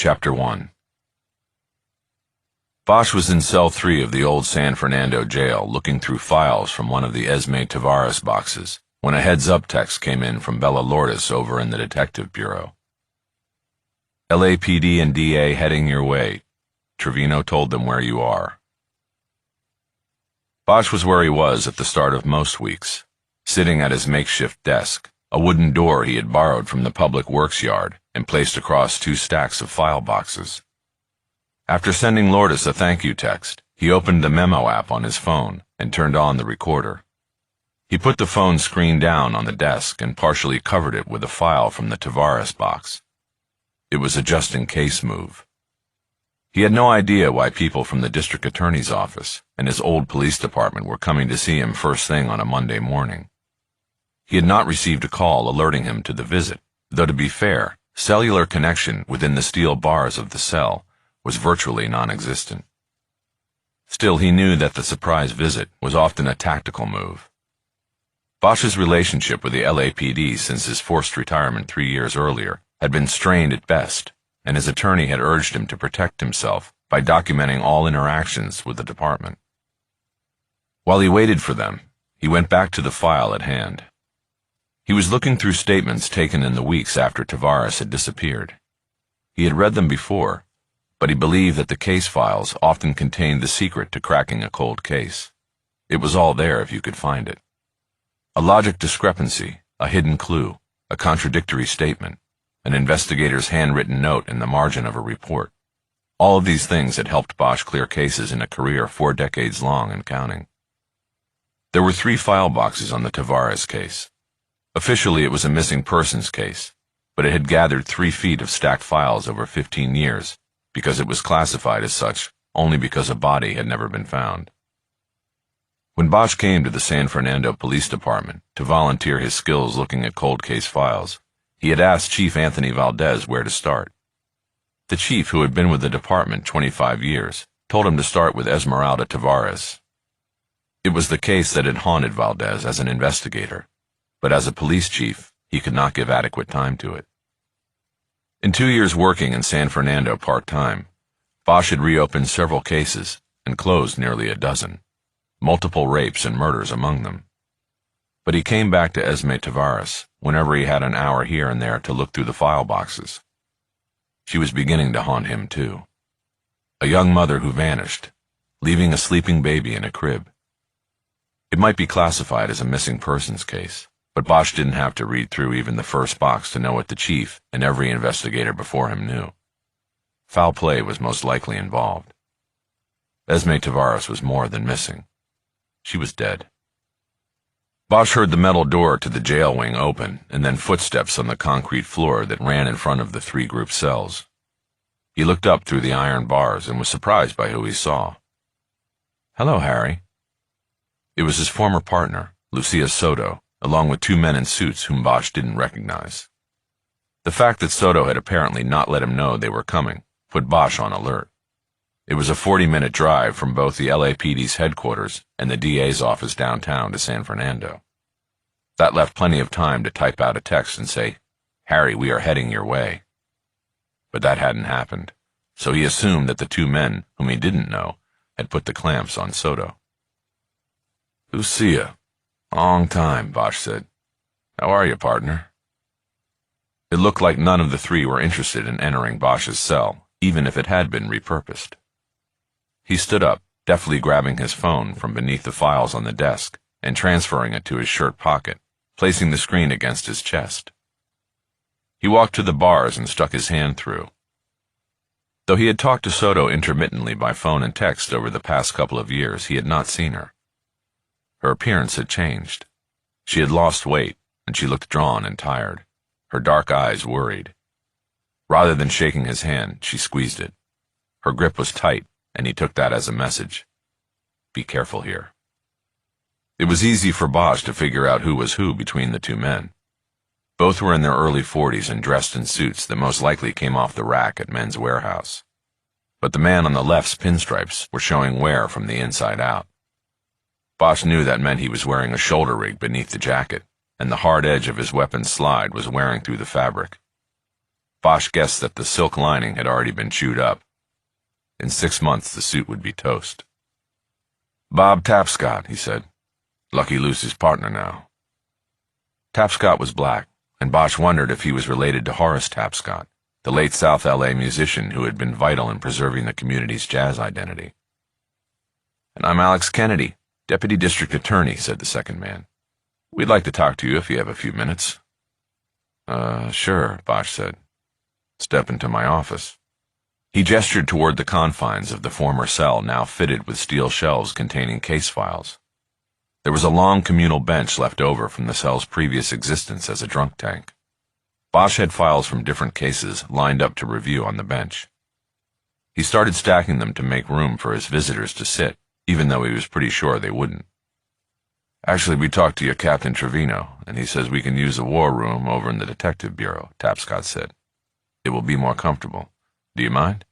Chapter 1. Bosch was in cell 3 of the old San Fernando jail looking through files from one of the Esme Tavares boxes when a heads-up text came in from Bella Lourdes over in the Detective Bureau. LAPD and DA heading your way. Trevino told them where you are. Bosch was where he was at the start of most weeks, sitting at his makeshift desk, a wooden door he had borrowed from the public works yard and placed across 2 stacks of file boxes. After sending Lourdes a thank you text, he opened the memo app on his phone and turned on the recorder. He put the phone screen down on the desk and partially covered it with a file from the Tavares box. It was a just-in-case move. He had no idea why people from the district attorney's office and his old police department were coming to see him first thing on a Monday morning. He had not received a call alerting him to the visit, though to be fair, cellular connection within the steel bars of the cell was virtually non-existent. Still, he knew that the surprise visit was often a tactical move. Bosch's relationship with the LAPD since his forced retirement 3 years earlier had been strained at best, and his attorney had urged him to protect himself by documenting all interactions with the department. While he waited for them, he went back to the file at hand. He was looking through statements taken in the weeks after Tavares had disappeared. He had read them before, but he believed that the case files often contained the secret to cracking a cold case. It was all there if you could find it. A logic discrepancy, a hidden clue, a contradictory statement, an investigator's handwritten note in the margin of a report. All of these things had helped Bosch clear cases in a career 4 decades long and counting. There were 3 file boxes on the Tavares case. Officially, it was a missing persons case, but it had gathered 3 feet of stacked files over 15 years because it was classified as such only because a body had never been found. When Bosch came to the San Fernando Police Department to volunteer his skills looking at cold case files, he had asked Chief Anthony Valdez where to start. The chief, who had been with the department 25 years, told him to start with Esmeralda Tavares. It was the case that had haunted Valdez as an investigator, but as a police chief, he could not give adequate time to it. In 2 years working in San Fernando part-time, Bosch had reopened several cases and closed nearly a dozen, multiple rapes and murders among them. But he came back to Esme Tavares whenever he had an hour here and there to look through the file boxes. She was beginning to haunt him too. A young mother who vanished, leaving a sleeping baby in a crib. It might be classified as a missing persons case, but Bosch didn't have to read through even the first box to know what the chief and every investigator before him knew. Foul play was most likely involved. Esme Tavares was more than missing. She was dead. Bosch heard the metal door to the jail wing open and then footsteps on the concrete floor that ran in front of the 3 group cells. He looked up through the iron bars and was surprised by who he saw. "Hello, Harry." It was his former partner, Lucia Soto, along with 2 men in suits whom Bosch didn't recognize. The fact that Soto had apparently not let him know they were coming put Bosch on alert. It was a 40-minute drive from both the LAPD's headquarters and the DA's office downtown to San Fernando. That left plenty of time to type out a text and say, "Harry, we are heading your way." But that hadn't happened, so he assumed that the 2 men, whom he didn't know, had put the clamps on Soto. "Lucia. Long time," Bosch said. "How are you, partner?" It looked like none of the 3 were interested in entering Bosch's cell, even if it had been repurposed. He stood up, deftly grabbing his phone from beneath the files on the desk and transferring it to his shirt pocket, placing the screen against his chest. He walked to the bars and stuck his hand through. Though he had talked to Soto intermittently by phone and text over the past couple of years, he had not seen her. Her appearance had changed. She had lost weight, and she looked drawn and tired, her dark eyes worried. Rather than shaking his hand, she squeezed it. Her grip was tight, and he took that as a message. Be careful here. It was easy for Bosch to figure out who was who between the 2 men. Both were in their early 40s and dressed in suits that most likely came off the rack at Men's Warehouse. But the man on the left's pinstripes were showing wear from the inside out. Bosch knew that meant he was wearing a shoulder rig beneath the jacket, and the hard edge of his weapon's slide was wearing through the fabric. Bosch guessed that the silk lining had already been chewed up. In 6 months, the suit would be toast. "Bob Tapscott," he said. "Lucky Lucy's partner now." Tapscott was black, and Bosch wondered if he was related to Horace Tapscott, the late South LA musician who had been vital in preserving the community's jazz identity. "And I'm Alex Kennedy, Deputy District Attorney," said the second man. "We'd like to talk to you if you have a few minutes." Sure," Bosch said. "Step into my office." He gestured toward the confines of the former cell, now fitted with steel shelves containing case files. There was a long communal bench left over from the cell's previous existence as a drunk tank. Bosch had files from different cases lined up to review on the bench. He started stacking them to make room for his visitors to sit, even though he was pretty sure they wouldn't. "Actually, we talked to your Captain Trevino, and he says we can use the war room over in the Detective Bureau," Tapscott said. "It will be more comfortable. Do you mind?"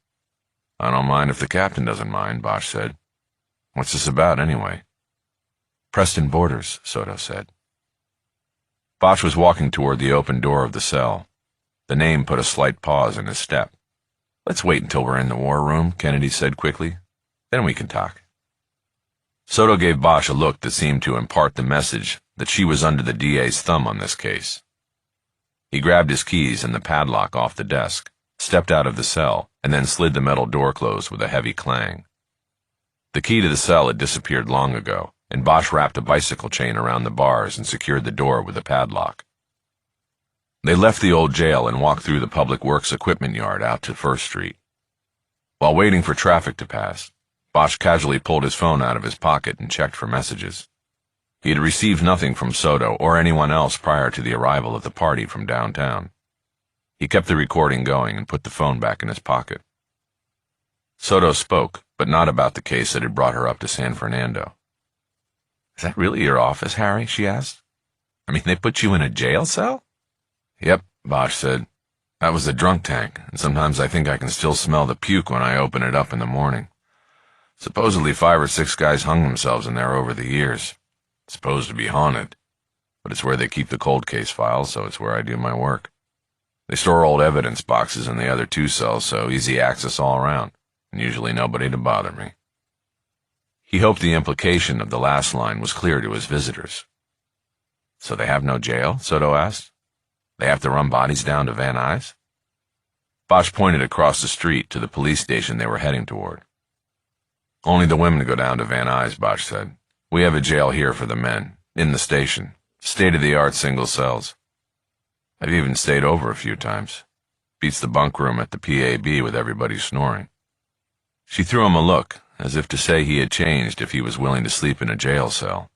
"I don't mind if the captain doesn't mind," Bosch said. "What's this about, anyway?" "Preston Borders," Soto said. Bosch was walking toward the open door of the cell. The name put a slight pause in his step. "Let's wait until we're in the war room," Kennedy said quickly. "Then we can talk." Soto gave Bosch a look that seemed to impart the message that she was under the DA's thumb on this case. He grabbed his keys and the padlock off the desk, stepped out of the cell, and then slid the metal door closed with a heavy clang. The key to the cell had disappeared long ago, and Bosch wrapped a bicycle chain around the bars and secured the door with a padlock. They left the old jail and walked through the Public Works equipment yard out to First Street. While waiting for traffic to pass, Bosch casually pulled his phone out of his pocket and checked for messages. He had received nothing from Soto or anyone else prior to the arrival of the party from downtown. He kept the recording going and put the phone back in his pocket. Soto spoke, but not about the case that had brought her up to San Fernando. "Is that really your office, Harry?" she asked. "I mean, they put you in a jail cell?" "Yep," Bosch said. "That was the drunk tank, and sometimes I think I can still smell the puke when I open it up in the morning. Supposedly 5 or 6 guys hung themselves in there over the years. It's supposed to be haunted, but it's where they keep the cold case files, so it's where I do my work. They store old evidence boxes in the other 2 cells, so easy access all around, and usually nobody to bother me." He hoped the implication of the last line was clear to his visitors. "So they have no jail?" Soto asked. "They have to run bodies down to Van Nuys?" Bosch pointed across the street to the police station they were heading toward. "Only the women go down to Van Nuys," Bosch said. "We have a jail here for the men, in the station, state-of-the-art single cells. I've even stayed over a few times. Beats the bunk room at the PAB with everybody snoring." She threw him a look, as if to say he had changed if he was willing to sleep in a jail cell.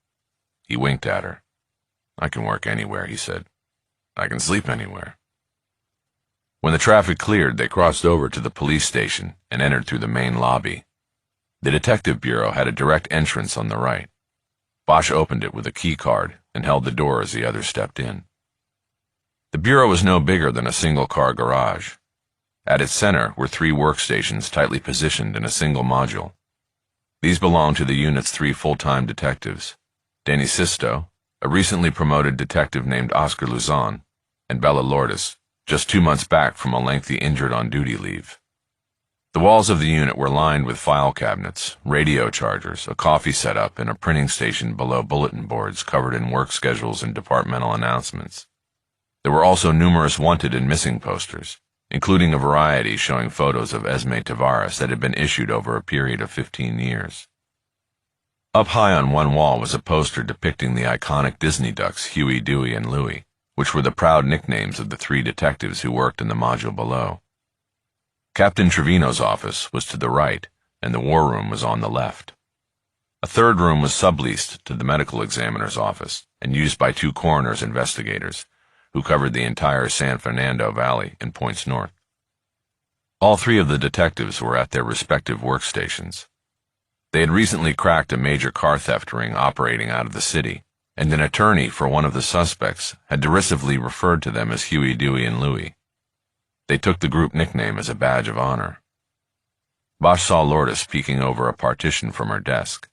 He winked at her. "I can work anywhere," he said. "I can sleep anywhere." When the traffic cleared, they crossed over to the police station and entered through the main lobby. The Detective Bureau had a direct entrance on the right. Bosch opened it with a key card and held the door as the others stepped in. The bureau was no bigger than a single-car garage. At its center were 3 workstations tightly positioned in a single module. These belonged to the unit's 3 full-time detectives, Danny Sisto, a recently promoted detective named Oscar Luzon, and Bella Lourdes, just 2 months back from a lengthy injured-on-duty leave. The walls of the unit were lined with file cabinets, radio chargers, a coffee setup, and a printing station below bulletin boards covered in work schedules and departmental announcements. There were also numerous wanted and missing posters, including a variety showing photos of Esme Tavares that had been issued over a period of 15 years. Up high on one wall was a poster depicting the iconic Disney ducks Huey, Dewey, and Louie, which were the proud nicknames of the 3 detectives who worked in the module below. Captain Trevino's office was to the right, and the war room was on the left. A 3rd room was subleased to the medical examiner's office and used by 2 coroner's investigators, who covered the entire San Fernando Valley and points north. All 3 of the detectives were at their respective workstations. They had recently cracked a major car theft ring operating out of the city, and an attorney for one of the suspects had derisively referred to them as Huey, Dewey, and Louie. They took the group nickname as a badge of honor. Bosch saw Lourdes peeking over a partition from her desk.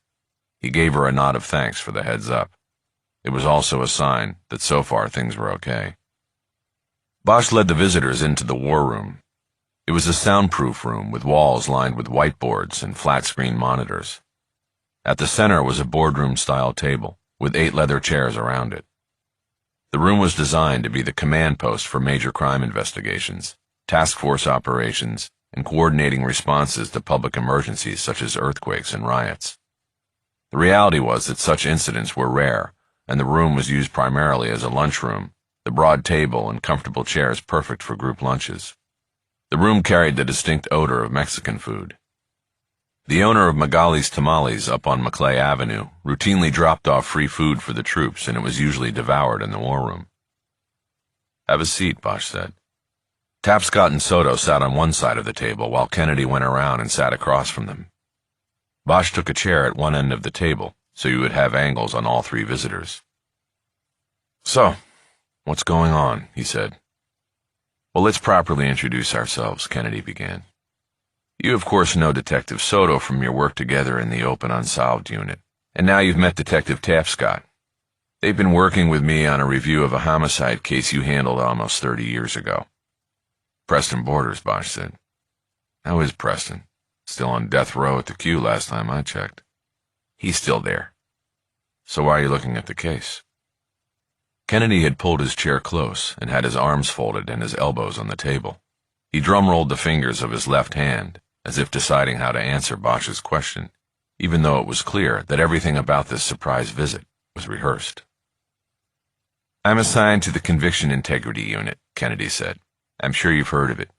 He gave her a nod of thanks for the heads up. It was also a sign that so far things were okay. Bosch led the visitors into the war room. It was a soundproof room with walls lined with whiteboards and flat-screen monitors. At the center was a boardroom-style table, with 8 leather chairs around it. The room was designed to be the command post for major crime investigations, task force operations, and coordinating responses to public emergencies such as earthquakes and riots. The reality was that such incidents were rare, and the room was used primarily as a lunchroom, the broad table and comfortable chairs perfect for group lunches. The room carried the distinct odor of Mexican food. The owner of Magali's Tamales up on Maclay Avenue routinely dropped off free food for the troops, and it was usually devoured in the war room. "Have a seat," Bosch said. Tapscott and Soto sat on one side of the table while Kennedy went around and sat across from them. Bosch took a chair at one end of the table, so you would have angles on all 3 visitors. "So, what's going on?" he said. "Well, let's properly introduce ourselves," Kennedy began. "You, of course, know Detective Soto from your work together in the Open Unsolved unit, and now you've met Detective Tapscott. They've been working with me on a review of a homicide case you handled almost 30 years ago. "Preston Borders," Bosch said. "How is Preston? Still on death row at the Q last time I checked." "He's still there." "So why are you looking at the case?" Kennedy had pulled his chair close and had his arms folded and his elbows on the table. He drumrolled the fingers of his left hand, as if deciding how to answer Bosch's question, even though it was clear that everything about this surprise visit was rehearsed. "I'm assigned to the Conviction Integrity Unit," Kennedy said. "I'm sure you've heard of it.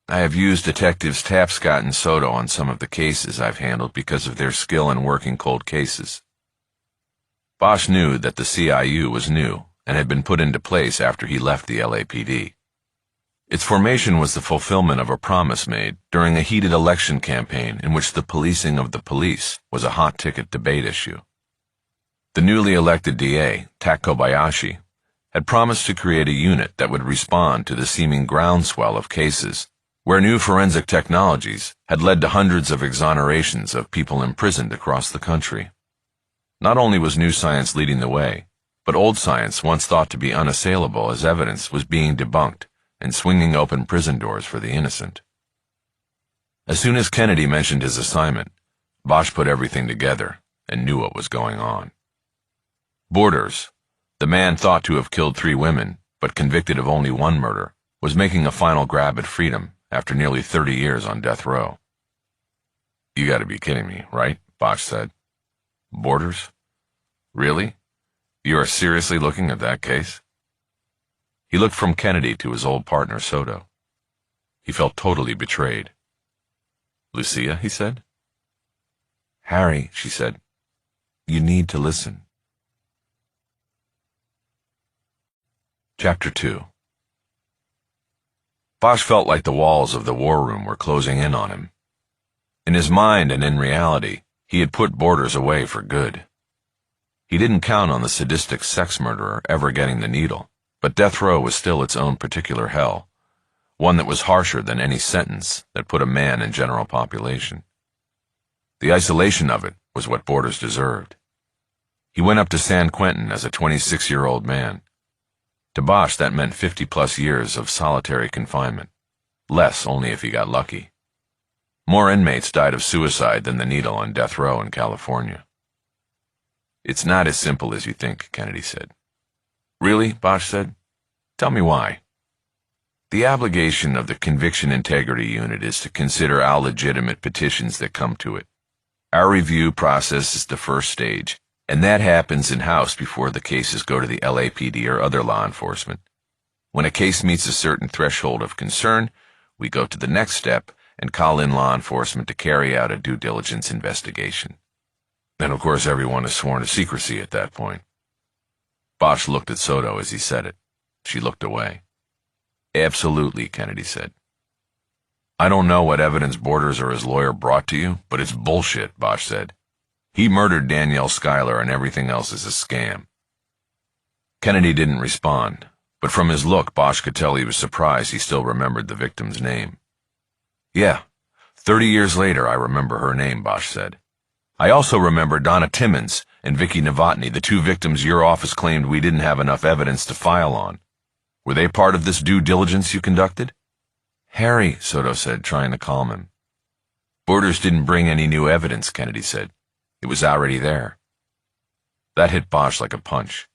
I have used Detectives Tapscott and Soto on some of the cases I've handled because of their skill in working cold cases." Bosch knew that the CIU was new and had been put into place after he left the LAPD. Its formation was the fulfillment of a promise made during a heated election campaign in which the policing of the police was a hot-ticket debate issue. The newly elected DA, Tak Kobayashi, had promised to create a unit that would respond to the seeming groundswell of cases where new forensic technologies had led to hundreds of exonerations of people imprisoned across the country. Not only was new science leading the way, but old science, once thought to be unassailable as evidence, was being debunked and swinging open prison doors for the innocent. As soon as Kennedy mentioned his assignment, Bosch put everything together and knew what was going on. Borders, the man thought to have killed 3 women, but convicted of only 1 murder, was making a final grab at freedom after nearly 30 years on death row. "You gotta be kidding me, right?" Bosch said. "Borders? Really? You are seriously looking at that case?" He looked from Kennedy to his old partner, Soto. He felt totally betrayed. "Lucia," he said. "Harry," she said, "you need to listen." Chapter 2. Bosch felt like the walls of the war room were closing in on him. In his mind and in reality, he had put Borders away for good. He didn't count on the sadistic sex murderer ever getting the needle, but death row was still its own particular hell, one that was harsher than any sentence that put a man in general population. The isolation of it was what Borders deserved. He went up to San Quentin as a 26-year-old man. To Bosch, that meant 50-plus years of solitary confinement, less only if he got lucky. More inmates died of suicide than the needle on death row in California. "It's not as simple as you think," Kennedy said. "Really?" Bosch said. "Tell me why." "The obligation of the Conviction Integrity Unit is to consider all legitimate petitions that come to it. Our review process is the first stage, and that happens in-house before the cases go to the LAPD or other law enforcement. When a case meets a certain threshold of concern, we go to the next step and call in law enforcement to carry out a due diligence investigation. And of course everyone is sworn to secrecy at that point." Bosch looked at Soto as he said it. She looked away. "Absolutely," Kennedy said. "I don't know what evidence Borders or his lawyer brought to you, but it's bullshit," Bosch said. "He murdered Danielle Schuyler and everything else is a scam." Kennedy didn't respond, but from his look Bosch could tell he was surprised he still remembered the victim's name. "Yeah, 30 years later I remember her name," Bosch said. "I also remember Donna Timmons and Vicky Novotny, the 2 victims your office claimed we didn't have enough evidence to file on. Were they part of this due diligence you conducted? Harry, Soto said, trying to calm him. Borders didn't bring any new evidence, Kennedy said. It was already there. That hit Bosch like a punch.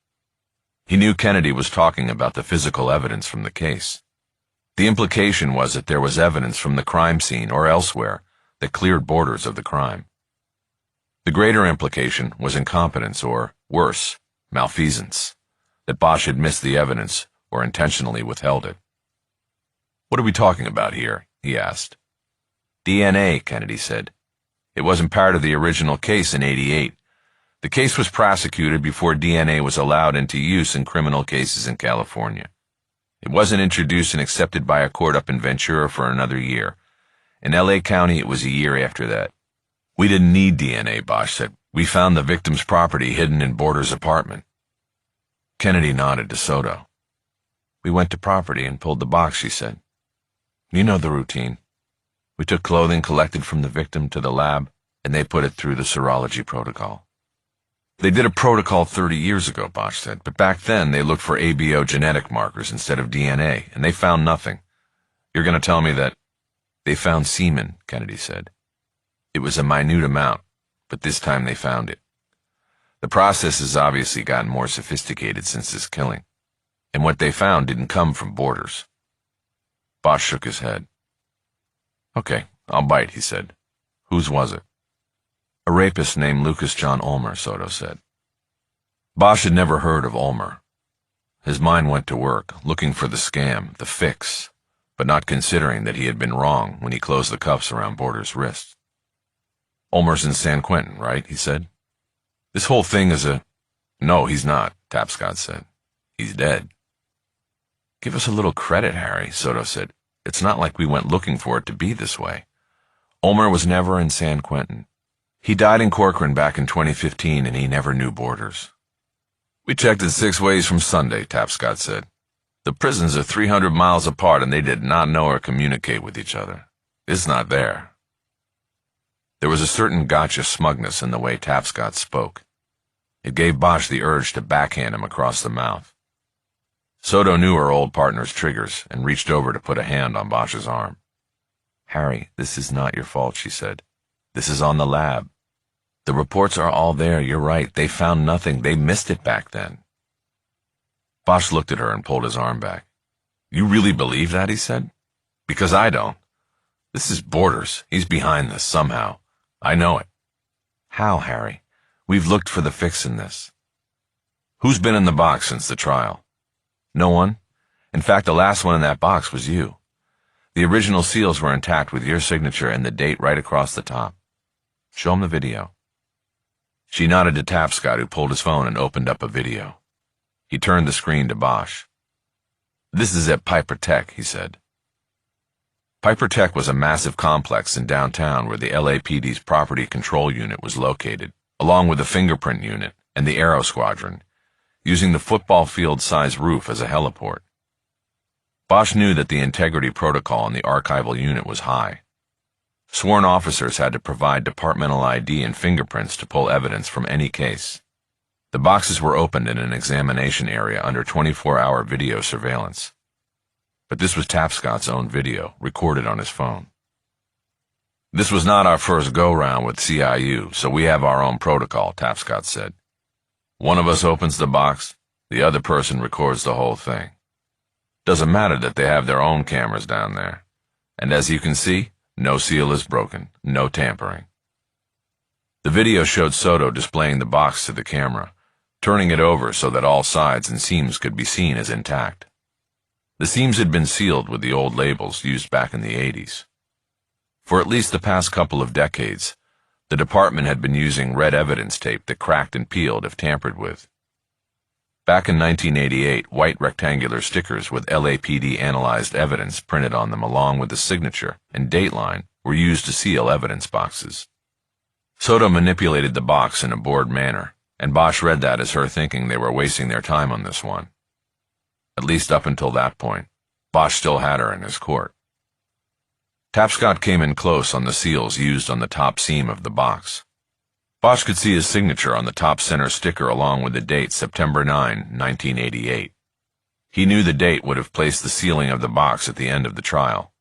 He knew Kennedy was talking about the physical evidence from the case. The implication was that there was evidence from the crime scene or elsewhere that cleared Borders of the crime. The greater implication was incompetence or, worse, malfeasance, that Bosch had missed the evidence or intentionally withheld it. What are we talking about here? He asked. DNA, Kennedy said. It wasn't part of the original case in '88. The case was prosecuted before DNA was allowed into use in criminal cases in California. It wasn't introduced and accepted by a court up in Ventura for another year. In LA County, it was a year after that. We didn't need DNA, Bosch said. We found the victim's property hidden in Borders' apartment. Kennedy nodded to Soto. We went to property and pulled the box, she said. You know the routine. We took clothing collected from the victim to the lab, and they put it through the serology protocol. They did a protocol 30 years ago, Bosch said, but back then they looked for ABO genetic markers instead of DNA, and they found nothing. You're going to tell me that they found semen, Kennedy said. It was a minute amount, but this time they found it. The process has obviously gotten more sophisticated since this killing, and what they found didn't come from Borders. Bosch shook his head. Okay, I'll bite, he said. Whose was it? A rapist named Lucas John Ulmer, Soto said. Bosch had never heard of Ulmer. His mind went to work, looking for the scam, the fix, but not considering that he had been wrong when he closed the cuffs around Borders' wrists. Ulmer's in San Quentin, right? He said. This whole thing is a... No, he's not, Tapscott said. He's dead. Give us a little credit, Harry, Soto said. It's not like we went looking for it to be this way. Ulmer was never in San Quentin. He died in Corcoran back in 2015, and he never knew Borders. We checked it 6 ways from Sunday, Tapscott said. The prisons are 300 miles apart, and they did not know or communicate with each other. It's not there. There was a certain gotcha smugness in the way Tapscott spoke. It gave Bosch the urge to backhand him across the mouth. Soto knew her old partner's triggers and reached over to put a hand on Bosch's arm. Harry, this is not your fault, she said. This is on the lab. The reports are all there, you're right. They found nothing. They missed it back then. Bosch looked at her and pulled his arm back. You really believe that, he said? Because I don't. This is Borders. He's behind this somehow. I know it. How, Harry? We've looked for the fix in this. Who's been in the box since the trial? No one. In fact, the last one in that box was you. The original seals were intact with your signature and the date right across the top. Show him the video. She nodded to Tapscott, who pulled his phone and opened up a video. He turned the screen to Bosch. This is at Piper Tech, he said. Piper Tech was a massive complex in downtown where the LAPD's property control unit was located, along with the fingerprint unit and the Aero Squadron, using the football field-sized roof as a heliport. Bosch knew that the integrity protocol in the archival unit was high. Sworn officers had to provide departmental ID and fingerprints to pull evidence from any case. The boxes were opened in an examination area under 24-hour video surveillance. But this was Tapscott's own video, recorded on his phone. This was not our first go-round with CIU, so we have our own protocol, Tapscott said. One of us opens the box, the other person records the whole thing. Doesn't matter that they have their own cameras down there. And as you can see, no seal is broken, no tampering. The video showed Soto displaying the box to the camera, turning it over so that all sides and seams could be seen as intact. The seams had been sealed with the old labels used back in the 80s. For at least the past couple of decades, the department had been using red evidence tape that cracked and peeled if tampered with. Back in 1988, white rectangular stickers with LAPD analyzed evidence printed on them along with the signature and dateline were used to seal evidence boxes. Soto manipulated the box in a bored manner, and Bosch read that as her thinking they were wasting their time on this one. At least up until that point, Bosch still had her in his court. Tapscott came in close on the seals used on the top seam of the box. Bosch could see his signature on the top center sticker along with the date September 9, 1988. He knew the date would have placed the sealing of the box at the end of the trial.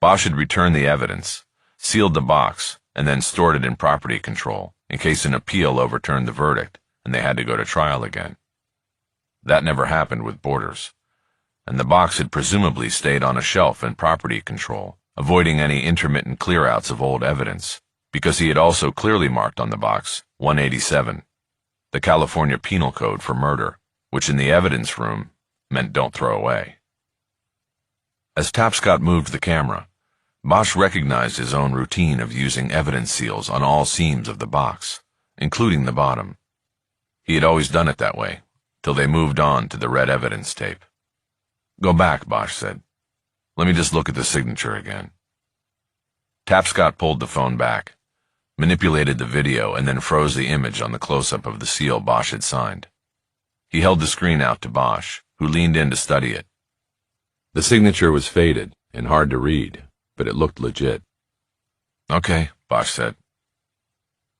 Bosch had returned the evidence, sealed the box, and then stored it in property control in case an appeal overturned the verdict and they had to go to trial again. That never happened with Borders, and the box had presumably stayed on a shelf in property control, avoiding any intermittent clearouts of old evidence, because he had also clearly marked on the box 187, the California Penal Code for murder, which in the evidence room meant don't throw away. As Tapscott moved the camera, Bosch recognized his own routine of using evidence seals on all seams of the box, including the bottom. He had always done it that way, till they moved on to the red evidence tape. "Go back," Bosch said. "Let me just look at the signature again." Tapscott pulled the phone back, manipulated the video, and then froze the image on the close-up of the seal Bosch had signed. He held the screen out to Bosch, who leaned in to study it. The signature was faded and hard to read, but it looked legit. "Okay," Bosch said.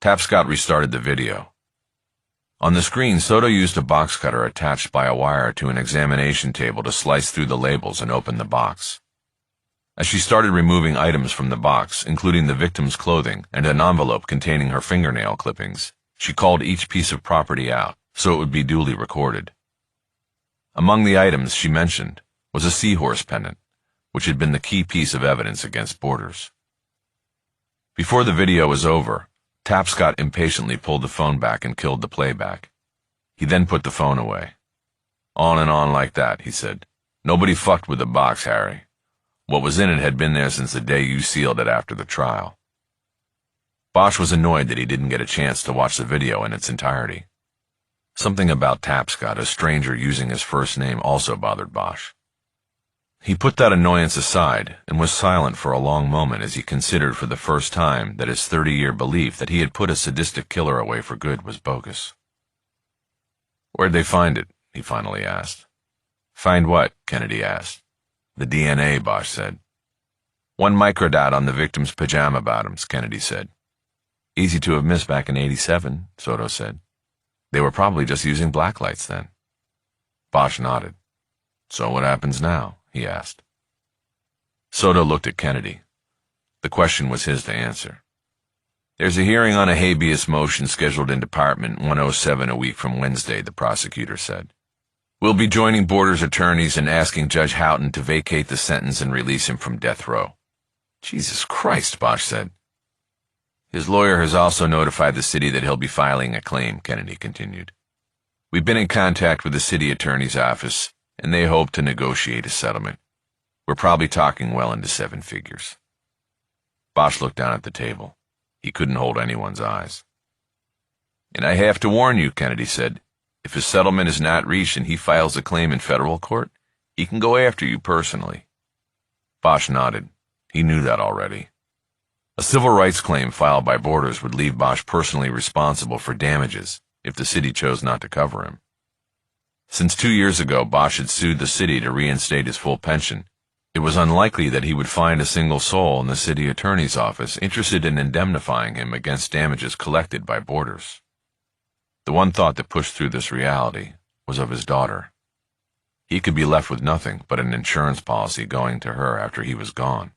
Tapscott restarted the video. On the screen, Soto used a box cutter attached by a wire to an examination table to slice through the labels and open the box. As she started removing items from the box, including the victim's clothing and an envelope containing her fingernail clippings, she called each piece of property out so it would be duly recorded. Among the items she mentioned was a seahorse pendant, which had been the key piece of evidence against Borders. Before the video was over, Tapscott impatiently pulled the phone back and killed the playback. He then put the phone away. "On and on like that," he said. "Nobody fucked with the box, Harry. What was in it had been there since the day you sealed it after the trial." Bosch was annoyed that he didn't get a chance to watch the video in its entirety. Something about Tapscott, a stranger using his first name, also bothered Bosch. He put that annoyance aside and was silent for a long moment as he considered for the first time that his 30-year belief that he had put a sadistic killer away for good was bogus. "Where'd they find it?" he finally asked. "Find what?" Kennedy asked. "The DNA," Bosch said. "One microdot on the victim's pajama bottoms," Kennedy said. "Easy to have missed back in '87, Soto said. "They were probably just using blacklights then." Bosch nodded. "So what happens now?" he asked. Soto looked at Kennedy. The question was his to answer. "There's a hearing on a habeas motion scheduled in Department 107 a week from Wednesday," the prosecutor said. "We'll be joining Borders' attorneys and asking Judge Houghton to vacate the sentence and release him from death row." "Jesus Christ," Bosch said. "His lawyer has also notified the city that he'll be filing a claim," Kennedy continued. "We've been in contact with the city attorney's office, and they hope to negotiate a settlement. We're probably talking well into 7 figures. Bosch looked down at the table. He couldn't hold anyone's eyes. "And I have to warn you," Kennedy said, "if a settlement is not reached and he files a claim in federal court, he can go after you personally." Bosch nodded. He knew that already. A civil rights claim filed by Borders would leave Bosch personally responsible for damages if the city chose not to cover him. Since 2 years ago Bosch had sued the city to reinstate his full pension, it was unlikely that he would find a single soul in the city attorney's office interested in indemnifying him against damages collected by Borders. The one thought that pushed through this reality was of his daughter. He could be left with nothing but an insurance policy going to her after he was gone.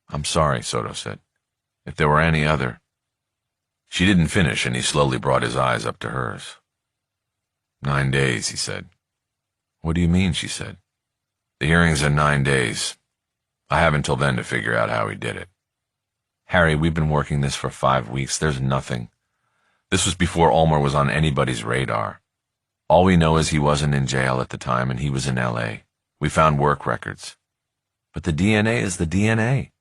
"I'm sorry," Soto said. "If there were any other—" She didn't finish, and he slowly brought his eyes up to hers. 9 days, he said. "What do you mean?" she said. "The hearing's in 9 days. I have until then to figure out how he did it." "Harry, we've been working this for 5 weeks. There's nothing. This was before Ulmer was on anybody's radar. All we know is he wasn't in jail at the time and he was in L.A. We found work records. But the DNA is the DNA.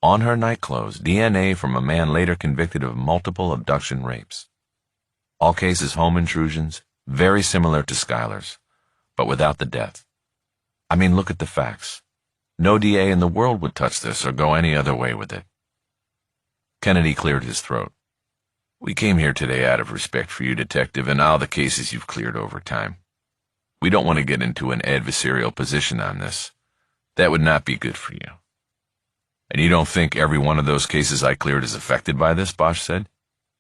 On her nightclothes, DNA from a man later convicted of multiple abduction rapes. All cases home intrusions, very similar to Schuyler's, but without the death. I mean, look at the facts. No DA in the world would touch this or go any other way with it." Kennedy cleared his throat. "We came here today out of respect for you, Detective, and all the cases you've cleared over time. We don't want to get into an adversarial position on this. That would not be good for you." "And you don't think every one of those cases I cleared is affected by this?" Bosch said.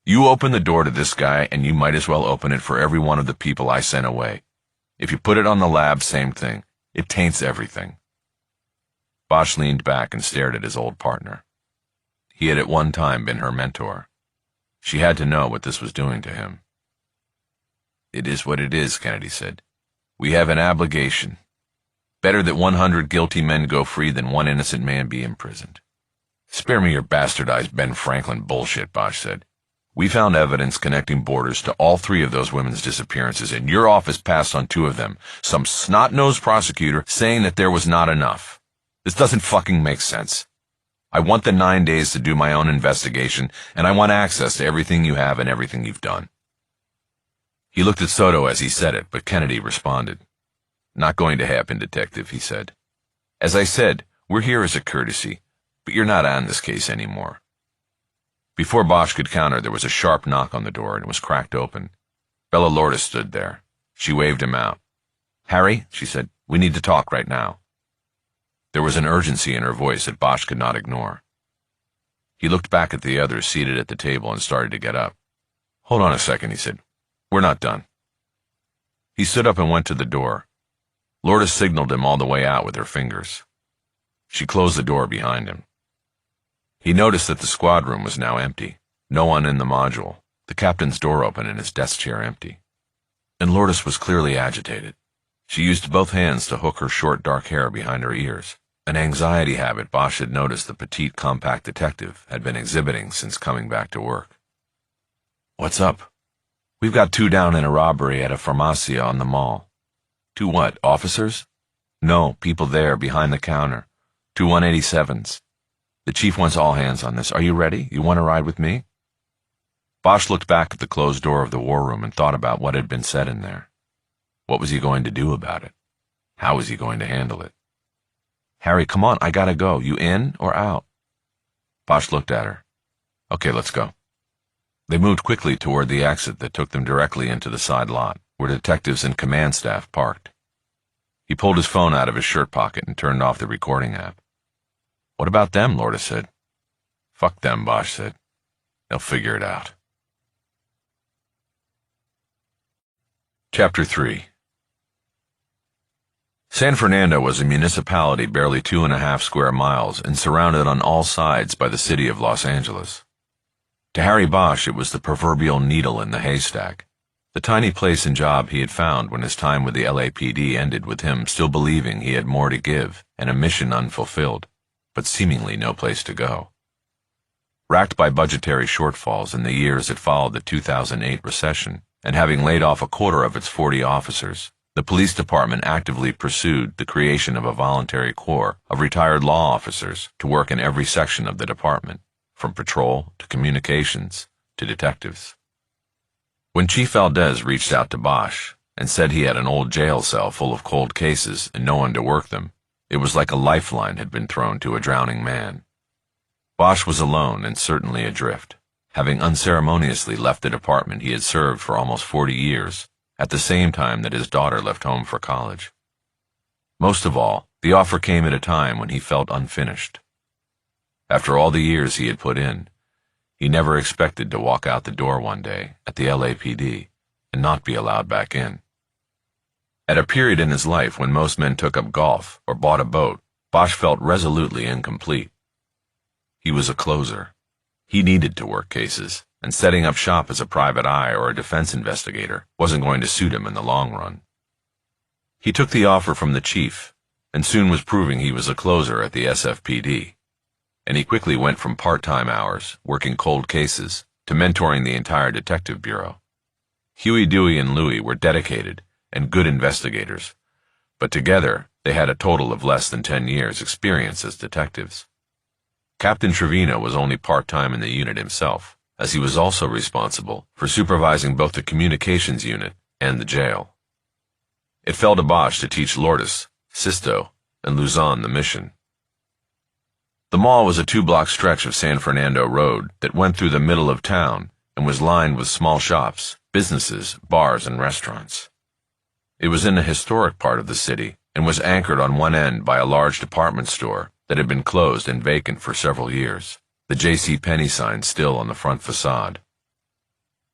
"You open the door to this guy, and you might as well open it for every one of the people I sent away. If you put it on the lab, same thing. It taints everything. Bosch leaned back and stared at his old partner. He had at one time been her mentor. She had to know what this was doing to him. It is what it is, Kennedy said. We have an obligation. Better that 100 guilty men go free than one innocent man be imprisoned. Spare me your bastardized Ben Franklin bullshit, Bosch said. We found evidence connecting Borders to all 3 of those women's disappearances, and your office passed on 2 of them. Some snot-nosed prosecutor saying that there was not enough. This doesn't fucking make sense. I want the 9 days to do my own investigation, and I want access to everything you have and everything you've done. He looked at Soto as he said it, but Kennedy responded. Not going to happen, Detective, he said. As I said, we're here as a courtesy, but you're not on this case anymore. Before Bosch could counter, there was a sharp knock on the door, and it was cracked open. Bella Lourdes stood there. She waved him out. Harry, she said, we need to talk right now. There was an urgency in her voice that Bosch could not ignore. He looked back at the others seated at the table and started to get up. Hold on a second, he said. We're not done. He stood up and went to the door. Lourdes signaled him all the way out with her fingers. She closed the door behind him. He noticed that the squad room was now empty. No one in the module. The captain's door open and his desk chair empty. And Lourdes was clearly agitated. She used both hands to hook her short dark hair behind her ears, an anxiety habit Bosch had noticed the petite, compact detective had been exhibiting since coming back to work. What's up? We've got 2 down in a robbery at a farmacia on the mall. 2 what, officers? No, people there, behind the counter. 2 187s. The chief wants all hands on this. Are you ready? You want to ride with me? Bosch looked back at the closed door of the war room and thought about what had been said in there. What was he going to do about it? How was he going to handle it? Harry, come on, I gotta go. You in or out? Bosch looked at her. Okay, let's go. They moved quickly toward the exit that took them directly into the side lot, where detectives and command staff parked. He pulled his phone out of his shirt pocket and turned off the recording app. What about them? Lourdes said. Fuck them, Bosch said. They'll figure it out. Chapter 3. San Fernando was a municipality barely 2.5 square miles and surrounded on all sides by the city of Los Angeles. To Harry Bosch, it was the proverbial needle in the haystack, the tiny place and job he had found when his time with the LAPD ended with him still believing he had more to give and a mission unfulfilled, but seemingly no place to go. Racked by budgetary shortfalls in the years that followed the 2008 recession, and having laid off 1/4 of its 40 officers, the police department actively pursued the creation of a voluntary corps of retired law officers to work in every section of the department, from patrol to communications to detectives. When Chief Valdez reached out to Bosch and said he had an old jail cell full of cold cases and no one to work them, it was like a lifeline had been thrown to a drowning man. Bosch was alone and certainly adrift, having unceremoniously left the department he had served for almost 40 years, at the same time that his daughter left home for college. Most of all, the offer came at a time when he felt unfinished. After all the years he had put in, he never expected to walk out the door one day at the LAPD and not be allowed back in. At a period in his life when most men took up golf or bought a boat, Bosch felt resolutely incomplete. He was a closer. He needed to work cases, and setting up shop as a private eye or a defense investigator wasn't going to suit him in the long run. He took the offer from the chief, and soon was proving he was a closer at the SFPD. And he quickly went from part-time hours, working cold cases, to mentoring the entire detective bureau. Huey, Dewey, and Louie were dedicated and good investigators, but together they had a total of less than 10 years' experience as detectives. Captain Trevino was only part-time in the unit himself, as he was also responsible for supervising both the communications unit and the jail. It fell to Bosch to teach Lourdes, Sisto, and Luzon the mission. The mall was a 2-block stretch of San Fernando Road that went through the middle of town and was lined with small shops, businesses, bars, and restaurants. It was in a historic part of the city and was anchored on one end by a large department store that had been closed and vacant for several years, the J.C. Penney sign still on the front facade.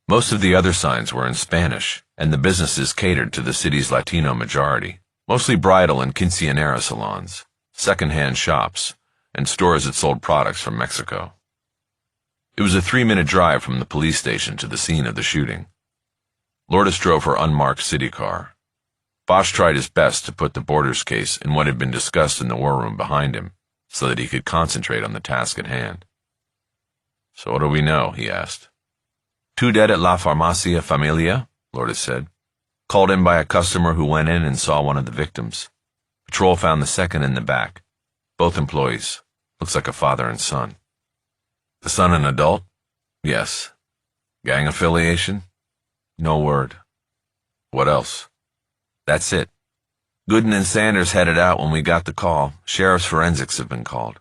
Most of the other signs were in Spanish, and the businesses catered to the city's Latino majority, mostly bridal and quinceañera salons, second-hand shops, and stores that sold products from Mexico. It was a 3-minute drive from the police station to the scene of the shooting. Lourdes drove her unmarked city car. Bosch tried his best to put the Borders case and what had been discussed in the war room behind him, so that he could concentrate on the task at hand. "So what do we know?" he asked. "Two dead at La Farmacia Familia," Lourdes said. "Called in by a customer who went in and saw one of the victims. Patrol found the second in the back. Both employees. Looks like a father and son." "The son an adult?" "Yes." "Gang affiliation?" "No word." "What else?" "That's it. Gooden and Sanders headed out when we got the call. Sheriff's forensics have been called."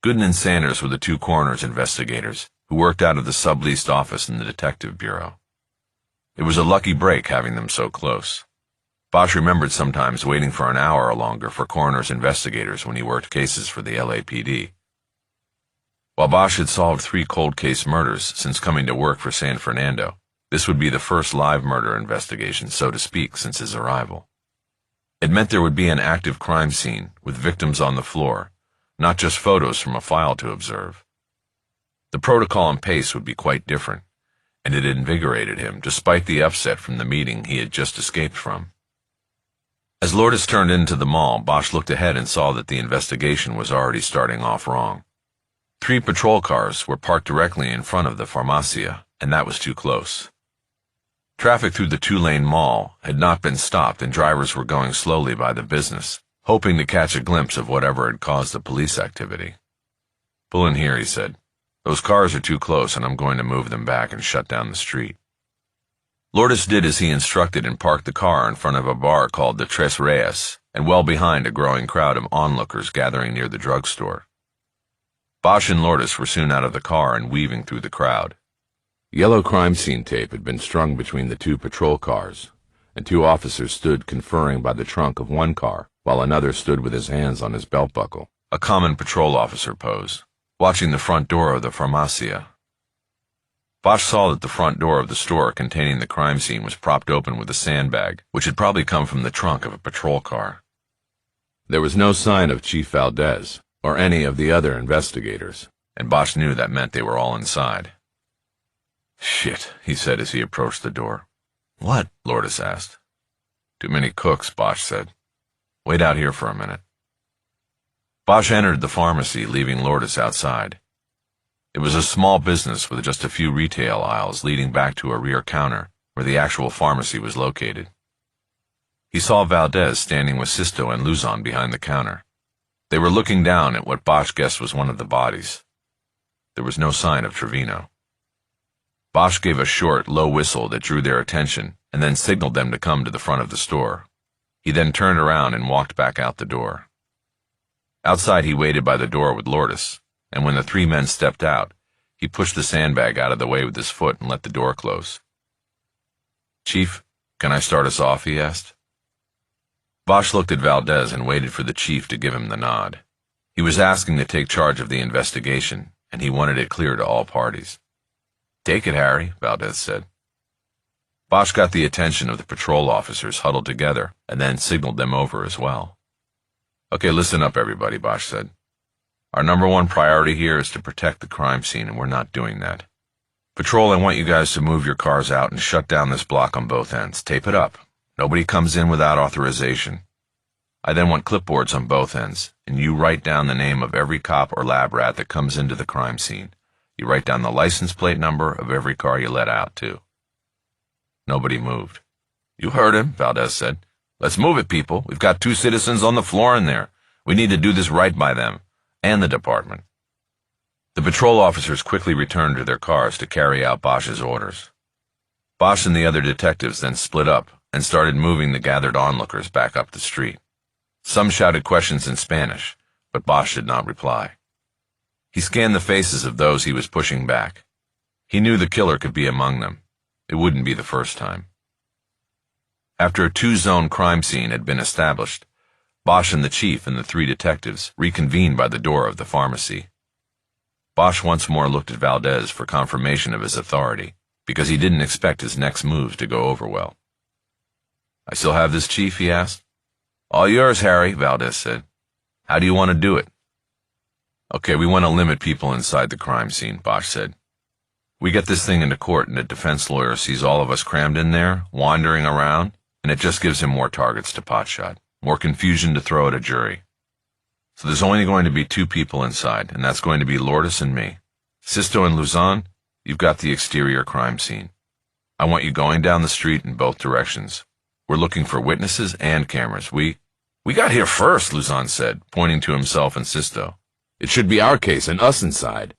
Gooden and Sanders were the two coroner's investigators who worked out of the subleased office in the detective bureau. It was a lucky break having them so close. Bosch remembered sometimes waiting for an hour or longer for coroner's investigators when he worked cases for the LAPD. While Bosch had solved 3 cold case murders since coming to work for San Fernando, this would be the first live murder investigation, so to speak, since his arrival. It meant there would be an active crime scene with victims on the floor, not just photos from a file to observe. The protocol and pace would be quite different, and it invigorated him despite the upset from the meeting he had just escaped from. As Lourdes turned into the mall, Bosch looked ahead and saw that the investigation was already starting off wrong. 3 patrol cars were parked directly in front of the Farmacia, and that was too close. Traffic through the 2-lane mall had not been stopped, and drivers were going slowly by the business, hoping to catch a glimpse of whatever had caused the police activity. "Pull in here," he said. "Those cars are too close, and I'm going to move them back and shut down the street." Lourdes did as he instructed and parked the car in front of a bar called the Tres Reyes, and well behind a growing crowd of onlookers gathering near the drugstore. Bosch and Lourdes were soon out of the car and weaving through the crowd. Yellow crime scene tape had been strung between the 2 patrol cars, and 2 officers stood conferring by the trunk of one car, while another stood with his hands on his belt buckle, a common patrol officer pose, watching the front door of the Farmacia. Bosch saw that the front door of the store containing the crime scene was propped open with a sandbag, which had probably come from the trunk of a patrol car. There was no sign of Chief Valdez, or any of the other investigators, and Bosch knew that meant they were all inside. "Shit," he said as he approached the door. "What?" Lourdes asked. "Too many cooks," Bosch said. "Wait out here for a minute." Bosch entered the pharmacy, leaving Lourdes outside. It was a small business with just a few retail aisles leading back to a rear counter where the actual pharmacy was located. He saw Valdez standing with Sisto and Luzon behind the counter. They were looking down at what Bosch guessed was one of the bodies. There was no sign of Trevino. Bosch gave a short, low whistle that drew their attention and then signaled them to come to the front of the store. He then turned around and walked back out the door. Outside, he waited by the door with Lourdes, and when the 3 men stepped out, he pushed the sandbag out of the way with his foot and let the door close. "Chief, can I start us off?" he asked. Bosch looked at Valdez and waited for the chief to give him the nod. He was asking to take charge of the investigation, and he wanted it clear to all parties. "Take it, Harry," Valdez said. Bosch got the attention of the patrol officers huddled together and then signaled them over as well. "Okay, listen up, everybody," Bosch said. "Our number 1 priority here is to protect the crime scene, and we're not doing that. Patrol, I want you guys to move your cars out and shut down this block on both ends. Tape it up. Nobody comes in without authorization. I then want clipboards on both ends, and you write down the name of every cop or lab rat that comes into the crime scene. You write down the license plate number of every car you let out, too." Nobody moved. "You heard him," Valdez said. "Let's move it, people. We've got 2 citizens on the floor in there. We need to do this right by them, and the department." The patrol officers quickly returned to their cars to carry out Bosch's orders. Bosch and the other detectives then split up and started moving the gathered onlookers back up the street. Some shouted questions in Spanish, but Bosch did not reply. He scanned the faces of those he was pushing back. He knew the killer could be among them. It wouldn't be the first time. After a 2-zone crime scene had been established, Bosch and the chief and the 3 detectives reconvened by the door of the pharmacy. Bosch once more looked at Valdez for confirmation of his authority, because he didn't expect his next moves to go over well. "I still have this, Chief?" he asked. "All yours, Harry," Valdez said. "How do you want to do it?" "Okay, we want to limit people inside the crime scene," Bosch said. "We get this thing into court and the defense lawyer sees all of us crammed in there, wandering around, and it just gives him more targets to potshot, more confusion to throw at a jury. So there's only going to be 2 people inside, and that's going to be Lourdes and me. Sisto and Luzon, you've got the exterior crime scene. I want you going down the street in both directions. We're looking for witnesses and cameras. We got here first," Luzon said, pointing to himself and Sisto. "It should be our case and us inside."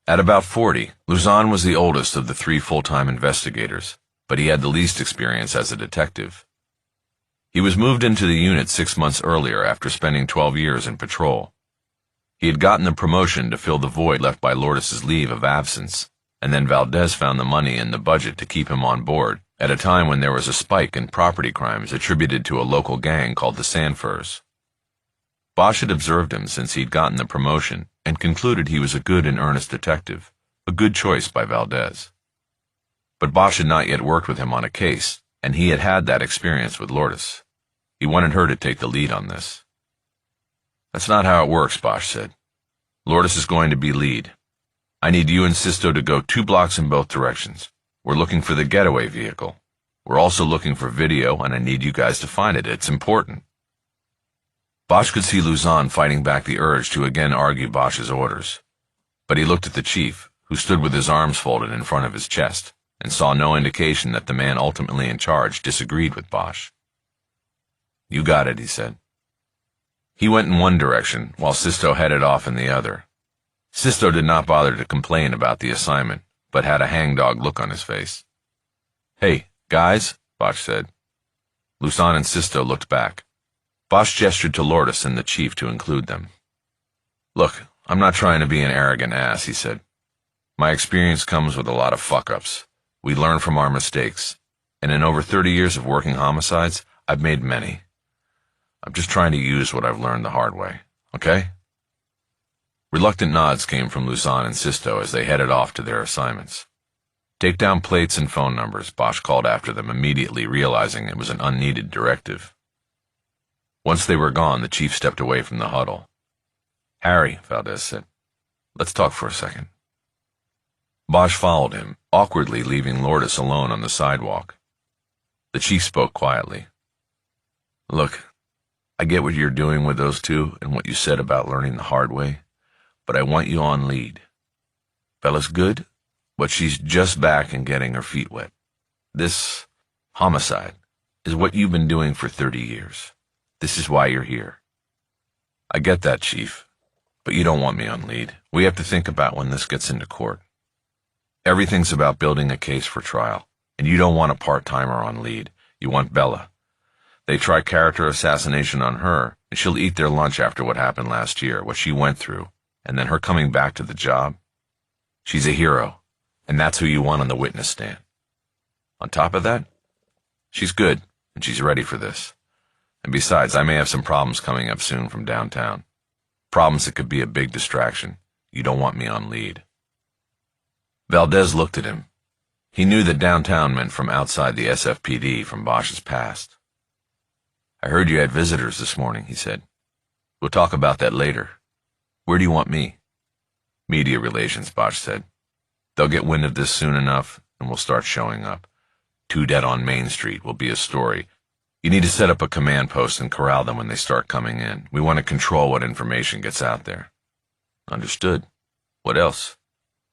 At about 40, Luzon was the oldest of the 3 full-time investigators, but he had the least experience as a detective. He was moved into the unit 6 months earlier after spending 12 years in patrol. He had gotten the promotion to fill the void left by Lourdes' leave of absence, and then Valdez found the money in the budget to keep him on board at a time when there was a spike in property crimes attributed to a local gang called the Sandfurs. Bosch had observed him since he'd gotten the promotion and concluded he was a good and earnest detective, a good choice by Valdez. But Bosch had not yet worked with him on a case, and he had had that experience with Lourdes. He wanted her to take the lead on this. "That's not how it works," Bosch said. "Lourdes is going to be lead. I need you and Sisto to go 2 blocks in both directions. We're looking for the getaway vehicle. We're also looking for video, and I need you guys to find it. It's important." Bosch could see Luzon fighting back the urge to again argue Bosch's orders. But he looked at the chief, who stood with his arms folded in front of his chest, and saw no indication that the man ultimately in charge disagreed with Bosch. "You got it," he said. He went in one direction, while Sisto headed off in the other. Sisto did not bother to complain about the assignment, but had a hangdog look on his face. "Hey, guys," Bosch said. Luzon and Sisto looked back. Bosch gestured to Lourdes and the chief to include them. "Look, I'm not trying to be an arrogant ass," he said. "My experience comes with a lot of fuck-ups. We learn from our mistakes, and in over 30 years of working homicides, I've made many. I'm just trying to use what I've learned the hard way, okay?" Reluctant nods came from Luzon and Sisto as they headed off to their assignments. "Take down plates and phone numbers," Bosch called after them, immediately realizing it was an unneeded directive. Once they were gone, the chief stepped away from the huddle. "Harry," Valdez said, "let's talk for a second." Bosch followed him, awkwardly leaving Lourdes alone on the sidewalk. The chief spoke quietly. "Look, I get what you're doing with those 2 and what you said about learning the hard way, but I want you on lead. Bella's good, but she's just back and getting her feet wet. This homicide is what you've been doing for 30 years. This is why you're here." "I get that, Chief, but you don't want me on lead. We have to think about when this gets into court. Everything's about building a case for trial, and you don't want a part-timer on lead. You want Bella. They try character assassination on her, and she'll eat their lunch after what happened last year, what she went through, and then her coming back to the job. She's a hero, and that's who you want on the witness stand. On top of that, she's good, and she's ready for this. And besides, I may have some problems coming up soon from downtown. Problems that could be a big distraction. You don't want me on lead." Valdez looked at him. He knew that downtown meant from outside the SFPD from Bosch's past. "I heard you had visitors this morning," he said. "We'll talk about that later. Where do you want me?" "Media relations," Bosch said. "They'll get wind of this soon enough, and we'll start showing up. 2 dead on Main Street will be a story. You need to set up a command post and corral them when they start coming in. We want to control what information gets out there." "Understood. What else?"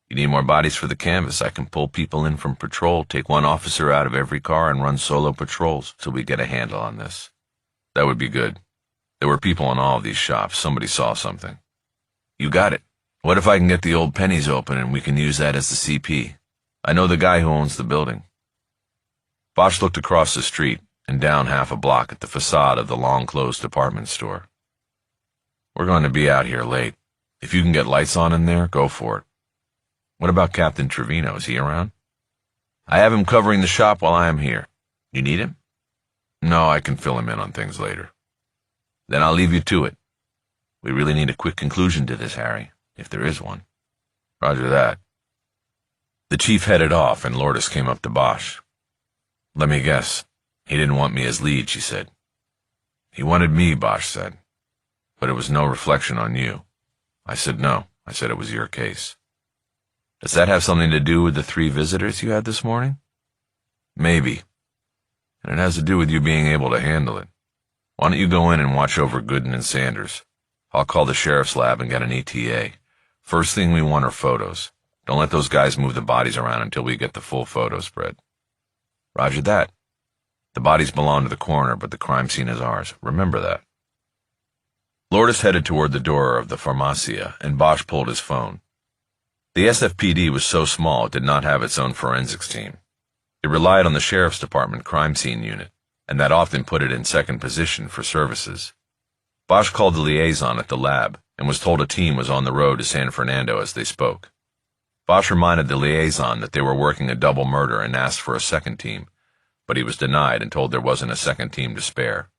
"You need more bodies for the canvas. I can pull people in from patrol, take 1 officer out of every car, and run solo patrols till we get a handle on this." "That would be good. There were people in all of these shops. Somebody saw something." "You got it. What if I can get the old Pennies open and we can use that as the CP? I know the guy who owns the building." Bosch looked across the street and down half a block at the facade of the long-closed department store. "We're going to be out here late. If you can get lights on in there, go for it." "What about Captain Trevino? Is he around?" "I have him covering the shop while I am here. You need him?" "No, I can fill him in on things later." "Then I'll leave you to it. We really need a quick conclusion to this, Harry, if there is one." "Roger that." The chief headed off, and Lourdes came up to Bosch. "Let me guess. He didn't want me as lead," she said. "He wanted me," Bosch said. "But it was no reflection on you." I said no. I said it was your case. "Does that have something to do with the 3 visitors you had this morning?" "Maybe. And it has to do with you being able to handle it. Why don't you go in and watch over Gooden and Sanders? I'll call the sheriff's lab and get an ETA. First thing we want are photos. Don't let those guys move the bodies around until we get the full photo spread." "Roger that. The bodies belong to the coroner, but the crime scene is ours. Remember that." Lourdes headed toward the door of the Farmacia, and Bosch pulled his phone. The SFPD was so small it did not have its own forensics team. It relied on the Sheriff's Department crime scene unit, and that often put it in second position for services. Bosch called the liaison at the lab and was told a team was on the road to San Fernando as they spoke. Bosch reminded the liaison that they were working a double murder and asked for a second team, but he was denied and told there wasn't a second team to spare.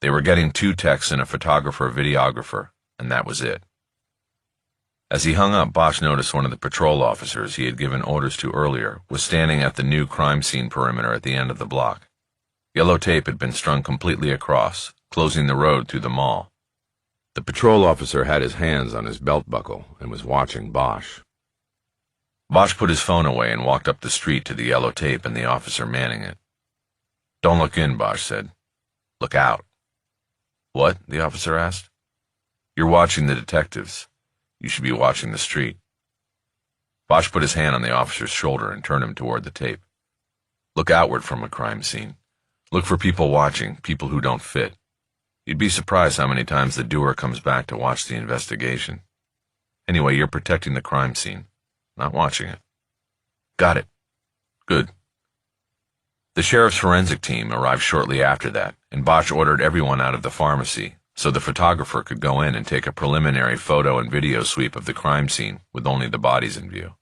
They were getting 2 techs and a photographer-videographer, and that was it. As he hung up, Bosch noticed one of the patrol officers he had given orders to earlier was standing at the new crime scene perimeter at the end of the block. Yellow tape had been strung completely across, closing the road through the mall. The patrol officer had his hands on his belt buckle and was watching Bosch. Bosch put his phone away and walked up the street to the yellow tape and the officer manning it. "Don't look in," Bosch said. "Look out." "What?" the officer asked. "You're watching the detectives. You should be watching the street." Bosch put his hand on the officer's shoulder and turned him toward the tape. "Look outward from a crime scene. Look for people watching, people who don't fit. You'd be surprised how many times the doer comes back to watch the investigation. Anyway, you're protecting the crime scene, not watching it." "Got it." "Good." The sheriff's forensic team arrived shortly after that, and Bosch ordered everyone out of the pharmacy so the photographer could go in and take a preliminary photo and video sweep of the crime scene with only the bodies in view.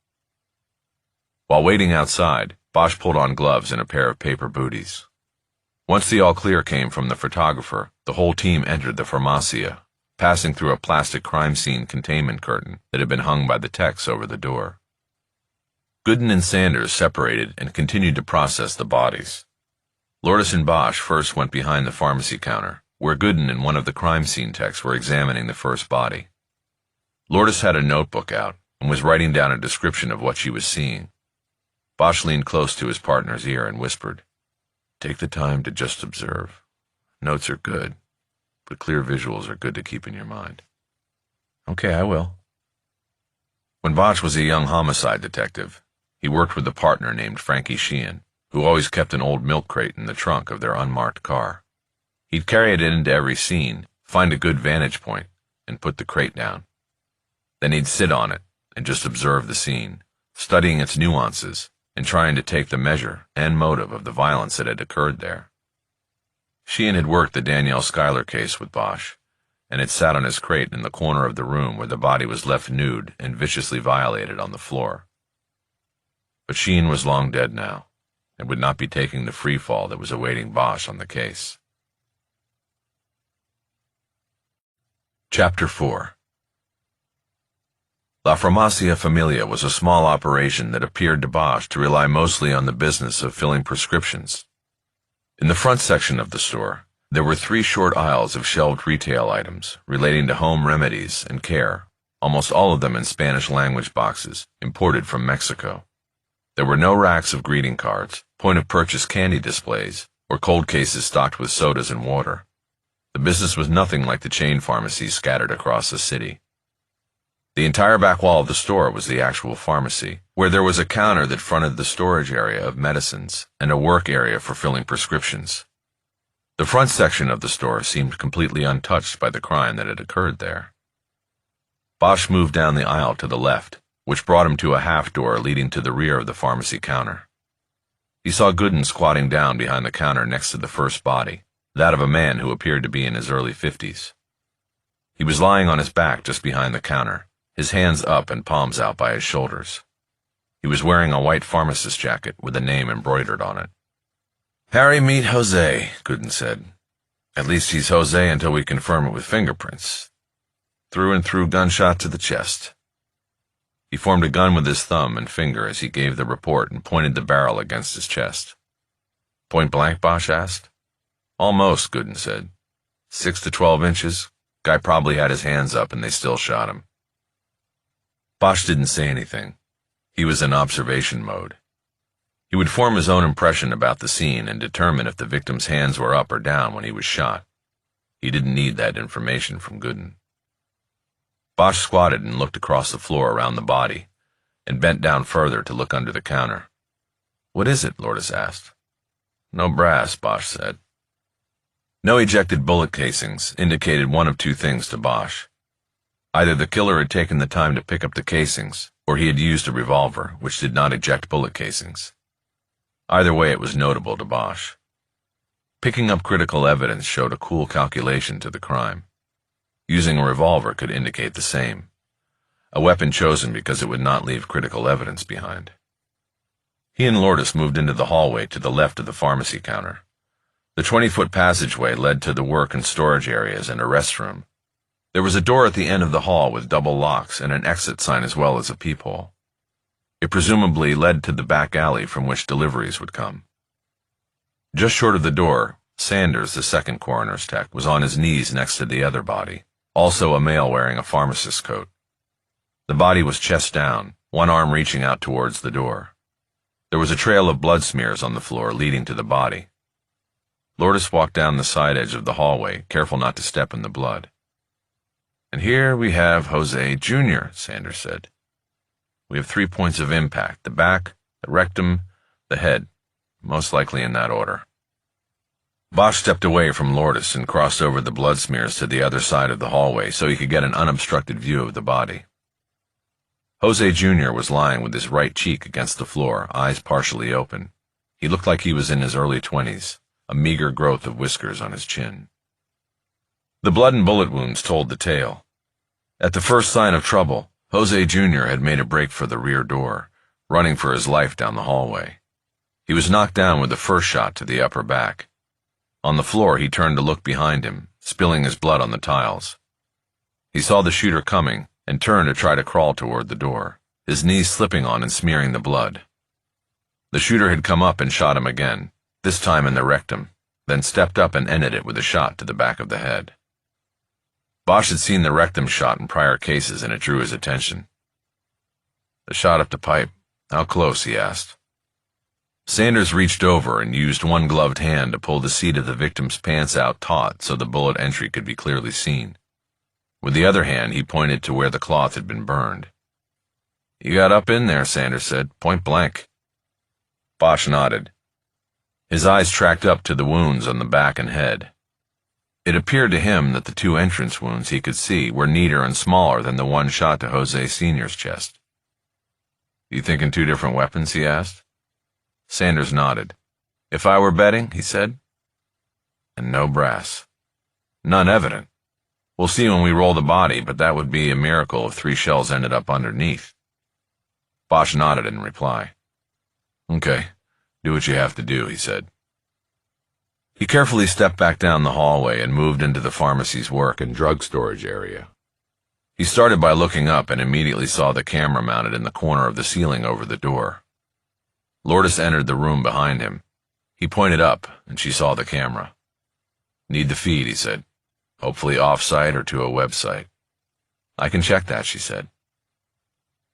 While waiting outside, Bosch pulled on gloves and a pair of paper booties. Once the all-clear came from the photographer, the whole team entered the Farmacia, passing through a plastic crime scene containment curtain that had been hung by the techs over the door. Gooden and Sanders separated and continued to process the bodies. Lourdes and Bosch first went behind the pharmacy counter, where Gooden and one of the crime scene techs were examining the first body. Lourdes had a notebook out and was writing down a description of what she was seeing. Bosch leaned close to his partner's ear and whispered, "Take the time to just observe. Notes are good, but clear visuals are good to keep in your mind." "Okay, I will." When Bosch was a young homicide detective, he worked with a partner named Frankie Sheehan, who always kept an old milk crate in the trunk of their unmarked car. He'd carry it into every scene, find a good vantage point, and put the crate down. Then he'd sit on it and just observe the scene, studying its nuances and trying to take the measure and motive of the violence that had occurred there. Sheehan had worked the Danielle Schuyler case with Bosch, and had sat on his crate in the corner of the room where the body was left nude and viciously violated on the floor. But Sheehan was long dead now, and would not be taking the free fall that was awaiting Bosch on the case. Chapter 4. La Farmacia Familia was a small operation that appeared to Bosch to rely mostly on the business of filling prescriptions. In the front section of the store, there were 3 short aisles of shelved retail items relating to home remedies and care, almost all of them in Spanish-language boxes, imported from Mexico. There were no racks of greeting cards, point-of-purchase candy displays, or cold cases stocked with sodas and water. The business was nothing like the chain pharmacies scattered across the city. The entire back wall of the store was the actual pharmacy, where there was a counter that fronted the storage area of medicines and a work area for filling prescriptions. The front section of the store seemed completely untouched by the crime that had occurred there. Bosch moved down the aisle to the left, which brought him to a half door leading to the rear of the pharmacy counter. He saw Gooden squatting down behind the counter next to the first body, that of a man who appeared to be in his early 50s. He was lying on his back just behind the counter, his hands up and palms out by his shoulders. He was wearing a white pharmacist jacket with a name embroidered on it. "Harry meet Jose," Gooden said. "At least he's Jose until we confirm it with fingerprints. Through and through gunshot to the chest." He formed a gun with his thumb and finger as he gave the report and pointed the barrel against his chest. Point blank, Bosch asked. Almost, Gooden said. 6 to 12 inches. Guy probably had his hands up and they still shot him. Bosch didn't say anything. He was in observation mode. He would form his own impression about the scene and determine if the victim's hands were up or down when he was shot. He didn't need that information from Gooden. Bosch squatted and looked across the floor around the body, and bent down further to look under the counter. What is it? Lourdes asked. No brass, Bosch said. No ejected bullet casings indicated one of two things to Bosch. Either the killer had taken the time to pick up the casings, or he had used a revolver, which did not eject bullet casings. Either way, it was notable to Bosch. Picking up critical evidence showed a cool calculation to the crime. Using a revolver could indicate the same, a weapon chosen because it would not leave critical evidence behind. He and Lourdes moved into the hallway to the left of the pharmacy counter. The 20-foot passageway led to the work and storage areas and a restroom. There was a door at the end of the hall with double locks and an exit sign as well as a peephole. It presumably led to the back alley from which deliveries would come. Just short of the door, Sanders, the second coroner's tech, was on his knees next to the other body, also a male wearing a pharmacist's coat. The body was chest down, one arm reaching out towards the door. There was a trail of blood smears on the floor leading to the body. Lourdes walked down the side edge of the hallway, careful not to step in the blood. And here we have Jose Jr., Sanders said. We have 3 points of impact, the back, the rectum, the head, most likely in that order. Bosch stepped away from Lourdes and crossed over the blood smears to the other side of the hallway so he could get an unobstructed view of the body. Jose Jr. was lying with his right cheek against the floor, eyes partially open. He looked like he was in his early 20s, a meager growth of whiskers on his chin. The blood and bullet wounds told the tale. At the first sign of trouble, Jose Jr. had made a break for the rear door, running for his life down the hallway. He was knocked down with the first shot to the upper back. On the floor, he turned to look behind him, spilling his blood on the tiles. He saw the shooter coming and turned to try to crawl toward the door, his knees slipping on and smearing the blood. The shooter had come up and shot him again, this time in the rectum, then stepped up and ended it with a shot to the back of the head. Bosch had seen the rectum shot in prior cases and it drew his attention. The shot up the pipe. How close? He asked. Sanders reached over and used one gloved hand to pull the seat of the victim's pants out taut so the bullet entry could be clearly seen. With the other hand, he pointed to where the cloth had been burned. You got up in there, Sanders said, point blank. Bosch nodded. His eyes tracked up to the wounds on the back and head. It appeared to him that the 2 entrance wounds he could see were neater and smaller than the one shot to Jose Sr.'s chest. You thinking 2 different weapons? He asked. Sanders nodded. If I were betting, he said. And no brass. None evident. We'll see when we roll the body, but that would be a miracle if 3 shells ended up underneath. Bosch nodded in reply. Okay, do what you have to do, he said. He carefully stepped back down the hallway and moved into the pharmacy's work and drug storage area. He started by looking up and immediately saw the camera mounted in the corner of the ceiling over the door. Lourdes entered the room behind him. He pointed up, and she saw the camera. Need the feed, he said. Hopefully off-site or to a website. I can check that, she said.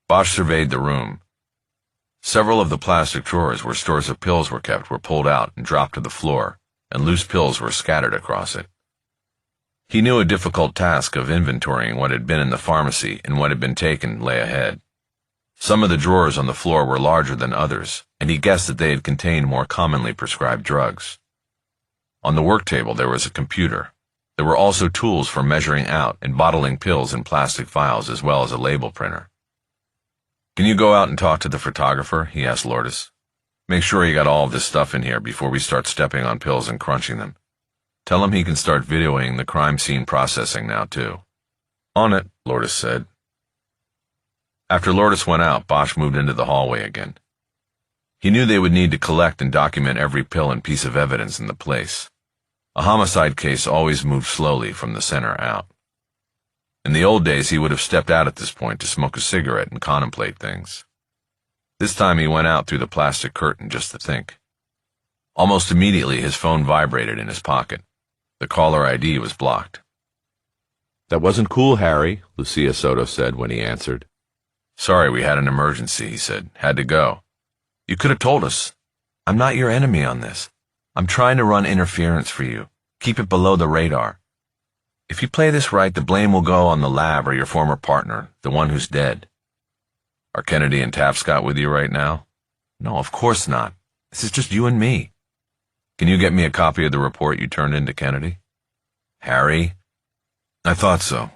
Bosch surveyed the room. Several of the plastic drawers where stores of pills were kept were pulled out and dropped to the floor, and loose pills were scattered across it. He knew a difficult task of inventorying what had been in the pharmacy and what had been taken lay ahead. Some of the drawers on the floor were larger than others, and he guessed that they had contained more commonly prescribed drugs. On the work table there was a computer. There were also tools for measuring out and bottling pills in plastic vials as well as a label printer. Can you go out and talk to the photographer? He asked Lourdes. Make sure he got all of this stuff in here before we start stepping on pills and crunching them. Tell him he can start videoing the crime scene processing now, too. On it, Lourdes said. After Lourdes went out, Bosch moved into the hallway again. He knew they would need to collect and document every pill and piece of evidence in the place. A homicide case always moved slowly from the center out. In the old days, he would have stepped out at this point to smoke a cigarette and contemplate things. This time he went out through the plastic curtain just to think. Almost immediately, his phone vibrated in his pocket. The caller ID was blocked. "That wasn't cool, Harry," Lucia Soto said when he answered. "Sorry, we had an emergency," he said. "Had to go." "You could have told us. I'm not your enemy on this. I'm trying to run interference for you. Keep it below the radar. If you play this right, the blame will go on the lab or your former partner, the one who's dead." "Are Kennedy and Tapscott with you right now?" "No, of course not. This is just you and me." "Can you get me a copy of the report you turned in to Kennedy?" "Harry?" "I thought so.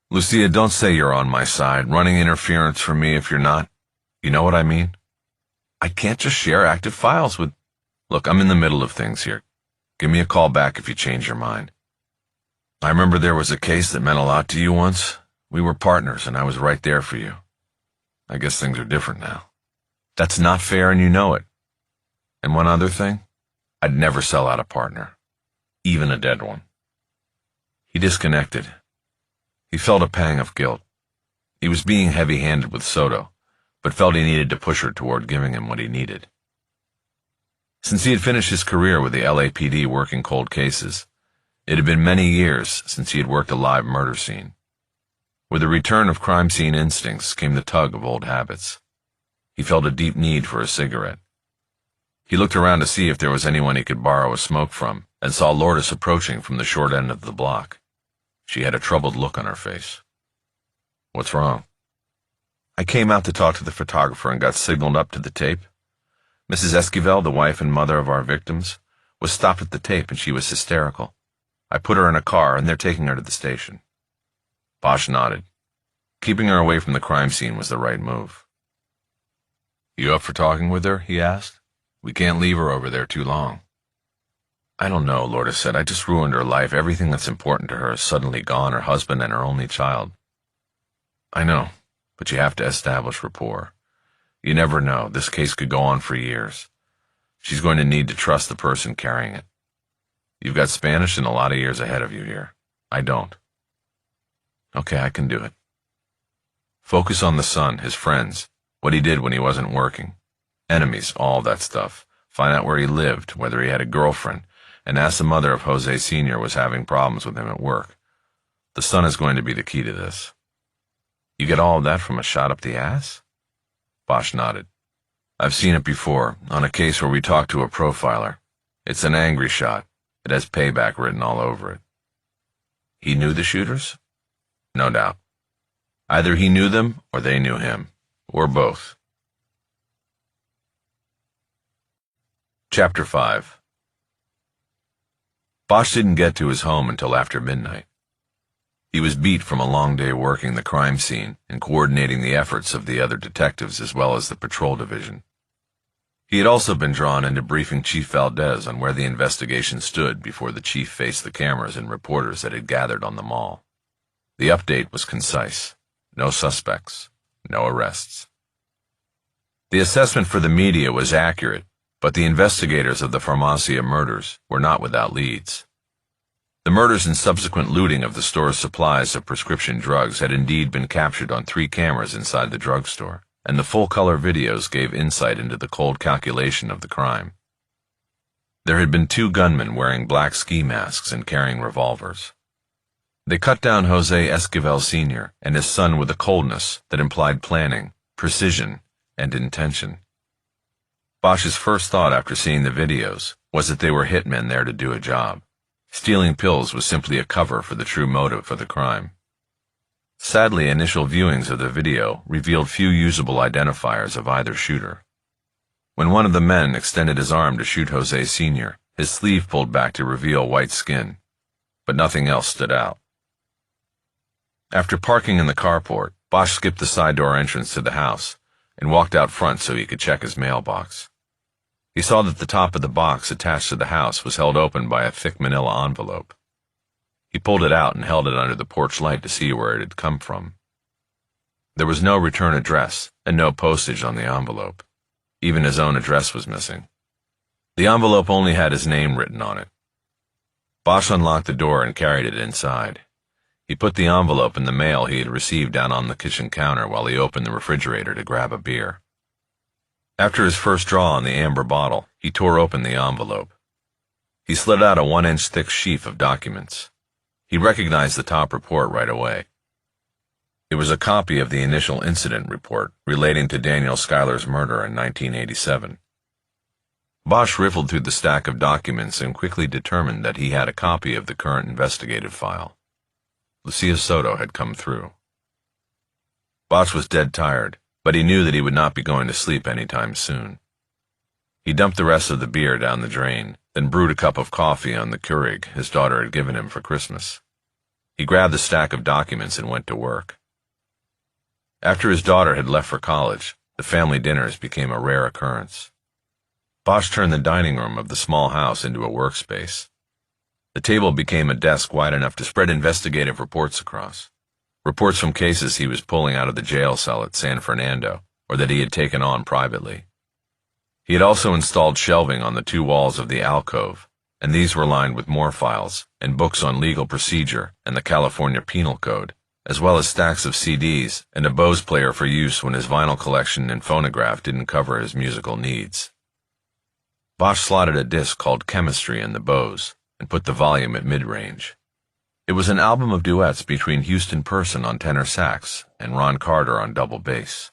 Lucia, don't say you're on my side, running interference for me if you're not. You know what I mean? I can't just share active files with... Look, I'm in the middle of things here. Give me a call back if you change your mind. I remember there was a case that meant a lot to you once. We were partners, and I was right there for you. I guess things are different now. That's not fair, and you know it. And one other thing, I'd never sell out a partner, even a dead one." He disconnected. He felt a pang of guilt. He was being heavy-handed with Soto, but felt he needed to push her toward giving him what he needed. Since he had finished his career with the LAPD working cold cases, it had been many years since he had worked a live murder scene. With the return of crime scene instincts came the tug of old habits. He felt a deep need for a cigarette. He looked around to see if there was anyone he could borrow a smoke from, and saw Lourdes approaching from the short end of the block. She had a troubled look on her face. "What's wrong?" "I came out to talk to the photographer and got signaled up to the tape. Mrs. Esquivel, the wife and mother of our victims, was stopped at the tape and she was hysterical. I put her in a car and they're taking her to the station." Bosch nodded. Keeping her away from the crime scene was the right move. "You up for talking with her?" he asked. "We can't leave her over there too long." "I don't know," Lourdes said. "I just ruined her life. Everything that's important to her is suddenly gone, her husband and her only child." "I know, but you have to establish rapport. You never know. This case could go on for years. She's going to need to trust the person carrying it. You've got Spanish and a lot of years ahead of you here. I don't." "Okay, I can do it." Focus on the son, his friends, what he did when he wasn't working. Enemies, all that stuff. Find out where he lived, whether he had a girlfriend, and ask the mother if Jose Sr. was having problems with him at work. The son is going to be the key to this. "You get all of that from a shot up the ass?" Bosch nodded. "I've seen it before, on a case where we talked to a profiler. It's an angry shot. It has payback written all over it." "He knew the shooters?" "No doubt. Either he knew them, or they knew him. Or both." Chapter 5. Bosch didn't get to his home until after midnight. He was beat from a long day working the crime scene and coordinating the efforts of the other detectives as well as the patrol division. He had also been drawn into briefing Chief Valdez on where the investigation stood before the chief faced the cameras and reporters that had gathered on the mall. The update was concise. No suspects. No arrests. The assessment for the media was accurate, but the investigators of the Farmacia murders were not without leads. The murders and subsequent looting of the store's supplies of prescription drugs had indeed been captured on 3 cameras inside the drugstore, and the full-color videos gave insight into the cold calculation of the crime. There had been 2 gunmen wearing black ski masks and carrying revolvers. They cut down Jose Esquivel Sr. and his son with a coldness that implied planning, precision, and intention. Bosch's first thought after seeing the videos was that they were hitmen there to do a job. Stealing pills was simply a cover for the true motive for the crime. Sadly, initial viewings of the video revealed few usable identifiers of either shooter. When one of the men extended his arm to shoot Jose Sr., his sleeve pulled back to reveal white skin, but nothing else stood out. After parking in the carport, Bosch skipped the side door entrance to the house and walked out front so he could check his mailbox. He saw that the top of the box attached to the house was held open by a thick manila envelope. He pulled it out and held it under the porch light to see where it had come from. There was no return address and no postage on the envelope. Even his own address was missing. The envelope only had his name written on it. Bosch unlocked the door and carried it inside. He put the envelope in the mail he had received down on the kitchen counter while he opened the refrigerator to grab a beer. After his first draw on the amber bottle, he tore open the envelope. He slid out a 1-inch thick sheaf of documents. He recognized the top report right away. It was a copy of the initial incident report relating to Daniel Schuyler's murder in 1987. Bosch riffled through the stack of documents and quickly determined that he had a copy of the current investigative file. Lucia Soto had come through. Bosch was dead tired, but he knew that he would not be going to sleep anytime soon. He dumped the rest of the beer down the drain, then brewed a cup of coffee on the Keurig his daughter had given him for Christmas. He grabbed the stack of documents and went to work. After his daughter had left for college, the family dinners became a rare occurrence. Bosch turned the dining room of the small house into a workspace. The table became a desk wide enough to spread investigative reports across. Reports from cases he was pulling out of the jail cell at San Fernando, or that he had taken on privately. He had also installed shelving on the 2 walls of the alcove, and these were lined with more files and books on legal procedure and the California Penal Code, as well as stacks of CDs and a Bose player for use when his vinyl collection and phonograph didn't cover his musical needs. Bosch slotted a disc called Chemistry in the Bose and put the volume at mid-range. It was an album of duets between Houston Person on tenor sax and Ron Carter on double bass.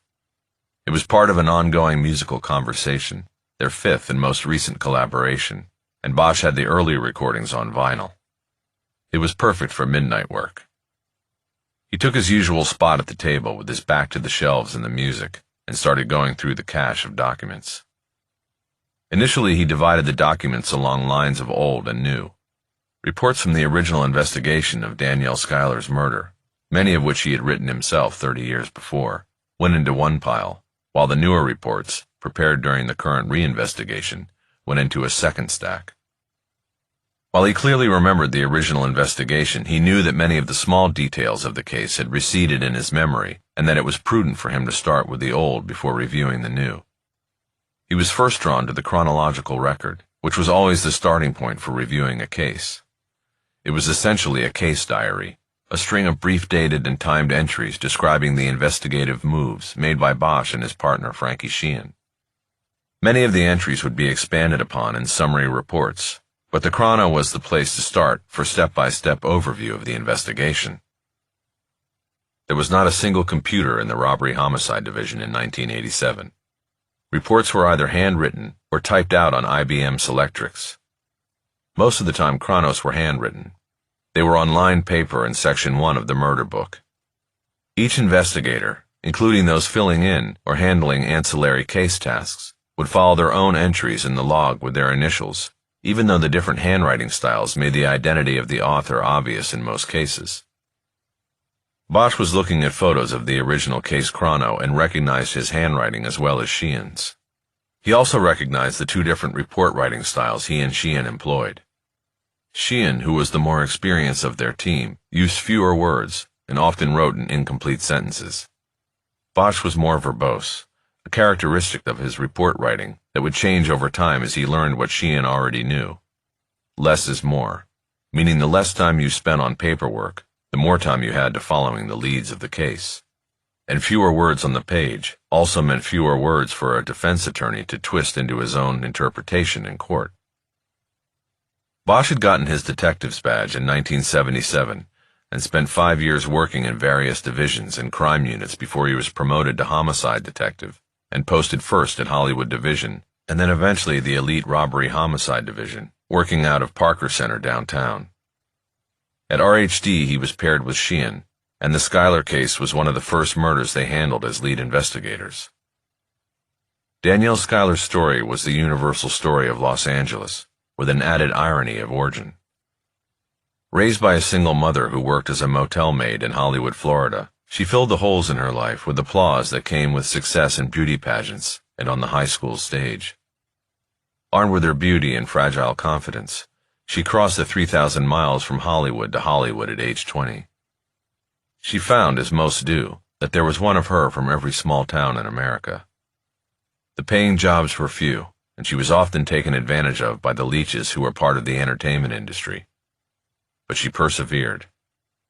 It was part of an ongoing musical conversation, their 5th and most recent collaboration, and Bosch had the earlier recordings on vinyl. It was perfect for midnight work. He took his usual spot at the table with his back to the shelves and the music and started going through the cache of documents. Initially, he divided the documents along lines of old and new. Reports from the original investigation of Daniel Schuyler's murder, many of which he had written himself 30 years before, went into one pile, while the newer reports, prepared during the current reinvestigation, went into a second stack. While he clearly remembered the original investigation, he knew that many of the small details of the case had receded in his memory and that it was prudent for him to start with the old before reviewing the new. He was first drawn to the chronological record, which was always the starting point for reviewing a case. It was essentially a case diary, a string of brief dated and timed entries describing the investigative moves made by Bosch and his partner Frankie Sheehan. Many of the entries would be expanded upon in summary reports, but the chrono was the place to start for step-by-step overview of the investigation. There was not a single computer in the robbery-homicide division in 1987. Reports were either handwritten or typed out on IBM Selectrics. Most of the time, chronos were handwritten. They were on lined paper in Section 1 of the murder book. Each investigator, including those filling in or handling ancillary case tasks, would follow their own entries in the log with their initials, even though the different handwriting styles made the identity of the author obvious in most cases. Bosch was looking at photos of the original case chrono and recognized his handwriting as well as Sheehan's. He also recognized the 2 different report writing styles he and Sheehan employed. Sheehan, who was the more experienced of their team, used fewer words and often wrote in incomplete sentences. Bosch was more verbose, a characteristic of his report writing that would change over time as he learned what Sheehan already knew. Less is more, meaning the less time you spent on paperwork, the more time you had to following the leads of the case. And fewer words on the page also meant fewer words for a defense attorney to twist into his own interpretation in court. Bosch had gotten his detective's badge in 1977 and spent 5 years working in various divisions and crime units before he was promoted to homicide detective and posted first at Hollywood Division and then eventually the elite robbery homicide division, working out of Parker Center downtown. At RHD, he was paired with Sheehan, and the Schuyler case was one of the first murders they handled as lead investigators. Daniel Schuyler's story was the universal story of Los Angeles, with an added irony of origin. Raised by a single mother who worked as a motel maid in Hollywood, Florida, she filled the holes in her life with applause that came with success in beauty pageants and on the high school stage. Armed with her beauty and fragile confidence, she crossed the 3,000 miles from Hollywood to Hollywood at age 20. She found, as most do, that there was one of her from every small town in America. The paying jobs were few, and she was often taken advantage of by the leeches who were part of the entertainment industry. But she persevered.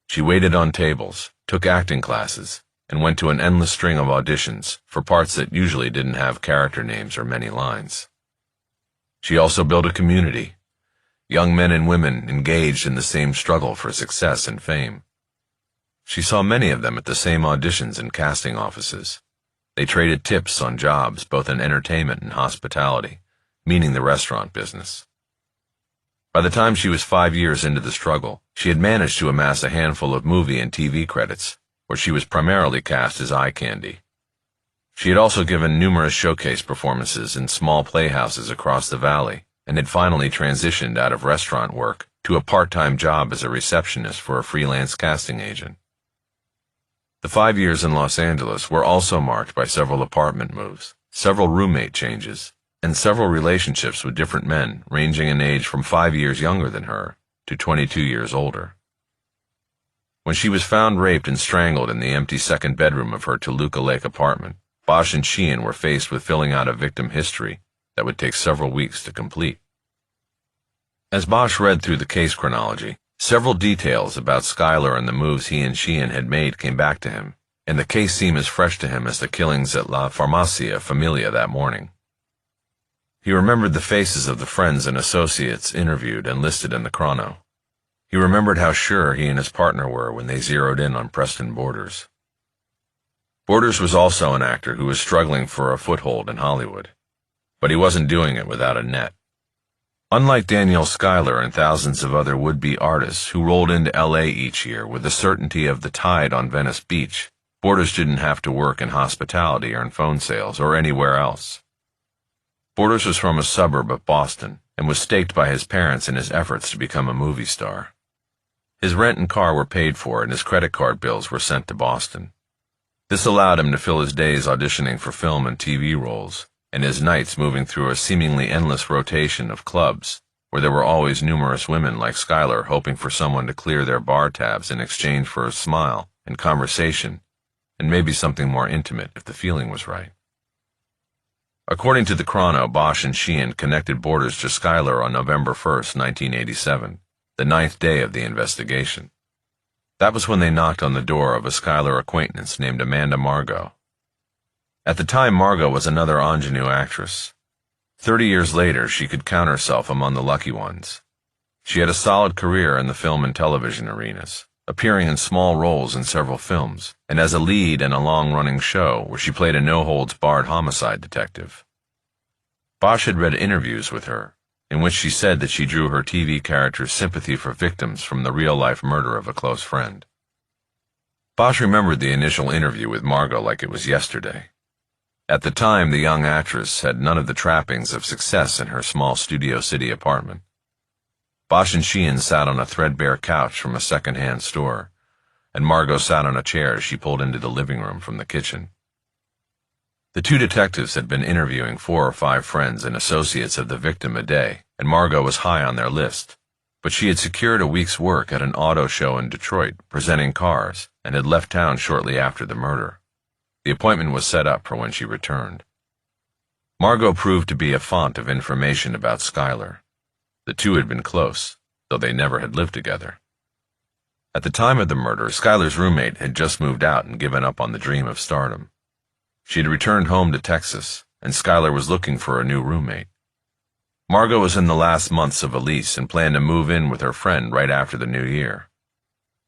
She waited on tables, took acting classes, and went to an endless string of auditions for parts that usually didn't have character names or many lines. She also built a community, young men and women engaged in the same struggle for success and fame. She saw many of them at the same auditions and casting offices. They traded tips on jobs both in entertainment and hospitality, meaning the restaurant business. By the time she was 5 years into the struggle, she had managed to amass a handful of movie and TV credits, where she was primarily cast as eye candy. She had also given numerous showcase performances in small playhouses across the valley, and had finally transitioned out of restaurant work to a part-time job as a receptionist for a freelance casting agent. The 5 years in Los Angeles were also marked by several apartment moves, several roommate changes, and several relationships with different men ranging in age from 5 years younger than her to 22 years older. When she was found raped and strangled in the empty second bedroom of her Toluca Lake apartment, Bosch and Sheehan were faced with filling out a victim history that would take several weeks to complete. As Bosch read through the case chronology, several details about Schuyler and the moves he and Sheehan had made came back to him, and the case seemed as fresh to him as the killings at La Farmacia Familia that morning. He remembered the faces of the friends and associates interviewed and listed in the chrono. He remembered how sure he and his partner were when they zeroed in on Preston Borders. Borders was also an actor who was struggling for a foothold in Hollywood, but he wasn't doing it without a net. Unlike Danielle Schuyler and thousands of other would-be artists who rolled into L.A. each year with the certainty of the tide on Venice Beach, Borders didn't have to work in hospitality or in phone sales or anywhere else. Borders was from a suburb of Boston and was staked by his parents in his efforts to become a movie star. His rent and car were paid for and his credit card bills were sent to Boston. This allowed him to fill his days auditioning for film and TV roles, and his nights moving through a seemingly endless rotation of clubs, where there were always numerous women like Schuyler hoping for someone to clear their bar tabs in exchange for a smile and conversation, and maybe something more intimate if the feeling was right. According to the chrono, Bosch and Sheehan connected Borders to Schuyler on November 1st, 1987, the 9th day of the investigation. That was when they knocked on the door of a Schuyler acquaintance named Amanda Margot. At the time, Margot was another ingenue actress. 30 years later, she could count herself among the lucky ones. She had a solid career in the film and television arenas, appearing in small roles in several films, and as a lead in a long-running show where she played a no-holds-barred homicide detective. Bosch had read interviews with her, in which she said that she drew her TV character's sympathy for victims from the real-life murder of a close friend. Bosch remembered the initial interview with Margot like it was yesterday. At the time, the young actress had none of the trappings of success in her small Studio City apartment. Bosch and Sheehan sat on a threadbare couch from a second-hand store, and Margot sat on a chair as she pulled into the living room from the kitchen. The two detectives had been interviewing 4 or 5 friends and associates of the victim a day, and Margot was high on their list, but she had secured a week's work at an auto show in Detroit, presenting cars, and had left town shortly after the murder. The appointment was set up for when she returned. Margot proved to be a font of information about Schuyler. The two had been close, though they never had lived together. At the time of the murder, Schuyler's roommate had just moved out and given up on the dream of stardom. She had returned home to Texas, and Schuyler was looking for a new roommate. Margot was in the last months of a lease and planned to move in with her friend right after the new year.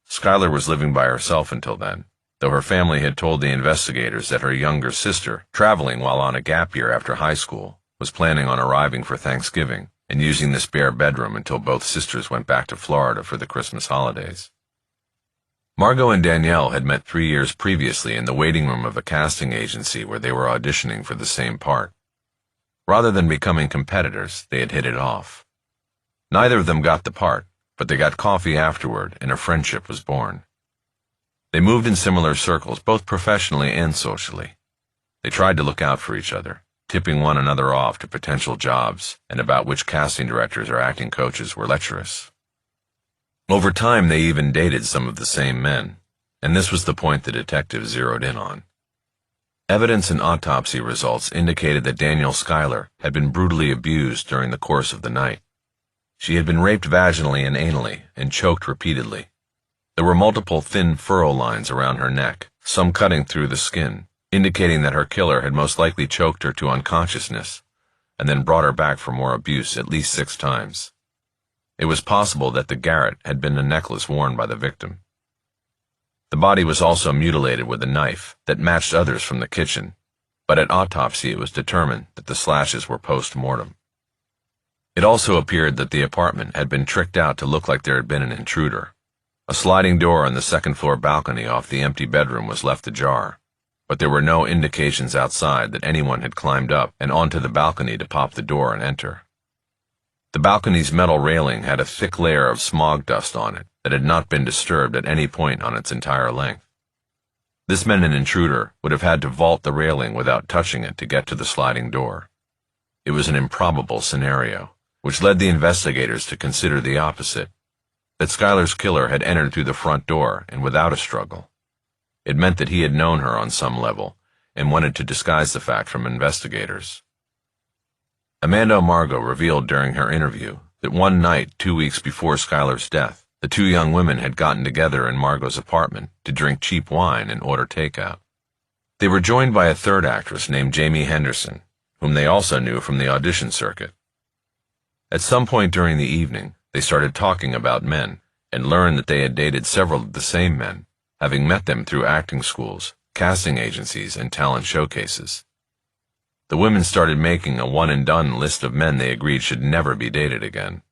Schuyler was living by herself until then, though her family had told the investigators that her younger sister, traveling while on a gap year after high school, was planning on arriving for Thanksgiving and using the spare bedroom until both sisters went back to Florida for the Christmas holidays. Margot and Danielle had met 3 years previously in the waiting room of a casting agency where they were auditioning for the same part. Rather than becoming competitors, they had hit it off. Neither of them got the part, but they got coffee afterward and a friendship was born. They moved in similar circles, both professionally and socially. They tried to look out for each other, tipping one another off to potential jobs and about which casting directors or acting coaches were lecherous. Over time, they even dated some of the same men, and this was the point the detectives zeroed in on. Evidence and autopsy results indicated that Danielle Schuyler had been brutally abused during the course of the night. She had been raped vaginally and anally and choked repeatedly. There were multiple thin furrow lines around her neck, some cutting through the skin, indicating that her killer had most likely choked her to unconsciousness and then brought her back for more abuse at least 6 times. It was possible that the garrote had been the necklace worn by the victim. The body was also mutilated with a knife that matched others from the kitchen, but at autopsy it was determined that the slashes were post-mortem. It also appeared that the apartment had been tricked out to look like there had been an intruder. A sliding door on the second-floor balcony off the empty bedroom was left ajar, but there were no indications outside that anyone had climbed up and onto the balcony to pop the door and enter. The balcony's metal railing had a thick layer of smog dust on it that had not been disturbed at any point on its entire length. This meant an intruder would have had to vault the railing without touching it to get to the sliding door. It was an improbable scenario, which led the investigators to consider the opposite, that Schuyler's killer had entered through the front door and without a struggle. It meant that he had known her on some level and wanted to disguise the fact from investigators. Amanda Margot revealed during her interview that one night 2 weeks before Schuyler's death, the 2 young women had gotten together in Margot's apartment to drink cheap wine and order takeout. They were joined by a third actress named Jamie Henderson, whom they also knew from the audition circuit. At some point during the evening, they started talking about men and learned that they had dated several of the same men, having met them through acting schools, casting agencies, and talent showcases. The women started making a one-and-done list of men they agreed should never be dated again.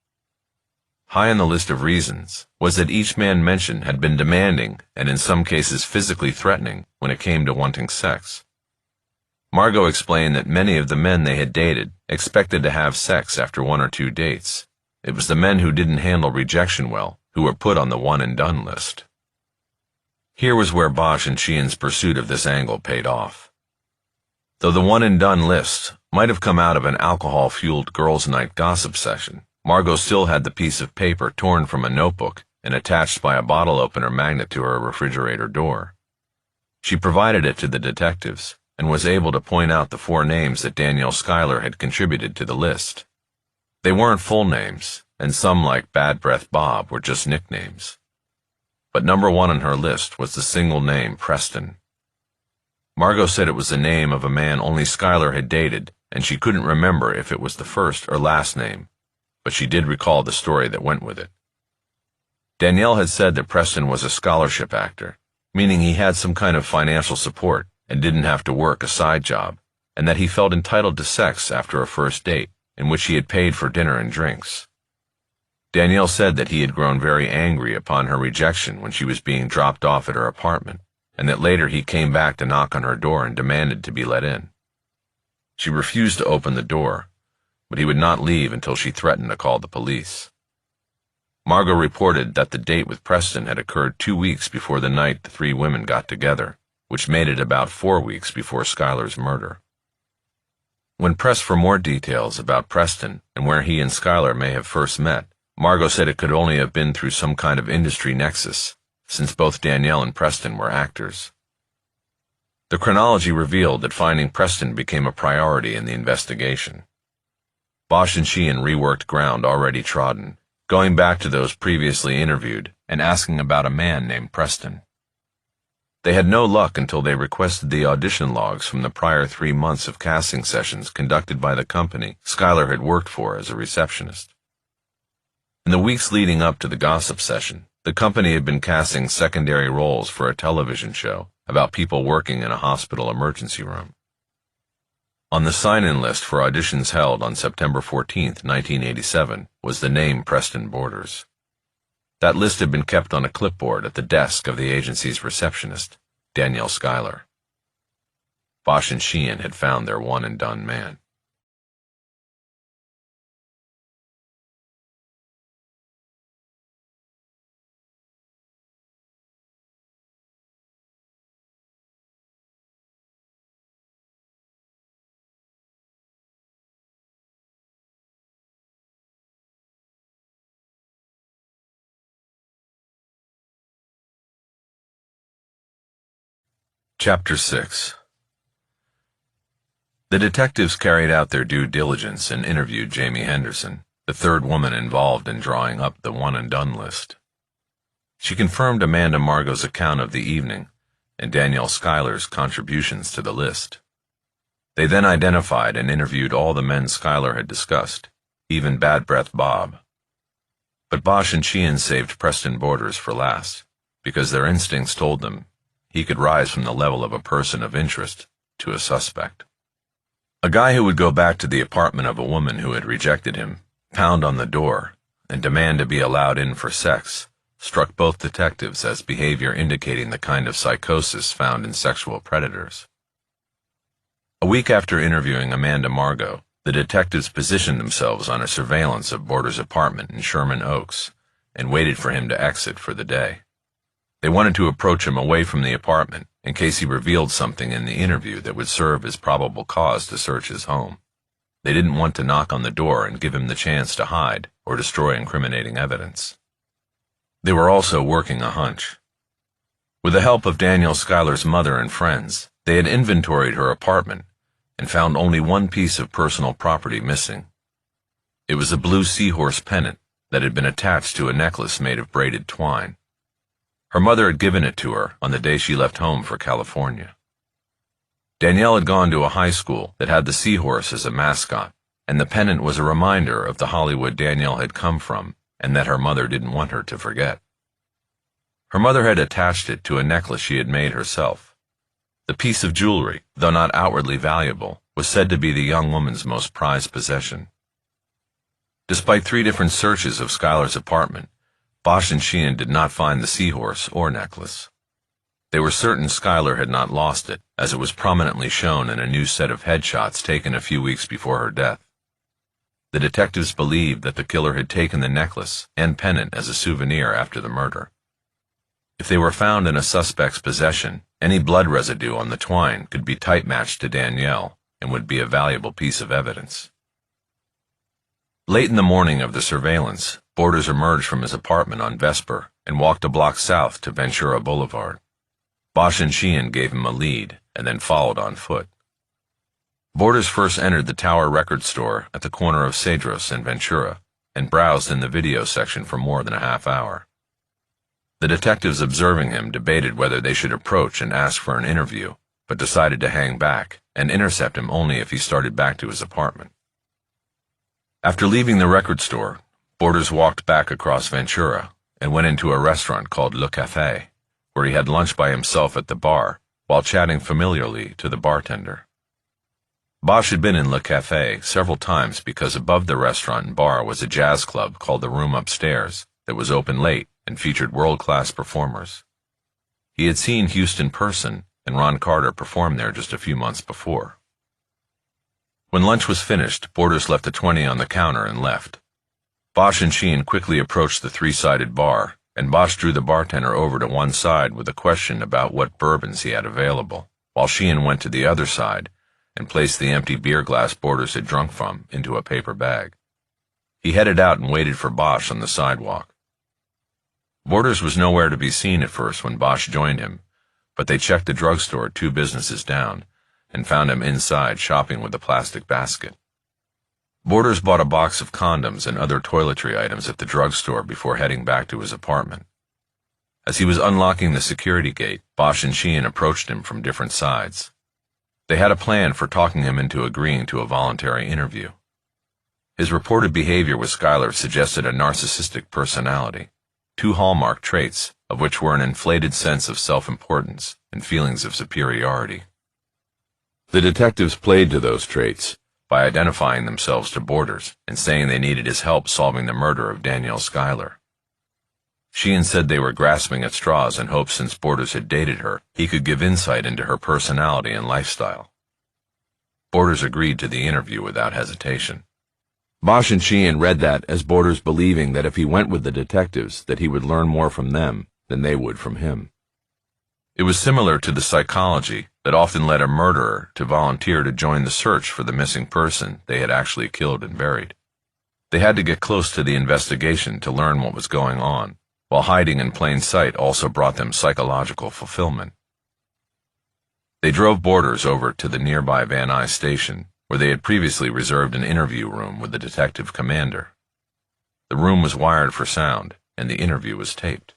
High on the list of reasons was that each man mentioned had been demanding and in some cases physically threatening when it came to wanting sex. Margot explained that many of the men they had dated expected to have sex after 1 or 2 dates. It was the men who didn't handle rejection well who were put on the one-and-done list. Here was where Bosch and Sheehan's pursuit of this angle paid off. Though the one-and-done list might have come out of an alcohol-fueled girls' night gossip session, Margot still had the piece of paper torn from a notebook and attached by a bottle opener magnet to her refrigerator door. She provided it to the detectives and was able to point out the 4 names that Danielle Schuyler had contributed to the list. They weren't full names, and some like Bad Breath Bob were just nicknames. But number 1 on her list was the single name Preston. Margot said it was the name of a man only Schuyler had dated, and she couldn't remember if it was the first or last name, but she did recall the story that went with it. Danielle had said that Preston was a scholarship actor, meaning he had some kind of financial support and didn't have to work a side job, and that he felt entitled to sex after a first date, in which he had paid for dinner and drinks. Danielle said that he had grown very angry upon her rejection when she was being dropped off at her apartment, and that later he came back to knock on her door and demanded to be let in. She refused to open the door, but he would not leave until she threatened to call the police. Margot reported that the date with Preston had occurred 2 weeks before the night the 3 women got together, which made it about 4 weeks before Schuyler's murder. When pressed for more details about Preston and where he and Schuyler may have first met, Margot said it could only have been through some kind of industry nexus, since both Danielle and Preston were actors. The chronology revealed that finding Preston became a priority in the investigation. Bosch and Sheehan reworked ground already trodden, going back to those previously interviewed and asking about a man named Preston. They had no luck until they requested the audition logs from the prior 3 months of casting sessions conducted by the company Schuyler had worked for as a receptionist. In the weeks leading up to the gossip session, the company had been casting secondary roles for a television show about people working in a hospital emergency room. On the sign-in list for auditions held on September 14, 1987, was the name Preston Borders. That list had been kept on a clipboard at the desk of the agency's receptionist, Danielle Schuyler. Bosch and Sheehan had found their one-and-done man. Chapter 6. The detectives carried out their due diligence and interviewed Jamie Henderson, the 3rd woman involved in drawing up the one-and-done list. She confirmed Amanda Margot's account of the evening and Danielle Schuyler's contributions to the list. They then identified and interviewed all the men Schuyler had discussed, even Bad Breath Bob. But Bosch and Sheehan saved Preston Borders for last, because their instincts told them he could rise from the level of a person of interest to a suspect. A guy who would go back to the apartment of a woman who had rejected him, pound on the door, and demand to be allowed in for sex struck both detectives as behavior indicating the kind of psychosis found in sexual predators. A week after interviewing Amanda Margot, the detectives positioned themselves on a surveillance of Borders' apartment in Sherman Oaks and waited for him to exit for the day. They wanted to approach him away from the apartment in case he revealed something in the interview that would serve as probable cause to search his home. They didn't want to knock on the door and give him the chance to hide or destroy incriminating evidence. They were also working a hunch. With the help of Danielle Schuyler's mother and friends, they had inventoried her apartment and found only one piece of personal property missing. It was a blue seahorse pennant that had been attached to a necklace made of braided twine. Her mother had given it to her on the day she left home for California. Danielle had gone to a high school that had the seahorse as a mascot, and the pennant was a reminder of the Hollywood Danielle had come from and that her mother didn't want her to forget. Her mother had attached it to a necklace she had made herself. The piece of jewelry, though not outwardly valuable, was said to be the young woman's most prized possession. Despite 3 different searches of Schuyler's apartment, Bosch and Sheehan did not find the seahorse or necklace. They were certain Schuyler had not lost it, as it was prominently shown in a new set of headshots taken a few weeks before her death. The detectives believed that the killer had taken the necklace and pennant as a souvenir after the murder. If they were found in a suspect's possession, any blood residue on the twine could be type-matched to Danielle and would be a valuable piece of evidence. Late in the morning of the surveillance, Borders emerged from his apartment on Vesper and walked a block south to Ventura Boulevard. Bosch and Sheehan gave him a lead and then followed on foot. Borders first entered the Tower Record Store at the corner of Cedros and Ventura and browsed in the video section for more than a half hour. The detectives observing him debated whether they should approach and ask for an interview, but decided to hang back and intercept him only if he started back to his apartment. After leaving the record store, Borders walked back across Ventura and went into a restaurant called Le Café, where he had lunch by himself at the bar while chatting familiarly to the bartender. Bosch had been in Le Café several times because above the restaurant and bar was a jazz club called the Room Upstairs that was open late and featured world-class performers. He had seen Houston Person and Ron Carter perform there just a few months before. When lunch was finished, Borders left a 20 on the counter and left. Bosch and Sheehan quickly approached the 3-sided bar, and Bosch drew the bartender over to one side with a question about what bourbons he had available, while Sheehan went to the other side and placed the empty beer glass Borders had drunk from into a paper bag. He headed out and waited for Bosch on the sidewalk. Borders was nowhere to be seen at first when Bosch joined him, but they checked the drugstore 2 businesses down and found him inside shopping with a plastic basket. Borders bought a box of condoms and other toiletry items at the drugstore before heading back to his apartment. As he was unlocking the security gate, Bosch and Sheehan approached him from different sides. They had a plan for talking him into agreeing to a voluntary interview. His reported behavior with Schuyler suggested a narcissistic personality, 2 hallmark traits of which were an inflated sense of self-importance and feelings of superiority. The detectives played to those traits by identifying themselves to Borders and saying they needed his help solving the murder of Danielle Schuyler. Sheehan said they were grasping at straws in hopes since Borders had dated her, he could give insight into her personality and lifestyle. Borders agreed to the interview without hesitation. Bosch and Sheehan read that as Borders believing that if he went with the detectives that he would learn more from them than they would from him. It was similar to the psychology that often led a murderer to volunteer to join the search for the missing person they had actually killed and buried. They had to get close to the investigation to learn what was going on, while hiding in plain sight also brought them psychological fulfillment. They drove Borders over to the nearby Van Nuys station, where they had previously reserved an interview room with the detective commander. The room was wired for sound, and the interview was taped.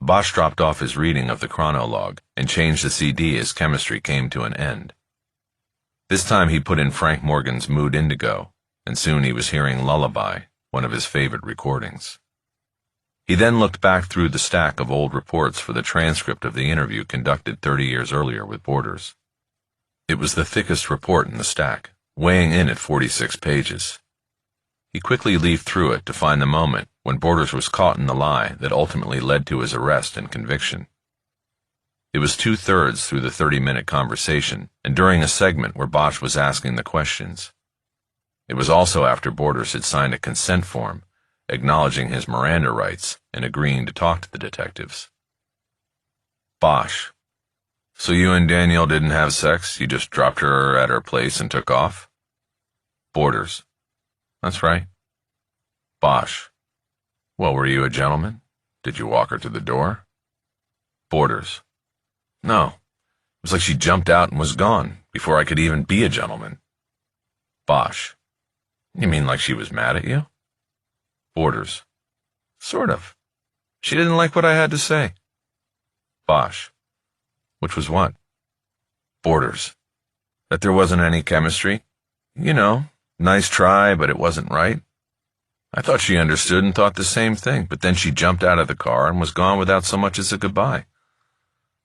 Bosch dropped off his reading of the chronologue and changed the CD as chemistry came to an end. This time he put in Frank Morgan's Mood Indigo, and soon he was hearing Lullaby, one of his favorite recordings. He then looked back through the stack of old reports for the transcript of the interview conducted 30 years earlier with Borders. It was the thickest report in the stack, weighing in at 46 pages. He quickly leafed through it to find the moment when Borders was caught in the lie that ultimately led to his arrest and conviction. It was 2/3 through the 30-minute conversation, and during a segment where Bosch was asking the questions. It was also after Borders had signed a consent form, acknowledging his Miranda rights and agreeing to talk to the detectives. Bosch: So you and Danielle didn't have sex, you just dropped her at her place and took off? Borders: That's right. Bosch: Well, were you a gentleman? Did you walk her to the door? Borders: No. It was like she jumped out and was gone, before I could even be a gentleman. Bosch: You mean like she was mad at you? Borders: Sort of. She didn't like what I had to say. Bosch: Which was what? Borders: That there wasn't any chemistry. You know, nice try, but it wasn't right. I thought she understood and thought the same thing, but then she jumped out of the car and was gone without so much as a goodbye.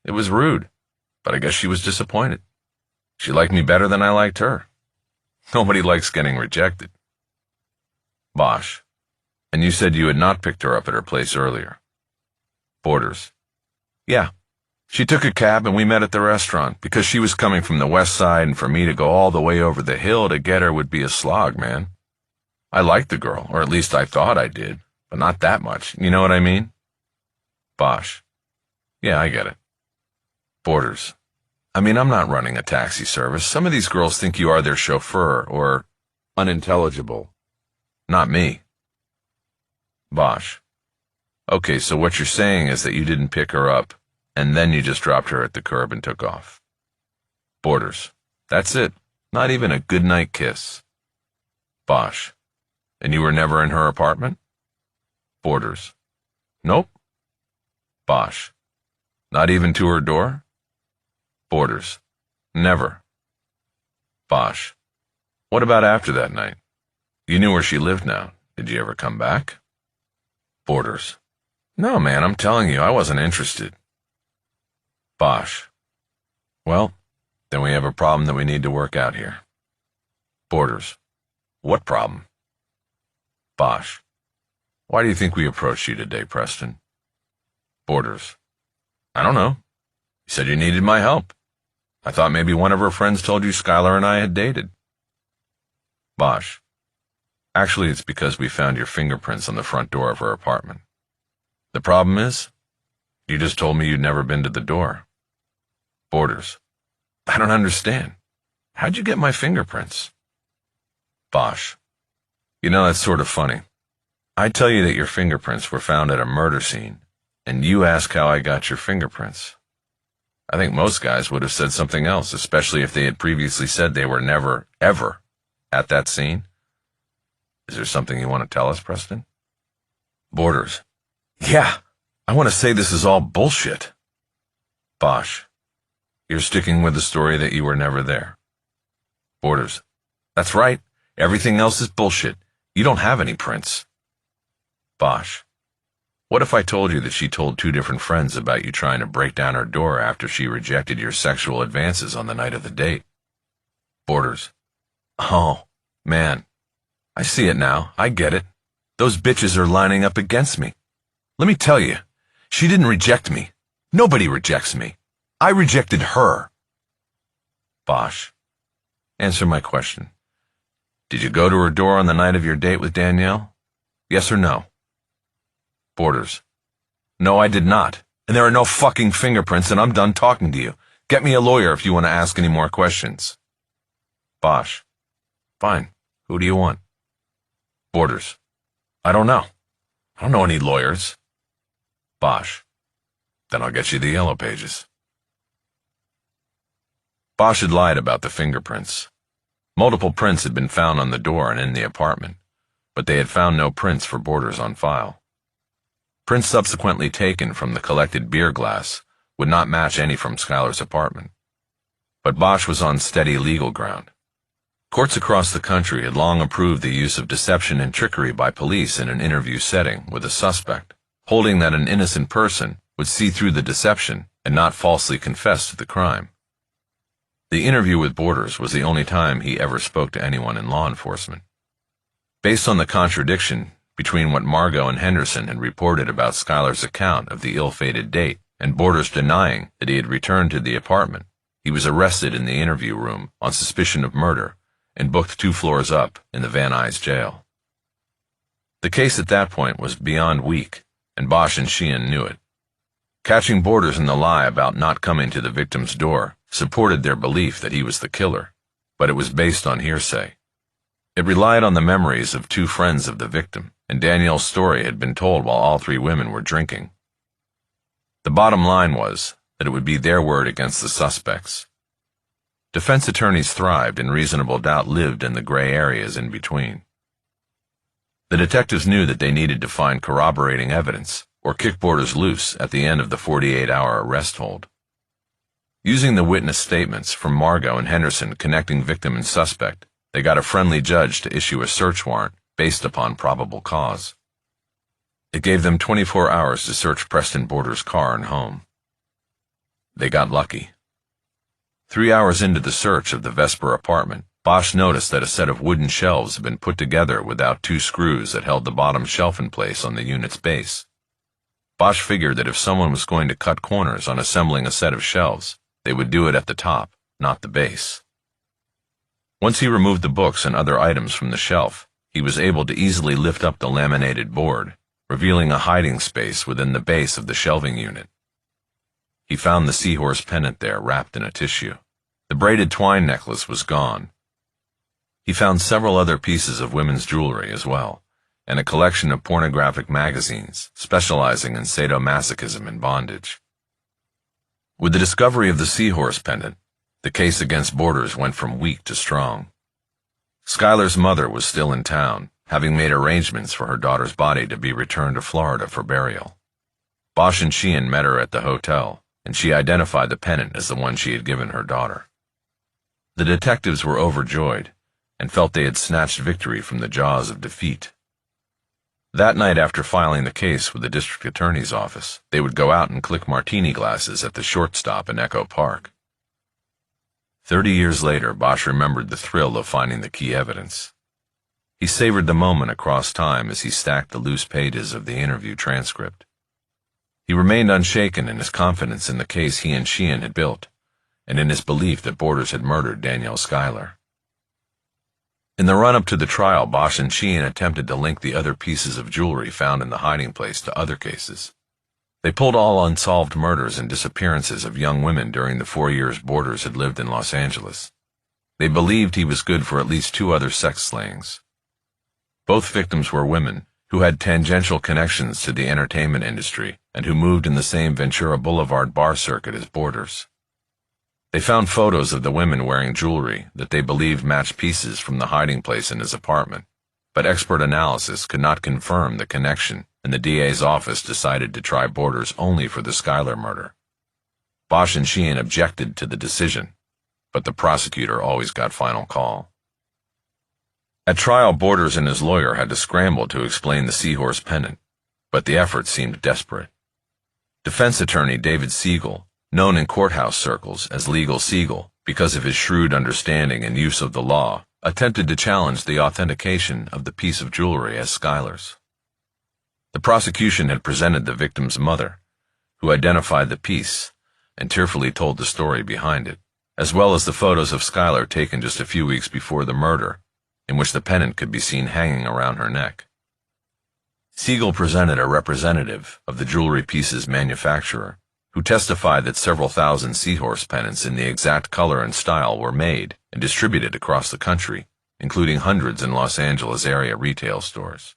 It was rude, but I guess she was disappointed. She liked me better than I liked her. Nobody likes getting rejected. Bosch: And you said you had not picked her up at her place earlier. Borders: Yeah. She took a cab and we met at the restaurant, because she was coming from the west side, and for me to go all the way over the hill to get her would be a slog, man. I liked the girl, or at least I thought I did, but not that much, you know what I mean? Bosch: Yeah, I get it. Borders: I mean, I'm not running a taxi service. Some of these girls think you are their chauffeur, or Unintelligible. not me. Bosch: Okay, so what you're saying is that you didn't pick her up, and then you just dropped her at the curb and took off. Borders: That's it. Not even a goodnight kiss. Bosch: And you were never in her apartment? Borders: Nope. Bosch: Not even to her door? Borders: Never. Bosch: What about after that night? You knew where she lived now. Did you ever come back? Borders: No, man, I'm telling you, I wasn't interested. Bosch: Well, then we have a problem that we need to work out here. Borders: What problem? Bosch: Why do you think we approached you today, Preston? Borders: I don't know. You said you needed my help. I thought maybe one of her friends told you Skylar and I had dated. Bosch: Actually, it's because we found your fingerprints on the front door of her apartment. The problem is, you just told me you'd never been to the door. Borders: I don't understand. How'd you get my fingerprints? Bosch: You know, that's sort of funny. I tell you that your fingerprints were found at a murder scene, and you ask how I got your fingerprints. I think most guys would have said something else, especially if they had previously said they were never, ever at that scene. Is there something you want to tell us, Preston? Borders: Yeah, I want to say this is all bullshit. Bosch: You're sticking with the story that you were never there. Borders: That's right. Everything else is bullshit. You don't have any prints. Bosch: What if I told you that she told 2 different friends about you trying to break down her door after she rejected your sexual advances on the night of the date? Borders: Oh, man. I see it now. I get it. Those bitches are lining up against me. Let me tell you, she didn't reject me. Nobody rejects me. I rejected her. Bosch: Answer my question. Did you go to her door on the night of your date with Danielle? Yes or no? Borders: No, I did not. And there are no fucking fingerprints, and I'm done talking to you. Get me a lawyer if you want to ask any more questions. Bosch: Fine. Who do you want? Borders: I don't know. I don't know any lawyers. Bosch: Then I'll get you the yellow pages. Bosch had lied about the fingerprints. Multiple prints had been found on the door and in the apartment, but they had found no prints for Borders on file. Prints subsequently taken from the collected beer glass would not match any from Schuyler's apartment. But Bosch was on steady legal ground. Courts across the country had long approved the use of deception and trickery by police in an interview setting with a suspect, holding that an innocent person would see through the deception and not falsely confess to the crime. The interview with Borders was the only time he ever spoke to anyone in law enforcement. Based on the contradiction between what Margot and Henderson had reported about Schuyler's account of the ill-fated date and Borders denying that he had returned to the apartment, he was arrested in the interview room on suspicion of murder and booked 2 floors up in the Van Nuys jail. The case at that point was beyond weak, and Bosch and Sheehan knew it. Catching Borders in the lie about not coming to the victim's door supported their belief that he was the killer, but it was based on hearsay. It relied on the memories of 2 friends of the victim, and Danielle's story had been told while all 3 women were drinking. The bottom line was that it would be their word against the suspects. Defense attorneys thrived and reasonable doubt lived in the gray areas in between. The detectives knew that they needed to find corroborating evidence or kick Borders loose at the end of the 48-hour arrest hold. Using the witness statements from Margot and Henderson connecting victim and suspect, they got a friendly judge to issue a search warrant based upon probable cause. It gave them 24 hours to search Preston Borders' car and home. They got lucky. 3 hours into the search of the Vesper apartment, Bosch noticed that a set of wooden shelves had been put together without 2 screws that held the bottom shelf in place on the unit's base. Bosch figured that if someone was going to cut corners on assembling a set of shelves, they would do it at the top, not the base. Once he removed the books and other items from the shelf, he was able to easily lift up the laminated board, revealing a hiding space within the base of the shelving unit. He found the seahorse pendant there wrapped in a tissue. The braided twine necklace was gone. He found several other pieces of women's jewelry as well, and a collection of pornographic magazines specializing in sadomasochism and bondage. With the discovery of the seahorse pendant, the case against Borders went from weak to strong. Schuyler's mother was still in town, having made arrangements for her daughter's body to be returned to Florida for burial. Bosch and Sheehan met her at the hotel, and she identified the pendant as the one she had given her daughter. The detectives were overjoyed and felt they had snatched victory from the jaws of defeat. That night, after filing the case with the district attorney's office, they would go out and click martini glasses at the shortstop in Echo Park. 30 years later, Bosch remembered the thrill of finding the key evidence. He savored the moment across time as he stacked the loose pages of the interview transcript. He remained unshaken in his confidence in the case he and Sheehan had built, and in his belief that Borders had murdered Danielle Schuyler. In the run-up to the trial, Bosch and Sheehan attempted to link the other pieces of jewelry found in the hiding place to other cases. They pulled all unsolved murders and disappearances of young women during the 4 years Borders had lived in Los Angeles. They believed he was good for at least 2 other sex slayings. Both victims were women who had tangential connections to the entertainment industry and who moved in the same Ventura Boulevard bar circuit as Borders. They found photos of the women wearing jewelry that they believed matched pieces from the hiding place in his apartment, but expert analysis could not confirm the connection, and the DA's office decided to try Borders only for the Schuyler murder. Bosch and Sheehan objected to the decision, but the prosecutor always got final call. At trial, Borders and his lawyer had to scramble to explain the seahorse pendant, but the effort seemed desperate. Defense attorney David Siegel, known in courthouse circles as Legal Siegel because of his shrewd understanding and use of the law, attempted to challenge the authentication of the piece of jewelry as Schuyler's. The prosecution had presented the victim's mother, who identified the piece and tearfully told the story behind it, as well as the photos of Schuyler taken just a few weeks before the murder, in which the pendant could be seen hanging around her neck. Siegel presented a representative of the jewelry piece's manufacturer, who testified that several thousand seahorse pendants in the exact color and style were made and distributed across the country, including hundreds in Los Angeles area retail stores.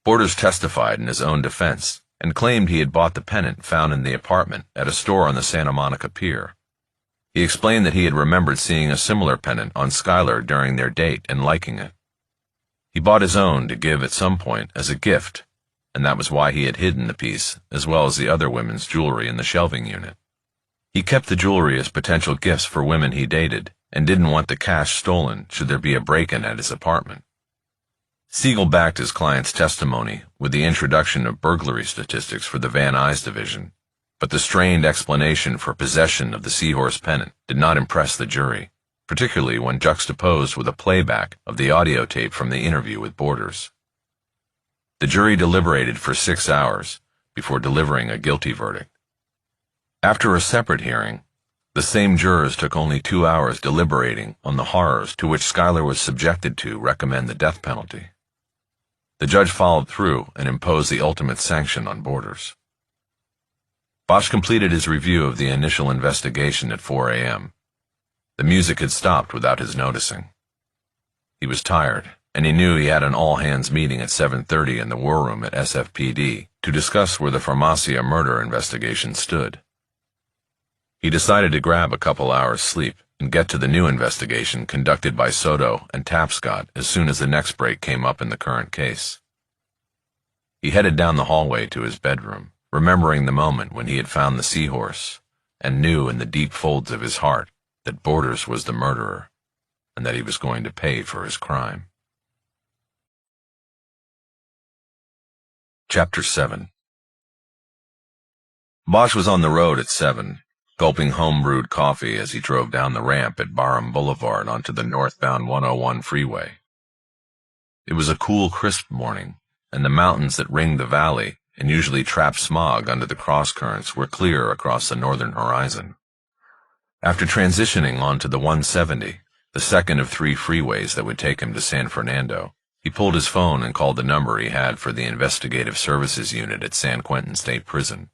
Borders testified in his own defense and claimed he had bought the pendant found in the apartment at a store on the Santa Monica Pier. He explained that he had remembered seeing a similar pendant on Schuyler during their date and liking it. He bought his own to give at some point as a gift, and that was why he had hidden the piece, as well as the other women's jewelry in the shelving unit. He kept the jewelry as potential gifts for women he dated, and didn't want the cash stolen should there be a break-in at his apartment. Siegel backed his client's testimony with the introduction of burglary statistics for the Van Nuys division, but the strained explanation for possession of the seahorse pennant did not impress the jury, particularly when juxtaposed with a playback of the audio tape from the interview with Borders. The jury deliberated for 6 hours before delivering a guilty verdict. After a separate hearing, the same jurors took only 2 hours deliberating on the horrors to which Schuyler was subjected to recommend the death penalty. The judge followed through and imposed the ultimate sanction on Borders. Bosch completed his review of the initial investigation at 4 a.m. The music had stopped without his noticing. He was tired, and he knew he had an all-hands meeting at 7:30 in the war room at SFPD to discuss where the Farmacia murder investigation stood. He decided to grab a couple hours' sleep and get to the new investigation conducted by Soto and Tapscott as soon as the next break came up in the current case. He headed down the hallway to his bedroom, remembering the moment when he had found the seahorse, and knew in the deep folds of his heart that Borders was the murderer, and that he was going to pay for his crime. Chapter 7. Bosch was on the road at 7, gulping home-brewed coffee as he drove down the ramp at Barham Boulevard onto the northbound 101 freeway. It was a cool, crisp morning, and the mountains that ringed the valley and usually trap smog under the cross-currents were clear across the northern horizon. After transitioning onto the 170, the second of 3 freeways that would take him to San Fernando, he pulled his phone and called the number he had for the Investigative Services Unit at San Quentin State Prison.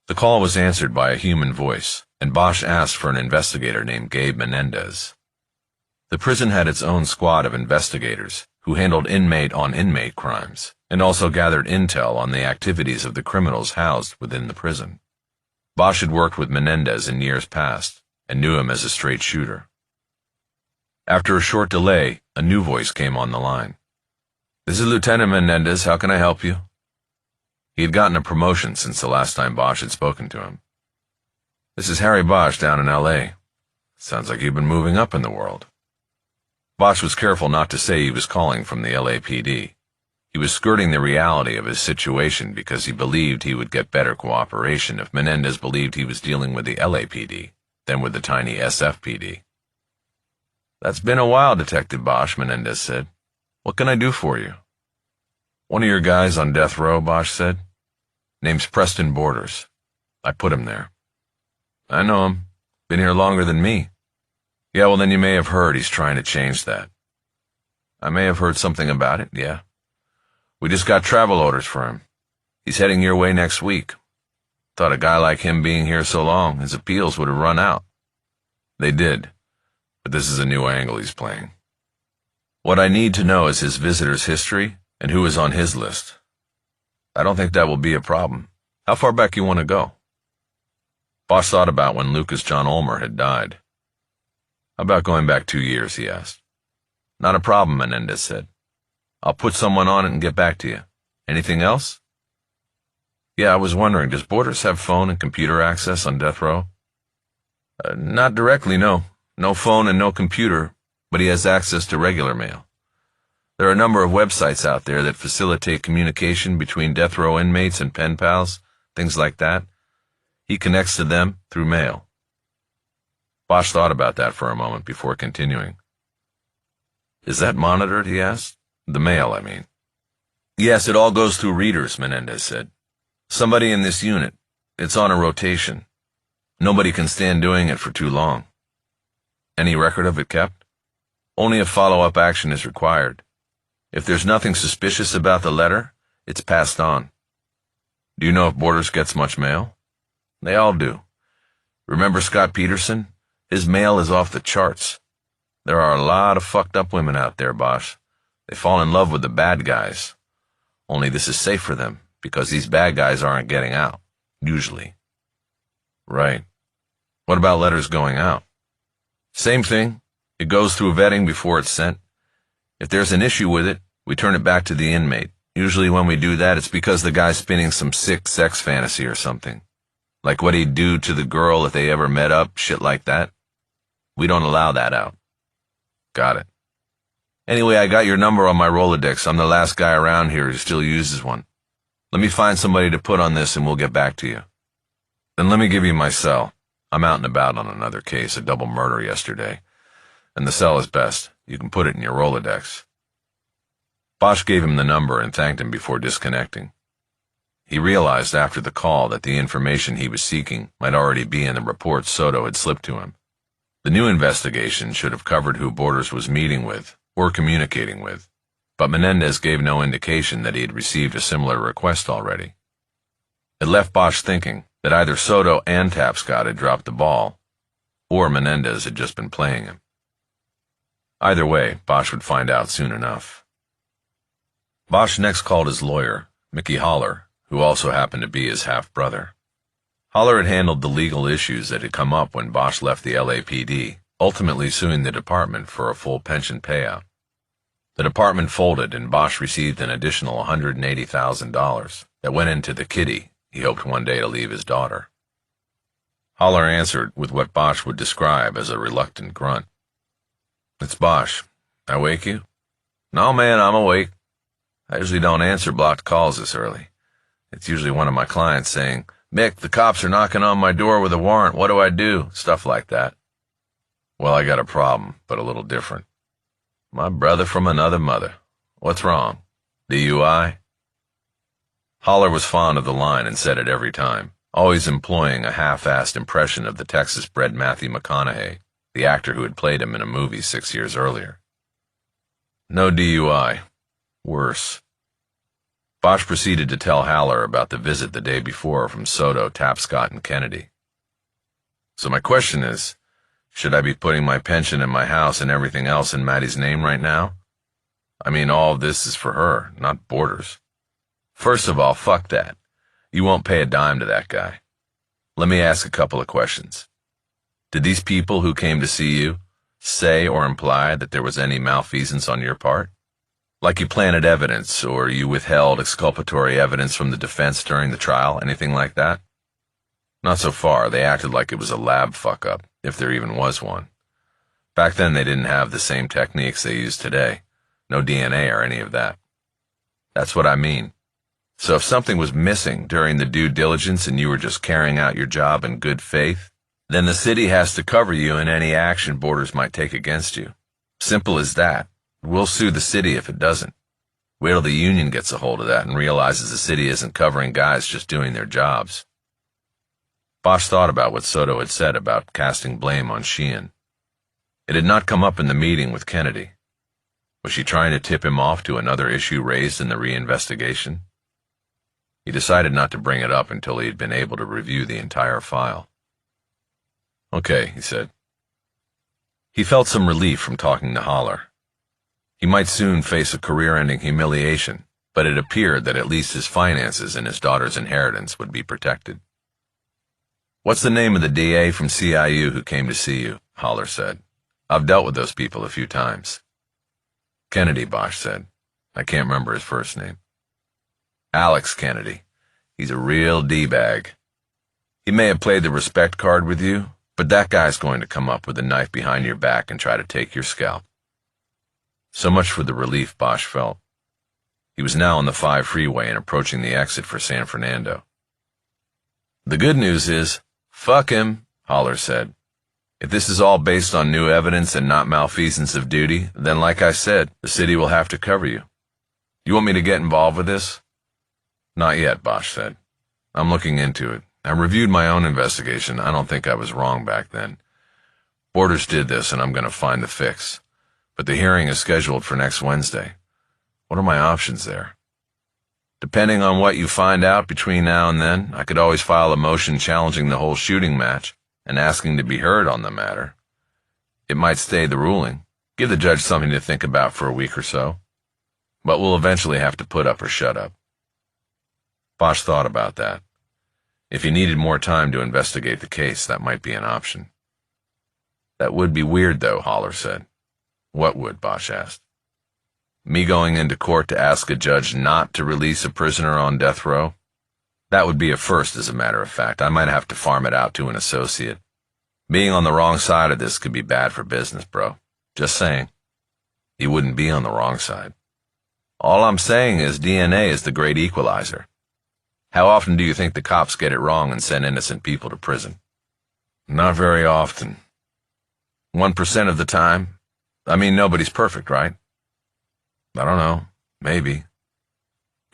The call was answered by a human voice, and Bosch asked for an investigator named Gabe Menendez. The prison had its own squad of investigators who handled inmate-on-inmate crimes, and also gathered intel on the activities of the criminals housed within the prison. Bosch had worked with Menendez in years past, and knew him as a straight shooter. After a short delay, a new voice came on the line. "This is Lieutenant Menendez. How can I help you?" He had gotten a promotion since the last time Bosch had spoken to him. "This is Harry Bosch down in L.A. Sounds like you've been moving up in the world." Bosch was careful not to say he was calling from the LAPD. He was skirting the reality of his situation because he believed he would get better cooperation if Menendez believed he was dealing with the LAPD than with the tiny SFPD. "That's been a while, Detective Bosch," Menendez said. "What can I do for you?" "One of your guys on death row," Bosch said. "Name's Preston Borders. I put him there." "I know him. Been here longer than me." "Yeah, well then you may have heard he's trying to change that." "I may have heard something about it, yeah. We just got travel orders for him. He's heading your way next week. Thought a guy like him being here so long, his appeals would have run out." "They did, but this is a new angle he's playing. What I need to know is his visitor's history and who is on his list." "I don't think that will be a problem. How far back you want to go?" Bosch thought about when Lucas John Ulmer had died. "How about going back 2 years?" he asked. "Not a problem," Menendez said. "I'll put someone on it and get back to you. Anything else?" "Yeah, I was wondering, does Borders have phone and computer access on death row?" Not directly, no. No phone and no computer, but he has access to regular mail. There are a number of websites out there that facilitate communication between death row inmates and pen pals, things like that. He connects to them through mail." Bosch thought about that for a moment before continuing. "Is that monitored?" he asked. "The mail, I mean." "Yes, it all goes through readers," Menendez said. "Somebody in this unit. It's on a rotation. Nobody can stand doing it for too long." "Any record of it kept?" "Only if follow-up action is required. If there's nothing suspicious about the letter, it's passed on." "Do you know if Borders gets much mail?" "They all do. Remember Scott Peterson? His mail is off the charts. There are a lot of fucked up women out there, Bosch. They fall in love with the bad guys. Only this is safe for them, because these bad guys aren't getting out, usually." "Right. What about letters going out?" "Same thing. It goes through vetting before it's sent. If there's an issue with it, we turn it back to the inmate, Usually when we do that, it's because the guy's spinning some sick sex fantasy or something. Like what he'd do to the girl if they ever met up, shit like that. We don't allow that out. Got it. Anyway, I got your number on my Rolodex. I'm the last guy around here who still uses one. Let me find somebody to put on this and we'll get back to you. Then let me give you my cell. I'm out and about on another case, a double murder yesterday. And the cell is best. You can put it in your Rolodex. Bosch gave him the number and thanked him before disconnecting. He realized after the call that the information he was seeking might already be in the report Soto had slipped to him. The new investigation should have covered who Borders was meeting with or communicating with, but Menendez gave no indication that he had received a similar request already. It left Bosch thinking that either Soto and Tapscott had dropped the ball, or Menendez had just been playing him. Either way, Bosch would find out soon enough. Bosch next called his lawyer, Mickey Haller, who also happened to be his half-brother. Haller had handled the legal issues that had come up when Bosch left the LAPD, ultimately suing the department for a full pension payout. The department folded and Bosch received an additional $180,000 that went into the kitty he hoped one day to leave his daughter. Haller answered with what Bosch would describe as a reluctant grunt. "It's Bosch. I wake you?" "No, man, I'm awake. I usually don't answer blocked calls this early. It's usually one of my clients saying, 'Mick, the cops are knocking on my door with a warrant. What do I do?' Stuff like that." "Well, I got a problem, but a little different. My brother from another mother. What's wrong? DUI?" Haller was fond of the line and said it every time, always employing a half-assed impression of the Texas-bred Matthew McConaughey, the actor who had played him in a movie 6 years earlier. "No DUI. Worse." Bosch proceeded to tell Haller about the visit the day before from Soto, Tapscott, and Kennedy. "So my question is, should I be putting my pension and my house and everything else in Maddie's name right now? I mean, all of this is for her, not Borders. First of all, fuck that. You won't pay a dime to that guy. Let me ask a couple of questions. Did these people who came to see you say or imply that there was any malfeasance on your part? Like you planted evidence, or you withheld exculpatory evidence from the defense during the trial, anything like that?" "Not so far. They acted like it was a lab fuck-up, if there even was one. Back then they didn't have the same techniques they use today. No DNA or any of that." "That's what I mean. So if something was missing during the due diligence and you were just carrying out your job in good faith, then the city has to cover you in any action Borders might take against you. Simple as that. We'll sue the city if it doesn't. Wait till the union gets a hold of that and realizes the city isn't covering guys just doing their jobs." Bosch thought about what Soto had said about casting blame on Sheehan. It had not come up in the meeting with Kennedy. Was she trying to tip him off to another issue raised in the reinvestigation? He decided not to bring it up until he had been able to review the entire file. "Okay," he said. He felt some relief from talking to Haller. He might soon face a career-ending humiliation, but it appeared that at least his finances and his daughter's inheritance would be protected. "What's the name of the DA from CIU who came to see you?" Haller said. "I've dealt with those people a few times." "Kennedy," Bosch said. "I can't remember his first name." "Alex Kennedy. He's a real D-bag. He may have played the respect card with you, but that guy's going to come up with a knife behind your back and try to take your scalp." So much for the relief Bosch felt. He was now on the 5 freeway and approaching the exit for San Fernando. "The good news is, fuck him," Haller said. "If this is all based on new evidence and not malfeasance of duty, then like I said, the city will have to cover you. You want me to get involved with this?" "Not yet," Bosch said. "I'm looking into it. I reviewed my own investigation. I don't think I was wrong back then. Borders did this, and I'm going to find the fix. But the hearing is scheduled for next Wednesday. What are my options there? Depending on what you find out between now and then, I could always file a motion challenging the whole shooting match and asking to be heard on the matter. It might stay the ruling, give the judge something to think about for a week or so. But we'll eventually have to put up or shut up." Bosch thought about that. If he needed more time to investigate the case, that might be an option. "That would be weird, though," Haller said. "What would?" Bosch asked. Me going into court to ask a judge not to release a prisoner on death row? That would be a first, as a matter of fact. I might have to farm it out to an associate. Being on the wrong side of this could be bad for business, bro. Just saying. He wouldn't be on the wrong side. All I'm saying is DNA is the great equalizer. How often do you think the cops get it wrong and send innocent people to prison? Not very often. 1% of the time. I mean, nobody's perfect, right? I don't know. Maybe.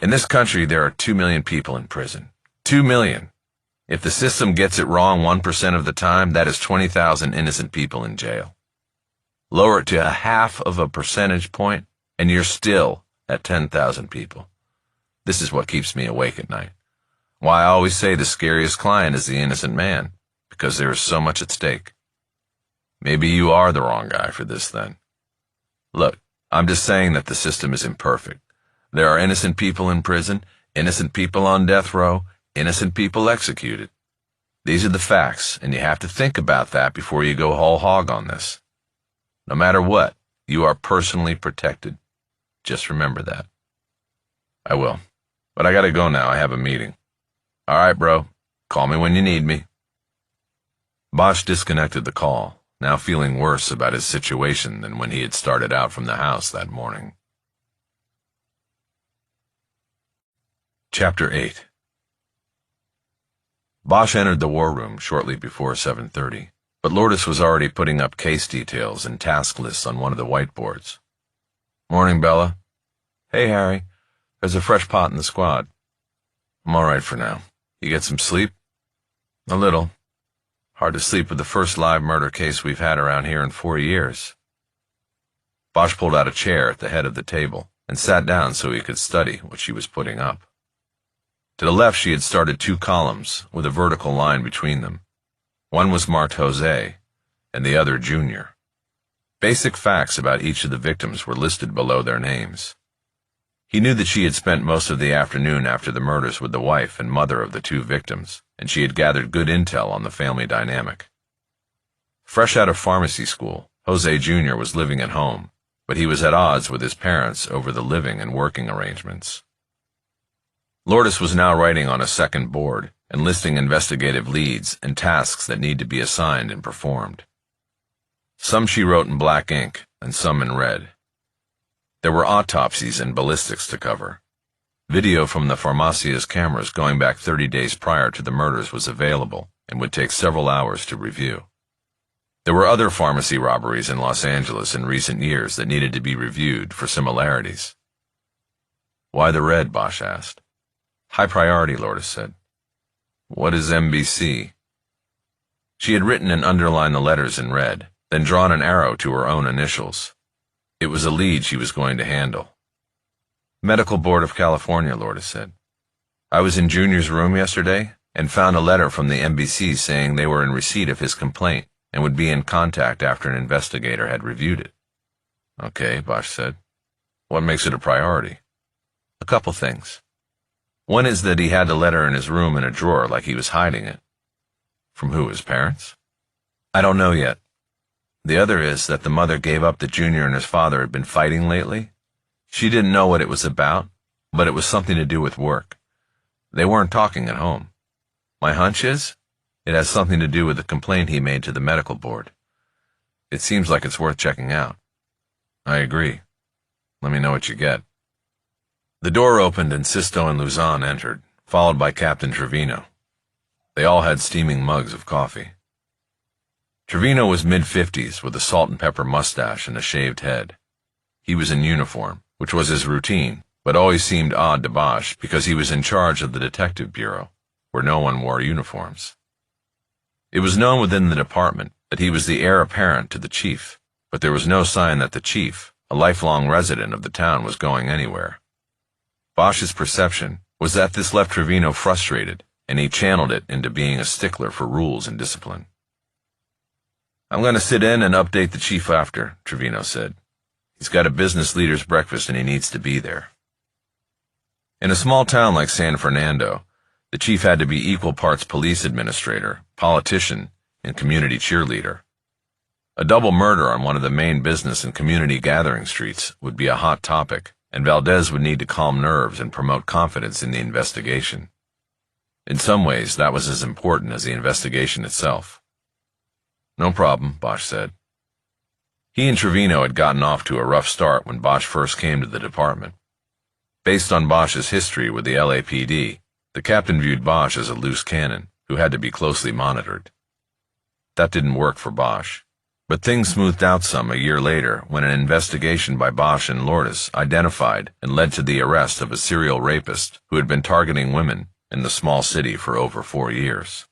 In this country, there are 2 million people in prison. 2 million. If the system gets it wrong 1% of the time, that is 20,000 innocent people in jail. Lower it to a half of a percentage point, and you're still at 10,000 people. This is what keeps me awake at night. Why I always say the scariest client is the innocent man, because there is so much at stake. Maybe you are the wrong guy for this then. Look, I'm just saying that the system is imperfect. There are innocent people in prison, innocent people on death row, innocent people executed. These are the facts, and you have to think about that before you go whole hog on this. No matter what, you are personally protected. Just remember that. I will. But I gotta go now. I have a meeting. All right, bro. Call me when you need me. Bosch disconnected the call, now feeling worse about his situation than when he had started out from the house that morning. Chapter 8. Bosch entered the war room shortly before 7:30. But Lourdes was already putting up case details and task lists on one of the whiteboards. Morning, Bella. Hey, Harry. There's a fresh pot in the squad. I'm all right for now. You get some sleep? A little. Hard to sleep with the first live murder case we've had around here in 4 years. Bosch pulled out a chair at the head of the table and sat down so he could study what she was putting up. To the left, she had started 2 columns with a vertical line between them. One was marked Jose, and the other Junior. Basic facts about each of the victims were listed below their names. He knew that she had spent most of the afternoon after the murders with the wife and mother of the 2 victims, and she had gathered good intel on the family dynamic. Fresh out of pharmacy school, Jose Jr. was living at home, but he was at odds with his parents over the living and working arrangements. Lourdes was now writing on a second board and listing investigative leads and tasks that need to be assigned and performed. Some she wrote in black ink and some in red. There were autopsies and ballistics to cover. Video from the Farmacia's cameras going back 30 days prior to the murders was available and would take several hours to review. There were other pharmacy robberies in Los Angeles in recent years that needed to be reviewed for similarities. Why the red? Bosch asked. High priority, Lourdes said. What is MBC? She had written and underlined the letters in red, then drawn an arrow to her own initials. It was a lead she was going to handle. Medical Board of California, Lourdes said. I was in Junior's room yesterday and found a letter from the MBC saying they were in receipt of his complaint and would be in contact after an investigator had reviewed it. Okay, Bosch said. What makes it a priority? A couple things. One is that he had the letter in his room in a drawer like he was hiding it. From who, his parents? I don't know yet. The other is that the mother gave up that Junior and his father had been fighting lately. She didn't know what it was about, but it was something to do with work. They weren't talking at home. My hunch is, it has something to do with the complaint he made to the medical board. It seems like it's worth checking out. I agree. Let me know what you get. The door opened and Sisto and Luzon entered, followed by Captain Trevino. They all had steaming mugs of coffee. Trevino was mid-50s with a salt and pepper mustache and a shaved head. He was in uniform, which was his routine, but always seemed odd to Bosch because he was in charge of the detective bureau, where no one wore uniforms. It was known within the department that he was the heir apparent to the chief, but there was no sign that the chief, a lifelong resident of the town, was going anywhere. Bosch's perception was that this left Trevino frustrated, and he channeled it into being a stickler for rules and discipline. I'm going to sit in and update the chief after, Trevino said. He's got a business leader's breakfast and he needs to be there. In a small town like San Fernando, the chief had to be equal parts police administrator, politician, and community cheerleader. A double murder on one of the main business and community gathering streets would be a hot topic, and Valdez would need to calm nerves and promote confidence in the investigation. In some ways, that was as important as the investigation itself. "No problem," Bosch said. He and Trevino had gotten off to a rough start when Bosch first came to the department. Based on Bosch's history with the LAPD, the captain viewed Bosch as a loose cannon who had to be closely monitored. That didn't work for Bosch, but things smoothed out some a year later when an investigation by Bosch and Lourdes identified and led to the arrest of a serial rapist who had been targeting women in the small city for over 4 years.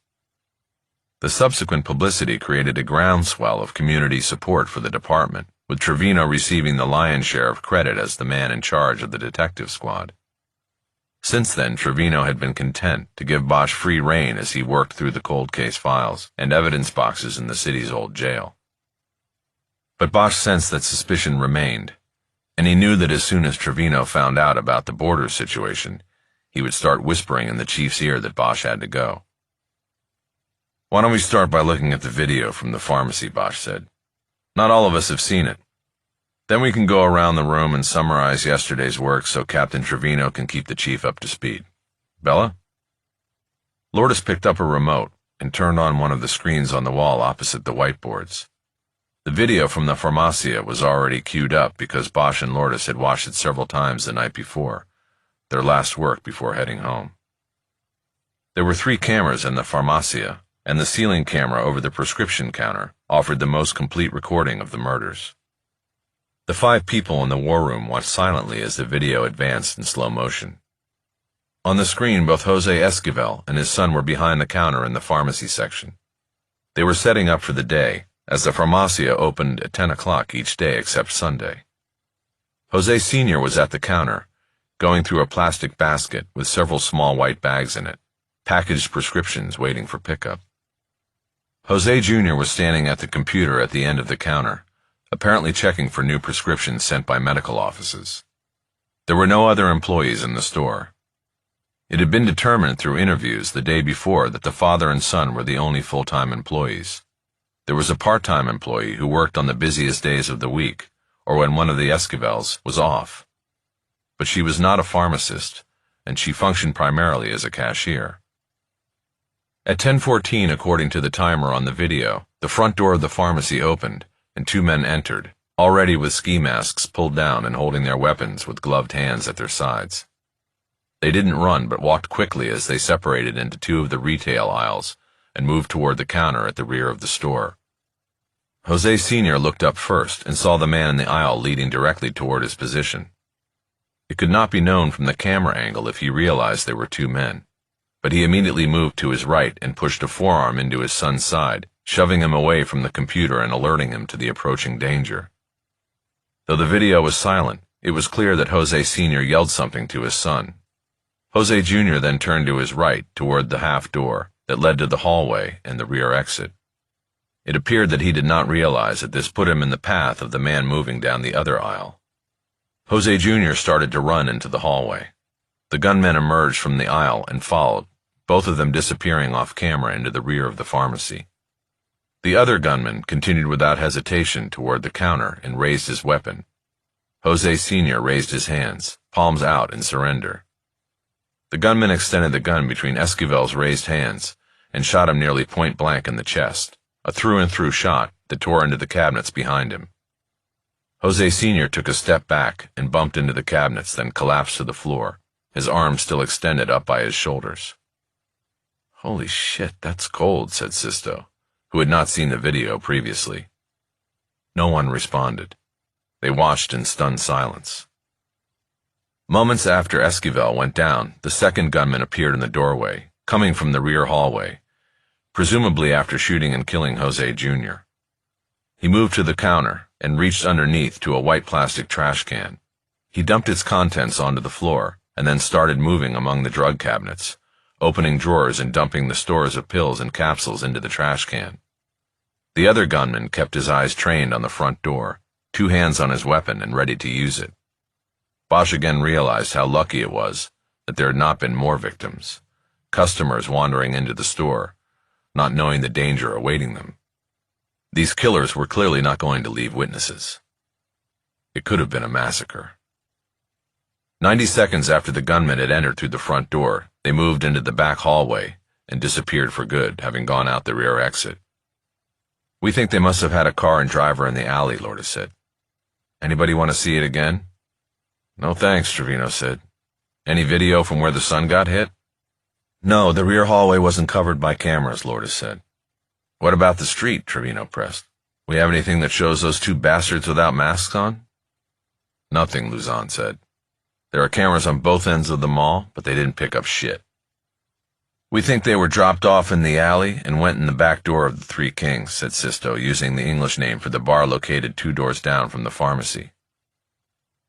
The subsequent publicity created a groundswell of community support for the department, with Trevino receiving the lion's share of credit as the man in charge of the detective squad. Since then, Trevino had been content to give Bosch free rein as he worked through the cold case files and evidence boxes in the city's old jail. But Bosch sensed that suspicion remained, and he knew that as soon as Trevino found out about the border situation, he would start whispering in the chief's ear that Bosch had to go. "Why don't we start by looking at the video from the pharmacy," Bosch said. "Not all of us have seen it. Then we can go around the room and summarize yesterday's work so Captain Trevino can keep the chief up to speed. Bella?" Lourdes picked up a remote and turned on one of the screens on the wall opposite the whiteboards. The video from the Farmacia was already queued up because Bosch and Lourdes had watched it several times the night before, their last work before heading home. There were 3 cameras in the Farmacia, and the ceiling camera over the prescription counter offered the most complete recording of the murders. The 5 people in the war room watched silently as the video advanced in slow motion. On the screen, both Jose Esquivel and his son were behind the counter in the pharmacy section. They were setting up for the day, as the Farmacia opened at 10 o'clock each day except Sunday. Jose Sr. was at the counter, going through a plastic basket with several small white bags in it, packaged prescriptions waiting for pickup. Jose Jr. was standing at the computer at the end of the counter, apparently checking for new prescriptions sent by medical offices. There were no other employees in the store. It had been determined through interviews the day before that the father and son were the only full-time employees. There was a part-time employee who worked on the busiest days of the week, or when one of the Esquivels was off. But she was not a pharmacist, and she functioned primarily as a cashier. At 10:14, according to the timer on the video, the front door of the pharmacy opened, and 2 men entered, already with ski masks pulled down and holding their weapons with gloved hands at their sides. They didn't run, but walked quickly as they separated into 2 of the retail aisles and moved toward the counter at the rear of the store. Jose Sr. looked up first and saw the man in the aisle leading directly toward his position. It could not be known from the camera angle if he realized there were 2 men. But he immediately moved to his right and pushed a forearm into his son's side, shoving him away from the computer and alerting him to the approaching danger. Though the video was silent, it was clear that Jose Sr. yelled something to his son. Jose Jr. then turned to his right toward the half door that led to the hallway and the rear exit. It appeared that he did not realize that this put him in the path of the man moving down the other aisle. Jose Jr. started to run into the hallway. The gunmen emerged from the aisle and followed, both of them disappearing off camera into the rear of the pharmacy. The other gunman continued without hesitation toward the counter and raised his weapon. Jose Sr. raised his hands, palms out in surrender. The gunman extended the gun between Esquivel's raised hands and shot him nearly point blank in the chest, a through-and-through shot that tore into the cabinets behind him. Jose Sr. took a step back and bumped into the cabinets, then collapsed to the floor, his arms still extended up by his shoulders. "Holy shit, that's cold," said Sisto, who had not seen the video previously. No one responded. They watched in stunned silence. Moments after Esquivel went down, the second gunman appeared in the doorway, coming from the rear hallway, presumably after shooting and killing Jose Jr. He moved to the counter and reached underneath to a white plastic trash can. He dumped its contents onto the floor and then started moving among the drug cabinets, opening drawers and dumping the stores of pills and capsules into the trash can. The other gunman kept his eyes trained on the front door, 2 hands on his weapon and ready to use it. Bosch again realized how lucky it was that there had not been more victims, customers wandering into the store, not knowing the danger awaiting them. These killers were clearly not going to leave witnesses. It could have been a massacre. 90 seconds after the gunmen had entered through the front door, they moved into the back hallway and disappeared for good, having gone out the rear exit. We think they must have had a car and driver in the alley, Lourdes said. Anybody want to see it again? No thanks, Trevino said. Any video from where the sun got hit? No, the rear hallway wasn't covered by cameras, Lourdes said. What about the street? Trevino pressed. We have anything that shows those two bastards without masks on? Nothing, Luzon said. There are cameras on both ends of the mall, but they didn't pick up shit. We think they were dropped off in the alley and went in the back door of the Three Kings, said Sisto, using the English name for the bar located 2 doors down from the pharmacy.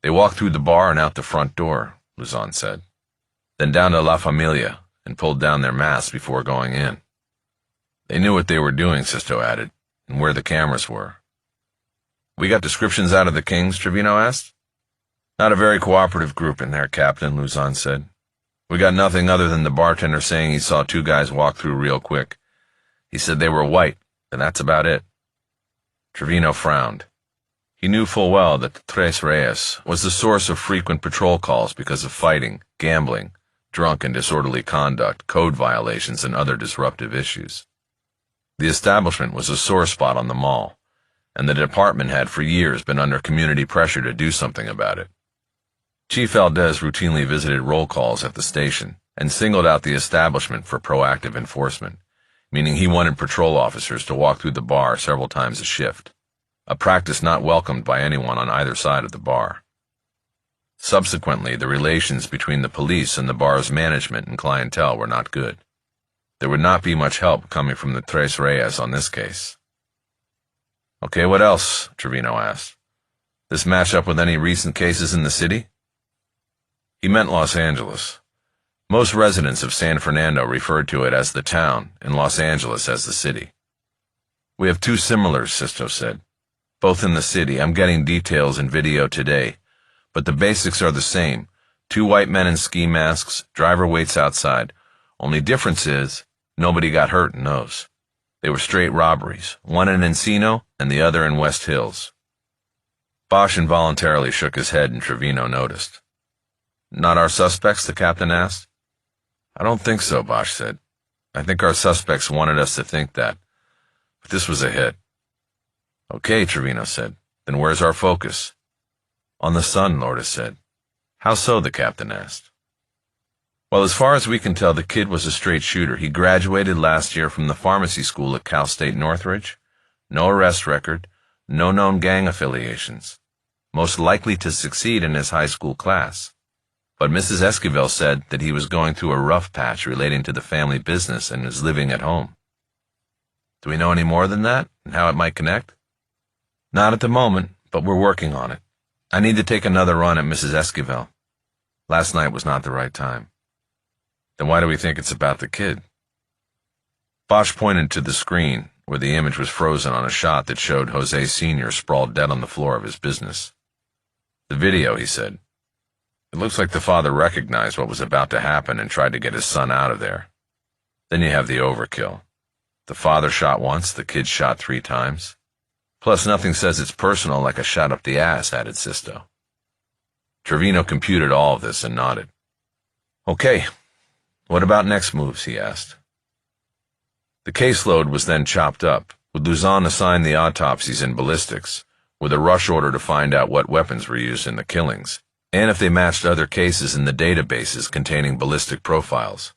They walked through the bar and out the front door, Luzon said. Then down to La Familia and pulled down their masks before going in. They knew what they were doing, Sisto added, and where the cameras were. We got descriptions out of the Kings, Trevino asked. Not a very cooperative group in there, Captain, Luzon said. We got nothing other than the bartender saying he saw 2 guys walk through real quick. He said they were white, and that's about it. Trevino frowned. He knew full well that the Tres Reyes was the source of frequent patrol calls because of fighting, gambling, drunk and disorderly conduct, code violations, and other disruptive issues. The establishment was a sore spot on the mall, and the department had for years been under community pressure to do something about it. Chief Valdez routinely visited roll calls at the station and singled out the establishment for proactive enforcement, meaning he wanted patrol officers to walk through the bar several times a shift, a practice not welcomed by anyone on either side of the bar. Subsequently, the relations between the police and the bar's management and clientele were not good. There would not be much help coming from the Tres Reyes on this case. Okay, what else? Trevino asked. This match up with any recent cases in the city? He meant Los Angeles. Most residents of San Fernando referred to it as the town and Los Angeles as the city. We have 2 similars, Sisto said. Both in the city. I'm getting details in video today, but the basics are the same. 2 white men in ski masks, driver waits outside. Only difference is, nobody got hurt in those. They were straight robberies, one in Encino and the other in West Hills. Bosch involuntarily shook his head and Trevino noticed. Not our suspects, the captain asked. I don't think so, Bosch said. I think our suspects wanted us to think that, but this was a hit. Okay, Trevino said. Then where's our focus? On the sun, Lourdes said. How so, the captain asked. Well, as far as we can tell, the kid was a straight shooter. He graduated last year from the pharmacy school at Cal State Northridge. No arrest record, no known gang affiliations. Most likely to succeed in his high school class. But Mrs. Esquivel said that he was going through a rough patch relating to the family business and is living at home. Do we know any more than that, and how it might connect? Not at the moment, but we're working on it. I need to take another run at Mrs. Esquivel. Last night was not the right time. Then why do we think it's about the kid? Bosch pointed to the screen, where the image was frozen on a shot that showed Jose Sr. sprawled dead on the floor of his business. The video, he said. It looks like the father recognized what was about to happen and tried to get his son out of there. Then you have the overkill. The father shot once, the kid shot 3 times. Plus nothing says it's personal like a shot up the ass, added Sisto. Trevino computed all of this and nodded. Okay, what about next moves, he asked. The caseload was then chopped up, with Luzon assigned the autopsies and ballistics, with a rush order to find out what weapons were used in the killings, and if they matched other cases in the databases containing ballistic profiles.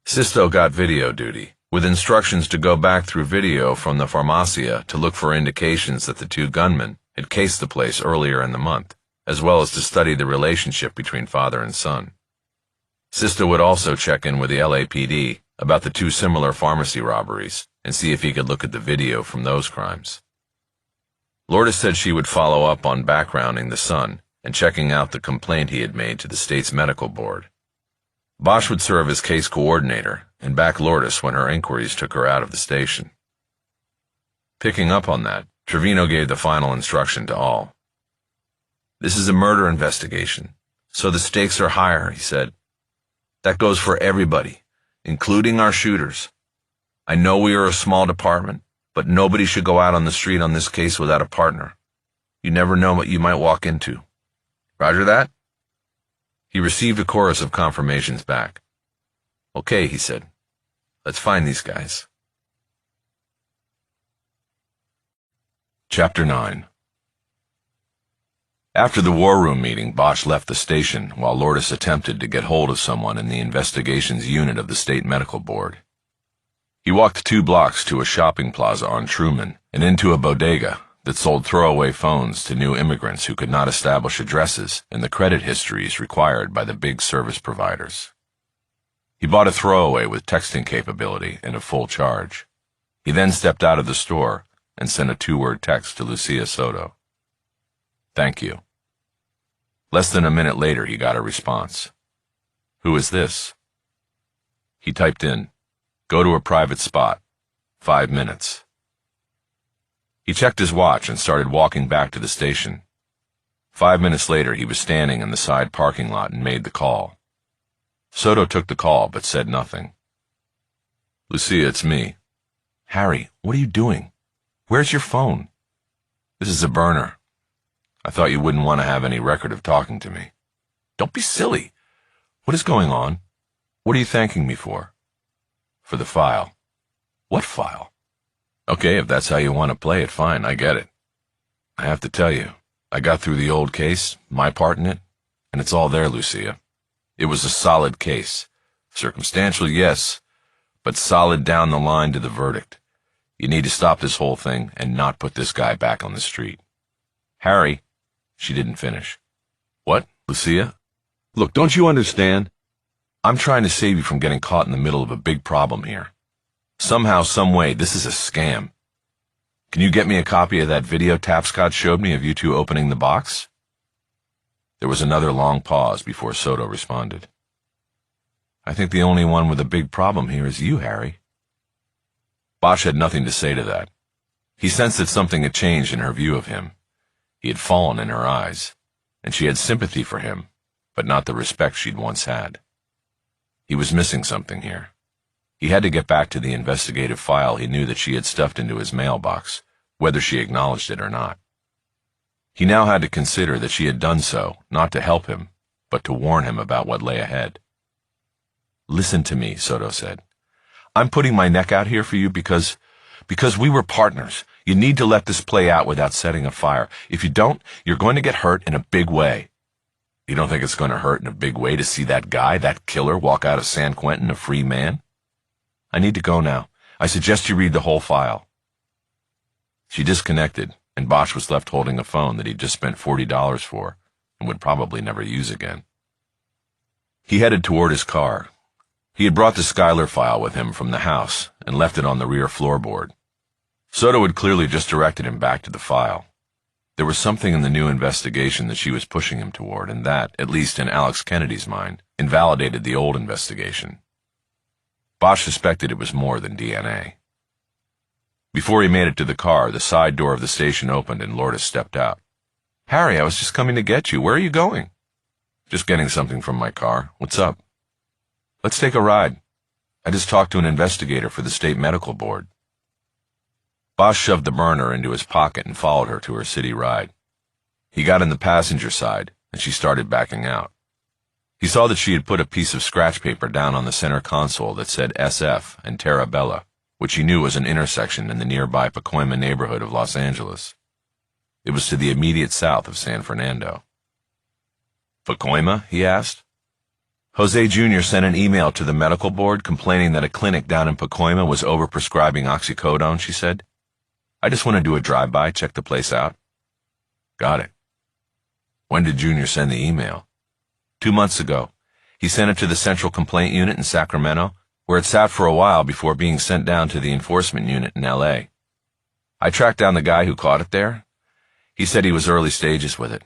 Sisto got video duty, with instructions to go back through video from the Farmacia to look for indications that the 2 gunmen had cased the place earlier in the month, as well as to study the relationship between father and son. Sisto would also check in with the LAPD about the 2 similar pharmacy robberies and see if he could look at the video from those crimes. Lourdes said she would follow up on backgrounding the son and checking out the complaint he had made to the state's medical board. Bosch would serve as case coordinator and back Lourdes when her inquiries took her out of the station. Picking up on that, Trevino gave the final instruction to all. This is a murder investigation, so the stakes are higher, he said. That goes for everybody, including our shooters. I know we are a small department, But nobody should go out on the street on this case without a partner. You never know what you might walk into. Roger that?" He received a chorus of confirmations back. "Okay," he said. "Let's find these guys." Chapter 9. After the war room meeting, Bosch left the station while Lourdes attempted to get hold of someone in the investigations unit of the State Medical Board. He walked 2 blocks to a shopping plaza on Truman and into a bodega that sold throwaway phones to new immigrants who could not establish addresses and the credit histories required by the big service providers. He bought a throwaway with texting capability and a full charge. He then stepped out of the store and sent a 2-word text to Lucia Soto. "Thank you." Less than a minute later, he got a response. "Who is this?" He typed in, "Go to a private spot. 5 minutes." He checked his watch and started walking back to the station. 5 minutes later, he was standing in the side parking lot and made the call. Soto took the call but said nothing. "Lucia, it's me." "Harry, what are you doing? Where's your phone?" "This is a burner. I thought you wouldn't want to have any record of talking to me." "Don't be silly. What is going on? What are you thanking me for?" "For the file." "What file?" "Okay, if that's how you want to play it, fine, I get it. I have to tell you, I got through the old case, my part in it, and it's all there, Lucia. It was a solid case. Circumstantial, yes, but solid down the line to the verdict. You need to stop this whole thing and not put this guy back on the street." "Harry," she didn't finish. "What, Lucia?" "Look, don't you understand? I'm trying to save you from getting caught in the middle of a big problem here. Somehow, some way, this is a scam. Can you get me a copy of that video Tapscott showed me of you two opening the box?" There was another long pause before Soto responded. "I think the only one with a big problem here is you, Harry." Bosch had nothing to say to that. He sensed that something had changed in her view of him. He had fallen in her eyes, and she had sympathy for him, but not the respect she'd once had. He was missing something here. He had to get back to the investigative file he knew that she had stuffed into his mailbox, whether she acknowledged it or not. He now had to consider that she had done so, not to help him, but to warn him about what lay ahead. "Listen to me," Soto said. "I'm putting my neck out here for you because we were partners. You need to let this play out without setting a fire. If you don't, you're going to get hurt in a big way." "You don't think it's going to hurt in a big way to see that guy, that killer, walk out of San Quentin a free man?" "I need to go now. I suggest you read the whole file." She disconnected, and Bosch was left holding a phone that he'd just spent $40 for and would probably never use again. He headed toward his car. He had brought the Schuyler file with him from the house and left it on the rear floorboard. Soto had clearly just directed him back to the file. There was something in the new investigation that she was pushing him toward, and that, at least in Alex Kennedy's mind, invalidated the old investigation. Bosch suspected it was more than DNA. Before he made it to the car, the side door of the station opened and Lourdes stepped out. "Harry, I was just coming to get you. Where are you going?" "Just getting something from my car. What's up?" "Let's take a ride. I just talked to an investigator for the State Medical Board." Bosch shoved the burner into his pocket and followed her to her city ride. He got in the passenger side, and she started backing out. He saw that she had put a piece of scratch paper down on the center console that said SF and Terra Bella, which he knew was an intersection in the nearby Pacoima neighborhood of Los Angeles. It was to the immediate south of San Fernando. "Pacoima?" he asked. "Jose Jr. sent an email to the medical board complaining that a clinic down in Pacoima was overprescribing oxycodone," she said. "I just want to do a drive-by, check the place out." "Got it. When did Junior send the email?" 2 months ago. He sent it to the Central Complaint Unit in Sacramento, where it sat for a while before being sent down to the Enforcement Unit in L.A. I tracked down the guy who caught it there. He said he was early stages with it.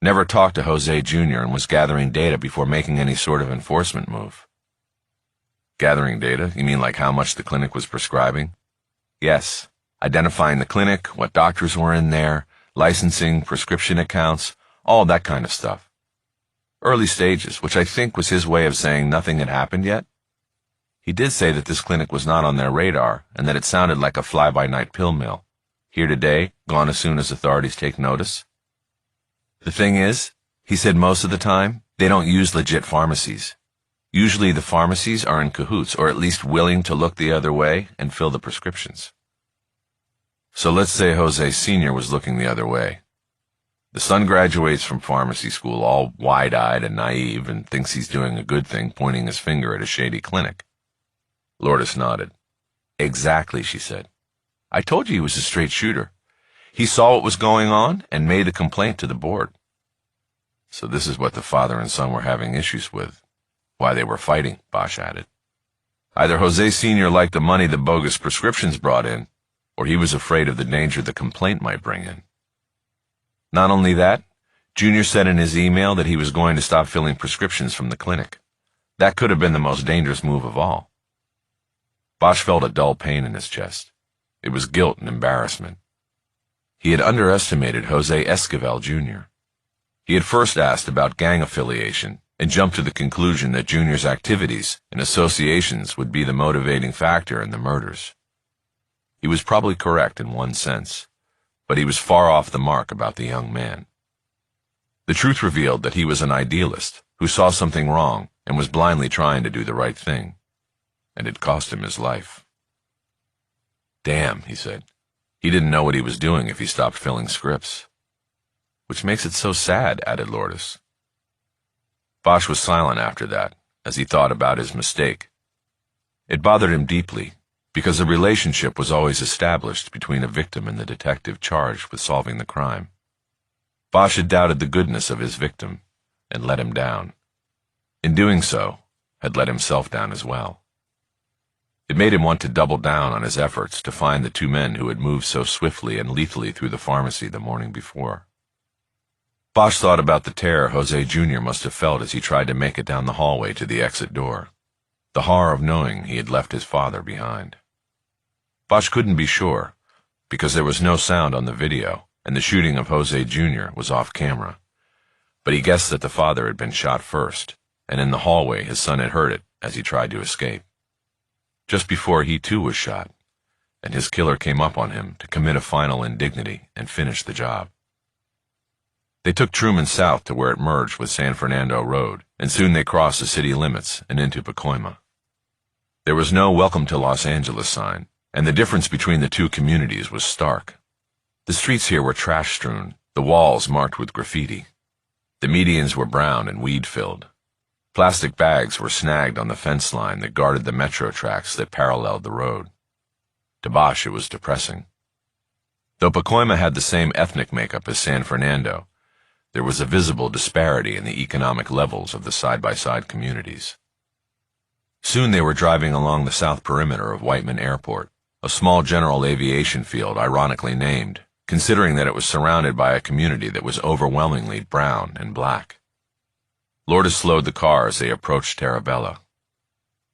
Never talked to Jose Jr. and was gathering data before making any sort of enforcement move." "Gathering data? You mean like how much the clinic was prescribing?" "Yes. Identifying the clinic, what doctors were in there, licensing, prescription accounts, all that kind of stuff. Early stages, which I think was his way of saying nothing had happened yet." He did say that this clinic was not on their radar and that it sounded like a fly-by-night pill mill. Here today, gone as soon as authorities take notice. The thing is, he said most of the time, they don't use legit pharmacies. Usually the pharmacies are in cahoots, or at least willing to look the other way and fill the prescriptions. So let's say Jose Sr. was looking the other way. The son graduates from pharmacy school all wide-eyed and naive and thinks he's doing a good thing, pointing his finger at a shady clinic. Lourdes nodded. Exactly, she said. I told you he was a straight shooter. He saw what was going on and made a complaint to the board. So this is what the father and son were having issues with. Why they were fighting, Bosch added. Either Jose Sr. liked the money the bogus prescriptions brought in, or he was afraid of the danger the complaint might bring in. Not only that, Junior said in his email that he was going to stop filling prescriptions from the clinic. That could have been the most dangerous move of all. Bosch felt a dull pain in his chest. It was guilt and embarrassment. He had underestimated Jose Esquivel, Jr. He had first asked about gang affiliation and jumped to the conclusion that Junior's activities and associations would be the motivating factor in the murders. He was probably correct in one sense, but he was far off the mark about the young man. The truth revealed that he was an idealist who saw something wrong and was blindly trying to do the right thing. And it cost him his life. Damn, he said. He didn't know what he was doing if he stopped filling scripts. Which makes it so sad, added Lourdes. Bosch was silent after that, as he thought about his mistake. It bothered him deeply, because a relationship was always established between a victim and the detective charged with solving the crime. Bosch had doubted the goodness of his victim, and let him down. In doing so, had let himself down as well. It made him want to double down on his efforts to find the two men who had moved so swiftly and lethally through the pharmacy the morning before. Bosch thought about the terror Jose Jr. must have felt as he tried to make it down the hallway to the exit door, the horror of knowing he had left his father behind. Bosch couldn't be sure, because there was no sound on the video, and the shooting of Jose Jr. was off camera. But he guessed that the father had been shot first, and in the hallway his son had heard it as he tried to escape. Just before he too was shot, and his killer came up on him to commit a final indignity and finish the job. They took Truman south to where it merged with San Fernando Road, and soon they crossed the city limits and into Pacoima. There was no Welcome to Los Angeles sign, and the difference between the two communities was stark. The streets here were trash-strewn, the walls marked with graffiti. The medians were brown and weed-filled. Plastic bags were snagged on the fence line that guarded the metro tracks that paralleled the road. To Bosch, it was depressing. Though Pacoima had the same ethnic makeup as San Fernando, there was a visible disparity in the economic levels of the side-by-side communities. Soon they were driving along the south perimeter of Whiteman Airport, a small general aviation field ironically named, considering that it was surrounded by a community that was overwhelmingly brown and black. Lourdes slowed the car as they approached Terabella.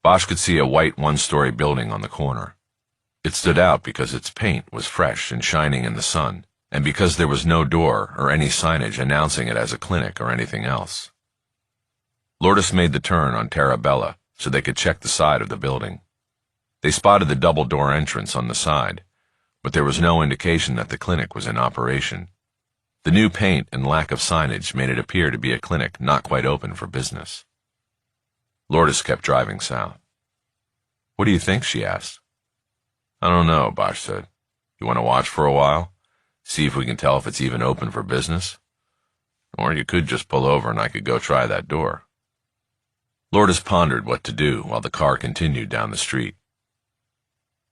Bosch could see a white one-story building on the corner. It stood out because its paint was fresh and shining in the sun, and because there was no door or any signage announcing it as a clinic or anything else. Lourdes made the turn on Terabella so they could check the side of the building. They spotted the double-door entrance on the side, but there was no indication that the clinic was in operation. The new paint and lack of signage made it appear to be a clinic not quite open for business. Lourdes kept driving south. What do you think? She asked. I don't know, Bosch said. You want to watch for a while? See if we can tell if it's even open for business? Or you could just pull over and I could go try that door. Lourdes pondered what to do while the car continued down the street.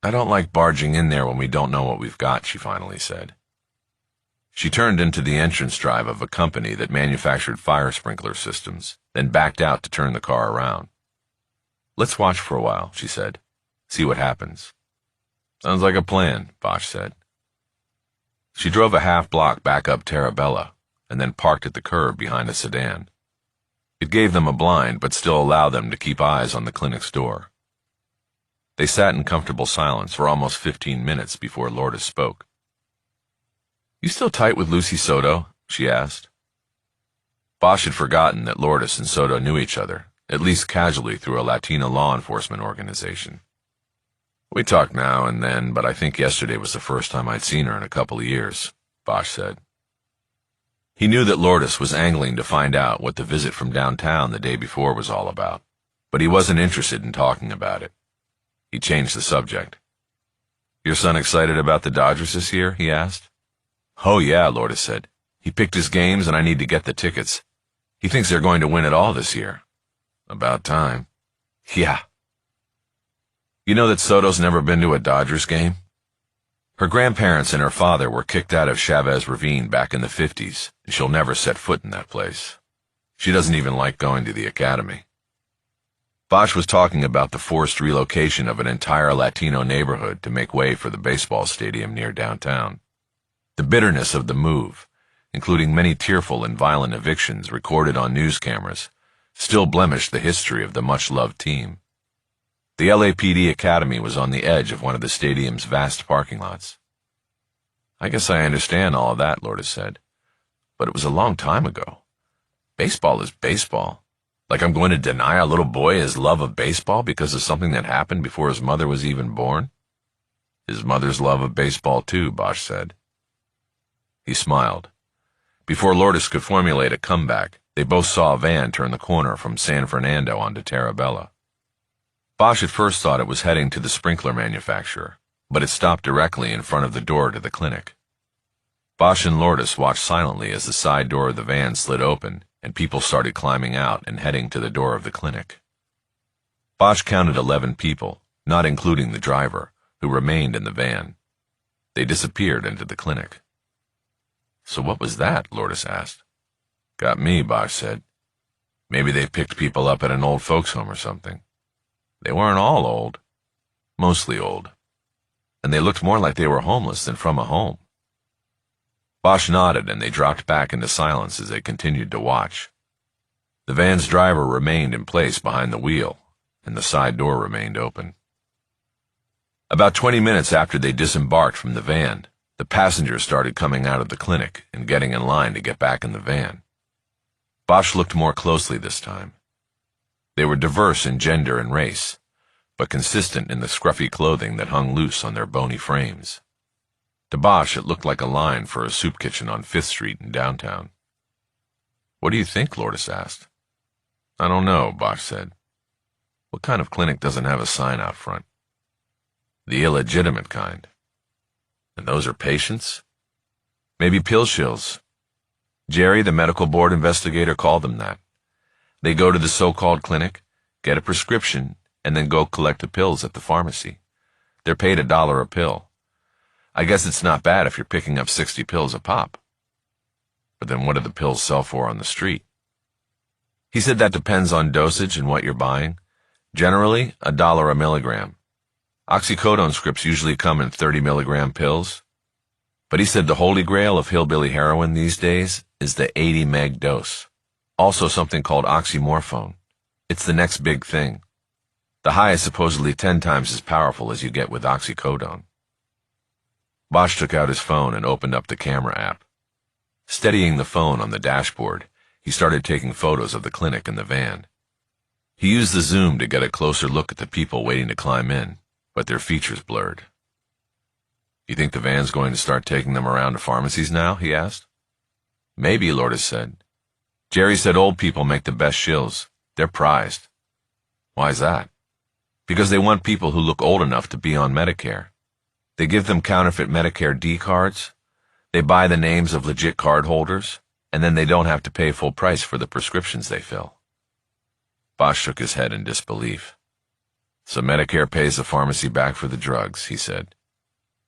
I don't like barging in there when we don't know what we've got, she finally said. She turned into the entrance drive of a company that manufactured fire sprinkler systems, then backed out to turn the car around. Let's watch for a while, she said. See what happens. Sounds like a plan, Bosch said. She drove a half-block back up Terabella, and then parked at the curb behind a sedan. It gave them a blind, but still allowed them to keep eyes on the clinic's door. They sat in comfortable silence for almost 15 minutes before Lourdes spoke. You still tight with Lucy Soto? She asked. Bosch had forgotten that Lourdes and Soto knew each other, at least casually through a Latino law enforcement organization. We talk now and then, but I think yesterday was the first time I'd seen her in a couple of years, Bosch said. He knew that Lourdes was angling to find out what the visit from downtown the day before was all about, but he wasn't interested in talking about it. He changed the subject. Your son excited about the Dodgers this year? He asked. Oh yeah, Lourdes said. He picked his games and I need to get the tickets. He thinks they're going to win it all this year. About time. Yeah. You know that Soto's never been to a Dodgers game? Her grandparents and her father were kicked out of Chavez Ravine back in the 50s, and she'll never set foot in that place. She doesn't even like going to the academy. Bosch was talking about the forced relocation of an entire Latino neighborhood to make way for the baseball stadium near downtown. The bitterness of the move, including many tearful and violent evictions recorded on news cameras, still blemished the history of the much-loved team. The LAPD Academy was on the edge of one of the stadium's vast parking lots. I guess I understand all of that, Lourdes said. But it was a long time ago. Baseball is baseball. Like I'm going to deny a little boy his love of baseball because of something that happened before his mother was even born? His mother's love of baseball too, Bosch said. He smiled. Before Lourdes could formulate a comeback, they both saw a van turn the corner from San Fernando onto Terabella. Bosch at first thought it was heading to the sprinkler manufacturer, but it stopped directly in front of the door to the clinic. Bosch and Lourdes watched silently as the side door of the van slid open and people started climbing out and heading to the door of the clinic. Bosch counted 11 people, not including the driver, who remained in the van. They disappeared into the clinic. So what was that? Lourdes asked. Got me, Bosch said. Maybe they picked people up at an old folks' home or something. They weren't all old. Mostly old. And they looked more like they were homeless than from a home. Bosch nodded and they dropped back into silence as they continued to watch. The van's driver remained in place behind the wheel, and the side door remained open. About 20 minutes after they disembarked from the van, the passengers started coming out of the clinic and getting in line to get back in the van. Bosch looked more closely this time. They were diverse in gender and race, but consistent in the scruffy clothing that hung loose on their bony frames. To Bosch, it looked like a line for a soup kitchen on 5th Street in downtown. What do you think? Lourdes asked. I don't know, Bosch said. What kind of clinic doesn't have a sign out front? The illegitimate kind. And those are patients? Maybe pill shills. Jerry, the medical board investigator, called them that. They go to the so-called clinic, get a prescription, and then go collect the pills at the pharmacy. They're paid $1 a pill. I guess it's not bad if you're picking up 60 pills a pop. But then what do the pills sell for on the street? He said that depends on dosage and what you're buying. Generally, $1 a milligram. Oxycodone scripts usually come in 30-milligram pills. But he said the holy grail of hillbilly heroin these days is the 80-meg dose. Also something called oxymorphone. It's the next big thing. The high is supposedly 10 times as powerful as you get with oxycodone. Bosch took out his phone and opened up the camera app. Steadying the phone on the dashboard, he started taking photos of the clinic and the van. He used the zoom to get a closer look at the people waiting to climb in, but their features blurred. You think the van's going to start taking them around to pharmacies now? He asked. Maybe, Lourdes said. Jerry said old people make the best shills. They're prized. Why's that? Because they want people who look old enough to be on Medicare. They give them counterfeit Medicare D cards. They buy the names of legit card holders, and then they don't have to pay full price for the prescriptions they fill. Bosch shook his head in disbelief. So Medicare pays the pharmacy back for the drugs, he said.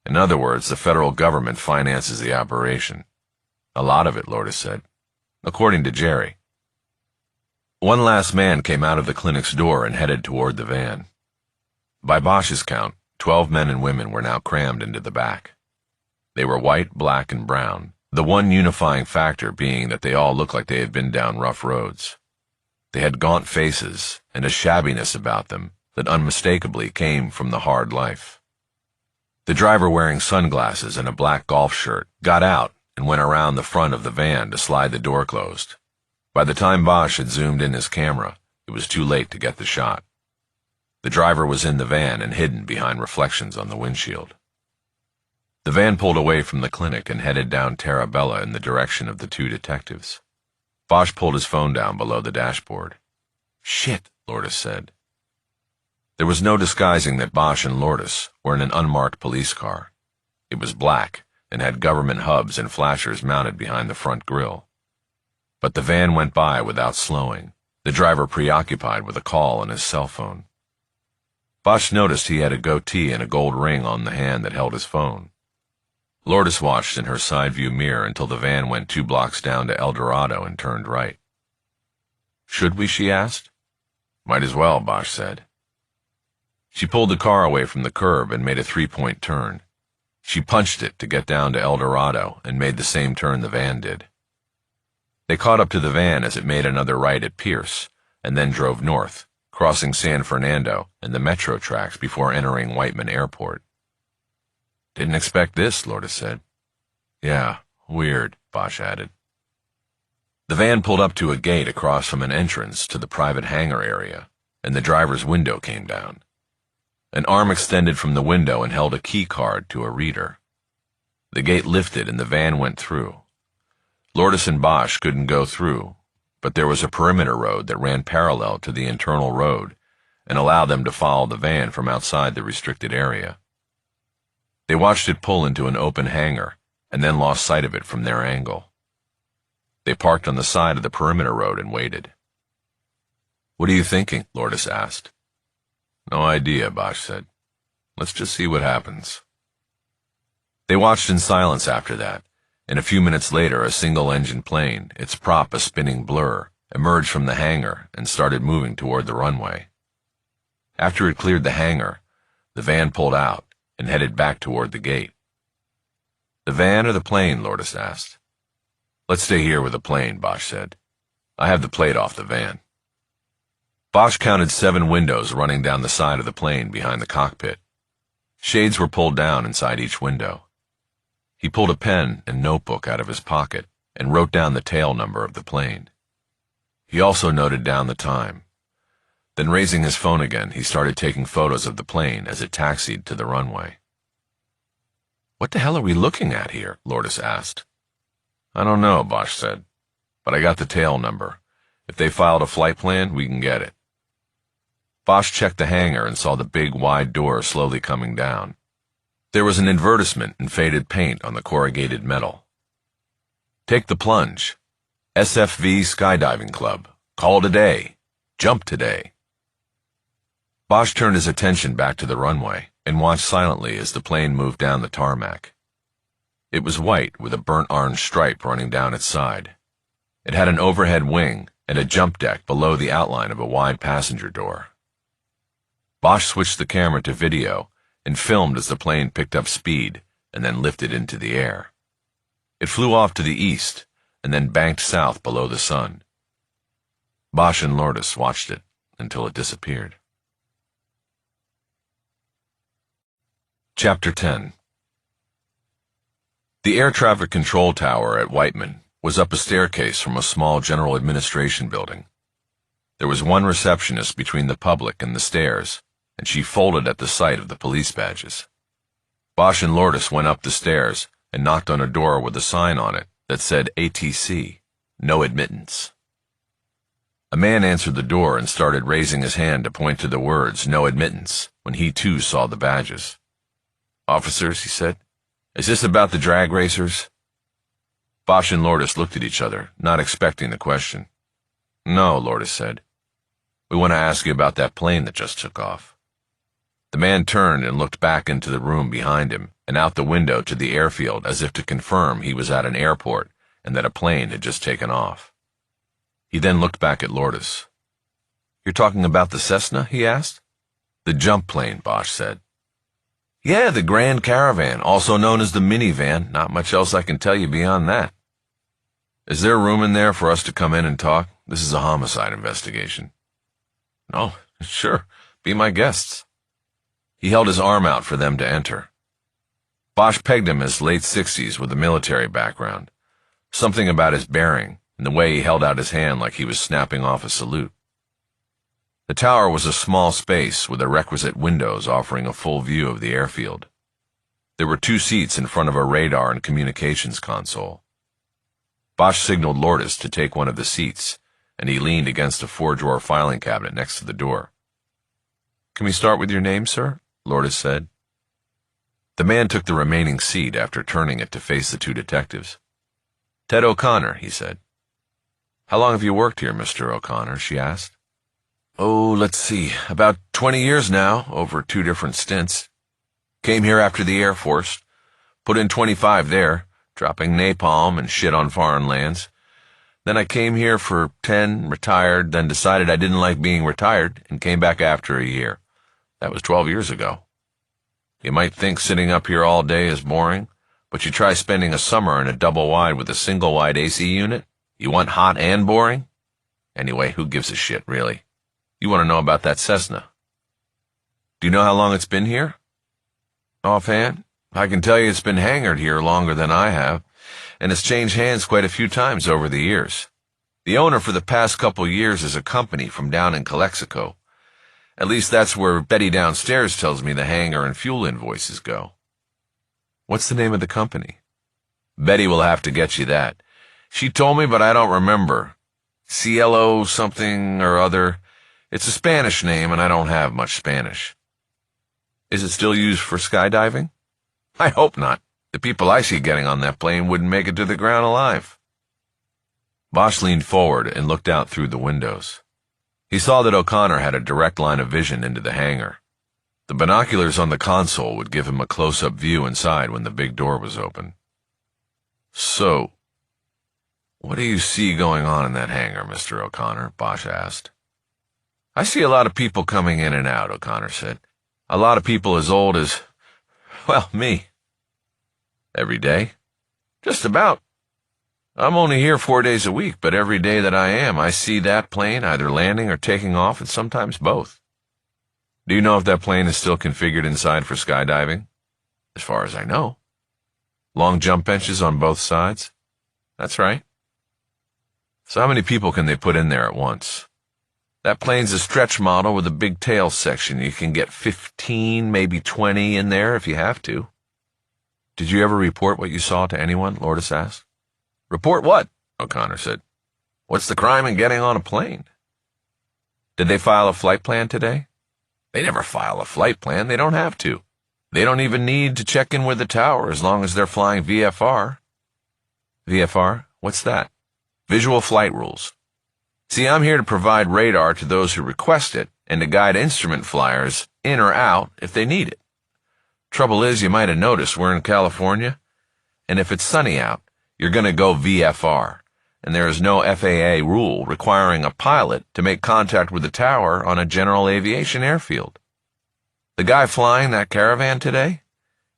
In other words, the federal government finances the operation. A lot of it, Lourdes said. According to Jerry. One last man came out of the clinic's door and headed toward the van. By Bosch's count, 12 men and women were now crammed into the back. They were white, black, and brown, the one unifying factor being that they all looked like they had been down rough roads. They had gaunt faces and a shabbiness about them that unmistakably came from the hard life. The driver, wearing sunglasses and a black golf shirt, got out and went around the front of the van to slide the door closed. By the time Bosch had zoomed in his camera, it was too late to get the shot. The driver was in the van and hidden behind reflections on the windshield. The van pulled away from the clinic and headed down Terabella in the direction of the two detectives. Bosch pulled his phone down below the dashboard. "Shit," Lourdes said. There was no disguising that Bosch and Lourdes were in an unmarked police car. It was black and had government hubs and flashers mounted behind the front grille. But the van went by without slowing, the driver preoccupied with a call on his cell phone. Bosch noticed he had a goatee and a gold ring on the hand that held his phone. Lourdes watched in her side view mirror until the van went 2 blocks down to El Dorado and turned right. "Should we?" she asked. "Might as well," Bosch said. She pulled the car away from the curb and made a 3-point turn. She punched it to get down to El Dorado and made the same turn the van did. They caught up to the van as it made another right at Pierce, and then drove north, crossing San Fernando and the metro tracks before entering Whiteman Airport. "Didn't expect this," Lourdes said. "Yeah, weird," Bosch added. The van pulled up to a gate across from an entrance to the private hangar area, and the driver's window came down. An arm extended from the window and held a key card to a reader. The gate lifted and the van went through. Lourdes and Bosch couldn't go through, but there was a perimeter road that ran parallel to the internal road and allowed them to follow the van from outside the restricted area. They watched it pull into an open hangar and then lost sight of it from their angle. They parked on the side of the perimeter road and waited. "What are you thinking?" Lourdes asked. "No idea," Bosch said. "Let's just see what happens." They watched in silence after that, and a few minutes later a single-engine plane, its prop a spinning blur, emerged from the hangar and started moving toward the runway. After it cleared the hangar, the van pulled out and headed back toward the gate. "The van or the plane?" Lourdes asked. "Let's stay here with the plane," Bosch said. "I have the plate off the van." Bosch counted 7 windows running down the side of the plane behind the cockpit. Shades were pulled down inside each window. He pulled a pen and notebook out of his pocket and wrote down the tail number of the plane. He also noted down the time. Then, raising his phone again, he started taking photos of the plane as it taxied to the runway. "What the hell are we looking at here?" Lourdes asked. "I don't know," Bosch said, "but I got the tail number. If they filed a flight plan, we can get it." Bosch checked the hangar and saw the big, wide door slowly coming down. There was an advertisement in faded paint on the corrugated metal. "Take the plunge. SFV Skydiving Club. Call today. Jump today." Bosch turned his attention back to the runway and watched silently as the plane moved down the tarmac. It was white with a burnt orange stripe running down its side. It had an overhead wing and a jump deck below the outline of a wide passenger door. Bosch switched the camera to video and filmed as the plane picked up speed and then lifted into the air. It flew off to the east and then banked south below the sun. Bosch and Lourdes watched it until it disappeared. Chapter 10. The air traffic control tower at Whiteman was up a staircase from a small general administration building. There was one receptionist between the public and the stairs, and she folded at the sight of the police badges. Bosch and Lourdes went up the stairs and knocked on a door with a sign on it that said ATC, no admittance. A man answered the door and started raising his hand to point to the words no admittance when he too saw the badges. "Officers," he said, "is this about the drag racers?" Bosch and Lourdes looked at each other, not expecting the question. "No," Lourdes said. "We want to ask you about that plane that just took off." The man turned and looked back into the room behind him and out the window to the airfield as if to confirm he was at an airport and that a plane had just taken off. He then looked back at Lourdes. "You're talking about the Cessna?" he asked. "The jump plane," Bosch said. "Yeah, the Grand Caravan, also known as the minivan. Not much else I can tell you beyond that." "Is there room in there for us to come in and talk? This is a homicide investigation." "Oh, sure. Be my guests." He held his arm out for them to enter. Bosch pegged him as late 60s with a military background. Something about his bearing and the way he held out his hand like he was snapping off a salute. The tower was a small space with the requisite windows offering a full view of the airfield. There were 2 seats in front of a radar and communications console. Bosch signaled Lourdes to take one of the seats, and he leaned against a 4-drawer filing cabinet next to the door. "Can we start with your name, sir?" Lourdes said. The man took the remaining seat after turning it to face the 2 detectives. "Ted O'Connor," he said. "How long have you worked here, Mr. O'Connor?" she asked. "Oh, let's see, about 20 years now, over 2 different stints. Came here after the Air Force, put in 25 there, dropping napalm and shit on foreign lands. Then I came here for 10, retired, then decided I didn't like being retired, and came back after a year. That was 12 years ago. You might think sitting up here all day is boring, but you try spending a summer in a double-wide with a single-wide AC unit? You want hot and boring? Anyway, who gives a shit, really? You want to know about that Cessna. Do you know how long it's been here?" "Offhand, I can tell you it's been hangared here longer than I have, and it's changed hands quite a few times over the years. The owner for the past couple years is a company from down in Calexico. At least that's where Betty downstairs tells me the hangar and fuel invoices go." "What's the name of the company?" "Betty will have to get you that. She told me, but I don't remember. Cielo something or other. It's a Spanish name, and I don't have much Spanish." "Is it still used for skydiving?" "I hope not. The people I see getting on that plane wouldn't make it to the ground alive." Bosch leaned forward and looked out through the windows. He saw that O'Connor had a direct line of vision into the hangar. The binoculars on the console would give him a close-up view inside when the big door was open. "So, what do you see going on in that hangar, Mr. O'Connor?" Bosch asked. "I see a lot of people coming in and out," O'Connor said. "A lot of people as old as, well, me." "Every day?" "Just about. I'm only here 4 days a week, but every day that I am, I see that plane either landing or taking off, and sometimes both." "Do you know if that plane is still configured inside for skydiving?" "As far as I know." "Long jump benches on both sides?" "That's right." "So how many people can they put in there at once?" "That plane's a stretch model with a big tail section. You can get 15, maybe 20 in there if you have to." "Did you ever report what you saw to anyone?" Lourdes asked. "Report what?" O'Connor said. "What's the crime in getting on a plane?" "Did they file a flight plan today?" "They never file a flight plan. They don't have to. They don't even need to check in with the tower as long as they're flying VFR. VFR? What's that? Visual flight rules. See, I'm here to provide radar to those who request it and to guide instrument flyers in or out if they need it. Trouble is, you might have noticed we're in California, and if it's sunny out, you're going to go VFR, and there is no FAA rule requiring a pilot to make contact with the tower on a general aviation airfield. The guy flying that caravan today,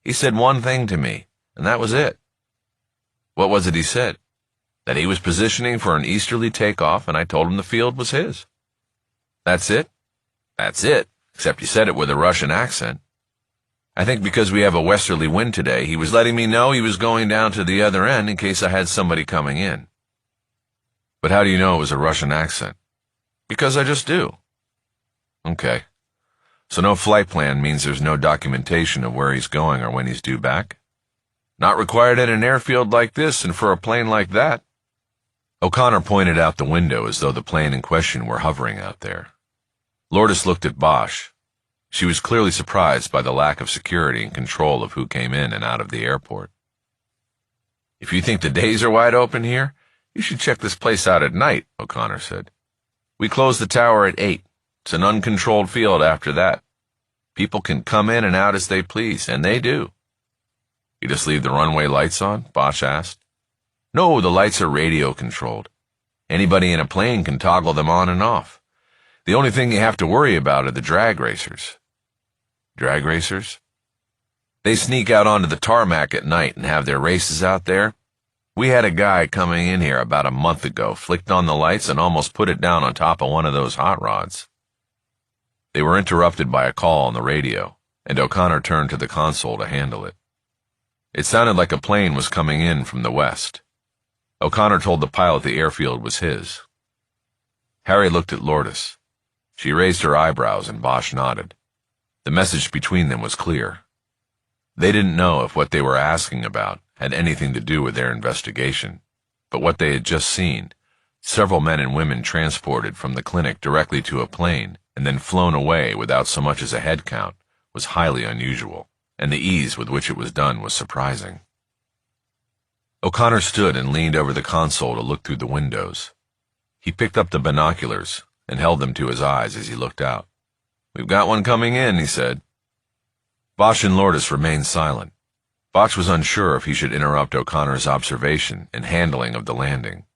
he said one thing to me, and that was it." "What was it he said?" "That he was positioning for an easterly takeoff, and I told him the field was his." "That's it?" "That's it, except he said it with a Russian accent. I think because we have a westerly wind today, he was letting me know he was going down to the other end in case I had somebody coming in." "But how do you know it was a Russian accent?" "Because I just do." "Okay. So no flight plan means there's no documentation of where he's going or when he's due back?" "Not required at an airfield like this and for a plane like that." O'Connor pointed out the window as though the plane in question were hovering out there. Lourdes looked at Bosch. She was clearly surprised by the lack of security and control of who came in and out of the airport. "If you think the days are wide open here, you should check this place out at night," O'Connor said. "We close the tower at 8. It's an uncontrolled field after that. People can come in and out as they please, and they do." "You just leave the runway lights on?" Bosch asked. "No, the lights are radio controlled. Anybody in a plane can toggle them on and off. The only thing you have to worry about are the drag racers." "Drag racers?" "They sneak out onto the tarmac at night and have their races out there. We had a guy coming in here about a month ago, flicked on the lights and almost put it down on top of one of those hot rods." They were interrupted by a call on the radio, and O'Connor turned to the console to handle it. It sounded like a plane was coming in from the west. O'Connor told the pilot the airfield was his. Harry looked at Lourdes. She raised her eyebrows and Bosch nodded. The message between them was clear. They didn't know if what they were asking about had anything to do with their investigation, but what they had just seen, several men and women transported from the clinic directly to a plane and then flown away without so much as a head count, was highly unusual, and the ease with which it was done was surprising. O'Connor stood and leaned over the console to look through the windows. He picked up the binoculars and held them to his eyes as he looked out. "We've got one coming in," he said. Bosch and Lourdes remained silent. Bosch was unsure if he should interrupt O'Connor's observation and handling of the landing.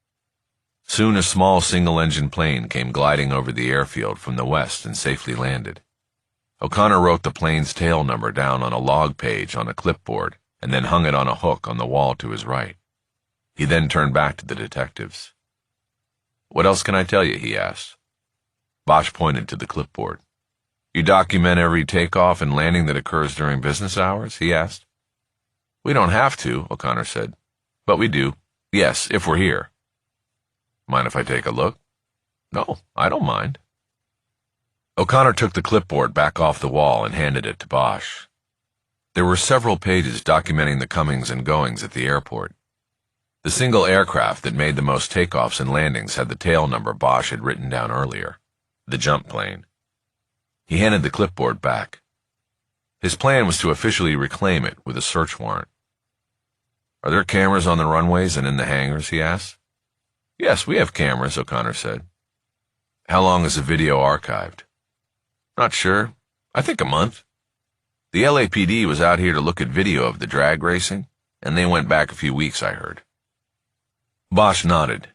Soon a small single-engine plane came gliding over the airfield from the west and safely landed. O'Connor wrote the plane's tail number down on a log page on a clipboard and then hung it on a hook on the wall to his right. He then turned back to the detectives. "What else can I tell you?" he asked. Bosch pointed to the clipboard. "You document every takeoff and landing that occurs during business hours?" he asked. "We don't have to," O'Connor said. "But we do. Yes, if we're here." "Mind if I take a look?" "No, I don't mind." O'Connor took the clipboard back off the wall and handed it to Bosch. There were several pages documenting the comings and goings at the airport. The single aircraft that made the most takeoffs and landings had the tail number Bosch had written down earlier, the jump plane. He handed the clipboard back. His plan was to officially reclaim it with a search warrant. "Are there cameras on the runways and in the hangars?" he asked. "Yes, we have cameras," O'Connor said. "How long is the video archived?" "Not sure. I think a month. The LAPD was out here to look at video of the drag racing, and they went back a few weeks, I heard." Bosch nodded.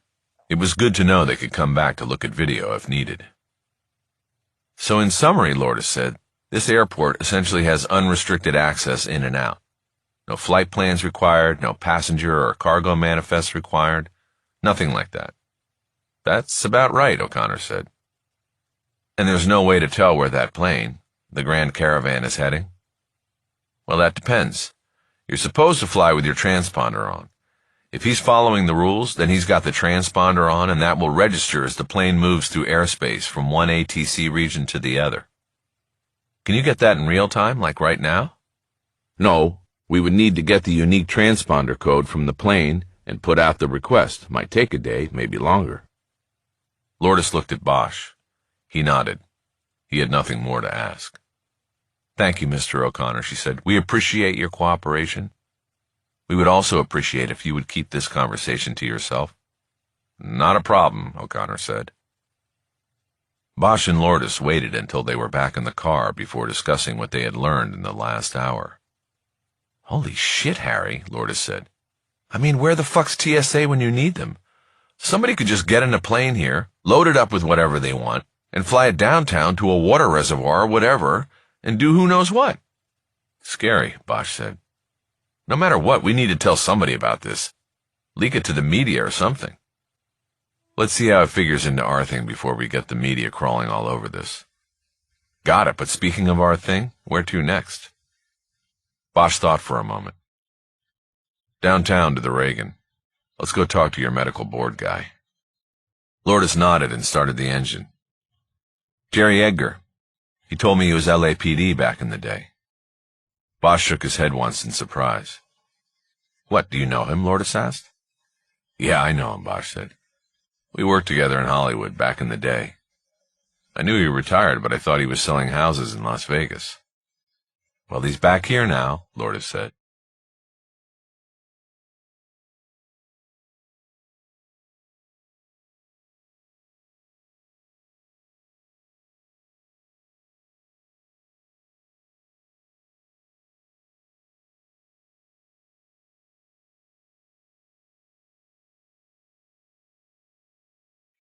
It was good to know they could come back to look at video if needed. "So in summary," Lourdes said, "this airport essentially has unrestricted access in and out. No flight plans required, no passenger or cargo manifests required, nothing like that." "That's about right," O'Connor said. "And there's no way to tell where that plane, the Grand Caravan, is heading?" "Well, that depends. You're supposed to fly with your transponder on. If he's following the rules, then he's got the transponder on, and that will register as the plane moves through airspace from one ATC region to the other." "Can you get that in real time, like right now?" No, we would need to get the unique transponder code from the plane and put out the request. Might take a day, maybe longer. Lourdes looked at Bosch. He nodded. He had nothing more to ask. "Thank you, Mr. O'Connor," she said. "We appreciate your cooperation. We would also appreciate if you would keep this conversation to yourself." "Not a problem," O'Connor said. Bosch and Lourdes waited until they were back in the car before discussing what they had learned in the last hour. "Holy shit, Harry," Lourdes said. "I mean, where the fuck's TSA when you need them? Somebody could just get in a plane here, load it up with whatever they want, and fly it downtown to a water reservoir or whatever, and do who knows what." "Scary," Bosch said. "No matter what, we need to tell somebody about this. Leak it to the media or something. Let's see how it figures into our thing before we get the media crawling all over this." "Got it, but speaking of our thing, where to next?" Bosch thought for a moment. "Downtown to the Reagan. Let's go talk to your medical board guy." Lourdes nodded and started the engine. "Jerry Edgar. He told me he was LAPD back in the day." Bosch shook his head once in surprise. "What, do you know him?" Lourdes asked. "Yeah, I know him," Bosch said. "We worked together in Hollywood back in the day. I knew he retired, but I thought he was selling houses in Las Vegas." "Well, he's back here now," Lourdes said.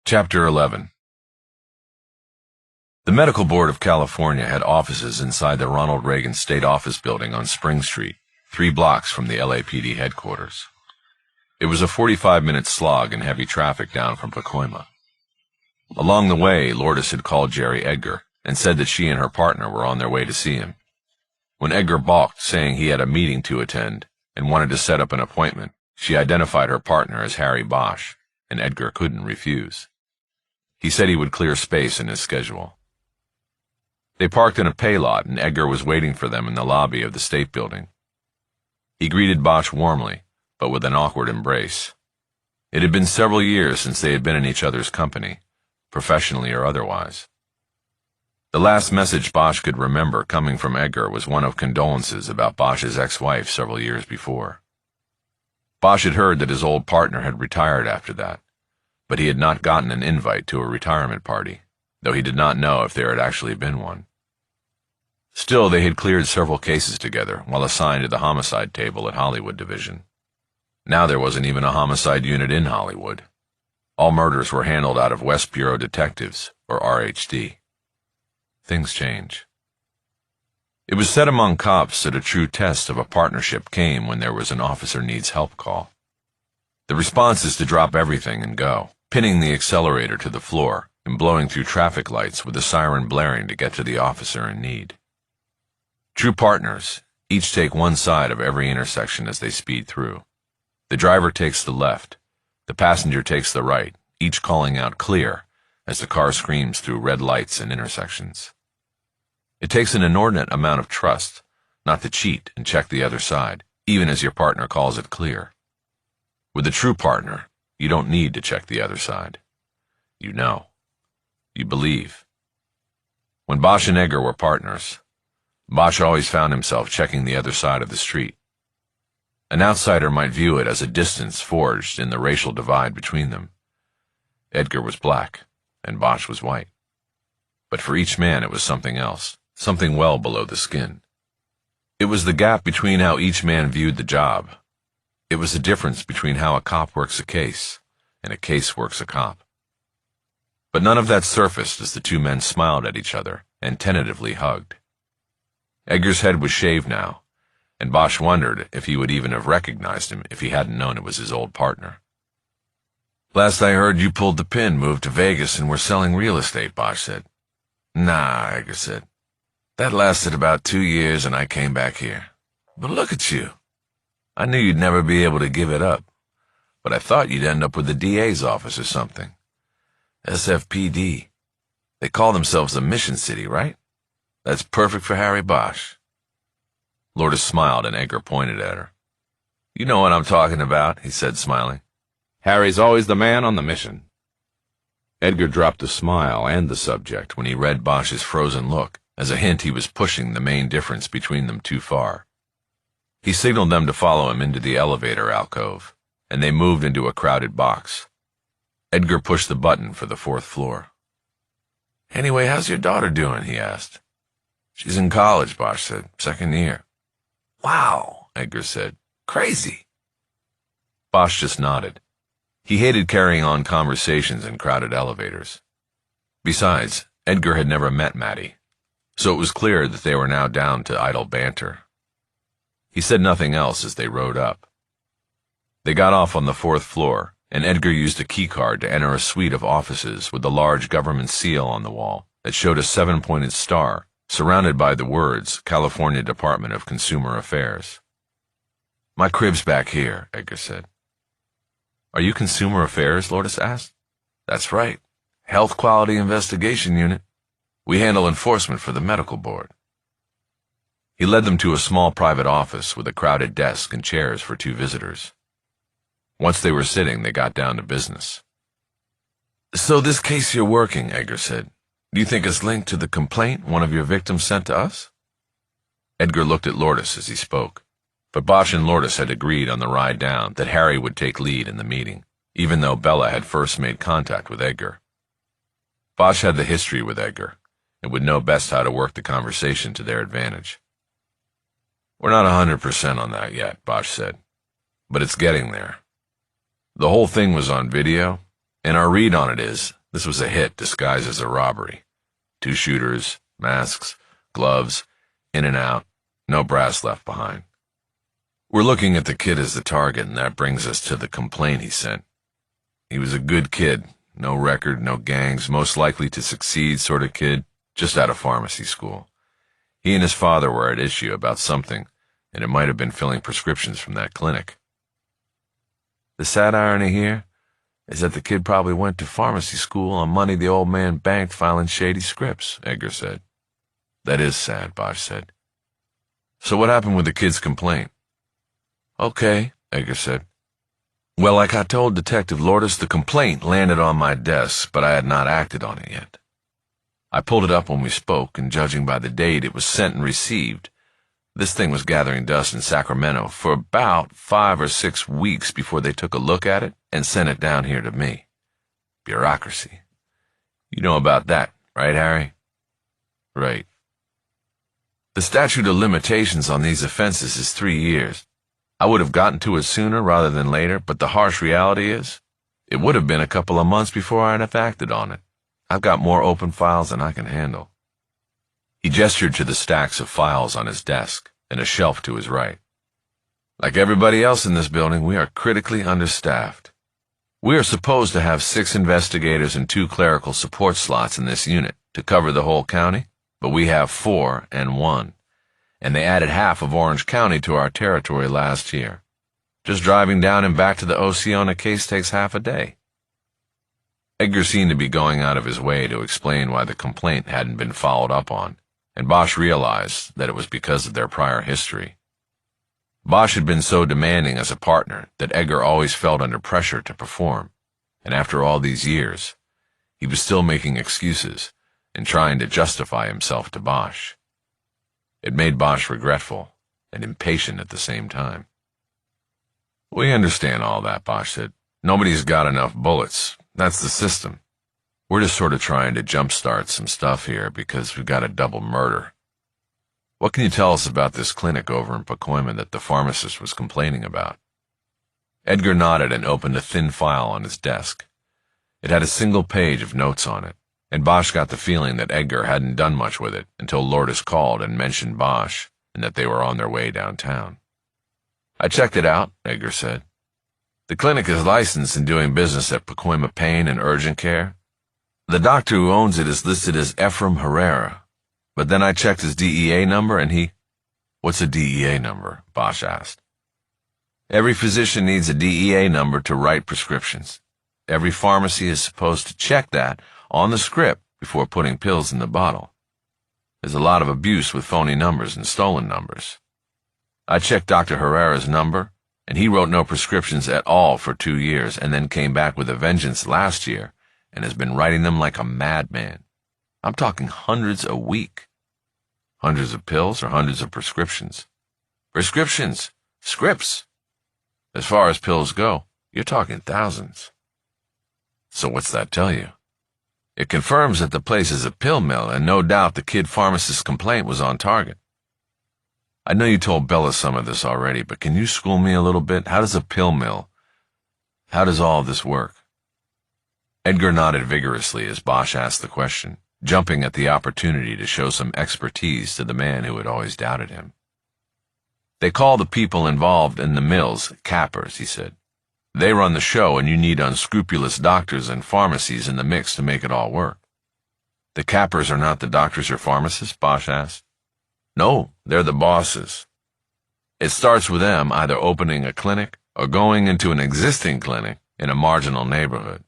Chapter 11. The Medical Board of California had offices inside the Ronald Reagan State Office Building on Spring Street, 3 blocks from the LAPD headquarters. It was a 45-minute slog in heavy traffic down from Pacoima. Along the way, Lourdes had called Jerry Edgar and said that she and her partner were on their way to see him. When Edgar balked, saying he had a meeting to attend and wanted to set up an appointment, she identified her partner as Harry Bosch, and Edgar couldn't refuse. He said he would clear space in his schedule. They parked in a pay lot, and Edgar was waiting for them in the lobby of the State Building. He greeted Bosch warmly, but with an awkward embrace. It had been several years since they had been in each other's company, professionally or otherwise. The last message Bosch could remember coming from Edgar was one of condolences about Bosch's ex-wife several years before. Bosch had heard that his old partner had retired after that, but he had not gotten an invite to a retirement party, though he did not know if there had actually been one. Still, they had cleared several cases together while assigned to the homicide table at Hollywood Division. Now there wasn't even a homicide unit in Hollywood. All murders were handled out of West Bureau Detectives, or RHD. Things change. It was said among cops that a true test of a partnership came when there was an officer needs help call. The response is to drop everything and go, pinning the accelerator to the floor and blowing through traffic lights with the siren blaring to get to the officer in need. True partners each take one side of every intersection as they speed through. The driver takes the left, the passenger takes the right, each calling out clear as the car screams through red lights and intersections. It takes an inordinate amount of trust not to cheat and check the other side, even as your partner calls it clear. With a true partner, you don't need to check the other side. You know. You believe. When Bosch and Edgar were partners, Bosch always found himself checking the other side of the street. An outsider might view it as a distance forged in the racial divide between them. Edgar was black, and Bosch was white. But for each man it was something else, something well below the skin. It was the gap between how each man viewed the job. It was the difference between how a cop works a case, and a case works a cop. But none of that surfaced as the two men smiled at each other and tentatively hugged. Edgar's head was shaved now, and Bosch wondered if he would even have recognized him if he hadn't known it was his old partner. "Last I heard, you pulled the pin, moved to Vegas, and were selling real estate," Bosch said. "Nah," Edgar said. "That lasted about 2 years, and I came back here. But look at you. I knew you'd never be able to give it up, but I thought you'd end up with the DA's office or something. SFPD. They call themselves the Mission City, right? That's perfect for Harry Bosch." Lourdes smiled, and Edgar pointed at her. "You know what I'm talking about," he said, smiling. "Harry's always the man on the mission." Edgar dropped the smile and the subject when he read Bosch's frozen look, as a hint he was pushing the main difference between them too far. He signaled them to follow him into the elevator alcove, and they moved into a crowded box. Edgar pushed the button for the 4th floor. "Anyway, how's your daughter doing?" he asked. "She's in college," Bosch said. "2nd year." "Wow," Edgar said. "Crazy." Bosch just nodded. He hated carrying on conversations in crowded elevators. Besides, Edgar had never met Maddie, so it was clear that they were now down to idle banter. He said nothing else as they rode up. They got off on the 4th floor, and Edgar used a keycard to enter a suite of offices with a large government seal on the wall that showed a 7-pointed star surrounded by the words California Department of Consumer Affairs. "My crib's back here," Edgar said. "Are you Consumer Affairs?" Lourdes asked. "That's right. Health Quality Investigation Unit. We handle enforcement for the medical board." He led them to a small private office with a crowded desk and chairs for 2 visitors. Once they were sitting, they got down to business. "So this case you're working," Edgar said, "do you think it's linked to the complaint one of your victims sent to us?" Edgar looked at Lourdes as he spoke, but Bosch and Lourdes had agreed on the ride down that Harry would take lead in the meeting, even though Bella had first made contact with Edgar. Bosch had the history with Edgar, and would know best how to work the conversation to their advantage. "We're not 100% on that yet," Bosch said, "but it's getting there. The whole thing was on video, and our read on it is this was a hit disguised as a robbery. 2 shooters, masks, gloves, in and out, no brass left behind. We're looking at the kid as the target, and that brings us to the complaint he sent. He was a good kid, no record, no gangs, most likely to succeed sort of kid, just out of pharmacy school. He and his father were at issue about something, and it might have been filling prescriptions from that clinic. The sad irony here is that the kid probably went to pharmacy school on money the old man banked filing shady scripts," Edgar said. That is sad, Bosch said. So what happened with the kid's complaint? Okay, Edgar said. Well, like I told Detective Lourdes, the complaint landed on my desk, but I had not acted on it yet. I pulled it up when we spoke, and judging by the date it was sent and received, this thing was gathering dust in Sacramento for about 5 or 6 weeks before they took a look at it and sent it down here to me. Bureaucracy. You know about that, right, Harry? Right. The statute of limitations on these offenses is 3 years. I would have gotten to it sooner rather than later, but the harsh reality is, it would have been a couple of months before I'd have acted on it. I've got more open files than I can handle. He gestured to the stacks of files on his desk and a shelf to his right. Like everybody else in this building, we are critically understaffed. We are supposed to have 6 investigators and 2 clerical support slots in this unit to cover the whole county, but we have 4 and 1, and they added half of Orange County to our territory last year. Just driving down and back to the OC on a case takes half a day. Edgar seemed to be going out of his way to explain why the complaint hadn't been followed up on, and Bosch realized that it was because of their prior history. Bosch had been so demanding as a partner that Edgar always felt under pressure to perform, and after all these years, he was still making excuses and trying to justify himself to Bosch. It made Bosch regretful and impatient at the same time. We understand all that, Bosch said. Nobody's got enough bullets. That's the system. We're just sort of trying to jumpstart some stuff here because we've got a double murder. What can you tell us about this clinic over in Pacoima that the pharmacist was complaining about? Edgar nodded and opened a thin file on his desk. It had a single page of notes on it, and Bosch got the feeling that Edgar hadn't done much with it until Lourdes called and mentioned Bosch and that they were on their way downtown. I checked it out, Edgar said. The clinic is licensed and doing business at Pacoima Pain and Urgent Care. The doctor who owns it is listed as Ephraim Herrera, but then I checked his DEA number and he— What's a DEA number? Bosch asked. Every physician needs a DEA number to write prescriptions. Every pharmacy is supposed to check that on the script before putting pills in the bottle. There's a lot of abuse with phony numbers and stolen numbers. I checked Dr. Herrera's number, and he wrote no prescriptions at all for 2 years and then came back with a vengeance last year and has been writing them like a madman. I'm talking hundreds a week. Hundreds of pills or hundreds of prescriptions? Prescriptions. Scripts. As far as pills go, you're talking thousands. So what's that tell you? It confirms that the place is a pill mill, and no doubt the kid pharmacist's complaint was on target. I know you told Bella some of this already, but can you school me a little bit? How does a pill mill— how does all of this work? Edgar nodded vigorously as Bosch asked the question, jumping at the opportunity to show some expertise to the man who had always doubted him. They call the people involved in the mills cappers, he said. They run the show, and you need unscrupulous doctors and pharmacies in the mix to make it all work. The cappers are not the doctors or pharmacists? Bosch asked. No, they're the bosses. It starts with them either opening a clinic or going into an existing clinic in a marginal neighborhood.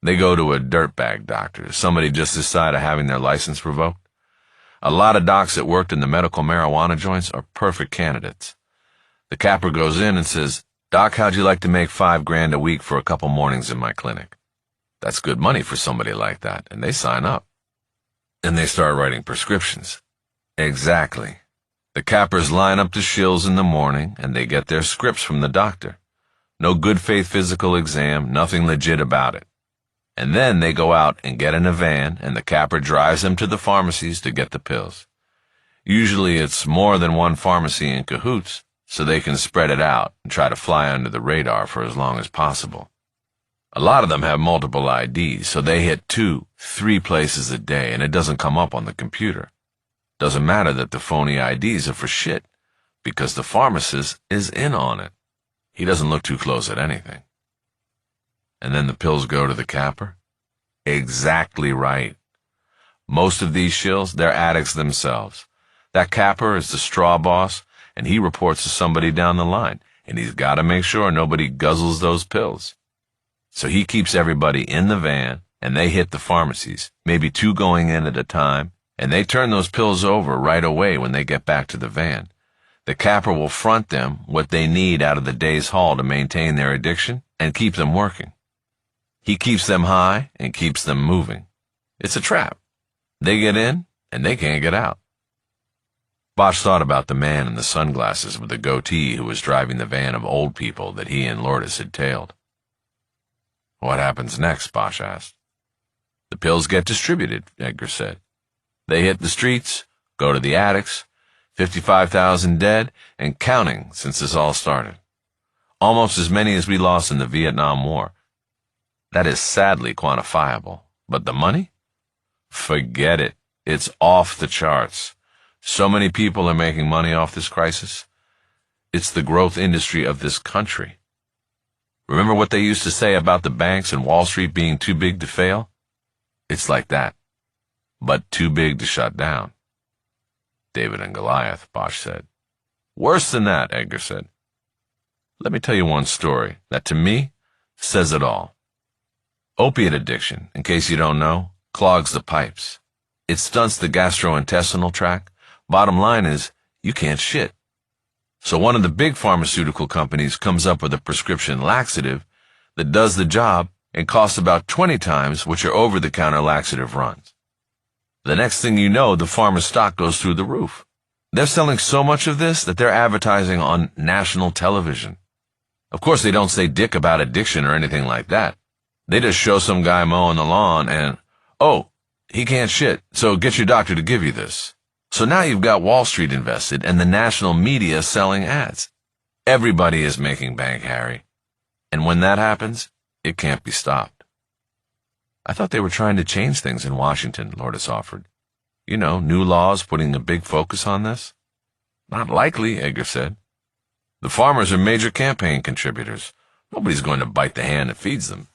They go to a dirtbag doctor, somebody just this side of having their license revoked. A lot of docs that worked in the medical marijuana joints are perfect candidates. The capper goes in and says, Doc, how'd you like to make $5 grand a week for a couple mornings in my clinic? That's good money for somebody like that, and they sign up. And they start writing prescriptions. Exactly. The cappers line up the shills in the morning, and they get their scripts from the doctor. No good faith physical exam, nothing legit about it. And then they go out and get in a van, and the capper drives them to the pharmacies to get the pills. Usually it's more than one pharmacy in cahoots, so they can spread it out and try to fly under the radar for as long as possible. A lot of them have multiple IDs, so they hit 2, 3 places a day, and it doesn't come up on the computer. Doesn't matter that the phony IDs are for shit, because the pharmacist is in on it. He doesn't look too close at anything. And then the pills go to the capper? Exactly right. Most of these shills, they're addicts themselves. That capper is the straw boss, and he reports to somebody down the line, and he's got to make sure nobody guzzles those pills. So he keeps everybody in the van, and they hit the pharmacies, maybe 2 going in at a time, and they turn those pills over right away when they get back to the van. The capper will front them what they need out of the day's haul to maintain their addiction and keep them working. He keeps them high and keeps them moving. It's a trap. They get in, and they can't get out. Bosch thought about the man in the sunglasses with the goatee who was driving the van of old people that he and Lourdes had tailed. What happens next? Bosch asked. The pills get distributed, Edgar said. They hit the streets, go to the attics, 55,000 dead, and counting since this all started. Almost as many as we lost in the Vietnam War. That is sadly quantifiable. But the money? Forget it. It's off the charts. So many people are making money off this crisis. It's the growth industry of this country. Remember what they used to say about the banks and Wall Street being too big to fail? It's like that, but too big to shut down. David and Goliath, Bosch said. Worse than that, Edgar said. Let me tell you one story that, to me, says it all. Opiate addiction, in case you don't know, clogs the pipes. It stunts the gastrointestinal tract. Bottom line is, you can't shit. So one of the big pharmaceutical companies comes up with a prescription laxative that does the job and costs about 20 times what your over-the-counter laxative runs. The next thing you know, the pharma stock goes through the roof. They're selling so much of this that they're advertising on national television. Of course, they don't say dick about addiction or anything like that. They just show some guy mowing the lawn and, oh, he can't shit, so get your doctor to give you this. So now you've got Wall Street invested and the national media selling ads. Everybody is making bank, Harry. And when that happens, it can't be stopped. I thought they were trying to change things in Washington, Lourdes offered. You know, new laws putting a big focus on this. Not likely, Edgar said. The farmers are major campaign contributors. Nobody's going to bite the hand that feeds them.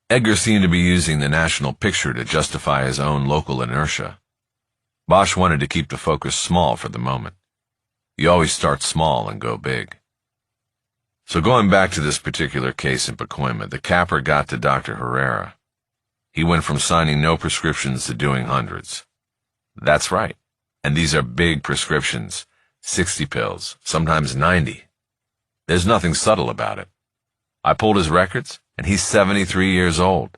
Edgar seemed to be using the national picture to justify his own local inertia. Bosch wanted to keep the focus small for the moment. You always start small and go big. So going back to this particular case in Pacoima, the capper got to Dr. Herrera. He went from signing no prescriptions to doing hundreds. That's right. And these are big prescriptions, 60 pills, sometimes 90. There's nothing subtle about it. I pulled his records, and he's 73 years old.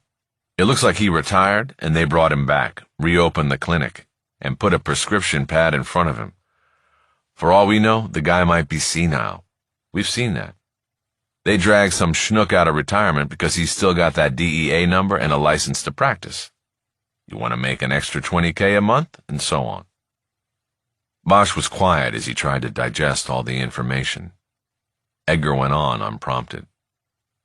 It looks like he retired, and they brought him back, reopened the clinic, and put a prescription pad in front of him. For all we know, the guy might be senile. We've seen that. They drag some schnook out of retirement because he's still got that DEA number and a license to practice. You want to make an extra $20K a month, and so on. Bosch was quiet as he tried to digest all the information. Edgar went on unprompted.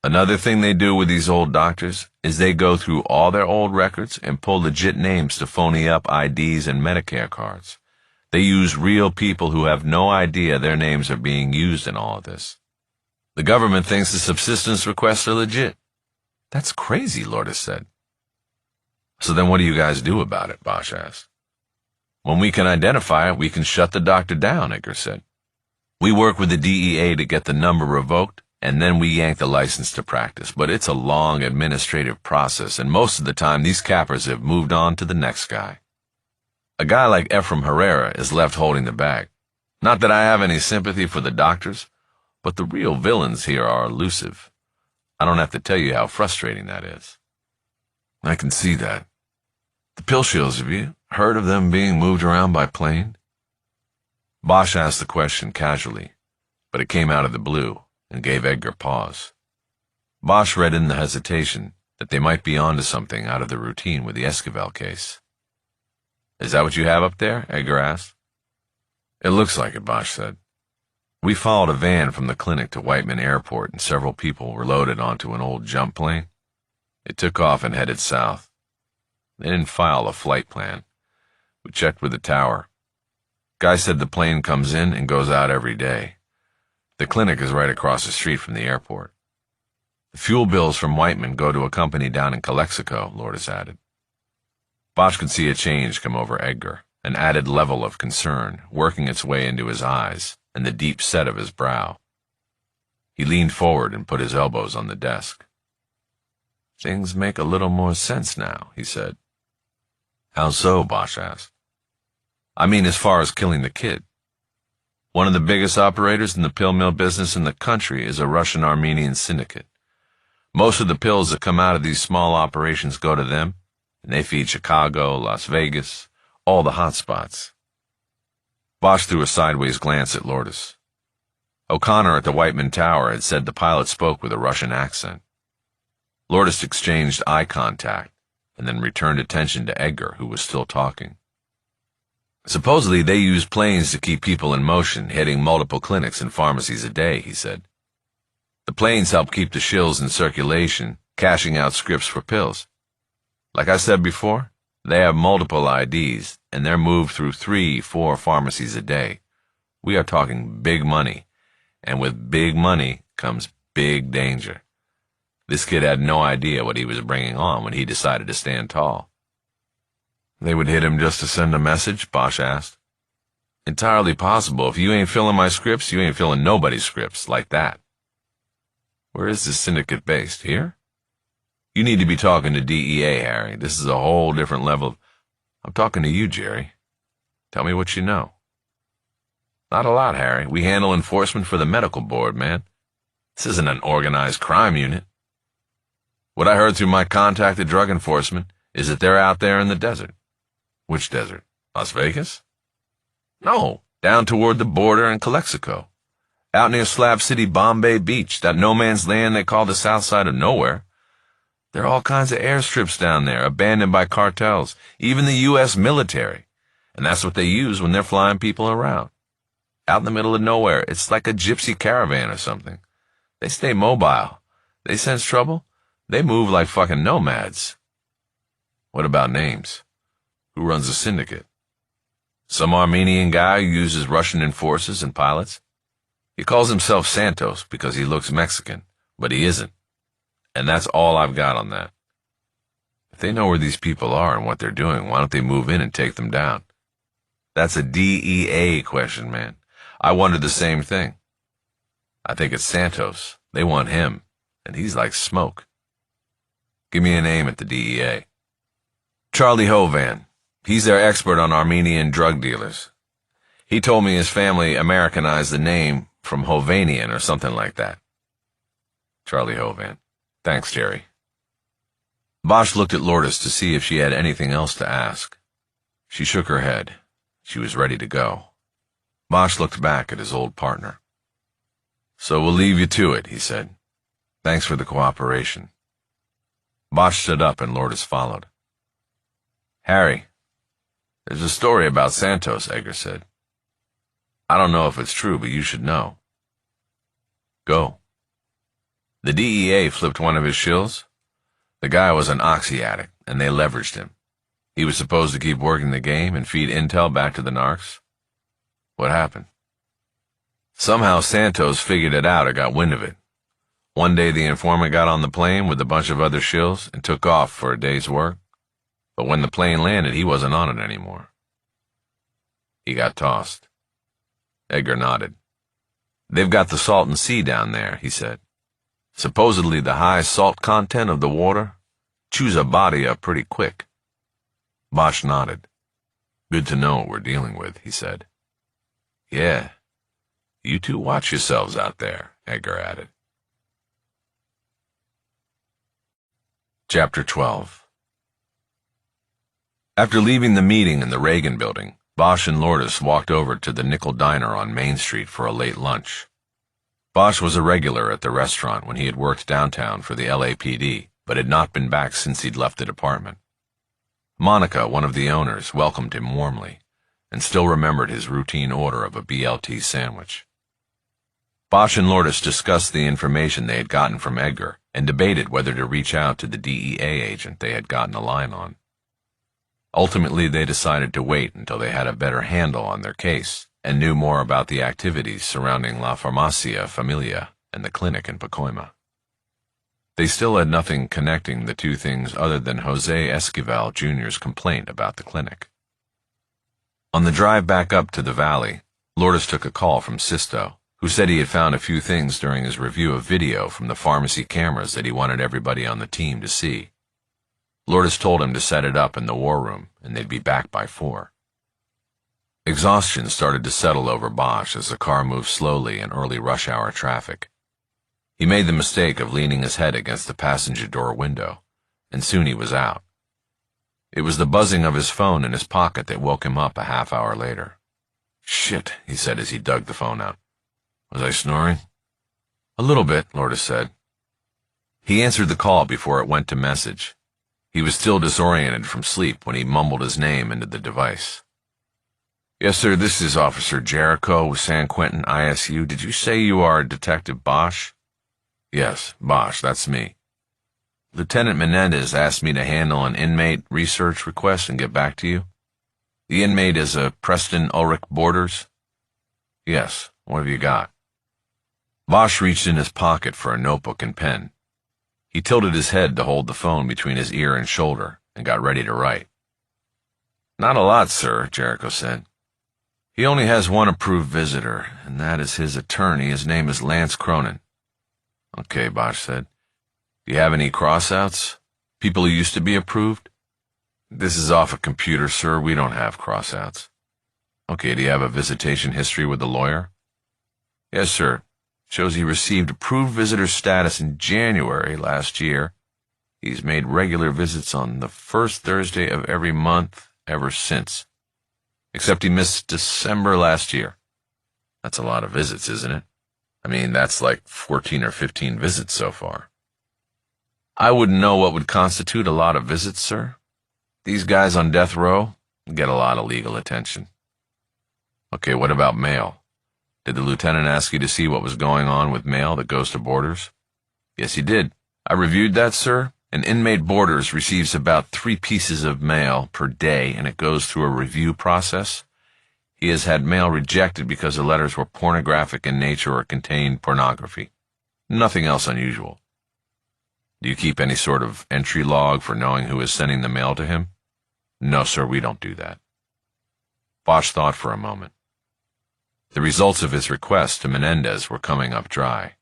Another thing they do with these old doctors is they go through all their old records and pull legit names to phony up IDs and Medicare cards. They use real people who have no idea their names are being used in all of this. The government thinks the subsistence requests are legit. That's crazy, Lourdes said. So then what do you guys do about it? Bosch asked. When we can identify it, we can shut the doctor down, Edgar said. We work with the DEA to get the number revoked, and then we yank the license to practice. But it's a long administrative process, and most of the time these cappers have moved on to the next guy. A guy like Ephraim Herrera is left holding the bag. Not that I have any sympathy for the doctors, but the real villains here are elusive. I don't have to tell you how frustrating that is. I can see that. The pill shills, have you heard of them being moved around by plane? Bosch asked the question casually, but it came out of the blue and gave Edgar pause. Bosch read in the hesitation that they might be onto something out of the routine with the Esquivel case. Is that what you have up there? Edgar asked. It looks like it, Bosch said. We followed a van from the clinic to Whiteman Airport and several people were loaded onto an old jump plane. It took off and headed south. They didn't file a flight plan. We checked with the tower. Guy said the plane comes in and goes out every day. The clinic is right across the street from the airport. The fuel bills from Whiteman go to a company down in Calexico, Lourdes added. Bosch could see a change come over Edgar, an added level of concern working its way into his eyes and the deep set of his brow. He leaned forward and put his elbows on the desk. Things make a little more sense now, he said. How so? Bosch asked. I mean, as far as killing the kid. One of the biggest operators in the pill mill business in the country is a Russian-Armenian syndicate. Most of the pills that come out of these small operations go to them, and they feed Chicago, Las Vegas, all the hot spots. Bosch threw a sideways glance at Lourdes. O'Connor at the Whiteman Tower had said the pilot spoke with a Russian accent. Lourdes exchanged eye contact, and then returned attention to Edgar, who was still talking. Supposedly they use planes to keep people in motion, hitting multiple clinics and pharmacies a day, he said. The planes help keep the shills in circulation, cashing out scripts for pills. Like I said before, they have multiple IDs, and they're moved through 3-4 pharmacies a day. We are talking big money, and with big money comes big danger. This kid had no idea what he was bringing on when he decided to stand tall. They would hit him just to send a message? Bosch asked. Entirely possible. If you ain't filling my scripts, you ain't filling nobody's scripts like that. Where is this syndicate based? Here? You need to be talking to DEA, Harry. This is a whole different level. I'm talking to you, Jerry. Tell me what you know. Not a lot, Harry. We handle enforcement for the medical board, man. This isn't an organized crime unit. What I heard through my contact at drug enforcement is that they're out there in the desert. Which desert? Las Vegas? No, down toward the border in Calexico. Out near Slab City, Bombay Beach, that no-man's land they call the south side of nowhere. There are all kinds of airstrips down there, abandoned by cartels, even the U.S. military. And that's what they use when they're flying people around. Out in the middle of nowhere, it's like a gypsy caravan or something. They stay mobile. They sense trouble. They move like fucking nomads. What about names? Who runs the syndicate? Some Armenian guy who uses Russian enforcers and pilots? He calls himself Santos because he looks Mexican, but he isn't. And that's all I've got on that. If they know where these people are and what they're doing, why don't they move in and take them down? That's a DEA question, man. I wondered the same thing. I think it's Santos. They want him, and he's like smoke. Give me a name at the DEA. Charlie Hovan. He's their expert on Armenian drug dealers. He told me his family Americanized the name from Hovanian or something like that. Charlie Hovan. Thanks, Jerry. Bosch looked at Lourdes to see if she had anything else to ask. She shook her head. She was ready to go. Bosch looked back at his old partner. So we'll leave you to it, he said. Thanks for the cooperation. Bosch stood up and Lourdes followed. Harry, there's a story about Santos, Edgar said. I don't know if it's true, but you should know. Go. The DEA flipped one of his shills. The guy was an oxy addict, and they leveraged him. He was supposed to keep working the game and feed intel back to the narcs. What happened? Somehow Santos figured it out or got wind of it. One day the informant got on the plane with a bunch of other shills and took off for a day's work. But when the plane landed, he wasn't on it anymore. He got tossed. Edgar nodded. They've got the Salton Sea down there, he said. Supposedly the high salt content of the water chews a body up pretty quick. Bosch nodded. Good to know what we're dealing with, he said. Yeah. You two watch yourselves out there, Edgar added. Chapter 12. After leaving the meeting in the Reagan building, Bosch and Lourdes walked over to the Nickel Diner on Main Street for a late lunch. Bosch was a regular at the restaurant when he had worked downtown for the LAPD, but had not been back since he'd left the department. Monica, one of the owners, welcomed him warmly, and still remembered his routine order of a BLT sandwich. Bosch and Lourdes discussed the information they had gotten from Edgar and debated whether to reach out to the DEA agent they had gotten a line on. Ultimately, they decided to wait until they had a better handle on their case and knew more about the activities surrounding La Farmacia Familia and the clinic in Pacoima. They still had nothing connecting the two things other than Jose Esquivel Jr.'s complaint about the clinic. On the drive back up to the valley, Lourdes took a call from Sisto, who said he had found a few things during his review of video from the pharmacy cameras that he wanted everybody on the team to see. Lourdes told him to set it up in the war room, and they'd be back by 4. Exhaustion started to settle over Bosch as the car moved slowly in early rush-hour traffic. He made the mistake of leaning his head against the passenger door window, and soon he was out. It was the buzzing of his phone in his pocket that woke him up a half-hour later. "Shit," he said as he dug the phone out. "Was I snoring?" "A little bit," Lourdes said. He answered the call before it went to message. He was still disoriented from sleep when he mumbled his name into the device. "Yes, sir, this is Officer Jericho with San Quentin ISU. Did you say you are Detective Bosch?" "Yes, Bosch, that's me. Lieutenant Menendez asked me to handle an inmate research request and get back to you. The inmate is a Preston Ulrich Borders?" "Yes, what have you got?" Bosch reached in his pocket for a notebook and pen. He tilted his head to hold the phone between his ear and shoulder and got ready to write. "Not a lot, sir," Jericho said. "He only has one approved visitor, and that is his attorney. His name is Lance Cronin." "Okay," Bosch said. "Do you have any crossouts? People who used to be approved?" "This is off a computer, sir. We don't have crossouts." "Okay, do you have a visitation history with the lawyer?" "Yes, sir. Shows he received approved visitor status in January last year. He's made regular visits on the first Thursday of every month ever since. Except he missed December last year." "That's a lot of visits, isn't it? I mean, that's like 14 or 15 visits so far." "I wouldn't know what would constitute a lot of visits, sir. These guys on death row get a lot of legal attention." "Okay, what about mail? Did the lieutenant ask you to see what was going on with mail that goes to Borders?" "Yes, he did. I reviewed that, sir. An inmate Borders receives about 3 pieces of mail per day, and it goes through a review process. He has had mail rejected because the letters were pornographic in nature or contained pornography. Nothing else unusual." "Do you keep any sort of entry log for knowing who is sending the mail to him?" "No, sir, we don't do that." Bosch thought for a moment. The results of his request to Menendez were coming up dry.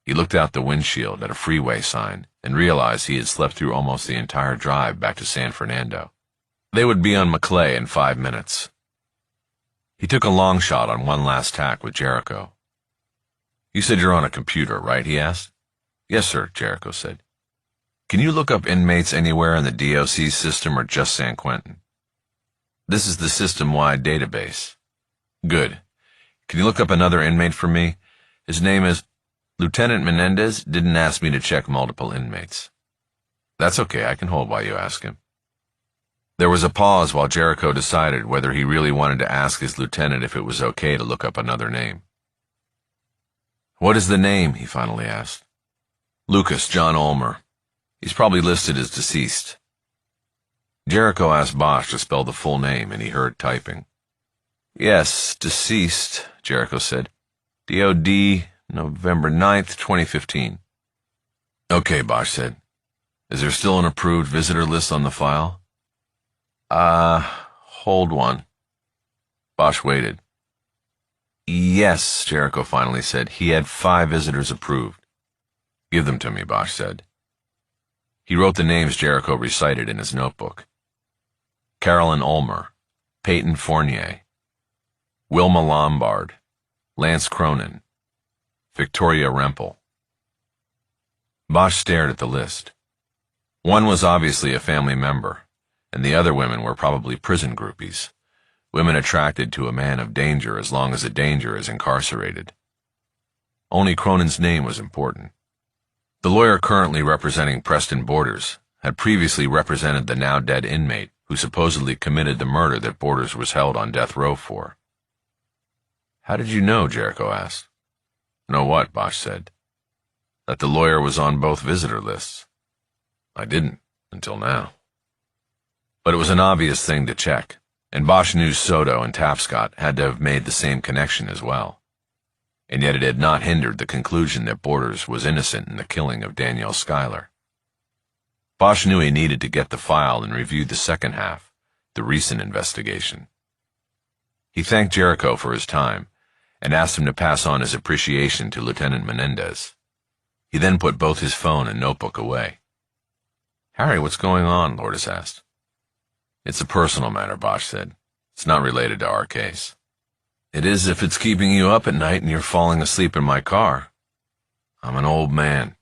He looked out the windshield at a freeway sign and realized he had slept through almost the entire drive back to San Fernando. They would be on Maclay in 5 minutes. He took a long shot on one last tack with Jericho. "You said you're on a computer, right?" he asked. "Yes, sir," Jericho said. "Can you look up inmates anywhere in the DOC system or just San Quentin?" "This is the system-wide database." "Good. Can you look up another inmate for me? His name is—" "Lieutenant Menendez didn't ask me to check multiple inmates." "That's okay, I can hold while you ask him." There was a pause while Jericho decided whether he really wanted to ask his lieutenant if it was okay to look up another name. "What is the name?" he finally asked. "Lucas John Ulmer. He's probably listed as deceased." Jericho asked Bosch to spell the full name, and he heard typing. "Yes, deceased," Jericho said. "DOD, November 9th, 2015. "Okay," Bosch said. "Is there still an approved visitor list on the file?" Hold one." Bosch waited. "Yes," Jericho finally said. "He had 5 visitors approved." "Give them to me," Bosch said. He wrote the names Jericho recited in his notebook. Carolyn Ulmer, Peyton Fournier, Wilma Lombard, Lance Cronin, Victoria Rempel. Bosch stared at the list. One was obviously a family member, and the other women were probably prison groupies, women attracted to a man of danger as long as the danger is incarcerated. Only Cronin's name was important. The lawyer currently representing Preston Borders had previously represented the now-dead inmate who supposedly committed the murder that Borders was held on death row for. "How did you know?" Jericho asked. "Know what?" Bosch said. "That the lawyer was on both visitor lists." "I didn't, until now." But it was an obvious thing to check, and Bosch knew Soto and Tapscott had to have made the same connection as well. And yet it had not hindered the conclusion that Borders was innocent in the killing of Danielle Schuyler. Bosch knew he needed to get the file and review the second half, the recent investigation. He thanked Jericho for his time and asked him to pass on his appreciation to Lieutenant Menendez. He then put both his phone and notebook away. Harry, what's going on? Lourdes asked. It's a personal matter, Bosch said. It's not related to our case. It is if it's keeping you up at night and you're falling asleep in my car. I'm an old man.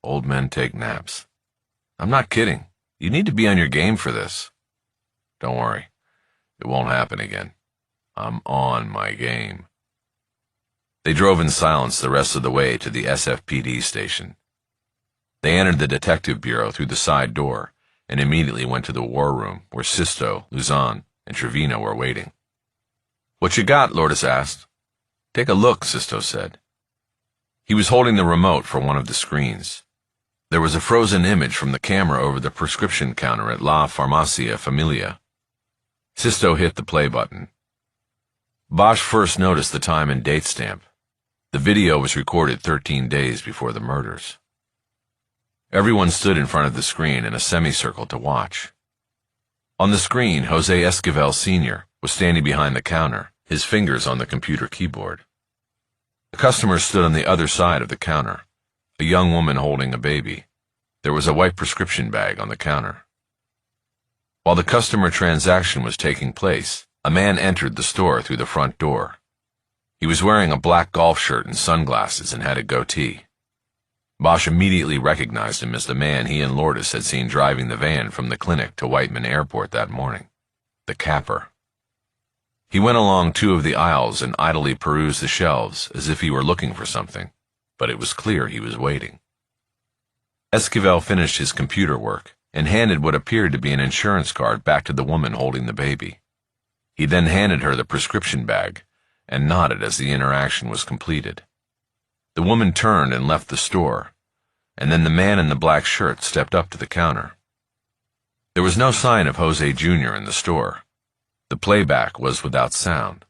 Old men take naps. I'm not kidding. You need to be on your game for this. Don't worry. It won't happen again. I'm on my game. They drove in silence the rest of the way to the SFPD station. They entered the detective bureau through the side door and immediately went to the war room where Sisto, Luzon, and Trevino were waiting. What you got? Lourdes asked. Take a look, Sisto said. He was holding the remote for one of the screens. There was a frozen image from the camera over the prescription counter at La Farmacia Familia. Sisto hit the play button. Bosch first noticed the time and date stamp. The video was recorded 13 days before the murders. Everyone stood in front of the screen in a semicircle to watch. On the screen, Jose Esquivel Sr. was standing behind the counter, his fingers on the computer keyboard. The customer stood on the other side of the counter, a young woman holding a baby. There was a white prescription bag on the counter. While the customer transaction was taking place, a man entered the store through the front door. He was wearing a black golf shirt and sunglasses and had a goatee. Bosch immediately recognized him as the man he and Lourdes had seen driving the van from the clinic to Whiteman Airport that morning, the capper. He went along two of the aisles and idly perused the shelves as if he were looking for something, but it was clear he was waiting. Esquivel finished his computer work and handed what appeared to be an insurance card back to the woman holding the baby. He then handed her the prescription bag and nodded as the interaction was completed. The woman turned and left the store, and then the man in the black shirt stepped up to the counter. There was no sign of Jose Jr. in the store. The playback was without sound,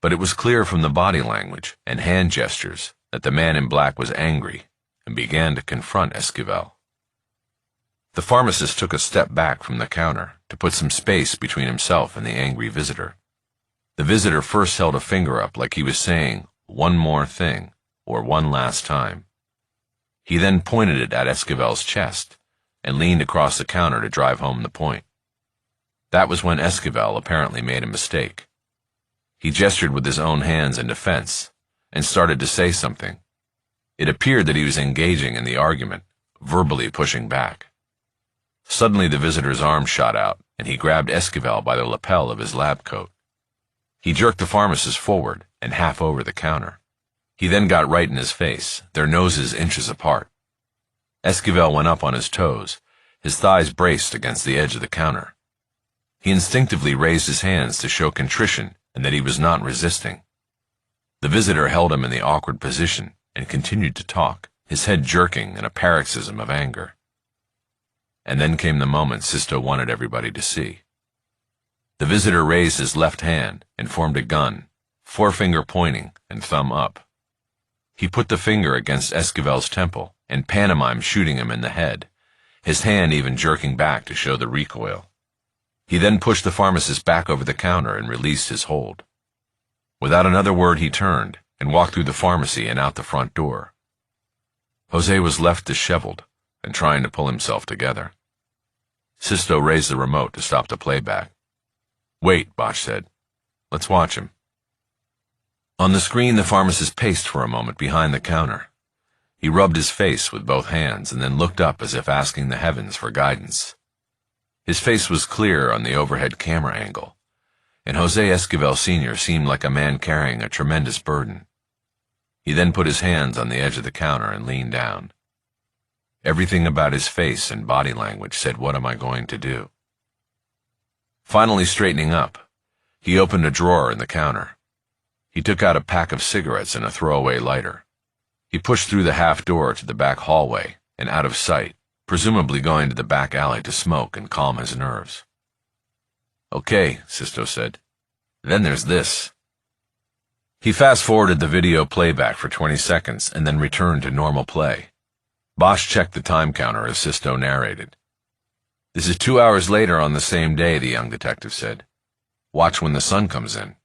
but it was clear from the body language and hand gestures that the man in black was angry and began to confront Esquivel. The pharmacist took a step back from the counter to put some space between himself and the angry visitor. The visitor first held a finger up like he was saying, "One more thing," or "one last time." He then pointed it at Esquivel's chest and leaned across the counter to drive home the point. That was when Esquivel apparently made a mistake. He gestured with his own hands in defense and started to say something. It appeared that he was engaging in the argument, verbally pushing back. Suddenly the visitor's arm shot out and he grabbed Esquivel by the lapel of his lab coat. He jerked the pharmacist forward and half over the counter. He then got right in his face, their noses inches apart. Esquivel went up on his toes, his thighs braced against the edge of the counter. He instinctively raised his hands to show contrition and that he was not resisting. The visitor held him in the awkward position and continued to talk, his head jerking in a paroxysm of anger. And then came the moment Sisto wanted everybody to see. The visitor raised his left hand and formed a gun, forefinger pointing and thumb up. He put the finger against Esquivel's temple and pantomimed shooting him in the head, his hand even jerking back to show the recoil. He then pushed the pharmacist back over the counter and released his hold. Without another word he turned and walked through the pharmacy and out the front door. Jose was left disheveled and trying to pull himself together. Sisto raised the remote to stop the playback. "Wait," Bosch said. "Let's watch him." On the screen, the pharmacist paced for a moment behind the counter. He rubbed his face with both hands and then looked up as if asking the heavens for guidance. His face was clear on the overhead camera angle, and Jose Esquivel Sr. seemed like a man carrying a tremendous burden. He then put his hands on the edge of the counter and leaned down. Everything about his face and body language said, "What am I going to do?" Finally straightening up, he opened a drawer in the counter. He took out a pack of cigarettes and a throwaway lighter. He pushed through the half door to the back hallway and out of sight, presumably going to the back alley to smoke and calm his nerves. "Okay," Sisto said. "Then there's this." He fast-forwarded the video playback for 20 seconds and then returned to normal play. Bosch checked the time counter as Sisto narrated. "This is 2 hours later on the same day," the young detective said. "Watch when the sun comes in."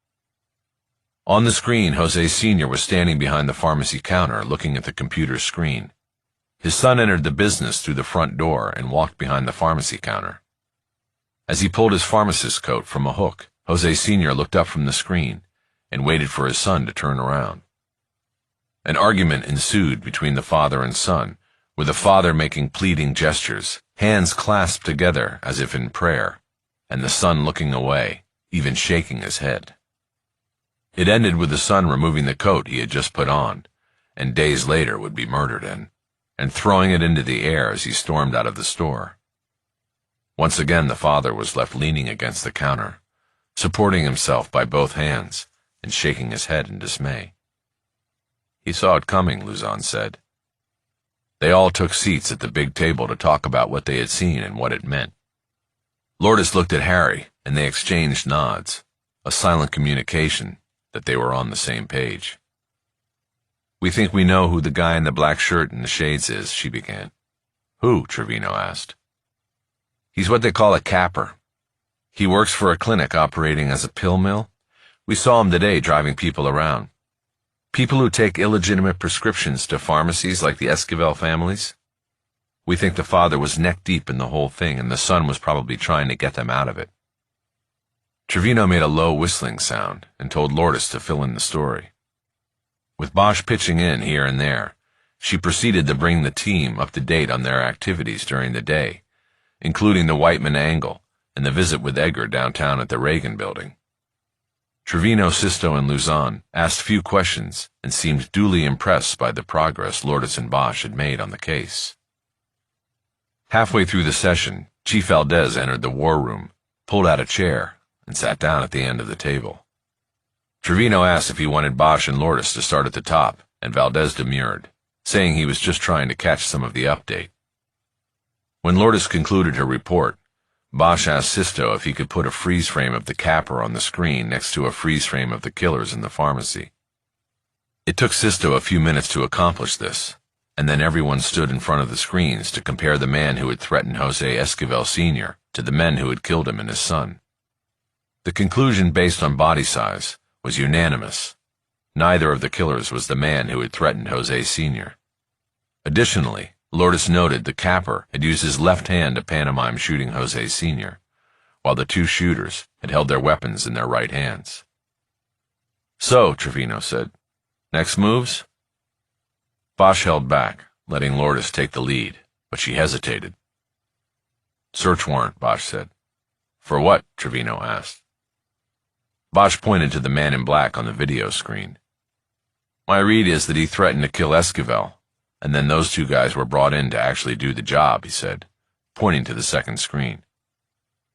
On the screen, Jose Sr. was standing behind the pharmacy counter looking at the computer screen. His son entered the business through the front door and walked behind the pharmacy counter. As he pulled his pharmacist's coat from a hook, Jose Sr. looked up from the screen and waited for his son to turn around. An argument ensued between the father and son, with the father making pleading gestures, hands clasped together as if in prayer, and the son looking away, even shaking his head. It ended with the son removing the coat he had just put on, and days later would be murdered in, and throwing it into the air as he stormed out of the store. Once again the father was left leaning against the counter, supporting himself by both hands and shaking his head in dismay. He saw it coming, Luzon said. They all took seats at the big table to talk about what they had seen and what it meant. Lourdes looked at Harry, and they exchanged nods, a silent communication that they were on the same page. We think we know who the guy in the black shirt and the shades is, she began. Who? Trevino asked. He's what they call a capper. He works for a clinic operating as a pill mill. We saw him today driving people around. People who take illegitimate prescriptions to pharmacies like the Esquivel families. We think the father was neck-deep in the whole thing, and the son was probably trying to get them out of it. Trevino made a low whistling sound and told Lourdes to fill in the story. With Bosch pitching in here and there, she proceeded to bring the team up to date on their activities during the day, including the Whiteman angle and the visit with Edgar downtown at the Reagan building. Trevino, Sisto, and Luzon asked few questions and seemed duly impressed by the progress Lourdes and Bosch had made on the case. Halfway through the session, Chief Valdez entered the war room, pulled out a chair, and sat down at the end of the table. Trevino asked if he wanted Bosch and Lourdes to start at the top, and Valdez demurred, saying he was just trying to catch some of the update. When Lourdes concluded her report, Bosch asked Sisto if he could put a freeze frame of the capper on the screen next to a freeze frame of the killers in the pharmacy. It took Sisto a few minutes to accomplish this, and then everyone stood in front of the screens to compare the man who had threatened Jose Esquivel Sr. to the men who had killed him and his son. The conclusion based on body size was unanimous. Neither of the killers was the man who had threatened Jose Sr. Additionally, Lourdes noted the capper had used his left hand to pantomime shooting Jose Sr., while the two shooters had held their weapons in their right hands. So, Trevino said, next moves? Bosch held back, letting Lourdes take the lead, but she hesitated. Search warrant, Bosch said. For what? Trevino asked. Bosch pointed to the man in black on the video screen. My read is that he threatened to kill Esquivel, and then those two guys were brought in to actually do the job, he said, pointing to the second screen.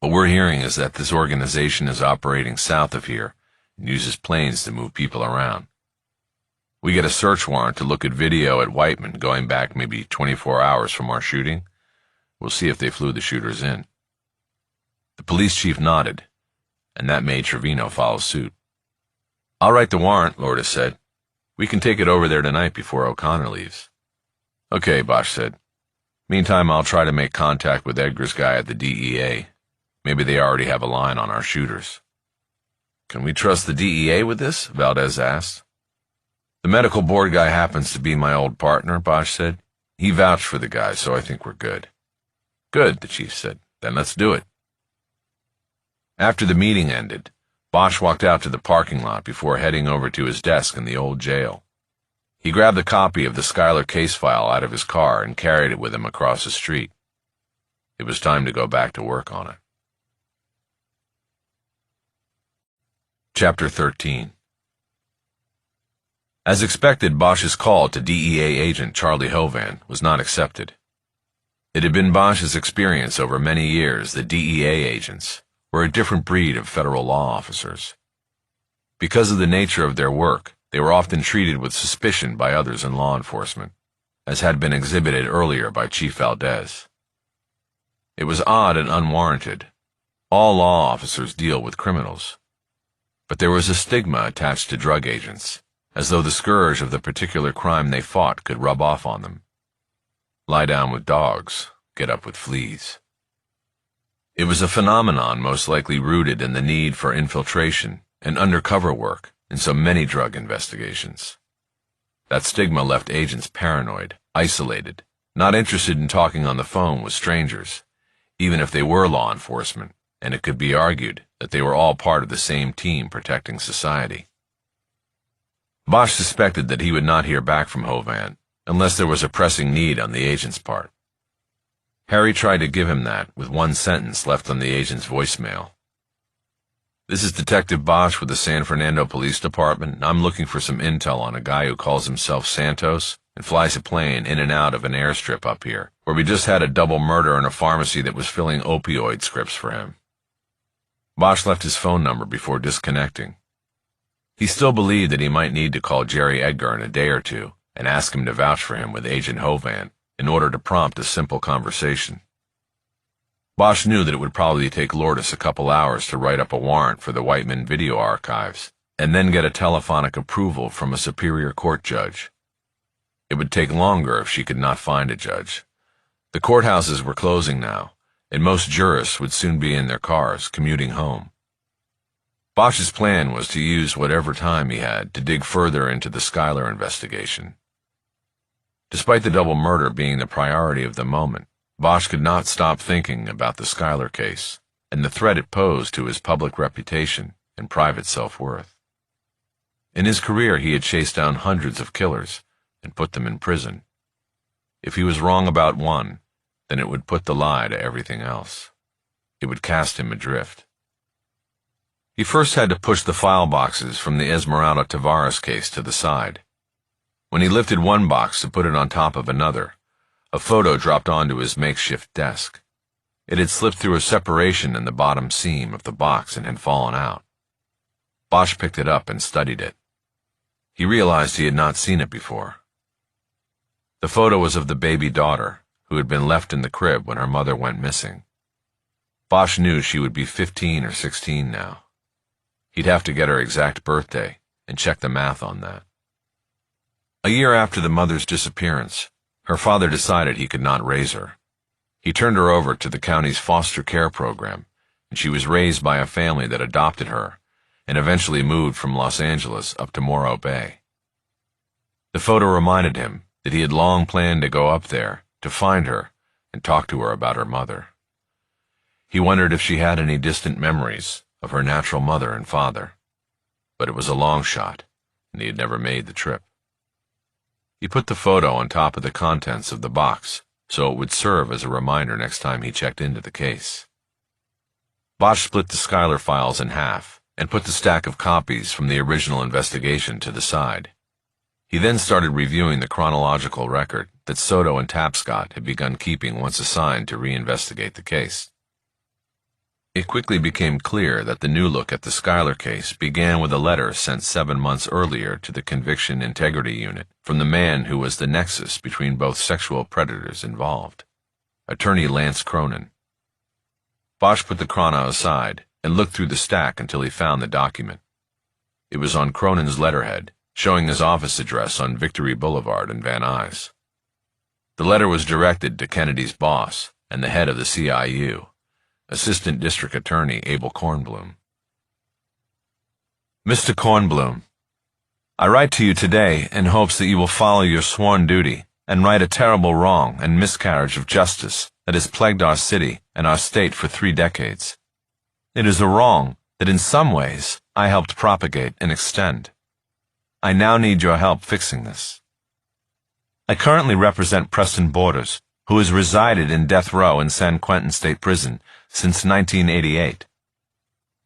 What we're hearing is that this organization is operating south of here and uses planes to move people around. We get a search warrant to look at video at Whiteman going back maybe 24 hours from our shooting. We'll see if they flew the shooters in. The police chief nodded, and that made Trevino follow suit. I'll write the warrant, Lourdes said. We can take it over there tonight before O'Connor leaves. Okay, Bosch said. Meantime, I'll try to make contact with Edgar's guy at the DEA. Maybe they already have a line on our shooters. Can we trust the DEA with this? Valdez asked. The medical board guy happens to be my old partner, Bosch said. He vouched for the guy, so I think we're good. Good, the chief said. Then let's do it. After the meeting ended, Bosch walked out to the parking lot before heading over to his desk in the old jail. He grabbed a copy of the Schuyler case file out of his car and carried it with him across the street. It was time to go back to work on it. Chapter 13. As expected, Bosch's call to DEA agent Charlie Hovan was not accepted. It had been Bosch's experience over many years that DEA agents were a different breed of federal law officers. Because of the nature of their work, they were often treated with suspicion by others in law enforcement, as had been exhibited earlier by Chief Valdez. It was odd and unwarranted. All law officers deal with criminals. But there was a stigma attached to drug agents, as though the scourge of the particular crime they fought could rub off on them. Lie down with dogs, get up with fleas. It was a phenomenon most likely rooted in the need for infiltration and undercover work in so many drug investigations. That stigma left agents paranoid, isolated, not interested in talking on the phone with strangers, even if they were law enforcement, and it could be argued that they were all part of the same team protecting society. Bosch suspected that he would not hear back from Hovan unless there was a pressing need on the agent's part. Harry tried to give him that with one sentence left on the agent's voicemail. "This is Detective Bosch with the San Fernando Police Department. I'm looking for some intel on a guy who calls himself Santos and flies a plane in and out of an airstrip up here, where we just had a double murder in a pharmacy that was filling opioid scripts for him." Bosch left his phone number before disconnecting. He still believed that he might need to call Jerry Edgar in a day or two and ask him to vouch for him with Agent Hovan in order to prompt a simple conversation. Bosch knew that it would probably take Lourdes a couple hours to write up a warrant for the Whiteman video archives and then get a telephonic approval from a superior court judge. It would take longer if she could not find a judge. The courthouses were closing now, and most jurists would soon be in their cars commuting home. Bosch's plan was to use whatever time he had to dig further into the Schuyler investigation. Despite the double murder being the priority of the moment, Bosch could not stop thinking about the Schuyler case and the threat it posed to his public reputation and private self-worth. In his career, he had chased down hundreds of killers and put them in prison. If he was wrong about one, then it would put the lie to everything else. It would cast him adrift. He first had to push the file boxes from the Esmeralda Tavares case to the side. When he lifted one box to put it on top of another, a photo dropped onto his makeshift desk. It had slipped through a separation in the bottom seam of the box and had fallen out. Bosch picked it up and studied it. He realized he had not seen it before. The photo was of the baby daughter, who had been left in the crib when her mother went missing. Bosch knew she would be 15 or 16 now. He'd have to get her exact birthday and check the math on that. A year after the mother's disappearance, her father decided he could not raise her. He turned her over to the county's foster care program, and she was raised by a family that adopted her and eventually moved from Los Angeles up to Morro Bay. The photo reminded him that he had long planned to go up there to find her and talk to her about her mother. He wondered if she had any distant memories of her natural mother and father, but it was a long shot, and he had never made the trip. He put the photo on top of the contents of the box, so it would serve as a reminder next time he checked into the case. Bosch split the Schuyler files in half and put the stack of copies from the original investigation to the side. He then started reviewing the chronological record that Soto and Tapscott had begun keeping once assigned to reinvestigate the case. It quickly became clear that the new look at the Schuyler case began with a letter sent 7 months earlier to the Conviction Integrity Unit from the man who was the nexus between both sexual predators involved, Attorney Lance Cronin. Bosch put the chrono aside and looked through the stack until he found the document. It was on Cronin's letterhead, showing his office address on Victory Boulevard in Van Nuys. The letter was directed to Kennedy's boss and the head of the CIU, Assistant District Attorney Abel Kornblum. Mr. Kornblum, I write to you today in hopes that you will follow your sworn duty and right a terrible wrong and miscarriage of justice that has plagued our city and our state for 3 decades. It is a wrong that in some ways I helped propagate and extend. I now need your help fixing this. I currently represent Preston Borders, who has resided in death row in San Quentin State Prison since 1988.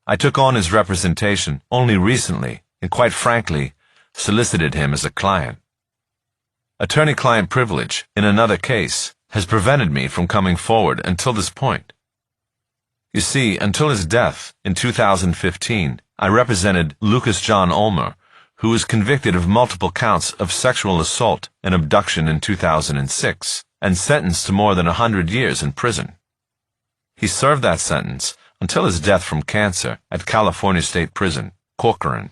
I took on his representation only recently and, quite frankly, solicited him as a client. Attorney-client privilege in another case has prevented me from coming forward until this point. You see, until his death in 2015, I represented Lucas John Ulmer, who was convicted of multiple counts of sexual assault and abduction in 2006 and sentenced to more than 100 years in prison. He served that sentence until his death from cancer at California State Prison, Corcoran.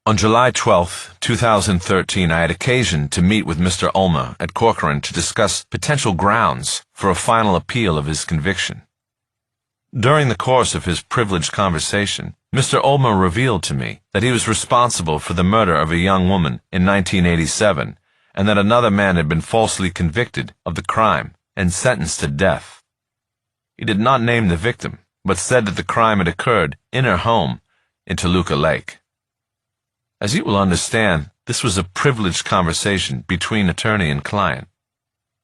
On July 12, 2013, I had occasion to meet with Mr. Ulmer at Corcoran to discuss potential grounds for a final appeal of his conviction. During the course of his privileged conversation, Mr. Ulmer revealed to me that he was responsible for the murder of a young woman in 1987 and that another man had been falsely convicted of the crime and sentenced to death. He did not name the victim, but said that the crime had occurred in her home in Toluca Lake. As you will understand, this was a privileged conversation between attorney and client.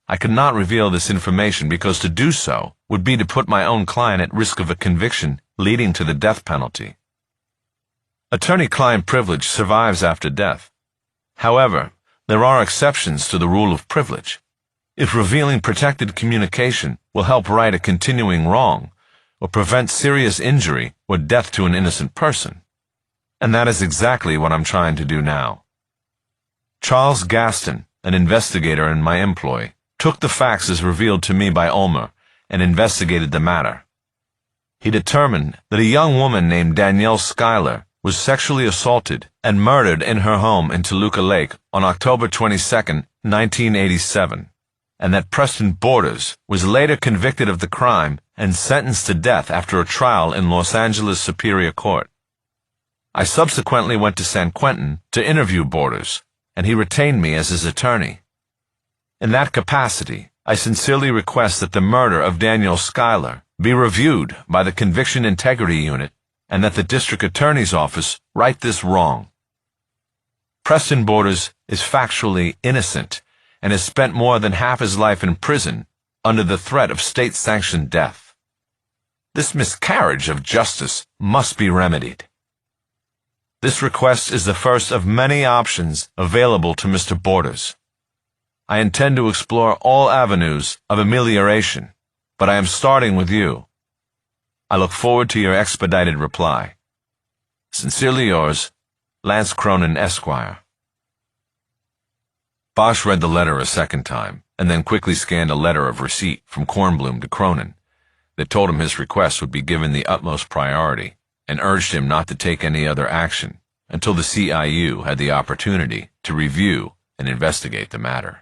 I could not reveal this information because to do so would be to put my own client at risk of a conviction leading to the death penalty. Attorney-client privilege survives after death. However, there are exceptions to the rule of privilege. If revealing protected communication will help right a continuing wrong, or prevent serious injury or death to an innocent person. And that is exactly what I'm trying to do now. Charles Gaston, an investigator in my employ, took the facts as revealed to me by Ulmer and investigated the matter. He determined that a young woman named Danielle Schuyler was sexually assaulted and murdered in her home in Toluca Lake on October 22, 1987, and that Preston Borders was later convicted of the crime and sentenced to death after a trial in Los Angeles Superior Court. I subsequently went to San Quentin to interview Borders, and he retained me as his attorney. In that capacity, I sincerely request that the murder of Danielle Schuyler be reviewed by the Conviction Integrity Unit and that the District Attorney's Office right this wrong. Preston Borders is factually innocent and has spent more than half his life in prison under the threat of state-sanctioned death. This miscarriage of justice must be remedied. This request is the first of many options available to Mr. Borders. I intend to explore all avenues of amelioration, but I am starting with you. I look forward to your expedited reply. Sincerely yours, Lance Cronin, Esquire. Bosch read the letter a second time, and then quickly scanned a letter of receipt from Kornblum to Cronin that told him his request would be given the utmost priority, and urged him not to take any other action until the CIU had the opportunity to review and investigate the matter.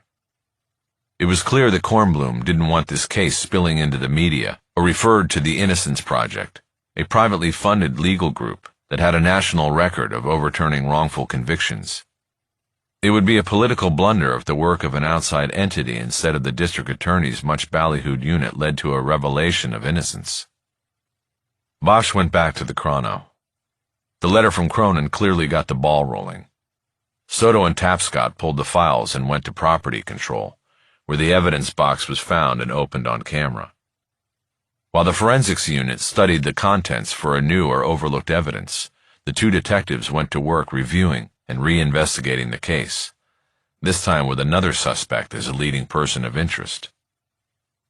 It was clear that Kornblum didn't want this case spilling into the media or referred to the Innocence Project, a privately funded legal group that had a national record of overturning wrongful convictions. It would be a political blunder if the work of an outside entity instead of the district attorney's much ballyhooed unit led to a revelation of innocence. Bosch went back to the chrono. The letter from Cronin clearly got the ball rolling. Soto and Tapscott pulled the files and went to property control, where the evidence box was found and opened on camera. While the forensics unit studied the contents for a new or overlooked evidence, the two detectives went to work reviewing and re-investigating the case, this time with another suspect as a leading person of interest.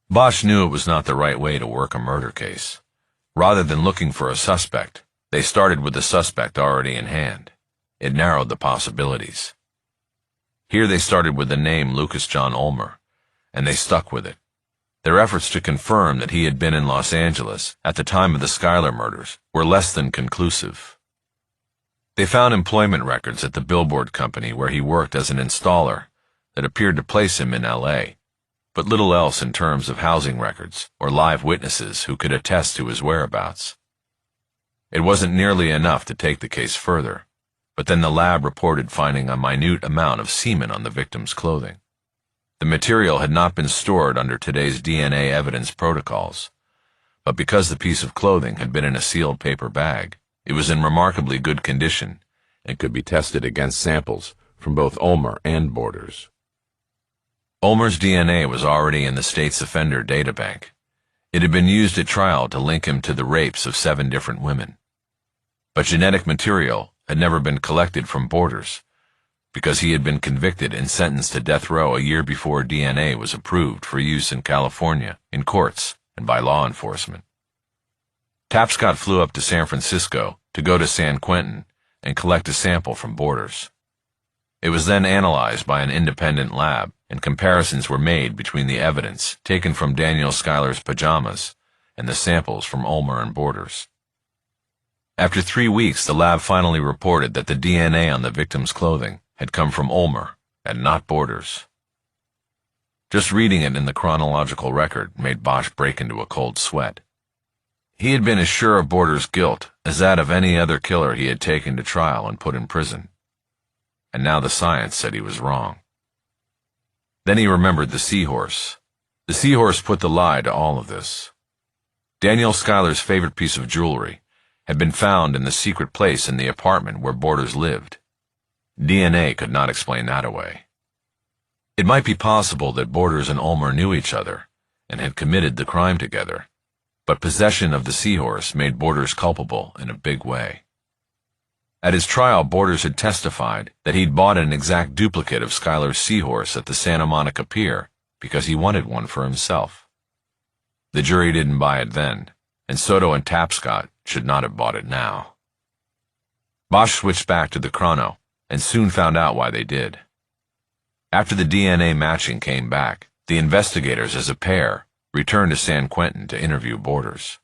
Bosch knew it was not the right way to work a murder case. Rather than looking for a suspect, they started with the suspect already in hand. It narrowed the possibilities. Here they started with the name Lucas John Ulmer, and they stuck with it. Their efforts to confirm that he had been in Los Angeles at the time of the Schuyler murders were less than conclusive. They found employment records at the billboard company where he worked as an installer that appeared to place him in L.A., but little else in terms of housing records or live witnesses who could attest to his whereabouts. It wasn't nearly enough to take the case further, but then the lab reported finding a minute amount of semen on the victim's clothing. The material had not been stored under today's DNA evidence protocols, but because the piece of clothing had been in a sealed paper bag, it was in remarkably good condition and could be tested against samples from both Ulmer and Borders. Ulmer's DNA was already in the state's offender databank. It had been used at trial to link him to the rapes of 7 different women. But genetic material had never been collected from Borders, because he had been convicted and sentenced to death row a year before DNA was approved for use in California, in courts, and by law enforcement. Tapscott flew up to San Francisco to go to San Quentin and collect a sample from Borders. It was then analyzed by an independent lab, and comparisons were made between the evidence taken from Danielle Schuyler's pajamas and the samples from Ulmer and Borders. After 3 weeks, the lab finally reported that the DNA on the victim's clothing had come from Ulmer and not Borders. Just reading it in the chronological record made Bosch break into a cold sweat. He had been as sure of Borders' guilt as that of any other killer he had taken to trial and put in prison. And now the science said he was wrong. Then he remembered the seahorse. The seahorse put the lie to all of this. Daniel Schuyler's favorite piece of jewelry had been found in the secret place in the apartment where Borders lived. DNA could not explain that away. It might be possible that Borders and Ulmer knew each other and had committed the crime together, but possession of the seahorse made Borders culpable in a big way. At his trial, Borders had testified that he'd bought an exact duplicate of Schuyler's seahorse at the Santa Monica Pier because he wanted one for himself. The jury didn't buy it then, and Soto and Tapscott should not have bought it now. Bosch switched back to the chrono and soon found out why they did. After the DNA matching came back, the investigators as a pair returned to San Quentin to interview Borders.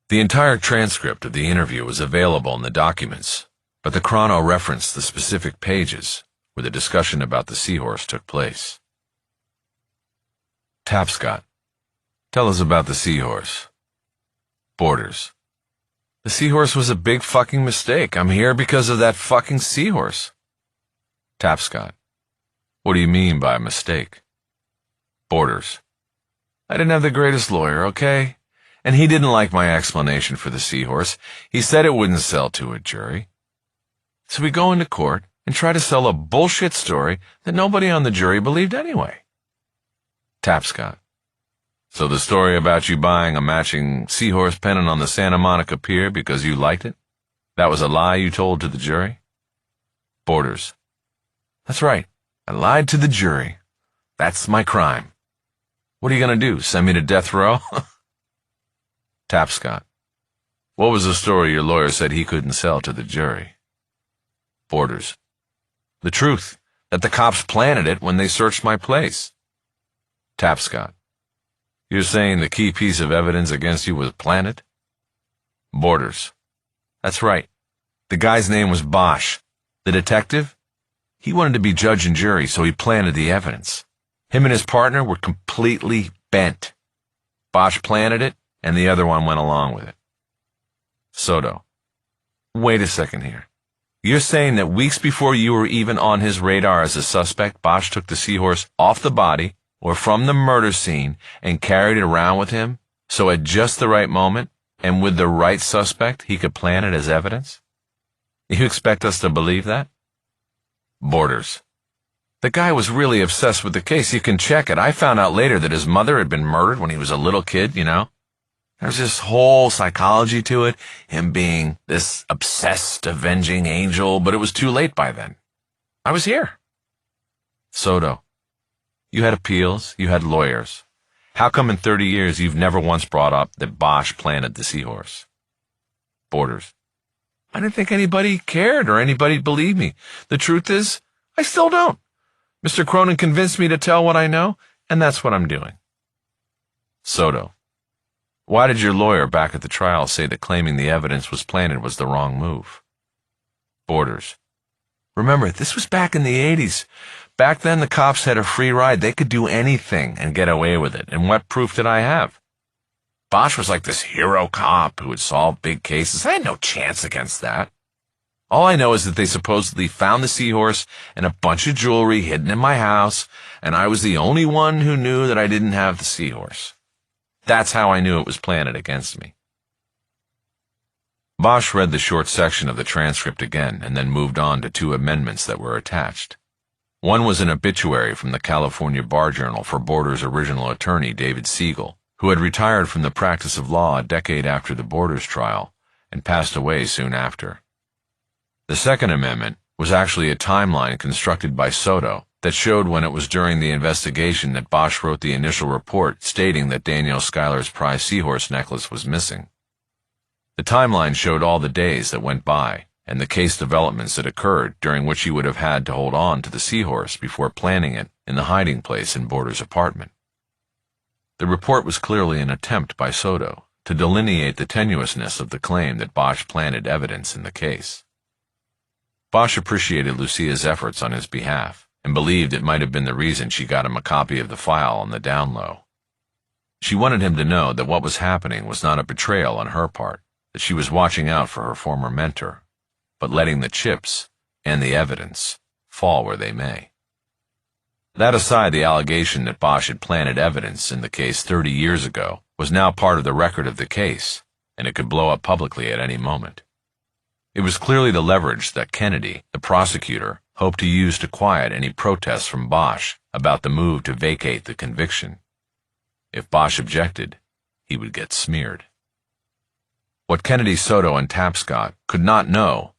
The entire transcript of the interview was available in the documents, but the chrono referenced the specific pages where the discussion about the seahorse took place. Tapscott, tell us about the seahorse. Borders, the seahorse was a big fucking mistake. I'm here because of that fucking seahorse. Tapscott, what do you mean by a mistake? Borders, I didn't have the greatest lawyer, okay? And he didn't like my explanation for the seahorse. He said it wouldn't sell to a jury. So we go into court and try to sell a bullshit story that nobody on the jury believed anyway. Tapscott, so the story about you buying a matching seahorse pennant on the Santa Monica Pier because you liked it, that was a lie you told to the jury? Borders, that's right. I lied to the jury. That's my crime. What are you going to do, send me to death row? Tapscott, what was the story your lawyer said he couldn't sell to the jury? Borders, the truth, that the cops planted it when they searched my place. Tapscott, you're saying the key piece of evidence against you was planted? Borders, that's right. The guy's name was Bosch. The detective? He wanted to be judge and jury, so he planted the evidence. Him and his partner were completely bent. Bosch planted it, and the other one went along with it. Soto, wait a second here. You're saying that weeks before you were even on his radar as a suspect, Bosch took the seahorse off the body or from the murder scene and carried it around with him, so at just the right moment and with the right suspect he could plant it as evidence? You expect us to believe that? Borders, the guy was really obsessed with the case. You can check it. I found out later that his mother had been murdered when he was a little kid, you know? There's this whole psychology to it, him being this obsessed, avenging angel, but it was too late by then. I was here. Soto, you had appeals, you had lawyers. How come in 30 years you've never once brought up that Bosch planted the seahorse? Borders, I didn't think anybody cared or anybody believed me. The truth is, I still don't. Mr. Cronin convinced me to tell what I know, and that's what I'm doing. Soto, why did your lawyer back at the trial say that claiming the evidence was planted was the wrong move? Borders, remember, this was back in the 80s. Back then, the cops had a free ride. They could do anything and get away with it. And what proof did I have? Bosch was like this hero cop who would solve big cases. I had no chance against that. All I know is that they supposedly found the seahorse and a bunch of jewelry hidden in my house, and I was the only one who knew that I didn't have the seahorse. That's how I knew it was planted against me. Bosch read the short section of the transcript again and then moved on to two amendments that were attached. One was an obituary from the California Bar Journal for Borders' original attorney, David Siegel, who had retired from the practice of law a decade after the Borders trial and passed away soon after. The second amendment was actually a timeline constructed by Soto that showed when it was during the investigation that Bosch wrote the initial report stating that Daniel Schuyler's prize seahorse necklace was missing. The timeline showed all the days that went by and the case developments that occurred during which he would have had to hold on to the seahorse before planting it in the hiding place in Borders' apartment. The report was clearly an attempt by Soto to delineate the tenuousness of the claim that Bosch planted evidence in the case. Bosch appreciated Lucia's efforts on his behalf and believed it might have been the reason she got him a copy of the file on the down low. She wanted him to know that what was happening was not a betrayal on her part, that she was watching out for her former mentor, but letting the chips and the evidence fall where they may. That aside, the allegation that Bosch had planted evidence in the case 30 years ago was now part of the record of the case, and it could blow up publicly at any moment. It was clearly the leverage that Kennedy, the prosecutor, hoped to use to quiet any protests from Bosch about the move to vacate the conviction. If Bosch objected, he would get smeared. What Kennedy, Soto, and Tapscott could not know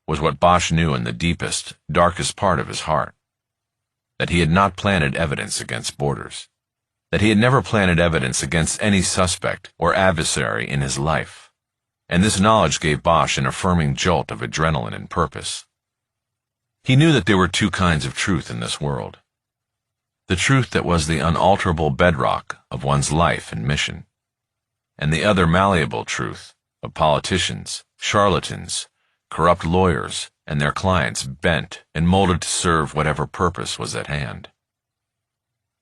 was what Bosch knew in the deepest, darkest part of his heart: that he had not planted evidence against Borders, that he had never planted evidence against any suspect or adversary in his life, and this knowledge gave Bosch an affirming jolt of adrenaline and purpose. He knew that there were two kinds of truth in this world: the truth that was the unalterable bedrock of one's life and mission, and the other malleable truth of politicians, charlatans, corrupt lawyers, and their clients bent and molded to serve whatever purpose was at hand.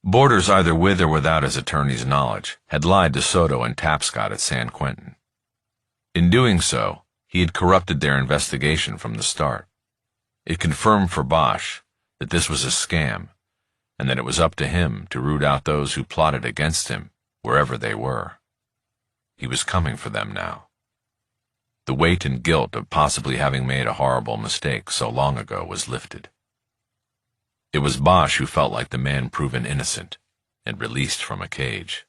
Borders, either with or without his attorney's knowledge, had lied to Soto and Tapscott at San Quentin. In doing so, he had corrupted their investigation from the start. It confirmed for Bosch that this was a scam, and that it was up to him to root out those who plotted against him, wherever they were. He was coming for them now. The weight and guilt of possibly having made a horrible mistake so long ago was lifted. It was Bosch who felt like the man proven innocent and released from a cage.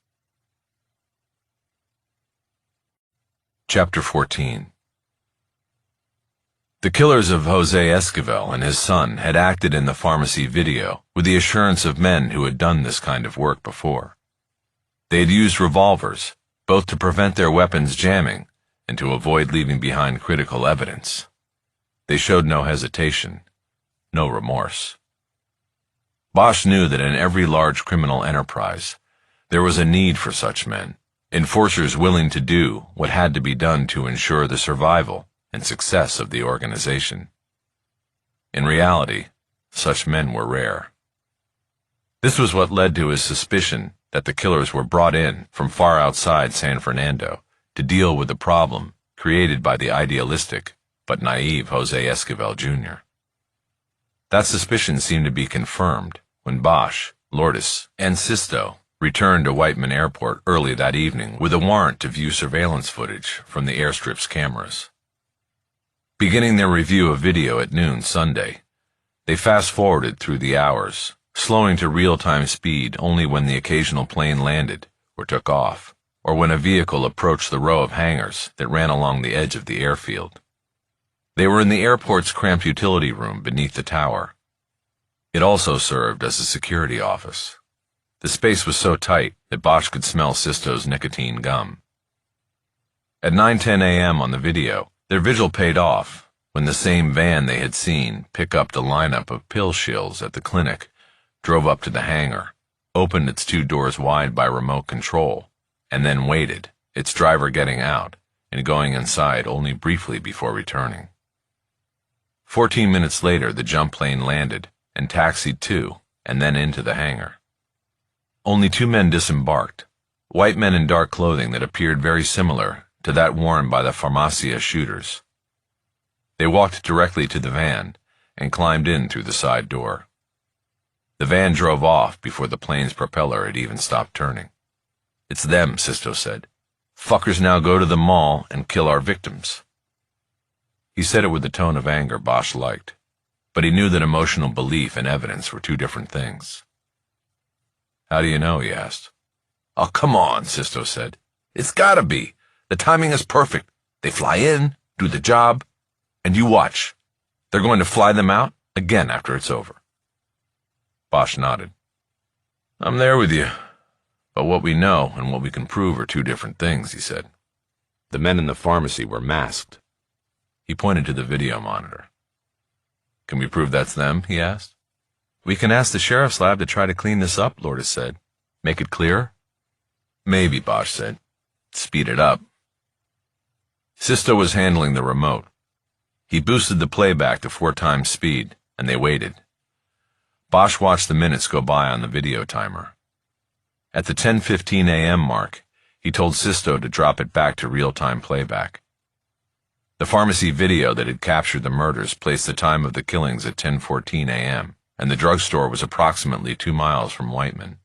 Chapter 14. The killers of Jose Esquivel and his son had acted in the pharmacy video with the assurance of men who had done this kind of work before. They had used revolvers, both to prevent their weapons jamming and to avoid leaving behind critical evidence. They showed no hesitation, no remorse. Bosch knew that in every large criminal enterprise, there was a need for such men, enforcers willing to do what had to be done to ensure the survival and success of the organization. In reality, such men were rare. This was what led to his suspicion that the killers were brought in from far outside San Fernando to deal with the problem created by the idealistic but naive Jose Esquivel Jr. That suspicion seemed to be confirmed when Bosch, Lourdes, and Sisto returned to Whiteman Airport early that evening with a warrant to view surveillance footage from the airstrip's cameras. Beginning their review of video at noon Sunday, they fast-forwarded through the hours, slowing to real-time speed only when the occasional plane landed or took off, or when a vehicle approached the row of hangars that ran along the edge of the airfield. They were in the airport's cramped utility room beneath the tower. It also served as a security office. The space was so tight that Bosch could smell Sisto's nicotine gum. At 9:10 a.m. on the video, their vigil paid off when the same van they had seen pick up the lineup of pill shills at the clinic drove up to the hangar, opened its two doors wide by remote control, and then waited, its driver getting out and going inside only briefly before returning. 14 minutes later, the jump plane landed and taxied to and then into the hangar. Only two men disembarked, white men in dark clothing that appeared very similar to that worn by the Farmacia shooters. They walked directly to the van and climbed in through the side door. The van drove off before the plane's propeller had even stopped turning. "It's them," Sisto said. "Fuckers now go to the mall and kill our victims." He said it with the tone of anger Bosch liked, but he knew that emotional belief and evidence were two different things. "How do you know?" he asked. "Oh, come on," Sisto said. "It's gotta be. The timing is perfect. They fly in, do the job, and you watch. They're going to fly them out again after it's over." Bosch nodded. "I'm there with you. But what we know and what we can prove are two different things," he said. The men in the pharmacy were masked. He pointed to the video monitor. "Can we prove that's them?" he asked. "We can ask the sheriff's lab to try to clean this up," Lourdes said. "Make it clear?" "Maybe," Bosch said. "Speed it up." Sisto was handling the remote. He boosted the playback to 4 times speed, and they waited. Bosch watched the minutes go by on the video timer. At the 10:15 a.m. mark, he told Sisto to drop it back to real-time playback. The pharmacy video that had captured the murders placed the time of the killings at 10:14 a.m., and the drugstore was approximately 2 miles from Whiteman.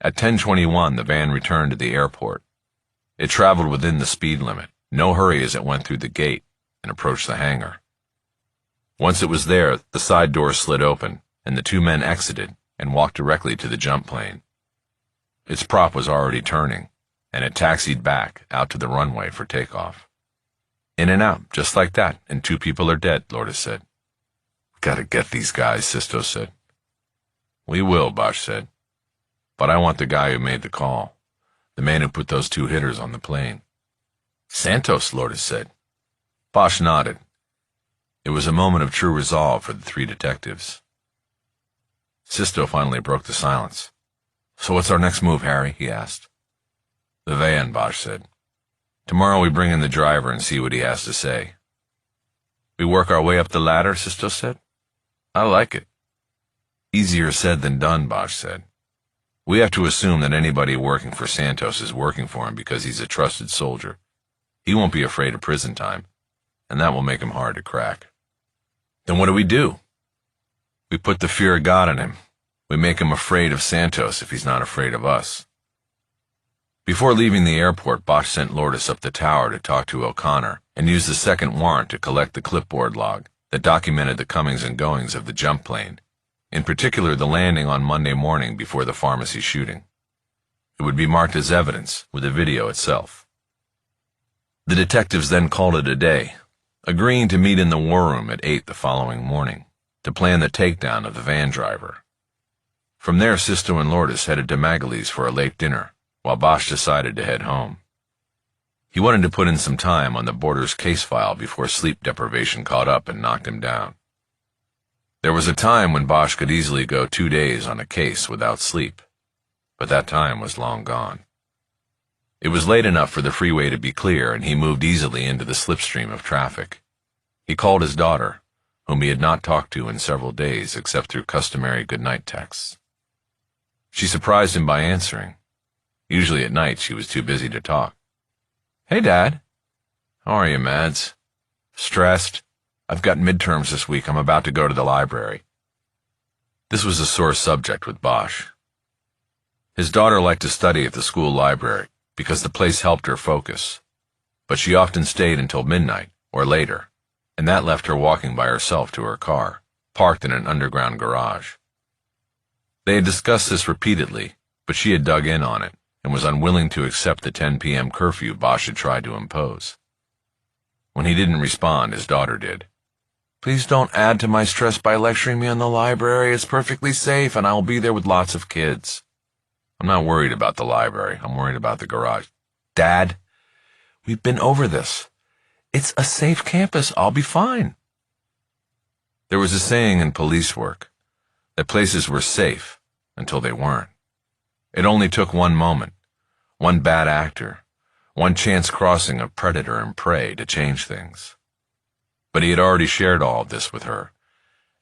At 10:21, the van returned to the airport. It traveled within the speed limit, no hurry as it went through the gate and approached the hangar. Once it was there, the side door slid open, and the two men exited and walked directly to the jump plane. Its prop was already turning, and it taxied back out to the runway for takeoff. In and out, just like that, and 2 people are dead, Lourdes said. Gotta get these guys, Sisto said. We will, Bosch said. But I want the guy who made the call, the man who put those 2 hitters on the plane. Santos, Lourdes said. Bosch nodded. It was a moment of true resolve for the 3 detectives. Sisto finally broke the silence. So what's our next move, Harry? He asked. The van, Bosch said. Tomorrow we bring in the driver and see what he has to say. We work our way up the ladder, Sisto said. I like it. Easier said than done, Bosch said. We have to assume that anybody working for Santos is working for him because he's a trusted soldier. He won't be afraid of prison time, and that will make him hard to crack. Then what do? We put the fear of God in him. We make him afraid of Santos if he's not afraid of us. Before leaving the airport, Bosch sent Lourdes up the tower to talk to O'Connor and used the second warrant to collect the clipboard log that documented the comings and goings of the jump plane, in particular the landing on Monday morning before the pharmacy shooting. It would be marked as evidence with the video itself. The detectives then called it a day, agreeing to meet in the war room at 8 the following morning to plan the takedown of the van driver. From there, Sisto and Lourdes headed to Magali's for a late dinner, while Bosch decided to head home. He wanted to put in some time on the border's case file before sleep deprivation caught up and knocked him down. There was a time when Bosch could easily go 2 days on a case without sleep, but that time was long gone. It was late enough for the freeway to be clear, and he moved easily into the slipstream of traffic. He called his daughter, whom he had not talked to in several days except through customary goodnight texts. She surprised him by answering. Usually at night she was too busy to talk. Hey, Dad. How are you, Mads? Stressed? I've got midterms this week. I'm about to go to the library. This was a sore subject with Bosch. His daughter liked to study at the school library because the place helped her focus, but she often stayed until midnight or later, and that left her walking by herself to her car, parked in an underground garage. They had discussed this repeatedly, but she had dug in on it and was unwilling to accept the 10 p.m. curfew Bosch had tried to impose. When he didn't respond, his daughter did. Please don't add to my stress by lecturing me on the library. It's perfectly safe, and I'll be there with lots of kids. I'm not worried about the library. I'm worried about the garage. Dad, we've been over this. It's a safe campus. I'll be fine. There was a saying in police work that places were safe until they weren't. It only took one moment, one bad actor, one chance crossing of predator and prey to change things. But he had already shared all of this with her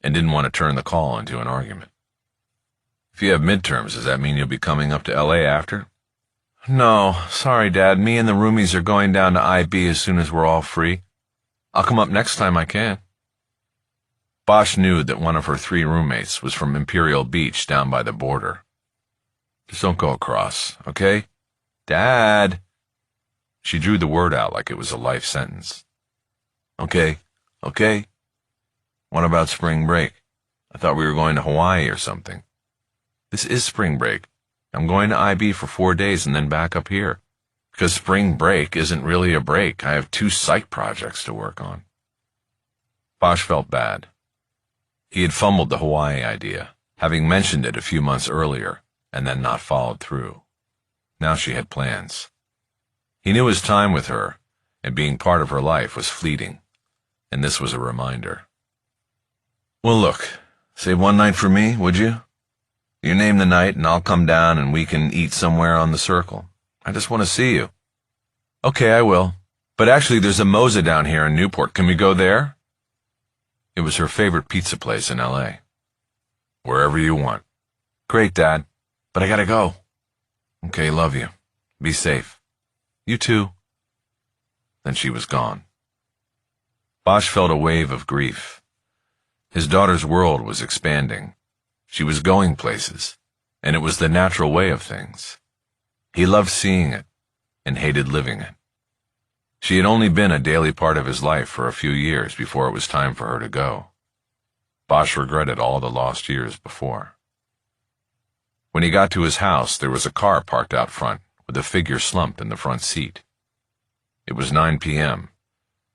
and didn't want to turn the call into an argument. If you have midterms, does that mean you'll be coming up to L.A. after? No, sorry, Dad. Me and the roomies are going down to IB as soon as we're all free. I'll come up next time I can. Bosch knew that one of her 3 roommates was from Imperial Beach down by the border. Just don't go across, okay? Dad! She drew the word out like it was a life sentence. Okay. What about spring break? I thought we were going to Hawaii or something. This is spring break. I'm going to IB for 4 days and then back up here. Because spring break isn't really a break. I have 2 psych projects to work on. Bosch felt bad. He had fumbled the Hawaii idea, having mentioned it a few months earlier, and then not followed through. Now she had plans. He knew his time with her, and being part of her life was fleeting, and this was a reminder. Well, look, save one night for me, would you? You name the night, and I'll come down and we can eat somewhere on the circle. I just want to see you. Okay, I will. But actually, there's a Moza down here in Newport. Can we go there? It was her favorite pizza place in L.A. Wherever you want. Great, Dad. But I gotta go. Okay, love you. Be safe. You too. Then she was gone. Bosch felt a wave of grief. His daughter's world was expanding. She was going places, and it was the natural way of things. He loved seeing it and hated living it. She had only been a daily part of his life for a few years before it was time for her to go. Bosch regretted all the lost years before. When he got to his house, there was a car parked out front with a figure slumped in the front seat. It was 9 p.m.,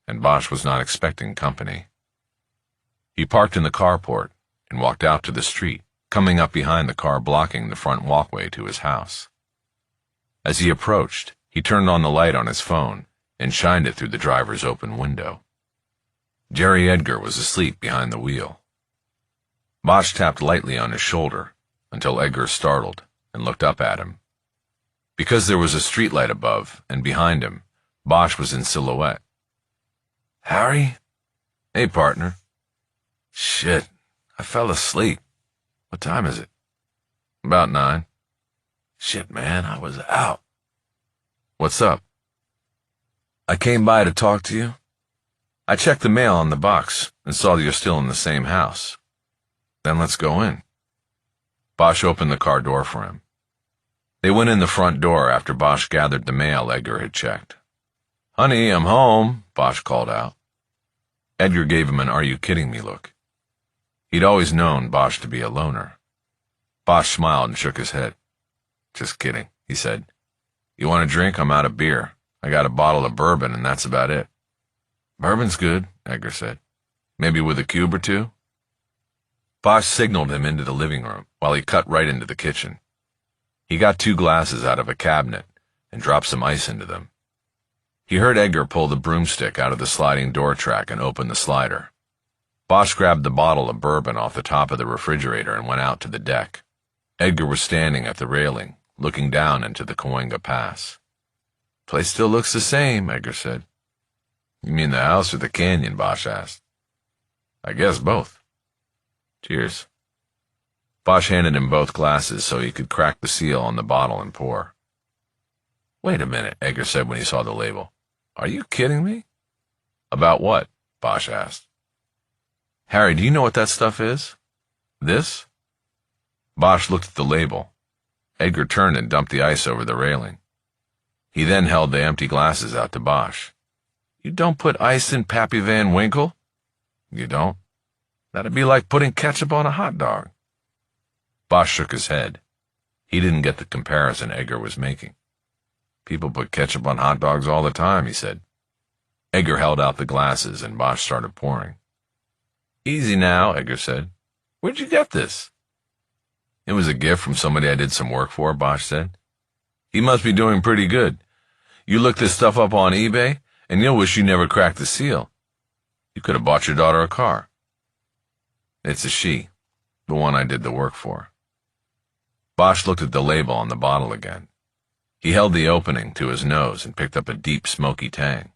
and Bosch was not expecting company. He parked in the carport and walked out to the street, coming up behind the car blocking the front walkway to his house. As he approached, he turned on the light on his phone and shined it through the driver's open window. Jerry Edgar was asleep behind the wheel. Bosch tapped lightly on his shoulder until Edgar startled and looked up at him. Because there was a streetlight above and behind him, Bosch was in silhouette. "Harry?" "Hey, partner." "Shit, I fell asleep. What time is it?" "About 9. "Shit, man, I was out." "What's up?" "I came by to talk to you. I checked the mail on the box and saw that you're still in the same house." "Then let's go in." Bosch opened the car door for him. They went in the front door after Bosch gathered the mail Edgar had checked. "Honey, I'm home," Bosch called out. Edgar gave him an "are you kidding me" look. He'd always known Bosch to be a loner. Bosch smiled and shook his head. "Just kidding," he said. "You want a drink? I'm out of beer. I got a bottle of bourbon, and that's about it." "Bourbon's good," Edgar said. "Maybe with a cube or two?" Bosch signaled him into the living room while he cut right into the kitchen. He got 2 glasses out of a cabinet and dropped some ice into them. He heard Edgar pull the broomstick out of the sliding door track and open the slider. Bosch grabbed the bottle of bourbon off the top of the refrigerator and went out to the deck. Edgar was standing at the railing, looking down into the Cahuenga Pass. "Place still looks the same," Edgar said. "You mean the house or the canyon?" Bosch asked. "I guess both." "Cheers." Bosch handed him both glasses so he could crack the seal on the bottle and pour. "Wait a minute," Edgar said when he saw the label. "Are you kidding me?" "About what?" Bosch asked. "Harry, do you know what that stuff is?" "This?" Bosch looked at the label. Edgar turned and dumped the ice over the railing. He then held the empty glasses out to Bosch. "You don't put ice in Pappy Van Winkle?" "You don't? That'd be like putting ketchup on a hot dog." Bosch shook his head. He didn't get the comparison Edgar was making. "People put ketchup on hot dogs all the time," he said. Edgar held out the glasses and Bosch started pouring. "Easy now," Edgar said. "Where'd you get this?" "It was a gift from somebody I did some work for," Bosch said. "He must be doing pretty good. You look this stuff up on eBay, and you'll wish you never cracked the seal. You could have bought your daughter a car." "It's a she, the one I did the work for." Bosch looked at the label on the bottle again. He held the opening to his nose and picked up a deep, smoky tang.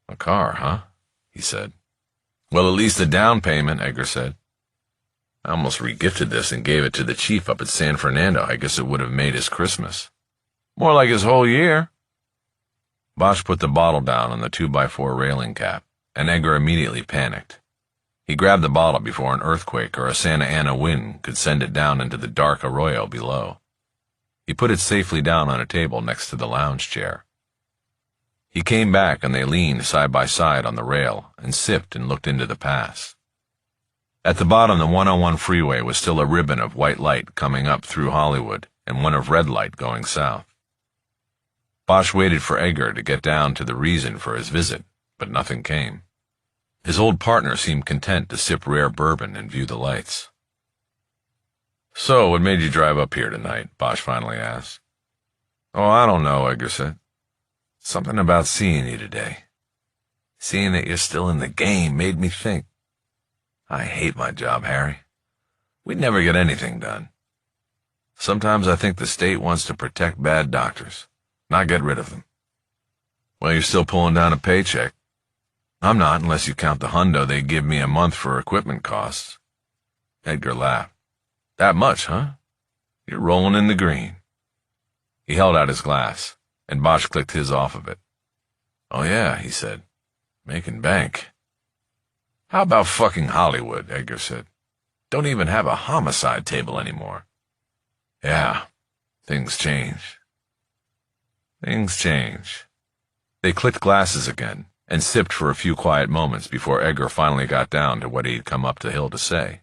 "A car, huh?" he said. "Well, at least a down payment," Edgar said. "I almost regifted this and gave it to the chief up at San Fernando. I guess it would have made his Christmas." "More like his whole year." Bosch put the bottle down on the 2x4 railing cap, and Edgar immediately panicked. He grabbed the bottle before an earthquake or a Santa Ana wind could send it down into the dark arroyo below. He put it safely down on a table next to the lounge chair. He came back and they leaned side by side on the rail and sipped and looked into the pass. At the bottom, the 101 freeway was still a ribbon of white light coming up through Hollywood and one of red light going south. Bosch waited for Edgar to get down to the reason for his visit, but nothing came. His old partner seemed content to sip rare bourbon and view the lights. "So, what made you drive up here tonight?" Bosch finally asked. "Oh, I don't know," Edgar said. "Something about seeing you today. Seeing that you're still in the game made me think. I hate my job, Harry. We'd never get anything done. Sometimes I think the state wants to protect bad doctors, not get rid of them." "Well, you're still pulling down a paycheck." "I'm not, unless you count the hundo they give me a month for equipment costs." Edgar laughed. "That much, huh? You're rolling in the green." He held out his glass, and Bosch clicked his off of it. "Oh yeah," he said. "Making bank." How about fucking Hollywood, Edgar said. Don't even have a homicide table anymore. Yeah, things change. Things change. They clicked glasses again and sipped for a few quiet moments before Edgar finally got down to what he'd come up the hill to say.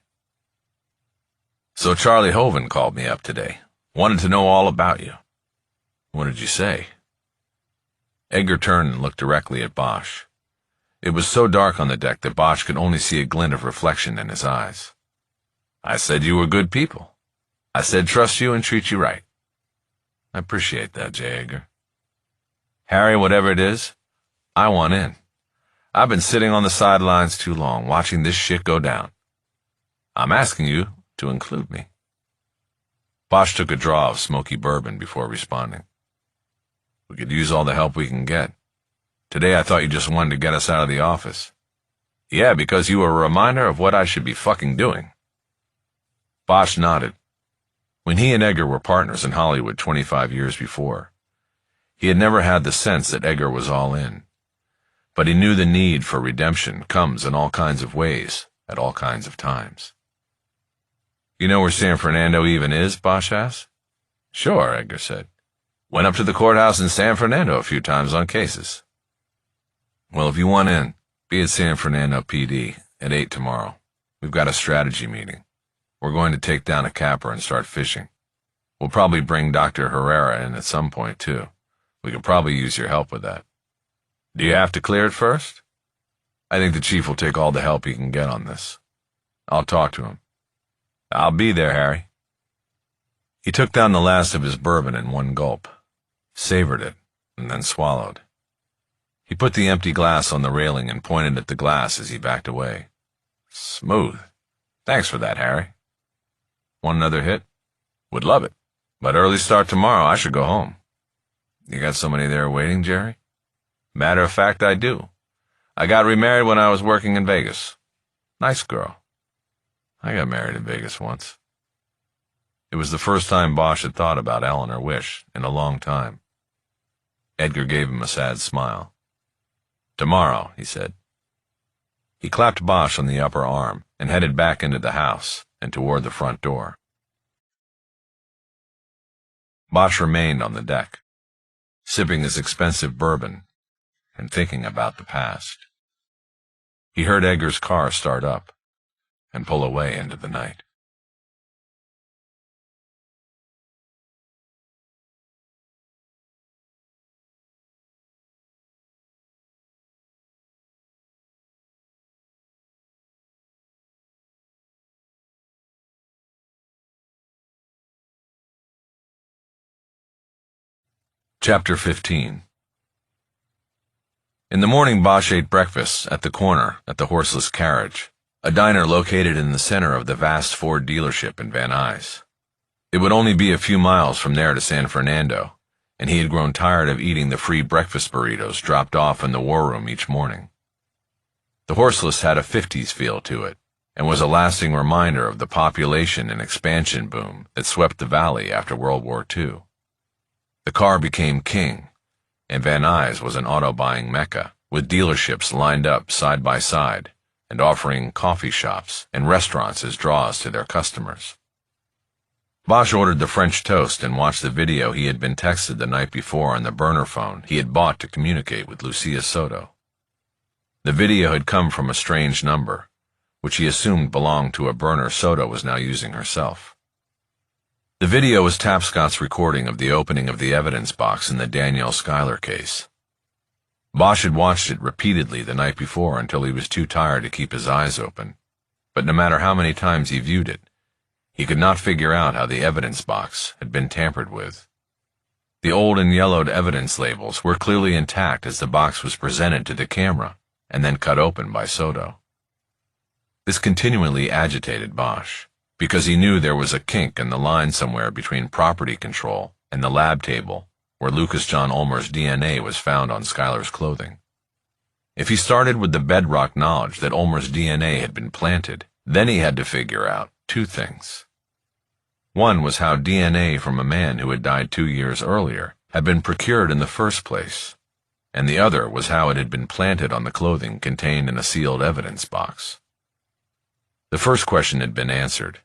So Charlie Hoven called me up today. Wanted to know all about you. What did you say? Edgar turned and looked directly at Bosch. It was so dark on the deck that Bosch could only see a glint of reflection in his eyes. I said you were good people. I said trust you and treat you right. I appreciate that, J. Edgar. Harry, whatever it is, I want in. I've been sitting on the sidelines too long, watching this shit go down. I'm asking you to include me. Bosch took a draw of smoky bourbon before responding. We could use all the help we can get. Today I thought you just wanted to get us out of the office. Yeah, because you were a reminder of what I should be fucking doing. Bosch nodded. When he and Edgar were partners in Hollywood 25 years before, he had never had the sense that Edgar was all in. But he knew the need for redemption comes in all kinds of ways, at all kinds of times. You know where San Fernando even is? Bosch asked. Sure, Edgar said. Went up to the courthouse in San Fernando a few times on cases. Well, if you want in, be at San Fernando PD at 8 tomorrow. We've got a strategy meeting. We're going to take down a capper and start fishing. We'll probably bring Dr. Herrera in at some point, too. We could probably use your help with that. Do you have to clear it first? I think the chief will take all the help he can get on this. I'll talk to him. I'll be there, Harry. He took down the last of his bourbon in one gulp, savored it, and then swallowed. He put the empty glass on the railing and pointed at the glass as he backed away. Smooth. Thanks for that, Harry. Want another hit? Would love it. But early start tomorrow, I should go home. You got somebody there waiting, Jerry? Matter of fact, I do. I got remarried when I was working in Vegas. Nice girl. I got married in Vegas once. It was the first time Bosch had thought about Eleanor Wish in a long time. Edgar gave him a sad smile. Tomorrow, he said. He clapped Bosch on the upper arm and headed back into the house and toward the front door. Bosch remained on the deck, sipping his expensive bourbon and thinking about the past. He heard Edgar's car start up and pull away into the night. Chapter 15. In the morning, Bosch ate breakfast at the corner at the Horseless Carriage, a diner located in the center of the vast Ford dealership in Van Nuys. It would only be a few miles from there to San Fernando, and he had grown tired of eating the free breakfast burritos dropped off in the war room each morning. The Horseless had a 50s feel to it, and was a lasting reminder of the population and expansion boom that swept the valley after World War II. The car became king, and Van Nuys was an auto-buying mecca, with dealerships lined up side by side and offering coffee shops and restaurants as draws to their customers. Bosch ordered the French toast and watched the video he had been texted the night before on the burner phone he had bought to communicate with Lucia Soto. The video had come from a strange number, which he assumed belonged to a burner Soto was now using herself. The video was Tapscott's recording of the opening of the evidence box in the Danielle Schuyler case. Bosch had watched it repeatedly the night before until he was too tired to keep his eyes open, but no matter how many times he viewed it, he could not figure out how the evidence box had been tampered with. The old and yellowed evidence labels were clearly intact as the box was presented to the camera and then cut open by Soto. This continually agitated Bosch, because he knew there was a kink in the line somewhere between property control and the lab table where Lucas John Ulmer's DNA was found on Schuyler's clothing. If he started with the bedrock knowledge that Ulmer's DNA had been planted, then he had to figure out two things. One was how DNA from a man who had died 2 years earlier had been procured in the first place, and the other was how it had been planted on the clothing contained in a sealed evidence box. The first question had been answered,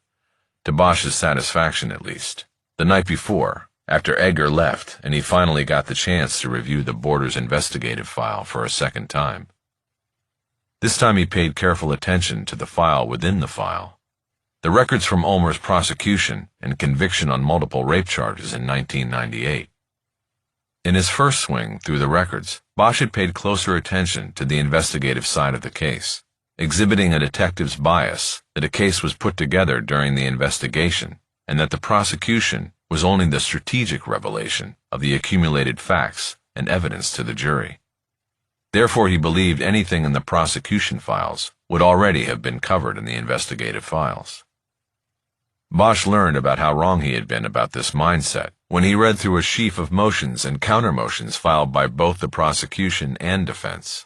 to Bosch's satisfaction at least, the night before, after Edgar left and he finally got the chance to review the Border's investigative file for a second time. This time he paid careful attention to the file within the file. The records from Ulmer's prosecution and conviction on multiple rape charges in 1998. In his first swing through the records, Bosch had paid closer attention to the investigative side of the case, exhibiting a detective's bias that a case was put together during the investigation and that the prosecution was only the strategic revelation of the accumulated facts and evidence to the jury. Therefore, he believed anything in the prosecution files would already have been covered in the investigative files. Bosch learned about how wrong he had been about this mindset when he read through a sheaf of motions and counter-motions filed by both the prosecution and defense.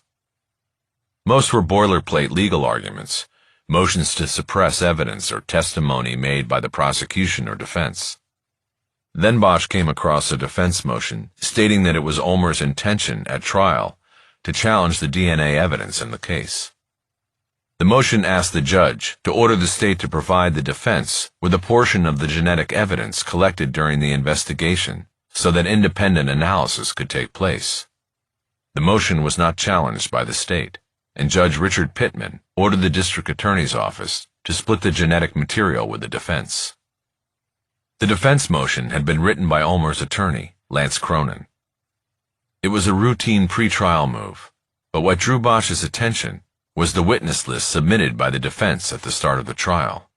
Most were boilerplate legal arguments, motions to suppress evidence or testimony made by the prosecution or defense. Then Bosch came across a defense motion stating that it was Ulmer's intention at trial to challenge the DNA evidence in the case. The motion asked the judge to order the state to provide the defense with a portion of the genetic evidence collected during the investigation so that independent analysis could take place. The motion was not challenged by the state, and Judge Richard Pittman ordered the district attorney's office to split the genetic material with the defense. The defense motion had been written by Ulmer's attorney, Lance Cronin. It was a routine pretrial move, but what drew Bosch's attention was the witness list submitted by the defense at the start of the trial.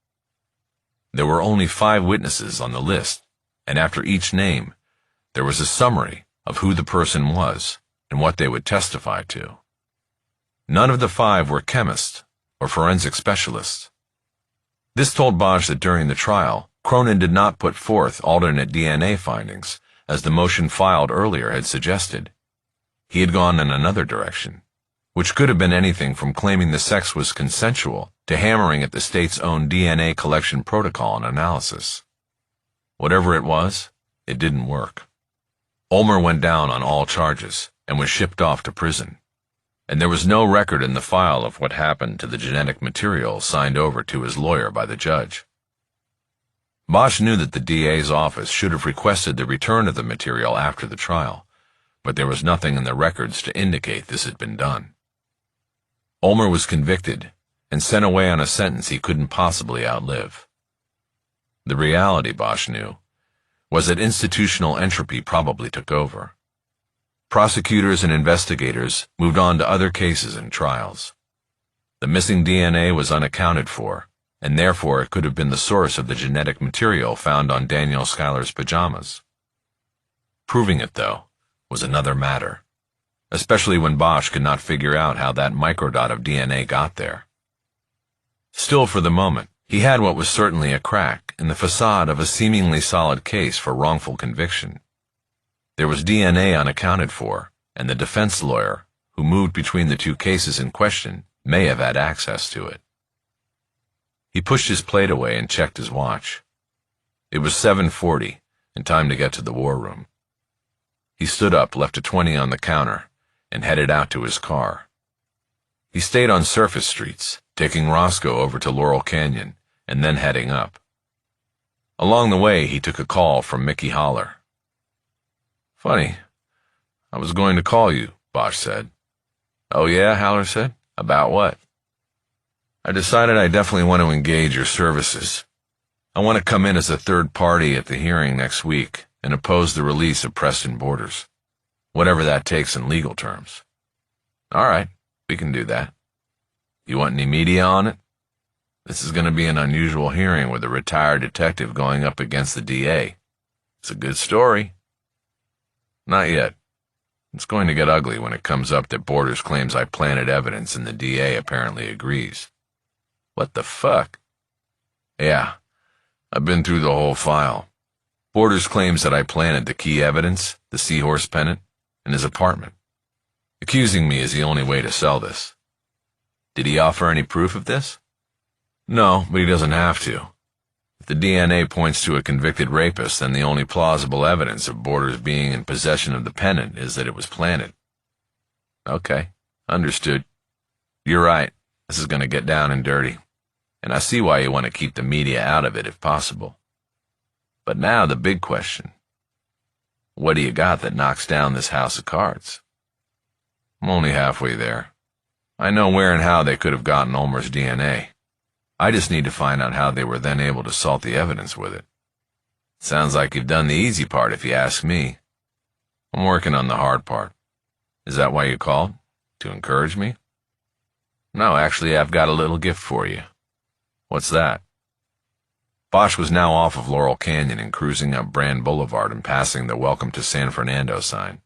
There were only 5 witnesses on the list, and after each name, there was a summary of who the person was and what they would testify to. None of the 5 were chemists or forensic specialists. This told Bosch that during the trial, Cronin did not put forth alternate DNA findings, as the motion filed earlier had suggested. He had gone in another direction, which could have been anything from claiming the sex was consensual to hammering at the state's own DNA collection protocol and analysis. Whatever it was, it didn't work. Ulmer went down on all charges and was shipped off to prison, and there was no record in the file of what happened to the genetic material signed over to his lawyer by the judge. Bosch knew that the DA's office should have requested the return of the material after the trial, but there was nothing in the records to indicate this had been done. Ulmer was convicted and sent away on a sentence he couldn't possibly outlive. The reality, Bosch knew, was that institutional entropy probably took over. Prosecutors and investigators moved on to other cases and trials. The missing DNA was unaccounted for, and therefore it could have been the source of the genetic material found on Daniel Schuyler's pajamas. Proving it, though, was another matter, especially when Bosch could not figure out how that microdot of DNA got there. Still, for the moment, he had what was certainly a crack in the facade of a seemingly solid case for wrongful conviction. There was DNA unaccounted for, and the defense lawyer, who moved between the 2 cases in question, may have had access to it. He pushed his plate away and checked his watch. It was 7:40, and time to get to the war room. He stood up, left a 20 on the counter, and headed out to his car. He stayed on surface streets, taking Roscoe over to Laurel Canyon, and then heading up. Along the way, he took a call from Mickey Haller. "Funny, I was going to call you," Bosch said. "Oh yeah?" Haller said. "About what?" "I decided I definitely want to engage your services. I want to come in as a third party at the hearing next week and oppose the release of Preston Borders, whatever that takes in legal terms." "All right, we can do that. You want any media on it? This is going to be an unusual hearing with a retired detective going up against the DA. It's a good story." "Not yet. It's going to get ugly when it comes up that Borders claims I planted evidence and the DA apparently agrees." "What the fuck?" "Yeah, I've been through the whole file. Borders claims that I planted the key evidence, the seahorse pennant, in his apartment. Accusing me is the only way to sell this." "Did he offer any proof of this?" "No, but he doesn't have to. If the DNA points to a convicted rapist, then the only plausible evidence of Borders being in possession of the pennant is that it was planted. Okay, understood. You're right. This is going to get down and dirty. And I see why you want to keep the media out of it if possible. But now the big question. What do you got that knocks down this house of cards? I'm only halfway there. I know where and how they could have gotten Ulmer's DNA. I just need to find out how they were then able to salt the evidence with it. Sounds like you've done the easy part if you ask me. I'm working on the hard part. Is that why you called? To encourage me? No, actually, I've got a little gift for you. What's that? Bosch was now off of Laurel Canyon and cruising up Brand Boulevard and passing the Welcome to San Fernando sign.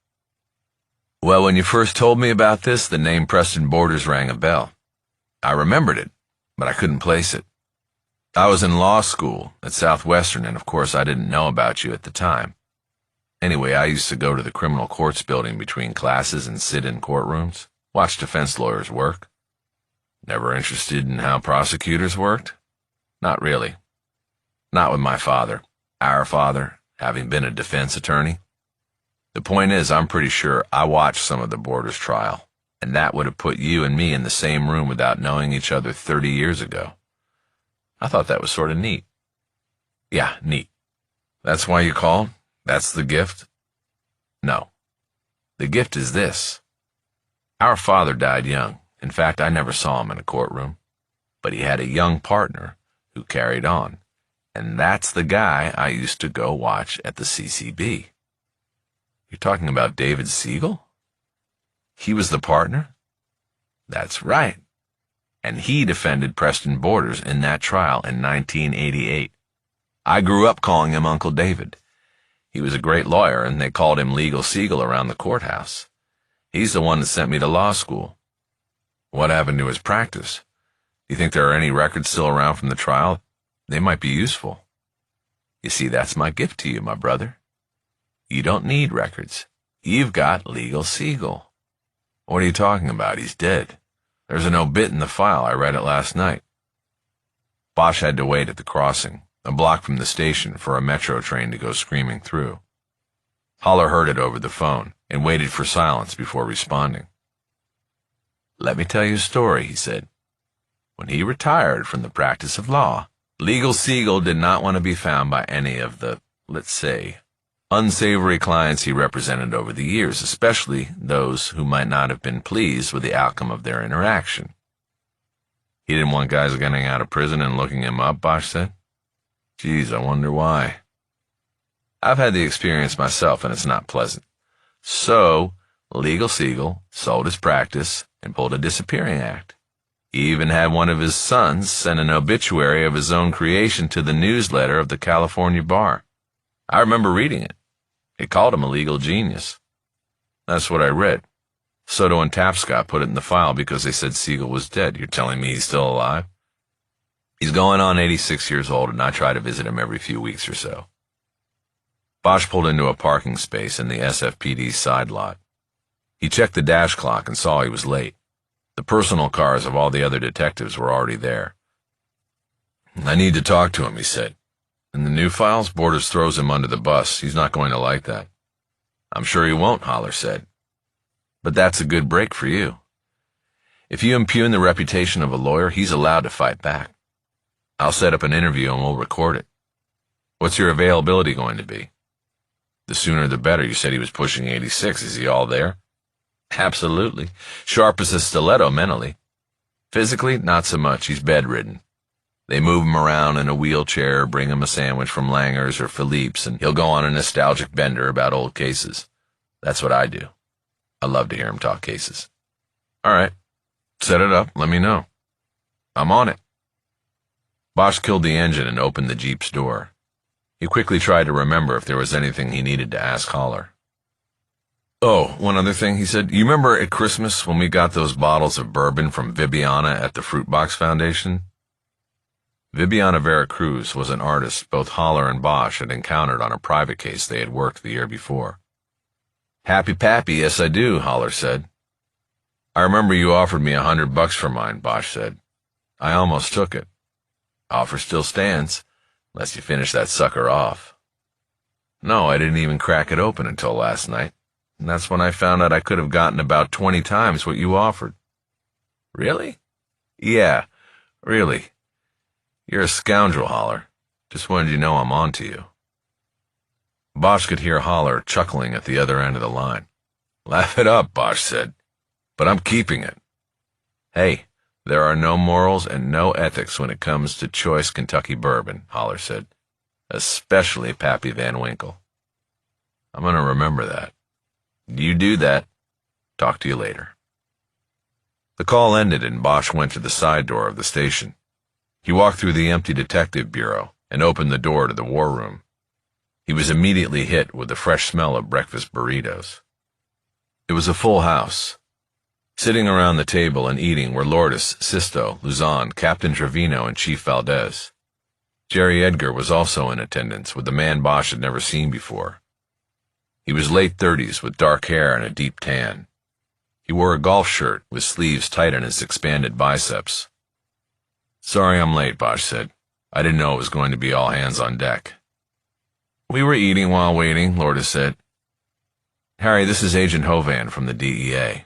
Well, when you first told me about this, the name Preston Borders rang a bell. I remembered it, but I couldn't place it. I was in law school at Southwestern, and of course I didn't know about you at the time. Anyway, I used to go to the criminal courts building between classes and sit in courtrooms, watch defense lawyers work. Never interested in how prosecutors worked? Not really. Not with my father, our father, having been a defense attorney. The point is, I'm pretty sure I watched some of the Borders trial, and that would have put you and me in the same room without knowing each other 30 years ago. I thought that was sort of neat. Yeah, neat. That's why you called? That's the gift? No. The gift is this. Our father died young. In fact, I never saw him in a courtroom. But he had a young partner who carried on. And that's the guy I used to go watch at the CCB. You're talking about David Siegel? He was the partner? That's right. And he defended Preston Borders in that trial in 1988. I grew up calling him Uncle David. He was a great lawyer, and they called him Legal Siegel around the courthouse. He's the one that sent me to law school. What happened to his practice? Do you think there are any records still around from the trial? They might be useful. You see, that's my gift to you, my brother. You don't need records. You've got Legal Siegel. What are you talking about? He's dead. There's an obit in the file. I read it last night. Bosch had to wait at the crossing, a block from the station, for a metro train to go screaming through. Holler heard it over the phone and waited for silence before responding. Let me tell you a story, he said. When he retired from the practice of law, Legal Siegel did not want to be found by any of the, let's say, unsavory clients he represented over the years, especially those who might not have been pleased with the outcome of their interaction. He didn't want guys getting out of prison and looking him up, Bosch said. Geez, I wonder why. I've had the experience myself, and it's not pleasant. So, Legal Siegel sold his practice and pulled a disappearing act. He even had one of his sons send an obituary of his own creation to the newsletter of the California bar. I remember reading it. It called him a legal genius. That's what I read. Soto and Tapscott put it in the file because they said Siegel was dead. You're telling me he's still alive? He's going on 86 years old, and I try to visit him every few weeks or so. Bosch pulled into a parking space in the SFPD's side lot. He checked the dash clock and saw he was late. The personal cars of all the other detectives were already there. I need to talk to him, he said. In the new files, Borders throws him under the bus. He's not going to like that. I'm sure he won't, Holler said. But that's a good break for you. If you impugn the reputation of a lawyer, he's allowed to fight back. I'll set up an interview and we'll record it. What's your availability going to be? The sooner the better. You said he was pushing 86. Is he all there? Absolutely. Sharp as a stiletto mentally. Physically, not so much. He's bedridden. They move him around in a wheelchair, bring him a sandwich from Langer's or Philippe's, and he'll go on a nostalgic bender about old cases. That's what I do. I love to hear him talk cases. All right. Set it up. Let me know. I'm on it. Bosch killed the engine and opened the Jeep's door. He quickly tried to remember if there was anything he needed to ask Holler. Oh, one other thing, he said. You remember at Christmas when we got those bottles of bourbon from Vibiana at the Fruit Box Foundation? Vibiana Veracruz was an artist both Holler and Bosch had encountered on a private case they had worked the year before. Happy Pappy, yes I do, Holler said. I remember you offered me $100 for mine, Bosch said. I almost took it. Offer still stands, unless you finish that sucker off. No, I didn't even crack it open until last night. and that's when I found out I could have gotten about 20 times what you offered. Really? Yeah, really. You're a scoundrel, Holler. Just wanted you to know I'm on to you. Bosch could hear Holler chuckling at the other end of the line. Laugh it up, Bosch said, but I'm keeping it. Hey, there are no morals and no ethics when it comes to choice Kentucky bourbon, Holler said, especially Pappy Van Winkle. I'm going to remember that. You do that. Talk to you later. The call ended and Bosch went to the side door of the station. He walked through the empty detective bureau and opened the door to the war room. He was immediately hit with the fresh smell of breakfast burritos. It was a full house. Sitting around the table and eating were Lourdes, Sisto, Luzon, Captain Trevino, and Chief Valdez. Jerry Edgar was also in attendance with a man Bosch had never seen before. He was late 30s with dark hair and a deep tan. He wore a golf shirt with sleeves tight on his expanded biceps. Sorry I'm late, Bosch said. I didn't know it was going to be all hands on deck. We were eating while waiting, Lourdes said. Harry, this is Agent Hovan from the DEA.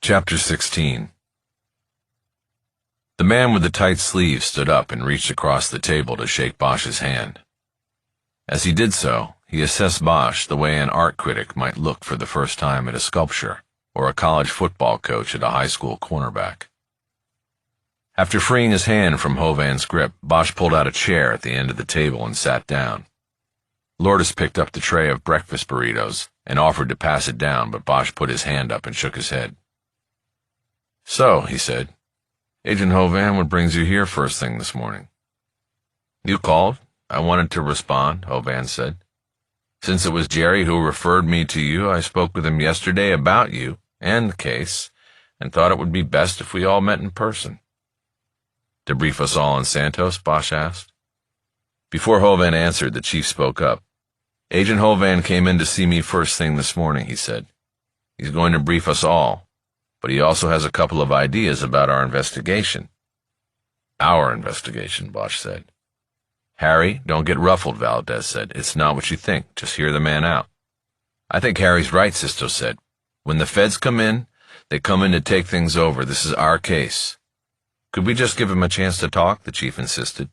Chapter 16. The man with the tight sleeves stood up and reached across the table to shake Bosch's hand. As he did so, he assessed Bosch the way an art critic might look for the first time at a sculpture or a college football coach at a high school cornerback. After freeing his hand from Hovan's grip, Bosch pulled out a chair at the end of the table and sat down. Lourdes picked up the tray of breakfast burritos and offered to pass it down, but Bosch put his hand up and shook his head. So, he said, Agent Hovan, what brings you here first thing this morning? You called. I wanted to respond, Hovan said. Since it was Jerry who referred me to you, I spoke with him yesterday about you and the case, and thought it would be best if we all met in person. To brief us all on Santos, Bosch asked. Before Hovan answered, the chief spoke up. Agent Hovan came in to see me first thing this morning, he said. He's going to brief us all, but he also has a couple of ideas about our investigation. Our investigation, Bosch said. Harry, don't get ruffled, Valdez said. It's not what you think. Just hear the man out. I think Harry's right, Sisto said. When the feds come in, they come in to take things over. This is our case. Could we just give him a chance to talk? The chief insisted.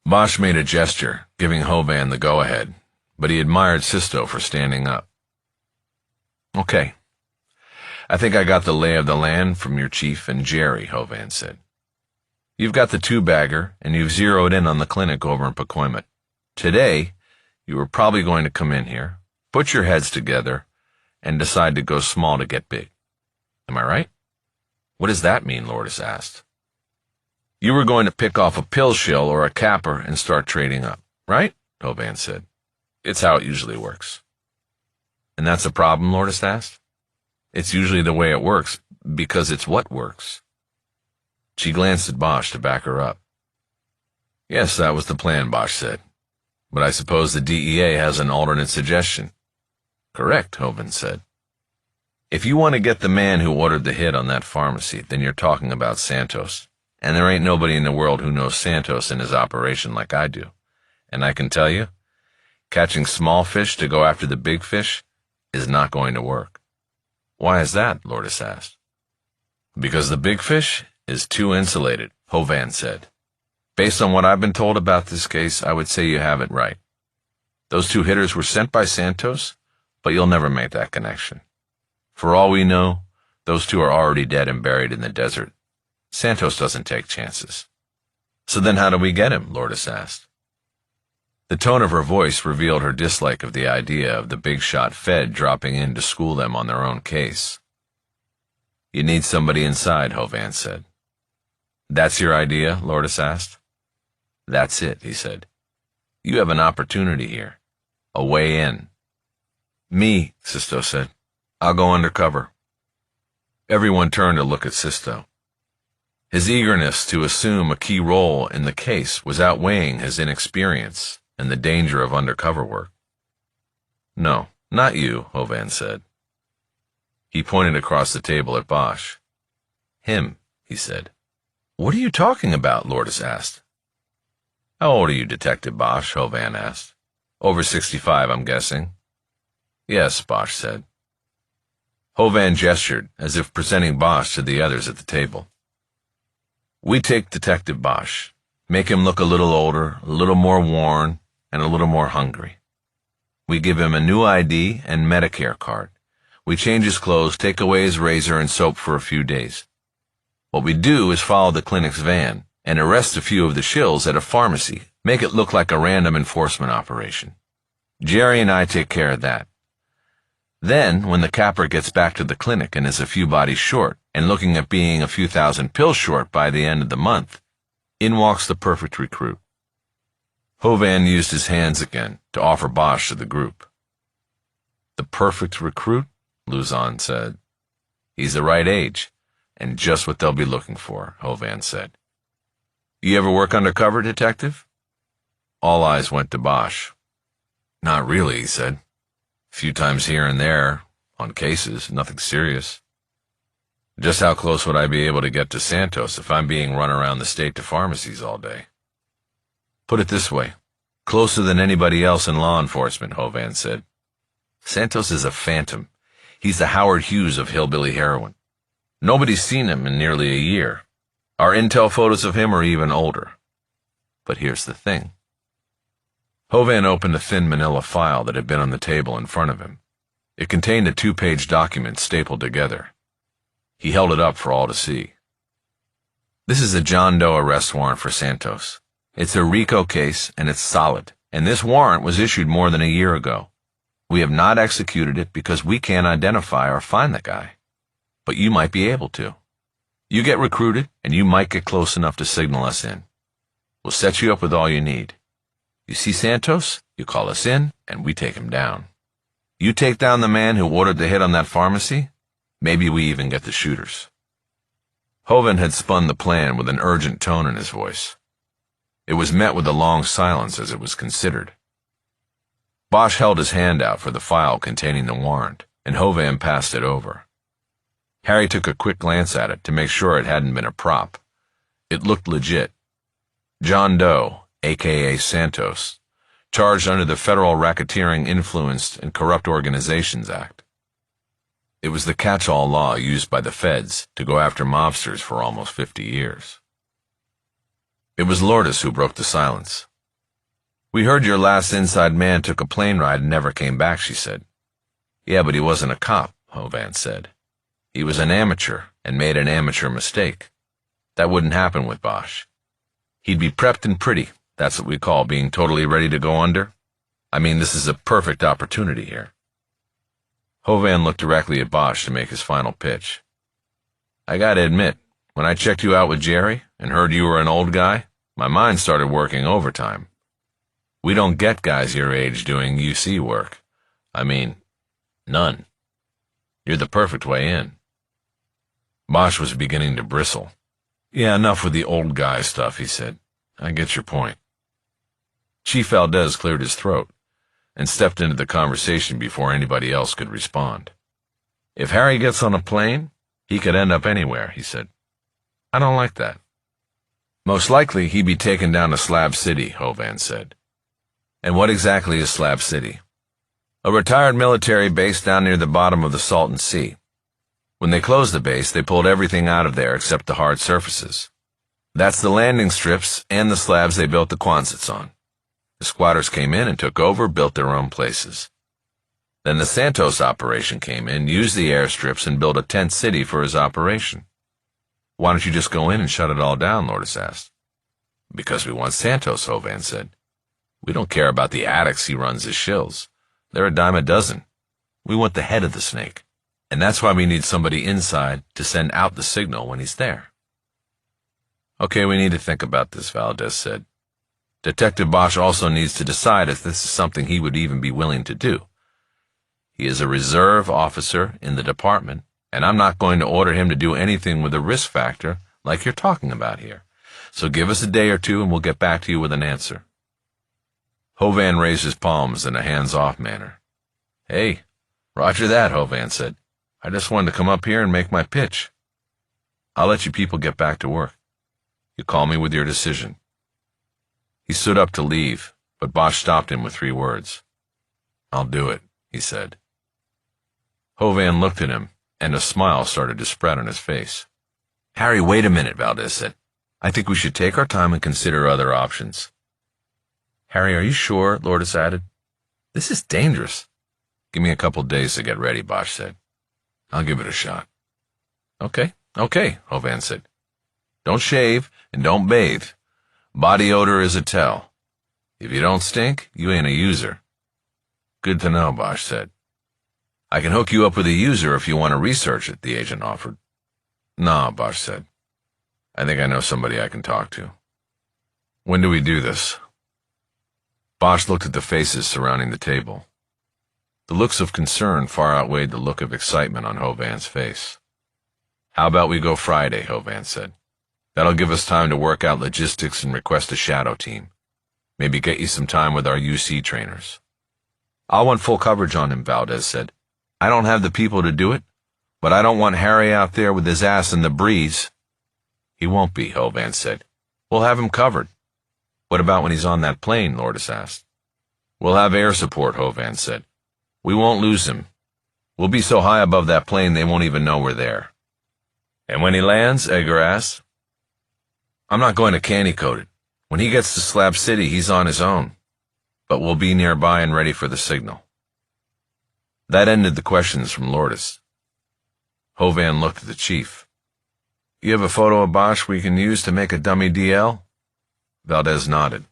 Bosch made a gesture, giving Hovan the go-ahead, but he admired Sisto for standing up. Okay. I think I got the lay of the land from your chief and Jerry, Hovan said. You've got the two-bagger, and you've zeroed in on the clinic over in Pacoima. Today, you were probably going to come in here, put your heads together, and decide to go small to get big. Am I right? What does that mean? Lourdes asked. You were going to pick off a pill shill or a capper and start trading up, right? Hovan said. It's how it usually works. And that's a problem? Lourdes asked. It's usually the way it works, because it's what works. She glanced at Bosch to back her up. Yes, that was the plan, Bosch said. But I suppose the DEA has an alternate suggestion. Correct, Hovan said. If you want to get the man who ordered the hit on that pharmacy, then you're talking about Santos. And there ain't nobody in the world who knows Santos and his operation like I do. And I can tell you, catching small fish to go after the big fish is not going to work. Why is that? Lourdes asked. Because the big fish is too insulated, Hovan said. Based on what I've been told about this case, I would say you have it right. Those two hitters were sent by Santos, but you'll never make that connection. For all we know, those two are already dead and buried in the desert. Santos doesn't take chances. So then how do we get him? Lourdes asked. The tone of her voice revealed her dislike of the idea of the big-shot Fed dropping in to school them on their own case. You need somebody inside, Hovan said. That's your idea? Lourdes asked. That's it, he said. You have an opportunity here. A way in. Me, Sisto said. I'll go undercover. Everyone turned to look at Sisto. His eagerness to assume a key role in the case was outweighing his inexperience and the danger of undercover work. No, not you, Hovan said. He pointed across the table at Bosch. Him, he said. What are you talking about? Lourdes asked. How old are you, Detective Bosch? Hovan asked. Over 65, I'm guessing. Yes, Bosch said. Hovan gestured, as if presenting Bosch to the others at the table. We take Detective Bosch, make him look a little older, a little more worn, and a little more hungry. We give him a new ID and Medicare card. We change his clothes, take away his razor and soap for a few days. What we do is follow the clinic's van and arrest a few of the shills at a pharmacy, make it look like a random enforcement operation. Jerry and I take care of that. Then, when the capper gets back to the clinic and is a few bodies short, and looking at being a few thousand pills short by the end of the month, in walks the perfect recruit. Hovan used his hands again to offer Bosch to the group. The perfect recruit, Luzon said. He's the right age, and just what they'll be looking for, Hovan said. You ever work undercover, detective? All eyes went to Bosch. Not really, he said. A few times here and there, on cases, nothing serious. Just how close would I be able to get to Santos if I'm being run around the state to pharmacies all day? Put it this way, closer than anybody else in law enforcement, Hovan said. Santos is a phantom. He's the Howard Hughes of hillbilly heroin. Nobody's seen him in nearly a year. Our intel photos of him are even older. But here's the thing. Hovan opened a thin manila file that had been on the table in front of him. It contained a 2-page document stapled together. He held it up for all to see. This is a John Doe arrest warrant for Santos. It's a RICO case, and it's solid, and this warrant was issued more than a year ago. We have not executed it because we can't identify or find the guy. But you might be able to. You get recruited, and you might get close enough to signal us in. We'll set you up with all you need. You see Santos, you call us in, and we take him down. You take down the man who ordered the hit on that pharmacy, maybe we even get the shooters. Hovan had spun the plan with an urgent tone in his voice. It was met with a long silence as it was considered. Bosch held his hand out for the file containing the warrant, and Hovan passed it over. Harry took a quick glance at it to make sure it hadn't been a prop. It looked legit. John Doe, a.k.a. Santos, charged under the Federal Racketeering Influenced and Corrupt Organizations Act. It was the catch-all law used by the feds to go after mobsters for almost 50 years. It was Lourdes who broke the silence. We heard your last inside man took a plane ride and never came back, she said. Yeah, but he wasn't a cop, Hovan said. He was an amateur and made an amateur mistake. That wouldn't happen with Bosch. He'd be prepped and pretty. That's what we call being totally ready to go under. I mean, this is a perfect opportunity here. Hovan looked directly at Bosch to make his final pitch. I gotta admit, when I checked you out with Jerry and heard you were an old guy, my mind started working overtime. We don't get guys your age doing UC work. I mean, none. You're the perfect way in. Bosch was beginning to bristle. Yeah, enough with the old guy stuff, he said. I get your point. Chief Valdez cleared his throat and stepped into the conversation before anybody else could respond. If Harry gets on a plane, he could end up anywhere, he said. I don't like that. Most likely he'd be taken down to Slab City, Hovan said. And what exactly is Slab City? A retired military base down near the bottom of the Salton Sea. When they closed the base, they pulled everything out of there except the hard surfaces. That's the landing strips and the slabs they built the Quonsets on. The squatters came in and took over, built their own places. Then the Santos operation came in, used the airstrips, and built a tent city for his operation. Why don't you just go in and shut it all down, Lourdes asked. Because we want Santos, Hovan said. We don't care about the addicts he runs his shills. They're a dime a dozen. We want the head of the snake. And that's why we need somebody inside to send out the signal when he's there. Okay, we need to think about this, Valdez said. Detective Bosch also needs to decide if this is something he would even be willing to do. He is a reserve officer in the department, and I'm not going to order him to do anything with a risk factor like you're talking about here. So give us a day or two and we'll get back to you with an answer. Hovan raised his palms in a hands-off manner. Hey, roger that, Hovan said. I just wanted to come up here and make my pitch. I'll let you people get back to work. You call me with your decision. He stood up to leave, but Bosch stopped him with 3 words. "I'll do it," he said. Hovan looked at him, and a smile started to spread on his face. "Harry, wait a minute," Valdez said. "I think we should take our time and consider other options." "Harry, are you sure?" Lourdes added. "This is dangerous." "Give me a couple days to get ready," Bosch said. "I'll give it a shot." Okay, Hovan said. "Don't shave and don't bathe. Body odor is a tell. If you don't stink, you ain't a user." "Good to know," Bosch said. "I can hook you up with a user if you want to research it," the agent offered. "Nah," Bosch said. "I think I know somebody I can talk to." "When do we do this?" Bosch looked at the faces surrounding the table. The looks of concern far outweighed the look of excitement on Hovan's face. "How about we go Friday?" Hovan said. "That'll give us time to work out logistics and request a shadow team. Maybe get you some time with our UC trainers." "I'll want full coverage on him," Valdez said. "I don't have the people to do it, but I don't want Harry out there with his ass in the breeze." "He won't be," Hovan said. "We'll have him covered." "What about when he's on that plane?" Lourdes asked. "We'll have air support," Hovan said. "We won't lose him. We'll be so high above that plane they won't even know we're there." "And when he lands?" Edgar asked. "I'm not going to candy coat it. When he gets to Slab City, he's on his own. But we'll be nearby and ready for the signal." That ended the questions from Lourdes. Hovan looked at the chief. "You have a photo of Bosch we can use to make a dummy DL?" Valdez nodded.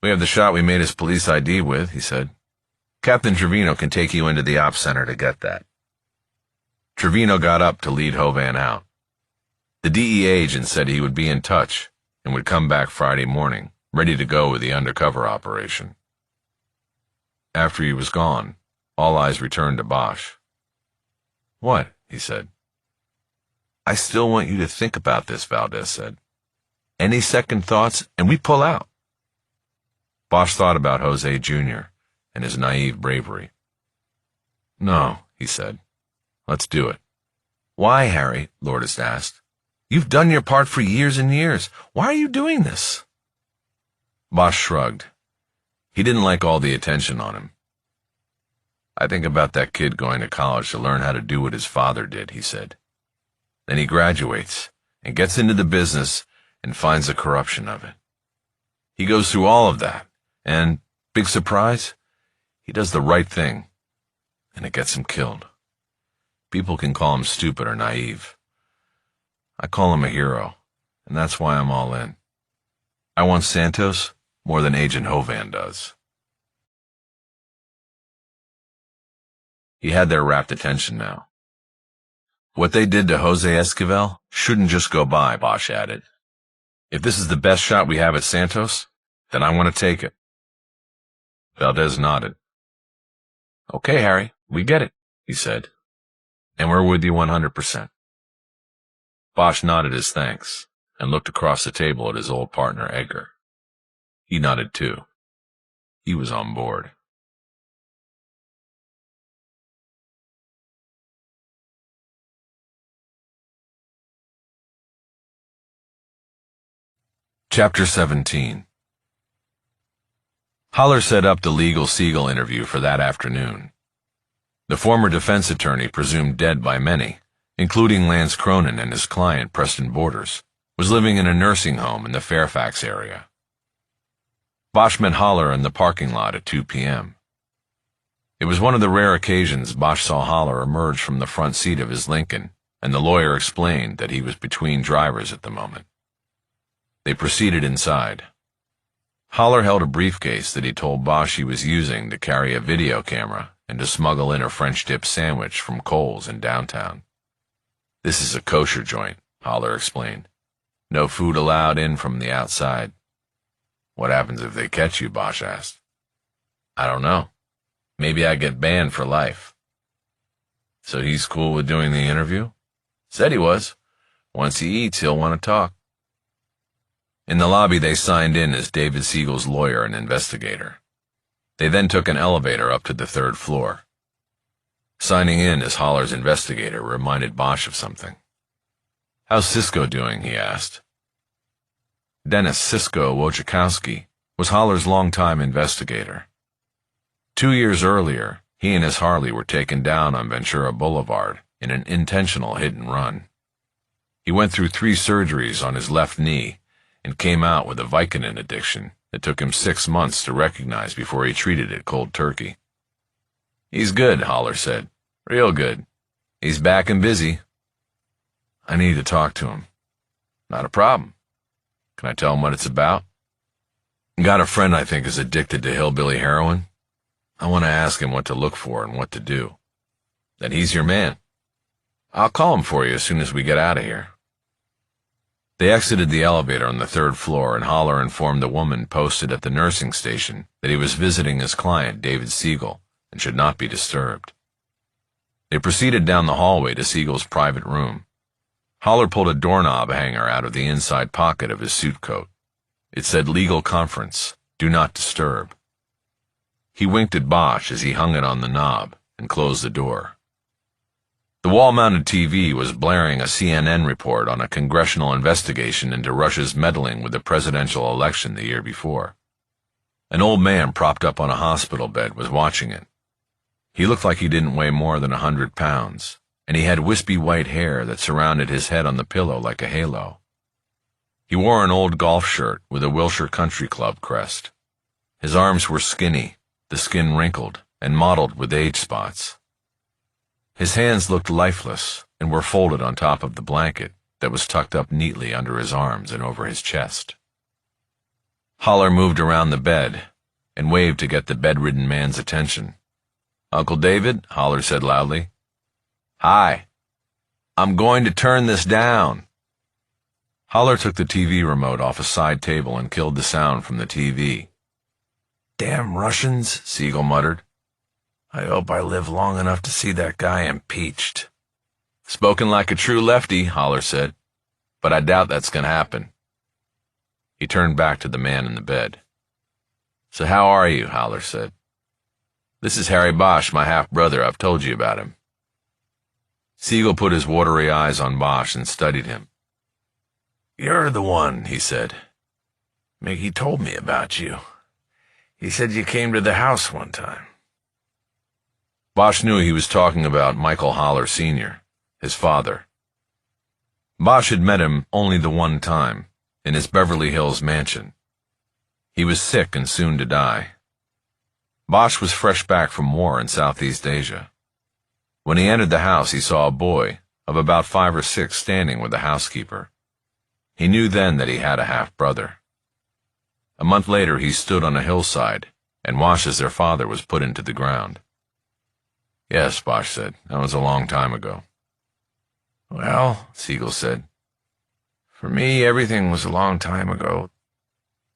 "We have the shot we made his police ID with," he said. "Captain Trevino can take you into the ops center to get that." Trevino got up to lead Hovan out. The DEA agent said he would be in touch and would come back Friday morning, ready to go with the undercover operation. After he was gone, all eyes returned to Bosch. "What?" he said. "I still want you to think about this," Valdez said. "Any second thoughts, and we pull out." Bosch thought about Jose Jr. and his naive bravery. "No," he said. "Let's do it." "Why, Harry?" Lourdes asked. "You've done your part for years and years. Why are you doing this?" Bosch shrugged. He didn't like all the attention on him. "I think about that kid going to college to learn how to do what his father did," he said. "Then he graduates and gets into the business and finds the corruption of it. He goes through all of that, and, big surprise, he does the right thing, and it gets him killed. People can call him stupid or naive. I call him a hero, and that's why I'm all in. I want Santos more than Agent Hovan does." He had their rapt attention now. "What they did to Jose Esquivel shouldn't just go by," Bosch added. "If this is the best shot we have at Santos, then I want to take it." Valdez nodded. "Okay, Harry, we get it," he said. "And we're with you 100%. Bosch nodded his thanks and looked across the table at his old partner, Edgar. He nodded too. He was on board. Chapter 17. Haller set up the legal Siegel interview for that afternoon. The former defense attorney, presumed dead by many, including Lance Cronin and his client Preston Borders, was living in a nursing home in the Fairfax area. Bosch met Haller in the parking lot at 2 p.m. It was one of the rare occasions Bosch saw Haller emerge from the front seat of his Lincoln, and the lawyer explained that he was between drivers at the moment. They proceeded inside. Haller held a briefcase that he told Bosch he was using to carry a video camera and to smuggle in a French dip sandwich from Kohl's in downtown. "This is a kosher joint," Haller explained. "No food allowed in from the outside." "What happens if they catch you?" Bosch asked. "I don't know. Maybe I get banned for life." "So he's cool with doing the interview?" "Said he was. Once he eats, he'll want to talk." In the lobby, they signed in as David Siegel's lawyer and investigator. They then took an elevator up to the 3rd floor. Signing in as Haller's investigator reminded Bosch of something. "How's Cisco doing?" he asked. Dennis Cisco Wojciechowski was Holler's longtime investigator. 2 years earlier, he and his Harley were taken down on Ventura Boulevard in an intentional hit-and-run. He went through 3 surgeries on his left knee and came out with a Vicodin addiction that took him 6 months to recognize before he treated it cold turkey. "He's good," Holler said. "Real good. He's back and busy." "I need to talk to him." "Not a problem. Can I tell him what it's about?" "Got a friend I think is addicted to hillbilly heroin. I want to ask him what to look for and what to do." "Then he's your man. I'll call him for you as soon as we get out of here." They exited the elevator on the 3rd floor, and Holler informed the woman posted at the nursing station that he was visiting his client, David Siegel, and should not be disturbed. They proceeded down the hallway to Siegel's private room. Holler pulled a doorknob hanger out of the inside pocket of his suit coat. It said "Legal Conference. Do not disturb." He winked at Bosch as he hung it on the knob and closed the door. The wall-mounted TV was blaring a CNN report on a congressional investigation into Russia's meddling with the presidential election the year before. An old man propped up on a hospital bed was watching it. He looked like he didn't weigh more than 100 pounds, and he had wispy white hair that surrounded his head on the pillow like a halo. He wore an old golf shirt with a Wilshire Country Club crest. His arms were skinny, the skin wrinkled and mottled with age spots. His hands looked lifeless and were folded on top of the blanket that was tucked up neatly under his arms and over his chest. Holler moved around the bed and waved to get the bedridden man's attention. "Uncle David," Holler said loudly. "Hi. I'm going to turn this down." Holler took the TV remote off a side table and killed the sound from the TV. "Damn Russians," Siegel muttered. "I hope I live long enough to see that guy impeached." "Spoken like a true lefty," Holler said, "but I doubt that's going to happen." He turned back to the man in the bed. "So how are you?" Holler said. "This is Harry Bosch, my half-brother. I've told you about him." Siegel put his watery eyes on Bosch and studied him. "You're the one," he said. "Mickey told me about you. He said you came to the house one time." Bosch knew he was talking about Michael Holler Sr., his father. Bosch had met him only the one time, in his Beverly Hills mansion. He was sick and soon to die. Bosch was fresh back from war in Southeast Asia. When he entered the house, he saw a boy of about 5 or 6 standing with the housekeeper. He knew then that he had a half-brother. A month later, he stood on a hillside and watched as their father was put into the ground. "Yes," Bosch said, "that was a long time ago." "Well," Siegel said, "for me, everything was a long time ago.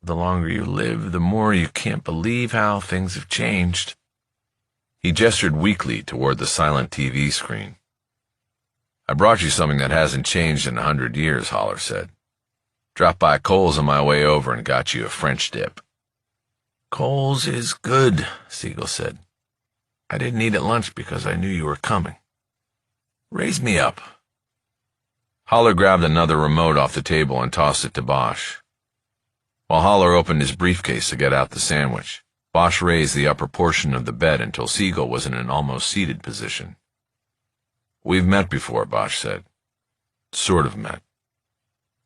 The longer you live, the more you can't believe how things have changed." He gestured weakly toward the silent TV screen. "I brought you something that hasn't changed in 100 years, Holler said. Dropped by Cole's on my way over and got you a French dip." "Cole's is good," Siegel said. "I didn't eat at lunch because I knew you were coming. Raise me up." Holler grabbed another remote off the table and tossed it to Bosch. While Holler opened his briefcase to get out the sandwich, Bosch raised the upper portion of the bed until Siegel was in an almost seated position. "We've met before," Bosch said. "Sort of met.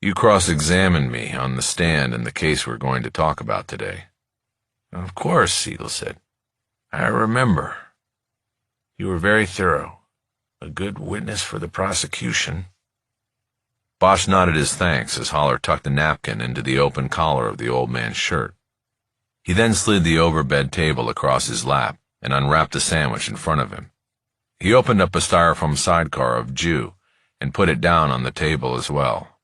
You cross-examined me on the stand in the case we're going to talk about today." "Of course," Siegel said. "I remember. You were very thorough. A good witness for the prosecution." Bosch nodded his thanks as Holler tucked a napkin into the open collar of the old man's shirt. He then slid the overbed table across his lap and unwrapped a sandwich in front of him. He opened up a styrofoam sidecar of Jew and put it down on the table as well.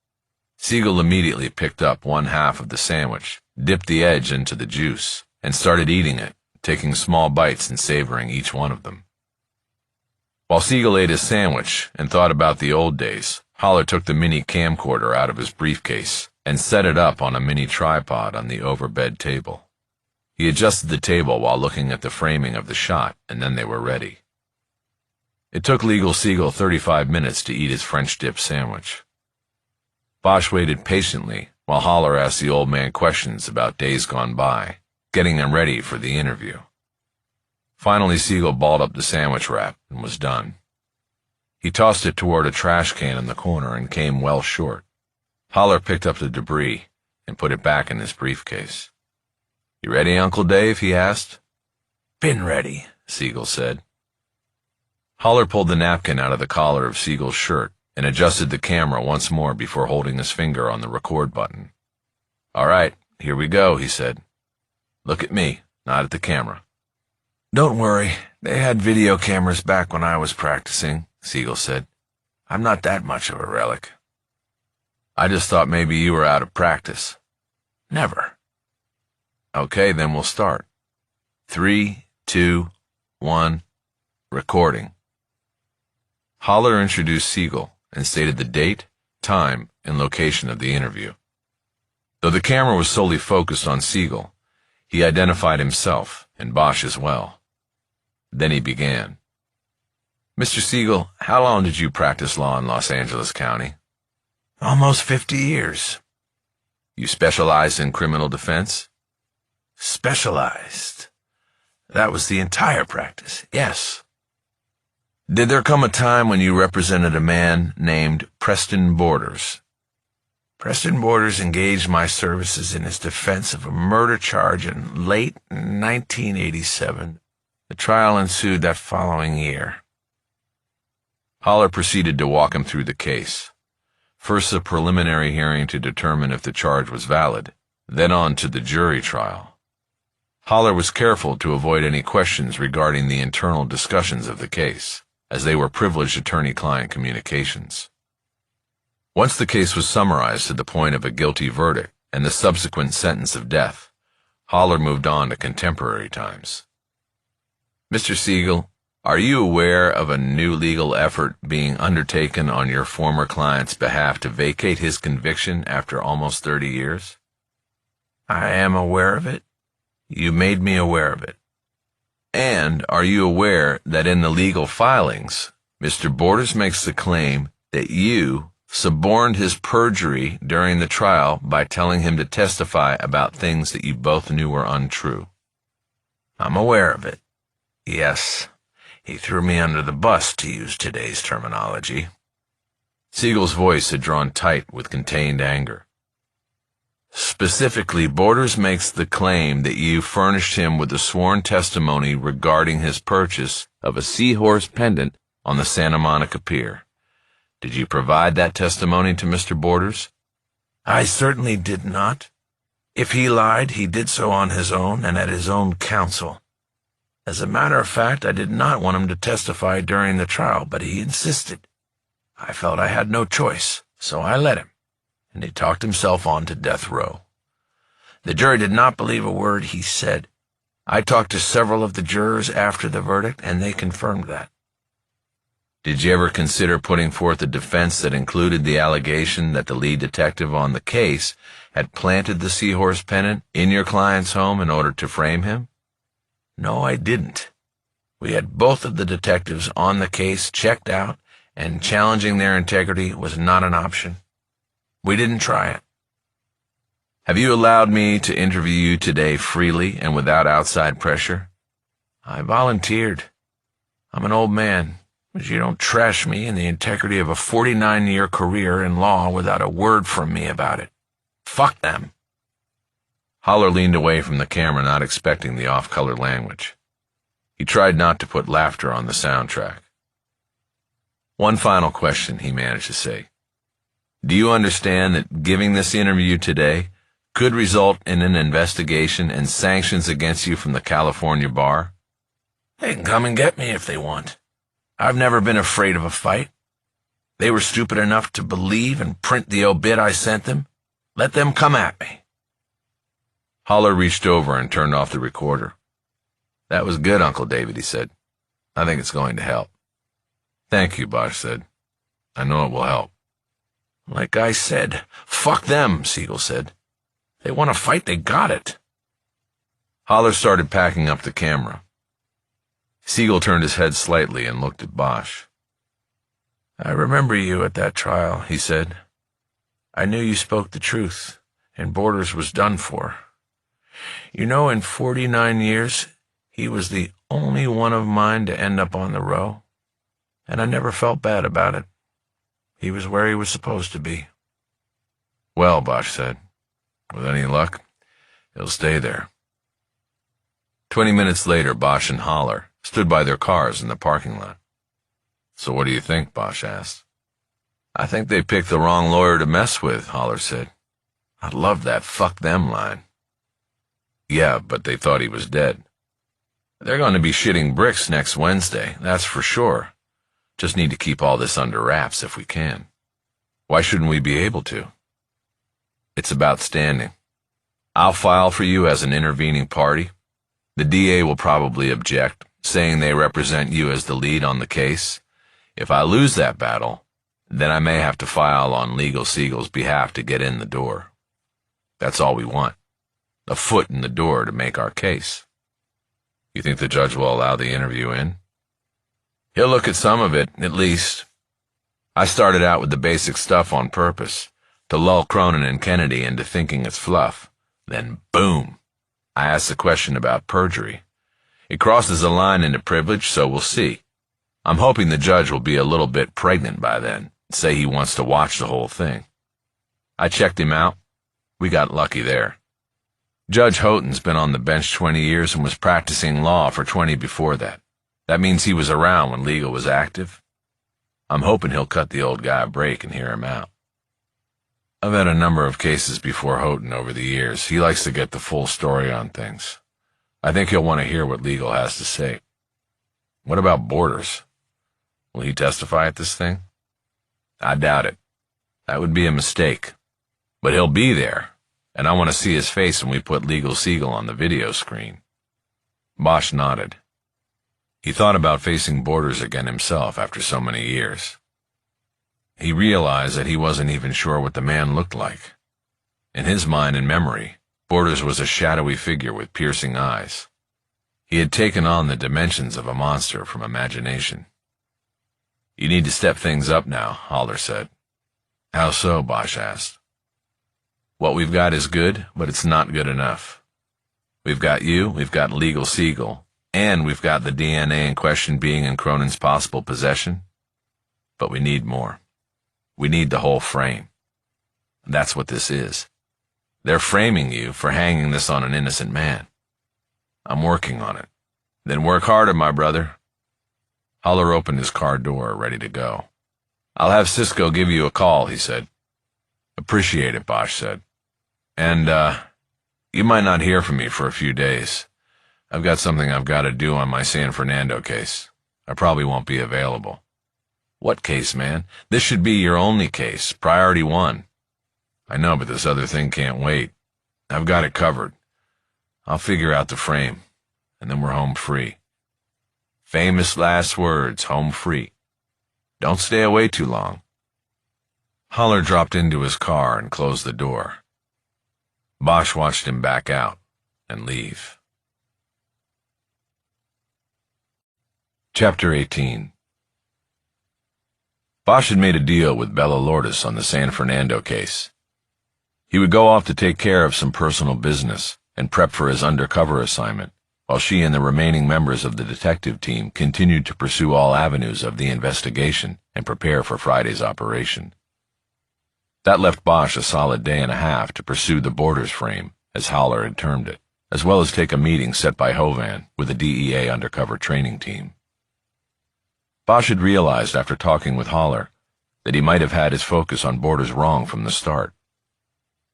Siegel immediately picked up one half of the sandwich, dipped the edge into the juice, and started eating it, taking small bites and savoring each one of them. While Siegel ate his sandwich and thought about the old days, Holler took the mini camcorder out of his briefcase and set it up on a mini tripod on the overbed table. He adjusted the table while looking at the framing of the shot, and then they were ready. It took Legal Siegel 35 minutes to eat his French dip sandwich. Bosch waited patiently while Holler asked the old man questions about days gone by, getting him ready for the interview. Finally, Siegel balled up the sandwich wrap and was done. He tossed it toward a trash can in the corner and came well short. Holler picked up the debris and put it back in his briefcase. "You ready, Uncle Dave?" he asked. "Been ready," Siegel said. Holler pulled the napkin out of the collar of Siegel's shirt and adjusted the camera once more before holding his finger on the record button. "All right, here we go," he said. "Look at me, not at the camera." "Don't worry, they had video cameras back when I was practicing," Siegel said. "I'm not that much of a relic." "I just thought maybe you were out of practice." "Never." "Okay, then we'll start. 3, 2, 1, recording." Holler introduced Siegel and stated the date, time, and location of the interview. Though the camera was solely focused on Siegel, he identified himself and Bosch as well. Then he began. "Mr. Siegel, how long did you practice law in Los Angeles County?" "Almost 50 years. "You specialized in criminal defense?" "Specialized. That was the entire practice, yes." "Did there come a time when you represented a man named Preston Borders?" "Preston Borders engaged my services in his defense of a murder charge in late 1987. The trial ensued that following year." Holler proceeded to walk him through the case. First a preliminary hearing to determine if the charge was valid, then on to the jury trial. Holler was careful to avoid any questions regarding the internal discussions of the case, as they were privileged attorney-client communications. Once the case was summarized to the point of a guilty verdict and the subsequent sentence of death, Holler moved on to contemporary times. "Mr. Siegel, are you aware of a new legal effort being undertaken on your former client's behalf to vacate his conviction after almost 30 years? "I am aware of it. You made me aware of it." "And are you aware that in the legal filings, Mr. Borders makes the claim that you suborned his perjury during the trial by telling him to testify about things that you both knew were untrue?" "I'm aware of it. Yes, he threw me under the bus, to use today's terminology." Siegel's voice had drawn tight with contained anger. "Specifically, Borders makes the claim that you furnished him with a sworn testimony regarding his purchase of a seahorse pendant on the Santa Monica Pier. Did you provide that testimony to Mr. Borders?" "I certainly did not. If he lied, he did so on his own and at his own counsel. As a matter of fact, I did not want him to testify during the trial, but he insisted. I felt I had no choice, so I let him, and he talked himself on to death row. The jury did not believe a word he said. I talked to several of the jurors after the verdict, and they confirmed that." "Did you ever consider putting forth a defense that included the allegation that the lead detective on the case had planted the seahorse pendant in your client's home in order to frame him?" "No, I didn't. We had both of the detectives on the case checked out, and challenging their integrity was not an option. We didn't try it." "Have you allowed me to interview you today freely and without outside pressure?" "I volunteered. I'm an old man, but you don't trash me and the integrity of a 49-year career in law without a word from me about it. Fuck them." Holler leaned away from the camera, not expecting the off-color language. He tried not to put laughter on the soundtrack. "One final question," he managed to say. "Do you understand that giving this interview today could result in an investigation and sanctions against you from the California bar?" "They can come and get me if they want. I've never been afraid of a fight. They were stupid enough to believe and print the obit I sent them. Let them come at me." Holler reached over and turned off the recorder. "That was good, Uncle David," he said. "I think it's going to help." "Thank you," Bosch said. "I know it will help." "Like I said, fuck them," Siegel said. "They want to fight, they got it." Holler started packing up the camera. Siegel turned his head slightly and looked at Bosch. "I remember you at that trial," he said. "I knew you spoke the truth, and Borders was done for. You know, in 49 years, he was the only one of mine to end up on the row, and I never felt bad about it. He was where he was supposed to be. Well, Bosch said, with any luck, he'll stay there. 20 minutes later, Bosch and Haller stood by their cars in the parking lot. So what do you think? Bosch asked. I think they picked the wrong lawyer to mess with, Haller said. I loved that "fuck them" line. Yeah, but they thought he was dead. They're going to be shitting bricks next Wednesday, that's for sure. Just need to keep all this under wraps if we can. Why shouldn't we be able to? It's about standing. I'll file for you as an intervening party. The DA will probably object, saying they represent you as the lead on the case. If I lose that battle, then I may have to file on Legal Siegel's behalf to get in the door. That's all we want. A foot in the door to make our case. You think the judge will allow the interview in? He'll look at some of it, at least. I started out with the basic stuff on purpose, to lull Cronin and Kennedy into thinking it's fluff. Then, boom, I asked the question about perjury. It crosses a line into privilege, so we'll see. I'm hoping the judge will be a little bit pregnant by then, and say he wants to watch the whole thing. I checked him out. We got lucky there. Judge Houghton's been on the bench 20 years and was practicing law for 20 before that. That means he was around when legal was active. I'm hoping he'll cut the old guy a break and hear him out. I've had a number of cases before Houghton over the years. He likes to get the full story on things. I think he'll want to hear what legal has to say. What about Borders? Will he testify at this thing? I doubt it. That would be a mistake. But he'll be there, and I want to see his face when we put Legal Siegel on the video screen. Bosch nodded. He thought about facing Borders again himself after so many years. He realized that he wasn't even sure what the man looked like. In his mind and memory, Borders was a shadowy figure with piercing eyes. He had taken on the dimensions of a monster from imagination. You need to step things up now, Haller said. How so? Bosch asked. What we've got is good, but it's not good enough. We've got you, we've got Legal Siegel, and we've got the DNA in question being in Cronin's possible possession. But we need more. We need the whole frame. That's what this is. They're framing you for hanging this on an innocent man. I'm working on it. Then work harder, my brother. Haller opened his car door, ready to go. I'll have Cisco give you a call, he said. Appreciate it, Bosch said. And, you might not hear from me for a few days. I've got something I've got to do on my San Fernando case. I probably won't be available. What case, man? This should be your only case, priority one. I know, but this other thing can't wait. I've got it covered. I'll figure out the frame, and then we're home free. Famous last words, home free. Don't stay away too long. Haller dropped into his car and closed the door. Bosch watched him back out and leave. Chapter 18. Bosch had made a deal with Bella Lourdes on the San Fernando case. He would go off to take care of some personal business and prep for his undercover assignment, while she and the remaining members of the detective team continued to pursue all avenues of the investigation and prepare for Friday's operation. That left Bosch a solid day and a half to pursue the Borders frame, as Haller had termed it, as well as take a meeting set by Hovan with the DEA undercover training team. Bosch had realized after talking with Haller that he might have had his focus on Borders wrong from the start.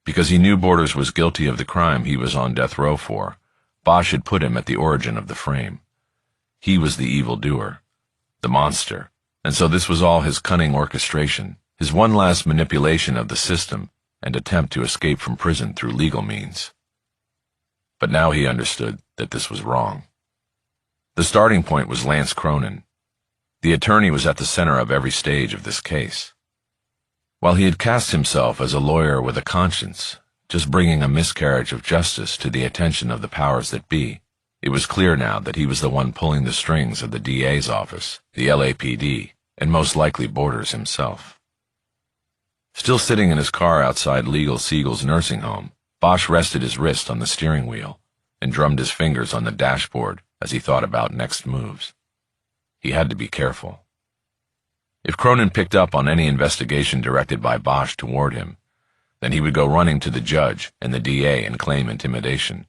Because he knew Borders was guilty of the crime he was on death row for, Bosch had put him at the origin of the frame. He was the evildoer, the monster, and so this was all his cunning orchestration, his one last manipulation of the system and attempt to escape from prison through legal means. But now he understood that this was wrong. The starting point was Lance Cronin. The attorney was at the center of every stage of this case. While he had cast himself as a lawyer with a conscience, just bringing a miscarriage of justice to the attention of the powers that be, it was clear now that he was the one pulling the strings of the DA's office, the LAPD, and most likely Borders himself. Still sitting in his car outside Legal Siegel's nursing home, Bosch rested his wrist on the steering wheel and drummed his fingers on the dashboard as he thought about next moves. He had to be careful. If Cronin picked up on any investigation directed by Bosch toward him, then he would go running to the judge and the DA and claim intimidation.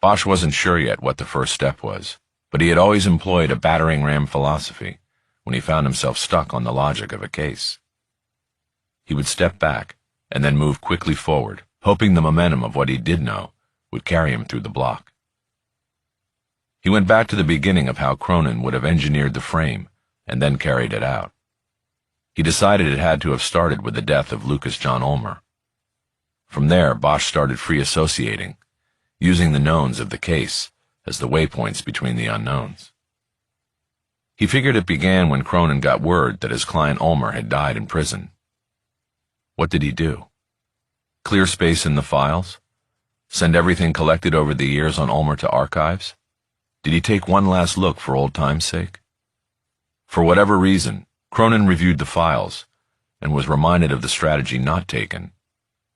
Bosch wasn't sure yet what the first step was, but he had always employed a battering ram philosophy when he found himself stuck on the logic of a case. He would step back and then move quickly forward, hoping the momentum of what he did know would carry him through the block. He went back to the beginning of how Cronin would have engineered the frame and then carried it out. He decided it had to have started with the death of Lucas John Ulmer. From there, Bosch started free associating, using the knowns of the case as the waypoints between the unknowns. He figured it began when Cronin got word that his client Ulmer had died in prison. What did he do? Clear space in the files? Send everything collected over the years on Ulmer to archives? Did he take one last look for old time's sake? For whatever reason, Cronin reviewed the files and was reminded of the strategy not taken.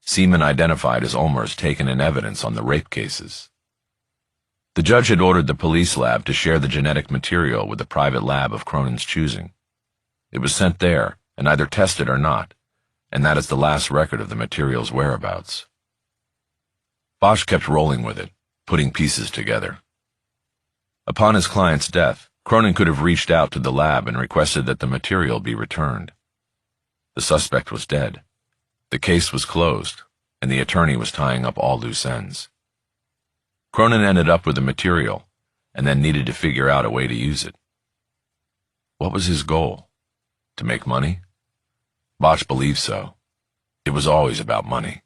Seamen identified as Ulmer's taken in evidence on the rape cases. The judge had ordered the police lab to share the genetic material with the private lab of Cronin's choosing. It was sent there and either tested or not, and that is the last record of the material's whereabouts. Bosch kept rolling with it, putting pieces together. Upon his client's death, Cronin could have reached out to the lab and requested that the material be returned. The suspect was dead. The case was closed, and the attorney was tying up all loose ends. Cronin ended up with the material, and then needed to figure out a way to use it. What was his goal? To make money? Bosch believed so. It was always about money.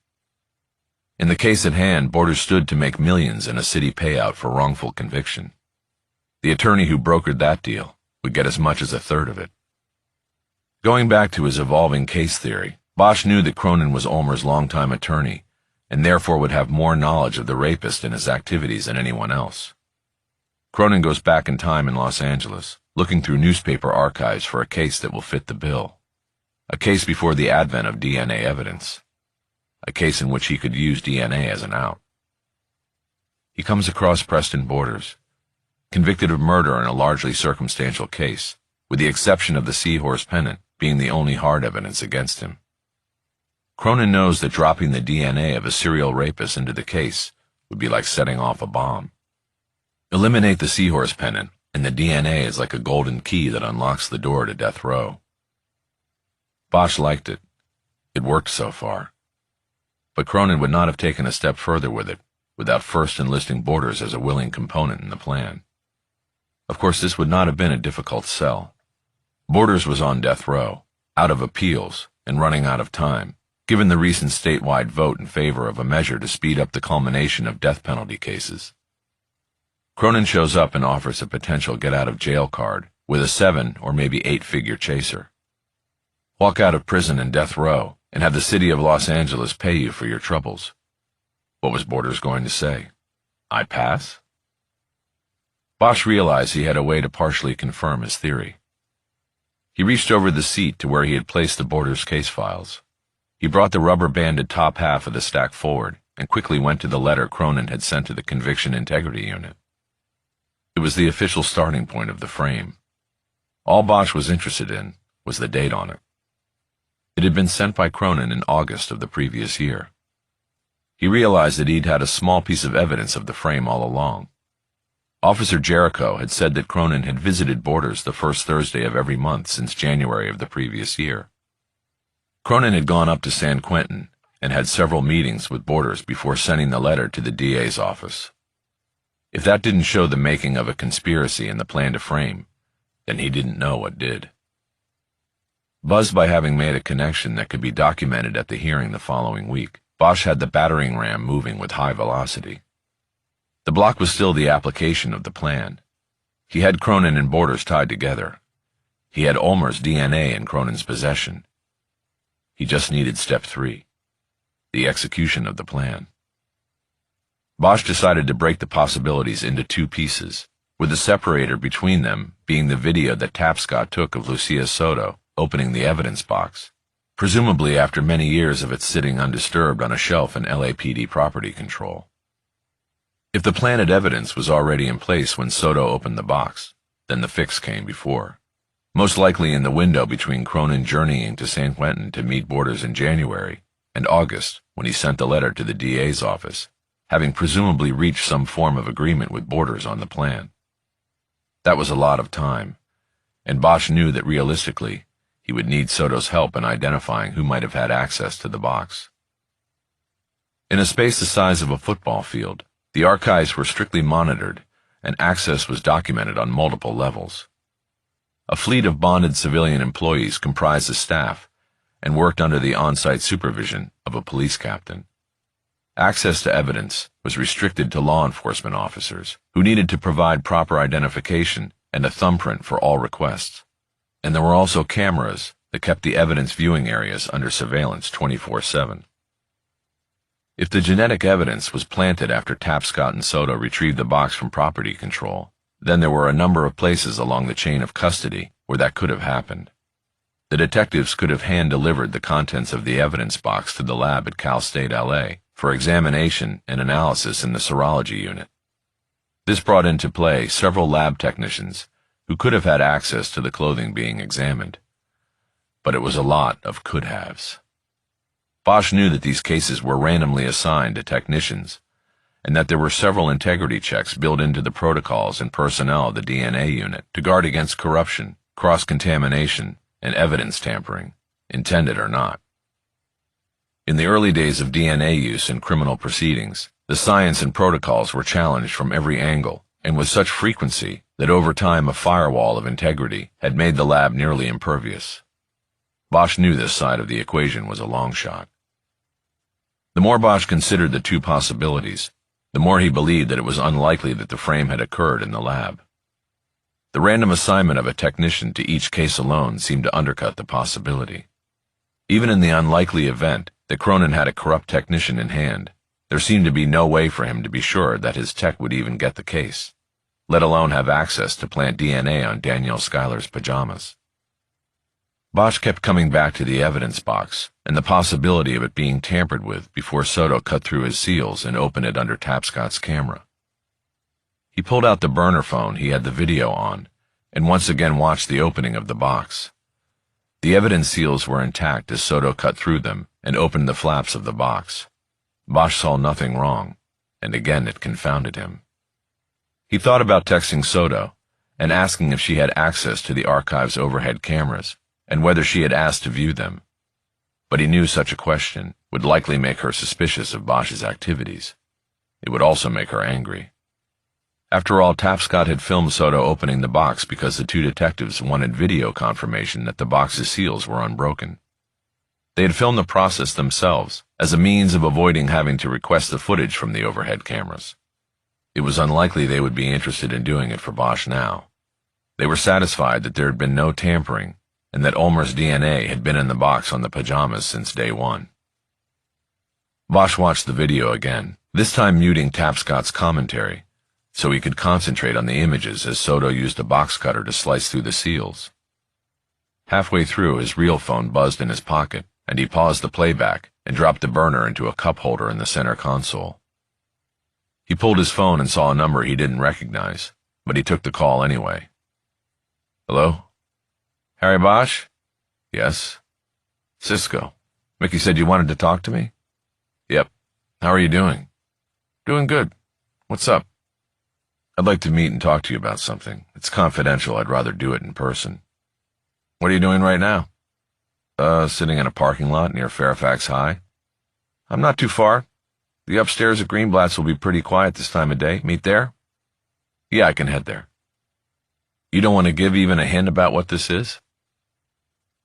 In the case at hand, Borders stood to make millions in a city payout for wrongful conviction. The attorney who brokered that deal would get as much as a third of it. Going back to his evolving case theory, Bosch knew that Cronin was Ulmer's longtime attorney and therefore would have more knowledge of the rapist and his activities than anyone else. Cronin goes back in time in Los Angeles, looking through newspaper archives for a case that will fit the bill. A case before the advent of DNA evidence. A case in which he could use DNA as an out. He comes across Preston Borders, convicted of murder in a largely circumstantial case, with the exception of the seahorse pennant being the only hard evidence against him. Cronin knows that dropping the DNA of a serial rapist into the case would be like setting off a bomb. Eliminate the seahorse pennant, and the DNA is like a golden key that unlocks the door to death row. Bosch liked it. It worked so far. But Cronin would not have taken a step further with it without first enlisting Borders as a willing component in the plan. Of course, this would not have been a difficult sell. Borders was on death row, out of appeals, and running out of time, given the recent statewide vote in favor of a measure to speed up the culmination of death penalty cases. Cronin shows up and offers a potential get-out-of-jail card with a 7 or maybe 8-figure chaser. Walk out of prison and death row and have the city of Los Angeles pay you for your troubles. What was Borders going to say? I pass? Bosch realized he had a way to partially confirm his theory. He reached over the seat to where he had placed the Borders case files. He brought the rubber-banded top half of the stack forward and quickly went to the letter Cronin had sent to the Conviction Integrity Unit. It was the official starting point of the frame. All Bosch was interested in was the date on it. It had been sent by Cronin in August of the previous year. He realized that he'd had a small piece of evidence of the frame all along. Officer Jericho had said that Cronin had visited Borders the first Thursday of every month since January of the previous year. Cronin had gone up to San Quentin and had several meetings with Borders before sending the letter to the DA's office. If that didn't show the making of a conspiracy in the plan to frame, then he didn't know what did. Buzzed by having made a connection that could be documented at the hearing the following week, Bosch had the battering ram moving with high velocity. The block was still the application of the plan. He had Cronin and Borders tied together. He had Ulmer's DNA in Cronin's possession. He just needed step 3, the execution of the plan. Bosch decided to break the possibilities into 2 pieces, with the separator between them being the video that Tapscott took of Lucia Soto opening the evidence box, presumably after many years of it sitting undisturbed on a shelf in LAPD property control. If the planted evidence was already in place when Soto opened the box, then the fix came before. Most likely in the window between Cronin journeying to San Quentin to meet Borders in January and August when he sent the letter to the DA's office, having presumably reached some form of agreement with Borders on the plan. That was a lot of time, and Bosch knew that realistically, he would need Soto's help in identifying who might have had access to the box. In a space the size of a football field, the archives were strictly monitored, and access was documented on multiple levels. A fleet of bonded civilian employees comprised the staff and worked under the on-site supervision of a police captain. Access to evidence was restricted to law enforcement officers, who needed to provide proper identification and a thumbprint for all requests. And there were also cameras that kept the evidence viewing areas under surveillance 24/7. If the genetic evidence was planted after Tapscott and Soto retrieved the box from property control, then there were a number of places along the chain of custody where that could have happened. The detectives could have hand-delivered the contents of the evidence box to the lab at Cal State LA for examination and analysis in the serology unit. This brought into play several lab technicians who could have had access to the clothing being examined. But it was a lot of could-haves. Bosch knew that these cases were randomly assigned to technicians, and that there were several integrity checks built into the protocols and personnel of the DNA unit to guard against corruption, cross-contamination, and evidence tampering, intended or not. In the early days of DNA use in criminal proceedings, the science and protocols were challenged from every angle, and with such frequency that over time a firewall of integrity had made the lab nearly impervious. Bosch knew this side of the equation was a long shot. The more Bosch considered the two possibilities, the more he believed that it was unlikely that the frame had occurred in the lab. The random assignment of a technician to each case alone seemed to undercut the possibility. Even in the unlikely event that Cronin had a corrupt technician in hand, there seemed to be no way for him to be sure that his tech would even get the case, let alone have access to plant DNA on Danielle Schuyler's pajamas. Bosch kept coming back to the evidence box and the possibility of it being tampered with before Soto cut through his seals and opened it under Tapscott's camera. He pulled out the burner phone he had the video on and once again watched the opening of the box. The evidence seals were intact as Soto cut through them and opened the flaps of the box. Bosch saw nothing wrong, and again it confounded him. He thought about texting Soto and asking if she had access to the archive's overhead cameras and whether she had asked to view them. But he knew such a question would likely make her suspicious of Bosch's activities. It would also make her angry. After all, Tapscott had filmed Soto opening the box because the two detectives wanted video confirmation that the box's seals were unbroken. They had filmed the process themselves as a means of avoiding having to request the footage from the overhead cameras. It was unlikely they would be interested in doing it for Bosch now. They were satisfied that there had been no tampering and that Ulmer's DNA had been in the box on the pajamas since day one. Bosch watched the video again, this time muting Tapscott's commentary, so he could concentrate on the images as Soto used a box cutter to slice through the seals. Halfway through, his real phone buzzed in his pocket, and he paused the playback and dropped the burner into a cup holder in the center console. He pulled his phone and saw a number he didn't recognize, but he took the call anyway. Hello? Harry Bosch? Yes. Cisco. Mickey said you wanted to talk to me? Yep. How are you doing? Doing good. What's up? I'd like to meet and talk to you about something. It's confidential. I'd rather do it in person. What are you doing right now? Sitting in a parking lot near Fairfax High. I'm not too far. The upstairs at Greenblatt's will be pretty quiet this time of day. Meet there? Yeah, I can head there. You don't want to give even a hint about what this is?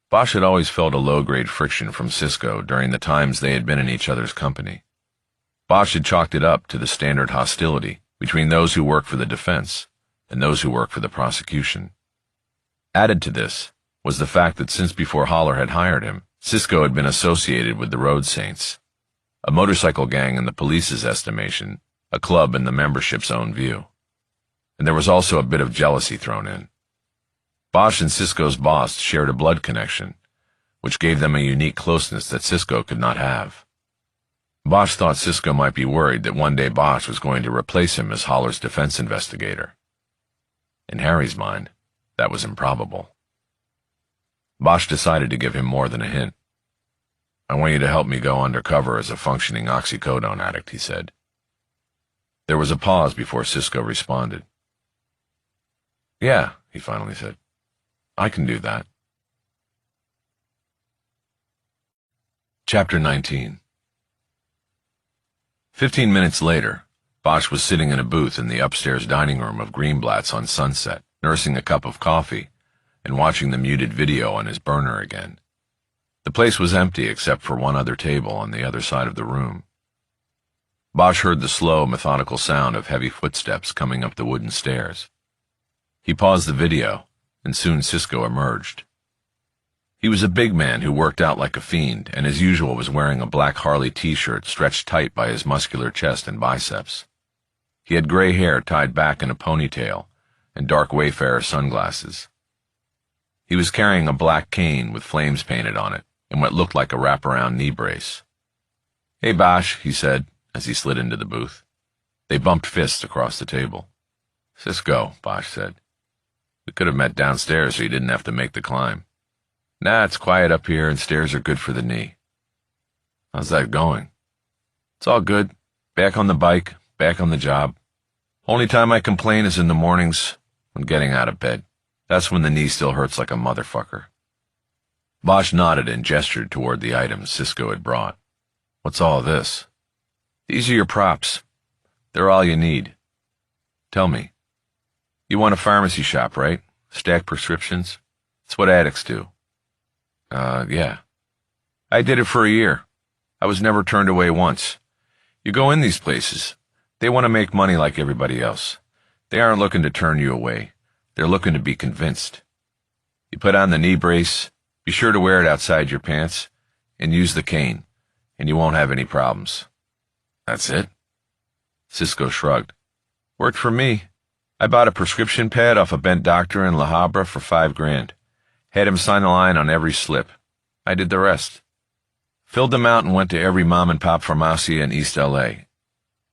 Bosch had always felt a low-grade friction from Cisco during the times they had been in each other's company. Bosch had chalked it up to the standard hostility between those who work for the defense and those who work for the prosecution. Added to this was the fact that since before Holler had hired him, Cisco had been associated with the Road Saints, a motorcycle gang in the police's estimation, a club in the membership's own view. And there was also a bit of jealousy thrown in. Bosch and Cisco's boss shared a blood connection, which gave them a unique closeness that Cisco could not have. Bosch thought Cisco might be worried that one day Bosch was going to replace him as Holler's defense investigator. In Harry's mind, that was improbable. Bosch decided to give him more than a hint. "I want you to help me go undercover as a functioning oxycodone addict," he said. There was a pause before Cisco responded. "Yeah," he finally said. "I can do that." Chapter 19. 15 minutes later, Bosch was sitting in a booth in the upstairs dining room of Greenblatt's on Sunset, nursing a cup of coffee and watching the muted video on his burner again. The place was empty except for one other table on the other side of the room. Bosch heard the slow, methodical sound of heavy footsteps coming up the wooden stairs. He paused the video, and soon Cisco emerged. He was a big man who worked out like a fiend, and as usual was wearing a black Harley t-shirt stretched tight by his muscular chest and biceps. He had gray hair tied back in a ponytail, and dark Wayfarer sunglasses. He was carrying a black cane with flames painted on it, and what looked like a wraparound knee brace. "Hey, Bosch," he said, as he slid into the booth. They bumped fists across the table. "Cisco," Bosch said. "We could have met downstairs so you didn't have to make the climb." "Nah, it's quiet up here and stairs are good for the knee." "How's that going?" "It's all good. Back on the bike, back on the job. Only time I complain is in the mornings when getting out of bed. That's when the knee still hurts like a motherfucker." Bosch nodded and gestured toward the items Cisco had brought. "What's all this?" "These are your props. They're all you need. Tell me, you want a pharmacy shop, right? Stack prescriptions? It's what addicts do." Yeah. "I did it for a year. I was never turned away once. You go in these places. They want to make money like everybody else. They aren't looking to turn you away. They're looking to be convinced. You put on the knee brace, be sure to wear it outside your pants, and use the cane, and you won't have any problems." "That's it?" Cisco shrugged. "Worked for me. I bought a prescription pad off a bent doctor in La Habra for $5,000. Had him sign the line on every slip. I did the rest. Filled them out and went to every mom-and-pop pharmacia in East L.A.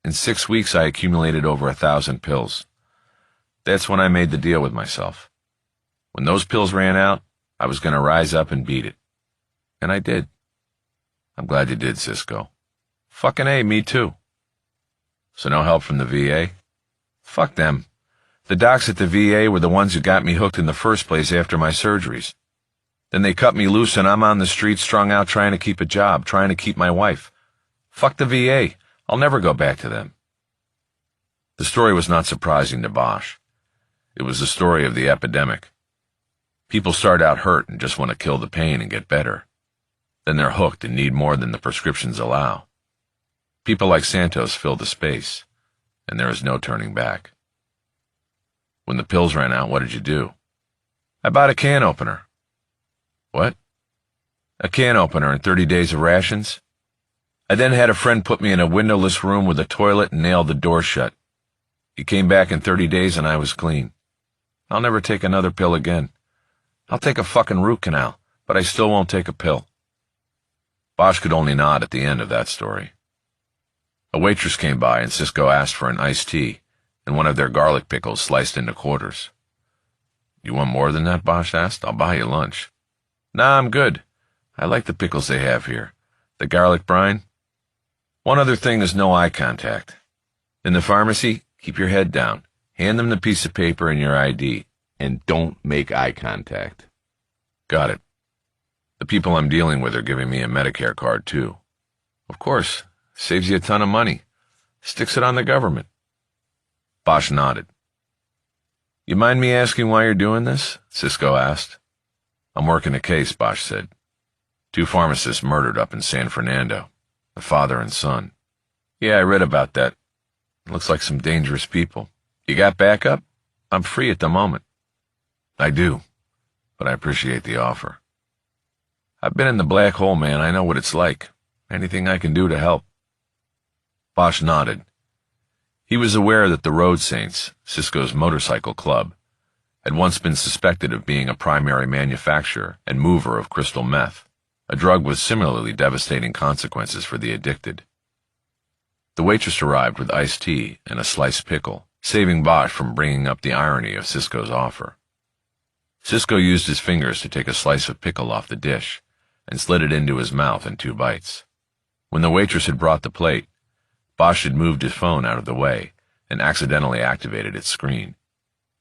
In 6 weeks, I accumulated over 1,000 pills. That's when I made the deal with myself. When those pills ran out, I was going to rise up and beat it. And I did." "I'm glad you did, Cisco." "Fucking A, me too." "So no help from the VA?" "Fuck them. The docs at the VA were the ones who got me hooked in the first place after my surgeries. Then they cut me loose and I'm on the street strung out trying to keep a job, trying to keep my wife. Fuck the VA. I'll never go back to them." The story was not surprising to Bosch. It was the story of the epidemic. People start out hurt and just want to kill the pain and get better. Then they're hooked and need more than the prescriptions allow. People like Santos fill the space, and there is no turning back. "When the pills ran out, what did you do?" "I bought a can opener." "What?" "A can opener and 30 days of rations. I then had a friend put me in a windowless room with a toilet and nailed the door shut. He came back in 30 days and I was clean. I'll never take another pill again. I'll take a fucking root canal, but I still won't take a pill." Bosch could only nod at the end of that story. A waitress came by and Cisco asked for an iced tea and one of their garlic pickles sliced into quarters. "You want more than that?" Bosch asked. "I'll buy you lunch." "Nah, I'm good. I like the pickles they have here. The garlic brine. One other thing is no eye contact. In the pharmacy, keep your head down. Hand them the piece of paper and your ID. And don't make eye contact. "Got it. The people I'm dealing with are giving me a Medicare card, too." "Of course. Saves you a ton of money. Sticks it on the government." Bosch nodded. "You mind me asking why you're doing this?" Cisco asked. "I'm working a case," Bosch said. 2 pharmacists murdered up in San Fernando, a father and son. "Yeah, I read about that. Looks like some dangerous people. You got backup? I'm free at the moment." "I do, but I appreciate the offer." "I've been in the black hole, man. I know what it's like. Anything I can do to help." Bosch nodded. He was aware that the Road Saints, Cisco's motorcycle club, had once been suspected of being a primary manufacturer and mover of crystal meth. a drug with similarly devastating consequences for the addicted. The waitress arrived with iced tea and a sliced pickle, saving Bosch from bringing up the irony of Cisco's offer. Cisco used his fingers to take a slice of pickle off the dish and slid it into his mouth in 2 bites. When the waitress had brought the plate, Bosch had moved his phone out of the way and accidentally activated its screen.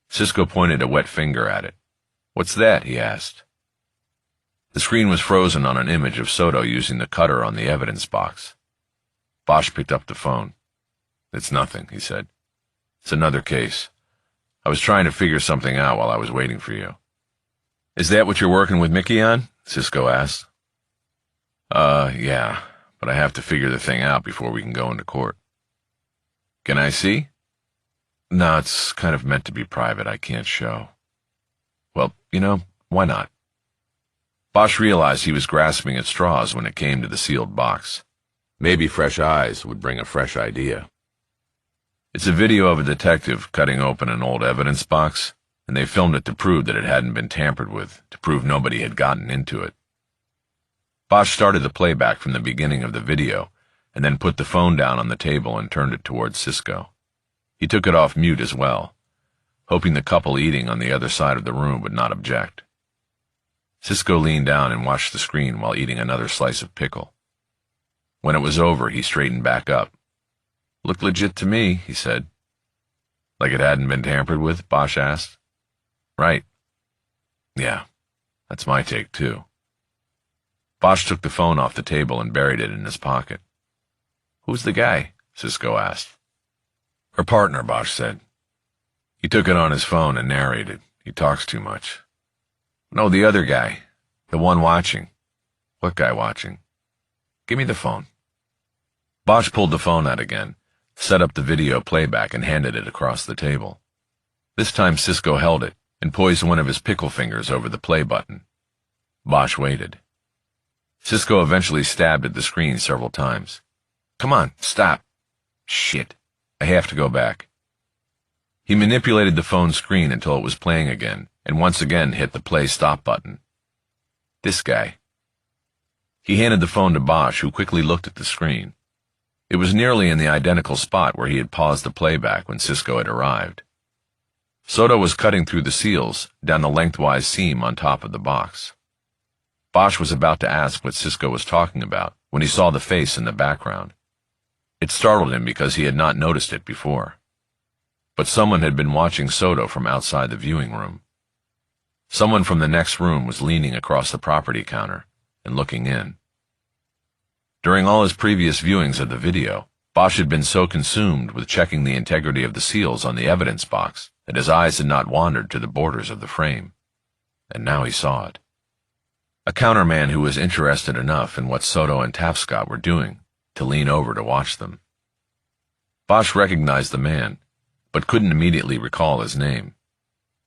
Cisco pointed a wet finger at it. "What's that?" he asked. The screen was frozen on an image of Soto using the cutter on the evidence box. Bosch picked up the phone. "It's nothing," he said. "It's another case. I was trying to figure something out while I was waiting for you." "Is that what you're working with Mickey on?" Cisco asked. Yeah, but I have to figure the thing out before we can go into court." "Can I see?" "No, it's kind of meant to be private. I can't show." "Well, why not?" Bosch realized he was grasping at straws when it came to the sealed box. Maybe fresh eyes would bring a fresh idea. "It's a video of a detective cutting open an old evidence box, and they filmed it to prove that it hadn't been tampered with, to prove nobody had gotten into it." Bosch started the playback from the beginning of the video, and then put the phone down on the table and turned it towards Cisco. He took it off mute as well, hoping the couple eating on the other side of the room would not object. Cisco leaned down and watched the screen while eating another slice of pickle. When it was over, he straightened back up. "Looked legit to me," he said. "Like it hadn't been tampered with?" Bosch asked. "Right. Yeah, that's my take, too." Bosch took the phone off the table and buried it in his pocket. "Who's the guy?" Cisco asked. "Her partner," Bosch said. "He took it on his phone and narrated. He talks too much." "No, the other guy. The one watching." "What guy watching?" "Give me the phone." Bosch pulled the phone out again, set up the video playback, and handed it across the table. This time Cisco held it and poised one of his pickle fingers over the play button. Bosch waited. Cisco eventually stabbed at the screen several times. "Come on, stop." "Shit, I have to go back." He manipulated the phone screen until it was playing again, and once again hit the play stop button. "This guy." He handed the phone to Bosch, who quickly looked at the screen. It was nearly in the identical spot where he had paused the playback when Cisco had arrived. Soto was cutting through the seals down the lengthwise seam on top of the box. Bosch was about to ask what Cisco was talking about when he saw the face in the background. It startled him because he had not noticed it before. But someone had been watching Soto from outside the viewing room. Someone from the next room was leaning across the property counter and looking in. During all his previous viewings of the video, Bosch had been so consumed with checking the integrity of the seals on the evidence box that his eyes had not wandered to the borders of the frame. And now he saw it. A counterman who was interested enough in what Soto and Tapscott were doing to lean over to watch them. Bosch recognized the man, but couldn't immediately recall his name.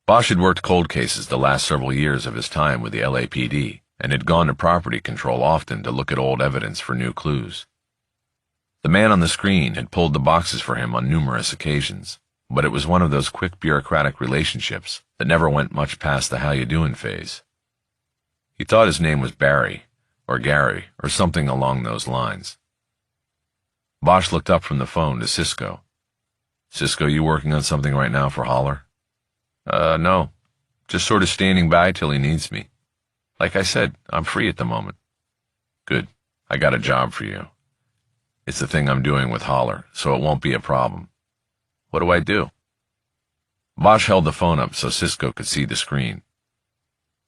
Bosch had worked cold cases the last several years of his time with the LAPD, and had gone to property control often to look at old evidence for new clues. The man on the screen had pulled the boxes for him on numerous occasions, but it was one of those quick bureaucratic relationships that never went much past the how you doing phase. He thought his name was Barry, or Gary, or something along those lines. Bosch looked up from the phone to Cisco. "Cisco, you working on something right now for Holler?" No. Just sort of standing by till he needs me. Like I said, I'm free at the moment." "Good. I got a job for you. It's the thing I'm doing with Holler, so it won't be a problem." "What do I do?" Bosch held the phone up so Cisco could see the screen.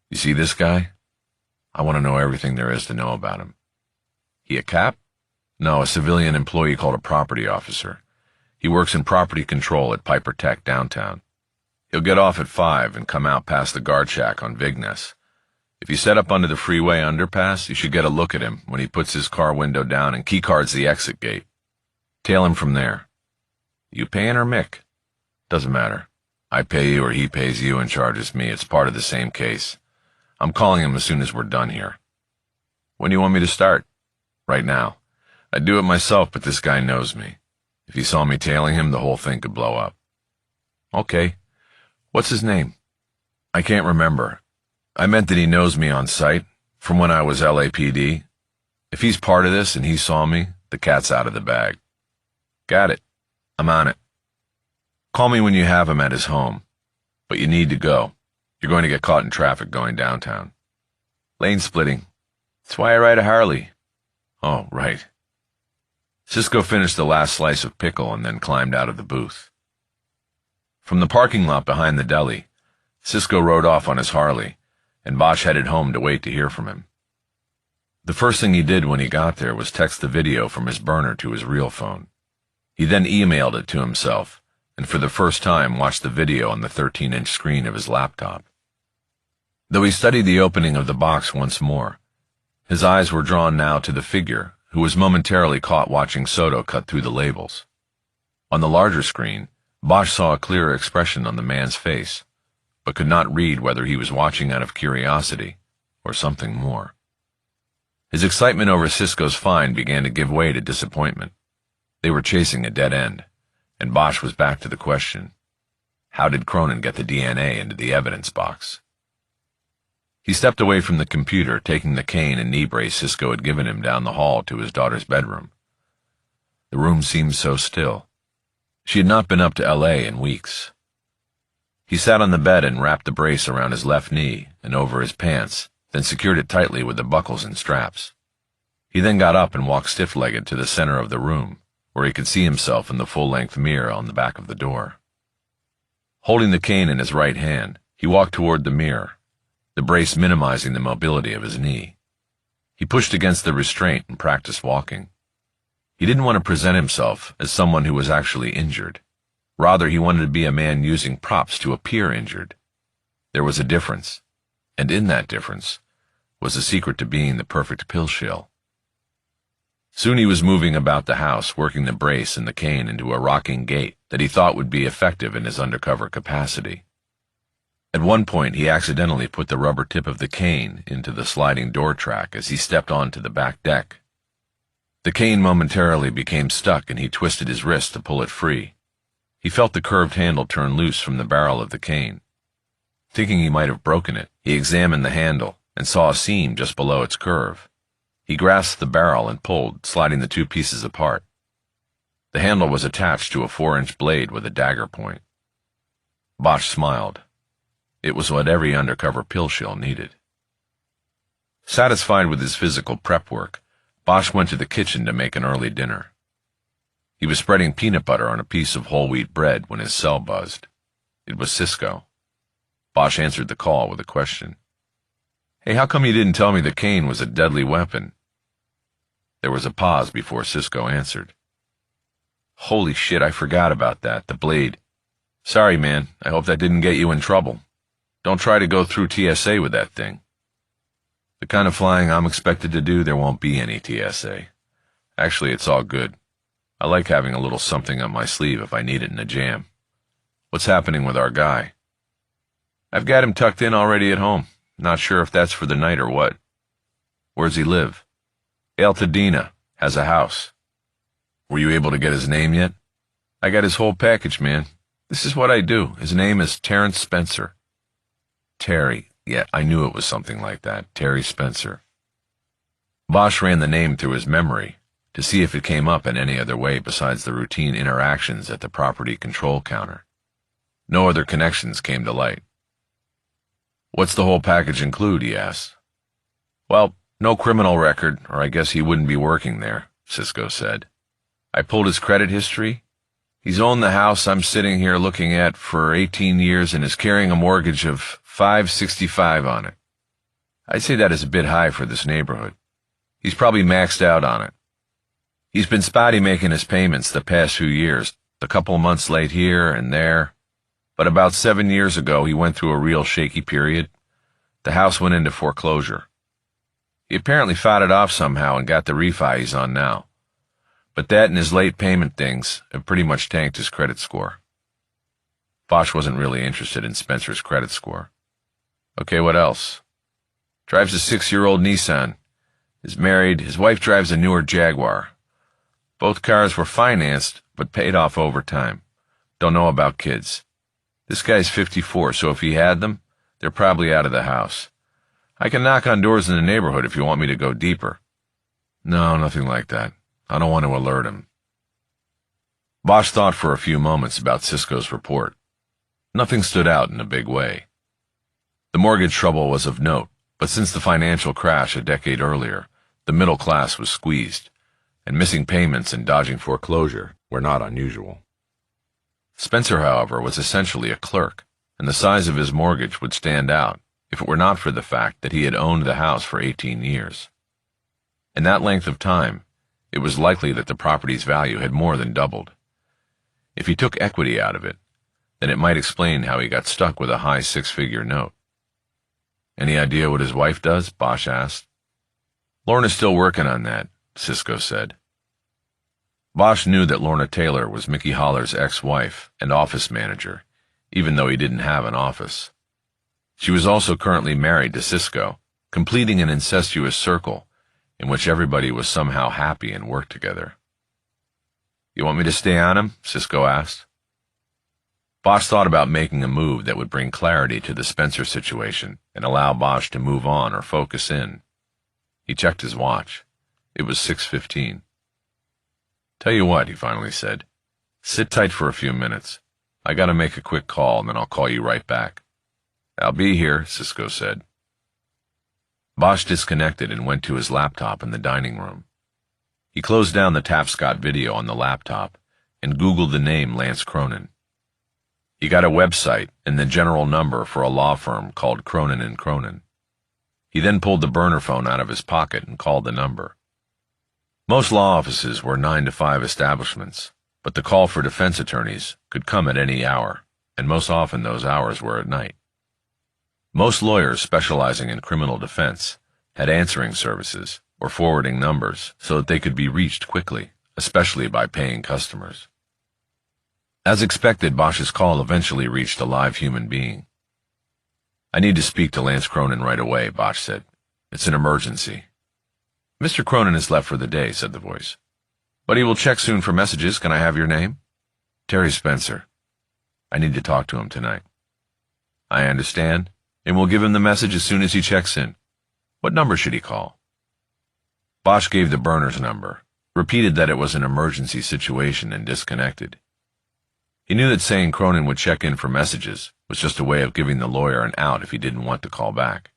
"You see this guy? I want to know everything there is to know about him." "He a cop?" "No, a civilian employee called a property officer. He works in property control at Piper Tech downtown. He'll get off at 5 and come out past the guard shack on Vignes. If you set up under the freeway underpass, you should get a look at him when he puts his car window down and keycards the exit gate. Tail him from there." "You paying or Mick?" "Doesn't matter. I pay you or he pays you and charges me. It's part of the same case. I'm calling him as soon as we're done here." "When do you want me to start?" "Right now. I'd do it myself, but this guy knows me. If he saw me tailing him, the whole thing could blow up." "Okay. What's his name?" "I can't remember. I meant that he knows me on sight. from when I was LAPD. If he's part of this and he saw me, the cat's out of the bag. Got it. I'm on it. Call me when you have him at his home. But you need to go. You're going to get caught in traffic going downtown. Lane splitting. That's why I ride a Harley. Oh, right. Cisco finished the last slice of pickle and then climbed out of the booth. From the parking lot behind the deli, Cisco rode off on his Harley, and Bosch headed home to wait to hear from him. The first thing he did when he got there was text the video from his burner to his real phone. He then emailed it to himself, and for the first time watched the video on the 13-inch screen of his laptop. Though he studied the opening of the box once more, his eyes were drawn now to the figure who was momentarily caught watching Soto cut through the labels. On the larger screen, Bosch saw a clearer expression on the man's face, but could not read whether he was watching out of curiosity or something more. His excitement over Cisco's find began to give way to disappointment. They were chasing a dead end, and Bosch was back to the question, how did Cronin get the DNA into the evidence box? He stepped away from the computer, taking the cane and knee brace Cisco had given him down the hall to his daughter's bedroom. The room seemed so still. She had not been up to L.A. in weeks. He sat on the bed and wrapped the brace around his left knee and over his pants, then secured it tightly with the buckles and straps. He then got up and walked stiff-legged to the center of the room, where he could see himself in the full-length mirror on the back of the door. Holding the cane in his right hand, he walked toward the mirror, the brace minimizing the mobility of his knee. He pushed against the restraint and practiced walking. He didn't want to present himself as someone who was actually injured. Rather, he wanted to be a man using props to appear injured. There was a difference, and in that difference was the secret to being the perfect pill shill. Soon he was moving about the house, working the brace and the cane into a rocking gait that he thought would be effective in his undercover capacity. At one point, he accidentally put the rubber tip of the cane into the sliding door track as he stepped onto the back deck. The cane momentarily became stuck and he twisted his wrist to pull it free. He felt the curved handle turn loose from the barrel of the cane. Thinking he might have broken it, he examined the handle and saw a seam just below its curve. He grasped the barrel and pulled, sliding the two pieces apart. The handle was attached to a 4-inch blade with a dagger point. Bosch smiled. It was what every undercover pill shill needed. Satisfied with his physical prep work, Bosch went to the kitchen to make an early dinner. He was spreading peanut butter on a piece of whole wheat bread when his cell buzzed. It was Cisco. Bosch answered the call with a question. Hey, how come you didn't tell me the cane was a deadly weapon? There was a pause before Cisco answered. Holy shit, I forgot about that, the blade. Sorry, man, I hope that didn't get you in trouble. Don't try to go through TSA with that thing. The kind of flying I'm expected to do, there won't be any TSA. Actually, it's all good. I like having a little something up my sleeve if I need it in a jam. What's happening with our guy? I've got him tucked in already at home. Not sure if that's for the night or what. Where's he live? Altadena. Has a house. Were you able to get his name yet? I got his whole package, man. This is what I do. His name is Terrence Spencer. Terry. Yeah, I knew it was something like that. Terry Spencer. Bosch ran the name through his memory to see if it came up in any other way besides the routine interactions at the property control counter. No other connections came to light. What's the whole package include, he asked. Well, no criminal record, or I guess he wouldn't be working there, Cisco said. I pulled his credit history. He's owned the house I'm sitting here looking at for 18 years and is carrying a mortgage of $565 on it. I'd say that is a bit high for this neighborhood. He's probably maxed out on it. He's been spotty making his payments the past few years, a couple of months late here and there. But about 7 years ago, he went through a real shaky period. The house went into foreclosure. He apparently fought it off somehow and got the refi he's on now. But that and his late payment things have pretty much tanked his credit score. Bosch wasn't really interested in Spencer's credit score. Okay, what else? Drives a 6-year-old Nissan. Is married. His wife drives a newer Jaguar. Both cars were financed, but paid off over time. Don't know about kids. This guy's 54, so if he had them, they're probably out of the house. I can knock on doors in the neighborhood if you want me to go deeper. No, nothing like that. I don't want to alert him. Bosch thought for a few moments about Cisco's report. Nothing stood out in a big way. The mortgage trouble was of note, but since the financial crash a decade earlier, the middle class was squeezed, and missing payments and dodging foreclosure were not unusual. Spencer, however, was essentially a clerk, and the size of his mortgage would stand out if it were not for the fact that he had owned the house for 18 years. In that length of time, it was likely that the property's value had more than doubled. If he took equity out of it, then it might explain how he got stuck with a high six-figure note. Any idea what his wife does? Bosch asked. Lorna's still working on that, Cisco said. Bosch knew that Lorna Taylor was Mickey Holler's ex-wife and office manager, even though he didn't have an office. She was also currently married to Cisco, completing an incestuous circle in which everybody was somehow happy and worked together. You want me to stay on him? Cisco asked. Bosch thought about making a move that would bring clarity to the Spencer situation and allow Bosch to move on or focus in. He checked his watch. It was 6:15. Tell you what, he finally said. Sit tight for a few minutes. I gotta make a quick call, and then I'll call you right back. I'll be here, Cisco said. Bosch disconnected and went to his laptop in the dining room. He closed down the Tapscott video on the laptop and Googled the name Lance Cronin. He got a website and the general number for a law firm called Cronin & Cronin. He then pulled the burner phone out of his pocket and called the number. Most law offices were 9 to 5 establishments, but the call for defense attorneys could come at any hour, and most often those hours were at night. Most lawyers specializing in criminal defense had answering services or forwarding numbers so that they could be reached quickly, especially by paying customers. As expected, Bosch's call eventually reached a live human being. I need to speak to Lance Cronin right away, Bosch said. It's an emergency. Mr. Cronin has left for the day, said the voice. But he will check soon for messages. Can I have your name? Terry Spencer. I need to talk to him tonight. I understand, and we'll give him the message as soon as he checks in. What number should he call? Bosch gave the burner's number, repeated that it was an emergency situation, and disconnected. He knew that saying Cronin would check in for messages was just a way of giving the lawyer an out if he didn't want to call back.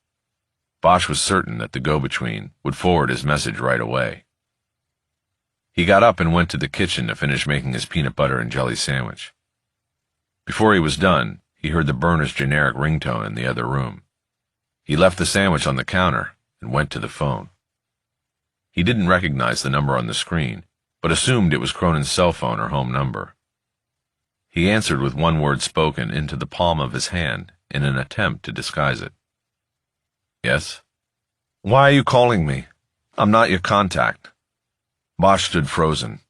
Bosch was certain that the go-between would forward his message right away. He got up and went to the kitchen to finish making his peanut butter and jelly sandwich. Before he was done, he heard the burner's generic ringtone in the other room. He left the sandwich on the counter and went to the phone. He didn't recognize the number on the screen, but assumed it was Cronin's cell phone or home number. He answered with one word spoken into the palm of his hand in an attempt to disguise it. Yes? Why are you calling me? I'm not your contact. Bosch stood frozen.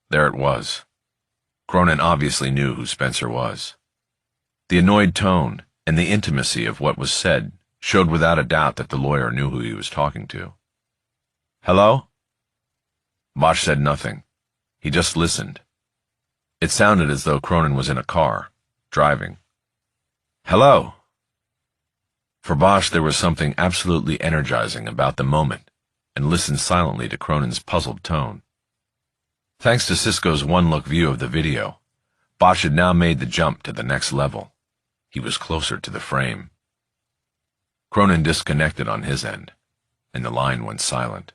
There it was. Cronin obviously knew who Spencer was. The annoyed tone and the intimacy of what was said showed without a doubt that the lawyer knew who he was talking to. Hello? Bosch said nothing. He just listened. It sounded as though Cronin was in a car, driving. Hello? For Bosch, there was something absolutely energizing about the moment, and listened silently to Cronin's puzzled tone. Thanks to Cisco's one-look view of the video, Bosch had now made the jump to the next level. He was closer to the frame. Cronin disconnected on his end, and the line went silent.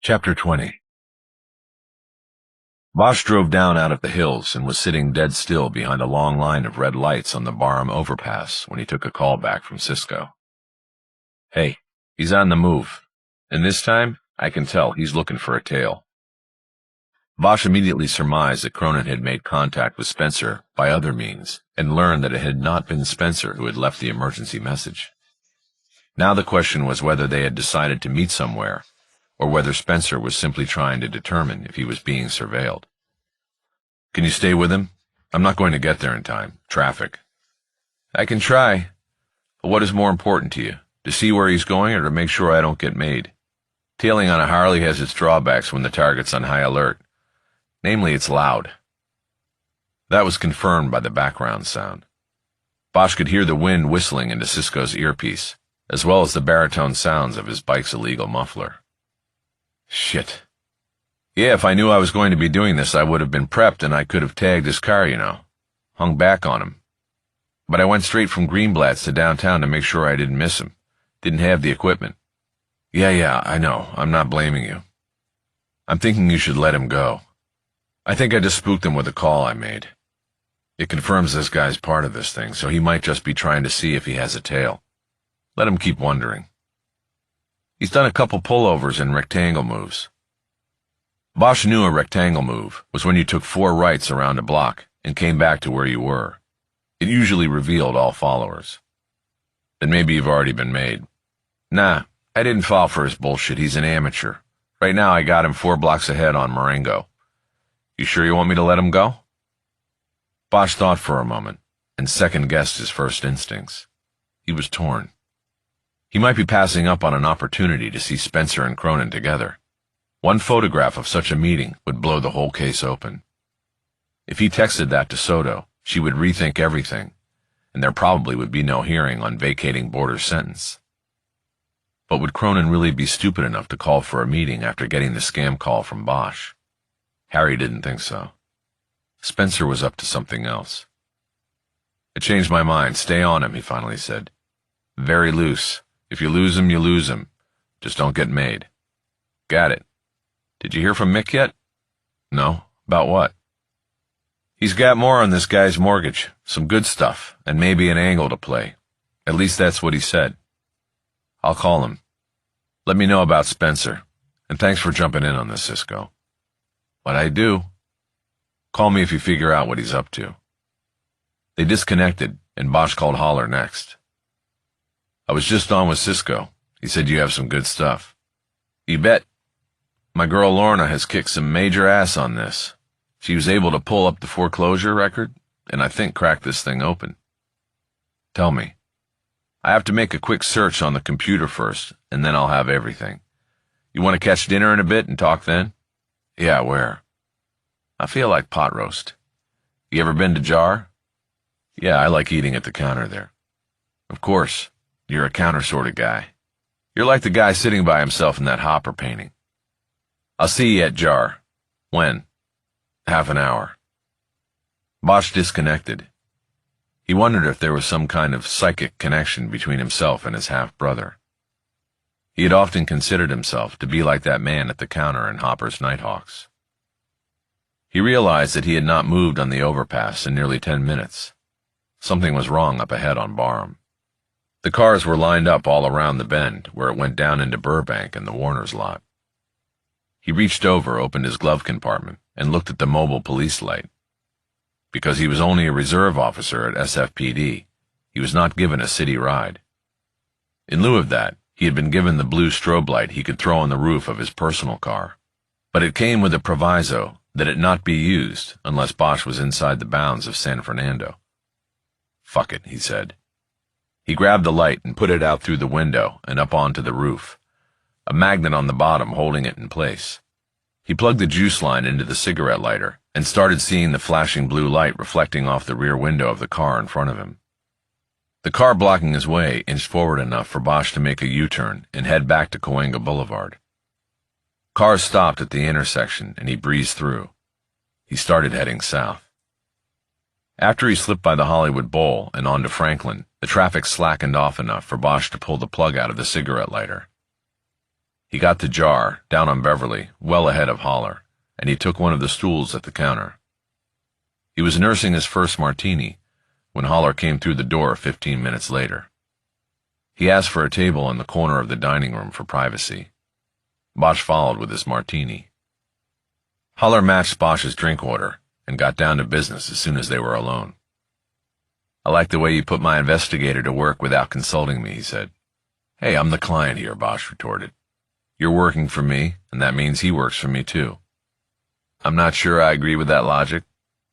Chapter 20. Bosch drove down out of the hills and was sitting dead still behind a long line of red lights on the Barham overpass when he took a call back from Cisco. Hey, he's on the move, and this time I can tell he's looking for a tail. Bosch immediately surmised that Cronin had made contact with Spencer by other means and learned that it had not been Spencer who had left the emergency message. Now the question was whether they had decided to meet somewhere, or whether Spencer was simply trying to determine if he was being surveilled. "Can you stay with him? I'm not going to get there in time. Traffic." "I can try. But what is more important to you, to see where he's going or to make sure I don't get made? Tailing on a Harley has its drawbacks when the target's on high alert. Namely, it's loud." That was confirmed by the background sound. Bosch could hear the wind whistling into Cisco's earpiece, as well as the baritone sounds of his bike's illegal muffler. Shit. Yeah, if I knew I was going to be doing this, I would have been prepped and I could have tagged his car, hung back on him. But I went straight from Greenblatt's to downtown to make sure I didn't miss him. Didn't have the equipment. Yeah, I know. I'm not blaming you. I'm thinking you should let him go. I think I just spooked him with a call I made. It confirms this guy's part of this thing, so he might just be trying to see if he has a tail. Let him keep wondering. He's done a couple pullovers and rectangle moves. Bosch knew a rectangle move was when you took 4 rights around a block and came back to where you were. It usually revealed all followers. Then maybe you've already been made. Nah, I didn't fall for his bullshit. He's an amateur. Right now I got him 4 blocks ahead on Marengo. You sure you want me to let him go? Bosch thought for a moment and second-guessed his first instincts. He was torn. He might be passing up on an opportunity to see Spencer and Cronin together. One photograph of such a meeting would blow the whole case open. If he texted that to Soto, she would rethink everything, and there probably would be no hearing on vacating Border's sentence. But would Cronin really be stupid enough to call for a meeting after getting the scam call from Bosch? Harry didn't think so. Spencer was up to something else. "I changed my mind. Stay on him," he finally said. "Very loose. If you lose him, you lose him. Just don't get made." "Got it. Did you hear from Mick yet?" "No. About what?" "He's got more on this guy's mortgage. Some good stuff, and maybe an angle to play. At least that's what he said." "I'll call him. Let me know about Spencer. And thanks for jumping in on this, Cisco." "What I do? Call me if you figure out what he's up to." They disconnected, and Bosch called Holler next. "I was just on with Cisco. He said you have some good stuff." "You bet. My girl Lorna has kicked some major ass on this. She was able to pull up the foreclosure record, and I think crack this thing open." "Tell me." "I have to make a quick search on the computer first, and then I'll have everything. You want to catch dinner in a bit and talk then?" "Yeah, where?" "I feel like pot roast." "You ever been to Jar?" "Yeah, I like eating at the counter there." "Of course. You're a counter sort of guy. You're like the guy sitting by himself in that Hopper painting." "I'll see you at Jar." "When?" "Half an hour." Bosch disconnected. He wondered if there was some kind of psychic connection between himself and his half-brother. He had often considered himself to be like that man at the counter in Hopper's Nighthawks. He realized that he had not moved on the overpass in nearly 10 minutes. Something was wrong up ahead on Barham. The cars were lined up all around the bend where it went down into Burbank and the Warner's lot. He reached over, opened his glove compartment, and looked at the mobile police light. Because he was only a reserve officer at SFPD, he was not given a city ride. In lieu of that, he had been given the blue strobe light he could throw on the roof of his personal car. But it came with a proviso that it not be used unless Bosch was inside the bounds of San Fernando. "Fuck it," he said. He grabbed the light and put it out through the window and up onto the roof, a magnet on the bottom holding it in place. He plugged the juice line into the cigarette lighter and started seeing the flashing blue light reflecting off the rear window of the car in front of him. The car blocking his way inched forward enough for Bosch to make a U-turn and head back to Cahuenga Boulevard. Cars stopped at the intersection and he breezed through. He started heading south. After he slipped by the Hollywood Bowl and onto Franklin, the traffic slackened off enough for Bosch to pull the plug out of the cigarette lighter. He got to Jar, down on Beverly, well ahead of Holler, and he took one of the stools at the counter. He was nursing his first martini when Holler came through the door 15 minutes later. He asked for a table in the corner of the dining room for privacy. Bosch followed with his martini. Holler matched Bosch's drink order and got down to business as soon as they were alone. "I like the way you put my investigator to work without consulting me," he said. "Hey, I'm the client here," Bosch retorted. You're working for me, and that means he works for me too. I'm not sure I agree with that logic,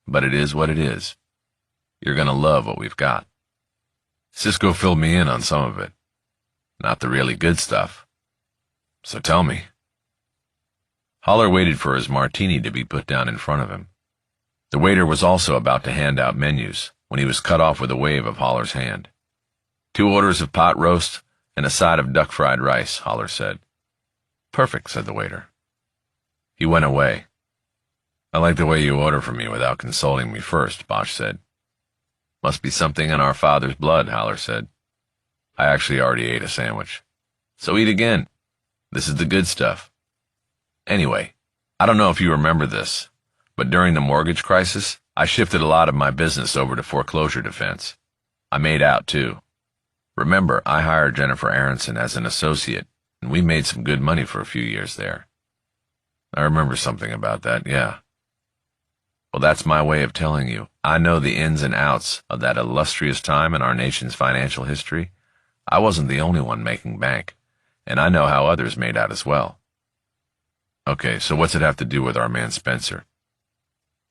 but it is what it is. You're gonna love what we've got. Cisco filled me in on some of it. Not the really good stuff. So tell me. Holler waited for his martini to be put down in front of him. The waiter was also about to hand out menus when he was cut off with a wave of Holler's hand. 2 orders of pot roast and a side of duck fried rice, Holler said. Perfect, said the waiter. He went away. I like the way you order for me without consulting me first, Bosch said. Must be something in our father's blood, Holler said. I actually already ate a sandwich. So eat again. This is the good stuff. Anyway, I don't know if you remember this, but during the mortgage crisis, I shifted a lot of my business over to foreclosure defense. I made out, too. Remember, I hired Jennifer Aronson as an associate, and we made some good money for a few years there. I remember something about that, yeah. Well, that's my way of telling you. I know the ins and outs of that illustrious time in our nation's financial history. I wasn't the only one making bank, and I know how others made out as well. Okay, so what's it have to do with our man Spencer?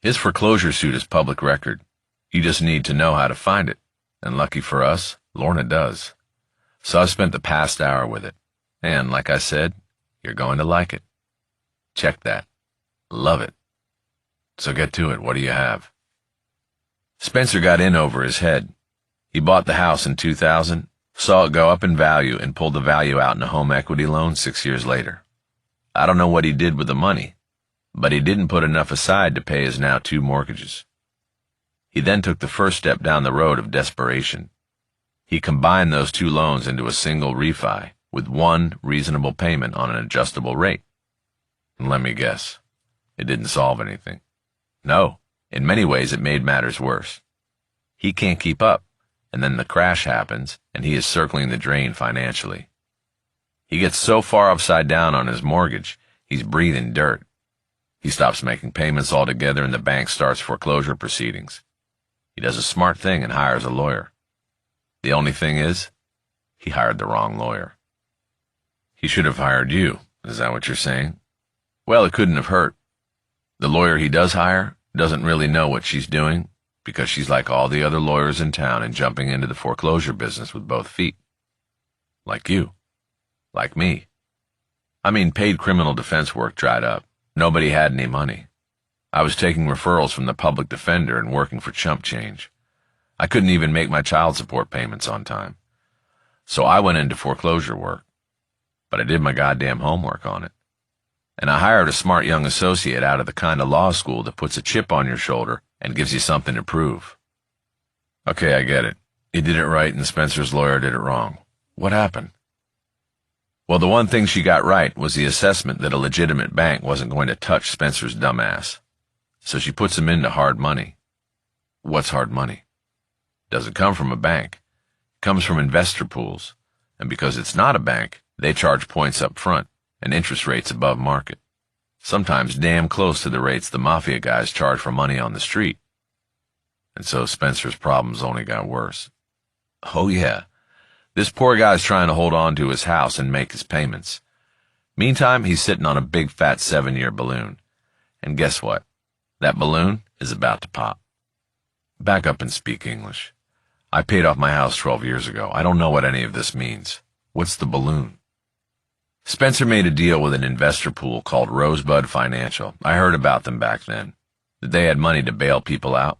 His foreclosure suit is public record. You just need to know how to find it, and lucky for us, Lorna does. So I've spent the past hour with it, and like I said, you're going to like it. Check that. Love it. So get to it. What do you have? Spencer got in over his head. He bought the house in 2000, saw it go up in value, and pulled the value out in a home equity loan 6 years later. I don't know what he did with the money, but he didn't put enough aside to pay his now 2 mortgages. He then took the first step down the road of desperation. He combined those 2 loans into a single refi with 1 reasonable payment on an adjustable rate. And let me guess, it didn't solve anything. No, in many ways it made matters worse. He can't keep up, and then the crash happens, and he is circling the drain financially. He gets so far upside down on his mortgage, he's breathing dirt. He stops making payments altogether, and the bank starts foreclosure proceedings. He does a smart thing and hires a lawyer. The only thing is, he hired the wrong lawyer. He should have hired you, is that what you're saying? Well, it couldn't have hurt. The lawyer he does hire doesn't really know what she's doing, because she's like all the other lawyers in town and jumping into the foreclosure business with both feet. Like you. Like me. I mean, paid criminal defense work dried up. Nobody had any money. I was taking referrals from the public defender and working for chump change. I couldn't even make my child support payments on time. So I went into foreclosure work. But I did my goddamn homework on it. And I hired a smart young associate out of the kind of law school that puts a chip on your shoulder and gives you something to prove. Okay, I get it. You did it right and Spencer's lawyer did it wrong. What happened? Well, the one thing she got right was the assessment that a legitimate bank wasn't going to touch Spencer's dumbass. So she puts him into hard money. What's hard money? Doesn't come from a bank. It comes from investor pools. And because it's not a bank, they charge points up front and interest rates above market. Sometimes damn close to the rates the mafia guys charge for money on the street. And so Spencer's problems only got worse. Oh yeah. This poor guy's trying to hold on to his house and make his payments. Meantime, he's sitting on a big fat 7-year balloon. And guess what? That balloon is about to pop. Back up and speak English. I paid off my house 12 years ago. I don't know what any of this means. What's the balloon? Spencer made a deal with an investor pool called Rosebud Financial. I heard about them back then. That they had money to bail people out.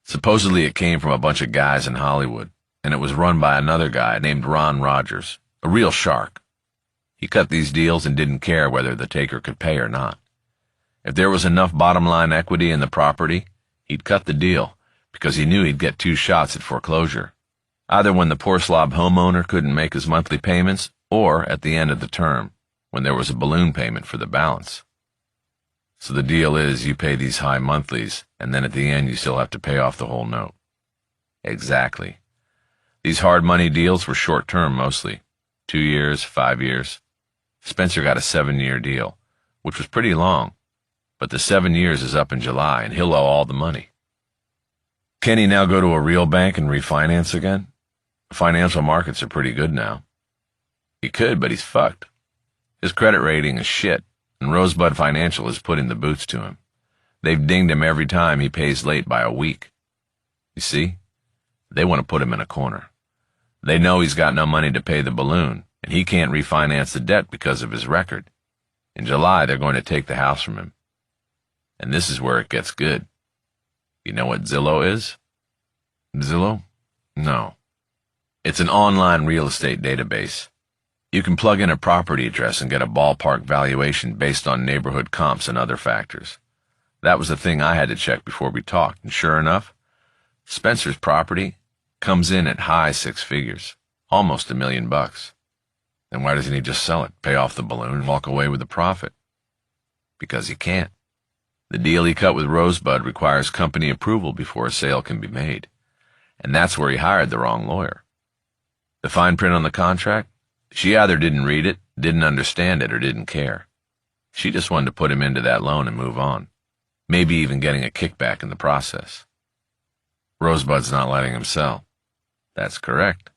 Supposedly it came from a bunch of guys in Hollywood, and it was run by another guy named Ron Rogers, a real shark. He cut these deals and didn't care whether the taker could pay or not. If there was enough bottom-line equity in the property, he'd cut the deal, because he knew he'd get 2 shots at foreclosure. Either when the poor slob homeowner couldn't make his monthly payments, or at the end of the term, when there was a balloon payment for the balance. So the deal is you pay these high monthlies, and then at the end you still have to pay off the whole note. Exactly. These hard money deals were short-term mostly. 2 years, 5 years. Spencer got a 7-year deal, which was pretty long, but the 7 years is up in July, and he'll owe all the money. Can he now go to a real bank and refinance again? Financial markets are pretty good now. He could, but he's fucked. His credit rating is shit, and Rosebud Financial is putting the boots to him. They've dinged him every time he pays late by a week. You see, they want to put him in a corner. They know he's got no money to pay the balloon, and he can't refinance the debt because of his record. In July, they're going to take the house from him. And this is where it gets good. You know what Zillow is? Zillow? No. It's an online real estate database. You can plug in a property address and get a ballpark valuation based on neighborhood comps and other factors. That was the thing I had to check before we talked, and sure enough, Spencer's property comes in at high six figures, almost $1 million. Then why doesn't he just sell it, pay off the balloon, and walk away with the profit? Because he can't. The deal he cut with Rosebud requires company approval before a sale can be made, and that's where he hired the wrong lawyer. The fine print on the contract? She either didn't read it, didn't understand it, or didn't care. She just wanted to put him into that loan and move on, maybe even getting a kickback in the process. Rosebud's not letting him sell. That's correct.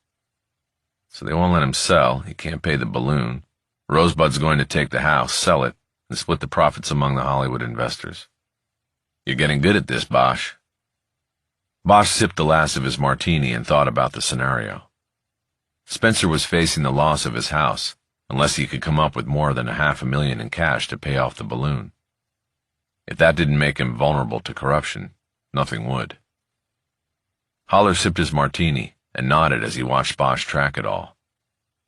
So they won't let him sell. He can't pay the balloon. Rosebud's going to take the house, sell it, and split the profits among the Hollywood investors. You're getting good at this, Bosch. Bosch sipped the last of his martini and thought about the scenario. Spencer was facing the loss of his house, unless he could come up with more than $500,000 in cash to pay off the balloon. If that didn't make him vulnerable to corruption, nothing would. Holler sipped his martini and nodded as he watched Bosch track it all.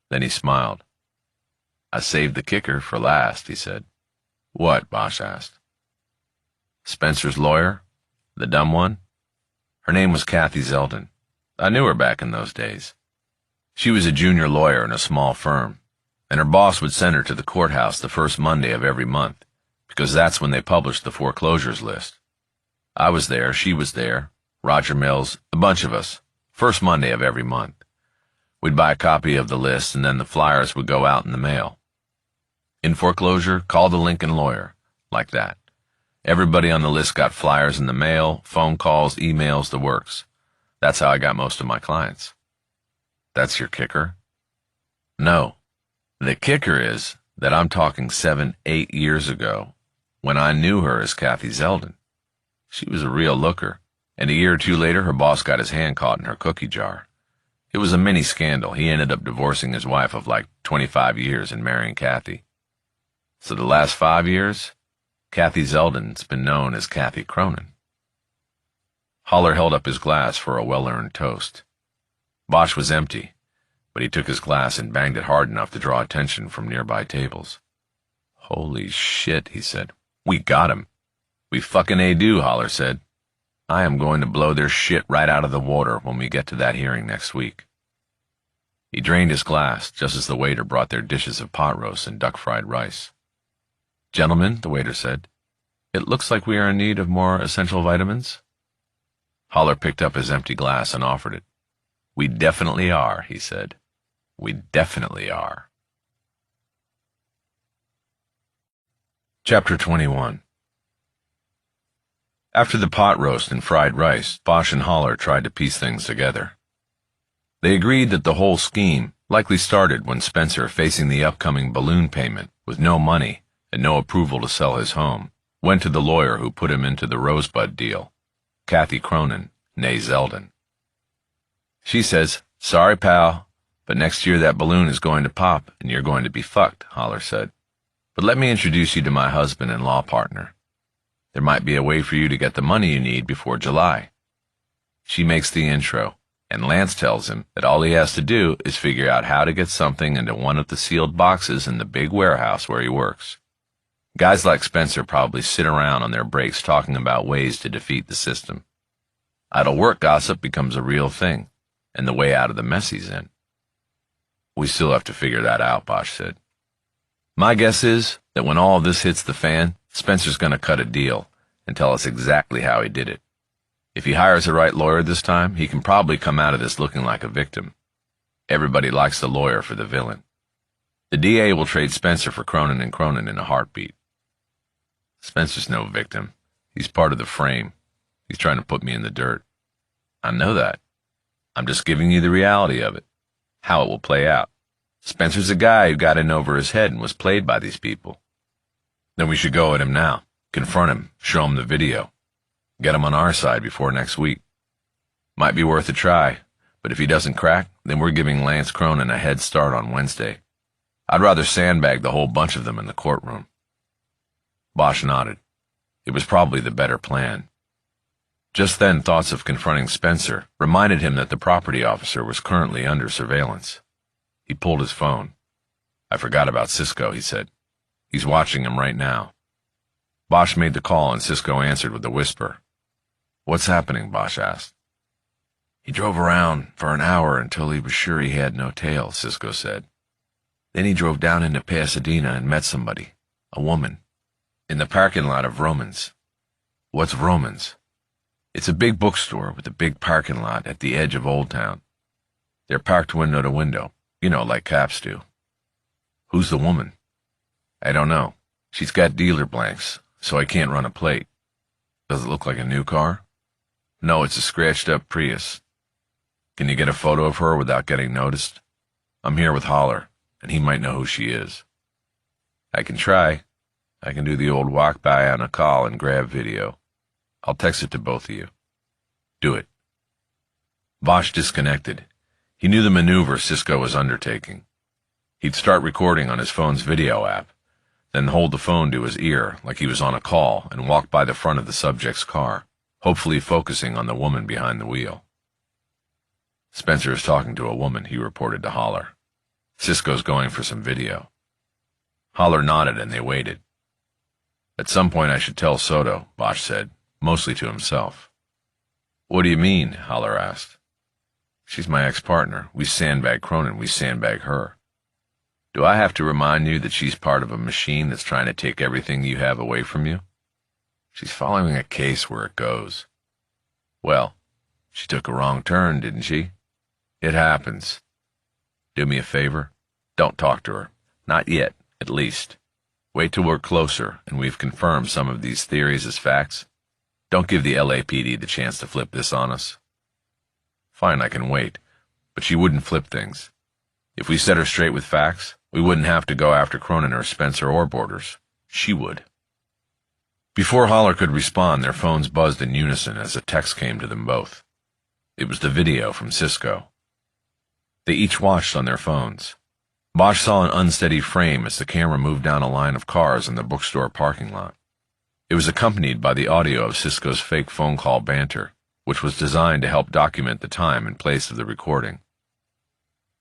Then he smiled. I saved the kicker for last, he said. What? Bosch asked. Spencer's lawyer? The dumb one? Her name was Kathy Zeldin. I knew her back in those days. She was a junior lawyer in a small firm, and her boss would send her to the courthouse the first Monday of every month, because that's when they published the foreclosures list. I was there, she was there, Roger Mills, a bunch of us, first Monday of every month. We'd buy a copy of the list, and then the flyers would go out in the mail. In foreclosure, call the Lincoln lawyer, like that. Everybody on the list got flyers in the mail, phone calls, emails, the works. That's how I got most of my clients. That's your kicker? No. The kicker is that I'm talking 7, 8 years ago, when I knew her as Kathy Zeldin. She was a real looker, and a year or two later her boss got his hand caught in her cookie jar. It was a mini scandal. He ended up divorcing his wife of like 25 years and marrying Kathy. So the last 5 years, Kathy Zeldin's been known as Kathy Cronin. Holler held up his glass for a well-earned toast. Bosch was empty, but he took his glass and banged it hard enough to draw attention from nearby tables. Holy shit, he said. We got him. We fucking do, Holler said. I am going to blow their shit right out of the water when we get to that hearing next week. He drained his glass just as the waiter brought their dishes of pot roast and duck-fried rice. Gentlemen, the waiter said, it looks like we are in need of more essential vitamins. Holler picked up his empty glass and offered it. We definitely are, he said. We definitely are. Chapter 21. After the pot roast and fried rice, Bosch and Holler tried to piece things together. They agreed that the whole scheme likely started when Spencer, facing the upcoming balloon payment with no money and no approval to sell his home, went to the lawyer who put him into the Rosebud deal, Kathy Cronin, née Zeldin. She says, sorry, pal, but next year that balloon is going to pop and you're going to be fucked, Holler said. But let me introduce you to my husband and law partner. There might be a way for you to get the money you need before July. She makes the intro, and Lance tells him that all he has to do is figure out how to get something into one of the sealed boxes in the big warehouse where he works. Guys like Spencer probably sit around on their breaks talking about ways to defeat the system. Idle work gossip becomes a real thing, and the way out of the mess he's in. We still have to figure that out, Bosch said. My guess is that when all of this hits the fan, Spencer's going to cut a deal and tell us exactly how he did it. If he hires the right lawyer this time, he can probably come out of this looking like a victim. Everybody likes the lawyer for the villain. The DA will trade Spencer for Cronin and Cronin in a heartbeat. Spencer's no victim. He's part of the frame. He's trying to put me in the dirt. I know that. I'm just giving you the reality of it, how it will play out. Spencer's a guy who got in over his head and was played by these people. Then we should go at him now, confront him, show him the video. Get him on our side before next week. Might be worth a try, but if he doesn't crack, then we're giving Lance Cronin a head start on Wednesday. I'd rather sandbag the whole bunch of them in the courtroom. Bosch nodded. It was probably the better plan. Just then, thoughts of confronting Spencer reminded him that the property officer was currently under surveillance. He pulled his phone. I forgot about Cisco, he said. He's watching him right now. Bosch made the call and Cisco answered with a whisper. What's happening? Bosch asked. He drove around for an hour until he was sure he had no tail, Cisco said. Then he drove down into Pasadena and met somebody, a woman, in the parking lot of Roman's. What's Roman's? It's a big bookstore with a big parking lot at the edge of Old Town. They're parked window to window, like cops do. Who's the woman? I don't know. She's got dealer blanks, so I can't run a plate. Does it look like a new car? No, it's a scratched-up Prius. Can you get a photo of her without getting noticed? I'm here with Holler, and he might know who she is. I can try. I can do the old walk-by on a call and grab video. I'll text it to both of you. Do it. Bosch disconnected. He knew the maneuver Cisco was undertaking. He'd start recording on his phone's video app, then hold the phone to his ear like he was on a call and walk by the front of the subject's car, hopefully focusing on the woman behind the wheel. Spencer is talking to a woman, he reported to Holler. Cisco's going for some video. Holler nodded and they waited. At some point I should tell Soto, Bosch said, mostly to himself. What do you mean? Holler asked. She's my ex-partner. We sandbag Cronin, we sandbag her. Do I have to remind you that she's part of a machine that's trying to take everything you have away from you? She's following a case where it goes. Well, she took a wrong turn, didn't she? It happens. Do me a favor. Don't talk to her. Not yet, at least. Wait till we're closer and we've confirmed some of these theories as facts. Don't give the LAPD the chance to flip this on us. Fine, I can wait, but she wouldn't flip things. If we set her straight with facts, we wouldn't have to go after Cronin or Spencer or Borders. She would. Before Holler could respond, their phones buzzed in unison as a text came to them both. It was the video from Cisco. They each watched on their phones. Bosch saw an unsteady frame as the camera moved down a line of cars in the bookstore parking lot. It was accompanied by the audio of Cisco's fake phone call banter, which was designed to help document the time and place of the recording.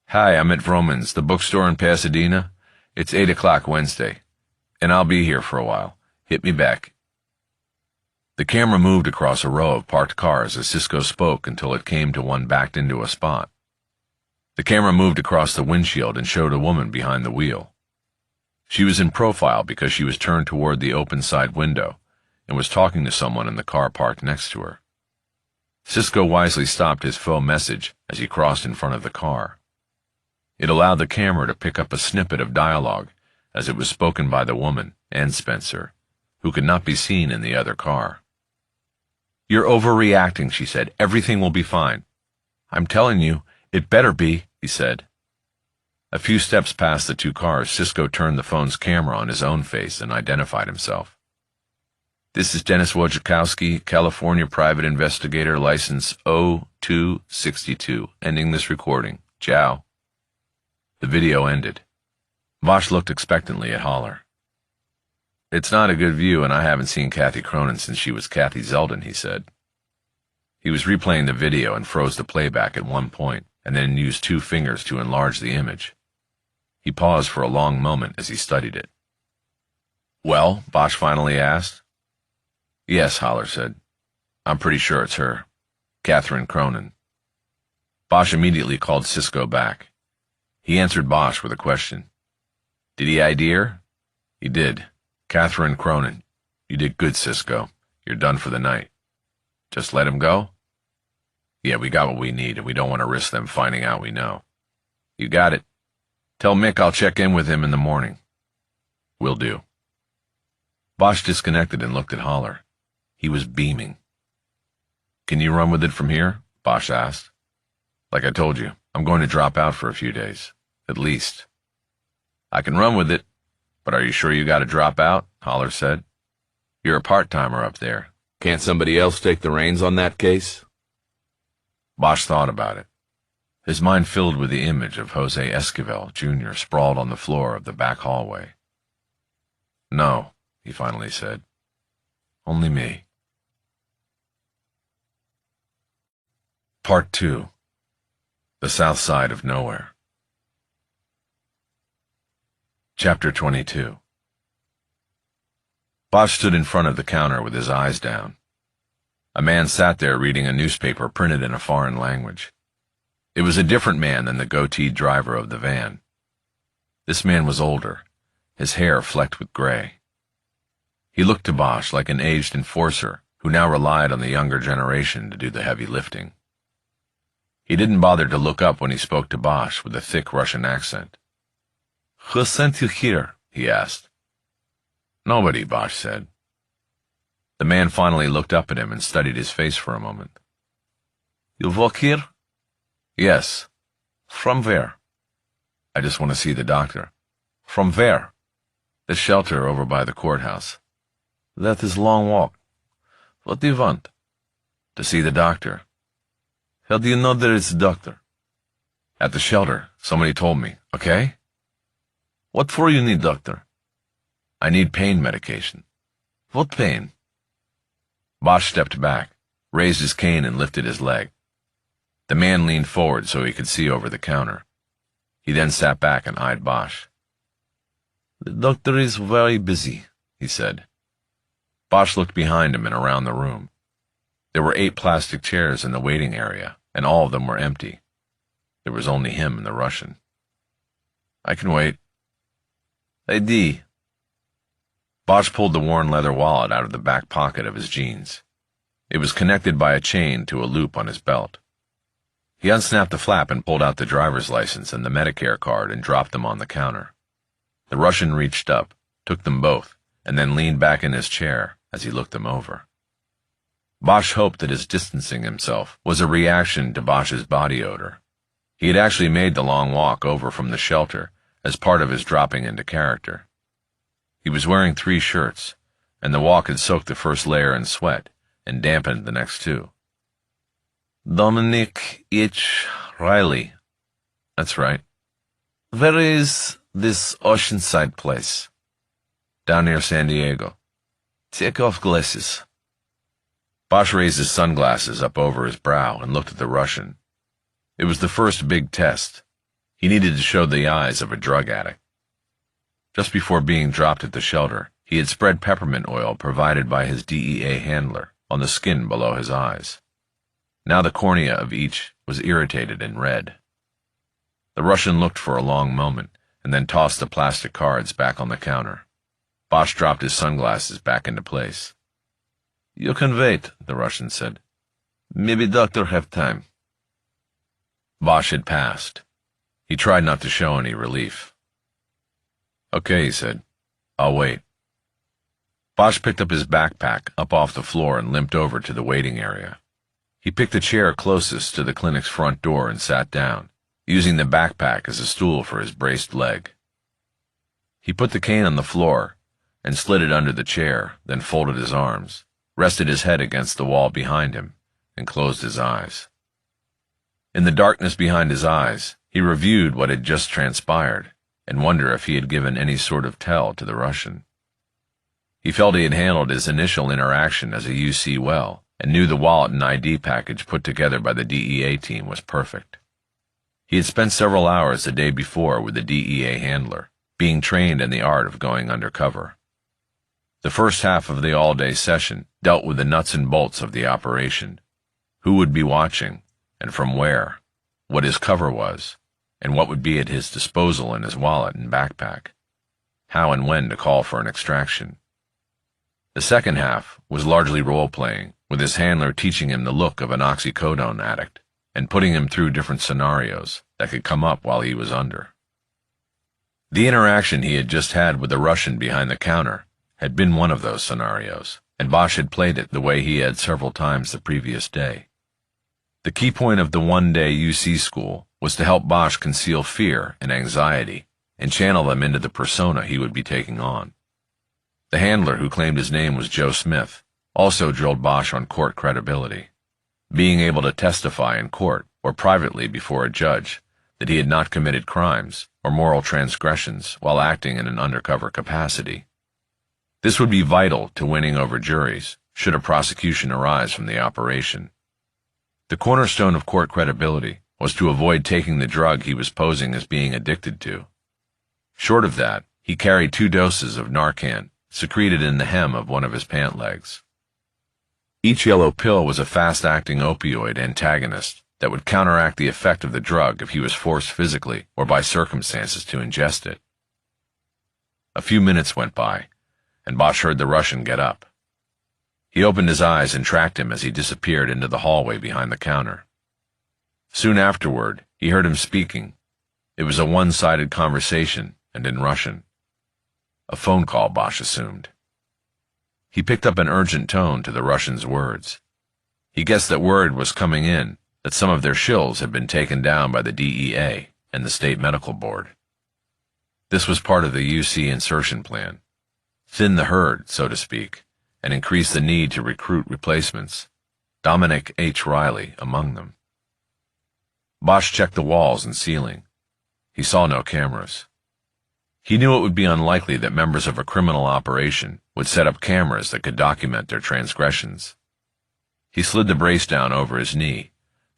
Hi, I'm at Vroman's, the bookstore in Pasadena. It's 8 o'clock Wednesday, and I'll be here for a while. Hit me back. The camera moved across a row of parked cars as Cisco spoke until it came to one backed into a spot. The camera moved across the windshield and showed a woman behind the wheel. She was in profile because she was turned toward the open side window and was talking to someone in the car parked next to her. Cisco wisely stopped his faux message as he crossed in front of the car. It allowed the camera to pick up a snippet of dialogue as it was spoken by the woman and Spencer, who could not be seen in the other car. You're overreacting, she said. Everything will be fine. I'm telling you, it better be, he said. A few steps past the two cars, Cisco turned the phone's camera on his own face and identified himself. This is Dennis Wojciechowski, California private investigator, license O262, ending this recording. Ciao. The video ended. Bosch looked expectantly at Holler. It's not a good view, and I haven't seen Kathy Cronin since she was Kathy Zeldin, he said. He was replaying the video and froze the playback at one point, and then used 2 fingers to enlarge the image. He paused for a long moment as he studied it. Well, Bosch finally asked. Yes, Holler said. I'm pretty sure it's her. Catherine Cronin. Bosch immediately called Cisco back. He answered Bosch with a question. Did he ID her? He did. Catherine Cronin. You did good, Cisco. You're done for the night. Just let him go? Yeah, we got what we need, and we don't want to risk them finding out we know. You got it. Tell Mick I'll check in with him in the morning. Will do. Bosch disconnected and looked at Holler. He was beaming. Can you run with it from here? Bosch asked. Like I told you, I'm going to drop out for a few days. At least. I can run with it, but are you sure you gotta drop out? Holler said. You're a part-timer up there. Can't somebody else take the reins on that case? Bosch thought about it. His mind filled with the image of Jose Esquivel, Jr. sprawled on the floor of the back hallway. No, he finally said. Only me. Part 2. The South Side of Nowhere. Chapter 22. Bosch stood in front of the counter with his eyes down. A man sat there reading a newspaper printed in a foreign language. It was a different man than the goateed driver of the van. This man was older, his hair flecked with gray. He looked to Bosch like an aged enforcer who now relied on the younger generation to do the heavy lifting. He didn't bother to look up when he spoke to Bosch with a thick Russian accent. "Who sent you here?" he asked. "Nobody," Bosch said. The man finally looked up at him and studied his face for a moment. "You work here?" "Yes." "From where?" "I just want to see the doctor." "From where?" "The shelter over by the courthouse." "That is a long walk. What do you want?" "To see the doctor." "How do you know there is a doctor?" "At the shelter. Somebody told me. Okay?" "What for you need doctor?" "I need pain medication." "What pain?" Bosch stepped back, raised his cane and lifted his leg. The man leaned forward so he could see over the counter. He then sat back and eyed Bosch. "The doctor is very busy," he said. Bosch looked behind him and around the room. There were 8 plastic chairs in the waiting area, and all of them were empty. There was only him and the Russian. "I can wait." "ID." Bosch pulled the worn leather wallet out of the back pocket of his jeans. It was connected by a chain to a loop on his belt. He unsnapped the flap and pulled out the driver's license and the Medicare card and dropped them on the counter. The Russian reached up, took them both, and then leaned back in his chair as he looked them over. Bosch hoped that his distancing himself was a reaction to Bosch's body odor. He had actually made the long walk over from the shelter as part of his dropping into character. He was wearing 3 shirts, and the walk had soaked the first layer in sweat and dampened the next 2. "Dominic H. Riley." "That's right." "Where is this oceanside place?" "Down near San Diego." "Take off glasses." Bosch raised his sunglasses up over his brow and looked at the Russian. It was the first big test. He needed to show the eyes of a drug addict. Just before being dropped at the shelter, he had spread peppermint oil provided by his DEA handler on the skin below his eyes. Now the cornea of each was irritated and red. The Russian looked for a long moment and then tossed the plastic cards back on the counter. Bosch dropped his sunglasses back into place. "You can wait," the Russian said. "Maybe doctor have time." Bosch had passed. He tried not to show any relief. "Okay," he said. "I'll wait." Bosch picked up his backpack up off the floor and limped over to the waiting area. He picked the chair closest to the clinic's front door and sat down, using the backpack as a stool for his braced leg. He put the cane on the floor and slid it under the chair, then folded his arms, rested his head against the wall behind him, and closed his eyes. In the darkness behind his eyes, he reviewed what had just transpired and wondered if he had given any sort of tell to the Russian. He felt he had handled his initial interaction as a UC well, and knew the wallet and ID package put together by the DEA team was perfect. He had spent several hours the day before with the DEA handler, being trained in the art of going undercover. The first half of the all-day session dealt with the nuts and bolts of the operation, who would be watching, and from where, what his cover was, and what would be at his disposal in his wallet and backpack, how and when to call for an extraction. The second half was largely role-playing, with his handler teaching him the look of an oxycodone addict and putting him through different scenarios that could come up while he was under. The interaction he had just had with the Russian behind the counter had been one of those scenarios, and Bosch had played it the way he had several times the previous day. The key point of the one-day UC school was to help Bosch conceal fear and anxiety and channel them into the persona he would be taking on. The handler, who claimed his name was Joe Smith, also drilled Bosch on court credibility, being able to testify in court or privately before a judge that he had not committed crimes or moral transgressions while acting in an undercover capacity. This would be vital to winning over juries should a prosecution arise from the operation. The cornerstone of court credibility was to avoid taking the drug he was posing as being addicted to. Short of that, he carried 2 doses of Narcan secreted in the hem of one of his pant legs. Each yellow pill was a fast-acting opioid antagonist that would counteract the effect of the drug if he was forced physically or by circumstances to ingest it. A few minutes went by, and Bosch heard the Russian get up. He opened his eyes and tracked him as he disappeared into the hallway behind the counter. Soon afterward, he heard him speaking. It was a one-sided conversation, and in Russian. A phone call, Bosch assumed. He picked up an urgent tone to the Russian's words. He guessed that word was coming in that some of their shills had been taken down by the DEA and the State Medical Board. This was part of the UC insertion plan. Thin the herd, so to speak, and increase the need to recruit replacements, Dominic H. Riley among them. Bosch checked the walls and ceiling. He saw no cameras. He knew it would be unlikely that members of a criminal operation would set up cameras that could document their transgressions. He slid the brace down over his knee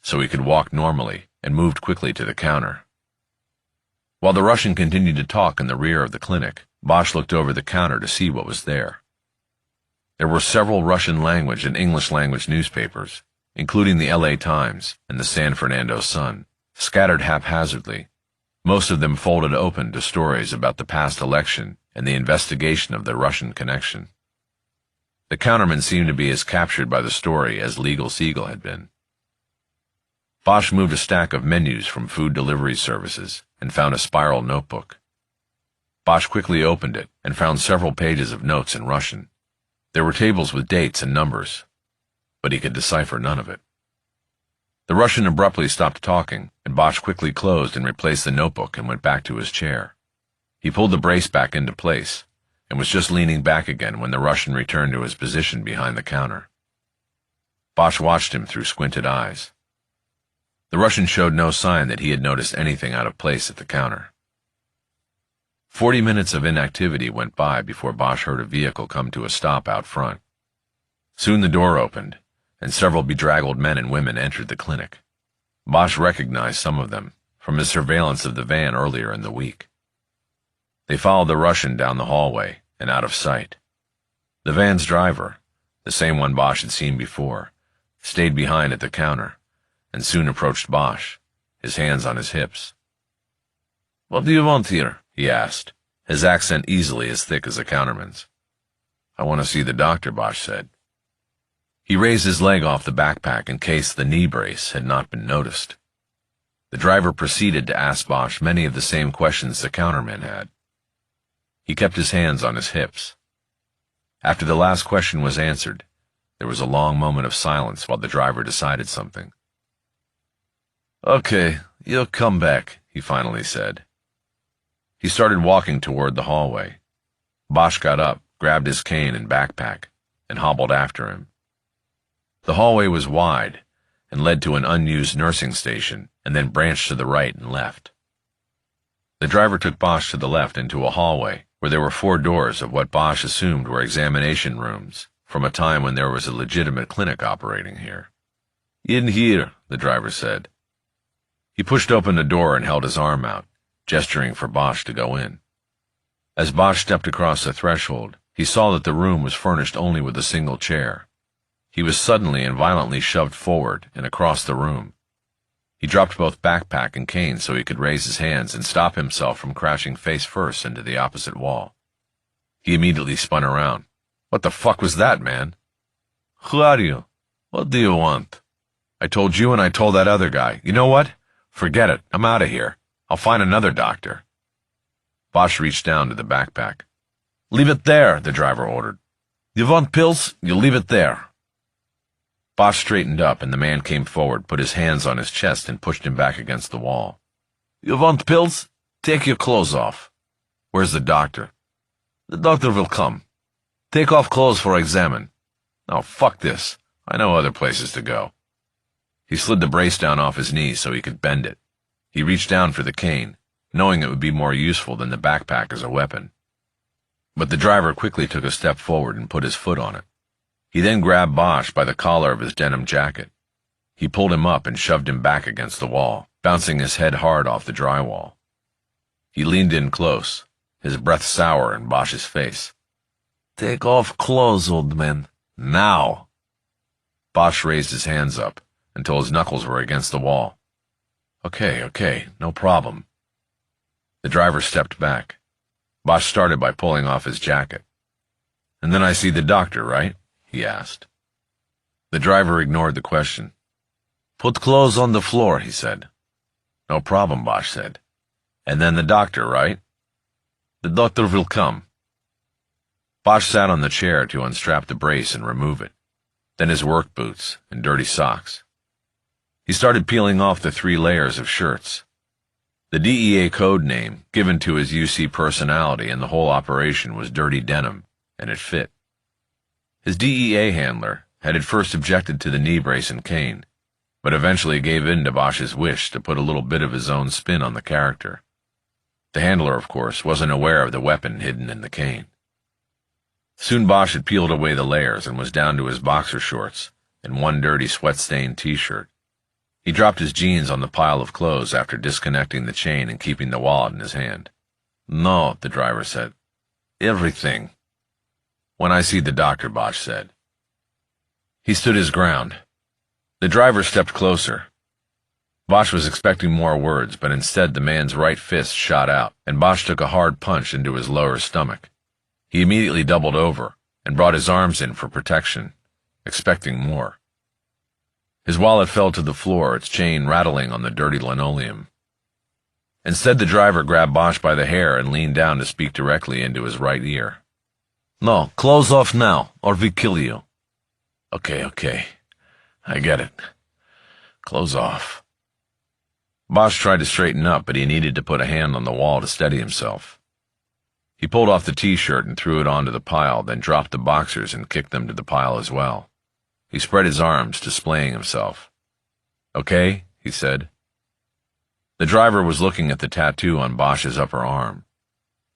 so he could walk normally and moved quickly to the counter. While the Russian continued to talk in the rear of the clinic, Bosch looked over the counter to see what was there. There were several Russian language and English language newspapers, including the LA Times and the San Fernando Sun, scattered haphazardly, most of them folded open to stories about the past election and the investigation of the Russian connection. The counterman seemed to be as captured by the story as Legal Seagull had been. Bosch moved a stack of menus from food delivery services and found a spiral notebook. Bosch quickly opened it and found several pages of notes in Russian. There were tables with dates and numbers, but he could decipher none of it. The Russian abruptly stopped talking, and Bosch quickly closed and replaced the notebook and went back to his chair. He pulled the brace back into place and was just leaning back again when the Russian returned to his position behind the counter. Bosch watched him through squinted eyes. The Russian showed no sign that he had noticed anything out of place at the counter. 40 minutes of inactivity went by before Bosch heard a vehicle come to a stop out front. Soon the door opened, and several bedraggled men and women entered the clinic. Bosch recognized some of them from his surveillance of the van earlier in the week. They followed the Russian down the hallway and out of sight. The van's driver, the same one Bosch had seen before, stayed behind at the counter and soon approached Bosch, his hands on his hips. "What do you want here?" he asked, his accent easily as thick as a counterman's. "I want to see the doctor," Bosch said. He raised his leg off the backpack in case the knee brace had not been noticed. The driver proceeded to ask Bosch many of the same questions the counterman had. He kept his hands on his hips. After the last question was answered, there was a long moment of silence while the driver decided something. "Okay, you'll come back," he finally said. He started walking toward the hallway. Bosch got up, grabbed his cane and backpack, and hobbled after him. The hallway was wide and led to an unused nursing station and then branched to the right and left. The driver took Bosch to the left into a hallway where there were 4 doors of what Bosch assumed were examination rooms from a time when there was a legitimate clinic operating here. "In here," the driver said. He pushed open the door and held his arm out, gesturing for Bosch to go in. As Bosch stepped across the threshold, he saw that the room was furnished only with a single chair. He was suddenly and violently shoved forward and across the room. He dropped both backpack and cane so he could raise his hands and stop himself from crashing face first into the opposite wall. He immediately spun around. "What the fuck was that, man?" "Who are you? What do you want?" "I told you and I told that other guy. You know what? Forget it. I'm out of here. I'll find another doctor." Bosch reached down to the backpack. "Leave it there," the driver ordered. "You want pills? You leave it there." Bosch straightened up and the man came forward, put his hands on his chest and pushed him back against the wall. "You want pills? Take your clothes off." Where's the doctor? The doctor will come. Take off clothes for examine. Oh, fuck this. I know other places to go. He slid the brace down off his knees so he could bend it. He reached down for the cane, knowing it would be more useful than the backpack as a weapon. But the driver quickly took a step forward and put his foot on it. He then grabbed Bosch by the collar of his denim jacket. He pulled him up and shoved him back against the wall, bouncing his head hard off the drywall. He leaned in close, his breath sour in Bosch's face. Take off clothes, old man. Now! Bosch raised his hands up until his knuckles were against the wall. Okay, no problem. The driver stepped back. Bosch started by pulling off his jacket. And then I see the doctor, right? He asked. The driver ignored the question. Put clothes on the floor, he said. No problem, Bosch said. And then the doctor, right? The doctor will come. Bosch sat on the chair to unstrap the brace and remove it, then his work boots and dirty socks. He started peeling off the 3 layers of shirts. The DEA code name given to his UC personality and the whole operation was dirty denim, and it fit. His DEA handler had at first objected to the knee brace and cane, but eventually gave in to Bosch's wish to put a little bit of his own spin on the character. The handler, of course, wasn't aware of the weapon hidden in the cane. Soon Bosch had peeled away the layers and was down to his boxer shorts and one dirty sweat-stained t-shirt. He dropped his jeans on the pile of clothes after disconnecting the chain and keeping the wallet in his hand. No, the driver said. Everything. When I see the doctor, Bosch said. He stood his ground. The driver stepped closer. Bosch was expecting more words, but instead the man's right fist shot out, and Bosch took a hard punch into his lower stomach. He immediately doubled over and brought his arms in for protection, expecting more. His wallet fell to the floor, its chain rattling on the dirty linoleum. Instead, the driver grabbed Bosch by the hair and leaned down to speak directly into his right ear. No, clothes off now, or we kill you. Okay. I get it. Clothes off. Bosch tried to straighten up, but he needed to put a hand on the wall to steady himself. He pulled off the t-shirt and threw it onto the pile, then dropped the boxers and kicked them to the pile as well. He spread his arms, displaying himself. Okay, he said. The driver was looking at the tattoo on Bosch's upper arm.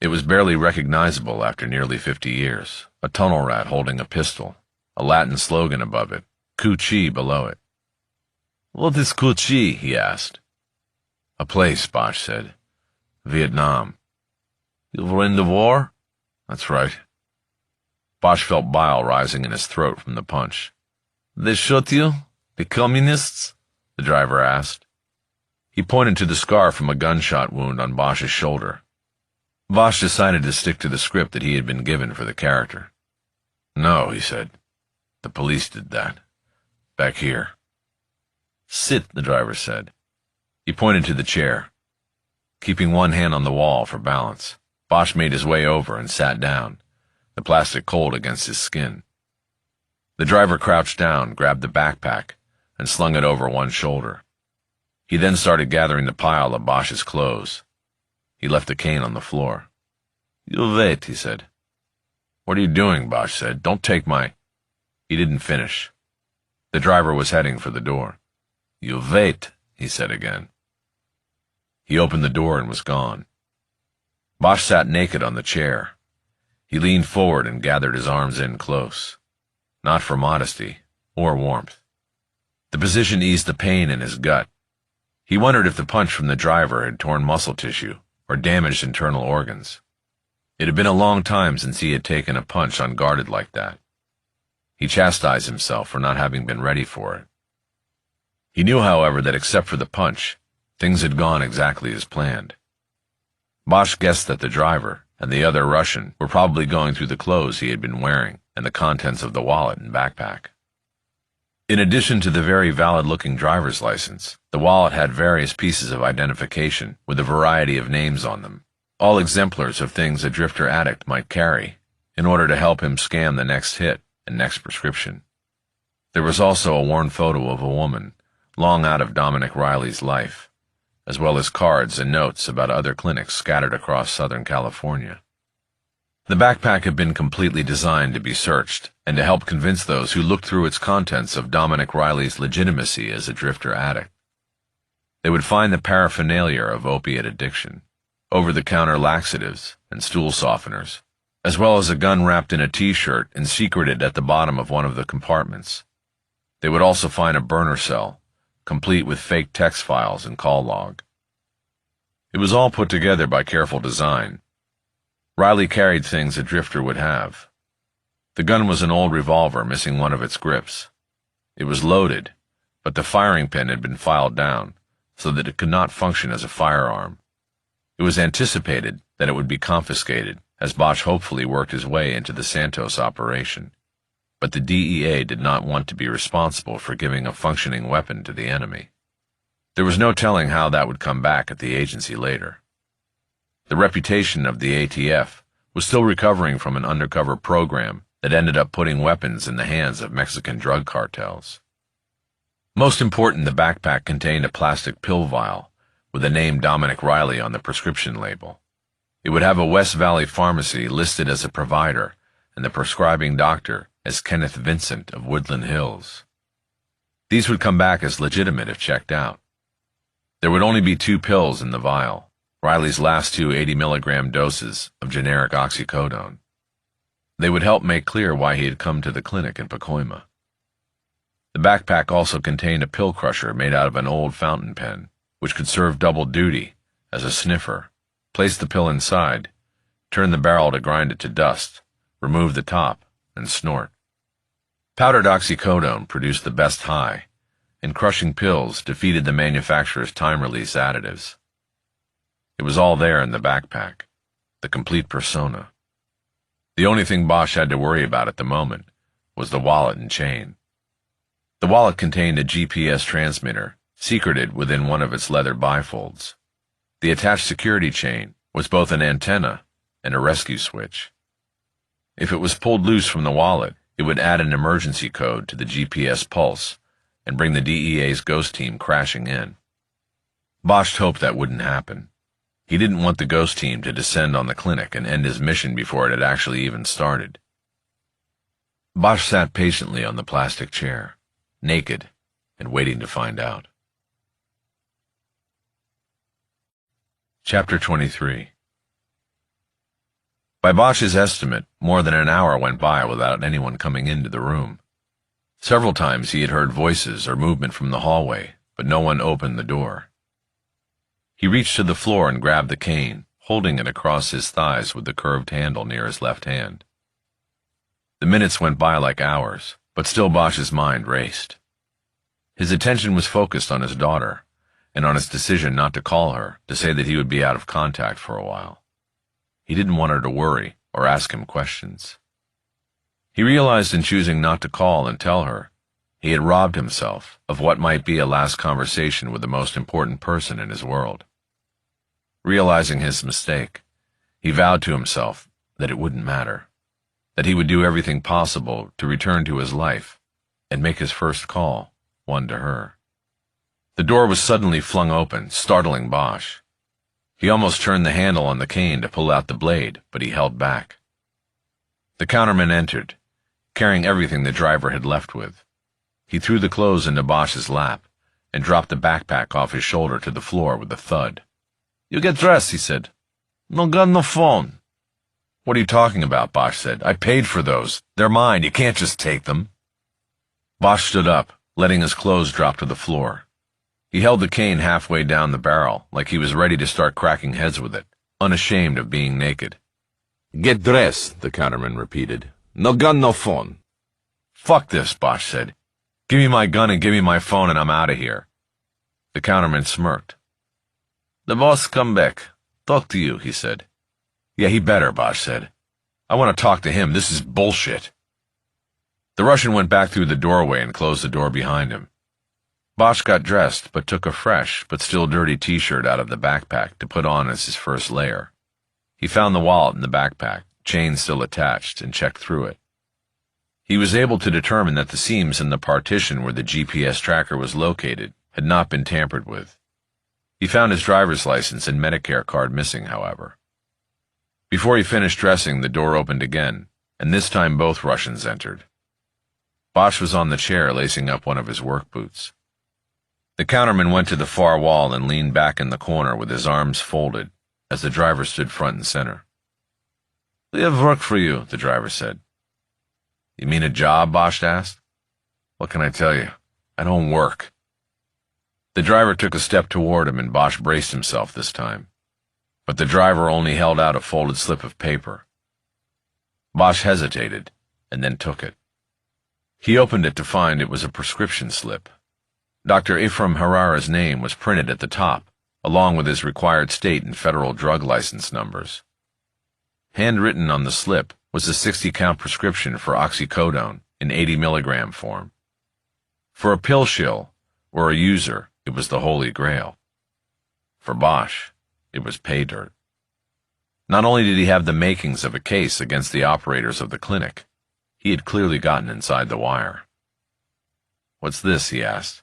It was barely recognizable after nearly 50 years, a tunnel rat holding a pistol, a Latin slogan above it, Ku Chi below it. What is Ku Chi? He asked. A place, Bosch said. Vietnam. You were in the war? That's right. Bosch felt bile rising in his throat from the punch. They shot you? The communists? The driver asked. He pointed to the scar from a gunshot wound on Bosch's shoulder. Bosch decided to stick to the script that he had been given for the character. No, he said. The police did that. Back here. Sit, the driver said. He pointed to the chair. Keeping one hand on the wall for balance, Bosch made his way over and sat down, the plastic cold against his skin. The driver crouched down, grabbed the backpack, and slung it over one shoulder. He then started gathering the pile of Bosch's clothes. He left the cane on the floor. You wait, he said. What are you doing? Bosch said. Don't take my... He didn't finish. The driver was heading for the door. You wait, he said again. He opened the door and was gone. Bosch sat naked on the chair. He leaned forward and gathered his arms in close. Not for modesty or warmth. The position eased the pain in his gut. He wondered if the punch from the driver had torn muscle tissue or damaged internal organs. It had been a long time since he had taken a punch unguarded like that. He chastised himself for not having been ready for it. He knew, however, that except for the punch, things had gone exactly as planned. Bosch guessed that the driver and the other Russian were probably going through the clothes he had been wearing and the contents of the wallet and backpack. In addition to the very valid-looking driver's license, the wallet had various pieces of identification with a variety of names on them, all exemplars of things a drifter addict might carry in order to help him scam the next hit and next prescription. There was also a worn photo of a woman, long out of Dominic Riley's life, as well as cards and notes about other clinics scattered across Southern California. The backpack had been completely designed to be searched and to help convince those who looked through its contents of Dominic Riley's legitimacy as a drifter addict. They would find the paraphernalia of opiate addiction, over-the-counter laxatives and stool softeners, as well as a gun wrapped in a T-shirt and secreted at the bottom of one of the compartments. They would also find a burner cell, complete with fake text files and call log. It was all put together by careful design. Riley carried things a drifter would have. The gun was an old revolver missing one of its grips. It was loaded, but the firing pin had been filed down so that it could not function as a firearm. It was anticipated that it would be confiscated as Bosch hopefully worked his way into the Santos operation. But the DEA did not want to be responsible for giving a functioning weapon to the enemy. There was no telling how that would come back at the agency later. The reputation of the ATF was still recovering from an undercover program that ended up putting weapons in the hands of Mexican drug cartels. Most important, the backpack contained a plastic pill vial with the name Dominic Riley on the prescription label. It would have a West Valley pharmacy listed as a provider and the prescribing doctor as Kenneth Vincent of Woodland Hills. These would come back as legitimate if checked out. There would only be 2 pills in the vial, Riley's last 2 80-milligram doses of generic oxycodone. They would help make clear why he had come to the clinic in Pacoima. The backpack also contained a pill crusher made out of an old fountain pen, which could serve double duty as a sniffer. Place the pill inside, turn the barrel to grind it to dust, remove the top, and snort. Powdered oxycodone produced the best high, and crushing pills defeated the manufacturer's time-release additives. It was all there in the backpack, the complete persona. The only thing Bosch had to worry about at the moment was the wallet and chain. The wallet contained a GPS transmitter, secreted within one of its leather bifolds. The attached security chain was both an antenna and a rescue switch. If it was pulled loose from the wallet, it would add an emergency code to the GPS pulse and bring the DEA's ghost team crashing in. Bosch hoped that wouldn't happen. He didn't want the ghost team to descend on the clinic and end his mission before it had actually even started. Bosch sat patiently on the plastic chair, naked and waiting to find out. Chapter 23. By Bosch's estimate, more than an hour went by without anyone coming into the room. Several times he had heard voices or movement from the hallway, but no one opened the door. He reached to the floor and grabbed the cane, holding it across his thighs with the curved handle near his left hand. The minutes went by like hours, but still Bosch's mind raced. His attention was focused on his daughter, and on his decision not to call her, to say that he would be out of contact for a while. He didn't want her to worry or ask him questions. He realized in choosing not to call and tell her, he had robbed himself of what might be a last conversation with the most important person in his world. Realizing his mistake, he vowed to himself that it wouldn't matter, that he would do everything possible to return to his life and make his first call, one to her. The door was suddenly flung open, startling Bosch. He almost turned the handle on the cane to pull out the blade, but he held back. The counterman entered, carrying everything the driver had left with. He threw the clothes into Bosch's lap and dropped the backpack off his shoulder to the floor with a thud. "You get dressed," he said. "No gun, no phone." "What are you talking about?" Bosch said. "I paid for those. They're mine. You can't just take them." Bosch stood up, letting his clothes drop to the floor. He held the cane halfway down the barrel, like he was ready to start cracking heads with it, unashamed of being naked. "Get dressed," the counterman repeated. "No gun, no phone." "Fuck this," Bosch said. "Give me my gun and give me my phone and I'm out of here." The counterman smirked. "The boss come back. Talk to you," he said. "Yeah, he better," Bosch said. "I want to talk to him. This is bullshit." The Russian went back through the doorway and closed the door behind him. Bosch got dressed, but took a fresh, but still dirty T-shirt out of the backpack to put on as his first layer. He found the wallet in the backpack, chain still attached, and checked through it. He was able to determine that the seams in the partition where the GPS tracker was located had not been tampered with. He found his driver's license and Medicare card missing, however. Before he finished dressing, the door opened again, and this time both Russians entered. Bosch was on the chair lacing up one of his work boots. The counterman went to the far wall and leaned back in the corner with his arms folded as the driver stood front and center. "We have work for you," the driver said. "You mean a job?" Bosch asked. "What can I tell you? I don't work." The driver took a step toward him and Bosch braced himself this time. But the driver only held out a folded slip of paper. Bosch hesitated and then took it. He opened it to find it was a prescription slip. Dr. Ephraim Harara's name was printed at the top, along with his required state and federal drug license numbers. Handwritten on the slip was a 60-count prescription for oxycodone in 80-milligram form. For a pill shill or a user, it was the Holy Grail. For Bosch, it was pay dirt. Not only did he have the makings of a case against the operators of the clinic, he had clearly gotten inside the wire. "What's this?" he asked.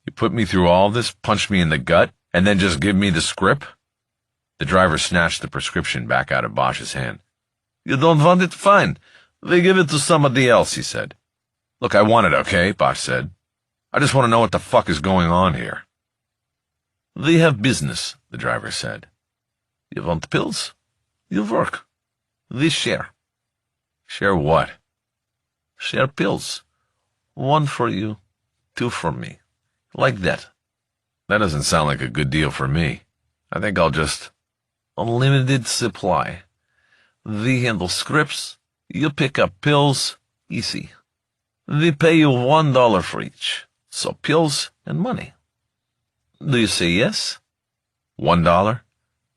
"You put me through all this, punch me in the gut, and then just give me the script?" The driver snatched the prescription back out of Bosch's hand. "You don't want it? Fine. We give it to somebody else," he said. "Look, I want it, okay?" Bosch said. "I just want to know what the fuck is going on here." "We have business," the driver said. "You want pills? You work. We share." "Share what?" "Share pills. One for you, two for me. Like that." "That doesn't sound like a good deal for me. I think I'll just—" "Unlimited supply. We handle scripts. You pick up pills. Easy. We pay you $1 for each. So pills and money. Do you say yes?" $1?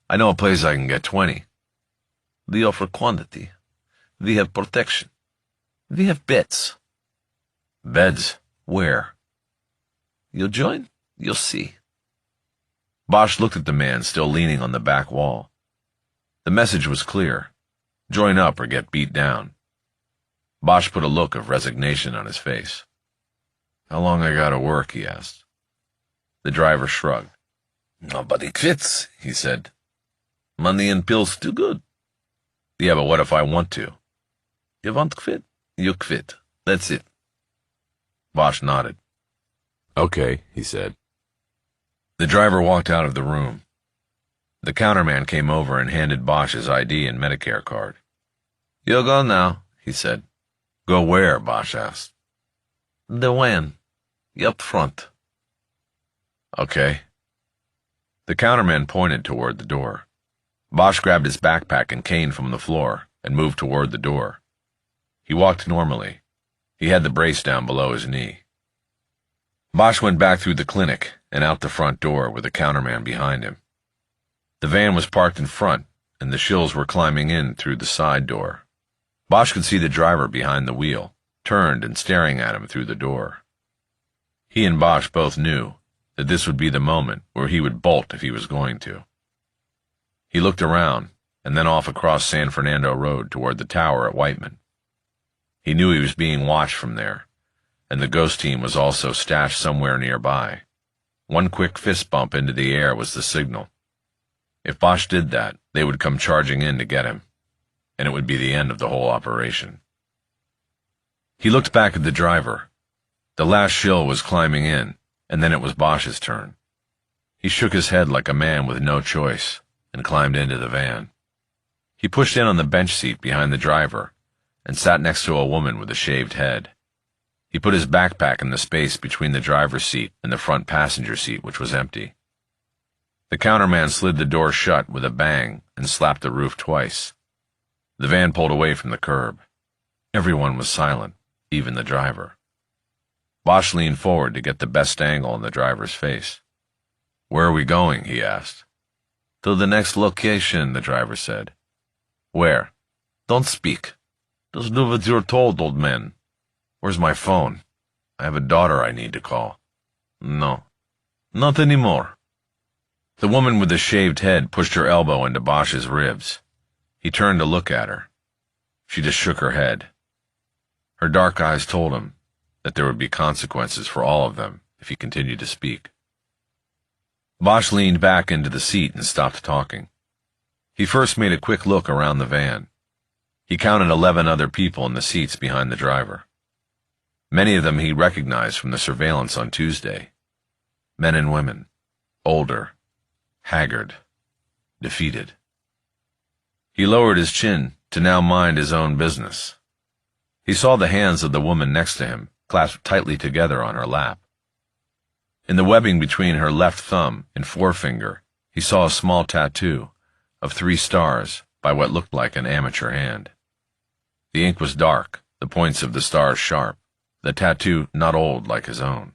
I know a place I can get 20. We offer quantity. We have protection. We have beds." "Beds? Where?" "You join, you'll see." Bosch looked at the man still leaning on the back wall. The message was clear. Join up or get beat down. Bosch put a look of resignation on his face. "How long I gotta work?" he asked. The driver shrugged. "Nobody quits," he said. "Money and pills too good." "Yeah, but what if I want to?" "You want to quit? You quit. That's it." Bosch nodded. "Okay," he said. The driver walked out of the room. The counterman came over and handed Bosch his ID and Medicare card. "You go now," he said. "Go where?" Bosch asked. "The van. Up front." "Okay." The counterman pointed toward the door. Bosch grabbed his backpack and cane from the floor and moved toward the door. He walked normally. He had the brace down below his knee. Bosch went back through the clinic and out the front door with the counterman behind him. The van was parked in front, and the shills were climbing in through the side door. Bosch could see the driver behind the wheel, turned and staring at him through the door. He and Bosch both knew that this would be the moment where he would bolt if he was going to. He looked around, and then off across San Fernando Road toward the tower at Whiteman. He knew he was being watched from there, and the ghost team was also stashed somewhere nearby. One quick fist bump into the air was the signal. If Bosch did that, they would come charging in to get him, and it would be the end of the whole operation. He looked back at the driver. The last shill was climbing in, and then it was Bosch's turn. He shook his head like a man with no choice and climbed into the van. He pushed in on the bench seat behind the driver and sat next to a woman with a shaved head. He put his backpack in the space between the driver's seat and the front passenger seat, which was empty. The counterman slid the door shut with a bang and slapped the roof twice. The van pulled away from the curb. Everyone was silent, even the driver. Bosch leaned forward to get the best angle on the driver's face. "Where are we going?" he asked. "To the next location," the driver said. "Where?" "Don't speak. Just do what you're told, old man." "Where's my phone? I have a daughter I need to call." "No, not anymore." The woman with the shaved head pushed her elbow into Bosch's ribs. He turned to look at her. She just shook her head. Her dark eyes told him that there would be consequences for all of them if he continued to speak. Bosch leaned back into the seat and stopped talking. He first made a quick look around the van. He counted 11 other people in the seats behind the driver. Many of them he recognized from the surveillance on Tuesday. Men and women, older, haggard, defeated. He lowered his chin to now mind his own business. He saw the hands of the woman next to him clasped tightly together on her lap. In the webbing between her left thumb and forefinger, he saw a small tattoo of 3 stars by what looked like an amateur hand. The ink was dark, the points of the stars sharp, the tattoo not old like his own.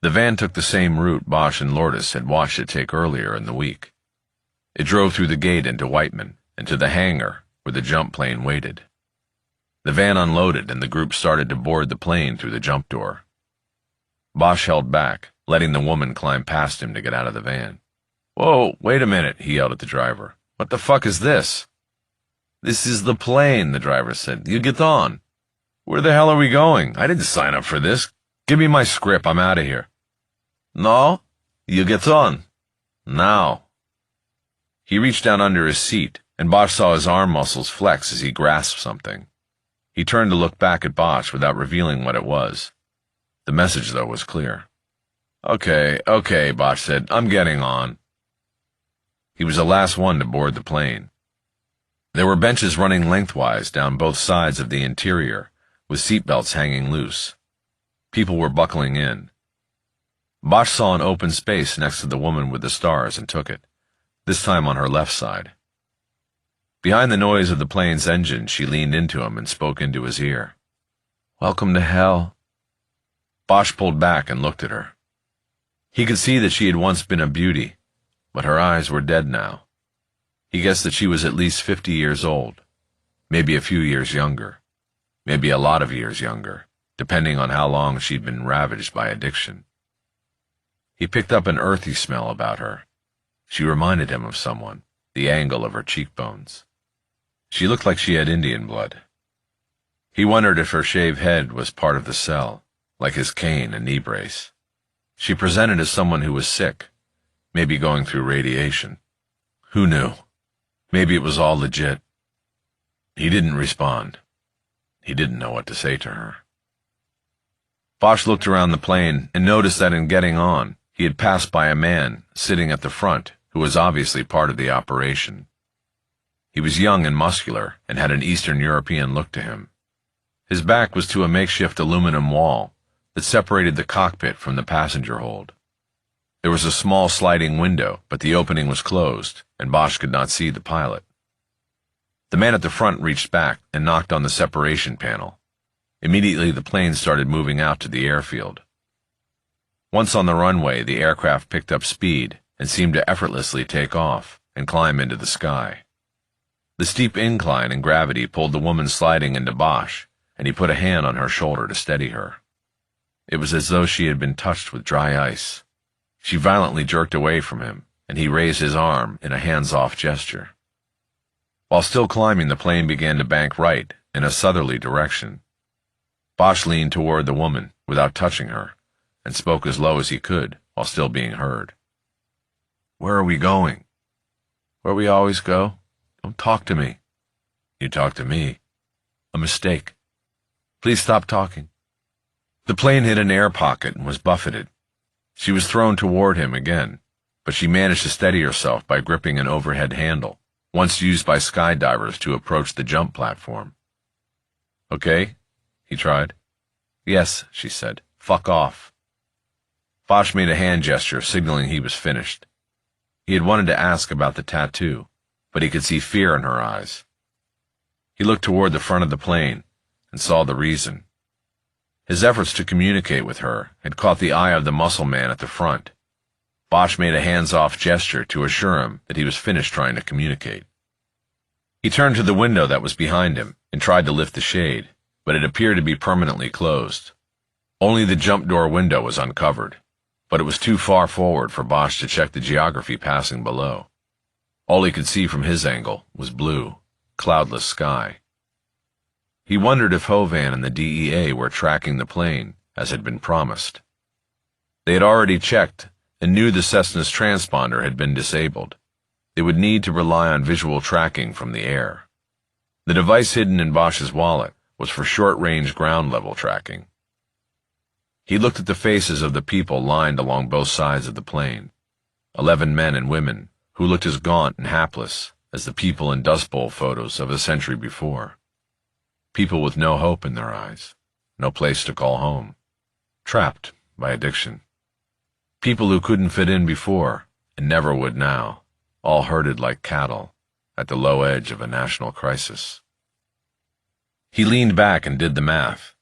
The van took the same route Bosch and Lourdes had watched it take earlier in the week. It drove through the gate into Whiteman and to the hangar where the jump plane waited. The van unloaded and the group started to board the plane through the jump door. Bosch held back, letting the woman climb past him to get out of the van. "Whoa, wait a minute," he yelled at the driver. "What the fuck is this?" "This is the plane," the driver said. "You get on." "Where the hell are we going? I didn't sign up for this. Give me my script. I'm out of here." "No, you get on. Now." He reached down under his seat, and Bosch saw his arm muscles flex as he grasped something. He turned to look back at Bosch without revealing what it was. The message, though, was clear. Okay, Bosch said. "I'm getting on." He was the last one to board the plane. There were benches running lengthwise down both sides of the interior, with seatbelts hanging loose. People were buckling in. Bosch saw an open space next to the woman with the stars and took it, this time on her left side. Behind the noise of the plane's engine, she leaned into him and spoke into his ear. "Welcome to hell." Bosch pulled back and looked at her. He could see that she had once been a beauty, but her eyes were dead now. He guessed that she was at least 50 years old, maybe a few years younger, maybe a lot of years younger, depending on how long she'd been ravaged by addiction. He picked up an earthy smell about her. She reminded him of someone, the angle of her cheekbones. She looked like she had Indian blood. He wondered if her shaved head was part of the cell, like his cane and knee brace. She presented as someone who was sick, maybe going through radiation. Who knew? Maybe it was all legit. He didn't respond. He didn't know what to say to her. Bosch looked around the plane and noticed that in getting on, he had passed by a man sitting at the front who was obviously part of the operation. He was young and muscular and had an Eastern European look to him. His back was to a makeshift aluminum wall that separated the cockpit from the passenger hold. There was a small sliding window, but the opening was closed, and Bosch could not see the pilot. The man at the front reached back and knocked on the separation panel. Immediately, the plane started moving out to the airfield. Once on the runway, the aircraft picked up speed and seemed to effortlessly take off and climb into the sky. The steep incline and gravity pulled the woman sliding into Bosch, and he put a hand on her shoulder to steady her. It was as though she had been touched with dry ice. She violently jerked away from him, and he raised his arm in a hands-off gesture. While still climbing, the plane began to bank right in a southerly direction. Bosch leaned toward the woman without touching her, and spoke as low as he could while still being heard. "Where are we going?" "Where we always go. Don't talk to me." "You talk to me." "A mistake. Please stop talking." The plane hit an air pocket and was buffeted. She was thrown toward him again, but she managed to steady herself by gripping an overhead handle, once used by skydivers to approach the jump platform. "Okay?" he tried. "Yes," she said. "Fuck off." Bosch made a hand gesture, signaling he was finished. He had wanted to ask about the tattoo, but he could see fear in her eyes. He looked toward the front of the plane and saw the reason. His efforts to communicate with her had caught the eye of the muscle man at the front. Bosch made a hands-off gesture to assure him that he was finished trying to communicate. He turned to the window that was behind him and tried to lift the shade, but it appeared to be permanently closed. Only the jump door window was uncovered, but it was too far forward for Bosch to check the geography passing below. All he could see from his angle was blue, cloudless sky. He wondered if Hovan and the DEA were tracking the plane, as had been promised. They had already checked and knew the Cessna's transponder had been disabled. They would need to rely on visual tracking from the air. The device hidden in Bosch's wallet was for short-range ground-level tracking. He looked at the faces of the people lined along both sides of the plane. 11 men and women who looked as gaunt and hapless as the people in Dust Bowl photos of a century before. People with no hope in their eyes, no place to call home, trapped by addiction. People who couldn't fit in before and never would now, all herded like cattle at the low edge of a national crisis. He leaned back and did the math.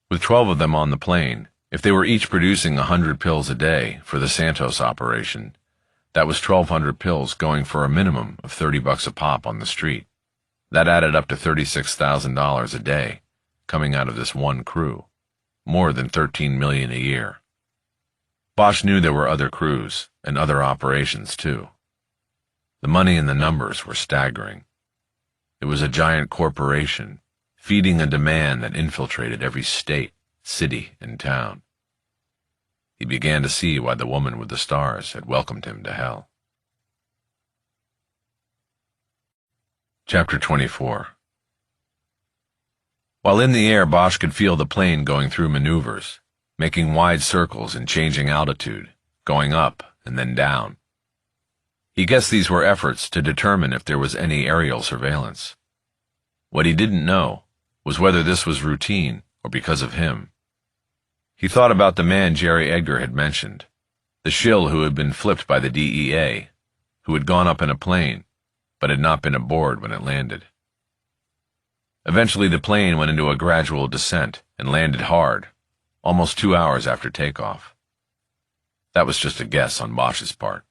With 12 of them on the plane, if they were each producing 100 pills a day for the Santos operation, that was 1,200 pills going for a minimum of $30 a pop on the street. That added up to $36,000 a day, coming out of this one crew, more than $13 million a year. Bosch knew there were other crews and other operations too. The money and the numbers were staggering. It was a giant corporation, feeding a demand that infiltrated every state, city, and town. He began to see why the woman with the stars had welcomed him to hell. Chapter 24. While in the air, Bosch could feel the plane going through maneuvers, making wide circles and changing altitude, going up and then down. He guessed these were efforts to determine if there was any aerial surveillance. What he didn't know was whether this was routine or because of him. He thought about the man Jerry Edgar had mentioned, the shill who had been flipped by the DEA, who had gone up in a plane, but had not been aboard when it landed. Eventually the plane went into a gradual descent and landed hard, almost 2 hours after takeoff. That was just a guess on Bosch's part.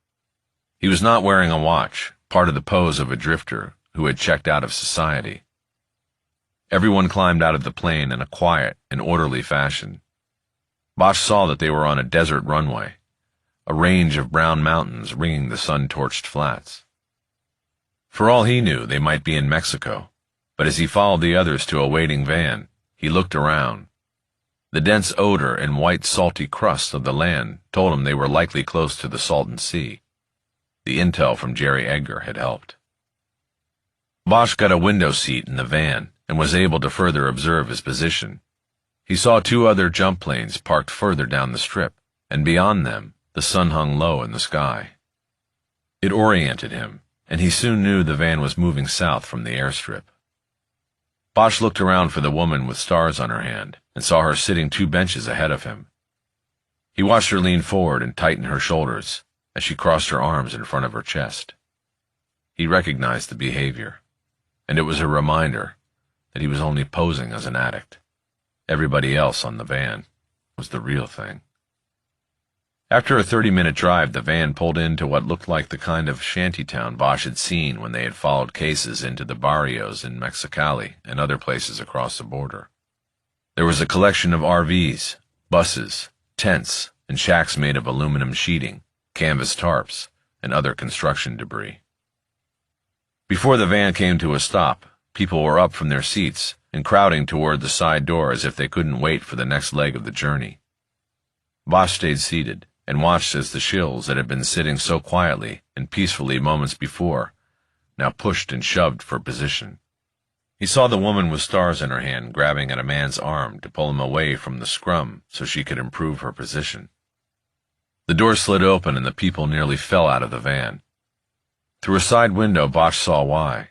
He was not wearing a watch, part of the pose of a drifter who had checked out of society. Everyone climbed out of the plane in a quiet and orderly fashion. Bosch saw that they were on a desert runway, a range of brown mountains ringing the sun-torched flats. For all he knew, they might be in Mexico, but as he followed the others to a waiting van, he looked around. The dense odor and white salty crust of the land told him they were likely close to the Salton Sea. The intel from Jerry Edgar had helped. Bosch got a window seat in the van and was able to further observe his position. He saw 2 other jump planes parked further down the strip, and beyond them, the sun hung low in the sky. It oriented him, and he soon knew the van was moving south from the airstrip. Bosch looked around for the woman with stars on her hand and saw her sitting 2 benches ahead of him. He watched her lean forward and tighten her shoulders as she crossed her arms in front of her chest. He recognized the behavior, and it was a reminder that he was only posing as an addict. Everybody else on the van was the real thing. After a 30-minute drive, the van pulled into what looked like the kind of shantytown Bosch had seen when they had followed cases into the barrios in Mexicali and other places across the border. There was a collection of RVs, buses, tents, and shacks made of aluminum sheeting, canvas tarps, and other construction debris. Before the van came to a stop, people were up from their seats and crowding toward the side door as if they couldn't wait for the next leg of the journey. Bosch stayed seated and watched as the shills that had been sitting so quietly and peacefully moments before now pushed and shoved for position. He saw the woman with stars in her hand grabbing at a man's arm to pull him away from the scrum so she could improve her position. The door slid open and the people nearly fell out of the van. Through a side window, Bosch saw why.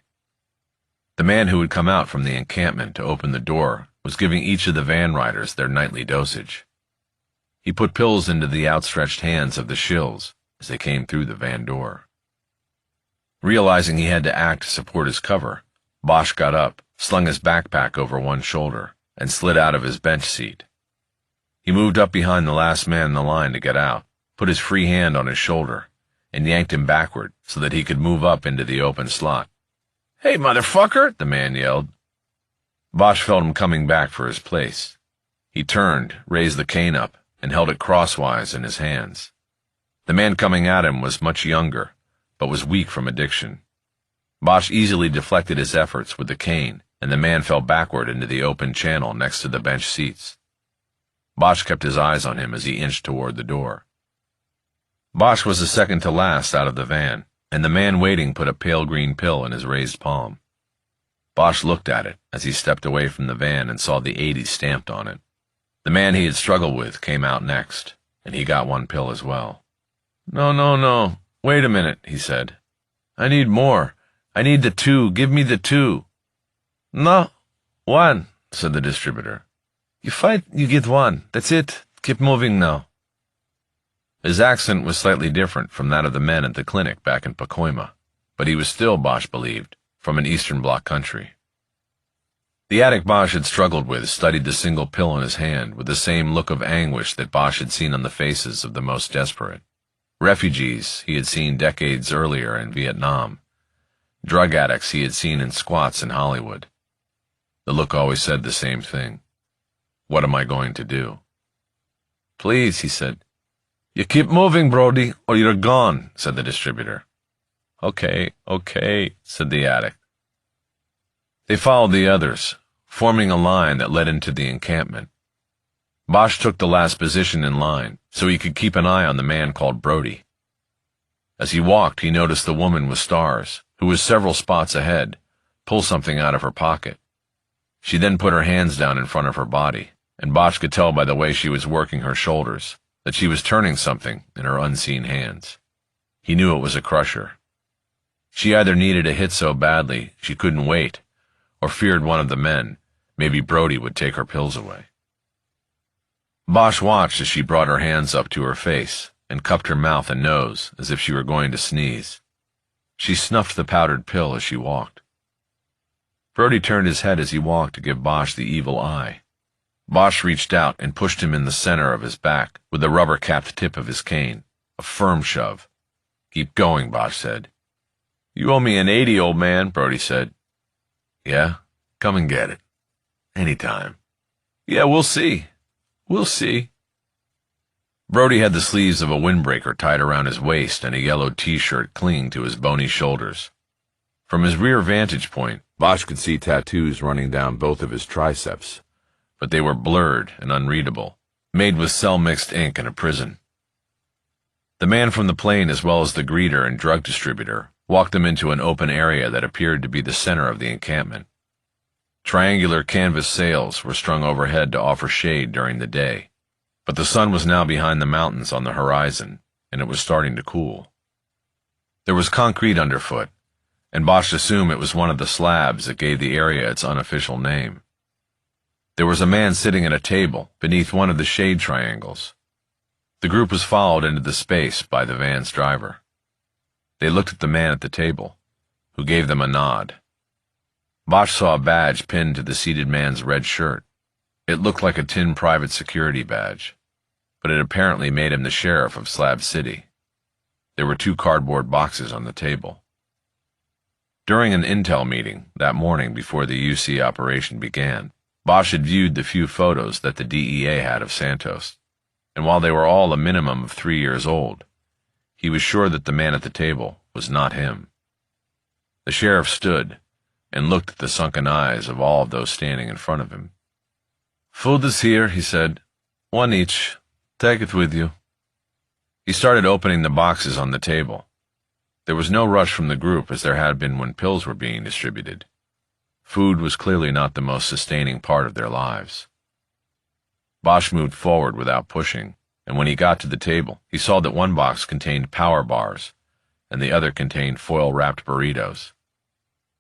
The man who had come out from the encampment to open the door was giving each of the van riders their nightly dosage. He put pills into the outstretched hands of the shills as they came through the van door. Realizing he had to act to support his cover, Bosch got up, slung his backpack over one shoulder, and slid out of his bench seat. He moved up behind the last man in the line to get out, put his free hand on his shoulder, and yanked him backward so that he could move up into the open slot. "Hey, motherfucker!" the man yelled. Bosch felt him coming back for his place. He turned, raised the cane up, and held it crosswise in his hands. The man coming at him was much younger, but was weak from addiction. Bosch easily deflected his efforts with the cane, and the man fell backward into the open channel next to the bench seats. Bosch kept his eyes on him as he inched toward the door. Bosch was the second to last out of the van, and the man waiting put a pale green pill in his raised palm. Bosch looked at it as he stepped away from the van and saw the 80 stamped on it. The man he had struggled with came out next, and he got one pill as well. No. Wait a minute, he said. I need more. I need the 2. Give me the 2. No, 1, said the distributor. You fight, you get 1. That's it. Keep moving now. His accent was slightly different from that of the men at the clinic back in Pacoima, but he was still, Bosch believed, from an Eastern Bloc country. The addict Bosch had struggled with studied the single pill in his hand with the same look of anguish that Bosch had seen on the faces of the most desperate. Refugees he had seen decades earlier in Vietnam. Drug addicts he had seen in squats in Hollywood. The look always said the same thing. What am I going to do? Please, he said. You keep moving, Brody, or you're gone, said the distributor. Okay, said the addict. They followed the others, forming a line that led into the encampment. Bosch took the last position in line, so he could keep an eye on the man called Brody. As he walked, he noticed the woman with stars, who was several spots ahead, pull something out of her pocket. She then put her hands down in front of her body, and Bosch could tell by the way she was working her shoulders that she was turning something in her unseen hands. He knew it was a crusher. She either needed a hit so badly she couldn't wait, or feared one of the men, maybe Brody, would take her pills away. Bosch watched as she brought her hands up to her face and cupped her mouth and nose as if she were going to sneeze. She snuffed the powdered pill as she walked. Brody turned his head as he walked to give Bosch the evil eye. Bosch reached out and pushed him in the center of his back with the rubber-capped tip of his cane, a firm shove. Keep going, Bosch said. You owe me an 80, old man, Brody said. Yeah? Come and get it. Anytime. Yeah, we'll see. We'll see. Brody had the sleeves of a windbreaker tied around his waist and a yellow t-shirt clinging to his bony shoulders. From his rear vantage point, Bosch could see tattoos running down both of his triceps, but they were blurred and unreadable, made with cell-mixed ink in a prison. The man from the plane, as well as the greeter and drug distributor, walked them into an open area that appeared to be the center of the encampment. Triangular canvas sails were strung overhead to offer shade during the day, but the sun was now behind the mountains on the horizon, and it was starting to cool. There was concrete underfoot, and Bosch assumed it was one of the slabs that gave the area its unofficial name. There was a man sitting at a table beneath one of the shade triangles. The group was followed into the space by the van's driver. They looked at the man at the table, who gave them a nod. Bosch saw a badge pinned to the seated man's red shirt. It looked like a tin private security badge, but it apparently made him the sheriff of Slab City. There were 2 cardboard boxes on the table. During an intel meeting that morning before the UC operation began, Bosch had viewed the few photos that the DEA had of Santos, and while they were all a minimum of 3 years old, he was sure that the man at the table was not him. The sheriff stood and looked at the sunken eyes of all of those standing in front of him. Food is here, he said. 1 each. Take it with you. He started opening the boxes on the table. There was no rush from the group as there had been when pills were being distributed. Food was clearly not the most sustaining part of their lives. Bosch moved forward without pushing, and when he got to the table, he saw that one box contained power bars, and the other contained foil-wrapped burritos.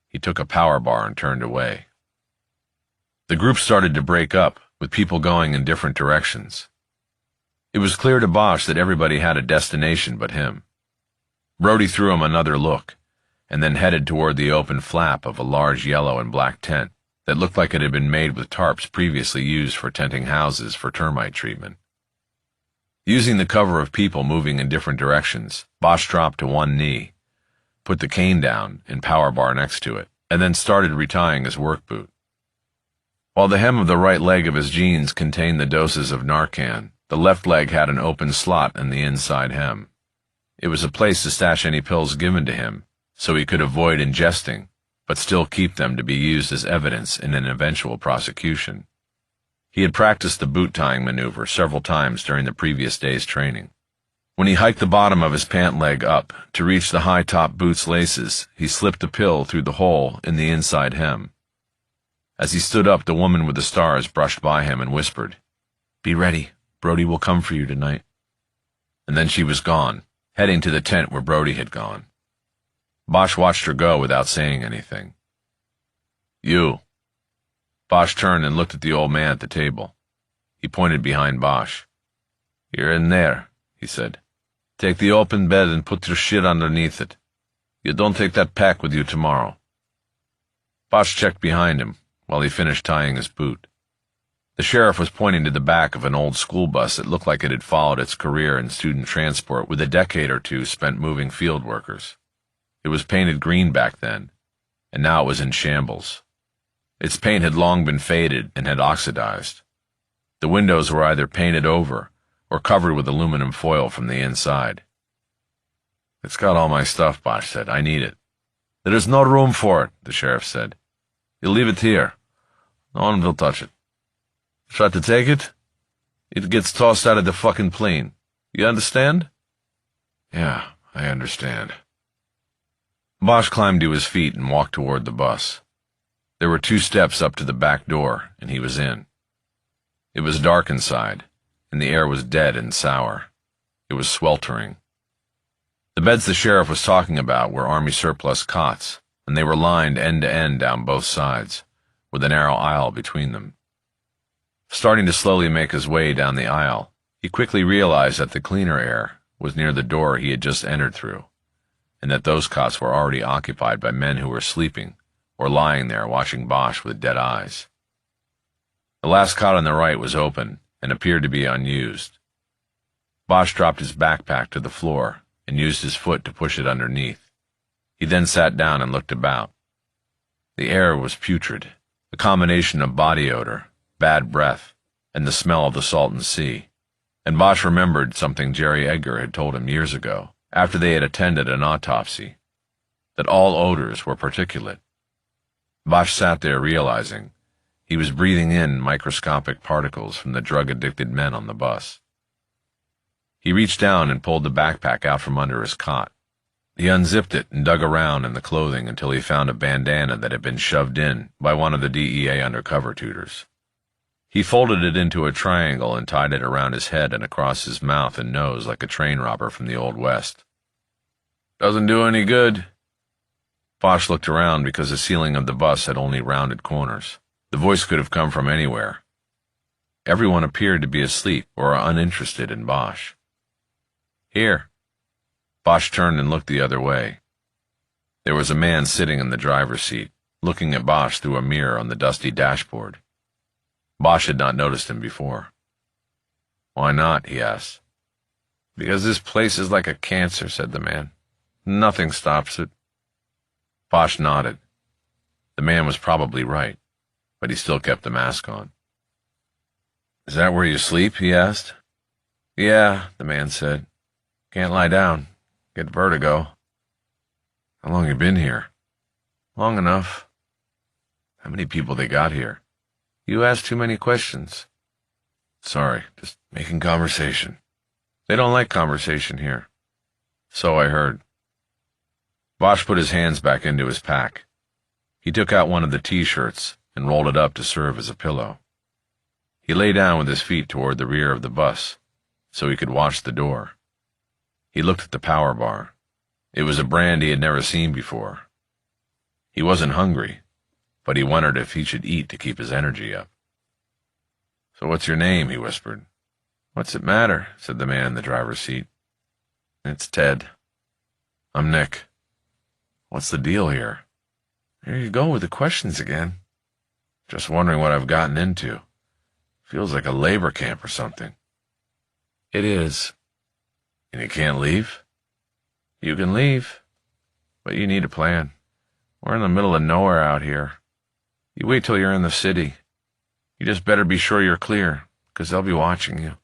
He took a power bar and turned away. The group started to break up, with people going in different directions. It was clear to Bosch that everybody had a destination but him. Brody threw him another look, and then headed toward the open flap of a large yellow and black tent that looked like it had been made with tarps previously used for tenting houses for termite treatment. Using the cover of people moving in different directions, Bosch dropped to one knee, put the cane down and power bar next to it, and then started retying his work boot. While the hem of the right leg of his jeans contained the doses of Narcan, the left leg had an open slot in the inside hem. It was a place to stash any pills given to him, so he could avoid ingesting, but still keep them to be used as evidence in an eventual prosecution. He had practiced the boot-tying maneuver several times during the previous day's training. When he hiked the bottom of his pant leg up to reach the high-top boot's laces, he slipped a pill through the hole in the inside hem. As he stood up, the woman with the stars brushed by him and whispered, "Be ready. Brody will come for you tonight." And then she was gone, heading to the tent where Brody had gone. Bosch watched her go without saying anything. "You." Bosch turned and looked at the old man at the table. He pointed behind Bosch. "You're in there," he said. "Take the open bed and put your shit underneath it. You don't take that pack with you tomorrow." Bosch checked behind him while he finished tying his boot. The sheriff was pointing to the back of an old school bus that looked like it had followed its career in student transport with a decade or two spent moving field workers. It was painted green back then, and now it was in shambles. Its paint had long been faded and had oxidized. The windows were either painted over or covered with aluminum foil from the inside. "It's got all my stuff," Bosch said. "I need it." "There is no room for it," the sheriff said. "You'll leave it here. No one will touch it. Try to take it, it gets tossed out of the fucking plane. You understand?" "Yeah, I understand." Bosch climbed to his feet and walked toward the bus. There were 2 steps up to the back door, and he was in. It was dark inside, and the air was dead and sour. It was sweltering. The beds the sheriff was talking about were Army surplus cots, and they were lined end to end down both sides, with a narrow aisle between them. Starting to slowly make his way down the aisle, he quickly realized that the cleaner air was near the door he had just entered through, and that those cots were already occupied by men who were sleeping or lying there watching Bosch with dead eyes. The last cot on the right was open and appeared to be unused. Bosch dropped his backpack to the floor and used his foot to push it underneath. He then sat down and looked about. The air was putrid, a combination of body odor, bad breath, and the smell of the Salton Sea, and Bosch remembered something Jerry Edgar had told him years ago, after they had attended an autopsy, that all odors were particulate. Bosch sat there realizing he was breathing in microscopic particles from the drug-addicted men on the bus. He reached down and pulled the backpack out from under his cot. He unzipped it and dug around in the clothing until he found a bandana that had been shoved in by one of the DEA undercover tutors. He folded it into a triangle and tied it around his head and across his mouth and nose like a train robber from the Old West. "Doesn't do any good." Bosch looked around because the ceiling of the bus had only rounded corners. The voice could have come from anywhere. Everyone appeared to be asleep or uninterested in Bosch. "Here." Bosch turned and looked the other way. There was a man sitting in the driver's seat, looking at Bosch through a mirror on the dusty dashboard. Bosch had not noticed him before. "Why not?" he asked. "Because this place is like a cancer," said the man. "Nothing stops it." Bosch nodded. The man was probably right, but he still kept the mask on. "Is that where you sleep?" he asked. "Yeah," the man said. "Can't lie down. Get vertigo." "How long you been here?" "Long enough." "How many people they got here?" "You ask too many questions." "Sorry, just making conversation." "They don't like conversation here." "So I heard." Bosch put his hands back into his pack. He took out one of the T-shirts and rolled it up to serve as a pillow. He lay down with his feet toward the rear of the bus so he could watch the door. He looked at the power bar. It was a brand he had never seen before. He wasn't hungry, but he wondered if he should eat to keep his energy up. "So what's your name?" he whispered. "What's it matter?" said the man in the driver's seat. "It's Ted." "I'm Nick." "What's the deal here?" "Here you go with the questions again." "Just wondering what I've gotten into. Feels like a labor camp or something." "It is." "And you can't leave?" "You can leave, but you need a plan. We're in the middle of nowhere out here. You wait till you're in the city. You just better be sure you're clear, 'cause they'll be watching you.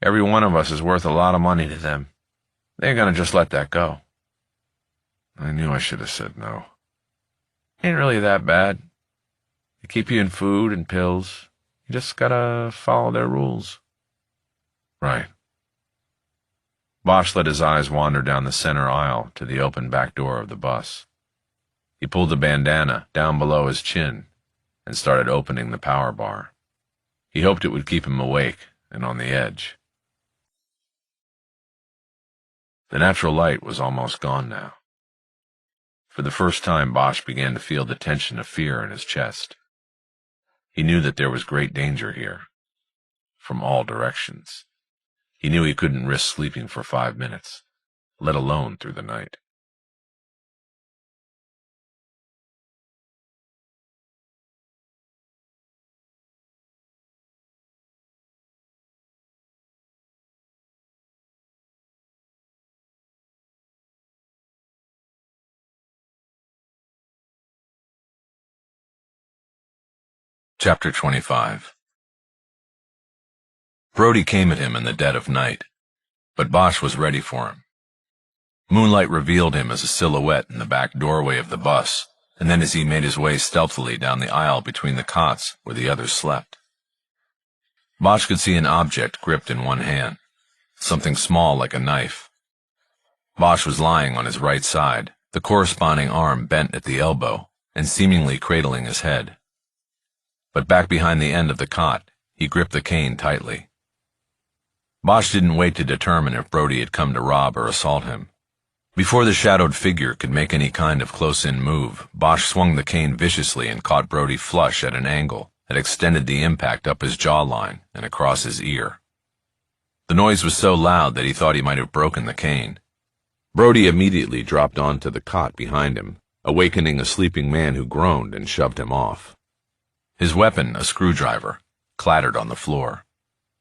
Every one of us is worth a lot of money to them. They ain't gonna just let that go." I knew I should have said no. "Ain't really that bad. They keep you in food and pills. You just gotta follow their rules." "Right." Bosch let his eyes wander down the center aisle to the open back door of the bus. He pulled the bandana down below his chin and started opening the power bar. He hoped it would keep him awake and on the edge. The natural light was almost gone now. For the first time, Bosch began to feel the tension of fear in his chest. He knew that there was great danger here, from all directions. He knew he couldn't risk sleeping for 5 minutes, let alone through the night. Chapter 25. Brody came at him in the dead of night, but Bosch was ready for him. Moonlight revealed him as a silhouette in the back doorway of the bus, and then as he made his way stealthily down the aisle between the cots where the others slept. Bosch could see an object gripped in one hand, something small like a knife. Bosch was lying on his right side, the corresponding arm bent at the elbow and seemingly cradling his head. But back behind the end of the cot, he gripped the cane tightly. Bosch didn't wait to determine if Brody had come to rob or assault him. Before the shadowed figure could make any kind of close-in move, Bosch swung the cane viciously and caught Brody flush at an angle that extended the impact up his jawline and across his ear. The noise was so loud that he thought he might have broken the cane. Brody immediately dropped onto the cot behind him, awakening a sleeping man who groaned and shoved him off. His weapon, a screwdriver, clattered on the floor.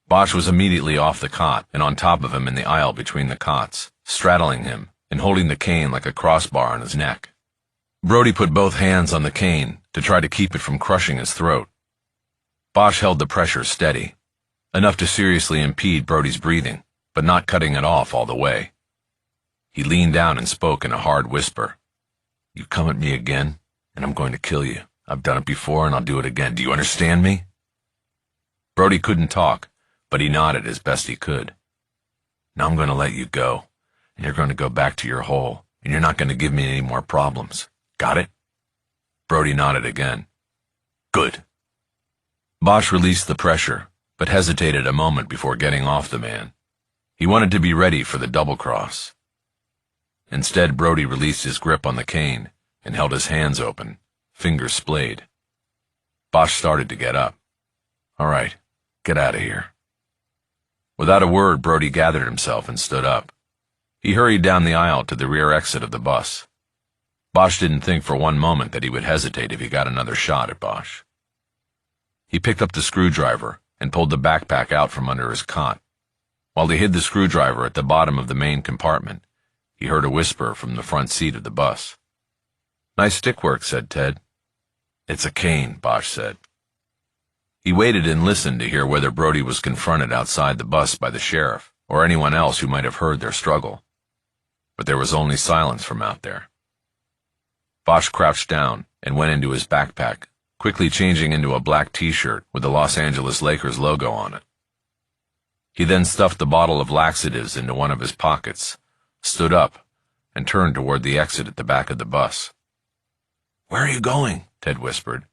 Bosch was immediately off the cot and on top of him in the aisle between the cots, straddling him and holding the cane like a crossbar on his neck. Brody put both hands on the cane to try to keep it from crushing his throat. Bosch held the pressure steady, enough to seriously impede Brody's breathing, but not cutting it off all the way. He leaned down and spoke in a hard whisper. "You come at me again, and I'm going to kill you. I've done it before, and I'll do it again. Do you understand me?" Brody couldn't talk, but he nodded as best he could. "Now I'm going to let you go, and you're going to go back to your hole, and you're not going to give me any more problems. Got it?" Brody nodded again. "Good." Bosch released the pressure, but hesitated a moment before getting off the man. He wanted to be ready for the double cross. Instead, Brody released his grip on the cane and held his hands open, fingers splayed. Bosch started to get up. "All right, get out of here." Without a word, Brody gathered himself and stood up. He hurried down the aisle to the rear exit of the bus. Bosch didn't think for one moment that he would hesitate if he got another shot at Bosch. He picked up the screwdriver and pulled the backpack out from under his cot. While he hid the screwdriver at the bottom of the main compartment, he heard a whisper from the front seat of the bus. "Nice stick work," said Ted. "It's a cane," Bosch said. He waited and listened to hear whether Brody was confronted outside the bus by the sheriff or anyone else who might have heard their struggle. But there was only silence from out there. Bosch crouched down and went into his backpack, quickly changing into a black t-shirt with the Los Angeles Lakers logo on it. He then stuffed the bottle of laxatives into one of his pockets, stood up, and turned toward the exit at the back of the bus. "Where are you going?" Ted whispered.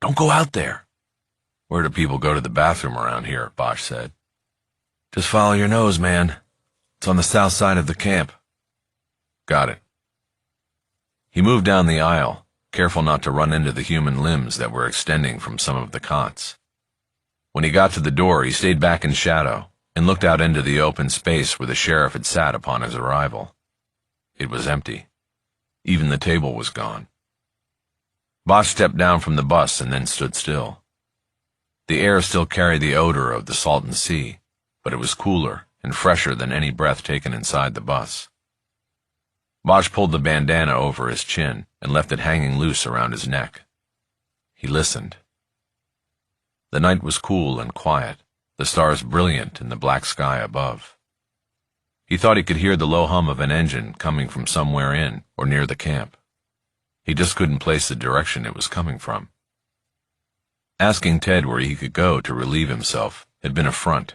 "Don't go out there." "Where do people go to the bathroom around here?" Bosch said. "Just follow your nose, man. It's on the south side of the camp." "Got it." He moved down the aisle, careful not to run into the human limbs that were extending from some of the cots. When he got to the door, he stayed back in shadow and looked out into the open space where the sheriff had sat upon his arrival. It was empty. Even the table was gone. Bosch stepped down from the bus and then stood still. The air still carried the odor of the Salton Sea, but it was cooler and fresher than any breath taken inside the bus. Bosch pulled the bandana over his chin and left it hanging loose around his neck. He listened. The night was cool and quiet, the stars brilliant in the black sky above. He thought he could hear the low hum of an engine coming from somewhere in or near the camp. He just couldn't place the direction it was coming from. Asking Ted where he could go to relieve himself had been a front.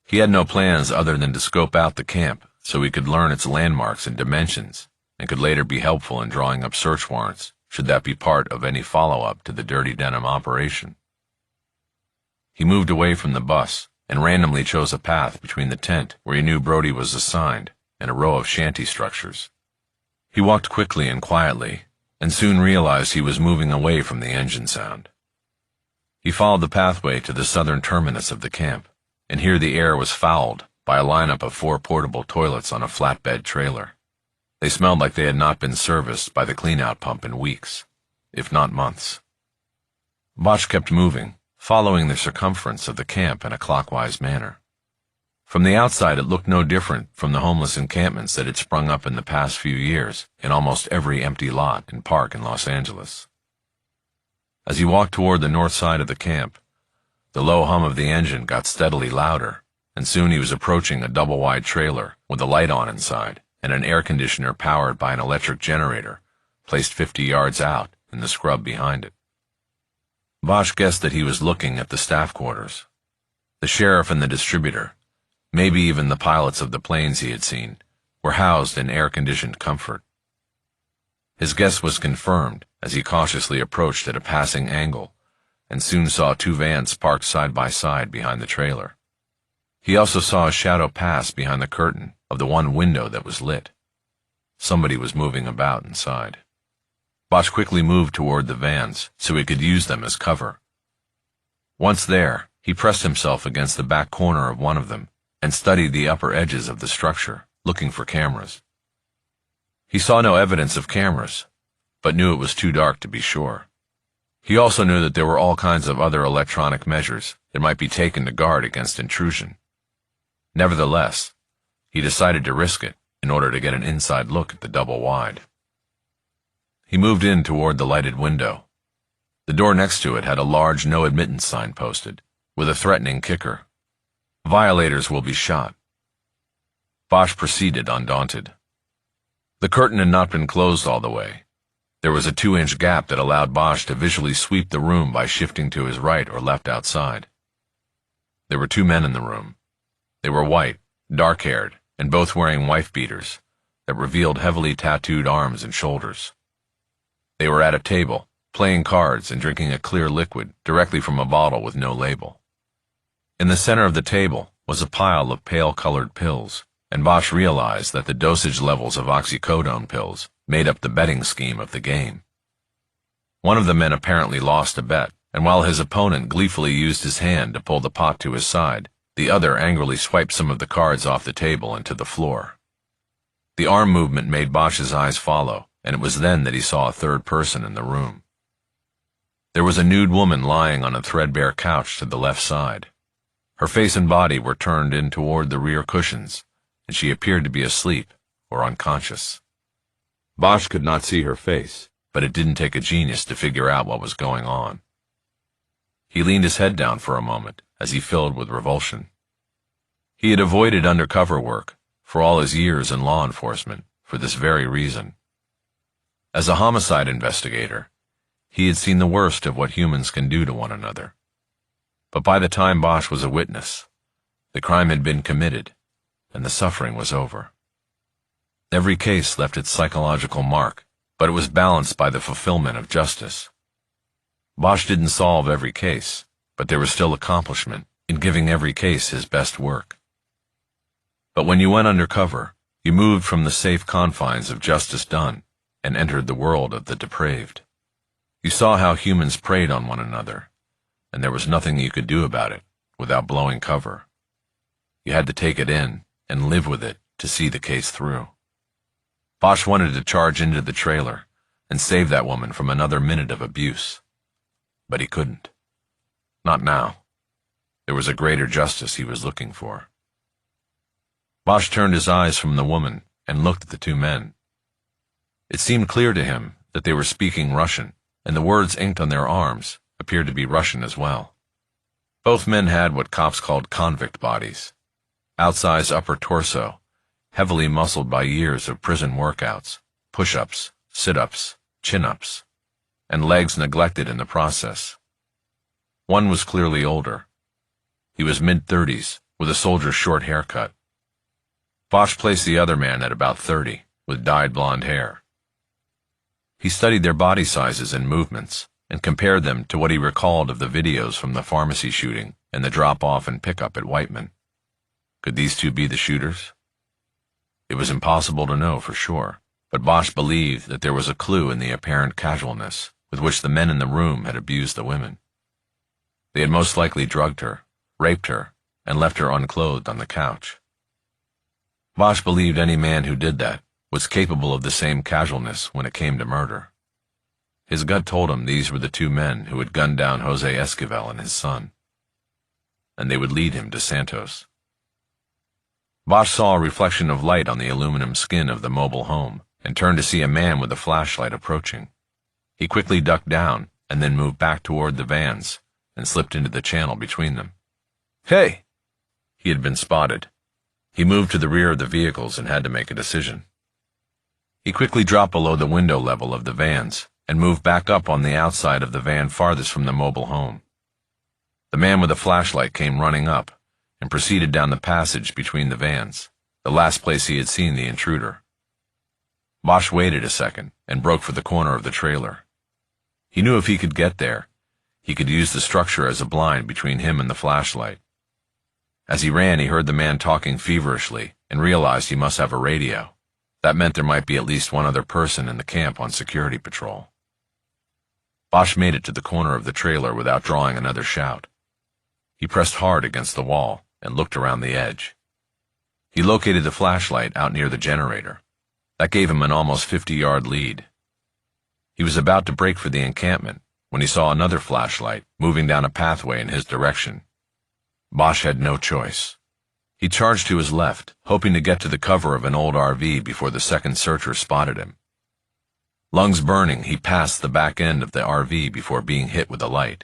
He had no plans other than to scope out the camp so he could learn its landmarks and dimensions, and could later be helpful in drawing up search warrants, should that be part of any follow-up to the Dirty Denim operation. He moved away from the bus and randomly chose a path between the tent where he knew Brody was assigned and a row of shanty structures. He walked quickly and quietly, and soon realized he was moving away from the engine sound. He followed the pathway to the southern terminus of the camp, and here the air was fouled by a lineup of 4 portable toilets on a flatbed trailer. They smelled like they had not been serviced by the clean-out pump in weeks, if not months. Bosch kept moving, following the circumference of the camp in a clockwise manner. From the outside, it looked no different from the homeless encampments that had sprung up in the past few years in almost every empty lot and park in Los Angeles. As he walked toward the north side of the camp, the low hum of the engine got steadily louder, and soon he was approaching a double-wide trailer with a light on inside and an air conditioner powered by an electric generator placed 50 yards out in the scrub behind it. Bosch guessed that he was looking at the staff quarters. The sheriff and the distributor, maybe even the pilots of the planes he had seen, were housed in air-conditioned comfort. His guess was confirmed as he cautiously approached at a passing angle and soon saw 2 vans parked side by side behind the trailer. He also saw a shadow pass behind the curtain of the one window that was lit. Somebody was moving about inside. Bosch quickly moved toward the vans so he could use them as cover. Once there, he pressed himself against the back corner of one of them and studied the upper edges of the structure, looking for cameras. He saw no evidence of cameras, but knew it was too dark to be sure. He also knew that there were all kinds of other electronic measures that might be taken to guard against intrusion. Nevertheless, he decided to risk it in order to get an inside look at the double-wide. He moved in toward the lighted window. The door next to it had a large no admittance sign posted, with a threatening kicker. Violators will be shot. Bosch proceeded undaunted. The curtain had not been closed all the way. There was a 2-inch gap that allowed Bosch to visually sweep the room by shifting to his right or left outside. There were 2 men in the room. They were white, dark-haired, and both wearing wife-beaters that revealed heavily tattooed arms and shoulders. They were at a table, playing cards and drinking a clear liquid directly from a bottle with no label. In the center of the table was a pile of pale-colored pills, and Bosch realized that the dosage levels of oxycodone pills made up the betting scheme of the game. One of the men apparently lost a bet, and while his opponent gleefully used his hand to pull the pot to his side, the other angrily swiped some of the cards off the table and to the floor. The arm movement made Bosch's eyes follow, and it was then that he saw a third person in the room. There was a nude woman lying on a threadbare couch to the left side. Her face and body were turned in toward the rear cushions, and she appeared to be asleep or unconscious. Bosch could not see her face, but it didn't take a genius to figure out what was going on. He leaned his head down for a moment as he filled with revulsion. He had avoided undercover work for all his years in law enforcement for this very reason. As a homicide investigator, he had seen the worst of what humans can do to one another. But by the time Bosch was a witness, the crime had been committed, and the suffering was over. Every case left its psychological mark, but it was balanced by the fulfillment of justice. Bosch didn't solve every case, but there was still accomplishment in giving every case his best work. But when you went undercover, you moved from the safe confines of justice done and entered the world of the depraved. You saw how humans preyed on one another, and there was nothing you could do about it without blowing cover. You had to take it in and live with it to see the case through. Bosch wanted to charge into the trailer and save that woman from another minute of abuse. But he couldn't. Not now. There was a greater justice he was looking for. Bosch turned his eyes from the woman and looked at the 2 men. It seemed clear to him that they were speaking Russian, and the words inked on their arms appeared to be Russian as well. Both men had what cops called convict bodies. Outsized upper torso, heavily muscled by years of prison workouts, push-ups, sit-ups, chin-ups, and legs neglected in the process. One was clearly older. He was mid-30s, with a soldier's short haircut. Bosch placed the other man at about 30, with dyed blonde hair. He studied their body sizes and movements, and compared them to what he recalled of the videos from the pharmacy shooting and the drop-off and pickup at Whiteman. Could these two be the shooters? It was impossible to know for sure, but Bosch believed that there was a clue in the apparent casualness with which the men in the room had abused the women. They had most likely drugged her, raped her, and left her unclothed on the couch. Bosch believed any man who did that was capable of the same casualness when it came to murder. His gut told him these were the two men who had gunned down Jose Esquivel and his son, and they would lead him to Santos. Bosch saw a reflection of light on the aluminum skin of the mobile home and turned to see a man with a flashlight approaching. He quickly ducked down and then moved back toward the vans and slipped into the channel between them. "Hey!" He had been spotted. He moved to the rear of the vehicles and had to make a decision. He quickly dropped below the window level of the vans and moved back up on the outside of the van farthest from the mobile home. The man with the flashlight came running up and proceeded down the passage between the vans, the last place he had seen the intruder. Bosch waited a second and broke for the corner of the trailer. He knew if he could get there, he could use the structure as a blind between him and the flashlight. As he ran, he heard the man talking feverishly and realized he must have a radio. That meant there might be at least one other person in the camp on security patrol. Bosch made it to the corner of the trailer without drawing another shout. He pressed hard against the wall and looked around the edge. He located the flashlight out near the generator. That gave him an almost 50-yard lead. He was about to break for the encampment when he saw another flashlight moving down a pathway in his direction. Bosch had no choice. He charged to his left, hoping to get to the cover of an old RV before the second searcher spotted him. Lungs burning, he passed the back end of the RV before being hit with a light.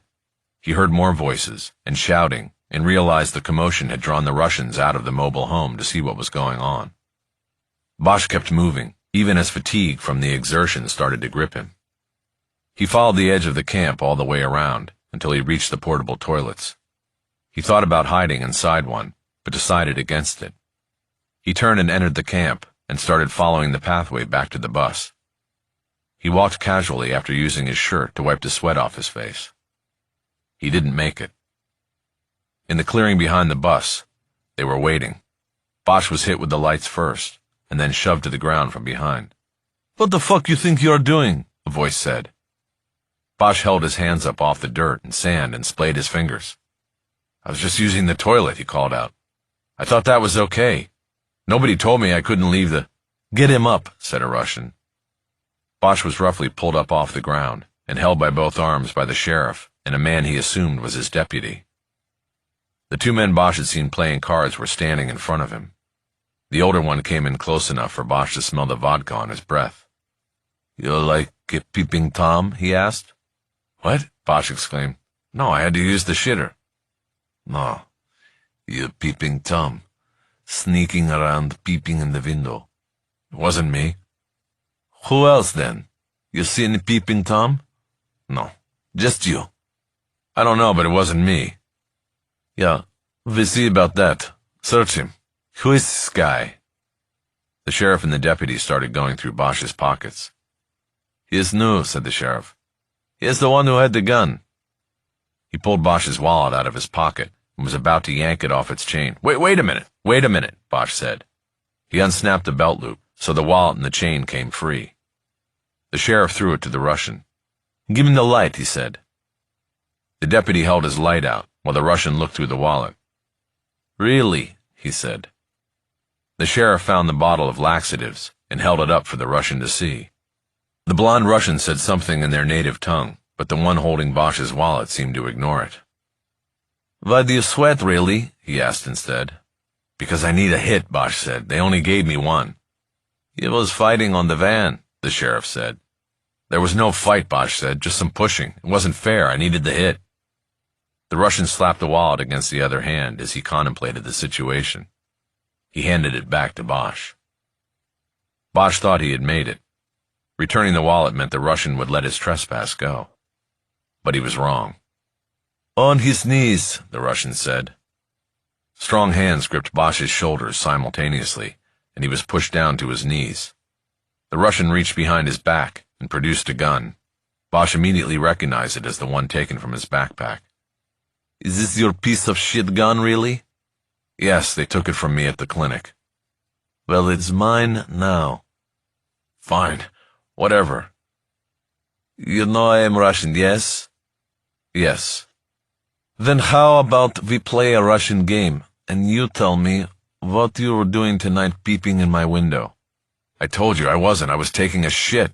He heard more voices and shouting and realized the commotion had drawn the Russians out of the mobile home to see what was going on. Bosch kept moving, even as fatigue from the exertion started to grip him. He followed the edge of the camp all the way around until he reached the portable toilets. He thought about hiding inside one, but decided against it. He turned and entered the camp and started following the pathway back to the bus. He walked casually after using his shirt to wipe the sweat off his face. He didn't make it. In the clearing behind the bus, they were waiting. Bosch was hit with the lights first, and then shoved to the ground from behind. "What the fuck you think you're doing?" a voice said. Bosch held his hands up off the dirt and sand and splayed his fingers. "I was just using the toilet," he called out. "I thought that was okay. Nobody told me I couldn't leave the—" "Get him up," said a Russian. Bosch was roughly pulled up off the ground and held by both arms by the sheriff and a man he assumed was his deputy. The two men Bosch had seen playing cards were standing in front of him. The older one came in close enough for Bosch to smell the vodka on his breath. "You like peeping Tom?" he asked. "What?" Bosch exclaimed. "No, I had to use the shitter." "No, you peeping Tom, sneaking around peeping in the window." "It wasn't me." "Who else then? You seen peeping Tom?" "No, just you." "I don't know, but it wasn't me." "Yeah, we'll see about that. Search him. Who is this guy?" The sheriff and the deputy started going through Bosch's pockets. "He is new," said the sheriff. "He is the one who had the gun." He pulled Bosch's wallet out of his pocket and was about to yank it off its chain. Wait a minute, Bosch said. He unsnapped the belt loop, so the wallet and the chain came free. The sheriff threw it to the Russian. "Give me the light," he said. The deputy held his light out while the Russian looked through the wallet. "Really?" he said. The sheriff found the bottle of laxatives and held it up for the Russian to see. The blonde Russian said something in their native tongue, but the one holding Bosch's wallet seemed to ignore it. "Why do you sweat, really?" he asked instead. "Because I need a hit," Bosch said. "They only gave me one." "You was fighting on the van," the sheriff said. "There was no fight," Bosch said, "just some pushing. It wasn't fair. I needed the hit." The Russian slapped the wallet against the other hand as he contemplated the situation. He handed it back to Bosch. Bosch thought he had made it. Returning the wallet meant the Russian would let his trespass go. But he was wrong. "On his knees," the Russian said. Strong hands gripped Bosch's shoulders simultaneously, and he was pushed down to his knees. The Russian reached behind his back and produced a gun. Bosch immediately recognized it as the one taken from his backpack. "Is this your piece of shit gun, really?" "Yes, they took it from me at the clinic." "Well, it's mine now." "Fine, whatever." "You know I am Russian, yes?" "Yes." "Then how about we play a Russian game, and you tell me what you were doing tonight peeping in my window?" "I told you I wasn't. I was taking a shit.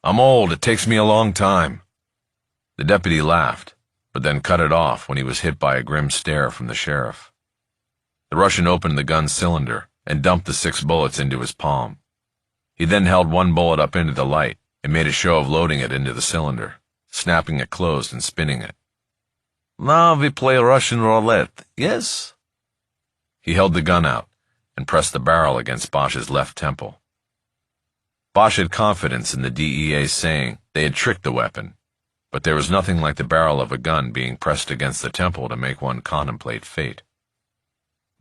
I'm old. It takes me a long time." The deputy laughed, but then cut it off when he was hit by a grim stare from the sheriff. The Russian opened the gun's cylinder and dumped the 6 bullets into his palm. He then held one bullet up into the light and made a show of loading it into the cylinder, snapping it closed and spinning it. "Now we play Russian roulette, yes?" He held the gun out and pressed the barrel against Bosch's left temple. Bosch had confidence in the DEA's saying they had tricked the weapon, but there was nothing like the barrel of a gun being pressed against the temple to make one contemplate fate.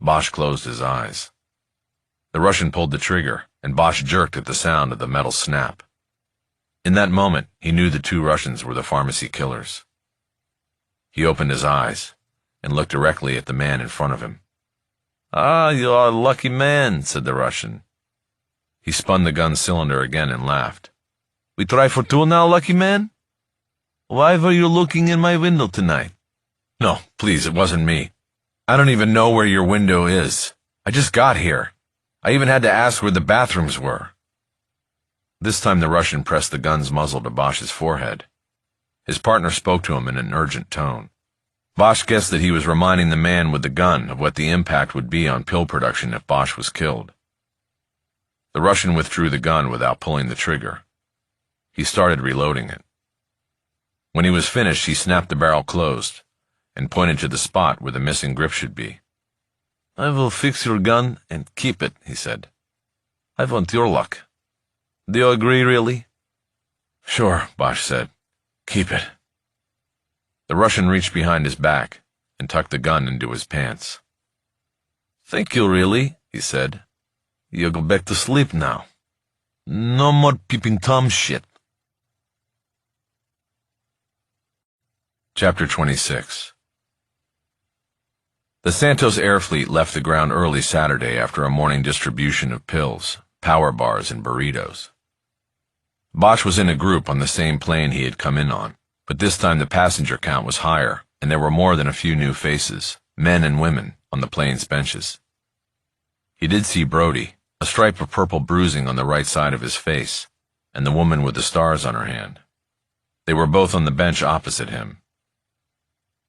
Bosch closed his eyes. The Russian pulled the trigger, and Bosch jerked at the sound of the metal snap. In that moment, he knew the 2 Russians were the pharmacy killers. He opened his eyes and looked directly at the man in front of him. "Ah, you are a lucky man," said the Russian. He spun the gun cylinder again and laughed. "We try for 2 now, lucky man? Why were you looking in my window tonight?" "No, please, it wasn't me. I don't even know where your window is. I just got here. I even had to ask where the bathrooms were." This time the Russian pressed the gun's muzzle to Bosch's forehead. His partner spoke to him in an urgent tone. Bosch guessed that he was reminding the man with the gun of what the impact would be on pill production if Bosch was killed. The Russian withdrew the gun without pulling the trigger. He started reloading it. When he was finished, he snapped the barrel closed and pointed to the spot where the missing grip should be. "I will fix your gun and keep it," he said. "I want your luck. Do you agree, really?" "Sure," Bosch said. "Keep it." The Russian reached behind his back and tucked the gun into his pants. "Thank you, really," he said. "You go back to sleep now. No more peeping Tom shit." Chapter 26. The Santos Air Fleet left the ground early Saturday after a morning distribution of pills, power bars, and burritos. Bosch was in a group on the same plane he had come in on, but this time the passenger count was higher, and there were more than a few new faces, men and women, on the plane's benches. He did see Brody, a stripe of purple bruising on the right side of his face, and the woman with the stars on her hand. They were both on the bench opposite him.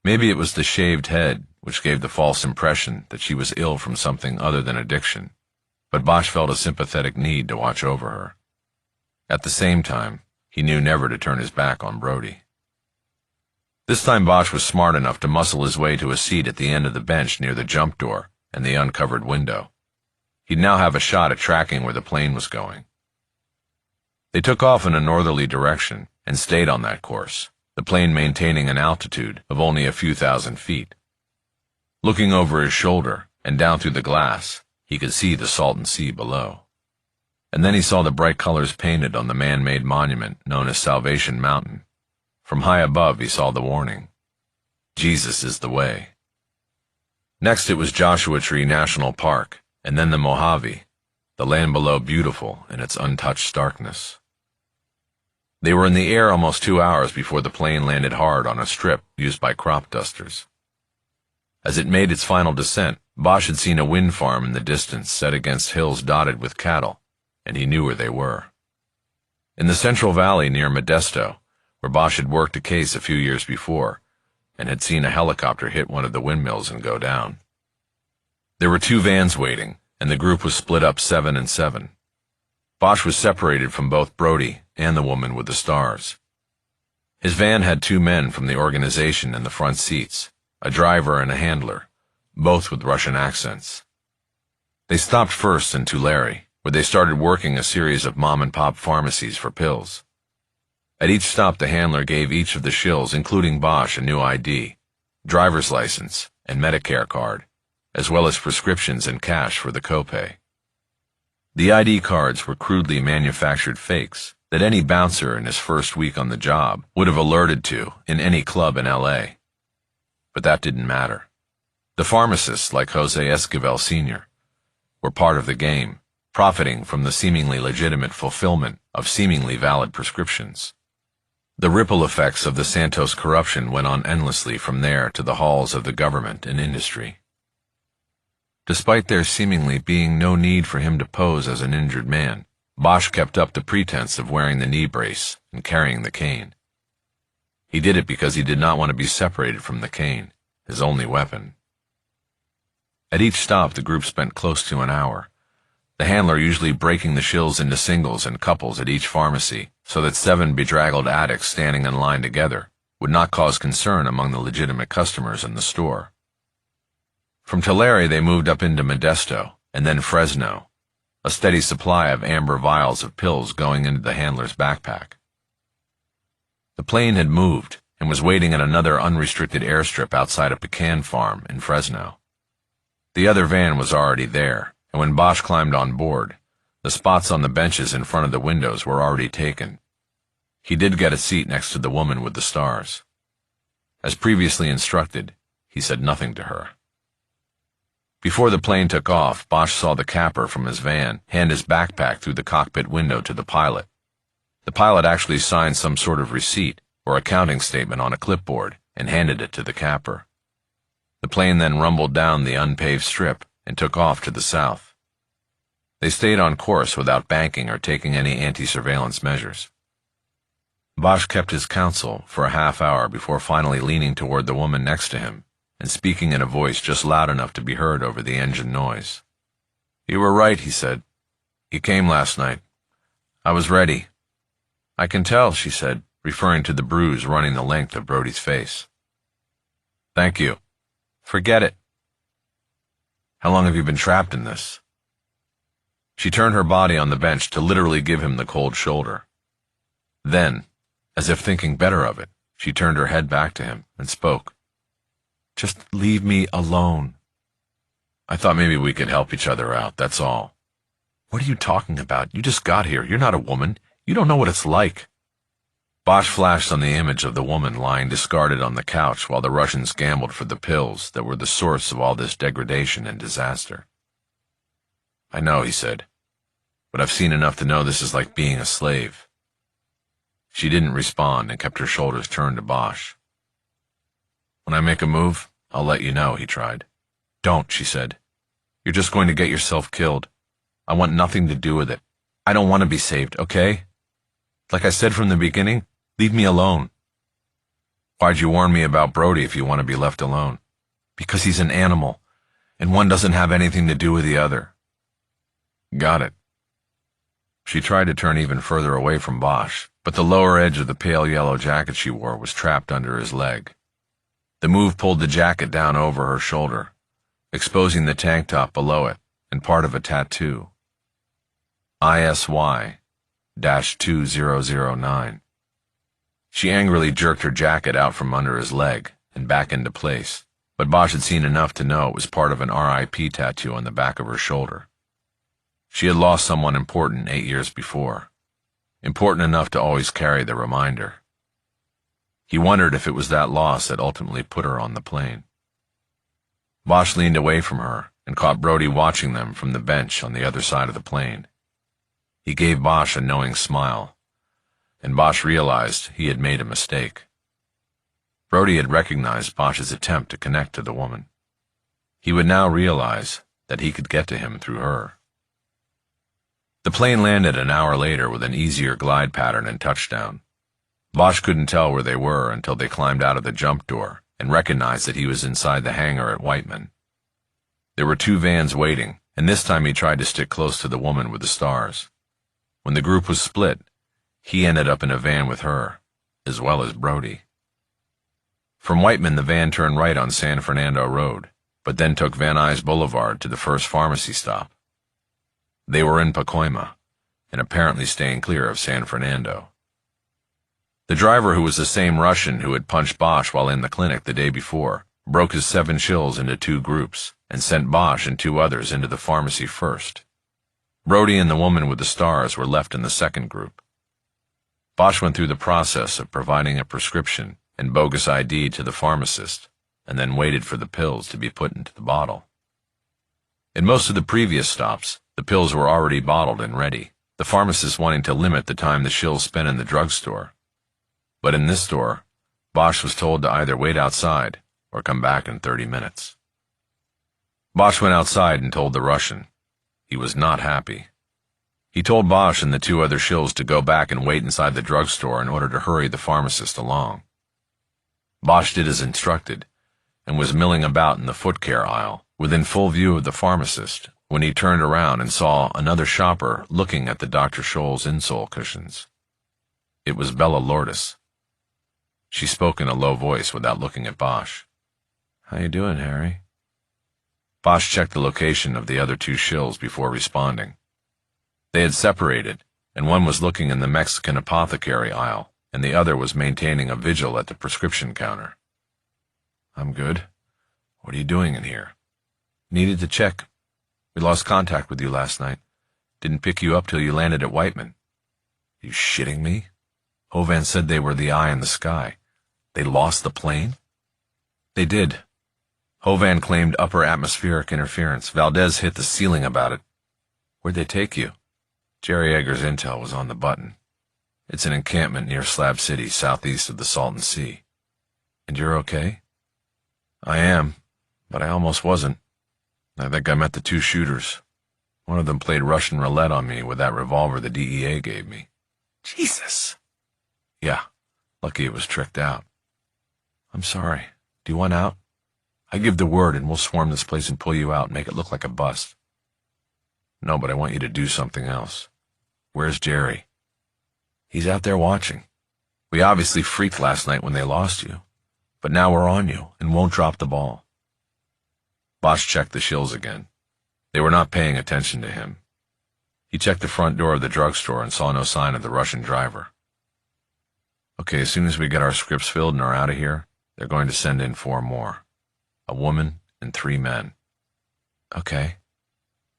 Maybe it was the shaved head which gave the false impression that she was ill from something other than addiction, but Bosch felt a sympathetic need to watch over her. At the same time, he knew never to turn his back on Brody. This time Bosch was smart enough to muscle his way to a seat at the end of the bench near the jump door and the uncovered window. He'd now have a shot at tracking where the plane was going. They took off in a northerly direction and stayed on that course, the plane maintaining an altitude of only a few thousand feet. Looking over his shoulder and down through the glass, he could see the Salton Sea below. And then he saw the bright colors painted on the man-made monument known as Salvation Mountain. From high above he saw the warning, "Jesus is the way." Next it was Joshua Tree National Park, and then the Mojave, the land below beautiful in its untouched starkness. They were in the air almost 2 hours before the plane landed hard on a strip used by crop dusters. As it made its final descent, Bosch had seen a wind farm in the distance set against hills dotted with cattle, and he knew where they were. In the Central Valley near Modesto, where Bosch had worked a case a few years before, and had seen a helicopter hit one of the windmills and go down. There were 2 vans waiting, and the group was split up 7 and 7. Bosch was separated from both Brody and the woman with the stars. His van had 2 men from the organization in the front seats, a driver and a handler, both with Russian accents. They stopped first in Tulare, where they started working a series of mom-and-pop pharmacies for pills. At each stop the handler gave each of the shills, including Bosch, a new ID, driver's license, and Medicare card, as well as prescriptions and cash for the copay. The ID cards were crudely manufactured fakes that any bouncer in his first week on the job would have alerted to in any club in LA. But that didn't matter. The pharmacists, like Jose Esquivel Sr., were part of the game, profiting from the seemingly legitimate fulfillment of seemingly valid prescriptions. The ripple effects of the Santos corruption went on endlessly from there to the halls of the government and industry. Despite there seemingly being no need for him to pose as an injured man, Bosch kept up the pretense of wearing the knee brace and carrying the cane. He did it because he did not want to be separated from the cane, his only weapon. At each stop, the group spent close to an hour, the handler usually breaking the shills into singles and couples at each pharmacy so that 7 bedraggled addicts standing in line together would not cause concern among the legitimate customers in the store. From Tulare, they moved up into Modesto and then Fresno, a steady supply of amber vials of pills going into the handler's backpack. The plane had moved and was waiting at another unrestricted airstrip outside a pecan farm in Fresno. The other van was already there, and when Bosch climbed on board, the spots on the benches in front of the windows were already taken. He did get a seat next to the woman with the stars. As previously instructed, he said nothing to her. Before the plane took off, Bosch saw the capper from his van hand his backpack through the cockpit window to the pilot. The pilot actually signed some sort of receipt or accounting statement on a clipboard and handed it to the capper. The plane then rumbled down the unpaved strip and took off to the south. They stayed on course without banking or taking any anti-surveillance measures. Bosch kept his counsel for a half hour before finally leaning toward the woman next to him and speaking in a voice just loud enough to be heard over the engine noise. "You were right," he said. "He came last night. I was ready." "I can tell," she said, referring to the bruise running the length of Brody's face. "Thank you. Forget it." "How long have you been trapped in this?" She turned her body on the bench to literally give him the cold shoulder. Then, as if thinking better of it, she turned her head back to him and spoke. "Just leave me alone. I thought maybe we could help each other out, that's all." "What are you talking about? You just got here. You're not a woman. You don't know what it's like." Bosch flashed on the image of the woman lying discarded on the couch while the Russians gambled for the pills that were the source of all this degradation and disaster. "I know," he said, "but I've seen enough to know this is like being a slave." She didn't respond and kept her shoulders turned to Bosch. "When I make a move, I'll let you know," he tried. "Don't," she said. "You're just going to get yourself killed. I want nothing to do with it. I don't want to be saved, okay? Like I said from the beginning, leave me alone." "Why'd you warn me about Brody if you want to be left alone?" "Because he's an animal, and one doesn't have anything to do with the other." "Got it." She tried to turn even further away from Bosch, but the lower edge of the pale yellow jacket she wore was trapped under his leg. The move pulled the jacket down over her shoulder, exposing the tank top below it and part of a tattoo. ISY-2009. She angrily jerked her jacket out from under his leg and back into place, but Bosch had seen enough to know it was part of an RIP tattoo on the back of her shoulder. She had lost someone important 8 years before, important enough to always carry the reminder. He wondered if it was that loss that ultimately put her on the plane. Bosch leaned away from her and caught Brody watching them from the bench on the other side of the plane. He gave Bosch a knowing smile, and Bosch realized he had made a mistake. Brody had recognized Bosch's attempt to connect to the woman. He would now realize that he could get to him through her. The plane landed an hour later with an easier glide pattern and touchdown. Bosch couldn't tell where they were until they climbed out of the jump door and recognized that he was inside the hangar at Whiteman. There were 2 vans waiting, and this time he tried to stick close to the woman with the stars. When the group was split, he ended up in a van with her, as well as Brody. From Whiteman, the van turned right on San Fernando Road, but then took Van Nuys Boulevard to the first pharmacy stop. They were in Pacoima, and apparently staying clear of San Fernando. The driver, who was the same Russian who had punched Bosch while in the clinic the day before, broke his 7 shills into 2 groups and sent Bosch and 2 others into the pharmacy first. Brody and the woman with the stars were left in the second group. Bosch went through the process of providing a prescription and bogus ID to the pharmacist, and then waited for the pills to be put into the bottle. In most of the previous stops, the pills were already bottled and ready, the pharmacist wanting to limit the time the shills spent in the drugstore. But in this store, Bosch was told to either wait outside or come back in 30 minutes. Bosch went outside and told the Russian. He was not happy. He told Bosch and the 2 other shills to go back and wait inside the drugstore in order to hurry the pharmacist along. Bosch did as instructed and was milling about in the foot care aisle, within full view of the pharmacist, when he turned around and saw another shopper looking at the Dr. Scholl's insole cushions. It was Bella Lourdes. She spoke in a low voice without looking at Bosch. "How you doing, Harry?" Bosch checked the location of the other 2 shills before responding. They had separated, and one was looking in the Mexican apothecary aisle, and the other was maintaining a vigil at the prescription counter. "I'm good. What are you doing in here?" "Needed to check. We lost contact with you last night. Didn't pick you up till you landed at Whiteman." "You shitting me? Hovan said they were the eye in the sky. They lost the plane?" "They did. Hovan claimed upper atmospheric interference. Valdez hit the ceiling about it." "Where'd they take you?" "Jerry Egger's intel was on the button. It's an encampment near Slab City, southeast of the Salton Sea." "And you're okay?" "I am, but I almost wasn't. I think I met the 2 shooters. One of them played Russian roulette on me with that revolver the DEA gave me." "Jesus!" "Yeah, lucky it was tricked out." "I'm sorry. Do you want out? I give the word and we'll swarm this place and pull you out and make it look like a bust." "No, but I want you to do something else." "Where's Jerry?" "He's out there watching. We obviously freaked last night when they lost you, but now we're on you and won't drop the ball." Bosch checked the shills again. They were not paying attention to him. He checked the front door of the drugstore and saw no sign of the Russian driver. "Okay, as soon as we get our scripts filled and are out of here, they're going to send in 4 more. A woman and 3 men." "Okay."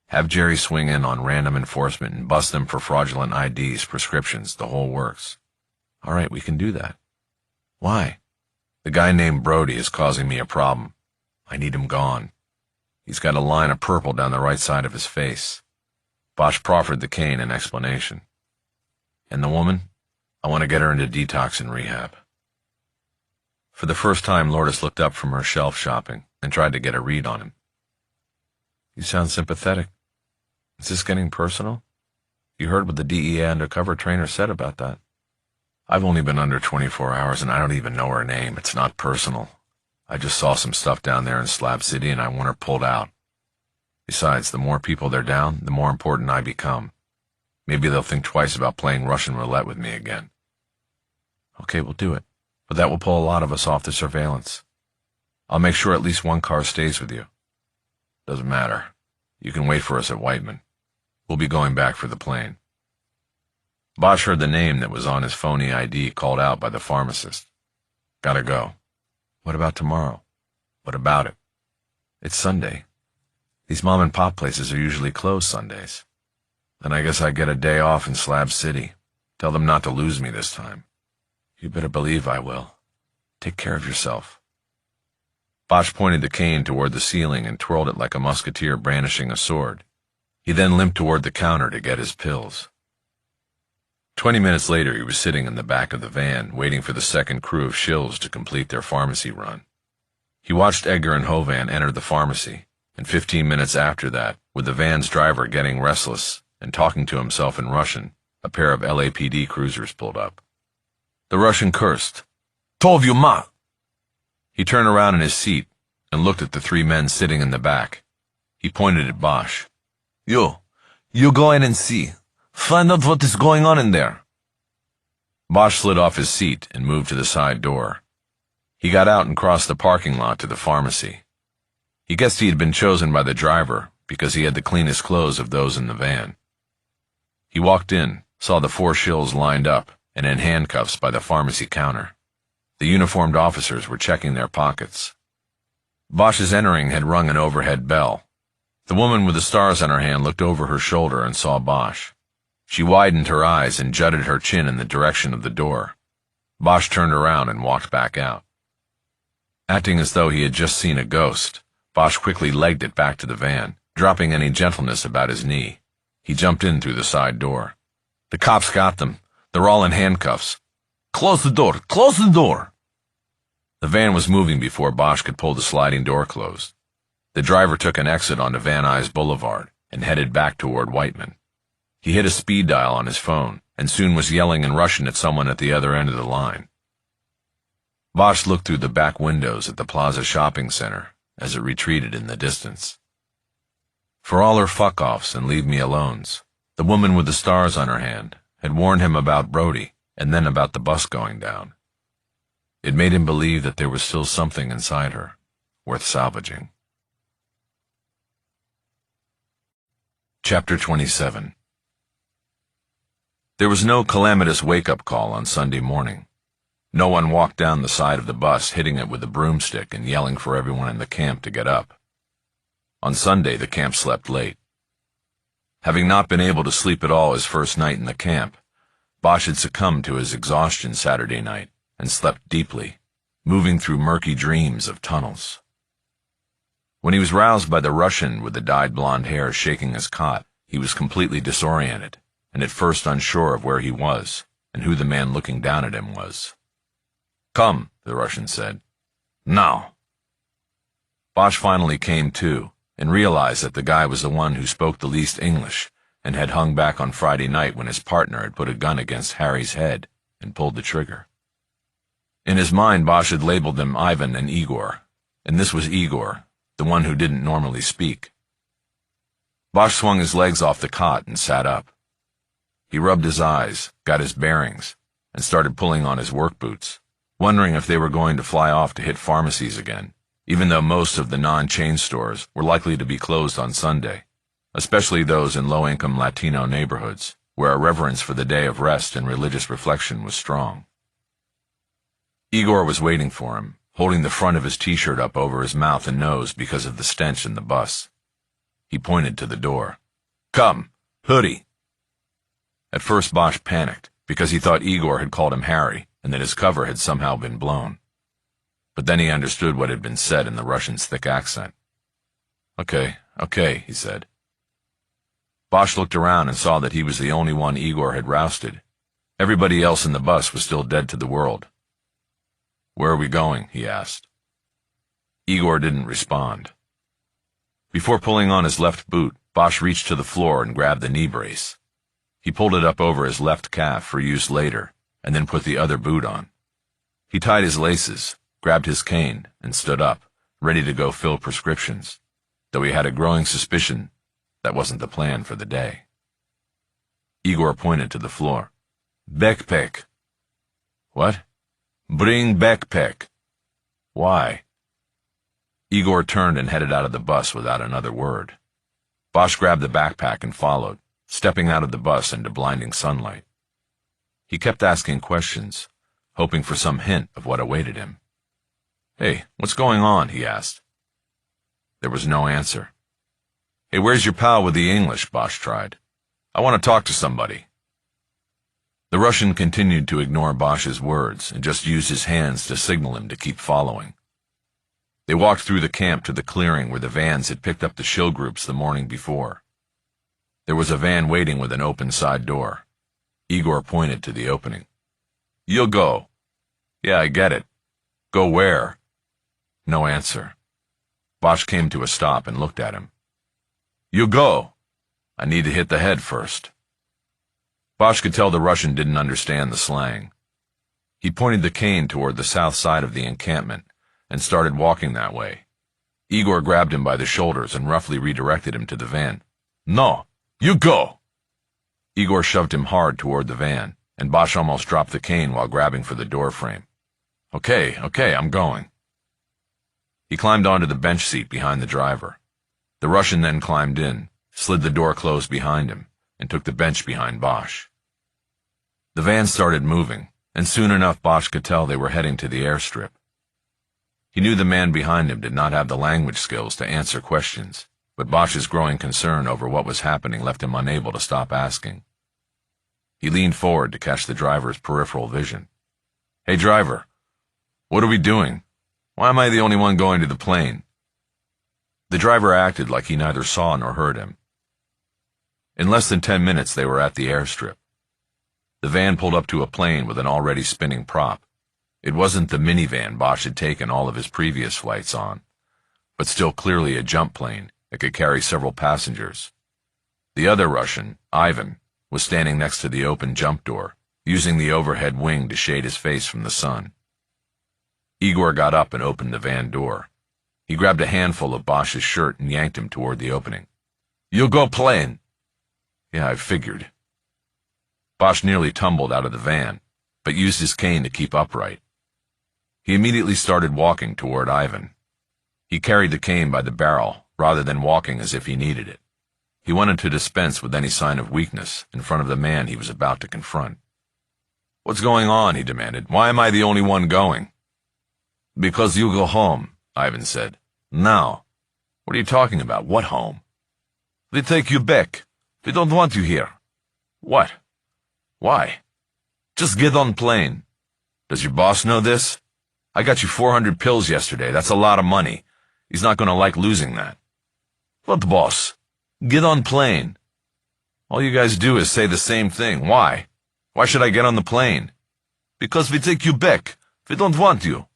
"Have Jerry swing in on random enforcement and bust them for fraudulent IDs, prescriptions, the whole works." "All right, we can do that." "Why?" "The guy named Brody is causing me a problem. I need him gone. He's got a line of purple down the right side of his face." Bosch proffered the cane in explanation. "And the woman? I want to get her into detox and rehab." For the first time, Lourdes looked up from her shelf shopping and tried to get a read on him. "You sound sympathetic. Is this getting personal? You heard what the DEA undercover trainer said about that." "I've only been under 24 hours and I don't even know her name. It's not personal. I just saw some stuff down there in Slab City and I want her pulled out. Besides, the more people they're down, the more important I become. Maybe they'll think twice about playing Russian roulette with me again." "Okay, we'll do it. But that will pull a lot of us off the surveillance. I'll make sure at least 1 car stays with you." "Doesn't matter. You can wait for us at Whiteman. We'll be going back for the plane." Bosch heard the name that was on his phony ID called out by the pharmacist. "Gotta go." "What about tomorrow?" "What about it?" "It's Sunday. These mom and pop places are usually closed Sundays." "Then I guess I get a day off in Slab City. Tell them not to lose me this time." "You better believe I will. Take care of yourself." Bosch pointed the cane toward the ceiling and twirled it like a musketeer brandishing a sword. He then limped toward the counter to get his pills. 20 minutes later, he was sitting in the back of the van, waiting for the second crew of shills to complete their pharmacy run. He watched Edgar and Hovan enter the pharmacy, and 15 minutes after that, with the van's driver getting restless and talking to himself in Russian, a pair of LAPD cruisers pulled up. The Russian cursed. "Tov ma!" He turned around in his seat and looked at the 3 men sitting in the back. He pointed at Bosch. You go in and see. Find out what is going on in there." Bosch slid off his seat and moved to the side door. He got out and crossed the parking lot to the pharmacy. He guessed he had been chosen by the driver because he had the cleanest clothes of those in the van. He walked in, saw the 4 shills lined up and in handcuffs by the pharmacy counter. The uniformed officers were checking their pockets. Bosch's entering had rung an overhead bell. The woman with the stars on her hand looked over her shoulder and saw Bosch. She widened her eyes and jutted her chin in the direction of the door. Bosch turned around and walked back out. Acting as though he had just seen a ghost, Bosch quickly legged it back to the van, dropping any gentleness about his knee. He jumped in through the side door. "The cops got them. They're all in handcuffs. Close the door! Close the door!" The van was moving before Bosch could pull the sliding door closed. The driver took an exit onto Van Nuys Boulevard and headed back toward Whiteman. He hit a speed dial on his phone and soon was yelling in Russian at someone at the other end of the line. Bosch looked through the back windows at the Plaza Shopping Center as it retreated in the distance. For all her fuck-offs and leave-me-alones, the woman with the stars on her hand had warned him about Brody and then about the bus going down. It made him believe that there was still something inside her worth salvaging. Chapter 27. There was no calamitous wake-up call on Sunday morning. No one walked down the side of the bus hitting it with a broomstick and yelling for everyone in the camp to get up. On Sunday, the camp slept late. Having not been able to sleep at all his first night in the camp, Bosch had succumbed to his exhaustion Saturday night and slept deeply, moving through murky dreams of tunnels. When he was roused by the Russian with the dyed blonde hair shaking his cot, he was completely disoriented, and at first unsure of where he was and who the man looking down at him was. "Come," the Russian said. "Now." Bosch finally came to and realized that the guy was the one who spoke the least English and had hung back on Friday night when his partner had put a gun against Harry's head and pulled the trigger. In his mind, Bosch had labeled them Ivan and Igor, and this was Igor, the one who didn't normally speak. Bosch swung his legs off the cot and sat up. He rubbed his eyes, got his bearings, and started pulling on his work boots, wondering if they were going to fly off to hit pharmacies again, even though most of the non-chain stores were likely to be closed on Sunday, especially those in low-income Latino neighborhoods, where a reverence for the day of rest and religious reflection was strong. Igor was waiting for him, holding the front of his t-shirt up over his mouth and nose because of the stench in the bus. He pointed to the door. "Come, hoodie." At first Bosch panicked, because he thought Igor had called him Harry and that his cover had somehow been blown. But then he understood what had been said in the Russian's thick accent. Okay, he said. Bosch looked around and saw that he was the only one Igor had rousted. Everybody else in the bus was still dead to the world. "Where are we going?" he asked. Igor didn't respond. Before pulling on his left boot, Bosch reached to the floor and grabbed the knee brace. He pulled it up over his left calf for use later, and then put the other boot on. He tied his laces, grabbed his cane, and stood up, ready to go fill prescriptions, though he had a growing suspicion that wasn't the plan for the day. Igor pointed to the floor. "Backpack." "What?" "Bring backpack." "Why?" Igor turned and headed out of the bus without another word. Bosch grabbed the backpack and followed, stepping out of the bus into blinding sunlight. He kept asking questions, hoping for some hint of what awaited him. "Hey, what's going on?" he asked. There was no answer. "Hey, where's your pal with the English?" Bosch tried. "I want to talk to somebody." The Russian continued to ignore Bosch's words and just used his hands to signal him to keep following. They walked through the camp to the clearing where the vans had picked up the shill groups the morning before. There was a van waiting with an open side door. Igor pointed to the opening. "You'll go." "Yeah, I get it." "Go where?" No answer. Bosch came to a stop and looked at him. "You go." "I need to hit the head first." Bosch could tell the Russian didn't understand the slang. He pointed the cane toward the south side of the encampment and started walking that way. Igor grabbed him by the shoulders and roughly redirected him to the van. "No, you go." Igor shoved him hard toward the van, and Bosch almost dropped the cane while grabbing for the door frame. Okay, I'm going." He climbed onto the bench seat behind the driver. The Russian then climbed in, slid the door closed behind him, and took the bench behind Bosch. The van started moving, and soon enough Bosch could tell they were heading to the airstrip. He knew the man behind him did not have the language skills to answer questions, but Bosch's growing concern over what was happening left him unable to stop asking. He leaned forward to catch the driver's peripheral vision. "Hey, driver, what are we doing? Why am I the only one going to the plane?" The driver acted like he neither saw nor heard him. In less than 10 minutes, they were at the airstrip. The van pulled up to a plane with an already spinning prop. It wasn't the minivan Bosch had taken all of his previous flights on, but still clearly a jump plane that could carry several passengers. The other Russian, Ivan, was standing next to the open jump door, using the overhead wing to shade his face from the sun. Igor got up and opened the van door. He grabbed a handful of Bosch's shirt and yanked him toward the opening. "You go plane." "Yeah, I figured." Bosch nearly tumbled out of the van, but used his cane to keep upright. He immediately started walking toward Ivan. He carried the cane by the barrel, rather than walking as if he needed it. He wanted to dispense with any sign of weakness in front of the man he was about to confront. "What's going on?" he demanded. "Why am I the only one going?" "Because you go home," Ivan said. "Now." "What are you talking about? What home?" "We take you back. We don't want you here." "What? Why?" "Just get on plane." "Does your boss know this? I got you 400 pills yesterday. That's a lot of money. He's not going to like losing that." "What boss? Get on plane." "All you guys do is say the same thing. Why? Why should I get on the plane?" "Because we take you back. We don't want you."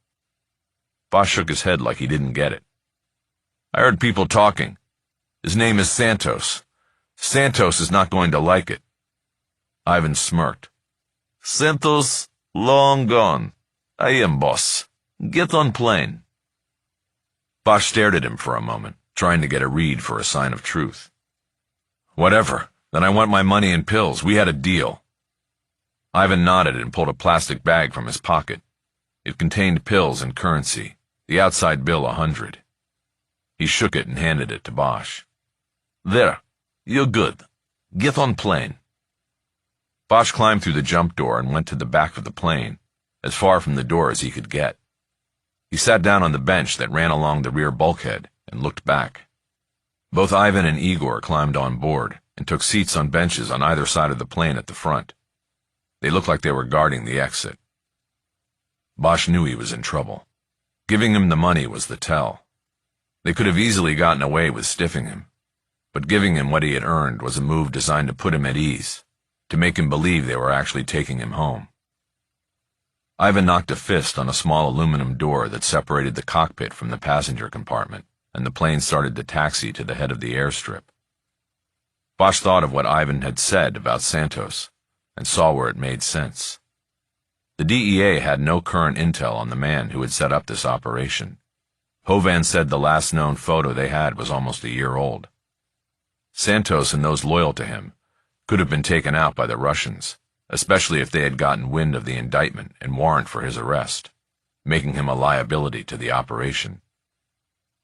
Bosch shook his head like he didn't get it. "I heard people talking. His name is Santos. Santos is not going to like it." Ivan smirked. "Santos, long gone. I am boss. Get on plane." Bosch stared at him for a moment, trying to get a read for a sign of truth. "Whatever. Then I want my money and pills. We had a deal." Ivan nodded and pulled a plastic bag from his pocket. It contained pills and currency, the outside bill 100. He shook it and handed it to Bosch. "There. You're good. Get on plane." Bosch climbed through the jump door and went to the back of the plane, as far from the door as he could get. He sat down on the bench that ran along the rear bulkhead and looked back. Both Ivan and Igor climbed on board and took seats on benches on either side of the plane at the front. They looked like they were guarding the exit. Bosch knew he was in trouble. Giving him the money was the tell. They could have easily gotten away with stiffing him, but giving him what he had earned was a move designed to put him at ease, to make him believe they were actually taking him home. Ivan knocked a fist on a small aluminum door that separated the cockpit from the passenger compartment, and the plane started to taxi to the head of the airstrip. Bosch thought of what Ivan had said about Santos, and saw where it made sense. The DEA had no current intel on the man who had set up this operation. Hovan said the last known photo they had was almost a year old. Santos and those loyal to him could have been taken out by the Russians, especially if they had gotten wind of the indictment and warrant for his arrest, making him a liability to the operation.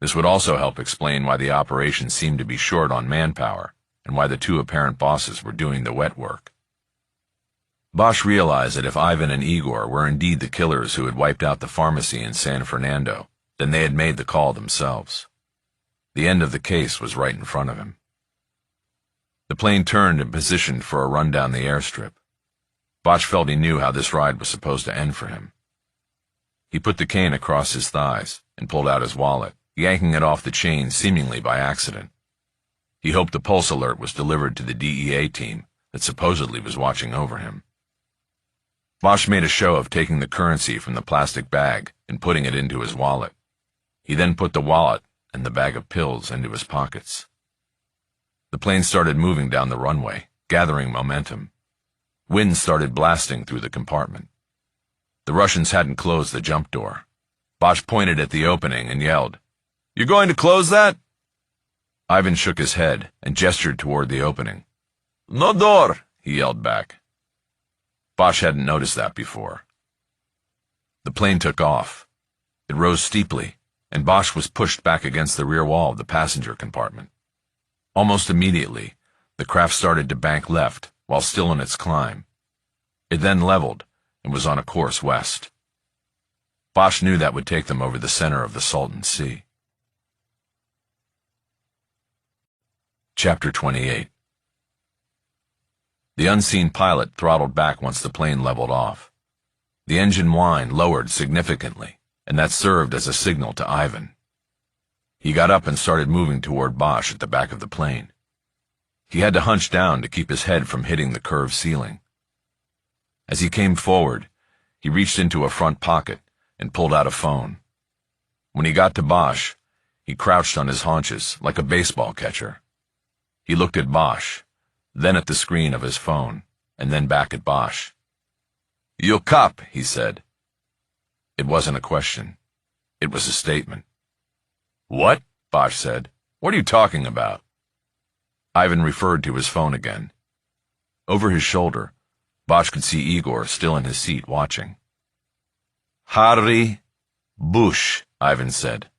This would also help explain why the operation seemed to be short on manpower and why the two apparent bosses were doing the wet work. Bosch realized that if Ivan and Igor were indeed the killers who had wiped out the pharmacy in San Fernando, then they had made the call themselves. The end of the case was right in front of him. The plane turned and positioned for a run down the airstrip. Bosch felt he knew how this ride was supposed to end for him. He put the cane across his thighs and pulled out his wallet, yanking it off the chain seemingly by accident. He hoped the pulse alert was delivered to the DEA team that supposedly was watching over him. Bosch made a show of taking the currency from the plastic bag and putting it into his wallet. He then put the wallet and the bag of pills into his pockets. The plane started moving down the runway, gathering momentum. Wind started blasting through the compartment. The Russians hadn't closed the jump door. Bosch pointed at the opening and yelled, "You going to close that?" Ivan shook his head and gestured toward the opening. "No door," he yelled back. Bosch hadn't noticed that before. The plane took off. It rose steeply, and Bosch was pushed back against the rear wall of the passenger compartment. Almost immediately, the craft started to bank left while still on its climb. It then leveled and was on a course west. Bosch knew that would take them over the center of the Salton Sea. Chapter 28. The unseen pilot throttled back once the plane leveled off. The engine whine lowered significantly, and that served as a signal to Ivan. He got up and started moving toward Bosch at the back of the plane. He had to hunch down to keep his head from hitting the curved ceiling. As he came forward, he reached into a front pocket and pulled out a phone. When he got to Bosch, he crouched on his haunches like a baseball catcher. He looked at Bosch, then at the screen of his phone, and then back at Bosch. "You cop," he said. It wasn't a question. It was a statement. "What?" Bosch said. "What are you talking about?" Ivan referred to his phone again. Over his shoulder, Bosch could see Igor still in his seat watching. "Harry Bosch," Ivan said.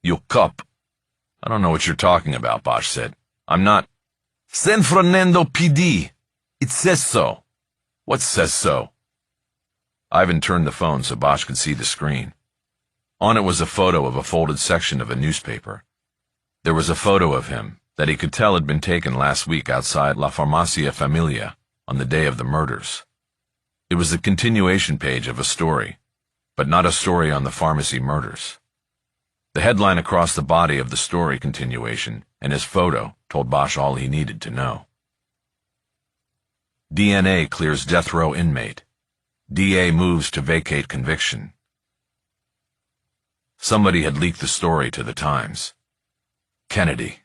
"You cop." "I don't know what you're talking about," Bosch said. "I'm not." "San Fernando PD. It says so." "What says so?" Ivan turned the phone so Bosch could see the screen. On it was a photo of a folded section of a newspaper. There was a photo of him that he could tell had been taken last week outside La Farmacia Familia on the day of the murders. It was the continuation page of a story, but not a story on the pharmacy murders. The headline across the body of the story continuation and his photo told Bosch all he needed to know. DNA clears death row inmate. DA moves to vacate conviction. Somebody had leaked the story to the Times. Kennedy.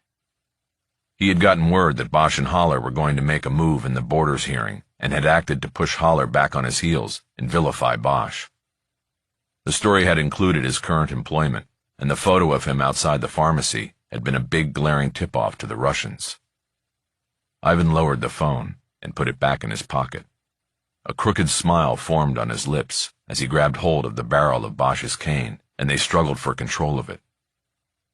He had gotten word that Bosch and Haller were going to make a move in the Borders hearing and had acted to push Haller back on his heels and vilify Bosch. The story had included his current employment, and the photo of him outside the pharmacy had been a big glaring tip-off to the Russians. Ivan lowered the phone and put it back in his pocket. A crooked smile formed on his lips as he grabbed hold of the barrel of Bosch's cane, and they struggled for control of it.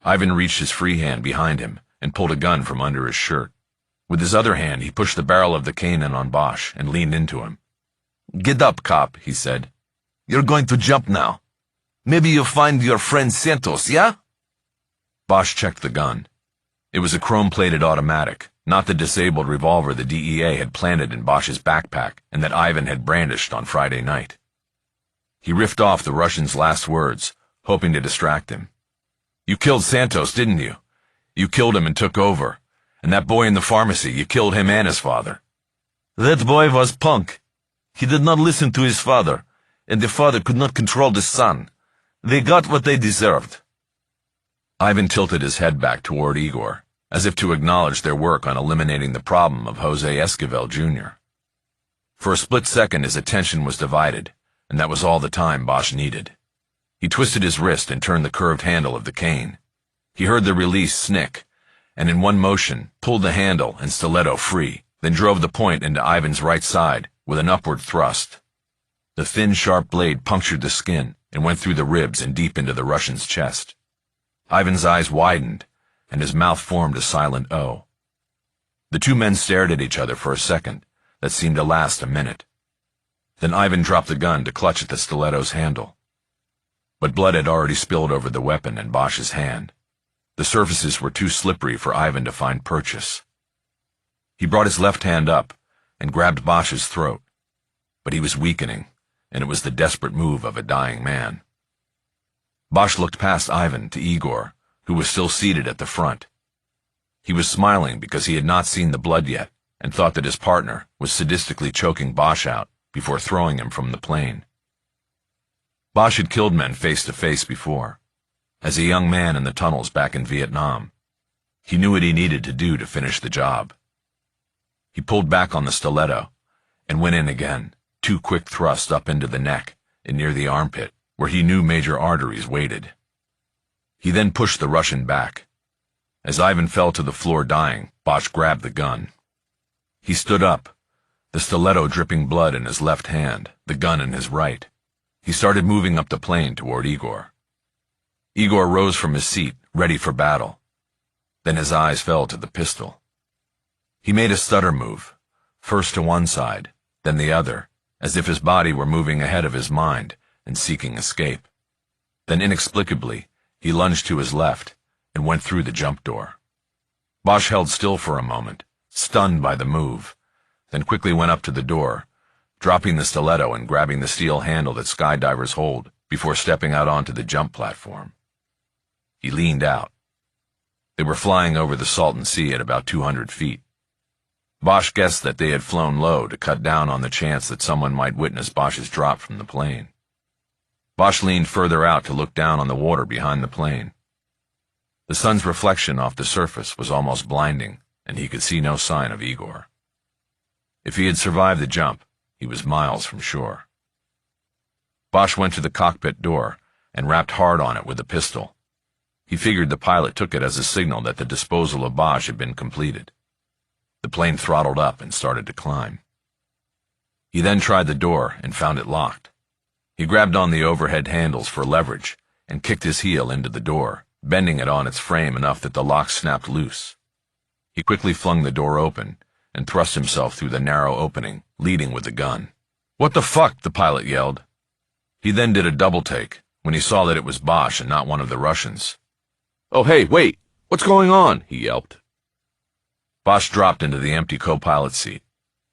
Ivan reached his free hand behind him and pulled a gun from under his shirt. With his other hand, he pushed the barrel of the cane in on Bosch and leaned into him. "Get up, cop," he said. "You're going to jump now. Maybe you'll find your friend Santos, yeah?" Bosch checked the gun. It was a chrome-plated automatic, not the disabled revolver the DEA had planted in Bosch's backpack and that Ivan had brandished on Friday night. He riffed off the Russian's last words, hoping to distract him. "You killed Santos, didn't you? You killed him and took over. And that boy in the pharmacy, you killed him and his father." "That boy was punk. He did not listen to his father, and the father could not control the son. They got what they deserved." Ivan tilted his head back toward Igor, as if to acknowledge their work on eliminating the problem of Jose Esquivel, Jr. For a split second his attention was divided, and that was all the time Bosch needed. He twisted his wrist and turned the curved handle of the cane. He heard the release snick, and in one motion pulled the handle and stiletto free, then drove the point into Ivan's right side with an upward thrust. The thin, sharp blade punctured the skin and went through the ribs and deep into the Russian's chest. Ivan's eyes widened, and his mouth formed a silent O. The two men stared at each other for a second that seemed to last a minute. Then Ivan dropped the gun to clutch at the stiletto's handle. But blood had already spilled over the weapon in Bosch's hand. The surfaces were too slippery for Ivan to find purchase. He brought his left hand up and grabbed Bosch's throat, but he was weakening, and it was the desperate move of a dying man. Bosch looked past Ivan to Igor, who was still seated at the front. He was smiling because he had not seen the blood yet and thought that his partner was sadistically choking Bosch out before throwing him from the plane. Bosch had killed men face to face before. As a young man in the tunnels back in Vietnam, he knew what he needed to do to finish the job. He pulled back on the stiletto and went in again, 2 quick thrusts up into the neck and near the armpit, where he knew major arteries waited. He then pushed the Russian back. As Ivan fell to the floor dying, Bosch grabbed the gun. He stood up, the stiletto dripping blood in his left hand, the gun in his right. He started moving up the plane toward Igor. Igor rose from his seat, ready for battle. Then his eyes fell to the pistol. He made a stutter move, first to one side, then the other, as if his body were moving ahead of his mind and seeking escape. Then inexplicably, he lunged to his left and went through the jump door. Bosch held still for a moment, stunned by the move, then quickly went up to the door, dropping the stiletto and grabbing the steel handle that skydivers hold before stepping out onto the jump platform. He leaned out. They were flying over the Salton Sea at about 200 feet. Bosch guessed that they had flown low to cut down on the chance that someone might witness Bosch's drop from the plane. Bosch leaned further out to look down on the water behind the plane. The sun's reflection off the surface was almost blinding, and he could see no sign of Igor. If he had survived the jump, he was miles from shore. Bosch went to the cockpit door and rapped hard on it with a pistol. He figured the pilot took it as a signal that the disposal of Bosch had been completed. The plane throttled up and started to climb. He then tried the door and found it locked. He grabbed on the overhead handles for leverage and kicked his heel into the door, bending it on its frame enough that the lock snapped loose. He quickly flung the door open and thrust himself through the narrow opening, leading with the gun. "What the fuck?" the pilot yelled. He then did a double take when he saw that it was Bosch and not one of the Russians. "Oh, hey, wait! What's going on?" he yelped. Bosch dropped into the empty co-pilot seat.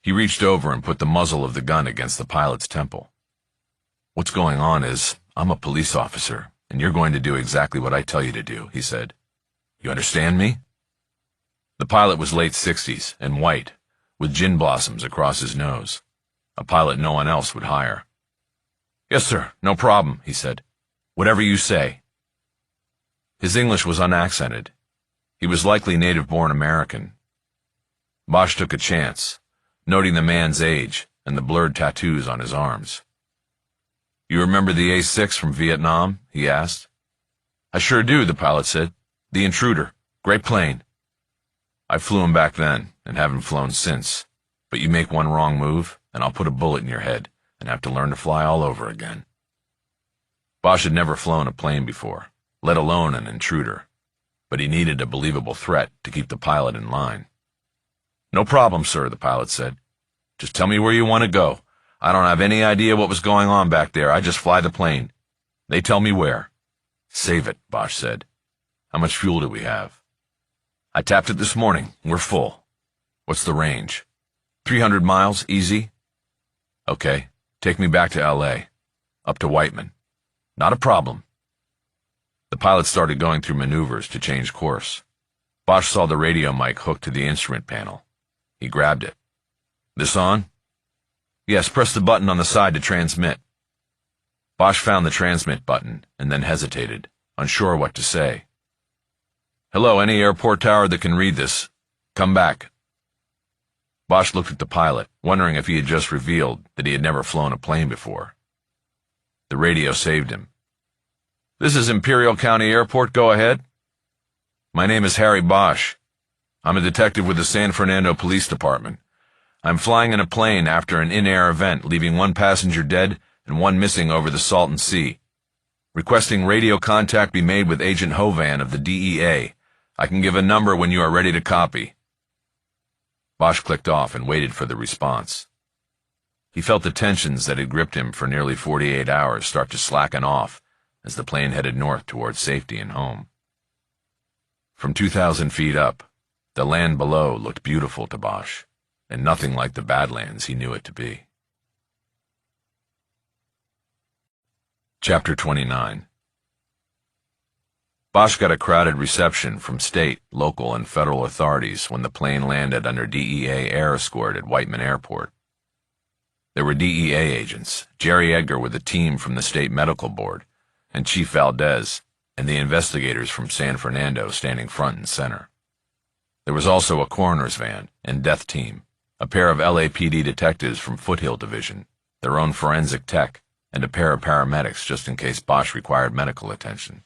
He reached over and put the muzzle of the gun against the pilot's temple. "What's going on is, I'm a police officer, and you're going to do exactly what I tell you to do," he said. "You understand me?" The pilot was late 60s and white, with gin blossoms across his nose. A pilot no one else would hire. "Yes, sir, no problem," he said. "Whatever you say." His English was unaccented. He was likely native-born American. Bosch took a chance, noting the man's age and the blurred tattoos on his arms. "You remember the A-6 from Vietnam?" he asked. "I sure do," the pilot said. "The Intruder. Great plane. I flew him back then and haven't flown since, but you make one wrong move and I'll put a bullet in your head and have to learn to fly all over again." Bosch had never flown a plane before, let alone an Intruder, but he needed a believable threat to keep the pilot in line. "No problem, sir," the pilot said. "Just tell me where you want to go. I don't have any idea what was going on back there. I just fly the plane. They tell me where." "Save it," Bosch said. "How much fuel do we have?" "I tapped it this morning. We're full." "What's the range?" 300 miles, easy." "Okay, take me back to L.A. Up to Whiteman." "Not a problem." The pilot started going through maneuvers to change course. Bosch saw the radio mic hooked to the instrument panel. He grabbed it. "This on?" "Yes, press the button on the side to transmit." Bosch found the transmit button and then hesitated, unsure what to say. "Hello, any airport tower that can read this. Come back." Bosch looked at the pilot, wondering if he had just revealed that he had never flown a plane before. The radio saved him. "This is Imperial County Airport, go ahead." "My name is Harry Bosch. I'm a detective with the San Fernando Police Department. I'm flying in a plane after an in-air event, leaving one passenger dead and one missing over the Salton Sea. Requesting radio contact be made with Agent Hovan of the DEA. I can give a number when you are ready to copy." Bosch clicked off and waited for the response. He felt the tensions that had gripped him for nearly 48 hours start to slacken off as the plane headed north towards safety and home. From 2,000 feet up, the land below looked beautiful to Bosch, and nothing like the Badlands he knew it to be. Chapter 29. Bosch got a crowded reception from state, local, and federal authorities when the plane landed under DEA air escort at Whiteman Airport. There were DEA agents, Jerry Edgar with a team from the State Medical Board, and Chief Valdez, and the investigators from San Fernando standing front and center. There was also a coroner's van and death team, a pair of LAPD detectives from Foothill Division, their own forensic tech, and a pair of paramedics just in case Bosch required medical attention.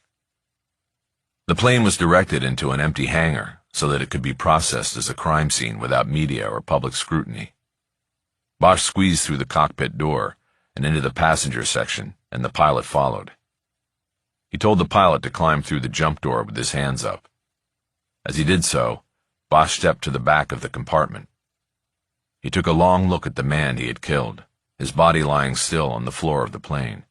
The plane was directed into an empty hangar so that it could be processed as a crime scene without media or public scrutiny. Bosch squeezed through the cockpit door and into the passenger section, and the pilot followed. He told the pilot to climb through the jump door with his hands up. As he did so, Bosch stepped to the back of the compartment. He took a long look at the man he had killed, his body lying still on the floor of the plane.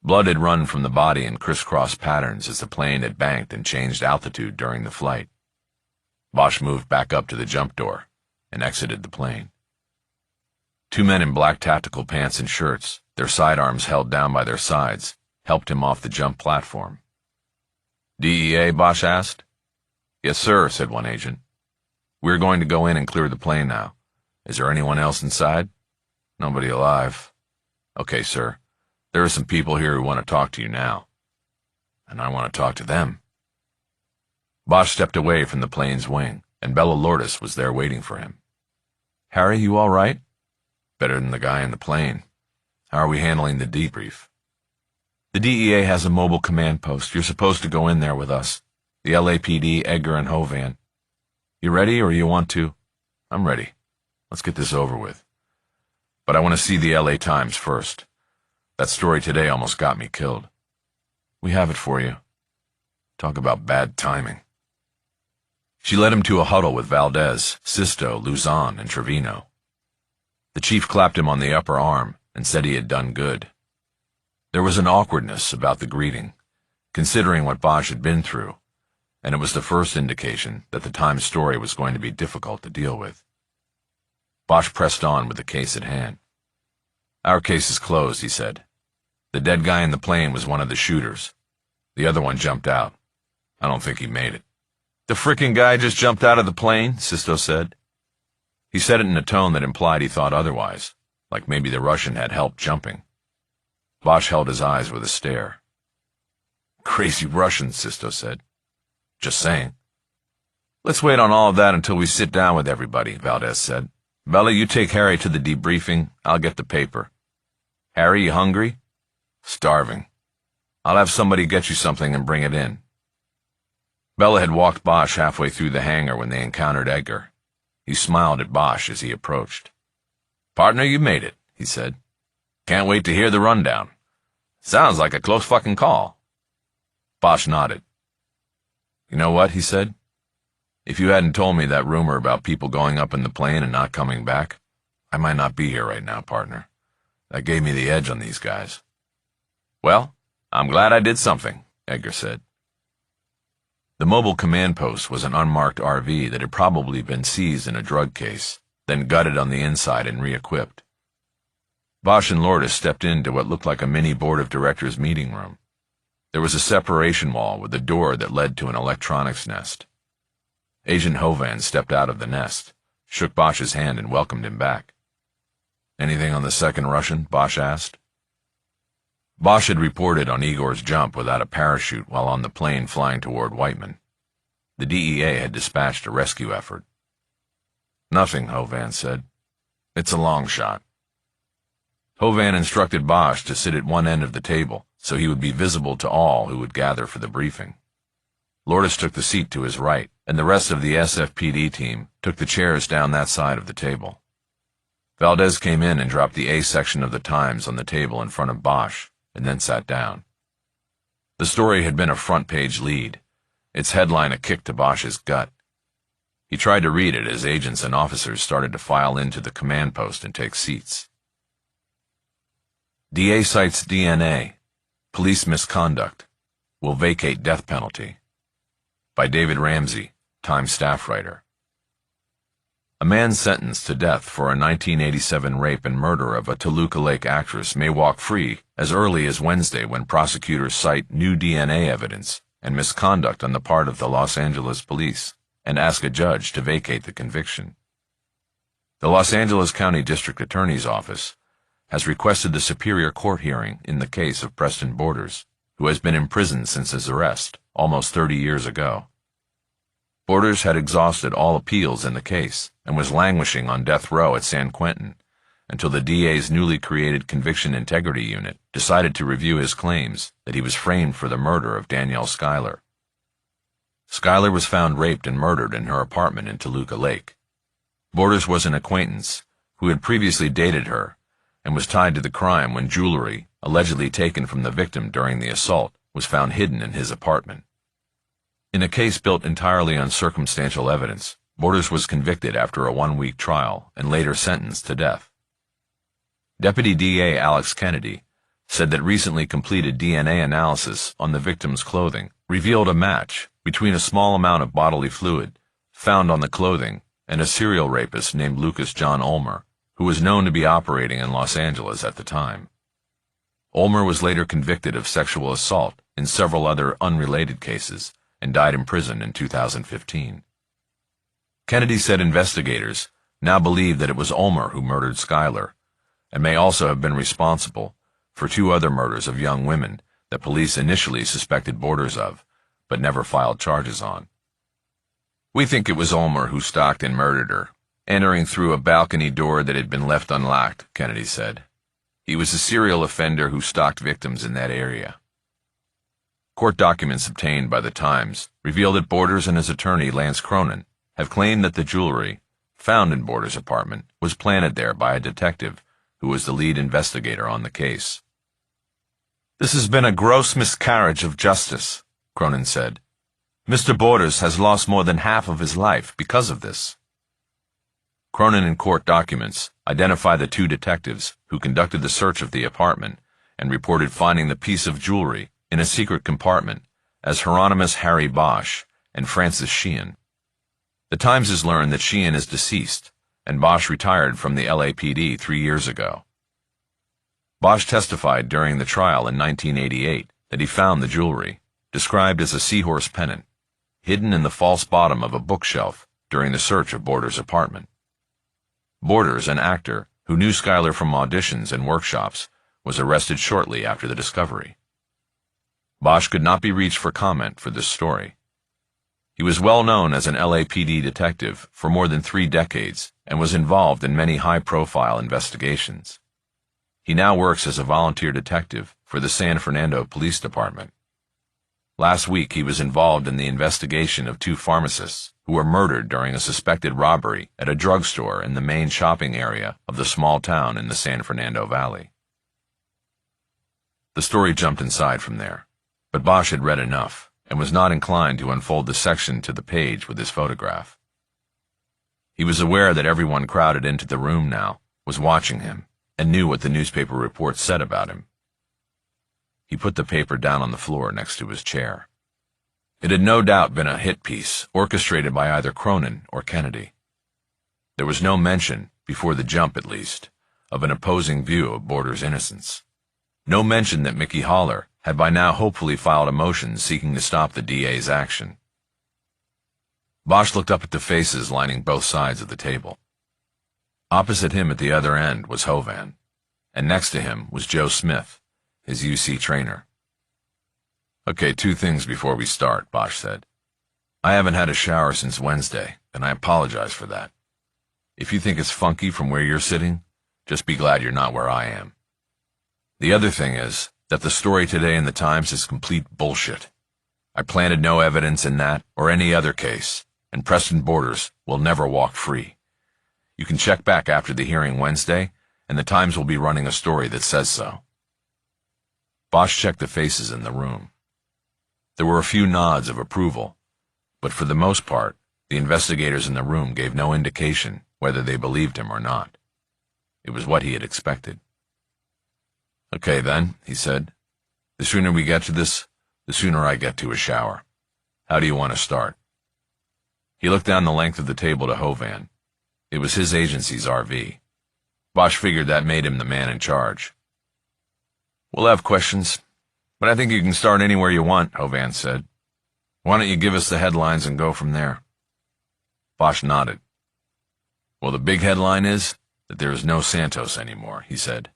Blood had run from the body in crisscross patterns as the plane had banked and changed altitude during the flight. Bosch moved back up to the jump door and exited the plane. Two men in black tactical pants and shirts, their sidearms held down by their sides, helped him off the jump platform. "DEA?" Bosch asked. "Yes, sir," said one agent. "We're going to go in and clear the plane now. Is there anyone else inside?" "Nobody alive." "Okay, sir. There are some people here who want to talk to you now." "And I want to talk to them." Bosch stepped away from the plane's wing, and Bella Lourdes was there waiting for him. "Harry, you all right?" "Better than the guy in the plane. How are we handling the debrief?" "The DEA has a mobile command post. You're supposed to go in there with us. The LAPD, Edgar, and Hovan. You ready, or you want to?" "I'm ready. Let's get this over with. But I want to see the LA Times first. That story today almost got me killed." "We have it for you." Talk about bad timing. She led him to a huddle with Valdez, Sisto, Luzon, and Trevino. The chief clapped him on the upper arm and said he had done good. There was an awkwardness about the greeting, considering what Bosch had been through, and it was the first indication that the Times story was going to be difficult to deal with. Bosch pressed on with the case at hand. "Our case is closed," he said. "The dead guy in the plane was one of the shooters. The other one jumped out. I don't think he made it." "The frickin' guy just jumped out of the plane?" Sisto said. He said it in a tone that implied he thought otherwise, like maybe the Russian had help jumping. Bosch held his eyes with a stare. "Crazy Russians," Sisto said. "Just saying." "Let's wait on all of that until we sit down with everybody," Valdez said. "Bella, you take Harry to the debriefing. I'll get the paper. Harry, you hungry?" "Starving. I'll have somebody get you something and bring it in." Bella had walked Bosch halfway through the hangar when they encountered Edgar. He smiled at Bosch as he approached. "Partner, you made it," he said. "Can't wait to hear the rundown. Sounds like a close fucking call." Bosch nodded. "You know what?" he said. "If you hadn't told me that rumor about people going up in the plane and not coming back, I might not be here right now, partner. That gave me the edge on these guys." "Well, I'm glad I did something," Edgar said. The mobile command post was an unmarked RV that had probably been seized in a drug case, then gutted on the inside and re-equipped. Bosch and Lourdes stepped into what looked like a mini board of directors meeting room. There was a separation wall with a door that led to an electronics nest. Agent Hovan stepped out of the nest, shook Bosch's hand and welcomed him back. "Anything on the second Russian?" Bosch asked. Bosch had reported on Igor's jump without a parachute while on the plane flying toward Whiteman. The DEA had dispatched a rescue effort. "Nothing," Hovan said. "It's a long shot." Hovan instructed Bosch to sit at one end of the table so he would be visible to all who would gather for the briefing. Lourdes took the seat to his right, and the rest of the SFPD team took the chairs down that side of the table. Valdez came in and dropped the A section of the Times on the table in front of Bosch, and then sat down. The story had been a front-page lead, its headline a kick to Bosch's gut. He tried to read it as agents and officers started to file into the command post and take seats. DA cites DNA. Police misconduct. Will vacate death penalty. By David Ramsey, Times staff writer. A man sentenced to death for a 1987 rape and murder of a Toluca Lake actress may walk free as early as Wednesday when prosecutors cite new DNA evidence and misconduct on the part of the Los Angeles police and ask a judge to vacate the conviction. The Los Angeles County District Attorney's Office has requested the Superior Court hearing in the case of Preston Borders, who has been imprisoned since his arrest almost 30 years ago. Borders had exhausted all appeals in the case and was languishing on death row at San Quentin until the DA's newly created Conviction Integrity Unit decided to review his claims that he was framed for the murder of Danielle Schuyler. Schuyler was found raped and murdered in her apartment in Toluca Lake. Borders was an acquaintance who had previously dated her and was tied to the crime when jewelry, allegedly taken from the victim during the assault, was found hidden in his apartment. In a case built entirely on circumstantial evidence, Borders was convicted after a one-week trial and later sentenced to death. Deputy DA Alex Kennedy said that recently completed DNA analysis on the victim's clothing revealed a match between a small amount of bodily fluid found on the clothing and a serial rapist named Lucas John Ulmer, who was known to be operating in Los Angeles at the time. Ulmer was later convicted of sexual assault in several other unrelated cases and died in prison in 2015. Kennedy said investigators now believe that it was Ulmer who murdered Schuyler, and may also have been responsible for 2 other murders of young women that police initially suspected Borders of, but never filed charges on. "We think it was Ulmer who stalked and murdered her, entering through a balcony door that had been left unlocked," Kennedy said. "He was a serial offender who stalked victims in that area." Court documents obtained by the Times reveal that Borders and his attorney Lance Cronin have claimed that the jewelry found in Borders' apartment was planted there by a detective who was the lead investigator on the case. "This has been a gross miscarriage of justice," Cronin said. "Mr. Borders has lost more than half of his life because of this." Cronin in court documents identify the 2 detectives who conducted the search of the apartment and reported finding the piece of jewelry in a secret compartment as Hieronymus Harry Bosch and Francis Sheehan. The Times has learned that Sheehan is deceased, and Bosch retired from the LAPD 3 years ago. Bosch testified during the trial in 1988 that he found the jewelry, described as a seahorse pennant, hidden in the false bottom of a bookshelf during the search of Borders' apartment. Borders, an actor who knew Schuyler from auditions and workshops, was arrested shortly after the discovery. Bosch could not be reached for comment for this story. He was well known as an LAPD detective for more than 3 decades and was involved in many high-profile investigations. He now works as a volunteer detective for the San Fernando Police Department. Last week, he was involved in the investigation of 2 pharmacists who were murdered during a suspected robbery at a drugstore in the main shopping area of the small town in the San Fernando Valley. The story jumped inside from there, but Bosch had read enough and was not inclined to unfold the section to the page with his photograph. He was aware that everyone crowded into the room now was watching him and knew what the newspaper reports said about him. He put the paper down on the floor next to his chair. It had no doubt been a hit piece, orchestrated by either Cronin or Kennedy. There was no mention, before the jump at least, of an opposing view of Borders' innocence. No mention that Mickey Haller had by now hopefully filed a motion seeking to stop the DA's action. Bosch looked up at the faces lining both sides of the table. Opposite him at the other end was Hovan, and next to him was Joe Smith, his UC trainer. "Okay, 2 things before we start," Bosch said. "I haven't had a shower since Wednesday, and I apologize for that. If you think it's funky from where you're sitting, just be glad you're not where I am. The other thing is that the story today in the Times is complete bullshit. I planted no evidence in that or any other case, and Preston Borders will never walk free. You can check back after the hearing Wednesday, and the Times will be running a story that says so." Bosch checked the faces in the room. There were a few nods of approval, but for the most part, the investigators in the room gave no indication whether they believed him or not. It was what he had expected. "Okay then," he said. "The sooner we get to this, the sooner I get to a shower. How do you want to start?" He looked down the length of the table to Hovan. It was his agency's RV. Bosch figured that made him the man in charge. "We'll have questions, but I think you can start anywhere you want," Hovan said. "Why don't you give us the headlines and go from there?" Bosch nodded. "Well, the big headline is that there is no Santos anymore," he said.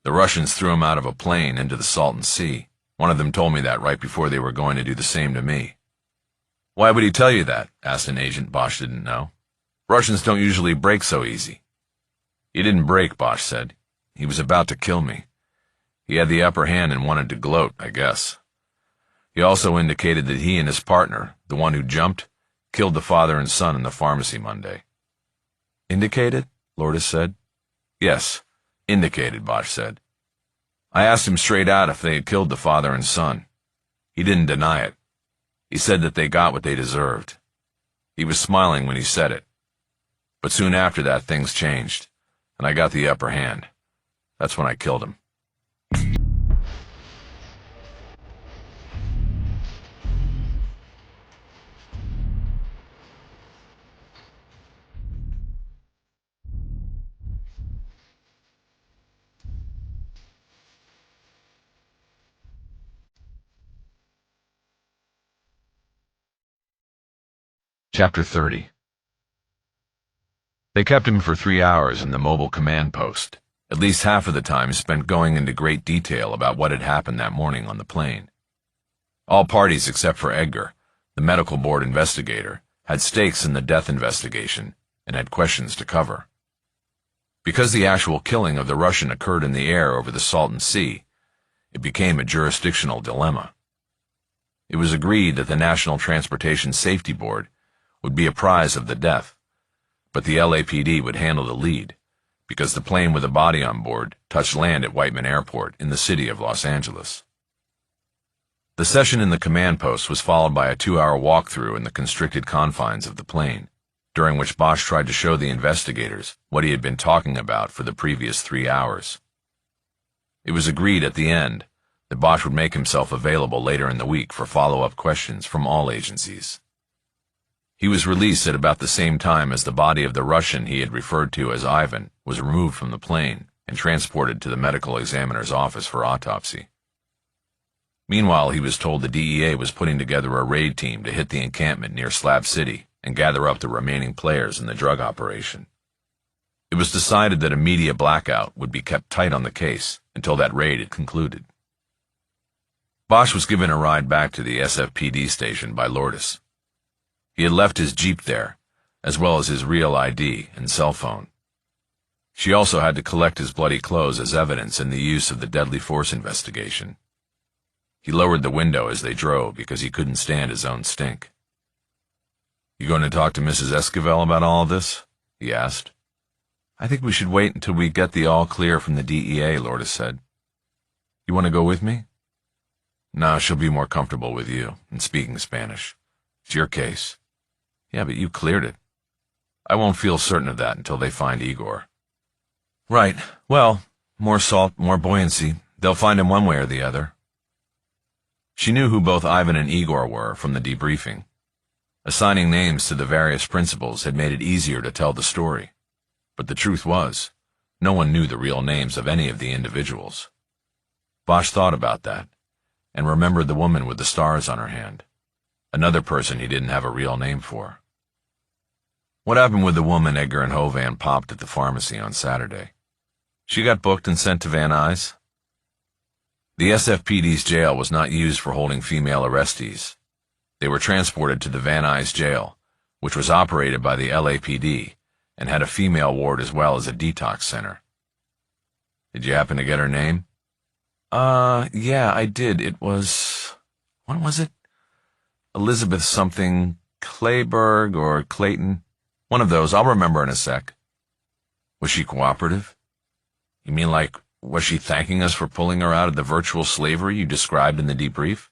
"The Russians threw him out of a plane into the Salton Sea. One of them told me that right before they were going to do the same to me." "Why would he tell you that?" asked an agent Bosch didn't know. "Russians don't usually break so easy." "He didn't break," Bosch said. "He was about to kill me. He had the upper hand and wanted to gloat, I guess. He also indicated that he and his partner, the one who jumped, killed the father and son in the pharmacy Monday." "Indicated?" Lourdes said. "Yes, indicated," Bosch said. "I asked him straight out if they had killed the father and son. He didn't deny it. He said that they got what they deserved. He was smiling when he said it. But soon after that, things changed, and I got the upper hand. That's when I killed him." Chapter 30. They kept him for 3 hours in the mobile command post, at least half of the time spent going into great detail about what had happened that morning on the plane. All parties except for Edgar, the medical board investigator, had stakes in the death investigation and had questions to cover. Because the actual killing of the Russian occurred in the air over the Salton Sea, it became a jurisdictional dilemma. It was agreed that the National Transportation Safety Board would be apprised of the death, but the LAPD would handle the lead, because the plane with the body on board touched land at Whiteman Airport in the city of Los Angeles. The session in the command post was followed by a 2-hour walkthrough in the constricted confines of the plane, during which Bosch tried to show the investigators what he had been talking about for the previous 3 hours. It was agreed at the end that Bosch would make himself available later in the week for follow-up questions from all agencies. He was released at about the same time as the body of the Russian he had referred to as Ivan was removed from the plane and transported to the medical examiner's office for autopsy. Meanwhile, he was told the DEA was putting together a raid team to hit the encampment near Slab City and gather up the remaining players in the drug operation. It was decided that a media blackout would be kept tight on the case until that raid had concluded. Bosch was given a ride back to the SFPD station by Lourdes. He had left his Jeep there, as well as his real ID and cell phone. She also had to collect his bloody clothes as evidence in the use of the deadly force investigation. He lowered the window as they drove because he couldn't stand his own stink. "You going to talk to Mrs. Esquivel about all of this?" he asked. "I think we should wait until we get the all clear from the DEA," Lourdes said. "You want to go with me?" "No, she'll be more comfortable with you and speaking Spanish. It's your case." "Yeah, but you cleared it." "I won't feel certain of that until they find Igor." "Right. Well, more salt, more buoyancy. They'll find him one way or the other." She knew who both Ivan and Igor were from the debriefing. Assigning names to the various principals had made it easier to tell the story. But the truth was, no one knew the real names of any of the individuals. Bosch thought about that, and remembered the woman with the stars on her hand, another person he didn't have a real name for. What happened with the woman Edgar and Hovan popped at the pharmacy on Saturday? She got booked and sent to Van Nuys? The SFPD's jail was not used for holding female arrestees. They were transported to the Van Nuys jail, which was operated by the LAPD and had a female ward as well as a detox center. Did you happen to get her name? Yeah, I did. It was... what was it? Elizabeth something, Clayburg or Clayton. One of those. I'll remember in a sec. Was she cooperative? You mean like, was she thanking us for pulling her out of the virtual slavery you described in the debrief?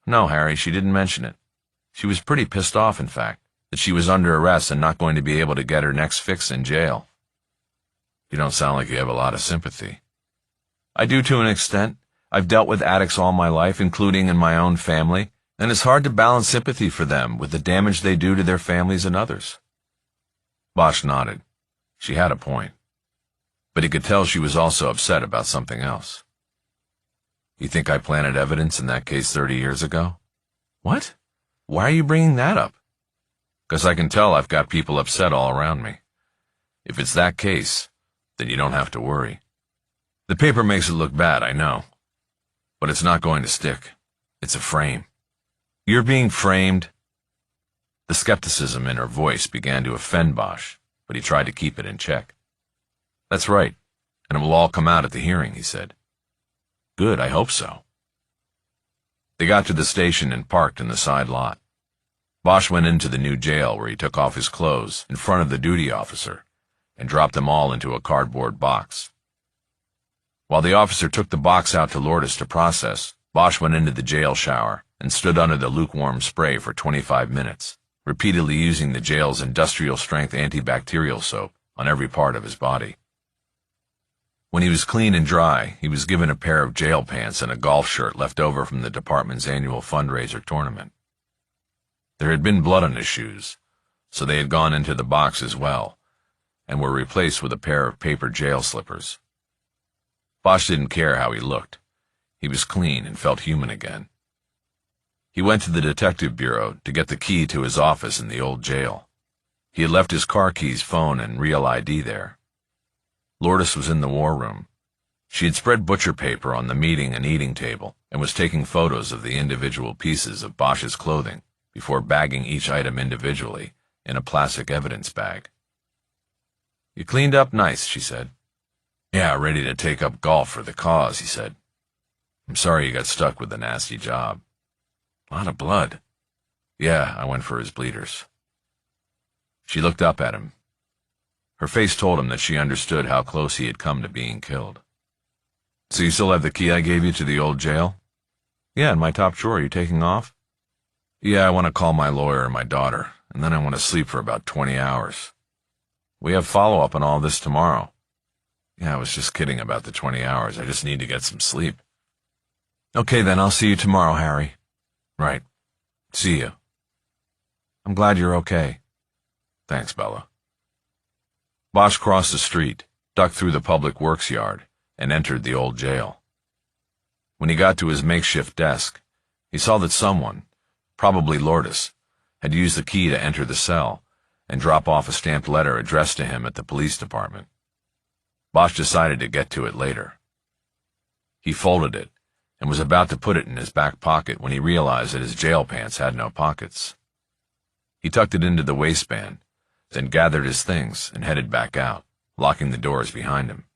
No, Harry, she didn't mention it. She was pretty pissed off, in fact, that she was under arrest and not going to be able to get her next fix in jail. You don't sound like you have a lot of sympathy. I do to an extent. I've dealt with addicts all my life, including in my own family, and it's hard to balance sympathy for them with the damage they do to their families and others. Bosch nodded. She had a point. But he could tell she was also upset about something else. You think I planted evidence in that case 30 years ago? What? Why are you bringing that up? 'Cause I can tell I've got people upset all around me. If it's that case, then you don't have to worry. The paper makes it look bad, I know. But it's not going to stick. It's a frame. You're being framed? The skepticism in her voice began to offend Bosch, but he tried to keep it in check. That's right, and it will all come out at the hearing, he said. Good, I hope so. They got to the station and parked in the side lot. Bosch went into the new jail where he took off his clothes in front of the duty officer and dropped them all into a cardboard box. While the officer took the box out to Lourdes to process, Bosch went into the jail shower and stood under the lukewarm spray for 25 minutes, repeatedly using the jail's industrial-strength antibacterial soap on every part of his body. When he was clean and dry, he was given a pair of jail pants and a golf shirt left over from the department's annual fundraiser tournament. There had been blood on his shoes, so they had gone into the box as well, and were replaced with a pair of paper jail slippers. Bosch didn't care how he looked. He was clean and felt human again. He went to the detective bureau to get the key to his office in the old jail. He had left his car keys, phone, and real ID there. Lourdes was in the war room. She had spread butcher paper on the meeting and eating table and was taking photos of the individual pieces of Bosch's clothing before bagging each item individually in a plastic evidence bag. "You cleaned up nice," she said. "Yeah, ready to take up golf for the cause," he said. "I'm sorry you got stuck with the nasty job." "A lot of blood." "Yeah, I went for his bleeders." She looked up at him. Her face told him that she understood how close he had come to being killed. "So you still have the key I gave you to the old jail?" "Yeah, in my top drawer. You taking off?" "Yeah, I want to call my lawyer and my daughter, and then I want to sleep for about 20 hours. We have follow-up on all this tomorrow." "Yeah, I was just kidding about the 20 hours. I just need to get some sleep." "Okay, then I'll see you tomorrow, Harry." "Right. See you." "I'm glad you're okay." "Thanks, Bella." Bosch crossed the street, ducked through the public works yard, and entered the old jail. When he got to his makeshift desk, he saw that someone, probably Lourdes, had used the key to enter the cell and drop off a stamped letter addressed to him at the police department. Bosch decided to get to it later. He folded it and was about to put it in his back pocket when he realized that his jail pants had no pockets. He tucked it into the waistband, then gathered his things and headed back out, locking the doors behind him.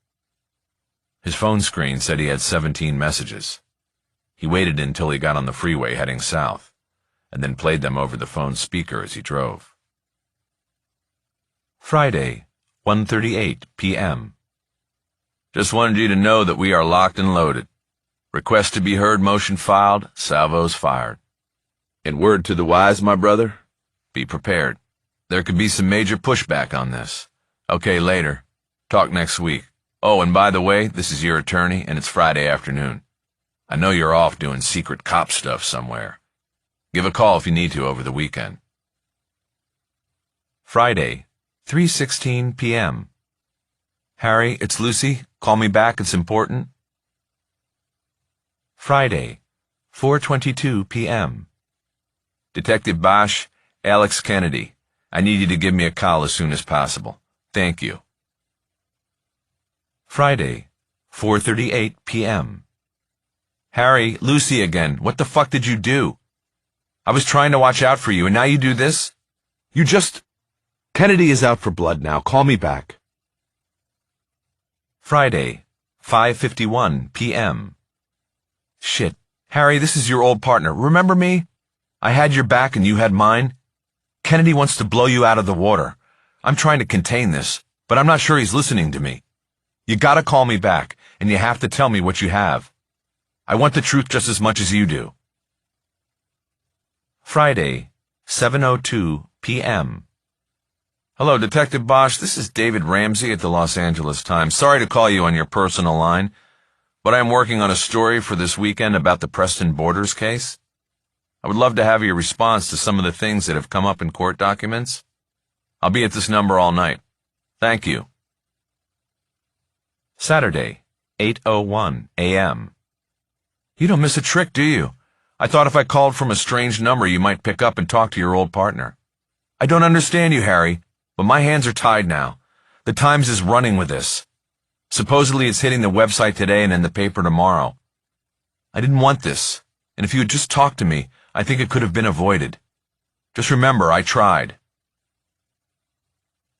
His phone screen said he had 17 messages. He waited until he got on the freeway heading south, and then played them over the phone's speaker as he drove. Friday, 1:38 p.m. Just wanted you to know that we are locked and loaded. Request to be heard, motion filed, salvos fired. And word to the wise, my brother? Be prepared. There could be some major pushback on this. Okay, later. Talk next week. Oh, and by the way, this is your attorney, and it's Friday afternoon. I know you're off doing secret cop stuff somewhere. Give a call if you need to over the weekend. Friday, 3:16 p.m. Harry, it's Lucy. Call me back, it's important. Friday, 4:22 p.m. Detective Bosch, Alex Kennedy. I need you to give me a call as soon as possible. Thank you. Friday, 4:38 p.m. Harry, Lucy again. What the fuck did you do? I was trying to watch out for you, and now you do this? You just... Kennedy is out for blood now. Call me back. Friday, 5:51 p.m. Shit. Harry, this is your old partner. Remember me? I had your back and you had mine. Kennedy wants to blow you out of the water. I'm trying to contain this, but I'm not sure he's listening to me. You gotta call me back, and you have to tell me what you have. I want the truth just as much as you do. Friday, 7:02 p.m. Hello, Detective Bosch. This is David Ramsey at the Los Angeles Times. Sorry to call you on your personal line, but I'm working on a story for this weekend about the Preston Borders case. I would love to have your response to some of the things that have come up in court documents. I'll be at this number all night. Thank you. Saturday, 8:01 a.m. You don't miss a trick, do you? I thought if I called from a strange number you might pick up and talk to your old partner. I don't understand you, Harry, but my hands are tied now. The Times is running with this. Supposedly it's hitting the website today and in the paper tomorrow. I didn't want this, and if you had just talked to me, I think it could have been avoided. Just remember, I tried.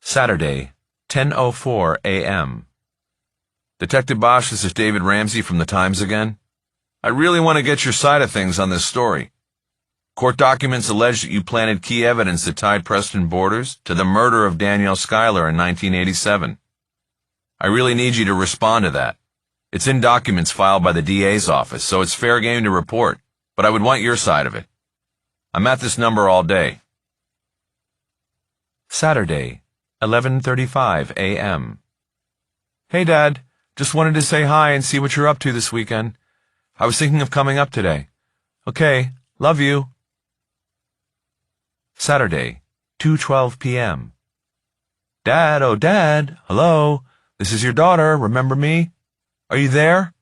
Saturday, 10:04 a.m. Detective Bosch, this is David Ramsey from the Times again. I really want to get your side of things on this story. Court documents allege that you planted key evidence that tied Preston Borders to the murder of Danielle Schuyler in 1987. I really need you to respond to that. It's in documents filed by the DA's office, so it's fair game to report, but I would want your side of it. I'm at this number all day. Saturday, 11:35 a.m. Hey, Dad. Just wanted to say hi and see what you're up to this weekend. I was thinking of coming up today. Okay, love you. Saturday, 2:12 p.m. Dad, oh Dad, hello. This is your daughter, remember me? Are you there?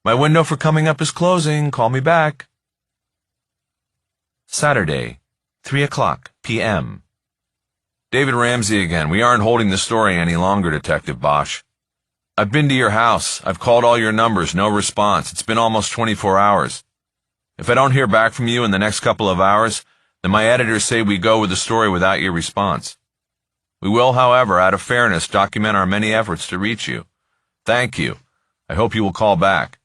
My window for coming up is closing, call me back. Saturday, 3:00 p.m. David Ramsey again. We aren't holding the story any longer, Detective Bosch. I've been to your house. I've called all your numbers. No response. It's been almost 24 hours. If I don't hear back from you in the next couple of hours, then my editors say we go with the story without your response. We will, however, out of fairness, document our many efforts to reach you. Thank you. I hope you will call back.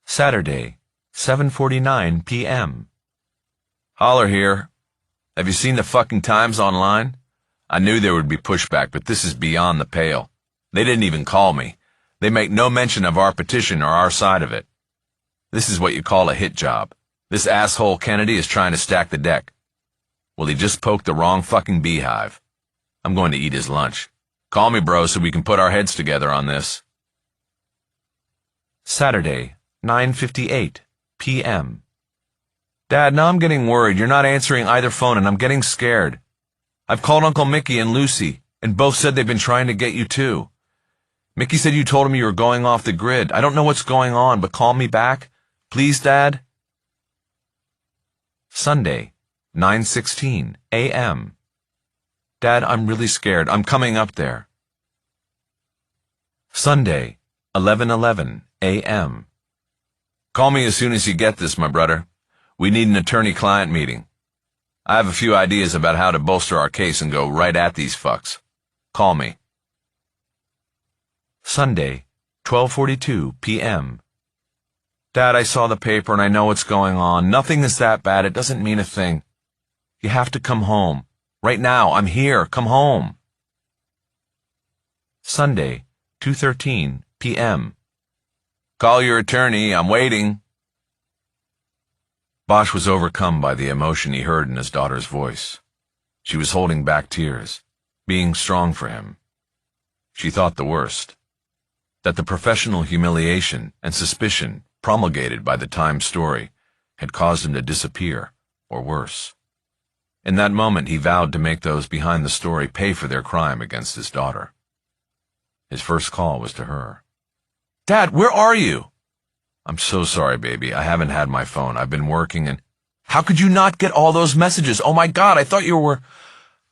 Saturday, 7:49 p.m. Holler here. Have you seen the fucking Times online? I knew there would be pushback, but this is beyond the pale. They didn't even call me. They make no mention of our petition or our side of it. This is what you call a hit job. This asshole Kennedy is trying to stack the deck. Well, he just poked the wrong fucking beehive. I'm going to eat his lunch. Call me, bro, so we can put our heads together on this. Saturday, 9:58 p.m. Dad, now I'm getting worried. You're not answering either phone, and I'm getting scared. I've called Uncle Mickey and Lucy, and both said they've been trying to get you too. Mickey said you told him you were going off the grid. I don't know what's going on, but call me back. Please, Dad? Sunday, 9:16 a.m. Dad, I'm really scared. I'm coming up there. Sunday, 11:11 a.m. Call me as soon as you get this, my brother. We need an attorney-client meeting. I have a few ideas about how to bolster our case and go right at these fucks. Call me. Sunday, 12:42 p.m. Dad, I saw the paper and I know what's going on. Nothing is that bad. It doesn't mean a thing. You have to come home. Right now, I'm here. Come home. Sunday, 2:13 p.m. Call your attorney. I'm waiting. Bosch was overcome by the emotion he heard in his daughter's voice. She was holding back tears, being strong for him. She thought the worst, that the professional humiliation and suspicion promulgated by the Times story had caused him to disappear, or worse. In that moment, he vowed to make those behind the story pay for their crime against his daughter. His first call was to her. Dad, where are you? I'm so sorry, baby. I haven't had my phone. I've been working and... How could you not get all those messages? Oh my God, I thought you were...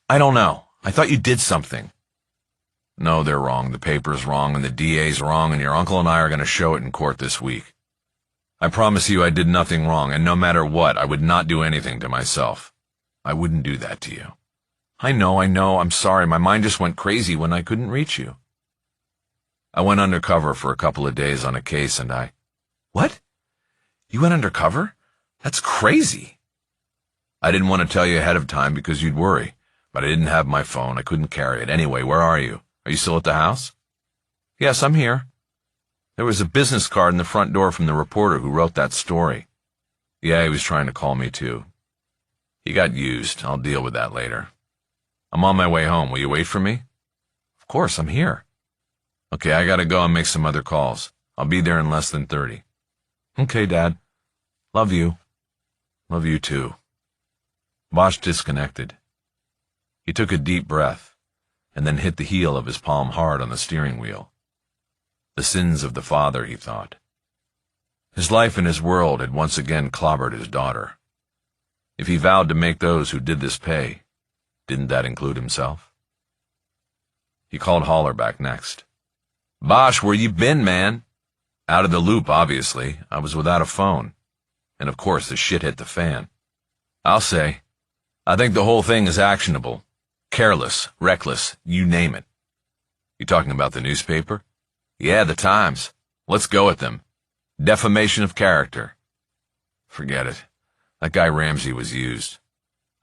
I don't know. I thought you did something. No, they're wrong. The paper's wrong and the DA's wrong and your uncle and I are going to show it in court this week. I promise you I did nothing wrong, and no matter what, I would not do anything to myself. I wouldn't do that to you. I know. I'm sorry. My mind just went crazy when I couldn't reach you. I went undercover for a couple of days on a case and I... What? You went undercover? That's crazy. I didn't want to tell you ahead of time because you'd worry, but I didn't have my phone. I couldn't carry it. Anyway, where are you? Are you still at the house? Yes, I'm here. There was a business card in the front door from the reporter who wrote that story. Yeah, he was trying to call me too. He got used. I'll deal with that later. I'm on my way home. Will you wait for me? Of course, I'm here. Okay, I gotta go and make some other calls. I'll be there in less than 30. Okay, Dad. Love you. Love you too. Bosch disconnected. He took a deep breath, and then hit the heel of his palm hard on the steering wheel. The sins of the father, he thought. His life and his world had once again clobbered his daughter. If he vowed to make those who did this pay, didn't that include himself? He called Haller back next. Bosch, where you been, man? Out of the loop, obviously. I was without a phone. And of course, the shit hit the fan. I'll say, I think the whole thing is actionable. Careless, reckless, you name it. You talking about the newspaper? Yeah, the Times. Let's go at them. Defamation of character. Forget it. That guy Ramsey was used.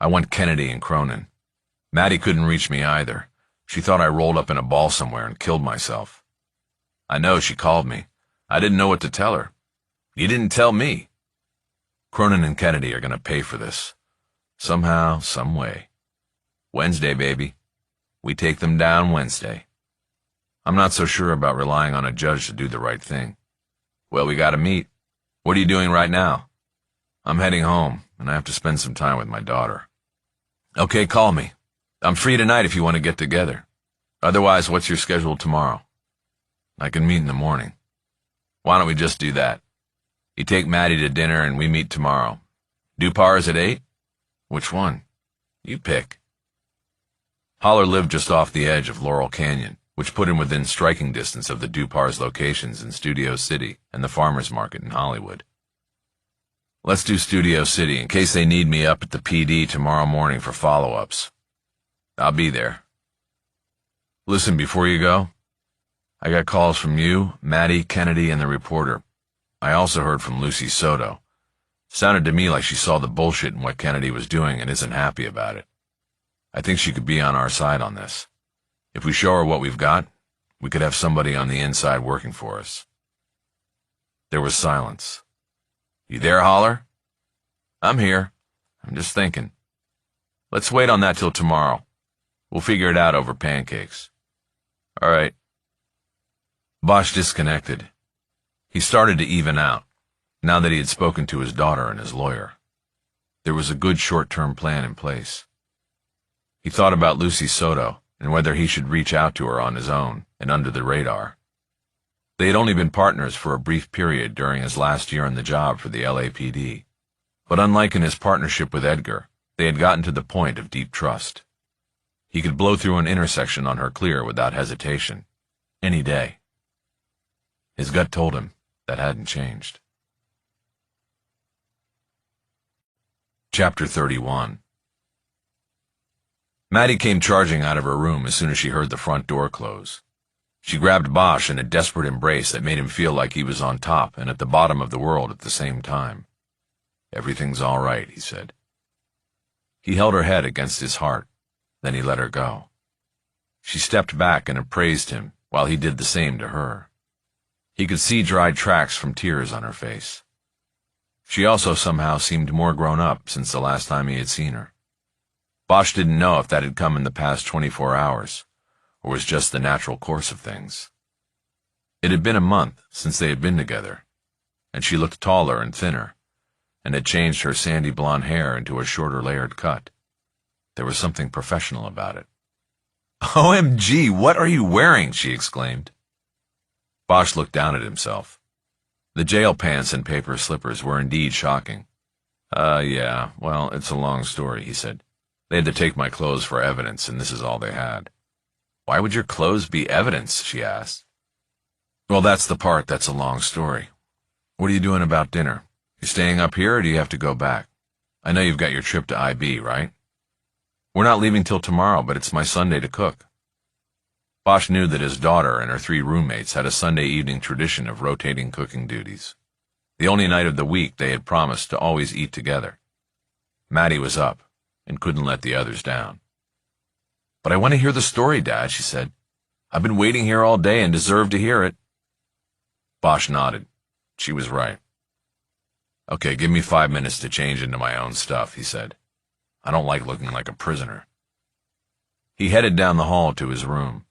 I want Kennedy and Cronin. Maddie couldn't reach me either. She thought I rolled up in a ball somewhere and killed myself. I know, she called me. I didn't know what to tell her. You didn't tell me. Cronin and Kennedy are going to pay for this. Somehow, some way. Wednesday, baby. We take them down Wednesday. I'm not so sure about relying on a judge to do the right thing. Well, we gotta meet. What are you doing right now? I'm heading home, and I have to spend some time with my daughter. Okay, call me. I'm free tonight if you want to get together. Otherwise, what's your schedule tomorrow? I can meet in the morning. Why don't we just do that? You take Maddie to dinner and we meet tomorrow. Dupar's at 8? Which one? You pick. Holler lived just off the edge of Laurel Canyon, which put him within striking distance of the Dupar's locations in Studio City and the Farmers Market in Hollywood. Let's do Studio City in case they need me up at the PD tomorrow morning for follow-ups. I'll be there. Listen, before you go, I got calls from you, Maddie, Kennedy, and the reporter. I also heard from Lucy Soto. Sounded to me like she saw the bullshit in what Kennedy was doing and isn't happy about it. I think she could be on our side on this. If we show her what we've got, we could have somebody on the inside working for us. There was silence. You there, Holler? I'm here. I'm just thinking. Let's wait on that till tomorrow. We'll figure it out over pancakes. All right. Bosch disconnected. He started to even out, now that he had spoken to his daughter and his lawyer. There was a good short-term plan in place. He thought about Lucy Soto and whether he should reach out to her on his own and under the radar. They had only been partners for a brief period during his last year on the job for the LAPD, but unlike in his partnership with Edgar, they had gotten to the point of deep trust. He could blow through an intersection on her clear without hesitation, any day. His gut told him that hadn't changed. Chapter 31. Maddie came charging out of her room as soon as she heard the front door close. She grabbed Bosch in a desperate embrace that made him feel like he was on top and at the bottom of the world at the same time. Everything's all right, he said. He held her head against his heart, then he let her go. She stepped back and appraised him while he did the same to her. He could see dried tracks from tears on her face. She also somehow seemed more grown up since the last time he had seen her. Bosch didn't know if that had come in the past 24 hours, or was just the natural course of things. It had been a month since they had been together, and she looked taller and thinner, and had changed her sandy blonde hair into a shorter layered cut. There was something professional about it. "OMG, what are you wearing?" she exclaimed. Bosch looked down at himself. The jail pants and paper slippers were indeed shocking. Yeah, well, it's a long story," he said. "They had to take my clothes for evidence, and this is all they had." "Why would your clothes be evidence?" she asked. "Well, that's the part that's a long story. What are you doing about dinner? You staying up here, or do you have to go back? I know you've got your trip to IB, right?" "We're not leaving till tomorrow, but it's my Sunday to cook." Bosch knew that his daughter and her 3 roommates had a Sunday evening tradition of rotating cooking duties. The only night of the week they had promised to always eat together. Maddie was up and couldn't let the others down. "But I want to hear the story, Dad," she said. "I've been waiting here all day and deserve to hear it." Bosch nodded. She was right. "Okay, give me 5 minutes to change into my own stuff," he said. "I don't like looking like a prisoner." He headed down the hall to his room,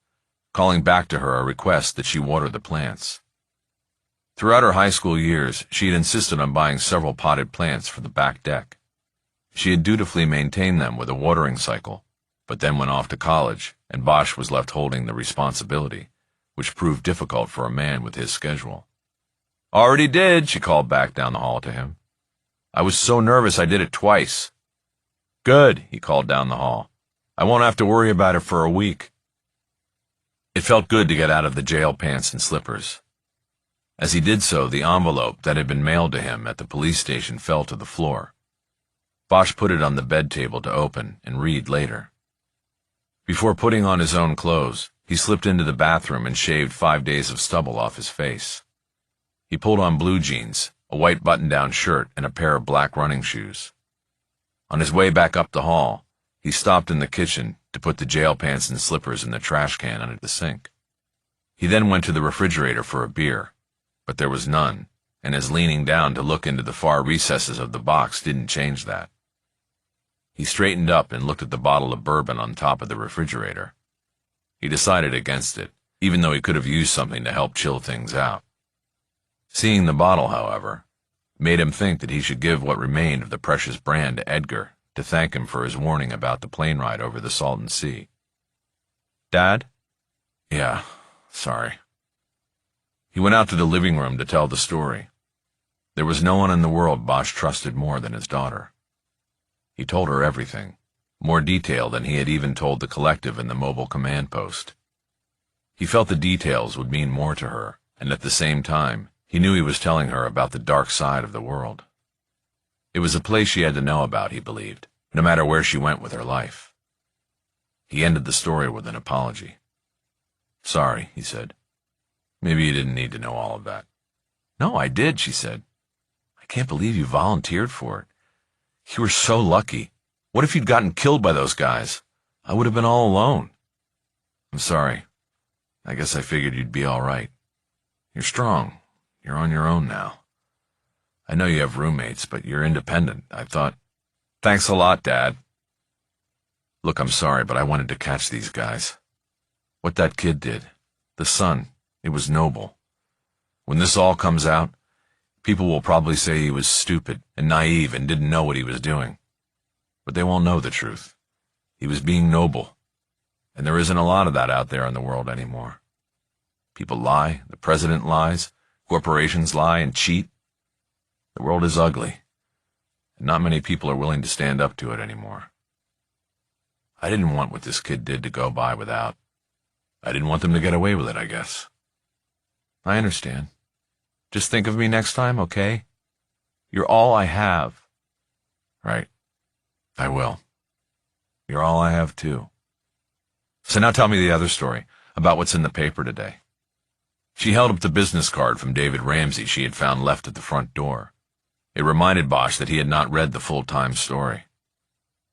calling back to her a request that she water the plants. Throughout her high school years, she had insisted on buying several potted plants for the back deck. She had dutifully maintained them with a watering cycle, but then went off to college, and Bosch was left holding the responsibility, which proved difficult for a man with his schedule. "Already did," she called back down the hall to him. "I was so nervous I did it twice." "Good," he called down the hall. "I won't have to worry about it for a week." It felt good to get out of the jail pants and slippers. As he did so, the envelope that had been mailed to him at the police station fell to the floor. Bosch put it on the bed table to open and read later. Before putting on his own clothes, he slipped into the bathroom and shaved 5 days of stubble off his face. He pulled on blue jeans, a white button-down shirt, and a pair of black running shoes. On his way back up the hall, he stopped in the kitchen to put the jail pants and slippers in the trash can under the sink. He then went to the refrigerator for a beer, but there was none, and his leaning down to look into the far recesses of the box didn't change that. He straightened up and looked at the bottle of bourbon on top of the refrigerator. He decided against it, even though he could have used something to help chill things out. Seeing the bottle, however, made him think that he should give what remained of the precious brand to Edgar to thank him for his warning about the plane ride over the Salton Sea. "Dad?" "Yeah, sorry." He went out to the living room to tell the story. There was no one in the world Bosch trusted more than his daughter. He told her everything, more detail than he had even told the collective in the mobile command post. He felt the details would mean more to her, and at the same time, he knew he was telling her about the dark side of the world. It was a place she had to know about, he believed, no matter where she went with her life. He ended the story with an apology. "Sorry," he said. "Maybe you didn't need to know all of that." "No, I did," she said. "I can't believe you volunteered for it. You were so lucky. What if you'd gotten killed by those guys? I would have been all alone." "I'm sorry. I guess I figured you'd be all right. You're strong. You're on your own now. I know you have roommates, but you're independent. I thought..." "Thanks a lot, Dad." "Look, I'm sorry, but I wanted to catch these guys. What that kid did, the son, it was noble. When this all comes out, people will probably say he was stupid and naive and didn't know what he was doing. But they won't know the truth. He was being noble, and there isn't a lot of that out there in the world anymore. People lie, the president lies, corporations lie and cheat. The world is ugly, and not many people are willing to stand up to it anymore. I didn't want what this kid did to go by without. I didn't want them to get away with it, I guess. I understand. Just think of me next time, okay? You're all I have." "Right. I will. You're all I have, too. So now tell me the other story, about what's in the paper today." She held up the business card from David Ramsey she had found left at the front door. It reminded Bosch that he had not read the full-time story.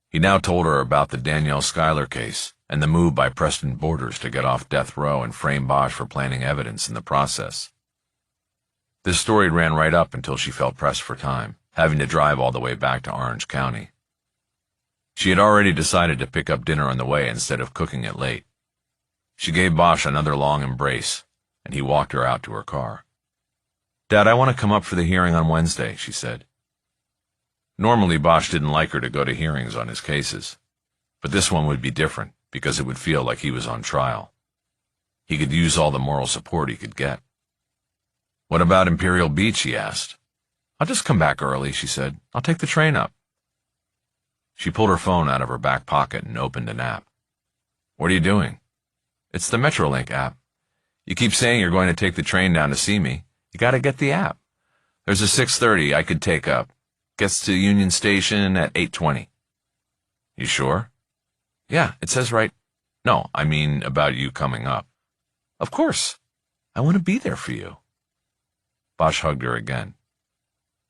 He now told her about the Danielle Schuyler case and the move by Preston Borders to get off death row and frame Bosch for planting evidence in the process. This story ran right up until she felt pressed for time, having to drive all the way back to Orange County. She had already decided to pick up dinner on the way instead of cooking it late. She gave Bosch another long embrace, and he walked her out to her car. "Dad, I want to come up for the hearing on Wednesday," she said. Normally, Bosch didn't like her to go to hearings on his cases, but this one would be different because it would feel like he was on trial. He could use all the moral support he could get. "What about Imperial Beach?" he asked. "I'll just come back early," she said. "I'll take the train up." She pulled her phone out of her back pocket and opened an app. "What are you doing?" "It's the Metrolink app. You keep saying you're going to take the train down to see me. You gotta get the app. There's a 6:30 I could take up. Gets to Union Station at 8:20. "You sure?" "Yeah, it says right..." "No, I mean about you coming up." "Of course. I want to be there for you." Bosch hugged her again.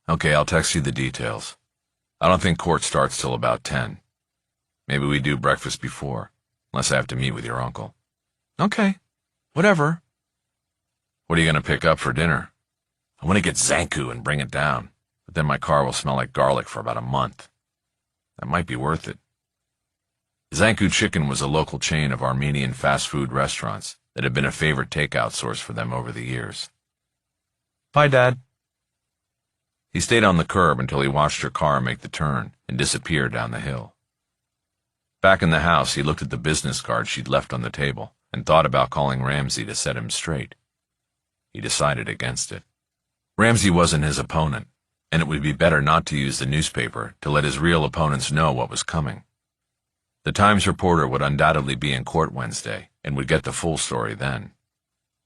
"Okay, I'll text you the details. I don't think court starts till about 10. Maybe we do breakfast before, unless I have to meet with your uncle." "Okay, whatever." "What are you going to pick up for dinner?" "I want to get Zanku and bring it down, but then my car will smell like garlic for about a month. That might be worth it." Zanku Chicken was a local chain of Armenian fast food restaurants that had been a favorite takeout source for them over the years. "Bye, Dad." He stayed on the curb until he watched her car make the turn and disappear down the hill. Back in the house, he looked at the business card she'd left on the table and thought about calling Ramsey to set him straight. He decided against it. Ramsey wasn't his opponent, and it would be better not to use the newspaper to let his real opponents know what was coming. The Times reporter would undoubtedly be in court Wednesday and would get the full story then.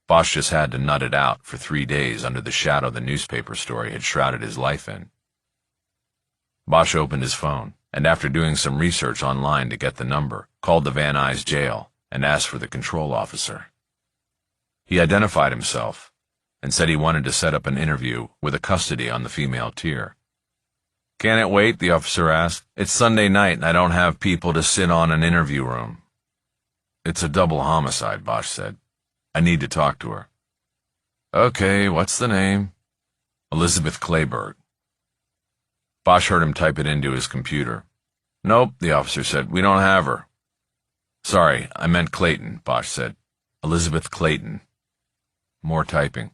Bosch just had to nut it out for 3 days under the shadow the newspaper story had shrouded his life in. Bosch opened his phone, and after doing some research online to get the number, called the Van Nuys jail and asked for the control officer. He identified himself and said he wanted to set up an interview with a custody on the female tier. "Can it wait?" the officer asked. "It's Sunday night and I don't have people to sit on an interview room." "It's a double homicide," Bosch said. "I need to talk to her." "Okay, what's the name?" "Elizabeth Clayburgh." Bosch heard him type it into his computer. "Nope," the officer said. "We don't have her." "Sorry, I meant Clayton," Bosch said. "Elizabeth Clayton." More typing.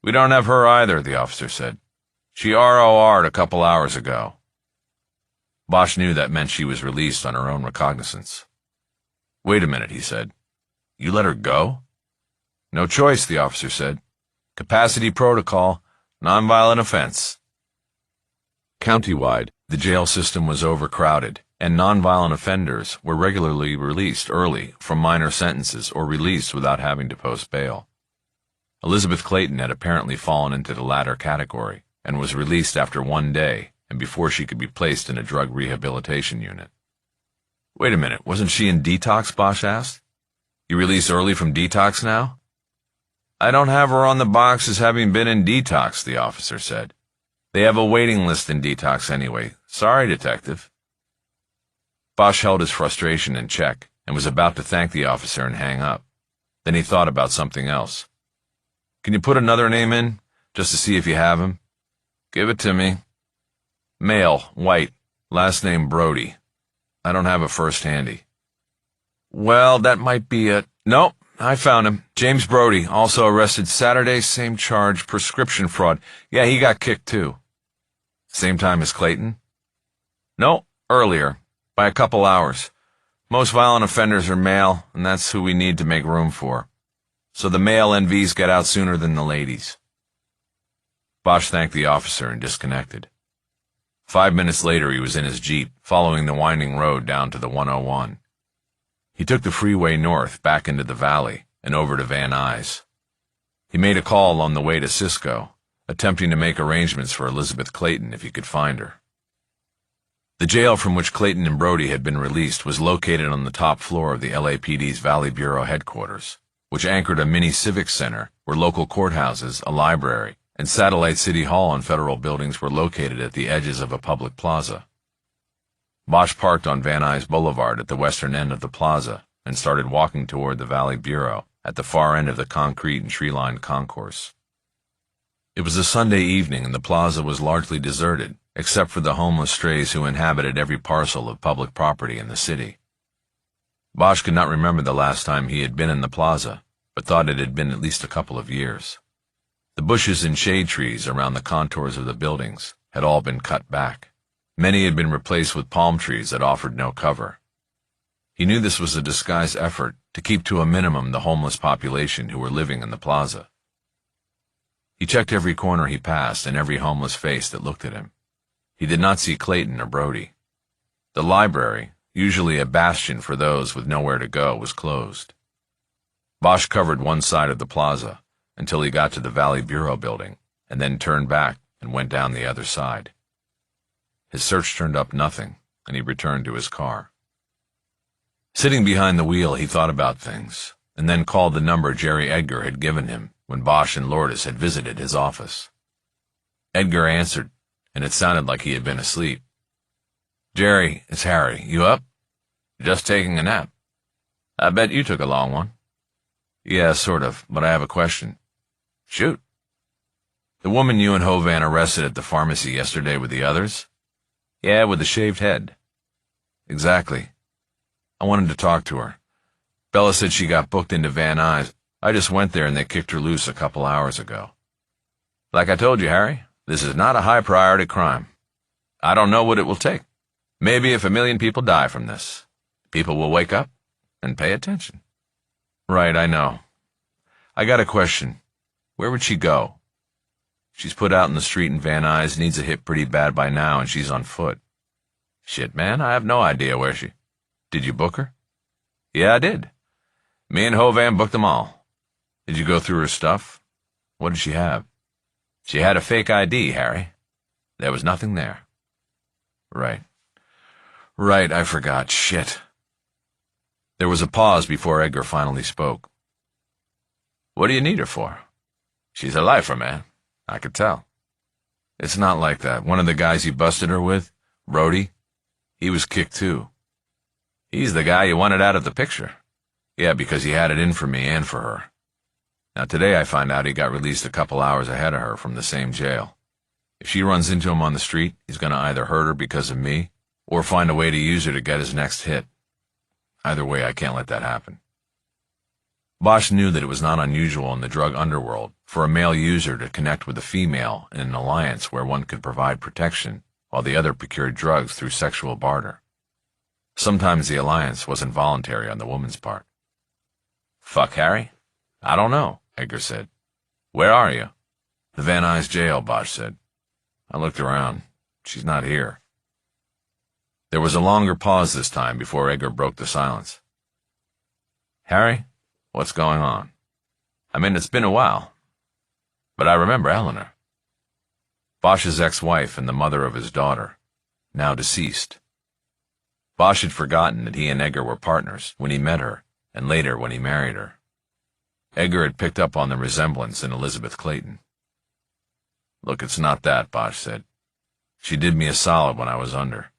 "We don't have her either," the officer said. "She ROR'd a couple hours ago." Bosch knew that meant she was released on her own recognizance. "Wait a minute," he said. "You let her go?" "No choice," the officer said. "Capacity protocol, nonviolent offense." Countywide, The jail system was overcrowded, and nonviolent offenders were regularly released early from minor sentences or released without having to post bail. Elizabeth Clayton had apparently fallen into the latter category and was released after 1 day and before she could be placed in a drug rehabilitation unit. Wait a minute, wasn't she in detox, Bosch asked? You release early from detox now? I don't have her on the box as having been in detox, the officer said. They have a waiting list in detox anyway. Sorry, detective. Bosch held his frustration in check and was about to thank the officer and hang up. Then he thought about something else. Can you put another name in, just to see if you have him? Give it to me. Male, white, last name Brody. I don't have a first handy. Well, that might be it. Nope, I found him. James Brody, also arrested Saturday, same charge, prescription fraud. Yeah, he got kicked too. Same time as Clayton? No, earlier, by a couple hours. Most violent offenders are male, and that's who we need to make room for. So the male NVs get out sooner than the ladies. Bosch thanked the officer and disconnected. 5 minutes later, he was in his Jeep, following the winding road down to the 101. He took the freeway north, back into the valley, and over to Van Nuys. He made a call on the way to Cisco, attempting to make arrangements for Elizabeth Clayton if he could find her. The jail from which Clayton and Brody had been released was located on the top floor of the LAPD's Valley Bureau headquarters, which anchored a mini civic center where local courthouses, a library, and Satellite City Hall and federal buildings were located at the edges of a public plaza. Bosch parked on Van Nuys Boulevard at the western end of the plaza and started walking toward the Valley Bureau at the far end of the concrete and tree-lined concourse. It was a Sunday evening and the plaza was largely deserted, except for the homeless strays who inhabited every parcel of public property in the city. Bosch could not remember the last time he had been in the plaza, but thought it had been at least a couple of years. The bushes and shade trees around the contours of the buildings had all been cut back. Many had been replaced with palm trees that offered no cover. He knew this was a disguised effort to keep to a minimum the homeless population who were living in the plaza. He checked every corner he passed and every homeless face that looked at him. He did not see Clayton or Brody. The library, usually a bastion for those with nowhere to go, was closed. Bosch covered one side of the plaza until he got to the Valley Bureau building, and then turned back and went down the other side. His search turned up nothing, and he returned to his car. Sitting behind the wheel, he thought about things, and then called the number Jerry Edgar had given him when Bosch and Lourdes had visited his office. Edgar answered, and it sounded like he had been asleep. Jerry, it's Harry. You up? Just taking a nap. I bet you took a long one. Yeah, sort of, but I have a question. Shoot. The woman you and Hovan arrested at the pharmacy yesterday with the others? Yeah, with the shaved head. Exactly. I wanted to talk to her. Bella said she got booked into Van Nuys. I just went there and they kicked her loose a couple hours ago. Like I told you, Harry, this is not a high-priority crime. I don't know what it will take. Maybe if 1 million people die from this, people will wake up and pay attention. Right, I know. I got a question. Where would she go? She's put out in the street in Van Nuys, needs a hit pretty bad by now, and she's on foot. Shit, man, I have no idea where she... Did you book her? Yeah, I did. Me and Hovan booked them all. Did you go through her stuff? What did she have? She had a fake ID, Harry. There was nothing there. Right. Right, I forgot. Shit. There was a pause before Edgar finally spoke. What do you need her for? She's a lifer, man. I could tell. It's not like that. One of the guys you busted her with, Brody, he was kicked too. He's the guy you wanted out of the picture. Yeah, because he had it in for me and for her. Now today I find out he got released a couple hours ahead of her from the same jail. If she runs into him on the street, he's going to either hurt her because of me, or find a way to use her to get his next hit. Either way, I can't let that happen. Bosch knew that it was not unusual in the drug underworld for a male user to connect with a female in an alliance where one could provide protection while the other procured drugs through sexual barter. Sometimes the alliance wasn't voluntary on the woman's part. Fuck, Harry? I don't know, Edgar said. Where are you? The Van Nuys jail, Bosch said. I looked around. She's not here. There was a longer pause this time before Edgar broke the silence. Harry, what's going on? I mean, it's been a while. But I remember Eleanor. Bosch's ex-wife and the mother of his daughter, now deceased. Bosch had forgotten that he and Edgar were partners when he met her, and later when he married her. Edgar had picked up on the resemblance in Elizabeth Clayton. Look, it's not that, Bosch said. She did me a solid when I was under.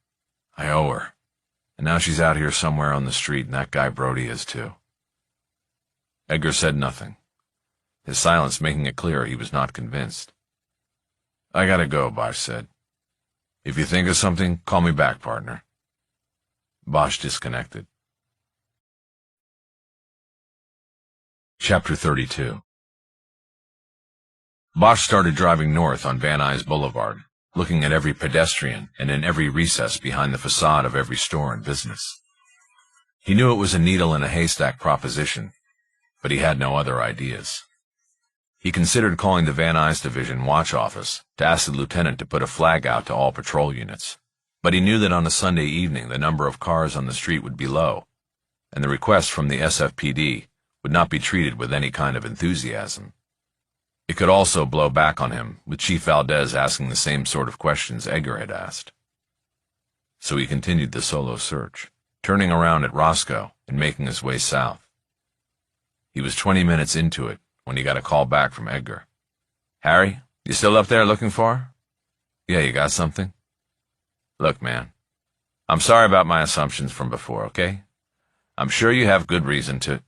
I owe her. And now she's out here somewhere on the street, and that guy Brody is too. Edgar said nothing, his silence making it clear he was not convinced. I gotta go, Bosch said. If you think of something, call me back, partner. Bosch disconnected. Chapter 32. Bosch started driving north on Van Nuys Boulevard, looking at every pedestrian and in every recess behind the facade of every store and business. He knew it was a needle in a haystack proposition, but he had no other ideas. He considered calling the Van Nuys Division watch office to ask the lieutenant to put a flag out to all patrol units, but he knew that on a Sunday evening the number of cars on the street would be low, and the request from the SFPD would not be treated with any kind of enthusiasm. It could also blow back on him, with Chief Valdez asking the same sort of questions Edgar had asked. So he continued the solo search, turning around at Roscoe and making his way south. He was 20 minutes into it when he got a call back from Edgar. Harry, you still up there looking for her? Yeah, you got something? Look, man, I'm sorry about my assumptions from before, okay? I'm sure you have good reason to...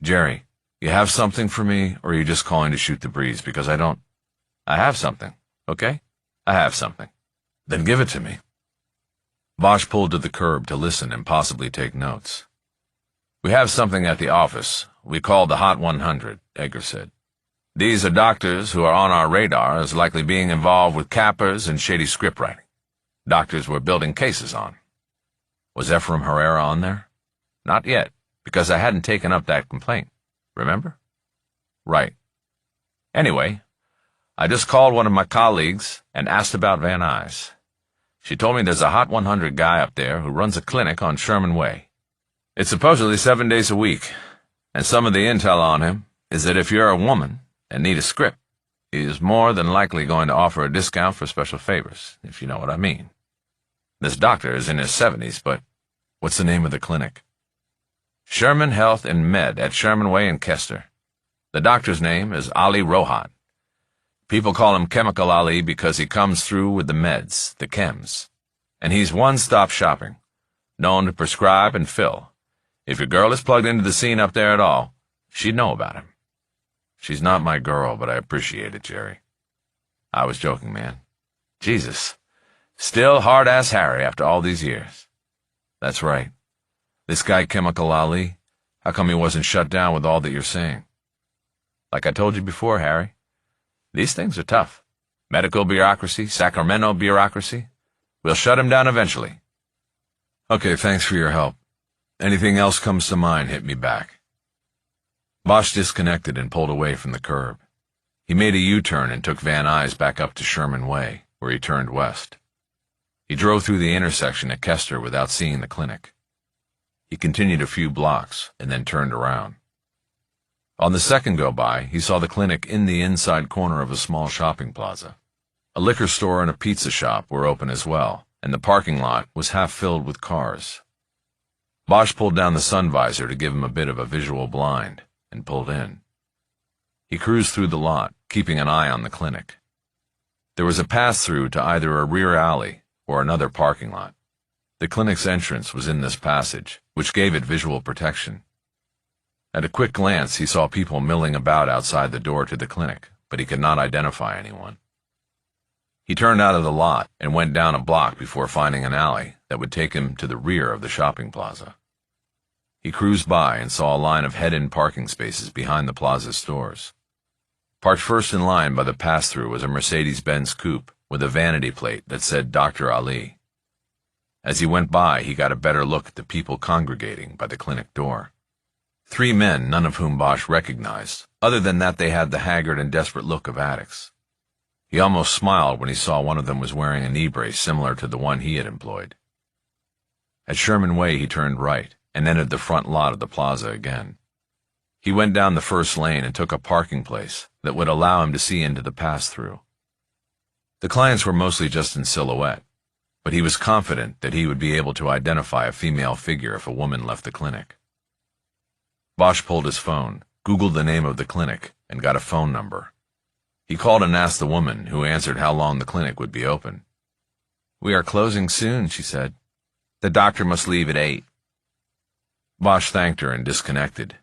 Jerry, you have something for me, or are you just calling to shoot the breeze? Because I don't... I have something, okay? I have something. Then give it to me. Bosch pulled to the curb to listen and possibly take notes. We have something at the office we call the Hot 100, Edgar said. These are doctors who are on our radar as likely being involved with cappers and shady script writing. Doctors we're building cases on. Was Ephraim Herrera on there? Not yet, because I hadn't taken up that complaint. Remember? Right. Anyway, I just called one of my colleagues and asked about Van Nuys. She told me there's a Hot 100 guy up there who runs a clinic on Sherman Way. It's supposedly 7 days a week, and some of the intel on him is that if you're a woman and need a script, he is more than likely going to offer a discount for special favors, if you know what I mean. This doctor is in his 70s, but what's the name of the clinic? Sherman Health and Med at Sherman Way in Kester. The doctor's name is Ali Rohat. People call him Chemical Ali because he comes through with the meds, the chems. And he's one-stop shopping, known to prescribe and fill. If your girl is plugged into the scene up there at all, she'd know about him. She's not my girl, but I appreciate it, Jerry. I was joking, man. Jesus. Still hard-ass Harry after all these years. That's right. This guy Chemical Ali, how come he wasn't shut down with all that you're saying? Like I told you before, Harry, these things are tough. Medical bureaucracy, Sacramento bureaucracy. We'll shut him down eventually. Okay, thanks for your help. Anything else comes to mind, hit me back. Bosch disconnected and pulled away from the curb. He made a U-turn and took Van Nuys back up to Sherman Way, where he turned west. He drove through the intersection at Kester without seeing the clinic. He continued a few blocks and then turned around. On the second go-by, he saw the clinic in the inside corner of a small shopping plaza. A liquor store and a pizza shop were open as well, and the parking lot was half filled with cars. Bosch pulled down the sun visor to give him a bit of a visual blind, and pulled in. He cruised through the lot, keeping an eye on the clinic. There was a pass-through to either a rear alley or another parking lot. The clinic's entrance was in this passage, which gave it visual protection. At a quick glance, he saw people milling about outside the door to the clinic, but he could not identify anyone. He turned out of the lot and went down a block before finding an alley that would take him to the rear of the shopping plaza. He cruised by and saw a line of head-in parking spaces behind the plaza's stores. Parked first in line by the pass-through was a Mercedes-Benz coupe with a vanity plate that said Dr. Ali. As he went by, he got a better look at the people congregating by the clinic door. 3 men, none of whom Bosch recognized, other than that they had the haggard and desperate look of addicts. He almost smiled when he saw one of them was wearing a knee brace similar to the one he had employed. At Sherman Way, he turned right and entered the front lot of the plaza again. He went down the first lane and took a parking place that would allow him to see into the pass-through. The clients were mostly just in silhouette, but he was confident that he would be able to identify a female figure if a woman left the clinic. Bosch pulled his phone, Googled the name of the clinic, and got a phone number. He called and asked the woman, who answered how long the clinic would be open. "We are closing soon," she said. "The doctor must leave at 8. Bosch thanked her and disconnected.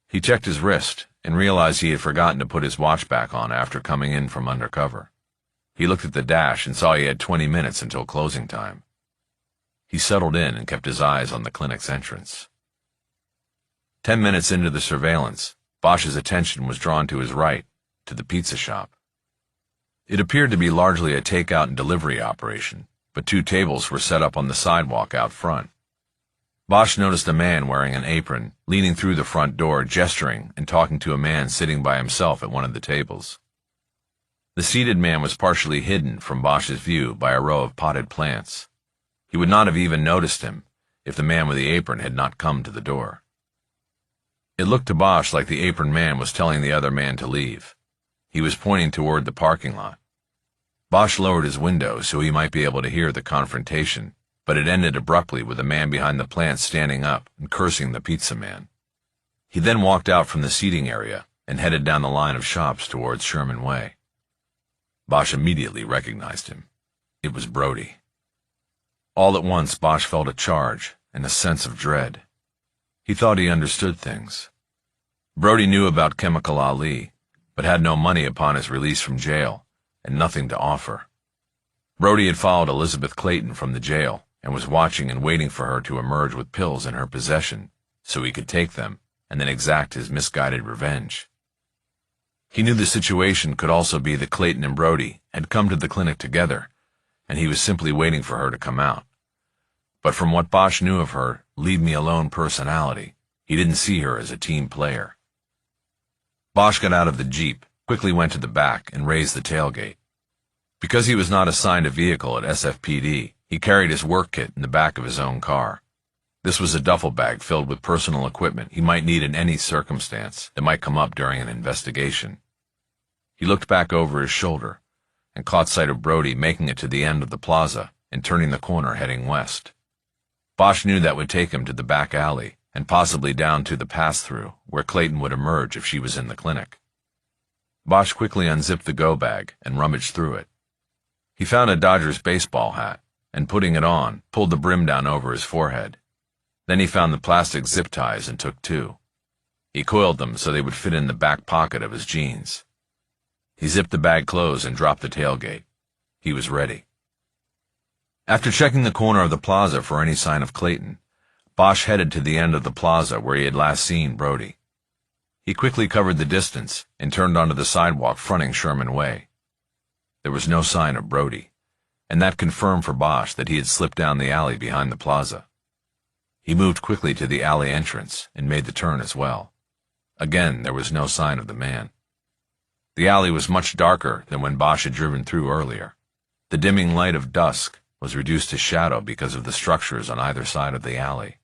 He checked his wrist and realized he had forgotten to put his watch back on after coming in from undercover. He looked at the dash and saw he had 20 minutes until closing time. He settled in and kept his eyes on the clinic's entrance. 10 minutes into the surveillance, Bosch's attention was drawn to his right, to the pizza shop. It appeared to be largely a takeout and delivery operation, but 2 tables were set up on the sidewalk out front. Bosch noticed a man wearing an apron, leaning through the front door, gesturing and talking to a man sitting by himself at one of the tables. The seated man was partially hidden from Bosch's view by a row of potted plants. He would not have even noticed him if the man with the apron had not come to the door. It looked to Bosch like the apron man was telling the other man to leave. He was pointing toward the parking lot. Bosch lowered his window so he might be able to hear the confrontation, but it ended abruptly with the man behind the plant standing up and cursing the pizza man. He then walked out from the seating area and headed down the line of shops towards Sherman Way. Bosch immediately recognized him. It was Brody. All at once, Bosch felt a charge and a sense of dread. He thought he understood things. Brody knew about Chemical Ali, but had no money upon his release from jail and nothing to offer. Brody had followed Elizabeth Clayton from the jail and was watching and waiting for her to emerge with pills in her possession so he could take them and then exact his misguided revenge. He knew the situation could also be that Clayton and Brody had come to the clinic together, and he was simply waiting for her to come out. But from what Bosch knew of her leave-me-alone personality, he didn't see her as a team player. Bosch got out of the Jeep, quickly went to the back, and raised the tailgate. Because he was not assigned a vehicle at SFPD, he carried his work kit in the back of his own car. This was a duffel bag filled with personal equipment he might need in any circumstance that might come up during an investigation. He looked back over his shoulder and caught sight of Brody making it to the end of the plaza and turning the corner heading west. Bosch knew that would take him to the back alley and possibly down to the pass-through where Clayton would emerge if she was in the clinic. Bosch quickly unzipped the go bag and rummaged through it. He found a Dodgers baseball hat and, putting it on, pulled the brim down over his forehead. Then he found the plastic zip ties and took 2. He coiled them so they would fit in the back pocket of his jeans. He zipped the bag closed and dropped the tailgate. He was ready. After checking the corner of the plaza for any sign of Clayton, Bosch headed to the end of the plaza where he had last seen Brody. He quickly covered the distance and turned onto the sidewalk fronting Sherman Way. There was no sign of Brody, and that confirmed for Bosch that he had slipped down the alley behind the plaza. He moved quickly to the alley entrance and made the turn as well. Again, there was no sign of the man. The alley was much darker than when Bosch had driven through earlier. The dimming light of dusk was reduced to shadow because of the structures on either side of the alley.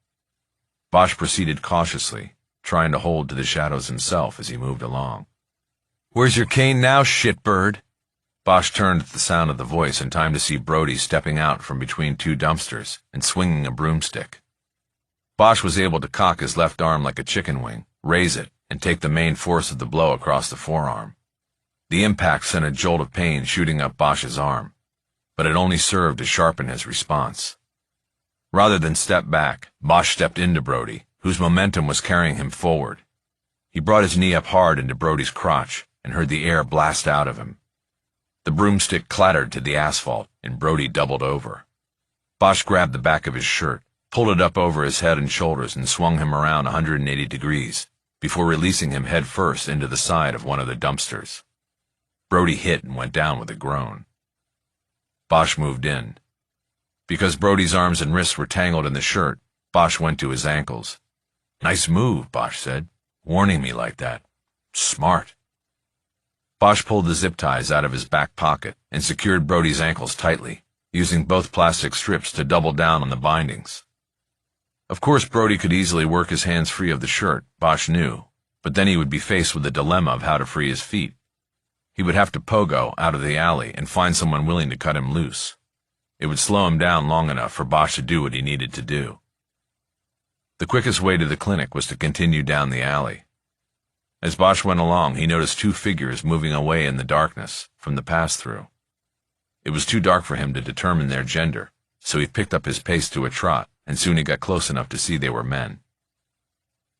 Bosch proceeded cautiously, trying to hold to the shadows himself as he moved along. "Where's your cane now, shitbird?" Bosch turned at the sound of the voice in time to see Brody stepping out from between 2 dumpsters and swinging a broomstick. Bosch was able to cock his left arm like a chicken wing, raise it, and take the main force of the blow across the forearm. The impact sent a jolt of pain shooting up Bosch's arm, but it only served to sharpen his response. Rather than step back, Bosch stepped into Brody, whose momentum was carrying him forward. He brought his knee up hard into Brody's crotch and heard the air blast out of him. The broomstick clattered to the asphalt, and Brody doubled over. Bosch grabbed the back of his shirt, pulled it up over his head and shoulders, and swung him around 180 degrees, before releasing him head first into the side of one of the dumpsters. Brody hit and went down with a groan. Bosch moved in. Because Brody's arms and wrists were tangled in the shirt, Bosch went to his ankles. "Nice move," Bosch said. "Warning me like that. Smart." Bosch pulled the zip ties out of his back pocket and secured Brody's ankles tightly, using both plastic strips to double down on the bindings. Of course, Brody could easily work his hands free of the shirt, Bosch knew, but then he would be faced with the dilemma of how to free his feet. He would have to pogo out of the alley and find someone willing to cut him loose. It would slow him down long enough for Bosch to do what he needed to do. The quickest way to the clinic was to continue down the alley. As Bosch went along, he noticed two figures moving away in the darkness from the pass-through. It was too dark for him to determine their gender, so he picked up his pace to a trot, and soon he got close enough to see they were men.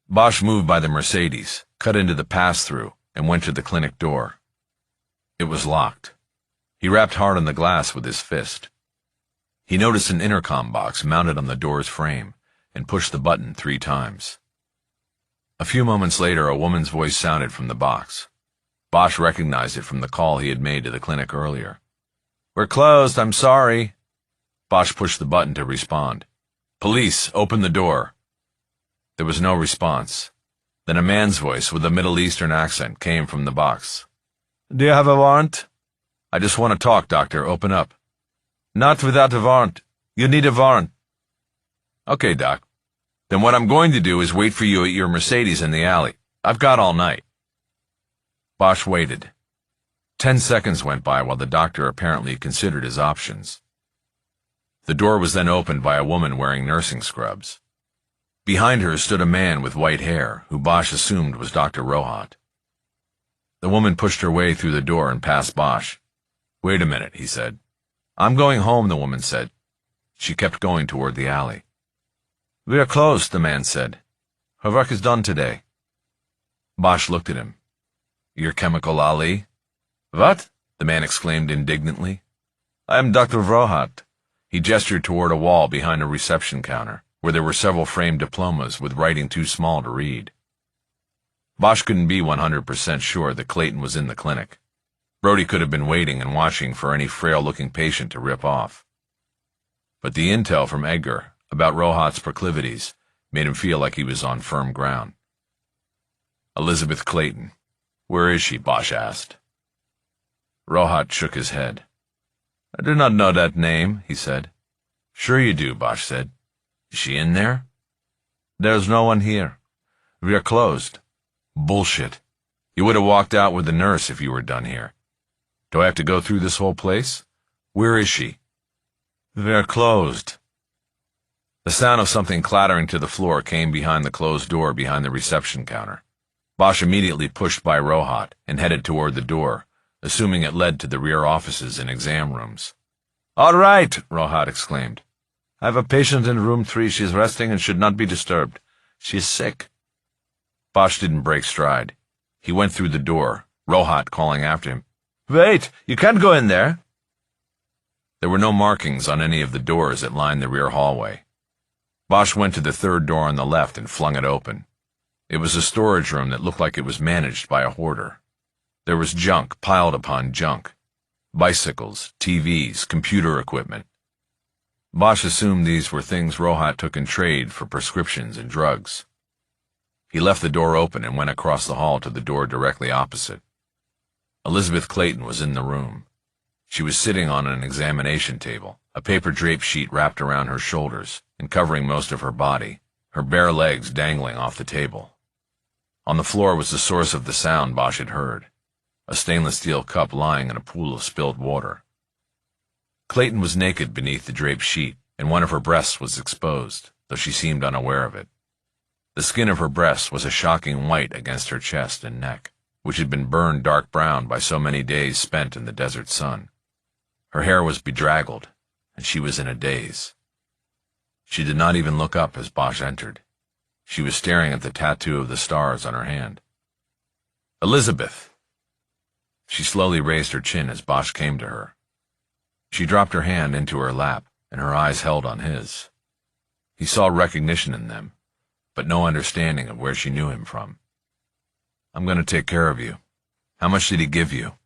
Bosch moved by the Mercedes, cut into the pass-through, and went to the clinic door. It was locked. He rapped hard on the glass with his fist. He noticed an intercom box mounted on the door's frame, and pushed the button 3 times. A few moments later, a woman's voice sounded from the box. Bosch recognized it from the call he had made to the clinic earlier. "We're closed, I'm sorry." Bosch pushed the button to respond. "Police, open the door." There was no response. Then a man's voice with a Middle Eastern accent came from the box. "Do you have a warrant?" "I just want to talk, doctor. Open up." "Not without a warrant. You need a warrant." "Okay, doc. Then what I'm going to do is wait for you at your Mercedes in the alley. I've got all night." Bosch waited. 10 seconds went by while the doctor apparently considered his options. The door was then opened by a woman wearing nursing scrubs. Behind her stood a man with white hair, who Bosch assumed was Dr. Rohat. The woman pushed her way through the door and past Bosch. "Wait a minute," he said. "I'm going home," the woman said. She kept going toward the alley. "We are closed," the man said. "Her work is done today." Bosch looked at him. "You're Chemical Ali?" "What?" the man exclaimed indignantly. "I am Dr. Rohat." He gestured toward a wall behind a reception counter, where there were several framed diplomas with writing too small to read. Bosch couldn't be 100% sure that Clayton was in the clinic. Brody could have been waiting and watching for any frail-looking patient to rip off. But the intel from Edgar about Rohat's proclivities made him feel like he was on firm ground. "Elizabeth Clayton. Where is she?" Bosch asked. Rohat shook his head. "I do not know that name," he said. "Sure you do," Bosch said. "Is she in there?" "There's no one here. We are closed." "Bullshit. You would have walked out with the nurse if you were done here. Do I have to go through this whole place? Where is she?" "We are closed." The sound of something clattering to the floor came behind the closed door behind the reception counter. Bosch immediately pushed by Rohat and headed toward the door, assuming it led to the rear offices and exam rooms. "All right," Rohat exclaimed. "I have a patient in room 3. She is resting and should not be disturbed. She is sick." Bosch didn't break stride. He went through the door, Rohat calling after him. "Wait, you can't go in there." There were no markings on any of the doors that lined the rear hallway. Bosch went to the third door on the left and flung it open. It was a storage room that looked like it was managed by a hoarder. There was junk piled upon junk. Bicycles, TVs, computer equipment. Bosch assumed these were things Rohat took in trade for prescriptions and drugs. He left the door open and went across the hall to the door directly opposite. Elizabeth Clayton was in the room. She was sitting on an examination table, a paper drape sheet wrapped around her shoulders and covering most of her body, her bare legs dangling off the table. On the floor was the source of the sound Bosch had heard, a stainless steel cup lying in a pool of spilled water. Clayton was naked beneath the draped sheet, and one of her breasts was exposed, though she seemed unaware of it. The skin of her breast was a shocking white against her chest and neck, which had been burned dark brown by so many days spent in the desert sun. Her hair was bedraggled, and she was in a daze. She did not even look up as Bosch entered. She was staring at the tattoo of the stars on her hand. "Elizabeth!" She slowly raised her chin as Bosch came to her. She dropped her hand into her lap, and her eyes held on his. He saw recognition in them, but no understanding of where she knew him from. "I'm going to take care of you. How much did he give you?"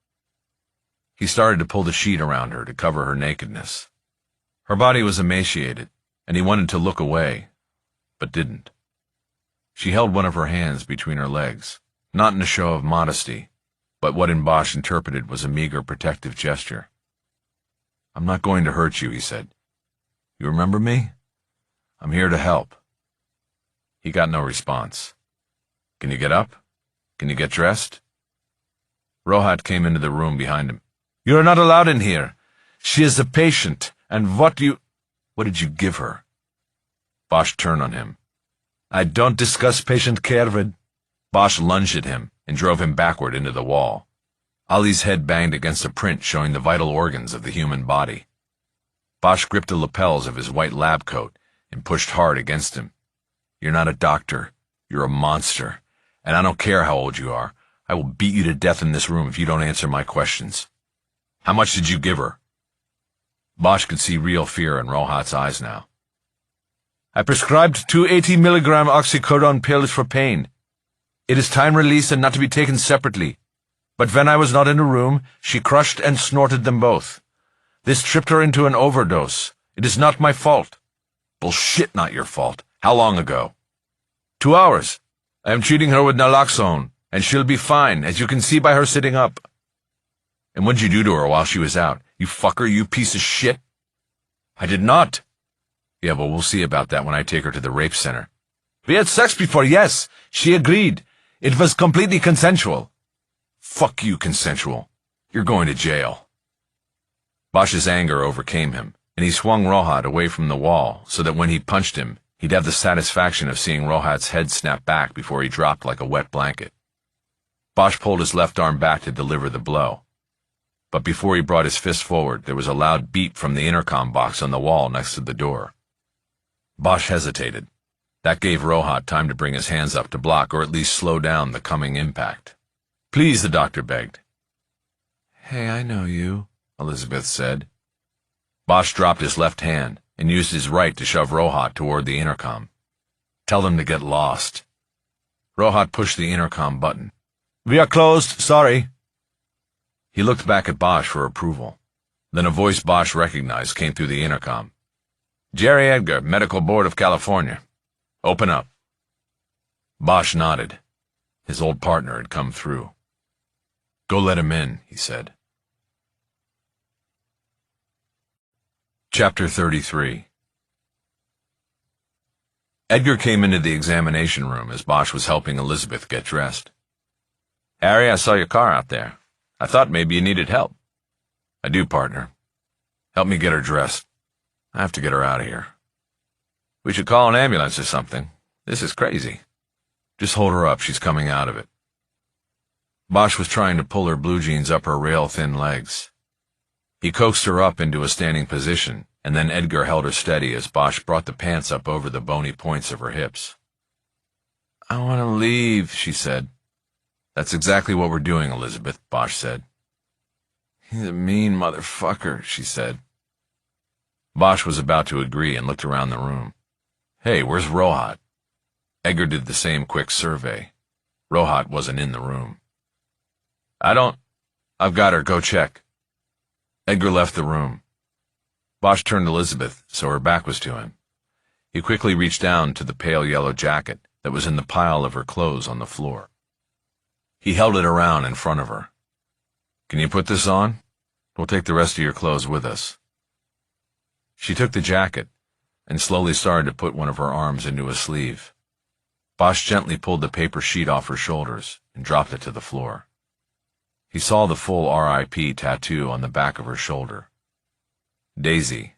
He started to pull the sheet around her to cover her nakedness. Her body was emaciated, and he wanted to look away, but didn't. She held one of her hands between her legs, not in a show of modesty, but what in Bosch interpreted was a meager protective gesture. "I'm not going to hurt you," he said. "You remember me? I'm here to help. He got no response. Can you get up? Can you get dressed? Rohat came into the room behind him. You are not allowed in here. She is a patient, and what did you give her? Bosch turned on him. I don't discuss patient care with... Bosch lunged at him and drove him backward into the wall. Ali's head banged against a print showing the vital organs of the human body. Bosch gripped the lapels of his white lab coat and pushed hard against him. You're not a doctor. You're a monster. And I don't care how old you are. I will beat you to death in this room if you don't answer my questions. How much did you give her? Bosch could see real fear in Rohat's eyes now. I prescribed 2 80-milligram oxycodone pills for pain. It is time-release and not to be taken separately. But when I was not in the room, she crushed and snorted them both. This tripped her into an overdose. It is not my fault. Bullshit, not your fault. How long ago? 2 hours. I am treating her with naloxone, and she'll be fine, as you can see by her sitting up. And what'd you do to her while she was out? You fucker, you piece of shit? I did not. Yeah, but we'll see about that when I take her to the rape center. We had sex before, yes. She agreed. It was completely consensual. Fuck you, consensual. You're going to jail. Bosch's anger overcame him, and he swung Rohat away from the wall so that when he punched him, he'd have the satisfaction of seeing Rohat's head snap back before he dropped like a wet blanket. Bosch pulled his left arm back to deliver the blow. But before he brought his fist forward, there was a loud beep from the intercom box on the wall next to the door. Bosch hesitated. That gave Rohat time to bring his hands up to block or at least slow down the coming impact. Please, the doctor begged. Hey, I know you, Elizabeth said. Bosch dropped his left hand and used his right to shove Rohat toward the intercom. Tell them to get lost. Rohat pushed the intercom button. We are closed, sorry. He looked back at Bosch for approval. Then a voice Bosch recognized came through the intercom. Jerry Edgar, Medical Board of California. Open up. Bosch nodded. His old partner had come through. Go let him in, he said. Chapter 33. Edgar came into the examination room as Bosch was helping Elizabeth get dressed. Harry, I saw your car out there. I thought maybe you needed help. I do, partner. Help me get her dressed. I have to get her out of here. We should call an ambulance or something. This is crazy. Just hold her up, she's coming out of it. Bosch was trying to pull her blue jeans up her rail-thin legs. He coaxed her up into a standing position, and then Edgar held her steady as Bosch brought the pants up over the bony points of her hips. I want to leave, she said. That's exactly what we're doing, Elizabeth, Bosch said. He's a mean motherfucker, she said. Bosch was about to agree and looked around the room. Hey, where's Rohat? Edgar did the same quick survey. Rohat wasn't in the room. I've got her, go check. Edgar left the room. Bosch turned to Elizabeth, so her back was to him. He quickly reached down to the pale yellow jacket that was in the pile of her clothes on the floor. He held it around in front of her. Can you put this on? We'll take the rest of your clothes with us. She took the jacket and slowly started to put one of her arms into a sleeve. Bosch gently pulled the paper sheet off her shoulders and dropped it to the floor. He saw the full RIP tattoo on the back of her shoulder. Daisy,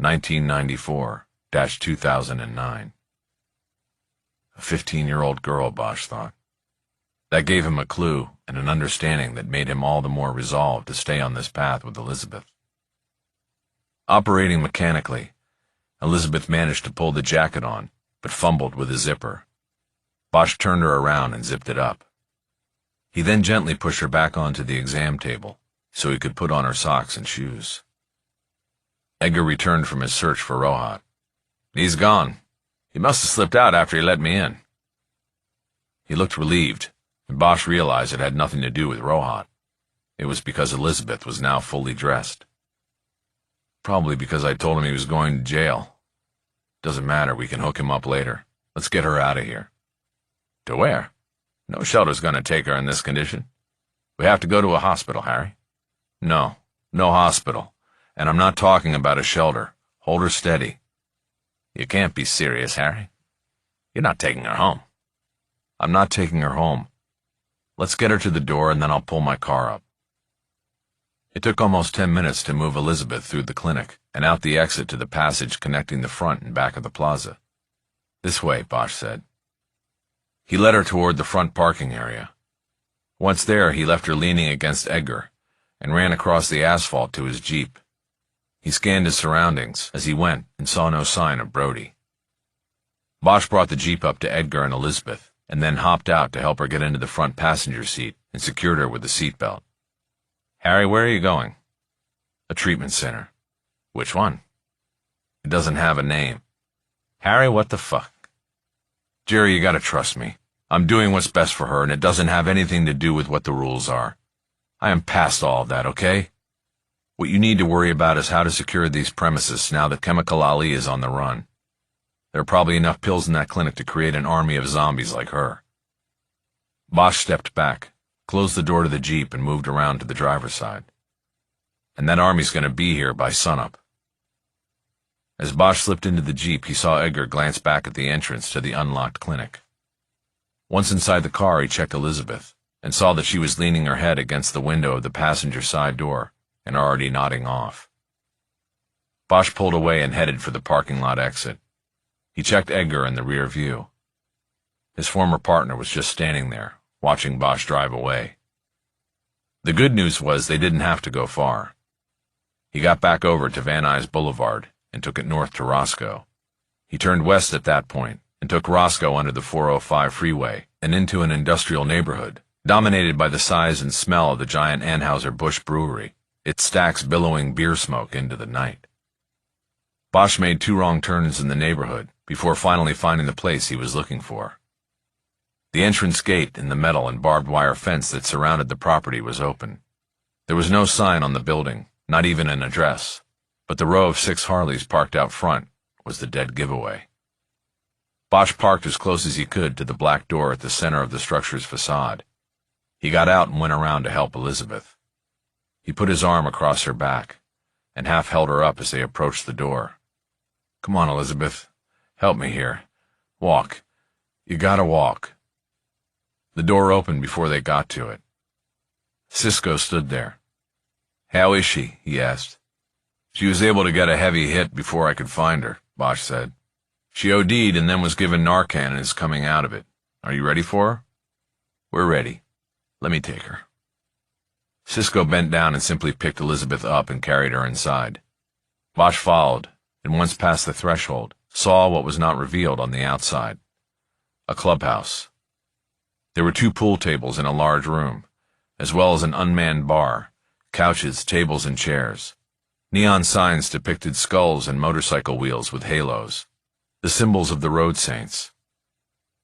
1994-2009. A 15-year-old girl, Bosch thought. That gave him a clue and an understanding that made him all the more resolved to stay on this path with Elizabeth. Operating mechanically, Elizabeth managed to pull the jacket on, but fumbled with the zipper. Bosch turned her around and zipped it up. He then gently pushed her back onto the exam table so he could put on her socks and shoes. Edgar returned from his search for Rohat. He's gone. He must have slipped out after he let me in. He looked relieved, and Bosch realized it had nothing to do with Rohat. It was because Elizabeth was now fully dressed. Probably because I told him he was going to jail. Doesn't matter, we can hook him up later. Let's get her out of here. To where? No shelter's gonna take her in this condition. We have to go to a hospital, Harry. No hospital. And I'm not talking about a shelter. Hold her steady. You can't be serious, Harry. You're not taking her home. I'm not taking her home. Let's get her to the door and then I'll pull my car up. It took almost 10 minutes to move Elizabeth through the clinic and out the exit to the passage connecting the front and back of the plaza. This way, Bosch said. He led her toward the front parking area. Once there, he left her leaning against Edgar and ran across the asphalt to his Jeep. He scanned his surroundings as he went and saw no sign of Brody. Bosch brought the Jeep up to Edgar and Elizabeth and then hopped out to help her get into the front passenger seat and secured her with the seatbelt. Harry, where are you going? A treatment center. Which one? It doesn't have a name. Harry, what the fuck? Jerry, you gotta trust me. I'm doing what's best for her, and it doesn't have anything to do with what the rules are. I am past all of that, okay? What you need to worry about is how to secure these premises now that Chemical Ali is on the run. There are probably enough pills in that clinic to create an army of zombies like her. Bosch stepped back, closed the door to the Jeep, and moved around to the driver's side. And that army's gonna be here by sunup. As Bosch slipped into the Jeep, he saw Edgar glance back at the entrance to the unlocked clinic. Once inside the car, he checked Elizabeth and saw that she was leaning her head against the window of the passenger side door and already nodding off. Bosch pulled away and headed for the parking lot exit. He checked Edgar in the rear view. His former partner was just standing there, watching Bosch drive away. The good news was they didn't have to go far. He got back over to Van Nuys Boulevard and took it north to Roscoe. He turned west at that point and took Roscoe under the 405 freeway and into an industrial neighborhood, dominated by the size and smell of the giant Anheuser-Busch brewery, its stacks billowing beer smoke into the night. Bosch made 2 wrong turns in the neighborhood before finally finding the place he was looking for. The entrance gate and the metal and barbed wire fence that surrounded the property was open. There was no sign on the building, not even an address, but the row of 6 Harleys parked out front was the dead giveaway. Bosch parked as close as he could to the black door at the center of the structure's facade. He got out and went around to help Elizabeth. He put his arm across her back and half held her up as they approached the door. Come on, Elizabeth. Help me here. Walk. You gotta walk. The door opened before they got to it. Cisco stood there. How is she? He asked. She was able to get a heavy hit before I could find her, Bosch said. She OD'd and then was given Narcan and is coming out of it. Are you ready for her? We're ready. Let me take her. Cisco bent down and simply picked Elizabeth up and carried her inside. Bosch followed, and once past the threshold, saw what was not revealed on the outside. A clubhouse. There were 2 pool tables in a large room, as well as an unmanned bar, couches, tables, and chairs. Neon signs depicted skulls and motorcycle wheels with halos, the symbols of the road saints.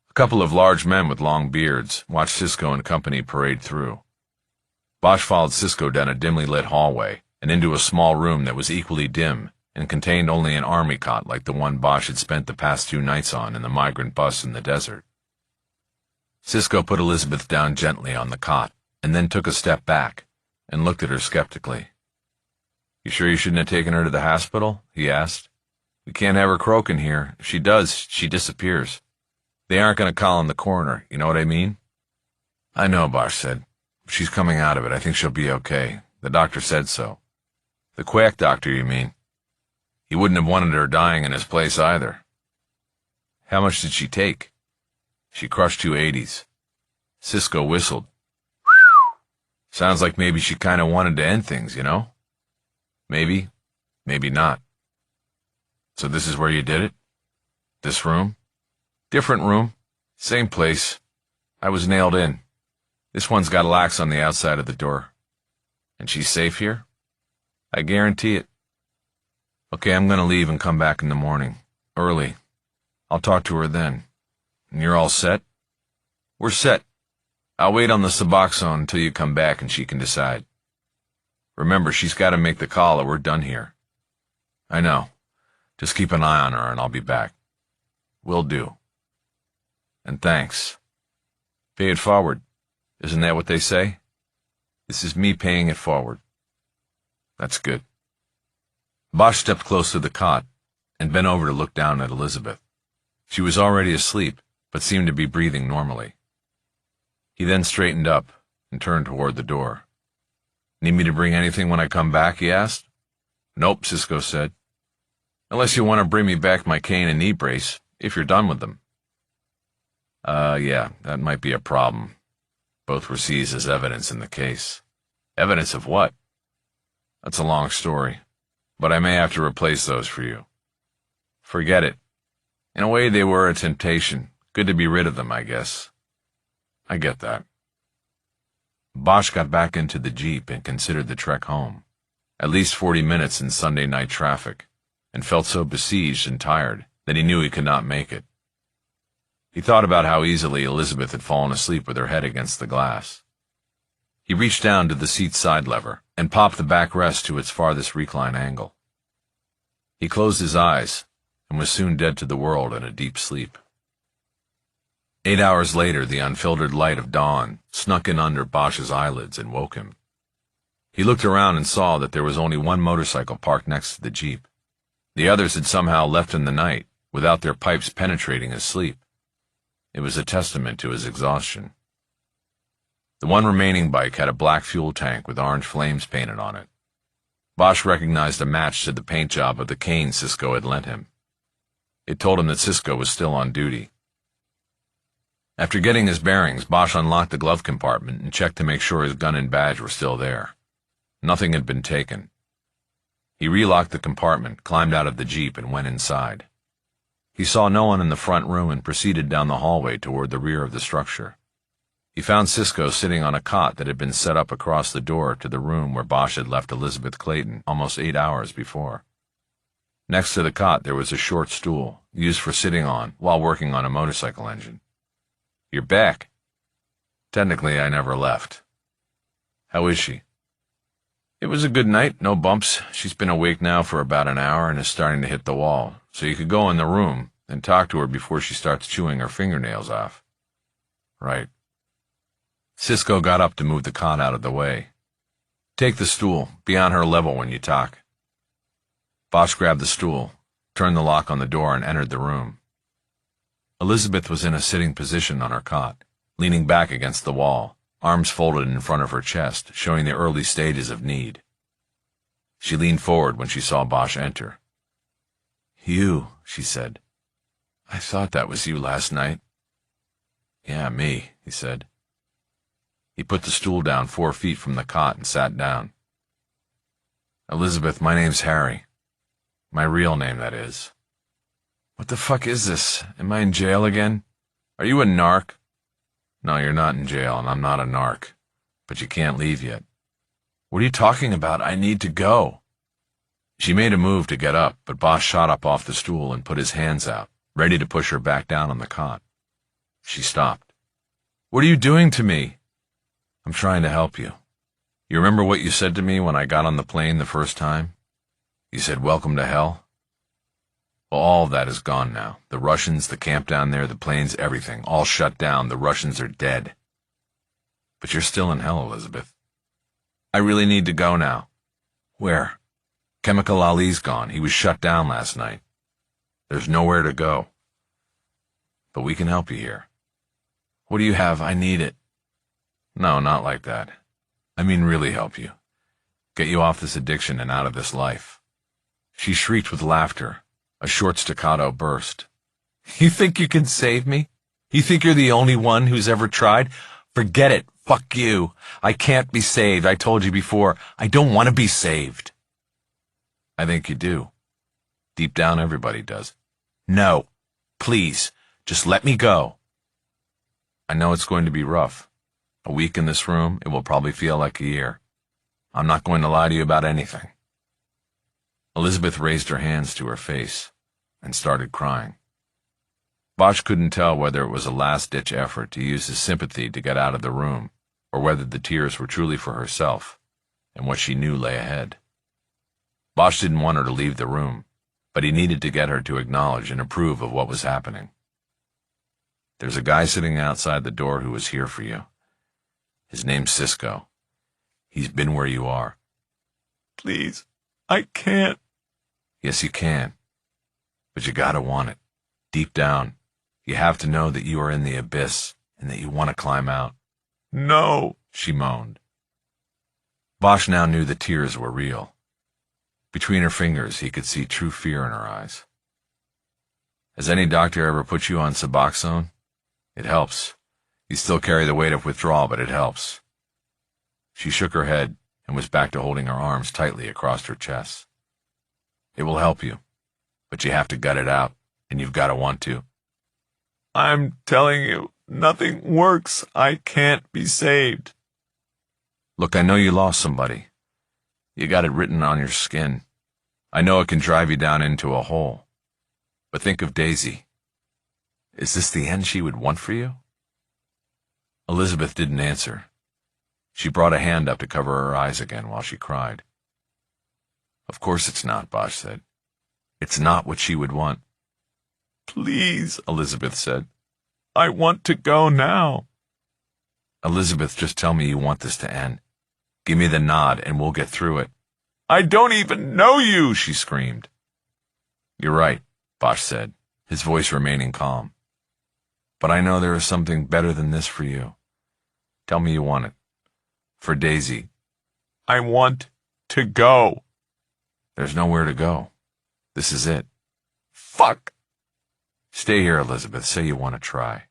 A couple of large men with long beards watched Cisco and company parade through. Bosch followed Cisco down a dimly lit hallway and into a small room that was equally dim and contained only an army cot like the one Bosch had spent the past 2 nights on in the migrant bus in the desert. Cisco put Elizabeth down gently on the cot and then took a step back and looked at her skeptically. You sure you shouldn't have taken her to the hospital? He asked. We can't have her croaking here. If she does, she disappears. They aren't going to call in the coroner, you know what I mean? I know, Bosch said. If she's coming out of it, I think she'll be okay. The doctor said so. The quack doctor, you mean? He wouldn't have wanted her dying in his place either. How much did she take? She crushed 2 80s. Cisco whistled. Sounds like maybe she kind of wanted to end things, you know? Maybe, maybe not. So this is where you did it? This room? Different room, same place. I was nailed in. This one's got locks on the outside of the door. And she's safe here? I guarantee it. Okay, I'm gonna leave and come back in the morning. Early. I'll talk to her then. And you're all set? We're set. I'll wait on the Suboxone until you come back and she can decide. Remember, she's got to make the call or we're done here. I know. Just keep an eye on her and I'll be back. Will do. And thanks. Pay it forward. Isn't that what they say? This is me paying it forward. That's good. Bosch stepped close to the cot and bent over to look down at Elizabeth. She was already asleep, but seemed to be breathing normally. He then straightened up and turned toward the door. Need me to bring anything when I come back, he asked. Nope, Cisco said. Unless you want to bring me back my cane and knee brace, if you're done with them. Yeah, that might be a problem. Both were seized as evidence in the case. Evidence of what? That's a long story, but I may have to replace those for you. Forget it. In a way, they were a temptation. Good to be rid of them, I guess. I get that. Bosch got back into the Jeep and considered the trek home. At least 40 minutes in Sunday night traffic, and felt so besieged and tired that he knew he could not make it. He thought about how easily Elizabeth had fallen asleep with her head against the glass. He reached down to the seat's side lever and popped the backrest to its farthest recline angle. He closed his eyes and was soon dead to the world in a deep sleep. 8 hours later, the unfiltered light of dawn snuck in under Bosch's eyelids and woke him. He looked around and saw that there was only one motorcycle parked next to the Jeep. The others had somehow left in the night, without their pipes penetrating his sleep. It was a testament to his exhaustion. The one remaining bike had a black fuel tank with orange flames painted on it. Bosch recognized a match to the paint job of the cane Cisco had lent him. It told him that Cisco was still on duty. After getting his bearings, Bosch unlocked the glove compartment and checked to make sure his gun and badge were still there. Nothing had been taken. He relocked the compartment, climbed out of the Jeep, and went inside. He saw no one in the front room and proceeded down the hallway toward the rear of the structure. He found Cisco sitting on a cot that had been set up across the door to the room where Bosch had left Elizabeth Clayton almost 8 hours before. Next to the cot there was a short stool, used for sitting on while working on a motorcycle engine. You're back. Technically, I never left. How is she? It was a good night, no bumps. She's been awake now for about an hour and is starting to hit the wall, so you could go in the room and talk to her before she starts chewing her fingernails off. Right. Cisco got up to move the cot out of the way. Take the stool. Be on her level when you talk. Bosch grabbed the stool, turned the lock on the door, and entered the room. Elizabeth was in a sitting position on her cot, leaning back against the wall, arms folded in front of her chest, showing the early stages of need. She leaned forward when she saw Bosch enter. You, she said. I thought that was you last night. Yeah, me, he said. He put the stool down 4 feet from the cot and sat down. Elizabeth, my name's Harry. My real name, that is. What the fuck is this? Am I in jail again? Are you a narc? No, you're not in jail, and I'm not a narc. But you can't leave yet. What are you talking about? I need to go. She made a move to get up, but Bosch shot up off the stool and put his hands out, ready to push her back down on the cot. She stopped. What are you doing to me? I'm trying to help you. You remember what you said to me when I got on the plane the first time? You said, welcome to hell? Well, all of that is gone now. The Russians, the camp down there, the planes, everything, all shut down. The Russians are dead. But you're still in hell, Elizabeth. I really need to go now. Where? Chemical Ali's gone. He was shut down last night. There's nowhere to go. But we can help you here. What do you have? I need it. No, not like that. I mean really help you. Get you off this addiction and out of this life. She shrieked with laughter, a short staccato burst. You think you can save me? You think you're the only one who's ever tried? Forget it. Fuck you. I can't be saved. I told you before. I don't want to be saved. I think you do. Deep down, everybody does. No. Please. Just let me go. I know it's going to be rough. A week in this room, it will probably feel like a year. I'm not going to lie to you about anything. Elizabeth raised her hands to her face and started crying. Bosch couldn't tell whether it was a last-ditch effort to use his sympathy to get out of the room, or whether the tears were truly for herself and what she knew lay ahead. Bosch didn't want her to leave the room, but he needed to get her to acknowledge and approve of what was happening. There's a guy sitting outside the door who was here for you. His name's Cisco. He's been where you are. Please, I can't. Yes, you can. But you gotta want it. Deep down, you have to know that you are in the abyss and that you want to climb out. No, she moaned. Bosch now knew the tears were real. Between her fingers, he could see true fear in her eyes. Has any doctor ever put you on Suboxone? It helps. You still carry the weight of withdrawal, but it helps. She shook her head and was back to holding her arms tightly across her chest. It will help you, but you have to gut it out, and you've got to want to. I'm telling you, nothing works. I can't be saved. Look, I know you lost somebody. You got it written on your skin. I know it can drive you down into a hole. But think of Daisy. Is this the end she would want for you? Elizabeth didn't answer. She brought a hand up to cover her eyes again while she cried. Of course it's not, Bosch said. It's not what she would want. Please, Elizabeth said. I want to go now. Elizabeth, just tell me you want this to end. Give me the nod and we'll get through it. I don't even know you, she screamed. You're right, Bosch said, his voice remaining calm. But I know there is something better than this for you. Tell me you want it. For Daisy. I want to go. There's nowhere to go. This is it. Fuck. Stay here, Elizabeth. Say you want to try.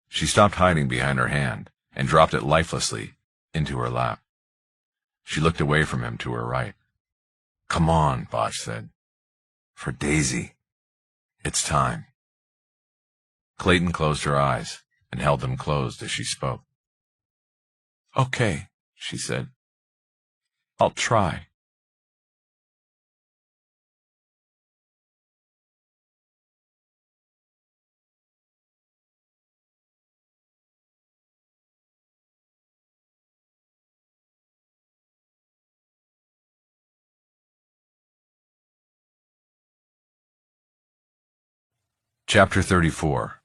She stopped hiding behind her hand and dropped it lifelessly into her lap. She looked away from him to her right. Come on, Bosch said. For Daisy. It's time. Clayton closed her eyes and held them closed as she spoke. Okay, she said. I'll try. Chapter 34.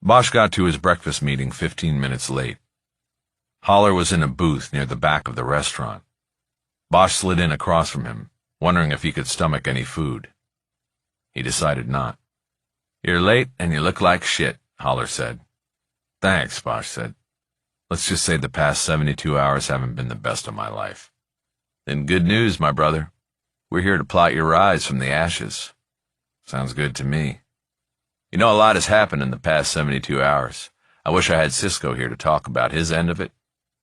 Bosch got to his breakfast meeting 15 minutes late. Holler was in a booth near the back of the restaurant. Bosch slid in across from him, wondering if he could stomach any food. He decided not. You're late and you look like shit, Holler said. Thanks, Bosch said. Let's just say the past 72 hours haven't been the best of my life. Then good news, my brother. We're here to plot your rise from the ashes. Sounds good to me. You know, a lot has happened in the past 72 hours. I wish I had Cisco here to talk about his end of it,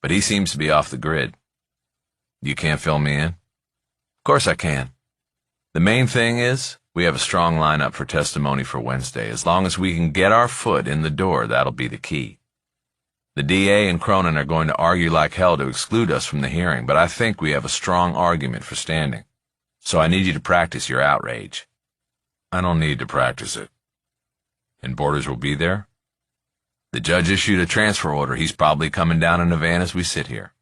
but he seems to be off the grid. You can't fill me in? Of course I can. The main thing is, we have a strong lineup for testimony for Wednesday. As long as we can get our foot in the door, that'll be the key. The DA and Cronin are going to argue like hell to exclude us from the hearing, but I think we have a strong argument for standing. So I need you to practice your outrage. I don't need to practice it. And Borders will be there? The judge issued a transfer order. He's probably coming down in a van as we sit here.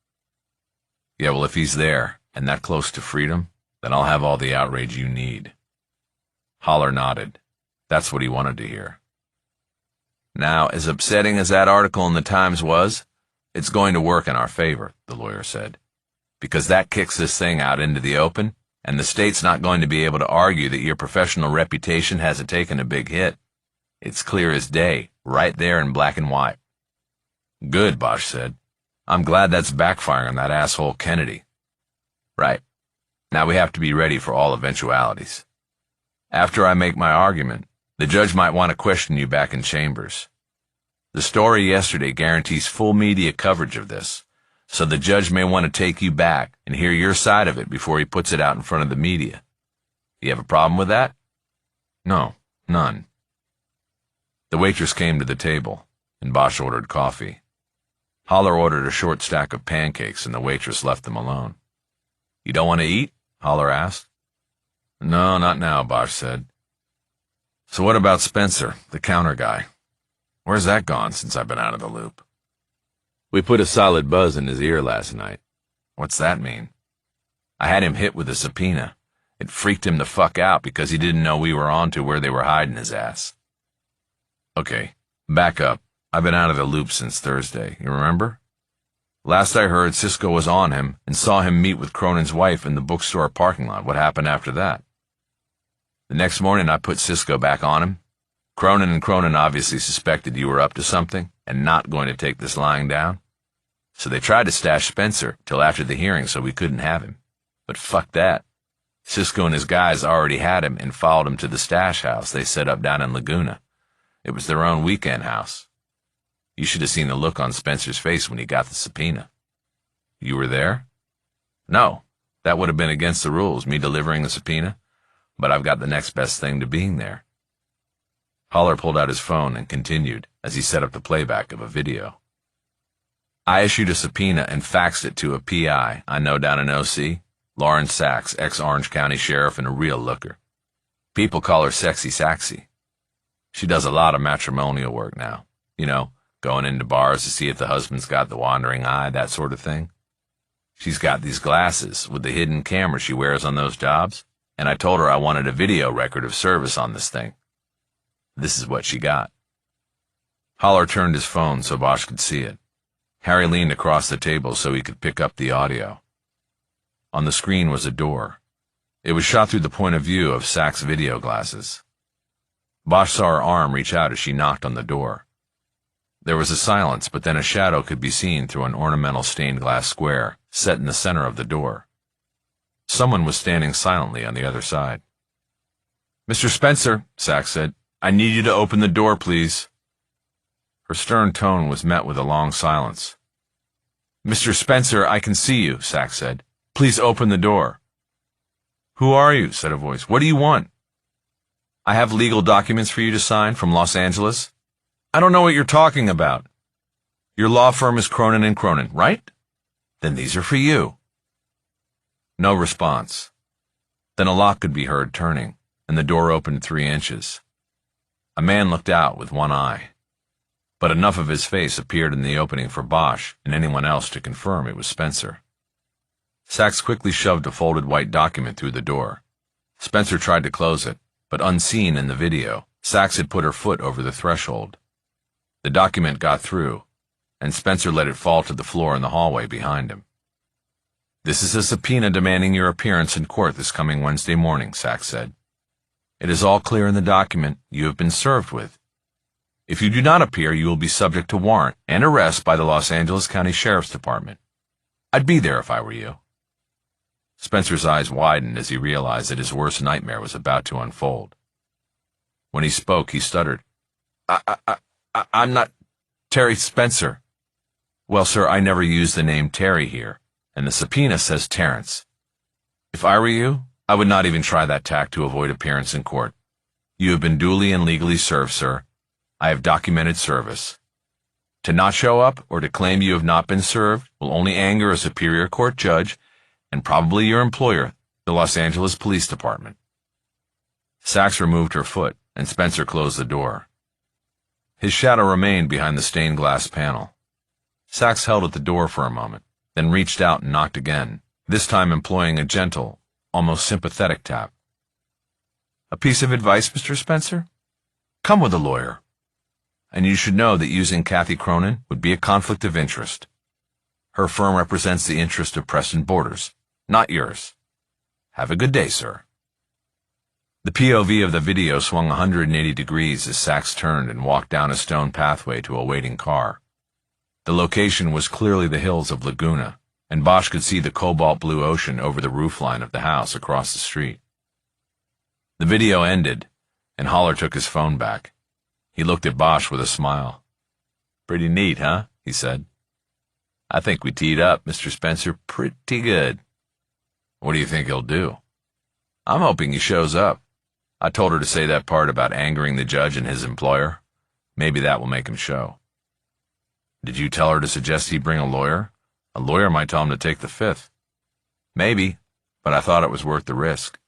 Yeah, well, if he's there, and that close to freedom, then I'll have all the outrage you need. Holler nodded. That's what he wanted to hear. Now, as upsetting as that article in the Times was, it's going to work in our favor, the lawyer said, because that kicks this thing out into the open, and the state's not going to be able to argue that your professional reputation hasn't taken a big hit. It's clear as day, right there in black and white. Good, Bosch said. I'm glad that's backfiring on that asshole Kennedy. Right. Now we have to be ready for all eventualities. After I make my argument, the judge might want to question you back in chambers. The story yesterday guarantees full media coverage of this, so the judge may want to take you back and hear your side of it before he puts it out in front of the media. You have a problem with that? No, none. The waitress came to the table, and Bosch ordered coffee. Holler ordered a short stack of pancakes, and the waitress left them alone. You don't want to eat? Holler asked. No, not now, Bosch said. So what about Spencer, the counter guy? Where's that gone since I've been out of the loop? We put a solid buzz in his ear last night. What's that mean? I had him hit with a subpoena. It freaked him the fuck out because he didn't know we were on to where they were hiding his ass. Okay, back up. I've been out of the loop since Thursday, you remember? Last I heard, Cisco was on him and saw him meet with Cronin's wife in the bookstore parking lot. What happened after that? The next morning I put Cisco back on him. Cronin and Cronin obviously suspected you were up to something and not going to take this lying down. So they tried to stash Spencer till after the hearing so we couldn't have him. But fuck that. Cisco and his guys already had him and followed him to the stash house they set up down in Laguna. It was their own weekend house. You should have seen the look on Spencer's face when he got the subpoena. You were there? No, that would have been against the rules, me delivering the subpoena, but I've got the next best thing to being there. Holler pulled out his phone and continued as he set up the playback of a video. I issued a subpoena and faxed it to a PI I know down in OC, Lauren Sachs, ex-Orange County Sheriff and a real looker. People call her Sexy Saxy. She does a lot of matrimonial work now. You know, going into bars to see if the husband's got the wandering eye, that sort of thing. She's got these glasses with the hidden camera she wears on those jobs, and I told her I wanted a video record of service on this thing. This is what she got. Holler turned his phone so Bosch could see it. Harry leaned across the table so he could pick up the audio. On the screen was a door. It was shot through the point of view of Sachs' video glasses. Bosch saw her arm reach out as she knocked on the door. There was a silence, but then a shadow could be seen through an ornamental stained glass square set in the center of the door. Someone was standing silently on the other side. "Mr. Spencer," Sachs said, "I need you to open the door, please." Her stern tone was met with a long silence. "Mr. Spencer, I can see you," Sachs said. "Please open the door." "Who are you?" said a voice. "What do you want?" "I have legal documents for you to sign from Los Angeles." "I don't know what you're talking about." "Your law firm is Cronin and Cronin, right? Then these are for you." No response. Then a lock could be heard turning, and the door opened 3 inches. A man looked out with one eye, but enough of his face appeared in the opening for Bosch and anyone else to confirm it was Spencer. Sachs quickly shoved a folded white document through the door. Spencer tried to close it, but unseen in the video, Sachs had put her foot over the threshold. The document got through, and Spencer let it fall to the floor in the hallway behind him. "This is a subpoena demanding your appearance in court this coming Wednesday morning," Sachs said. "It is all clear in the document you have been served with. If you do not appear, you will be subject to warrant and arrest by the Los Angeles County Sheriff's Department. I'd be there if I were you." Spencer's eyes widened as he realized that his worst nightmare was about to unfold. When he spoke, he stuttered. I'm not Terry Spencer." "Well, sir, I never use the name Terry here, and the subpoena says Terrence. If I were you, I would not even try that tack to avoid appearance in court. You have been duly and legally served, sir. I have documented service. To not show up or to claim you have not been served will only anger a superior court judge and probably your employer, the Los Angeles Police Department." Sachs removed her foot, and Spencer closed the door. His shadow remained behind the stained glass panel. Sachs held at the door for a moment, then reached out and knocked again, this time employing a gentle, almost sympathetic tap. "A piece of advice, Mr. Spencer? Come with a lawyer. And you should know that using Kathy Cronin would be a conflict of interest. Her firm represents the interest of Preston Borders, not yours. Have a good day, sir." The POV of the video swung 180 degrees as Sachs turned and walked down a stone pathway to a waiting car. The location was clearly the hills of Laguna, and Bosch could see the cobalt blue ocean over the roofline of the house across the street. The video ended, and Holler took his phone back. He looked at Bosch with a smile. "Pretty neat, huh?" he said. "I think we teed up, Mr. Spencer, pretty good." "What do you think he'll do?" "I'm hoping he shows up. I told her to say that part about angering the judge and his employer. Maybe that will make him show." "Did you tell her to suggest he bring a lawyer? A lawyer might tell him to take the fifth." "Maybe, but I thought it was worth the risk.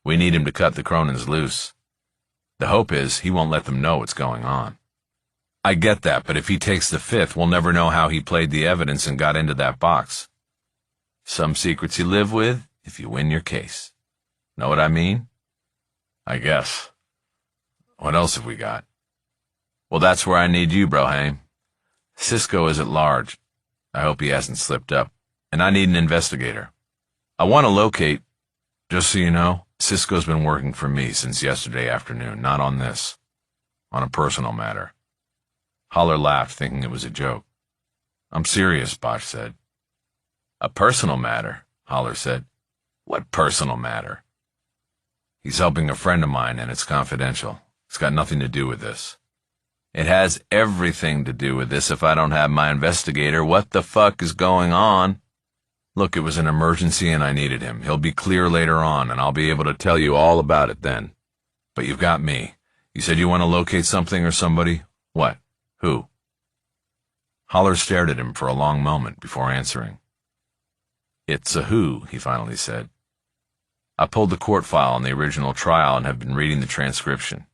We need him to cut the Cronins loose. The hope is he won't let them know what's going on." "I get that, but if he takes the fifth, we'll never know how he played the evidence and got into that box. Some secrets you live with if you win your case. Know what I mean?" "I guess. What else have we got?" "Well, that's where I need you, Broham. Cisco is at large. I hope he hasn't slipped up. And I need an investigator. I want to locate, just so you know, Cisco's been working for me since yesterday afternoon, not on this. On a personal matter. Haller laughed, thinking it was a joke. I'm serious, Bosch said. A personal matter, Haller said. What personal matter? He's helping a friend of mine, and it's confidential. It's got nothing to do with this. It has everything to do with this if I don't have my investigator. What the fuck is going on? Look, it was an emergency and I needed him. He'll be clear later on, and I'll be able to tell you all about it then. But you've got me. You said you want to locate something or somebody? What? Who? Haller stared at him for a long moment before answering. It's a who, he finally said. I pulled the court file on the original trial and have been reading the transcription.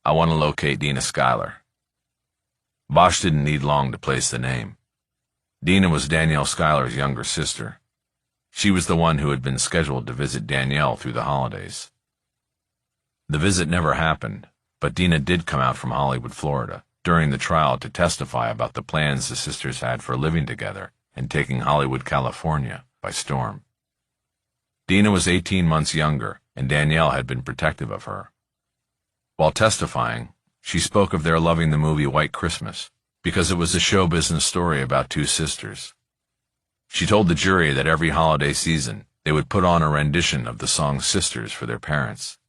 I want to locate Dina Schuyler. Bosch didn't need long to place the name. Dina was Danielle Schuyler's younger sister. She was the one who had been scheduled to visit Danielle through the holidays. The visit never happened, but Dina did come out from Hollywood, Florida, during the trial to testify about the plans the sisters had for living together and taking Hollywood, California, by storm. Dina was 18 months younger, and Danielle had been protective of her. While testifying, she spoke of their loving the movie White Christmas, because it was a show business story about two sisters. She told the jury that every holiday season they would put on a rendition of the song Sisters for their parents.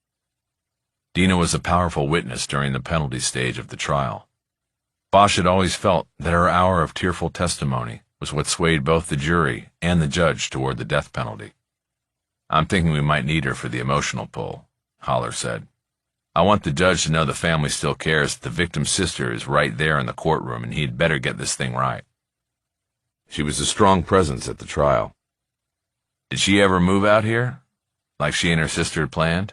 Dina was a powerful witness during the penalty stage of the trial. Bosch had always felt that her hour of tearful testimony was what swayed both the jury and the judge toward the death penalty. I'm thinking we might need her for the emotional pull, Haller said. I want the judge to know the family still cares that the victim's sister is right there in the courtroom, and he'd better get this thing right. She was a strong presence at the trial. Did she ever move out here? Like she and her sister had planned?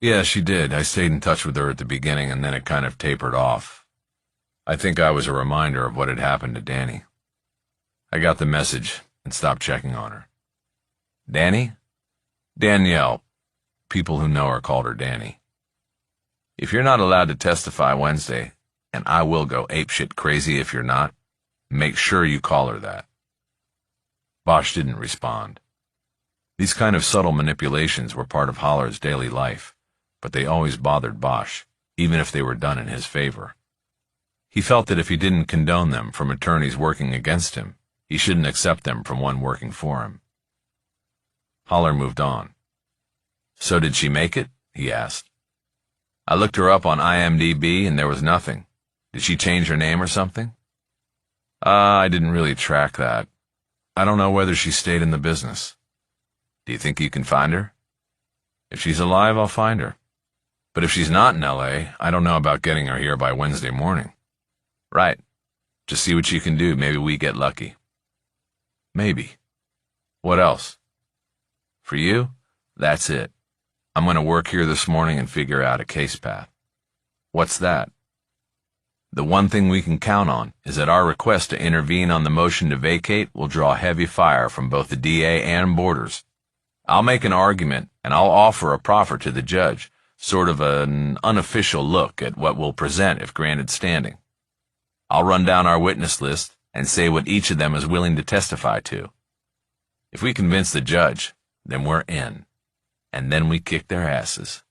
Yeah, she did. I stayed in touch with her at the beginning, and then it kind of tapered off. I think I was a reminder of what had happened to Danny. I got the message and stopped checking on her. Danny? Danielle. People who know her called her Danny. If you're not allowed to testify Wednesday, and I will go apeshit crazy if you're not, make sure you call her that. Bosch didn't respond. These kind of subtle manipulations were part of Haller's daily life, but they always bothered Bosch, even if they were done in his favor. He felt that if he didn't condone them from attorneys working against him, he shouldn't accept them from one working for him. Haller moved on. So did she make it? He asked. I looked her up on IMDb and there was nothing. Did she change her name or something? I didn't really track that. I don't know whether she stayed in the business. Do you think you can find her? If she's alive, I'll find her. But if she's not in L.A., I don't know about getting her here by Wednesday morning. Right. Just see what you can do. Maybe we get lucky. Maybe. What else? For you, that's it. I'm going to work here this morning and figure out a case path. What's that? The one thing we can count on is that our request to intervene on the motion to vacate will draw heavy fire from both the DA and boarders. I'll make an argument, and I'll offer a proffer to the judge, sort of an unofficial look at what we'll present if granted standing. I'll run down our witness list and say what each of them is willing to testify to. If we convince the judge, then we're in. And then we kick their asses.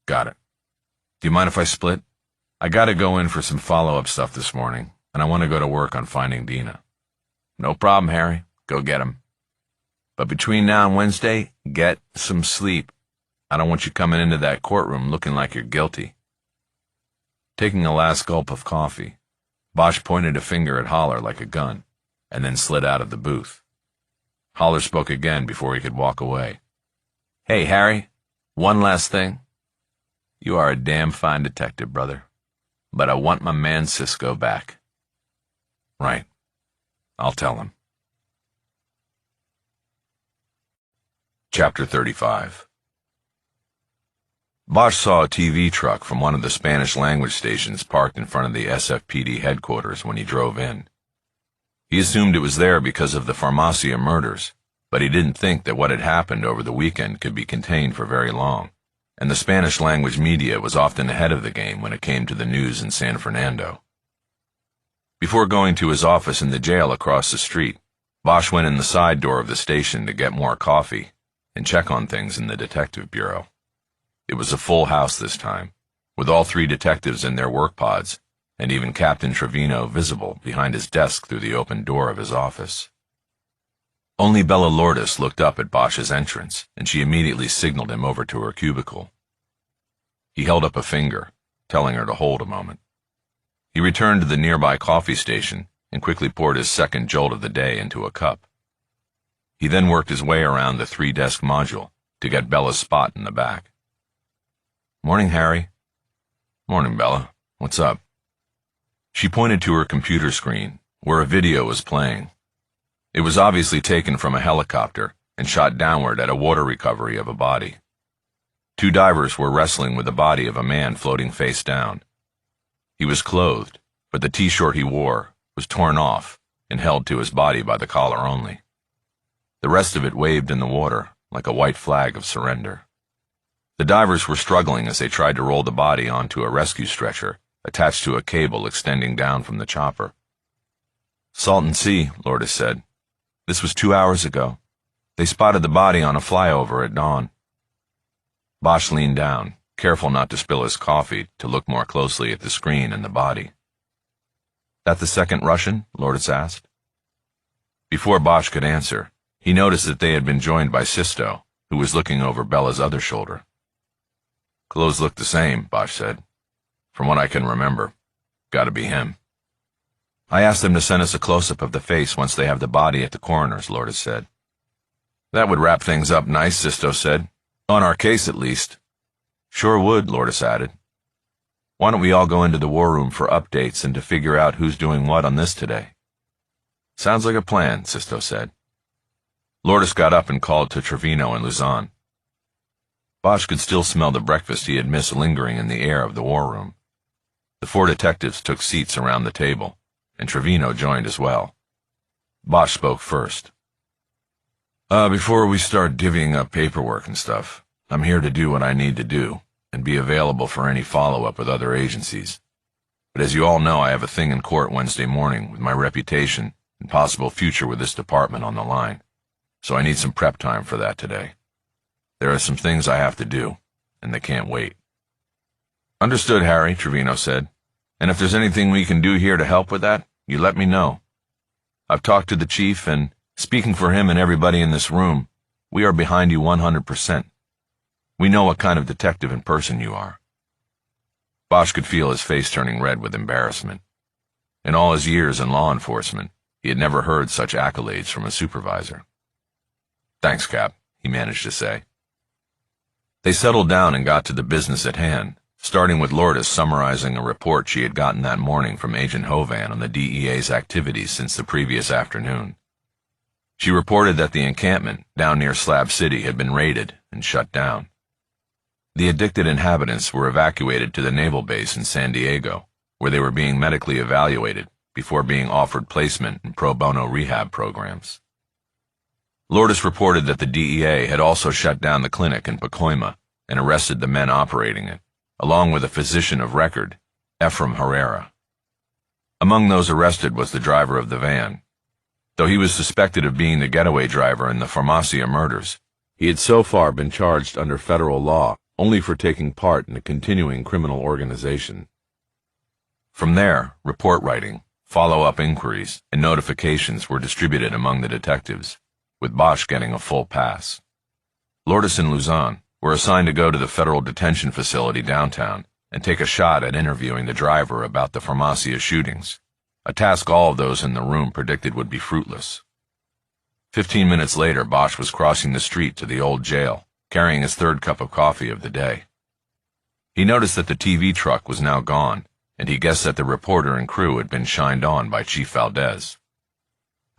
Got it. Do you mind if I split? I gotta go in for some follow-up stuff this morning, and I want to go to work on finding Dina. No problem, Harry. Go get 'em. But between now and Wednesday, get some sleep. I don't want you coming into that courtroom looking like you're guilty. Taking a last gulp of coffee, Bosch pointed a finger at Haller like a gun, and then slid out of the booth. Haller spoke again before he could walk away. Hey, Harry, one last thing. You are a damn fine detective, brother, but I want my man Cisco back. Right. I'll tell him. Chapter 35. Bosch saw a TV truck from one of the Spanish-language stations parked in front of the SFPD headquarters when he drove in. He assumed it was there because of the Farmacia murders, but he didn't think that what had happened over the weekend could be contained for very long, and the Spanish-language media was often ahead of the game when it came to the news in San Fernando. Before going to his office in the jail across the street, Bosch went in the side door of the station to get more coffee, and check on things in the detective bureau. It was a full house this time, with all 3 detectives in their work pods, and even Captain Trevino visible behind his desk through the open door of his office. Only Bella Lourdes looked up at Bosch's entrance, and she immediately signaled him over to her cubicle. He held up a finger, telling her to hold a moment. He returned to the nearby coffee station and quickly poured his second jolt of the day into a cup. He then worked his way around the 3-desk module to get Bella's spot in the back. "Morning, Harry." "Morning, Bella. What's up?" She pointed to her computer screen, where a video was playing. It was obviously taken from a helicopter and shot downward at a water recovery of a body. 2 divers were wrestling with the body of a man floating face down. He was clothed, but the t-shirt he wore was torn off and held to his body by the collar only. The rest of it waved in the water like a white flag of surrender. The divers were struggling as they tried to roll the body onto a rescue stretcher attached to a cable extending down from the chopper. "Salton Sea," Lourdes said. "This was 2 hours ago. They spotted the body on a flyover at dawn." Bosch leaned down, careful not to spill his coffee, to look more closely at the screen and the body. "That the second Russian?" Lourdes asked. Before Bosch could answer, he noticed that they had been joined by Sisto, who was looking over Bella's other shoulder. "Clothes look the same," Bosch said. "From what I can remember. Gotta be him." "I asked them to send us a close-up of the face once they have the body at the coroner's," Lourdes said. "That would wrap things up nice," Sisto said. "On our case, at least." "Sure would," Lourdes added. "Why don't we all go into the war room for updates and to figure out who's doing what on this today?" "Sounds like a plan," Sisto said. Lourdes got up and called to Trevino and Luzon. Bosch could still smell the breakfast he had missed lingering in the air of the war room. The 4 detectives took seats around the table, and Trevino joined as well. Bosch spoke first. Before we start divvying up paperwork and stuff, I'm here to do what I need to do and be available for any follow-up with other agencies. But as you all know, I have a thing in court Wednesday morning with my reputation and possible future with this department on the line, so I need some prep time for that today. There are some things I have to do, and they can't wait." "Understood, Harry," Trevino said. "And if there's anything we can do here to help with that, you let me know. I've talked to the chief, and speaking for him and everybody in this room, we are behind you 100%. We know what kind of detective and person you are." Bosch could feel his face turning red with embarrassment. In all his years in law enforcement, he had never heard such accolades from a supervisor. "Thanks, Cap," he managed to say. They settled down and got to the business at hand, starting with Lourdes summarizing a report she had gotten that morning from Agent Hovan on the DEA's activities since the previous afternoon. She reported that the encampment down near Slab City had been raided and shut down. The addicted inhabitants were evacuated to the naval base in San Diego, where they were being medically evaluated before being offered placement in pro bono rehab programs. Lourdes reported that the DEA had also shut down the clinic in Pacoima and arrested the men operating it, along with a physician of record, Ephraim Herrera. Among those arrested was the driver of the van. Though he was suspected of being the getaway driver in the Farmacia murders, he had so far been charged under federal law only for taking part in a continuing criminal organization. From there, report writing, follow-up inquiries, and notifications were distributed among the detectives, with Bosch getting a full pass. Lourdes and Luzon were assigned to go to the federal detention facility downtown and take a shot at interviewing the driver about the Farmacia shootings, a task all of those in the room predicted would be fruitless. 15 minutes later, Bosch was crossing the street to the old jail, carrying his 3rd cup of coffee of the day. He noticed that the TV truck was now gone, and he guessed that the reporter and crew had been shined on by Chief Valdez.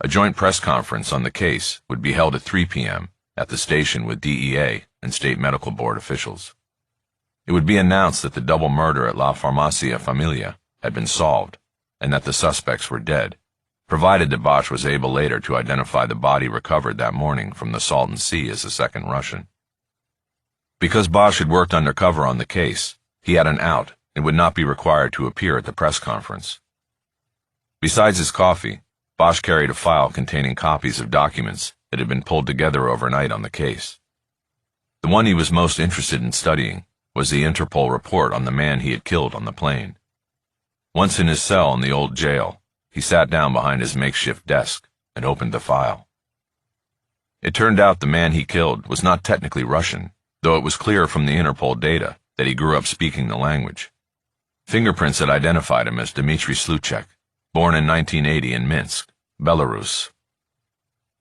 A joint press conference on the case would be held at 3 p.m. at the station with DEA and State Medical Board officials. It would be announced that the double murder at La Farmacia Familia had been solved and that the suspects were dead, provided that Bosch was able later to identify the body recovered that morning from the Salton Sea as the second Russian. Because Bosch had worked undercover on the case, he had an out and would not be required to appear at the press conference. Besides his coffee, Bosch carried a file containing copies of documents that had been pulled together overnight on the case, The one he was most interested in studying was the Interpol report on the man he had killed on the plane. Once in his cell in the old jail, he sat down behind his makeshift desk and opened the file. It turned out the man he killed was not technically Russian, though it was clear from the Interpol data that he grew up speaking the language. Fingerprints had identified him as Dmitry Sluchek, born in 1980 in Minsk, Belarus.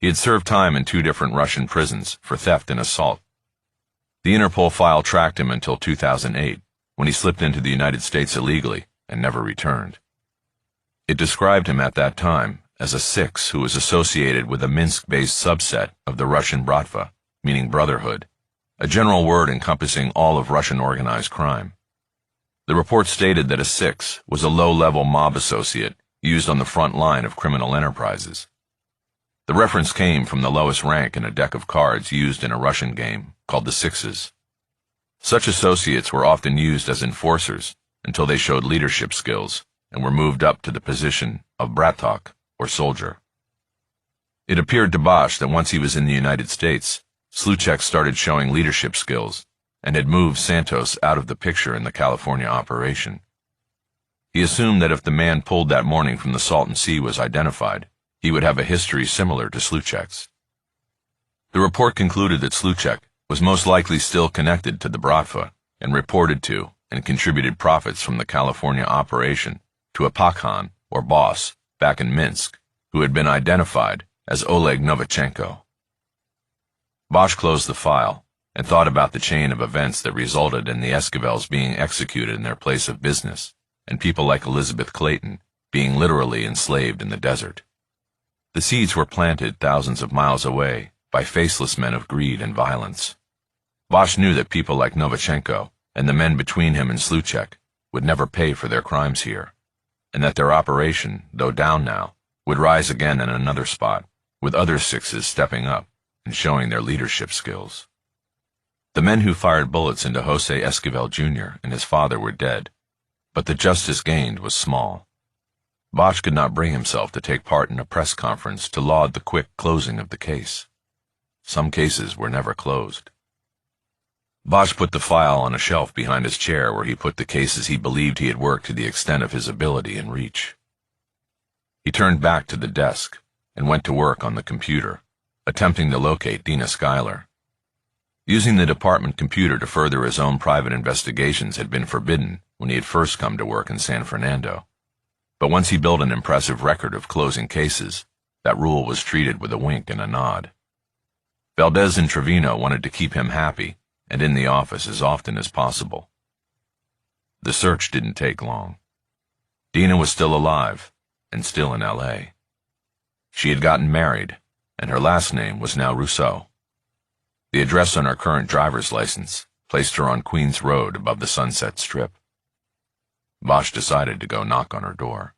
He had served time in 2 different Russian prisons for theft and assault. The Interpol file tracked him until 2008, when he slipped into the United States illegally and never returned. It described him at that time as a six who was associated with a Minsk-based subset of the Russian Bratva, meaning brotherhood, a general word encompassing all of Russian organized crime. The report stated that a six was a low-level mob associate used on the front line of criminal enterprises. The reference came from the lowest rank in a deck of cards used in a Russian game called the Sixes. Such associates were often used as enforcers until they showed leadership skills and were moved up to the position of bratok, or soldier. It appeared to Bosch that once he was in the United States, Sluchek started showing leadership skills and had moved Santos out of the picture in the California operation. He assumed that if the man pulled that morning from the Salton Sea was identified, he would have a history similar to Sluchek's. The report concluded that Sluchek was most likely still connected to the Bratva and reported to and contributed profits from the California operation to a Pakhan, or boss, back in Minsk, who had been identified as Oleg Novichenko. Bosch closed the file and thought about the chain of events that resulted in the Esquivels being executed in their place of business and people like Elizabeth Clayton being literally enslaved in the desert. The seeds were planted thousands of miles away by faceless men of greed and violence. Bosch knew that people like Novichenko and the men between him and Sluchek would never pay for their crimes here, and that their operation, though down now, would rise again in another spot, with other sixes stepping up and showing their leadership skills. The men who fired bullets into Jose Esquivel Jr. and his father were dead, but the justice gained was small. Bosch could not bring himself to take part in a press conference to laud the quick closing of the case. Some cases were never closed. Bosch put the file on a shelf behind his chair where he put the cases he believed he had worked to the extent of his ability and reach. He turned back to the desk and went to work on the computer, attempting to locate Dina Schuyler. Using the department computer to further his own private investigations had been forbidden when he had first come to work in San Fernando. But once he built an impressive record of closing cases, that rule was treated with a wink and a nod. Valdez and Trevino wanted to keep him happy and in the office as often as possible. The search didn't take long. Dina was still alive and still in L.A. She had gotten married, and her last name was now Rousseau. The address on her current driver's license placed her on Queens Road above the Sunset Strip. Bosch decided to go knock on her door.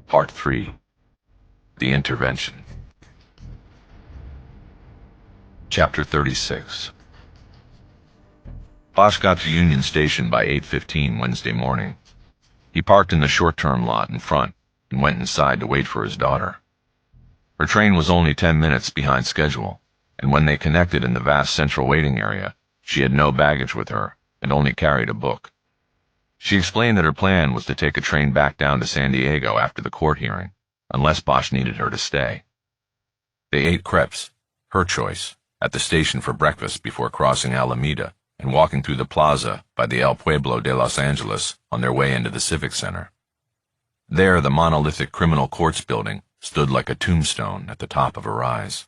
Part 3. The Intervention. Chapter 36. Bosch got to Union Station by 8:15 Wednesday morning. He parked in the short-term lot in front and went inside to wait for his daughter. Her train was only 10 minutes behind schedule, and when they connected in the vast central waiting area, she had no baggage with her and only carried a book. She explained that her plan was to take a train back down to San Diego after the court hearing, unless Bosch needed her to stay. They ate crepes, her choice, at the station for breakfast before crossing Alameda and walking through the plaza by the El Pueblo de Los Angeles on their way into the Civic Center. There, the monolithic criminal courts building stood like a tombstone at the top of a rise.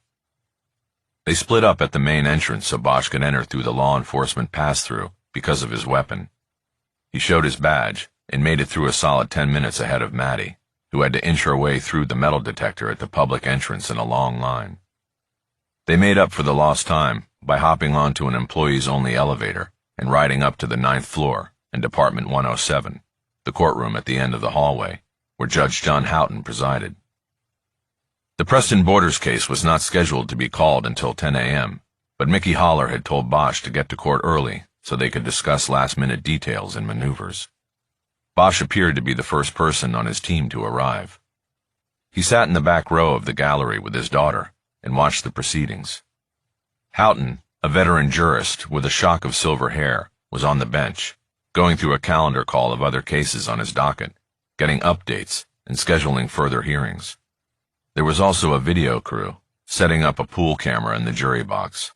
They split up at the main entrance so Bosch could enter through the law enforcement pass-through because of his weapon. He showed his badge and made it through a solid 10 minutes ahead of Maddie, who had to inch her way through the metal detector at the public entrance in a long line. They made up for the lost time by hopping onto an employees-only elevator and riding up to the 9th floor in Department 107, the courtroom at the end of the hallway, where Judge John Houghton presided. The Preston Borders case was not scheduled to be called until 10 a.m., but Mickey Holler had told Bosch to get to court early so they could discuss last-minute details and maneuvers. Bosch appeared to be the first person on his team to arrive. He sat in the back row of the gallery with his daughter, and watched the proceedings. Houghton, a veteran jurist with a shock of silver hair, was on the bench, going through a calendar call of other cases on his docket, getting updates and scheduling further hearings. There was also a video crew, setting up a pool camera in the jury box.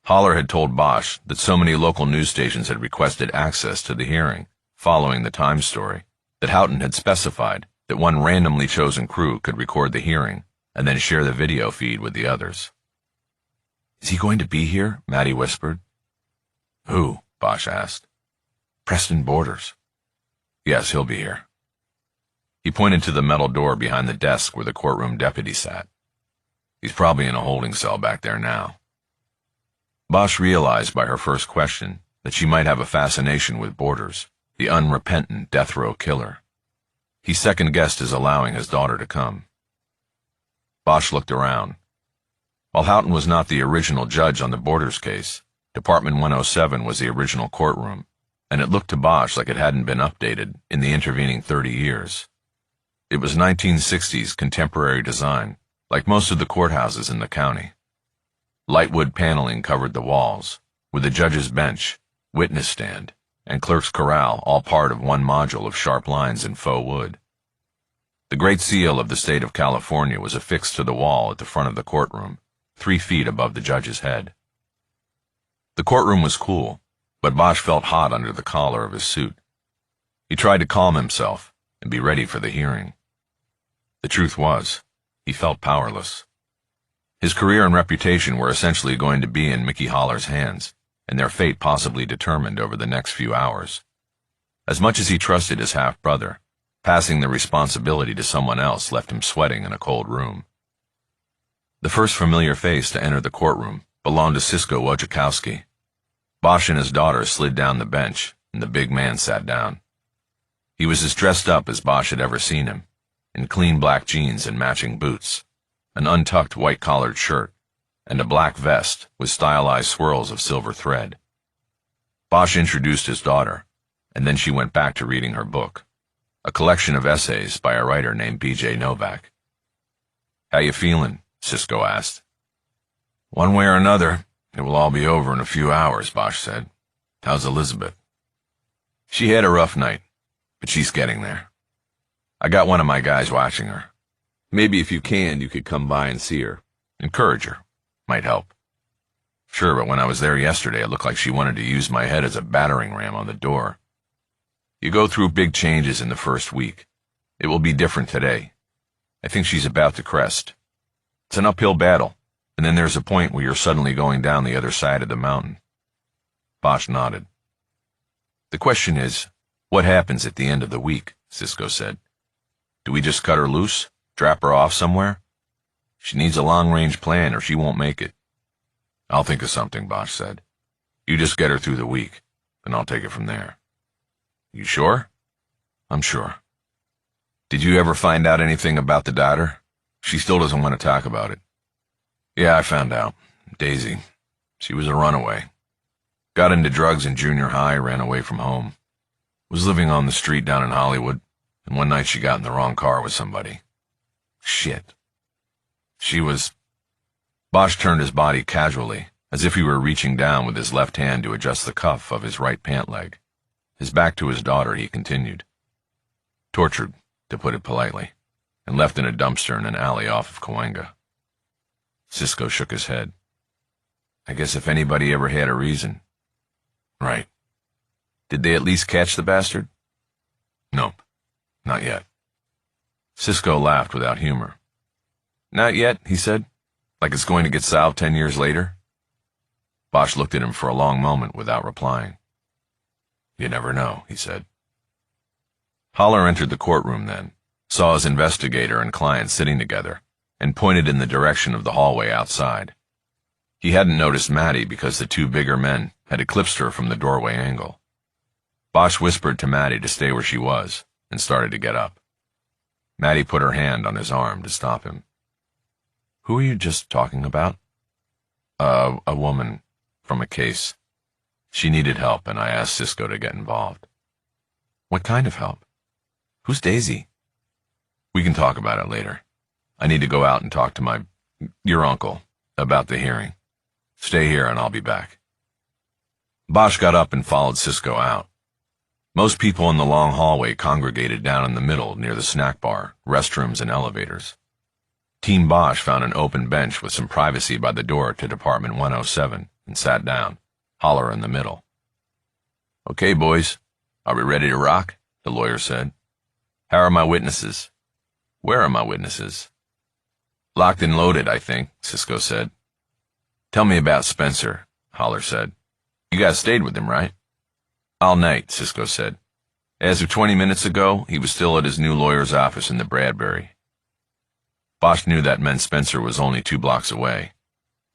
Haller had told Bosch that so many local news stations had requested access to the hearing, following the Times story, that Houghton had specified that one randomly chosen crew could record the hearing and then share the video feed with the others. "Is he going to be here?" Maddie whispered. "Who?" Bosch asked. "Preston Borders." "Yes, he'll be here." He pointed to the metal door behind the desk where the courtroom deputy sat. "He's probably in a holding cell back there now." Bosch realized by her first question that she might have a fascination with Borders, the unrepentant death row killer. He second-guessed his allowing his daughter to come. Bosch looked around. While Houghton was not the original judge on the Borders case, Department 107 was the original courtroom, and it looked to Bosch like it hadn't been updated in the intervening 30 years. It was 1960s contemporary design, like most of the courthouses in the county. Lightwood paneling covered the walls, with the judge's bench, witness stand, and clerk's corral all part of one module of sharp lines in faux wood. The Great Seal of the state of California was affixed to the wall at the front of the courtroom, 3 feet above the judge's head. The courtroom was cool, but Bosch felt hot under the collar of his suit. He tried to calm himself and be ready for the hearing. The truth was, he felt powerless. His career and reputation were essentially going to be in Mickey Haller's hands, and their fate possibly determined over the next few hours. As much as he trusted his half-brother, passing the responsibility to someone else left him sweating in a cold room. The first familiar face to enter the courtroom belonged to Cisco Wojciechowski. Bosch and his daughter slid down the bench, and the big man sat down. He was as dressed up as Bosch had ever seen him, in clean black jeans and matching boots, an untucked white-collared shirt, and a black vest with stylized swirls of silver thread. Bosch introduced his daughter, and then she went back to reading her book, a collection of essays by a writer named B.J. Novak. "How you feeling?" Cisco asked. "One way or another, it will all be over in a few hours," Bosch said. "How's Elizabeth?" "She had a rough night, but she's getting there. I got one of my guys watching her. Maybe if you can, you could come by and see her. Encourage her. Might help." "Sure, but when I was there yesterday, it looked like she wanted to use my head as a battering ram on the door. You go through big changes in the first week. It will be different today. I think she's about to crest. It's an uphill battle, and then there's a point where you're suddenly going down the other side of the mountain." Bosch nodded. "The question is, what happens at the end of the week?" Cisco said. "Do we just cut her loose? Drop her off somewhere? She needs a long-range plan or she won't make it." "I'll think of something," Bosch said. "You just get her through the week, and I'll take it from there." "You sure?" "I'm sure." "Did you ever find out anything about the daughter? She still doesn't want to talk about it." "Yeah, I found out. Daisy. She was a runaway. Got into drugs in junior high, ran away from home. Was living on the street down in Hollywood, and one night she got in the wrong car with somebody. Shit. She was..." Bosch turned his body casually, as if he were reaching down with his left hand to adjust the cuff of his right pant leg. His back to his daughter, he continued. "Tortured, to put it politely, and left in a dumpster in an alley off of Cahuenga." Cisco shook his head. "I guess if anybody ever had a reason." "Right. Did they at least catch the bastard?" "Nope. Not yet." Cisco laughed without humor. "Not yet," he said. "Like it's going to get solved 10 years later?" Bosch looked at him for a long moment without replying. "You never know," he said. Haller entered the courtroom then, saw his investigator and client sitting together, and pointed in the direction of the hallway outside. He hadn't noticed Maddie because the 2 bigger men had eclipsed her from the doorway angle. Bosch whispered to Maddie to stay where she was, and started to get up. Maddie put her hand on his arm to stop him. "Who are you just talking about?" A woman from a case. She needed help, and I asked Cisco to get involved." "What kind of help? Who's Daisy?" "We can talk about it later. I need to go out and talk to my Your uncle, about the hearing. Stay here and I'll be back. Bosch got up and followed Cisco out. Most people in the long hallway congregated down in the middle near the snack bar, restrooms, and elevators. Team Bosch found an open bench with some privacy by the door to Department 107 and sat down, Holler in the middle. Okay, boys, are we ready to rock? The lawyer said. How are my witnesses? Where are my witnesses? Locked and loaded, I think, Cisco said. Tell me about Spencer, Holler said. You guys stayed with him, right? All night, Cisco said. As of 20 minutes ago, he was still at his new lawyer's office in the Bradbury. Bosch knew that meant Spencer was only 2 blocks away.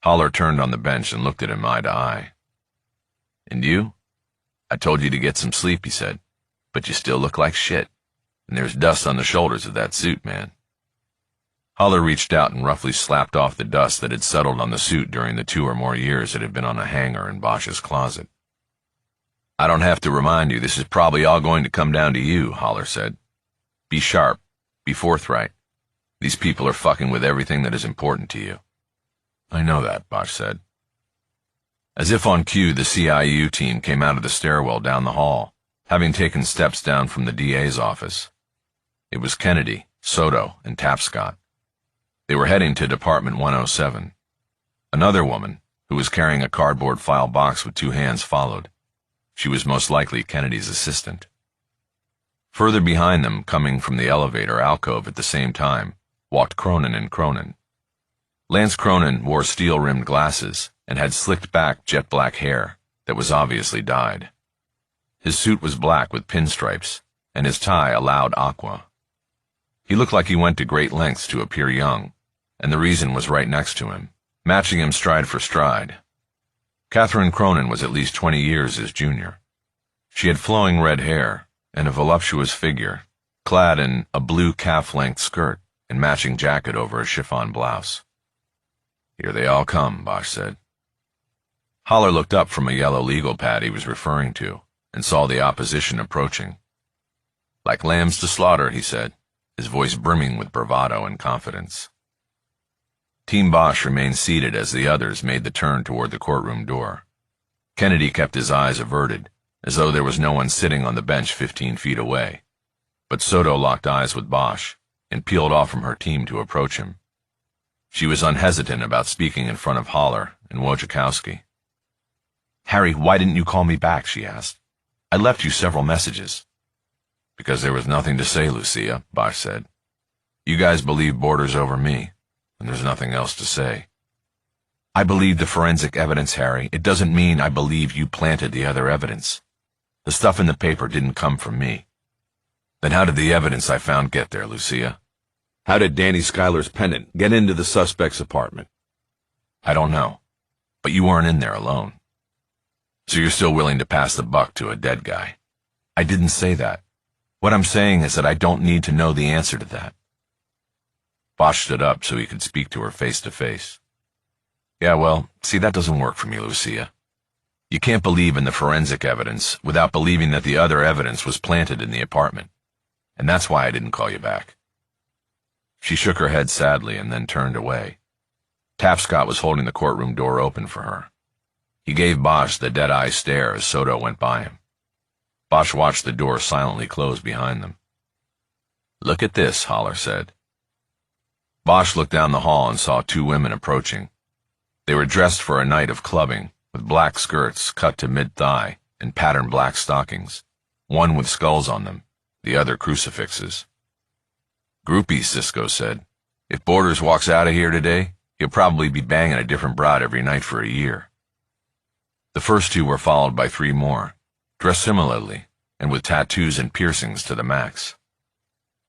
Holler turned on the bench and looked at him eye to eye. And you? I told you to get some sleep, he said. But you still look like shit. And there's dust on the shoulders of that suit, man. Holler reached out and roughly slapped off the dust that had settled on the suit during the 2 or more years it had been on a hanger in Bosch's closet. I don't have to remind you, this is probably all going to come down to you, Holler said. Be sharp. Be forthright. These people are fucking with everything that is important to you. I know that, Bosch said. As if on cue, the CIU team came out of the stairwell down the hall, having taken steps down from the DA's office. It was Kennedy, Soto, and Tapscott. They were heading to Department 107. Another woman, who was carrying a cardboard file box with 2 hands, followed. She was most likely Kennedy's assistant. Further behind them, coming from the elevator alcove at the same time, walked Cronin and Cronin. Lance Cronin wore steel-rimmed glasses and had slicked-back jet-black hair that was obviously dyed. His suit was black with pinstripes, and his tie a loud aqua. He looked like he went to great lengths to appear young, and the reason was right next to him, matching him stride for stride. Catherine Cronin was at least 20 years his junior. She had flowing red hair and a voluptuous figure, clad in a blue calf-length skirt and matching jacket over a chiffon blouse. Here they all come, Bosch said. Holler looked up from a yellow legal pad he was referring to and saw the opposition approaching. Like lambs to slaughter, he said, his voice brimming with bravado and confidence. Team Bosch remained seated as the others made the turn toward the courtroom door. Kennedy kept his eyes averted, as though there was no one sitting on the bench 15 feet away. But Soto locked eyes with Bosch and peeled off from her team to approach him. She was unhesitant about speaking in front of Holler and Wojciechowski. Harry, why didn't you call me back? She asked. I left you several messages. Because there was nothing to say, Lucia, Bosch said. You guys believe Borders over me, and there's nothing else to say. I believe the forensic evidence, Harry. It doesn't mean I believe you planted the other evidence. The stuff in the paper didn't come from me. Then how did the evidence I found get there, Lucia? How did Danny Schuyler's pendant get into the suspect's apartment? I don't know, but you weren't in there alone. So you're still willing to pass the buck to a dead guy. I didn't say that. What I'm saying is that I don't need to know the answer to that. Bosch stood up so he could speak to her face to face. Yeah, well, see, that doesn't work for me, Lucia. You can't believe in the forensic evidence without believing that the other evidence was planted in the apartment. And that's why I didn't call you back. She shook her head sadly and then turned away. Tapscott was holding the courtroom door open for her. He gave Bosch the dead-eye stare as Soto went by him. Bosch watched the door silently close behind them. Look at this, Holler said. Bosch looked down the hall and saw 2 women approaching. They were dressed for a night of clubbing, with black skirts cut to mid-thigh and patterned black stockings, one with skulls on them, the other crucifixes. Groupies, Cisco said. If Borders walks out of here today, he'll probably be banging a different broad every night for a year. The first 2 were followed by 3 more, dressed similarly and with tattoos and piercings to the max.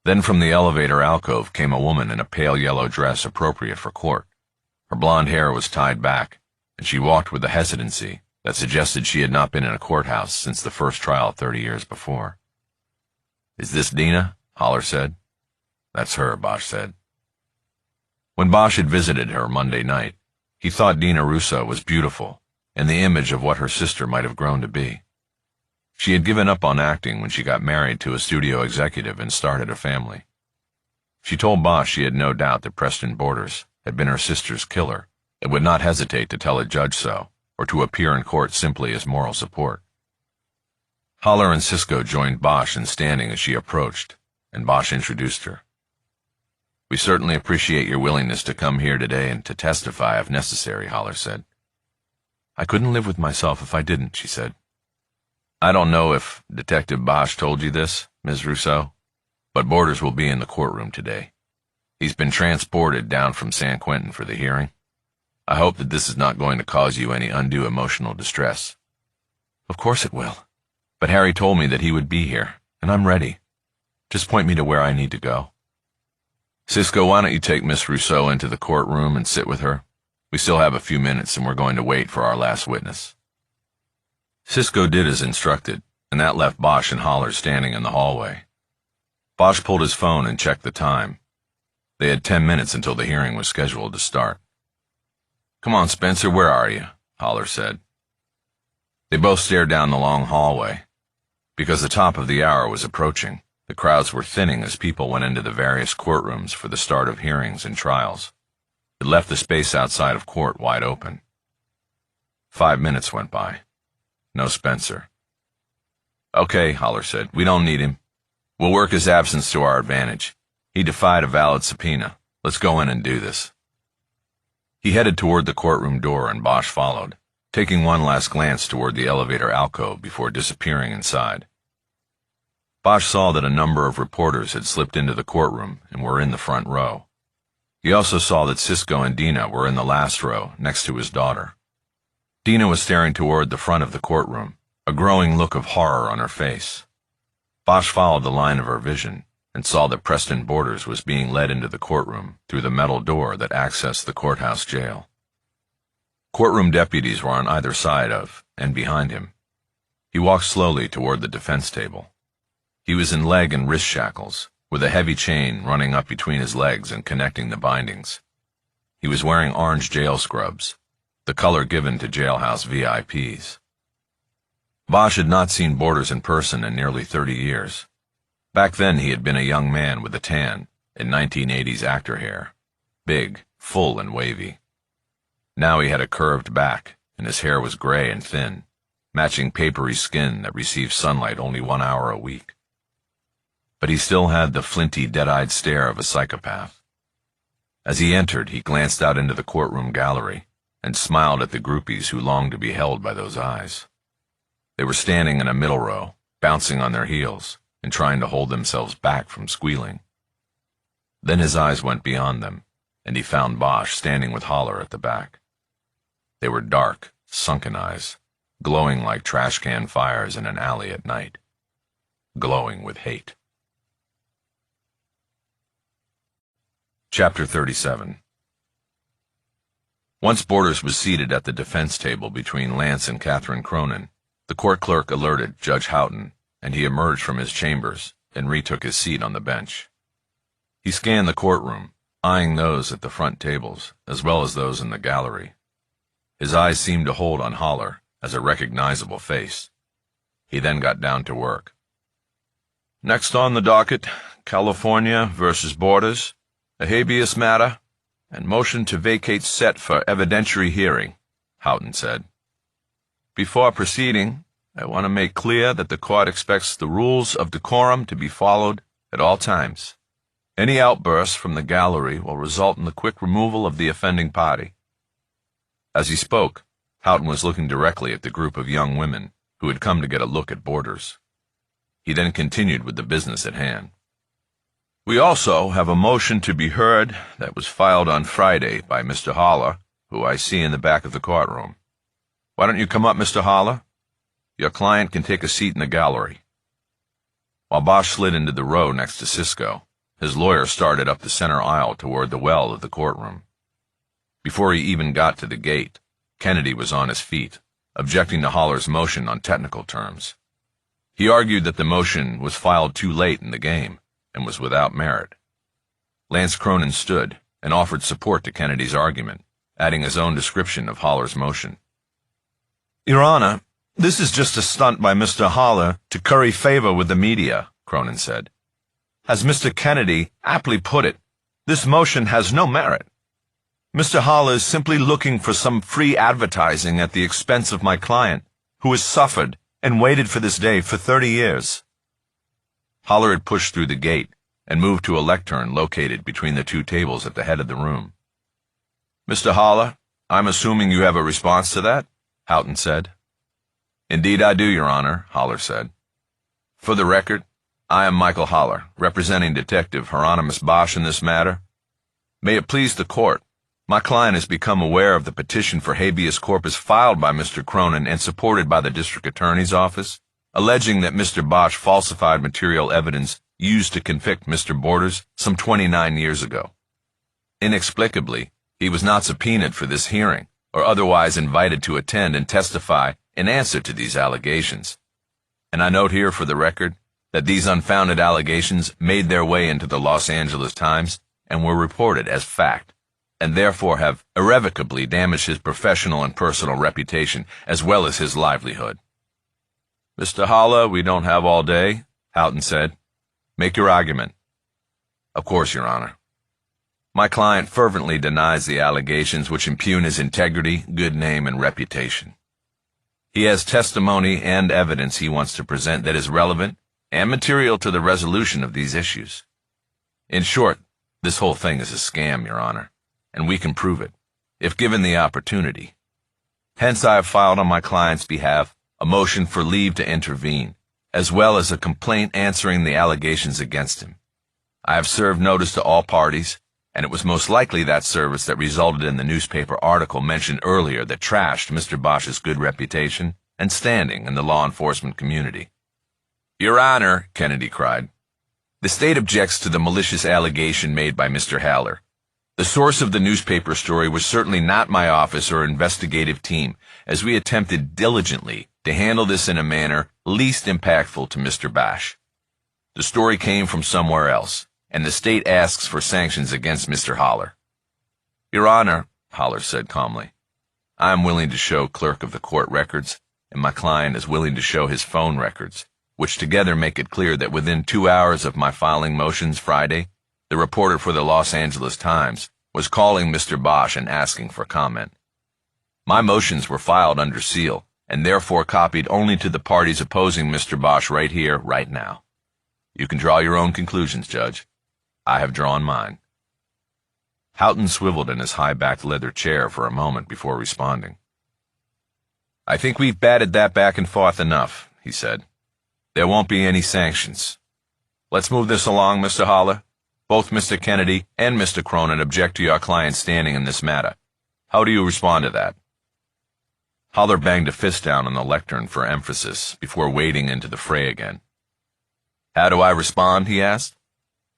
Then from the elevator alcove came a woman in a pale yellow dress appropriate for court. Her blonde hair was tied back, and she walked with a hesitancy that suggested she had not been in a courthouse since the first trial 30 years before. Is this Dina? Holler said. That's her, Bosch said. When Bosch had visited her Monday night, he thought Dina Russo was beautiful and the image of what her sister might have grown to be. She had given up on acting when she got married to a studio executive and started a family. She told Bosch she had no doubt that Preston Borders had been her sister's killer and would not hesitate to tell a judge so, or to appear in court simply as moral support. Haller and Cisco joined Bosch in standing as she approached, and Bosch introduced her. "We certainly appreciate your willingness to come here today and to testify if necessary," Haller said. "I couldn't live with myself if I didn't," she said. "I don't know if Detective Bosch told you this, Ms. Rousseau, but Borders will be in the courtroom today. He's been transported down from San Quentin for the hearing. I hope that this is not going to cause you any undue emotional distress." "Of course it will. But Harry told me that he would be here, and I'm ready. Just point me to where I need to go." "Cisco, why don't you take Miss Rousseau into the courtroom and sit with her? We still have a few minutes and we're going to wait for our last witness." Cisco did as instructed, and that left Bosch and Haller standing in the hallway. Bosch pulled his phone and checked the time. They had 10 minutes until the hearing was scheduled to start. "Come on, Spencer, where are you?" Haller said. They both stared down the long hallway. Because the top of the hour was approaching, the crowds were thinning as people went into the various courtrooms for the start of hearings and trials. It left the space outside of court wide open. 5 minutes went by. No Spencer. "Okay," Haller said, "we don't need him. We'll work his absence to our advantage. He defied a valid subpoena. Let's go in and do this." He headed toward the courtroom door and Bosch followed, taking one last glance toward the elevator alcove before disappearing inside. Bosch saw that a number of reporters had slipped into the courtroom and were in the front row. He also saw that Cisco and Dina were in the last row, next to his daughter. Dina was staring toward the front of the courtroom, a growing look of horror on her face. Bosch followed the line of her vision and saw that Preston Borders was being led into the courtroom through the metal door that accessed the courthouse jail. Courtroom deputies were on either side of and behind him. He walked slowly toward the defense table. He was in leg and wrist shackles, with a heavy chain running up between his legs and connecting the bindings. He was wearing orange jail scrubs, the color given to jailhouse VIPs. Bosch had not seen Borders in person in nearly 30 years. Back then he had been a young man with a tan in 1980s actor hair, big, full and wavy. Now he had a curved back, and his hair was gray and thin, matching papery skin that received sunlight only 1 hour a week. But he still had the flinty, dead-eyed stare of a psychopath. As he entered, he glanced out into the courtroom gallery and smiled at the groupies who longed to be held by those eyes. They were standing in a middle row, bouncing on their heels and trying to hold themselves back from squealing. Then his eyes went beyond them, and he found Bosch standing with Haller at the back. They were dark, sunken eyes, glowing like trash can fires in an alley at night, glowing with hate. Chapter 37. Once Borders was seated at the defense table between Lance and Catherine Cronin, the court clerk alerted Judge Houghton, and he emerged from his chambers and retook his seat on the bench. He scanned the courtroom, eyeing those at the front tables, as well as those in the gallery. His eyes seemed to hold on Haller as a recognizable face. He then got down to work. "Next on the docket, California versus Borders, a habeas matter, and motion to vacate set for evidentiary hearing," Houghton said. "Before proceeding, I want to make clear that the court expects the rules of decorum to be followed at all times. Any outbursts from the gallery will result in the quick removal of the offending party." As he spoke, Houghton was looking directly at the group of young women who had come to get a look at Borders. He then continued with the business at hand. "We also have a motion to be heard that was filed on Friday by Mr. Haller, who I see in the back of the courtroom. Why don't you come up, Mr. Haller? Your client can take a seat in the gallery." While Bosch slid into the row next to Cisco, his lawyer started up the center aisle toward the well of the courtroom. Before he even got to the gate, Kennedy was on his feet, objecting to Haller's motion on technical terms. He argued that the motion was filed too late in the game and was without merit. Lance Cronin stood and offered support to Kennedy's argument, adding his own description of Haller's motion. "Your Honor, this is just a stunt by Mr. Haller to curry favor with the media," Cronin said. "As Mr. Kennedy aptly put it, this motion has no merit." Mr. Haller is simply looking for some free advertising at the expense of my client, who has suffered and waited for this day for 30 years. Haller had pushed through the gate and moved to a lectern located between the two tables at the head of the room. Mr. Haller, I'm assuming you have a response to that? Houghton said. Indeed I do, Your Honor, Haller said. For the record, I am Michael Haller, representing Detective Hieronymus Bosch in this matter. May it please the court, my client has become aware of the petition for habeas corpus filed by Mr. Cronin and supported by the District Attorney's Office, alleging that Mr. Bosch falsified material evidence used to convict Mr. Borders some 29 years ago. Inexplicably, he was not subpoenaed for this hearing or otherwise invited to attend and testify in answer to these allegations. And I note here for the record that these unfounded allegations made their way into the Los Angeles Times and were reported as fact, and therefore have irrevocably damaged his professional and personal reputation as well as his livelihood. Mr. Haller, we don't have all day, Houghton said. Make your argument. Of course, Your Honor. My client fervently denies the allegations which impugn his integrity, good name, and reputation. He has testimony and evidence he wants to present that is relevant and material to the resolution of these issues. In short, this whole thing is a scam, Your Honor, and we can prove it, if given the opportunity. Hence I have filed on my client's behalf a motion for leave to intervene, as well as a complaint answering the allegations against him. I have served notice to all parties, and it was most likely that service that resulted in the newspaper article mentioned earlier that trashed Mr. Bosch's good reputation and standing in the law enforcement community. Your Honor, Kennedy cried, the state objects to the malicious allegation made by Mr. Haller. The source of the newspaper story was certainly not my office or investigative team, as we attempted diligently to handle this in a manner least impactful to Mr. Bosch. The story came from somewhere else, and the state asks for sanctions against Mr. Haller. Your Honor, Haller said calmly, I am willing to show clerk of the court records, and my client is willing to show his phone records, which together make it clear that within 2 hours of my filing motions Friday, the reporter for the Los Angeles Times was calling Mr. Bosch and asking for comment. My motions were filed under seal, and therefore copied only to the parties opposing Mr. Bosch right here, right now. You can draw your own conclusions, Judge. I have drawn mine. Houghton swiveled in his high-backed leather chair for a moment before responding. I think we've batted that back and forth enough, he said. There won't be any sanctions. Let's move this along, Mr. Haller. Both Mr. Kennedy and Mr. Cronin object to your client's standing in this matter. How do you respond to that? Haller banged a fist down on the lectern for emphasis before wading into the fray again. How do I respond, he asked.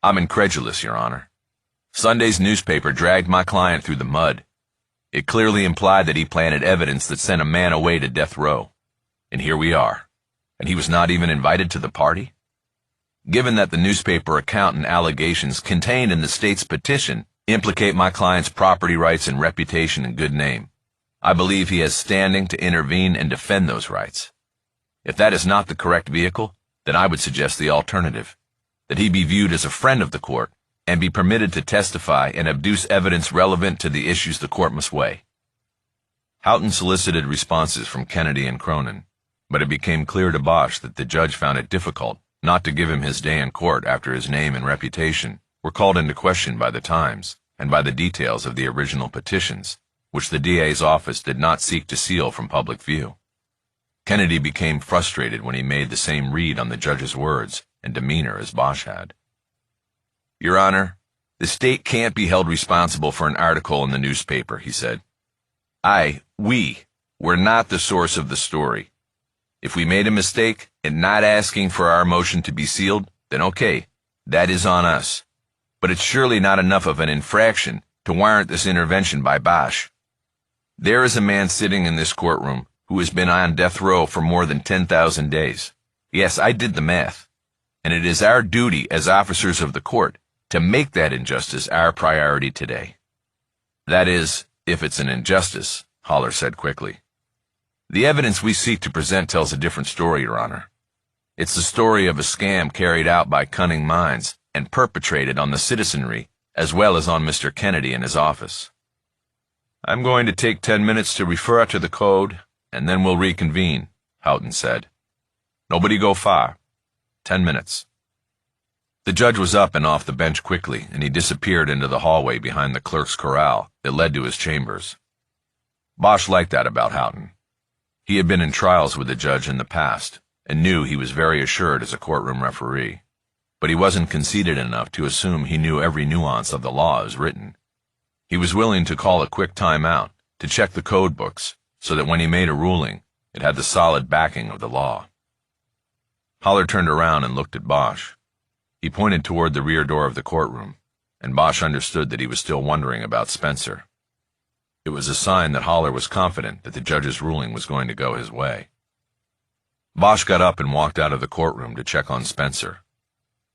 I'm incredulous, Your Honor. Sunday's newspaper dragged my client through the mud. It clearly implied that he planted evidence that sent a man away to death row. And here we are. And he was not even invited to the party? Given that the newspaper account and allegations contained in the state's petition implicate my client's property rights and reputation and good name, I believe he has standing to intervene and defend those rights. If that is not the correct vehicle, then I would suggest the alternative, that he be viewed as a friend of the court and be permitted to testify and adduce evidence relevant to the issues the court must weigh. Houghton solicited responses from Kennedy and Cronin, but it became clear to Bosch that the judge found it difficult not to give him his day in court after his name and reputation were called into question by the Times and by the details of the original petitions, which the DA's office did not seek to seal from public view. Kennedy became frustrated when he made the same read on the judge's words and demeanor as Bosch had. Your Honor, the state can't be held responsible for an article in the newspaper, he said. We were not the source of the story. If we made a mistake in not asking for our motion to be sealed, then okay, that is on us. But it's surely not enough of an infraction to warrant this intervention by Bosch. There is a man sitting in this courtroom who has been on death row for more than 10,000 days. Yes, I did the math. And it is our duty as officers of the court to make that injustice our priority today. That is, if it's an injustice, Haller said quickly. The evidence we seek to present tells a different story, Your Honor. It's the story of a scam carried out by cunning minds and perpetrated on the citizenry as well as on Mr. Kennedy and his office. I'm going to take 10 minutes to refer to the code, and then we'll reconvene, Houghton said. Nobody go far. 10 minutes. The judge was up and off the bench quickly, and he disappeared into the hallway behind the clerk's corral that led to his chambers. Bosch liked that about Houghton. He had been in trials with the judge in the past, and knew he was very assured as a courtroom referee, but he wasn't conceited enough to assume he knew every nuance of the law as written. He was willing to call a quick time-out, to check the code books, so that when he made a ruling, it had the solid backing of the law. Haller turned around and looked at Bosch. He pointed toward the rear door of the courtroom, and Bosch understood that he was still wondering about Spencer. It was a sign that Haller was confident that the judge's ruling was going to go his way. Bosch got up and walked out of the courtroom to check on Spencer.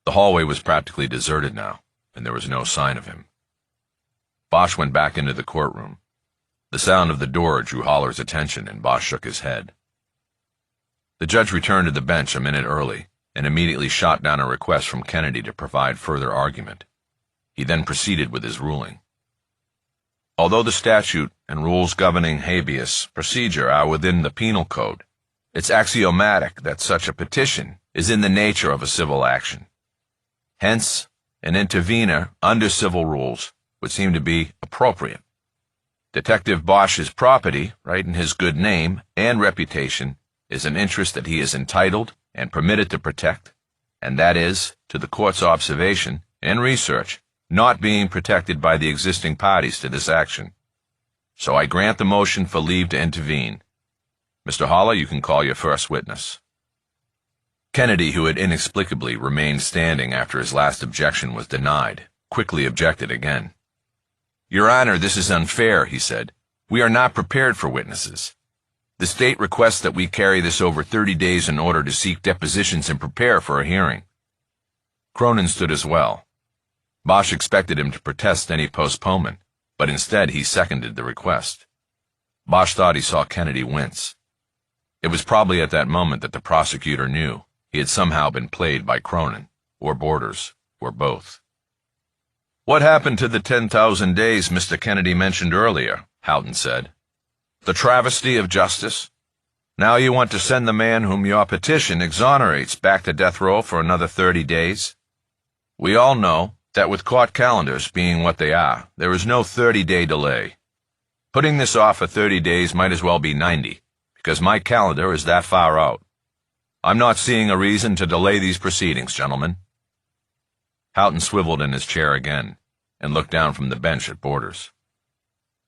The hallway was practically deserted now, and there was no sign of him. Bosch went back into the courtroom. The sound of the door drew Haller's attention, and Bosch shook his head. The judge returned to the bench a minute early, and immediately shot down a request from Kennedy to provide further argument. He then proceeded with his ruling. Although the statute and rules governing habeas procedure are within the penal code, it's axiomatic that such a petition is in the nature of a civil action. Hence, an intervener under civil rules would seem to be appropriate. Detective Bosch's property, right in his good name and reputation, is an interest that he is entitled and permitted to protect, and that is, to the court's observation and research, not being protected by the existing parties to this action. So I grant the motion for leave to intervene. Mr. Haller, you can call your first witness. Kennedy, who had inexplicably remained standing after his last objection was denied, quickly objected again. Your Honor, this is unfair, he said. We are not prepared for witnesses. The state requests that we carry this over 30 days in order to seek depositions and prepare for a hearing. Cronin stood as well. Bosch expected him to protest any postponement, but instead he seconded the request. Bosch thought he saw Kennedy wince. It was probably at that moment that the prosecutor knew he had somehow been played by Cronin, or Borders, or both. What happened to the 10,000 days Mr. Kennedy mentioned earlier? Houghton said. The travesty of justice? Now you want to send the man whom your petition exonerates back to death row for another 30 days? We all know that with court calendars being what they are, there is no 30-day delay. Putting this off for 30 days might as well be 90, because my calendar is that far out. I'm not seeing a reason to delay these proceedings, gentlemen. Houghton swiveled in his chair again, and looked down from the bench at Borders.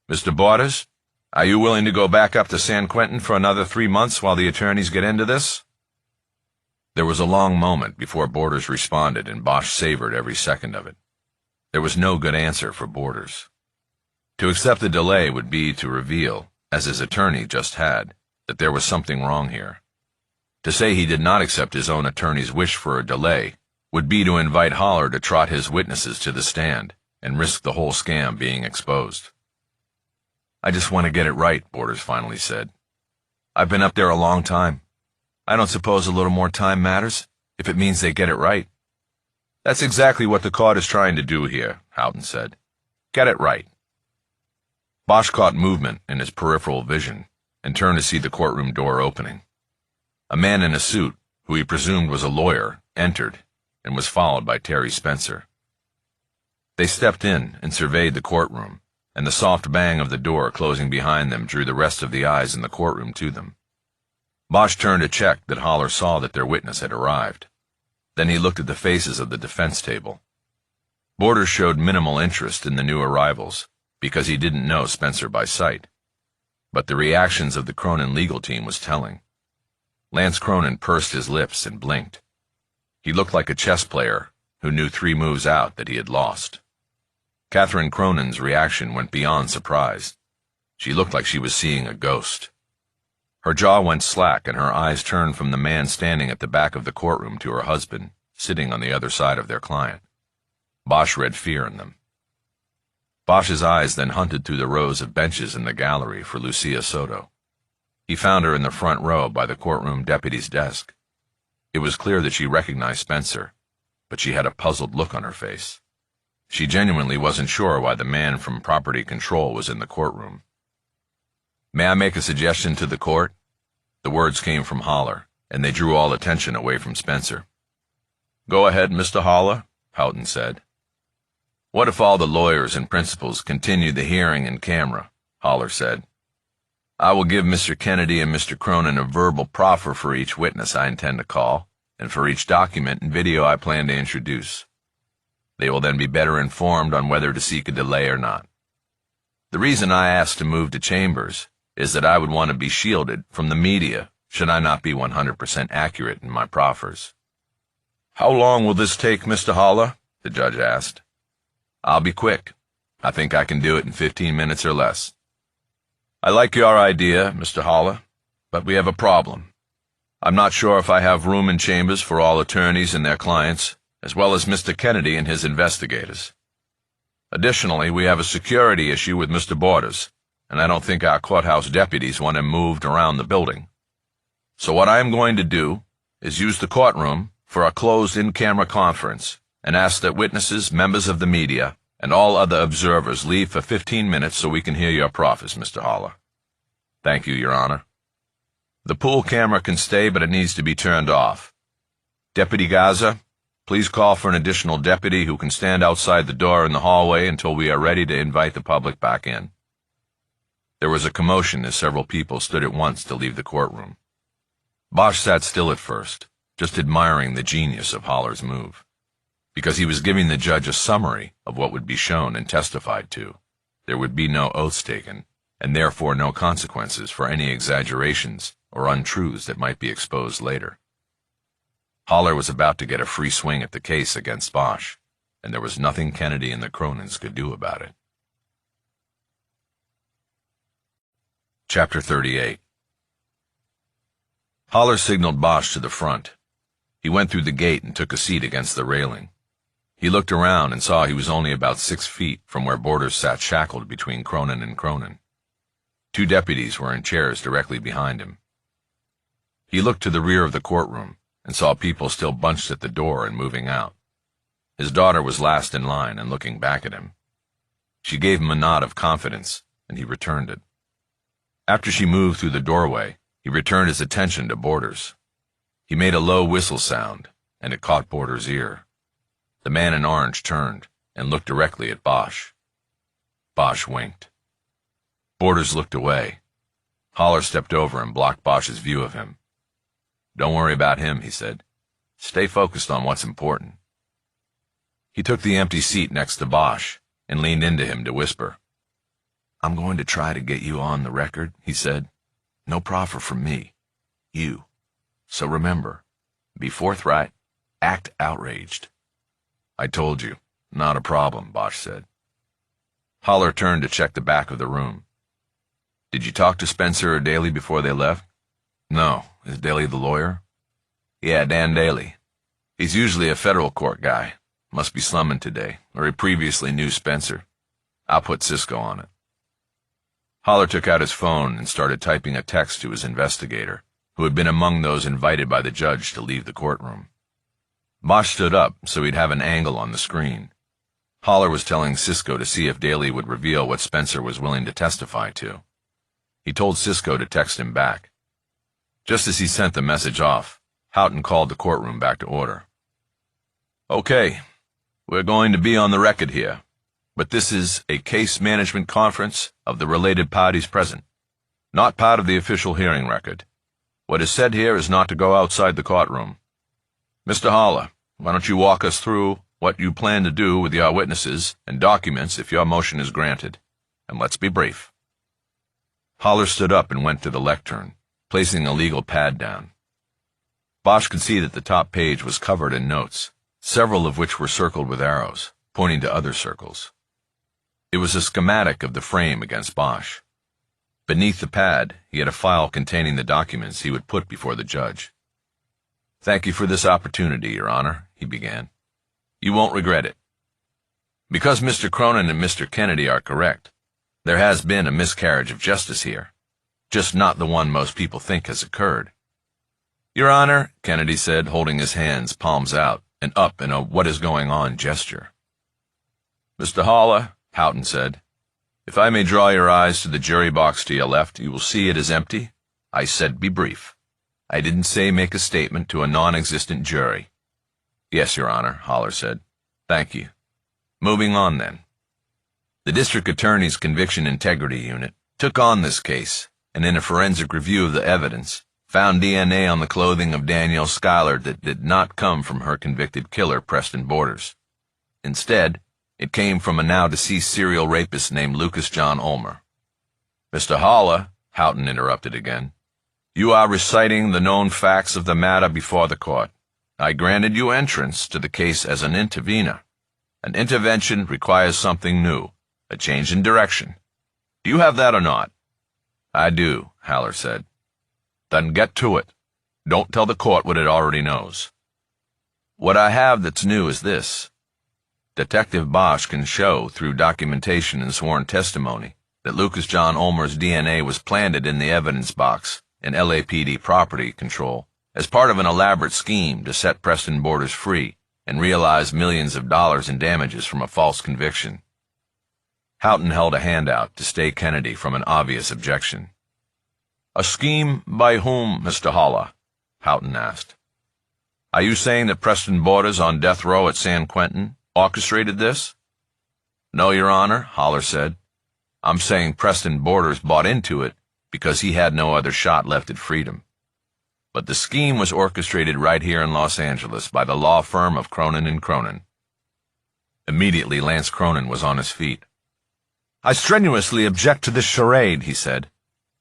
Mr. Borders, are you willing to go back up to San Quentin for another 3 months while the attorneys get into this? There was a long moment before Borders responded, and Bosch savored every second of it. There was no good answer for Borders. To accept the delay would be to reveal, as his attorney just had, that there was something wrong here. To say he did not accept his own attorney's wish for a delay would be to invite Haller to trot his witnesses to the stand and risk the whole scam being exposed. I just want to get it right, Borders finally said. I've been up there a long time. I don't suppose a little more time matters, if it means they get it right. That's exactly what the court is trying to do here, Houghton said. Get it right. Bosch caught movement in his peripheral vision and turned to see the courtroom door opening. A man in a suit, who he presumed was a lawyer, entered and was followed by Terry Spencer. They stepped in and surveyed the courtroom, and the soft bang of the door closing behind them drew the rest of the eyes in the courtroom to them. Bosch turned to check that Haller saw that their witness had arrived. Then he looked at the faces of the defense table. Borders showed minimal interest in the new arrivals, because he didn't know Spencer by sight. But the reactions of the Cronin legal team was telling. Lance Cronin pursed his lips and blinked. He looked like a chess player who knew 3 moves out that he had lost. Catherine Cronin's reaction went beyond surprise. She looked like she was seeing a ghost. Her jaw went slack and her eyes turned from the man standing at the back of the courtroom to her husband, sitting on the other side of their client. Bosch read fear in them. Bosch's eyes then hunted through the rows of benches in the gallery for Lucia Soto. He found her in the front row by the courtroom deputy's desk. It was clear that she recognized Spencer, but she had a puzzled look on her face. She genuinely wasn't sure why the man from property control was in the courtroom, May I make a suggestion to the court? The words came from Holler, and they drew all attention away from Spencer. Go ahead, Mr. Holler, Houghton said. What if all the lawyers and principals continue the hearing in camera? Holler said. I will give Mr. Kennedy and Mr. Cronin a verbal proffer for each witness I intend to call, and for each document and video I plan to introduce. They will then be better informed on whether to seek a delay or not. The reason I asked to move to chambers is that I would want to be shielded from the media should I not be 100% accurate in my proffers. How long will this take, Mr. Holler? The judge asked. I'll be quick. I think I can do it in 15 minutes or less. I like your idea, Mr. Holler, but we have a problem. I'm not sure if I have room in chambers for all attorneys and their clients, as well as Mr. Kennedy and his investigators. Additionally, we have a security issue with Mr. Borders, and I don't think our courthouse deputies want him moved around the building. So what I am going to do is use the courtroom for a closed in-camera conference and ask that witnesses, members of the media, and all other observers leave for 15 minutes so we can hear your proffers, Mr. Holler. Thank you, Your Honor. The pool camera can stay, but it needs to be turned off. Deputy Gaza, please call for an additional deputy who can stand outside the door in the hallway until we are ready to invite the public back in. There was a commotion as several people stood at once to leave the courtroom. Bosch sat still at first, just admiring the genius of Holler's move, because he was giving the judge a summary of what would be shown and testified to. There would be no oaths taken, and therefore no consequences for any exaggerations or untruths that might be exposed later. Holler was about to get a free swing at the case against Bosch, and there was nothing Kennedy and the Cronins could do about it. Chapter 38. Holler signaled Bosch to the front. He went through the gate and took a seat against the railing. He looked around and saw he was only about 6 feet from where Borders sat shackled between Cronin and Cronin. 2 deputies were in chairs directly behind him. He looked to the rear of the courtroom and saw people still bunched at the door and moving out. His daughter was last in line and looking back at him. She gave him a nod of confidence, and he returned it. After she moved through the doorway, he returned his attention to Borders. He made a low whistle sound, and it caught Borders' ear. The man in orange turned and looked directly at Bosch. Bosch winked. Borders looked away. Holler stepped over and blocked Bosch's view of him. Don't worry about him, he said. Stay focused on what's important. He took the empty seat next to Bosch and leaned into him to whisper. I'm going to try to get you on the record, he said. No proffer from me. You. So remember, be forthright, act outraged. I told you, not a problem, Bosch said. Holler turned to check the back of the room. Did you talk to Spencer or Daly before they left? No. Is Daly the lawyer? Yeah, Dan Daly. He's usually a federal court guy. Must be slumming today, or he previously knew Spencer. I'll put Cisco on it. Holler took out his phone and started typing a text to his investigator, who had been among those invited by the judge to leave the courtroom. Bosch stood up so he'd have an angle on the screen. Holler was telling Cisco to see if Daly would reveal what Spencer was willing to testify to. He told Cisco to text him back. Just as he sent the message off, Houghton called the courtroom back to order. Okay, we're going to be on the record here, but this is a case management conference of the related parties present, not part of the official hearing record. What is said here is not to go outside the courtroom. Mr. Holler, why don't you walk us through what you plan to do with your witnesses and documents if your motion is granted, and let's be brief. Holler stood up and went to the lectern, placing a legal pad down. Bosch could see that the top page was covered in notes, several of which were circled with arrows, pointing to other circles. It was a schematic of the frame against Bosch. Beneath the pad, he had a file containing the documents he would put before the judge. Thank you for this opportunity, Your Honor, he began. You won't regret it. Because Mr. Cronin and Mr. Kennedy are correct, there has been a miscarriage of justice here, just not the one most people think has occurred. Your Honor, Kennedy said, holding his hands, palms out, and up in a what is going on gesture. Mr. Holler, Houghton said, If I may draw your eyes to the jury box to your left, you will see it is empty. I said be brief. I didn't say make a statement to a non-existent jury. Yes, Your Honor, Haller said. Thank you. Moving on, then. The District Attorney's Conviction Integrity Unit took on this case, and in a forensic review of the evidence, found DNA on the clothing of Danielle Schuyler that did not come from her convicted killer, Preston Borders. Instead, it came from a now-deceased serial rapist named Lucas John Ulmer. Mr. Haller, Houghton interrupted again, you are reciting the known facts of the matter before the court. I granted you entrance to the case as an intervener. An intervention requires something new, a change in direction. Do you have that or not? I do, Haller said. Then get to it. Don't tell the court what it already knows. What I have that's new is this. Detective Bosch can show through documentation and sworn testimony that Lucas John Ulmer's DNA was planted in the evidence box in LAPD property control as part of an elaborate scheme to set Preston Borders free and realize millions of dollars in damages from a false conviction. Houghton held a hand out to stay Kennedy from an obvious objection. A scheme by whom, Mr. Haller? Houghton asked. Are you saying that Preston Borders on death row at San Quentin orchestrated this? No, Your Honor, Haller said. I'm saying Preston Borders bought into it because he had no other shot left at freedom. But the scheme was orchestrated right here in Los Angeles by the law firm of Cronin & Cronin. Immediately, Lance Cronin was on his feet. I strenuously object to this charade, he said.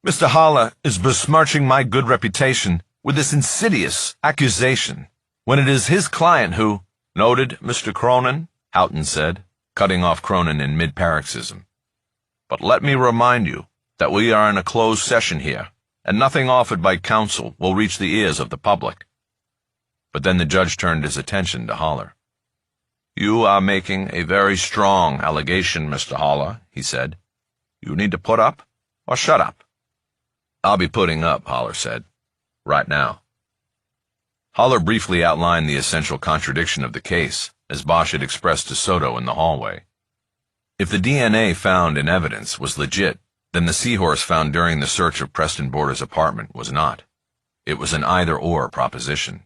Mr. Haller is besmirching my good reputation with this insidious accusation, when it is his client who— Noted, Mr. Cronin, Houghton said, cutting off Cronin in mid-paroxysm. But let me remind you that we are in a closed session here, and nothing offered by counsel will reach the ears of the public. But then the judge turned his attention to Haller. You are making a very strong allegation, Mr. Haller, he said. You need to put up or shut up. I'll be putting up, Haller said. Right now. Haller briefly outlined the essential contradiction of the case, as Bosch had expressed to Soto in the hallway. If the DNA found in evidence was legit, then the seahorse found during the search of Preston Borders' apartment was not. It was an either-or proposition.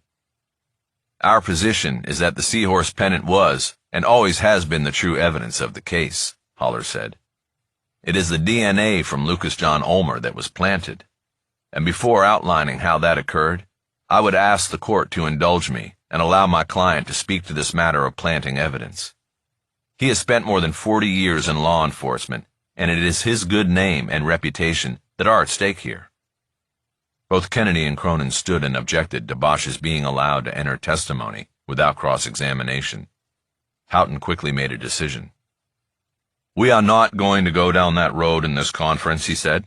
Our position is that the seahorse pennant was, and always has been, the true evidence of the case, Haller said. It is the DNA from Lucas John Ulmer that was planted. And before outlining how that occurred, I would ask the court to indulge me and allow my client to speak to this matter of planting evidence. He has spent more than 40 years in law enforcement, and it is his good name and reputation that are at stake here. Both Kennedy and Cronin stood and objected to Bosch's being allowed to enter testimony without cross-examination. Houghton quickly made a decision. We are not going to go down that road in this conference, he said.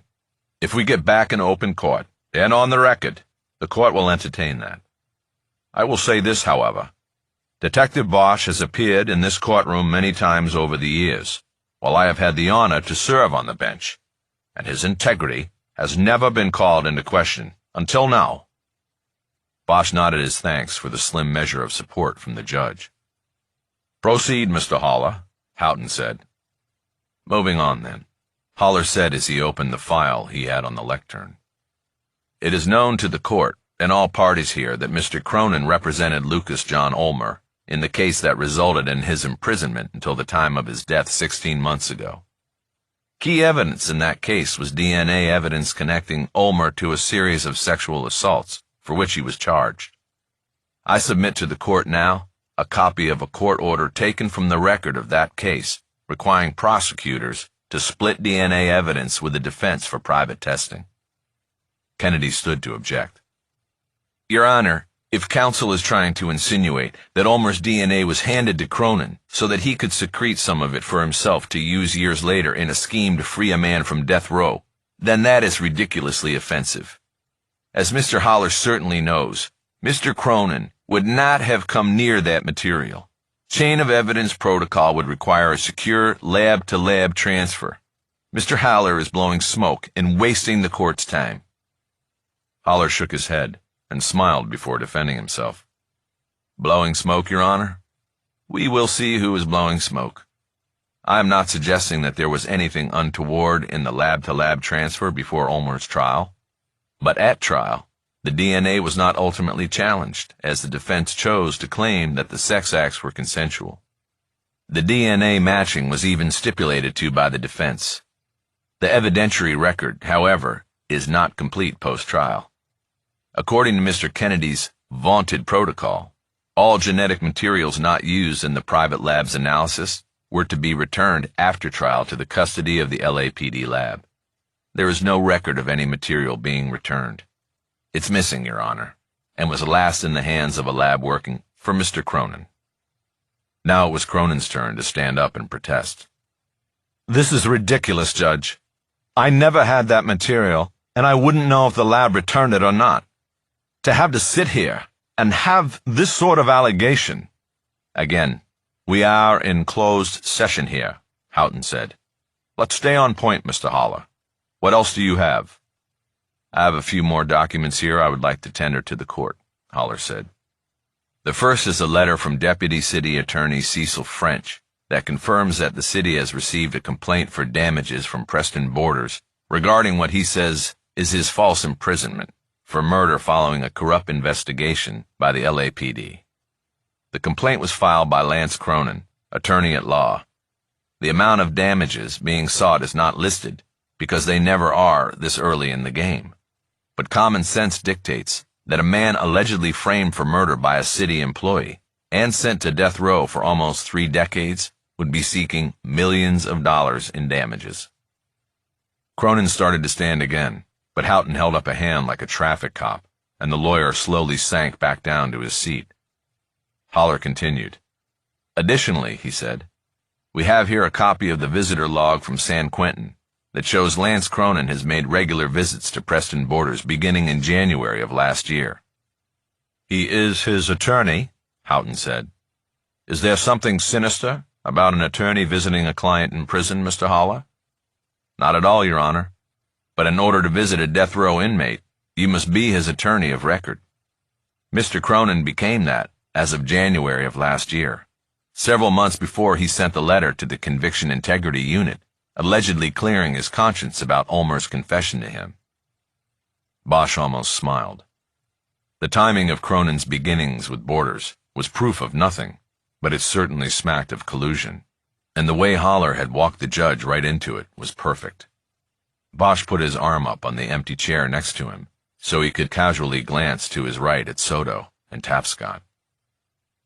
If we get back in open court, and on the record, the court will entertain that. I will say this, however. Detective Bosch has appeared in this courtroom many times over the years, while I have had the honor to serve on the bench, and his integrity has never been called into question, until now. Bosch nodded his thanks for the slim measure of support from the judge. Proceed, Mr. Haller, Houghton said. Moving on, then, Haller said as he opened the file he had on the lectern. It is known to the court and all parties here that Mr. Cronin represented Lucas John Ulmer in the case that resulted in his imprisonment until the time of his death 16 months ago. Key evidence in that case was DNA evidence connecting Ulmer to a series of sexual assaults for which he was charged. I submit to the court now a copy of a court order taken from the record of that case requiring prosecutors to split DNA evidence with the defense for private testing. Kennedy stood to object. Your Honor, if counsel is trying to insinuate that Ulmer's DNA was handed to Cronin so that he could secrete some of it for himself to use years later in a scheme to free a man from death row, then that is ridiculously offensive. As Mr. Haller certainly knows, Mr. Cronin would not have come near that material. Chain of evidence protocol would require a secure lab-to-lab transfer. Mr. Haller is blowing smoke and wasting the court's time. Haller shook his head and smiled before defending himself. Blowing smoke, Your Honor? We will see who is blowing smoke. I am not suggesting that there was anything untoward in the lab-to-lab transfer before Ulmer's trial. But at trial, the DNA was not ultimately challenged, as the defense chose to claim that the sex acts were consensual. The DNA matching was even stipulated to by the defense. The evidentiary record, however, is not complete post-trial. According to Mr. Kennedy's vaunted protocol, all genetic materials not used in the private lab's analysis were to be returned after trial to the custody of the LAPD lab. There is no record of any material being returned. It's missing, Your Honor, and was last in the hands of a lab working for Mr. Cronin. Now it was Cronin's turn to stand up and protest. This is ridiculous, Judge. I never had that material, and I wouldn't know if the lab returned it or not. To have to sit here and have this sort of allegation. Again, we are in closed session here, Houghton said. Let's stay on point, Mr. Haller. What else do you have? I have a few more documents here I would like to tender to the court, Haller said. The first is a letter from Deputy City Attorney Cecil French that confirms that the city has received a complaint for damages from Preston Borders regarding what he says is his false imprisonment for murder following a corrupt investigation by the LAPD. The complaint was filed by Lance Cronin, attorney at law. The amount of damages being sought is not listed because they never are this early in the game. But common sense dictates that a man allegedly framed for murder by a city employee and sent to death row for almost 3 decades would be seeking millions of dollars in damages. Cronin started to stand again, but Houghton held up a hand like a traffic cop, and the lawyer slowly sank back down to his seat. Haller continued. Additionally, he said, we have here a copy of the visitor log from San Quentin that shows Lance Cronin has made regular visits to Preston Borders beginning in January of last year. He is his attorney, Houghton said. Is there something sinister about an attorney visiting a client in prison, Mr. Haller? Not at all, Your Honor. But in order to visit a death row inmate, you must be his attorney of record. Mr. Cronin became that as of January of last year, several months before he sent the letter to the Conviction Integrity Unit, allegedly clearing his conscience about Ulmer's confession to him. Bosch almost smiled. The timing of Cronin's beginnings with Borders was proof of nothing, but it certainly smacked of collusion, and the way Haller had walked the judge right into it was perfect. Bosch put his arm up on the empty chair next to him, so he could casually glance to his right at Soto and Tapscott.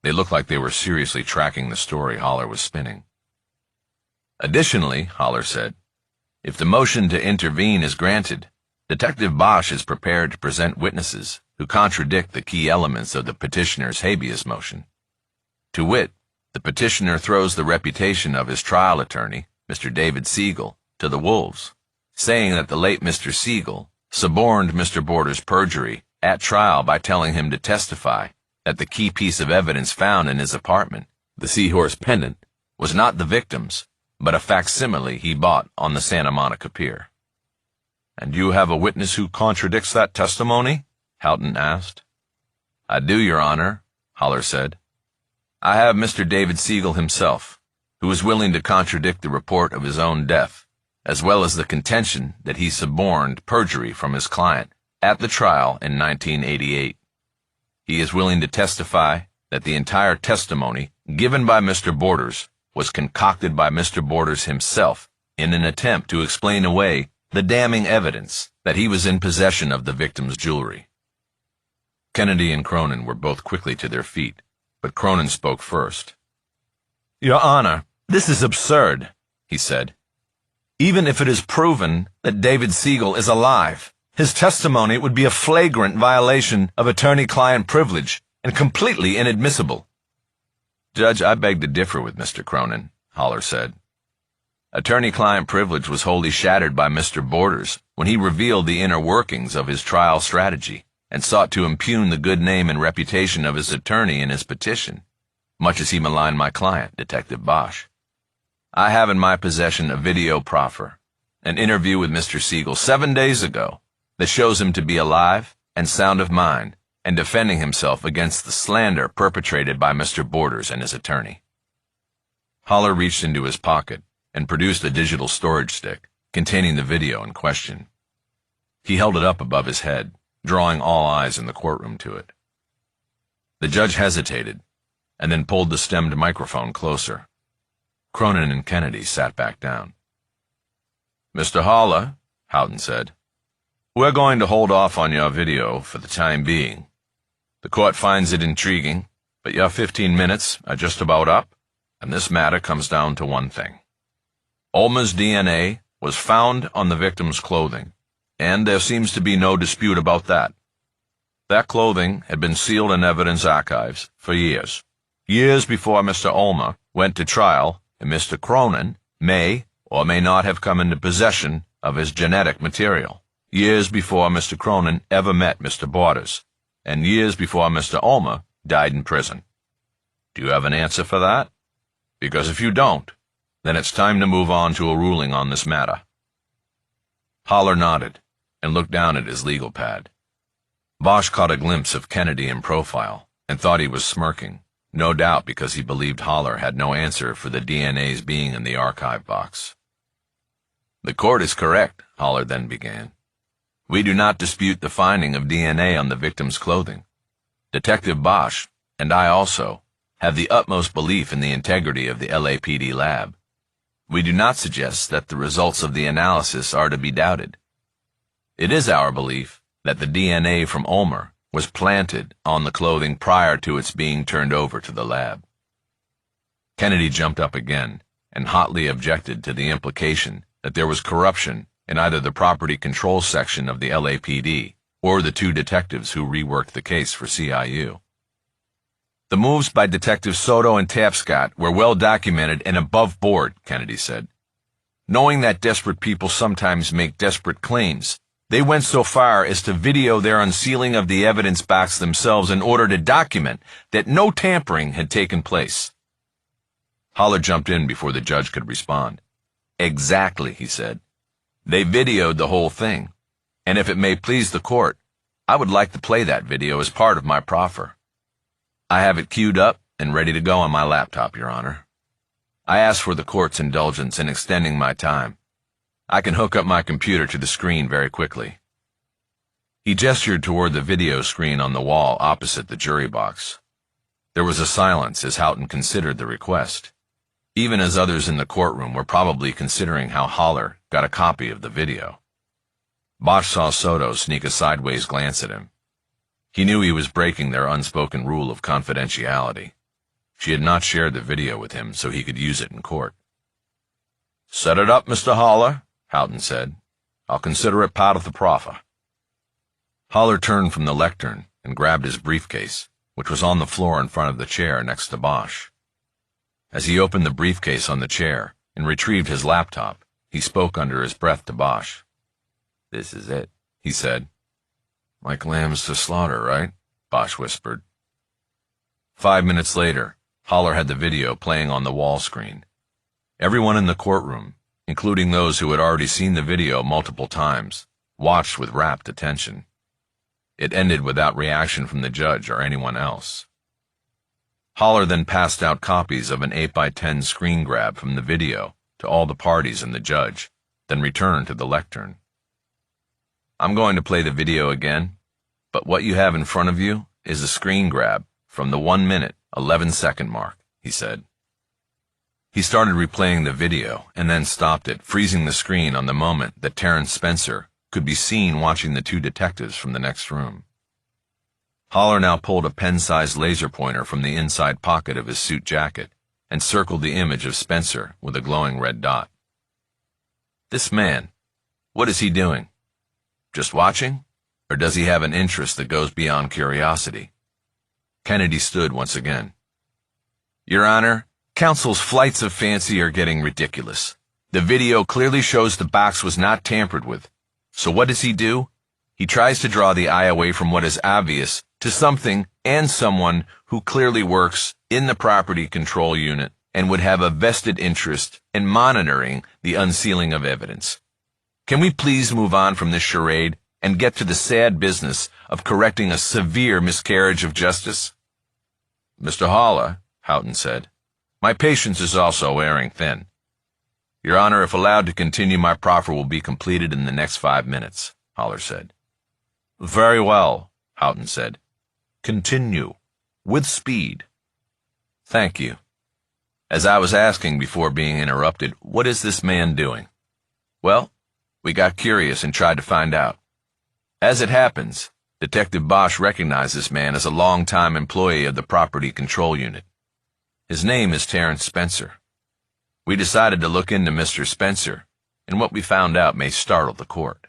They looked like they were seriously tracking the story Haller was spinning. Additionally, Haller said, if the motion to intervene is granted, Detective Bosch is prepared to present witnesses who contradict the key elements of the petitioner's habeas motion. To wit, the petitioner throws the reputation of his trial attorney, Mr. David Siegel, to the wolves, saying that the late Mr. Siegel suborned Mr. Borders' perjury at trial by telling him to testify that the key piece of evidence found in his apartment, the seahorse pendant, was not the victim's, but a facsimile he bought on the Santa Monica Pier. And you have a witness who contradicts that testimony? Houghton asked. I do, Your Honor, Haller said. I have Mr. David Siegel himself, who is willing to contradict the report of his own death, as well as the contention that he suborned perjury from his client at the trial in 1988. He is willing to testify that the entire testimony given by Mr. Borders was concocted by Mr. Borders himself in an attempt to explain away the damning evidence that he was in possession of the victim's jewelry. Kennedy and Cronin were both quickly to their feet, but Cronin spoke first. Your Honor, this is absurd, he said. Even if it is proven that David Siegel is alive, his testimony would be a flagrant violation of attorney-client privilege and completely inadmissible. Judge, I beg to differ with Mr. Cronin, Haller said. Attorney-client privilege was wholly shattered by Mr. Borders when he revealed the inner workings of his trial strategy and sought to impugn the good name and reputation of his attorney in his petition, much as he maligned my client, Detective Bosch. I have in my possession a video proffer, an interview with Mr. Siegel 7 days ago, that shows him to be alive and sound of mind and defending himself against the slander perpetrated by Mr. Borders and his attorney. Haller reached into his pocket and produced a digital storage stick containing the video in question. He held it up above his head, drawing all eyes in the courtroom to it. The judge hesitated, and then pulled the stemmed microphone closer. Cronin and Kennedy sat back down. "Mr. Haller," Houghton said, "we're going to hold off on your video for the time being. The court finds it intriguing, but your 15 minutes are just about up, and this matter comes down to one thing. Ulmer's DNA was found on the victim's clothing, and there seems to be no dispute about that. That clothing had been sealed in evidence archives for years. Years before Mr. Ulmer went to trial, and Mr. Cronin may or may not have come into possession of his genetic material. Years before Mr. Cronin ever met Mr. Borders, and years before Mr. Ulmer died in prison. Do you have an answer for that? Because if you don't, then it's time to move on to a ruling on this matter." Haller nodded and looked down at his legal pad. Bosch caught a glimpse of Kennedy in profile and thought he was smirking, no doubt because he believed Haller had no answer for the DNA's being in the archive box. "The court is correct," Haller then began. "We do not dispute the finding of DNA on the victim's clothing. Detective Bosch, and I also, have the utmost belief in the integrity of the LAPD lab. We do not suggest that the results of the analysis are to be doubted. It is our belief that the DNA from Ulmer was planted on the clothing prior to its being turned over to the lab." Kennedy jumped up again and hotly objected to the implication that there was corruption in either the property control section of the LAPD or the two detectives who reworked the case for CIU. "The moves by Detectives Soto and Tapscott were well documented and above board," Kennedy said. "Knowing that desperate people sometimes make desperate claims, they went so far as to video their unsealing of the evidence box themselves in order to document that no tampering had taken place." Haller jumped in before the judge could respond. "Exactly," he said. "They videoed the whole thing, and if it may please the court, I would like to play that video as part of my proffer. I have it queued up and ready to go on my laptop, Your Honor. I ask for the court's indulgence in extending my time. I can hook up my computer to the screen very quickly." He gestured toward the video screen on the wall opposite the jury box. There was a silence as Houghton considered the request, even as others in the courtroom were probably considering how Haller got a copy of the video. Bosch saw Soto sneak a sideways glance at him. He knew he was breaking their unspoken rule of confidentiality. She had not shared the video with him so he could use it in court. "Set it up, Mr. Haller," Houghton said. "I'll consider it part of the proffer." Haller turned from the lectern and grabbed his briefcase, which was on the floor in front of the chair next to Bosch. As he opened the briefcase on the chair and retrieved his laptop, he spoke under his breath to Bosch. "This is it," he said. "Like lambs to slaughter, right?" Bosch whispered. 5 minutes later, Haller had the video playing on the wall screen. Everyone in the courtroom, including those who had already seen the video multiple times, watched with rapt attention. It ended without reaction from the judge or anyone else. Haller then passed out copies of an 8x10 screen grab from the video to all the parties and the judge, then returned to the lectern. "I'm going to play the video again, but what you have in front of you is a screen grab from the 1 minute, 11-second mark," he said. He started replaying the video and then stopped it, freezing the screen on the moment that Terrence Spencer could be seen watching the two detectives from the next room. Haller now pulled a pen-sized laser pointer from the inside pocket of his suit jacket and circled the image of Spencer with a glowing red dot. "This man, what is he doing? Just watching? Or does he have an interest that goes beyond curiosity?" Kennedy stood once again. "Your Honor, counsel's flights of fancy are getting ridiculous. The video clearly shows the box was not tampered with. So what does he do? He tries to draw the eye away from what is obvious to something and someone who clearly works in the property control unit and would have a vested interest in monitoring the unsealing of evidence. Can we please move on from this charade and get to the sad business of correcting a severe miscarriage of justice?" "Mr. Haller," Houghton said, "my patience is also wearing thin. Your Honor, if allowed to continue, my proffer will be completed in the next 5 minutes, Haller said. Very well, Houghton said. Continue. With speed. Thank you. As I was asking before being interrupted, what is this man doing? Well, we got curious and tried to find out. As it happens, Detective Bosch recognized this man as a long-time employee of the Property Control Unit. His name is Terrence Spencer. We decided to look into Mr. Spencer, and what we found out may startle the court.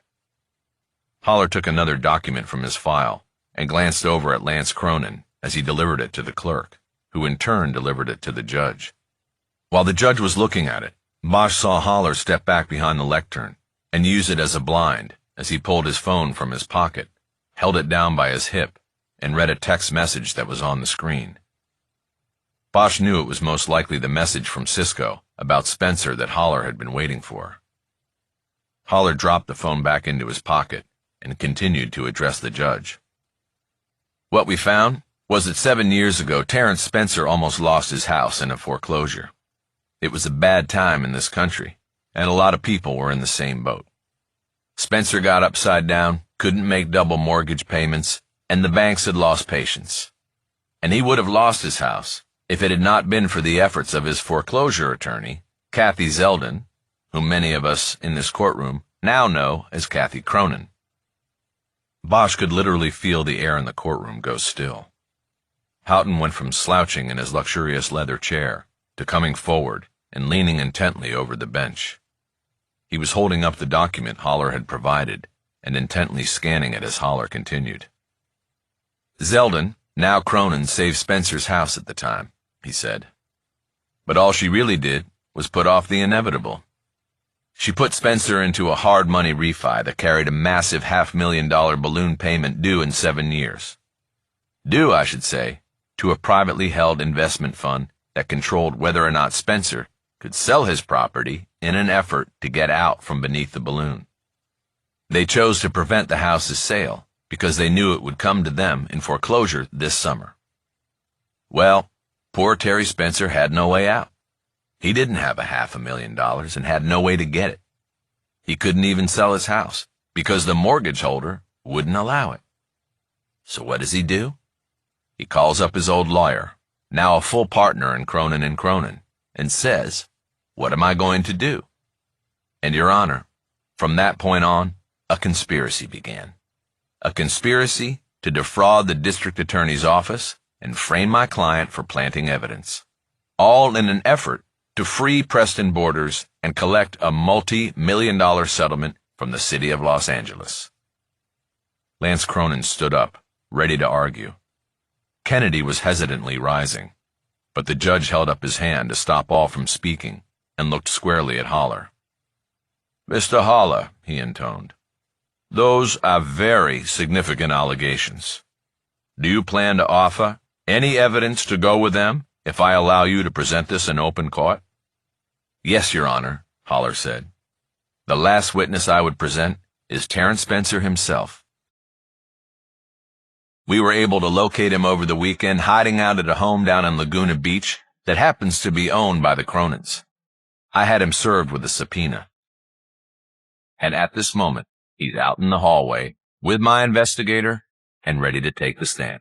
Haller took another document from his file and glanced over at Lance Cronin as he delivered it to the clerk, who in turn delivered it to the judge. While the judge was looking at it, Bosch saw Haller step back behind the lectern and use it as a blind as he pulled his phone from his pocket, held it down by his hip, and read a text message that was on the screen. Bosch knew it was most likely the message from Cisco about Spencer that Haller had been waiting for. Haller dropped the phone back into his pocket and continued to address the judge. What we found was that 7 years ago, Terrence Spencer almost lost his house in a foreclosure. It was a bad time in this country, and a lot of people were in the same boat. Spencer got upside down, couldn't make double mortgage payments, and the banks had lost patience. And he would have lost his house if it had not been for the efforts of his foreclosure attorney, Kathy Zeldin, whom many of us in this courtroom now know as Kathy Cronin. Bosch could literally feel the air in the courtroom go still. Houghton went from slouching in his luxurious leather chair to coming forward and leaning intently over the bench. He was holding up the document Haller had provided and intently scanning it as Haller continued. Zeldin, now Cronin, saved Spencer's house at the time, he said. But all she really did was put off the inevitable. She put Spencer into a hard money refi that carried a massive $500,000 balloon payment due in 7 years. Due, I should say, to a privately held investment fund that controlled whether or not Spencer could sell his property in an effort to get out from beneath the balloon. They chose to prevent the house's sale because they knew it would come to them in foreclosure this summer. Well, poor Terry Spencer had no way out. He didn't have a $500,000 and had no way to get it. He couldn't even sell his house because the mortgage holder wouldn't allow it. So what does he do? He calls up his old lawyer, now a full partner in Cronin & Cronin, and says, "What am I going to do?" And, Your Honor, from that point on, a conspiracy began. A conspiracy to defraud the district attorney's office and frame my client for planting evidence, all in an effort to free Preston Borders and collect a multi-million-dollar settlement from the city of Los Angeles. Lance Cronin stood up, ready to argue. Kennedy was hesitantly rising, but the judge held up his hand to stop all from speaking and looked squarely at Haller. "Mr. Haller," he intoned, "those are very significant allegations. Do you plan to offer any evidence to go with them if I allow you to present this in open court?" "Yes, Your Honor," Haller said. "The last witness I would present is Terrence Spencer himself. We were able to locate him over the weekend hiding out at a home down in Laguna Beach that happens to be owned by the Cronins. I had him served with a subpoena. And at this moment, he's out in the hallway with my investigator and ready to take the stand."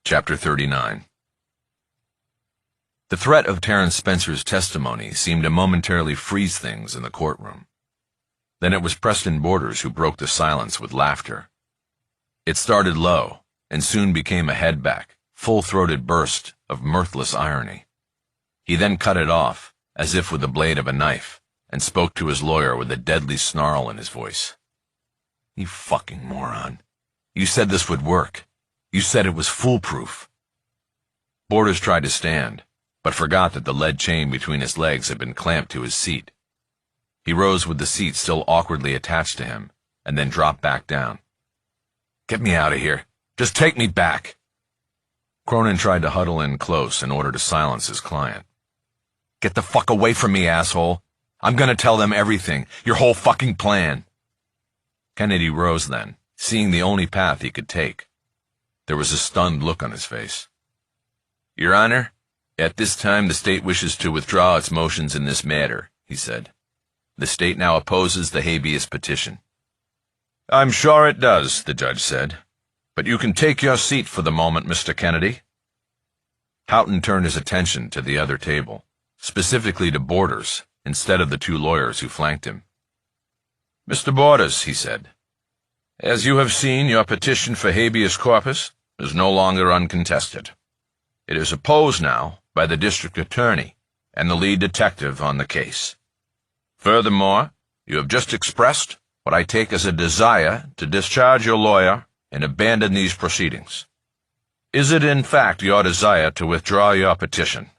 Chapter 39. The threat of Terrence Spencer's testimony seemed to momentarily freeze things in the courtroom. Then it was Preston Borders who broke the silence with laughter. It started low and soon became a head-back, full-throated burst of mirthless irony. He then cut it off, as if with the blade of a knife, and spoke to his lawyer with a deadly snarl in his voice. "You fucking moron. You said this would work. You said it was foolproof." Borders tried to stand, but forgot that the lead chain between his legs had been clamped to his seat. He rose with the seat still awkwardly attached to him, and then dropped back down. "Get me out of here. Just take me back." Cronin tried to huddle in close in order to silence his client. Get the fuck away from me, asshole. I'm gonna tell them everything, your whole fucking plan. Kennedy rose then, seeing the only path he could take. There was a stunned look on his face. Your Honor, at this time the state wishes to withdraw its motions in this matter, he said. The state now opposes the habeas petition. I'm sure it does, the judge said. But you can take your seat for the moment, Mr. Kennedy. Houghton turned his attention to the other table, specifically to Borders, instead of the two lawyers who flanked him. Mr. Borders, he said, as you have seen, your petition for habeas corpus is no longer uncontested. It is opposed now by the district attorney and the lead detective on the case. Furthermore, you have just expressed what I take as a desire to discharge your lawyer and abandon these proceedings. Is it in fact your desire to withdraw your petition?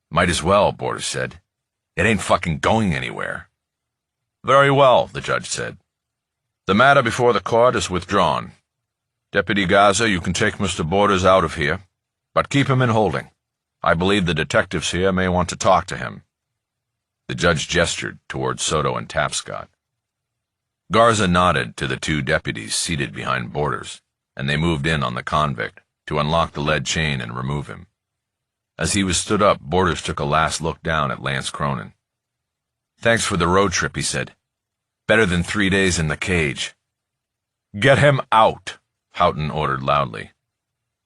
Might as well, Borders said. It ain't fucking going anywhere. Very well, the judge said. The matter before the court is withdrawn. Deputy Garza, you can take Mr. Borders out of here, but keep him in holding. I believe the detectives here may want to talk to him. The judge gestured toward Soto and Tapscott. Garza nodded to the two deputies seated behind Borders, and they moved in on the convict to unlock the lead chain and remove him. As he was stood up, Borders took a last look down at Lance Cronin. Thanks for the road trip, he said. Better than 3 days in the cage. Get him out, Houghton ordered loudly.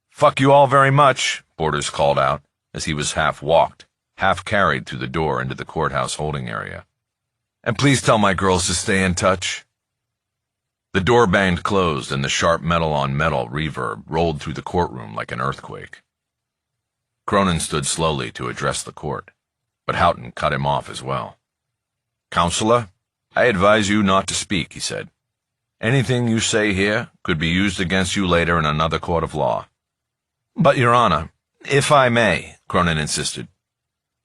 Fuck you all very much, Borders called out as he was half walked, half carried through the door into the courthouse holding area. And please tell my girls to stay in touch. The door banged closed and the sharp metal-on-metal reverb rolled through the courtroom like an earthquake. Cronin stood slowly to address the court, but Houghton cut him off as well. Counselor, I advise you not to speak, he said. Anything you say here could be used against you later in another court of law. But, Your Honor, if I may, Cronin insisted,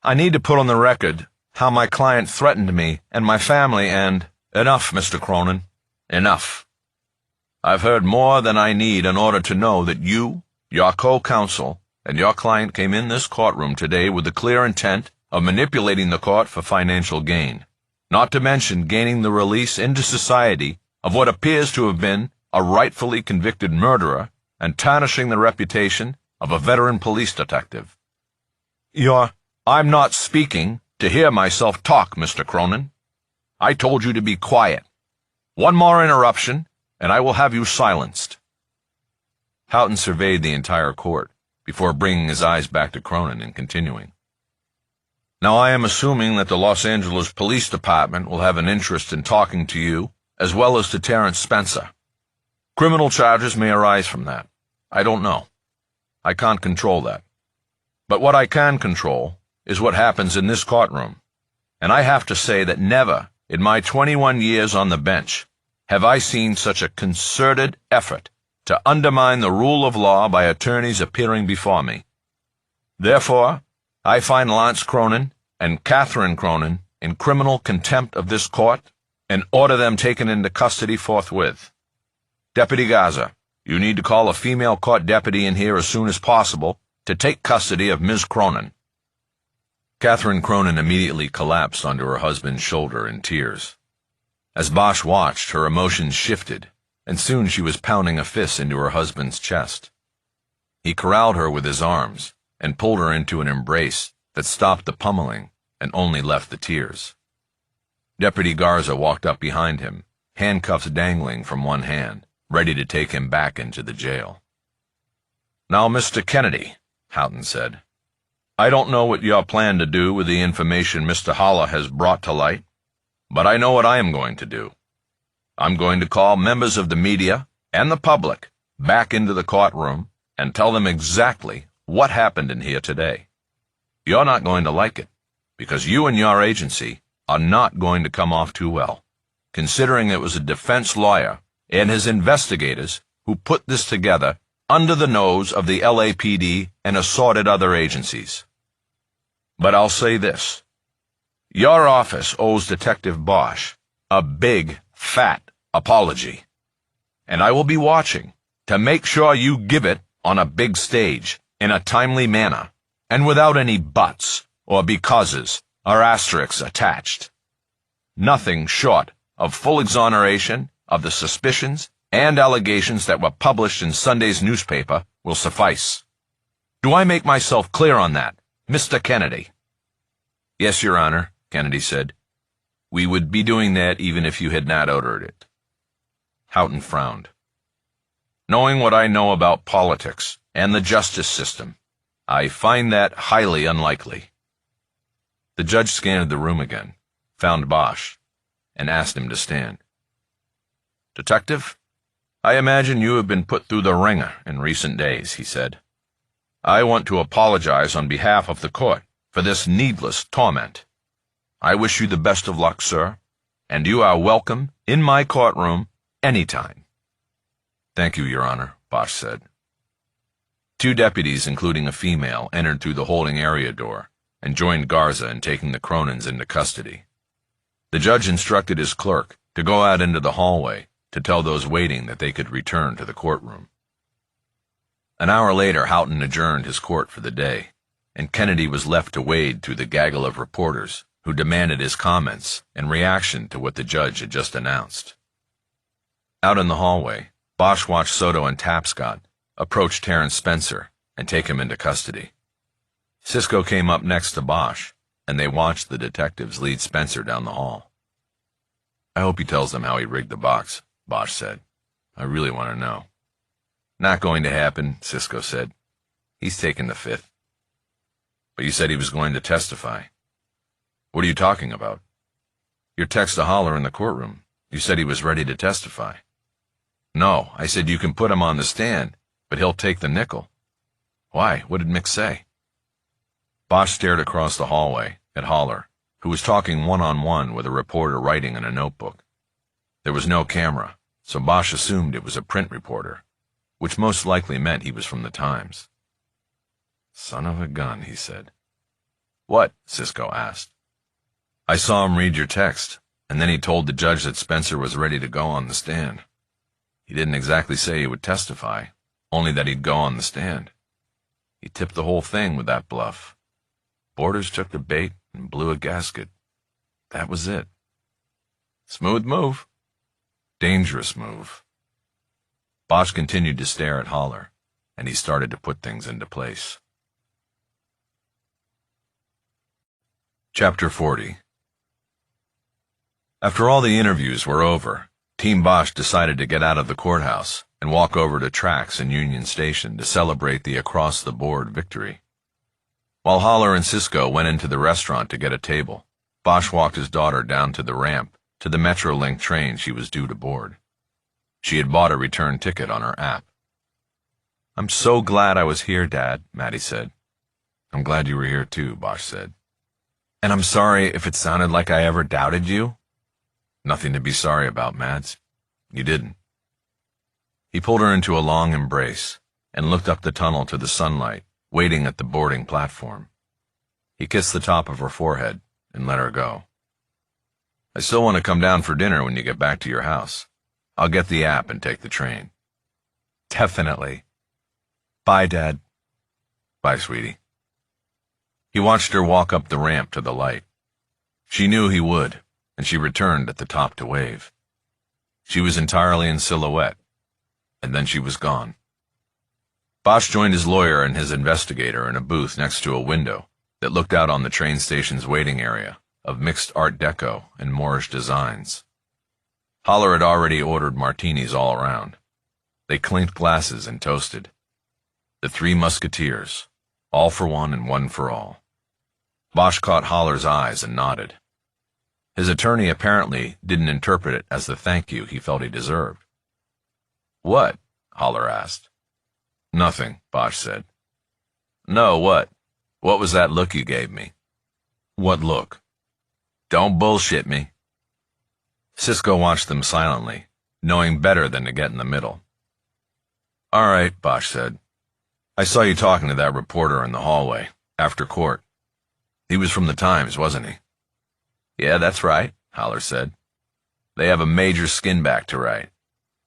I need to put on the record how my client threatened me and my family and— Enough, Mr. Cronin. Enough. I've heard more than I need in order to know that you, your co-counsel, and your client came in this courtroom today with the clear intent of manipulating the court for financial gain, not to mention gaining the release into society of what appears to have been a rightfully convicted murderer and tarnishing the reputation of a veteran police detective. I'm not speaking to hear myself talk, Mr. Cronin. I told you to be quiet. One more interruption, and I will have you silenced. Houghton surveyed the entire court before bringing his eyes back to Cronin and continuing. Now I am assuming that the Los Angeles Police Department will have an interest in talking to you as well as to Terrence Spencer. Criminal charges may arise from that. I don't know. I can't control that. But what I can control is what happens in this courtroom, and I have to say that never, in my 21 years on the bench, have I seen such a concerted effort to undermine the rule of law by attorneys appearing before me. Therefore, I find Lance Cronin and Catherine Cronin in criminal contempt of this court and order them taken into custody forthwith. Deputy Garza, you need to call a female court deputy in here as soon as possible to take custody of Ms. Cronin. Catherine Cronin immediately collapsed onto her husband's shoulder in tears. As Bosch watched, her emotions shifted, and soon she was pounding a fist into her husband's chest. He corralled her with his arms and pulled her into an embrace that stopped the pummeling and only left the tears. Deputy Garza walked up behind him, handcuffs dangling from one hand, ready to take him back into the jail. Now, Mr. Kennedy, Houghton said, I don't know what you plan to do with the information Mr. Haller has brought to light, but I know what I am going to do. I'm going to call members of the media and the public back into the courtroom and tell them exactly what happened in here today. You're not going to like it, because you and your agency are not going to come off too well, considering it was a defense lawyer and his investigators who put this together under the nose of the LAPD and assorted other agencies. But I'll say this. Your office owes Detective Bosch a big, fat apology, and I will be watching to make sure you give it on a big stage, in a timely manner, and without any buts or becauses are asterisks attached. Nothing short of full exoneration of the suspicions and allegations that were published in Sunday's newspaper will suffice. Do I make myself clear on that, Mr. Kennedy?" "Yes, Your Honor," Kennedy said. "We would be doing that even if you had not ordered it." Houghton frowned. "Knowing what I know about politics and the justice system, I find that highly unlikely." The judge scanned the room again, found Bosch, and asked him to stand. "Detective, I imagine you have been put through the ringer in recent days," he said. "I want to apologize on behalf of the court for this needless torment. I wish you the best of luck, sir, and you are welcome in my courtroom any time." "Thank you, Your Honor," Bosch said. 2 deputies, including a female, entered through the holding area door and joined Garza in taking the Cronins into custody. The judge instructed his clerk to go out into the hallway to tell those waiting that they could return to the courtroom. An hour later, Houghton adjourned his court for the day, and Kennedy was left to wade through the gaggle of reporters who demanded his comments in reaction to what the judge had just announced. Out in the hallway, Bosch watched Soto and Tapscott approach Terrence Spencer and take him into custody. Cisco came up next to Bosch, and they watched the detectives lead Spencer down the hall. "I hope he tells them how he rigged the box," Bosch said. "I really want to know." "Not going to happen," Cisco said. "He's taken the fifth." "But you said he was going to testify." "What are you talking about?" "Your text to Holler in the courtroom. You said he was ready to testify." "No, I said you can put him on the stand, but he'll take the nickel." "Why? What did Mick say?" Bosch stared across the hallway at Holler, who was talking one-on-one with a reporter writing in a notebook. There was no camera, so Bosch assumed it was a print reporter, which most likely meant he was from the Times. "Son of a gun," he said. "What?" Cisco asked. "I saw him read your text, and then he told the judge that Spencer was ready to go on the stand. He didn't exactly say he would testify, only that he'd go on the stand. He tipped the whole thing with that bluff. Borders took the bait and blew a gasket. That was it. Smooth move. Dangerous move." Bosch continued to stare at Holler, and he started to put things into place. Chapter 40. After all the interviews were over, Team Bosch decided to get out of the courthouse and walk over to Tracks in Union Station to celebrate the across-the-board victory. While Holler and Cisco went into the restaurant to get a table, Bosch walked his daughter down to the ramp to the Metrolink train she was due to board. She had bought a return ticket on her app. "I'm so glad I was here, Dad," Maddie said. "I'm glad you were here too," Bosch said. "And I'm sorry if it sounded like I ever doubted you." "Nothing to be sorry about, Mads. You didn't." He pulled her into a long embrace and looked up the tunnel to the sunlight, waiting at the boarding platform. He kissed the top of her forehead and let her go. "I still want to come down for dinner when you get back to your house. I'll get the app and take the train." "Definitely. Bye, Dad." "Bye, sweetie." He watched her walk up the ramp to the light. She knew he would, and she returned at the top to wave. She was entirely in silhouette, and then she was gone. Bosch joined his lawyer and his investigator in a booth next to a window that looked out on the train station's waiting area of mixed Art Deco and Moorish designs. Holler had already ordered martinis all around. They clinked glasses and toasted. The Three Musketeers, all for one and one for all. Bosch caught Holler's eyes and nodded. His attorney apparently didn't interpret it as the thank you he felt he deserved. "What?" Holler asked. "Nothing," Bosch said. "No, what? What was that look you gave me?" "What look?" "Don't bullshit me." Cisco watched them silently, knowing better than to get in the middle. "All right," Bosch said. "I saw you talking to that reporter in the hallway, after court. He was from the Times, wasn't he?" "Yeah, that's right," Holler said. "They have a major skin back to write.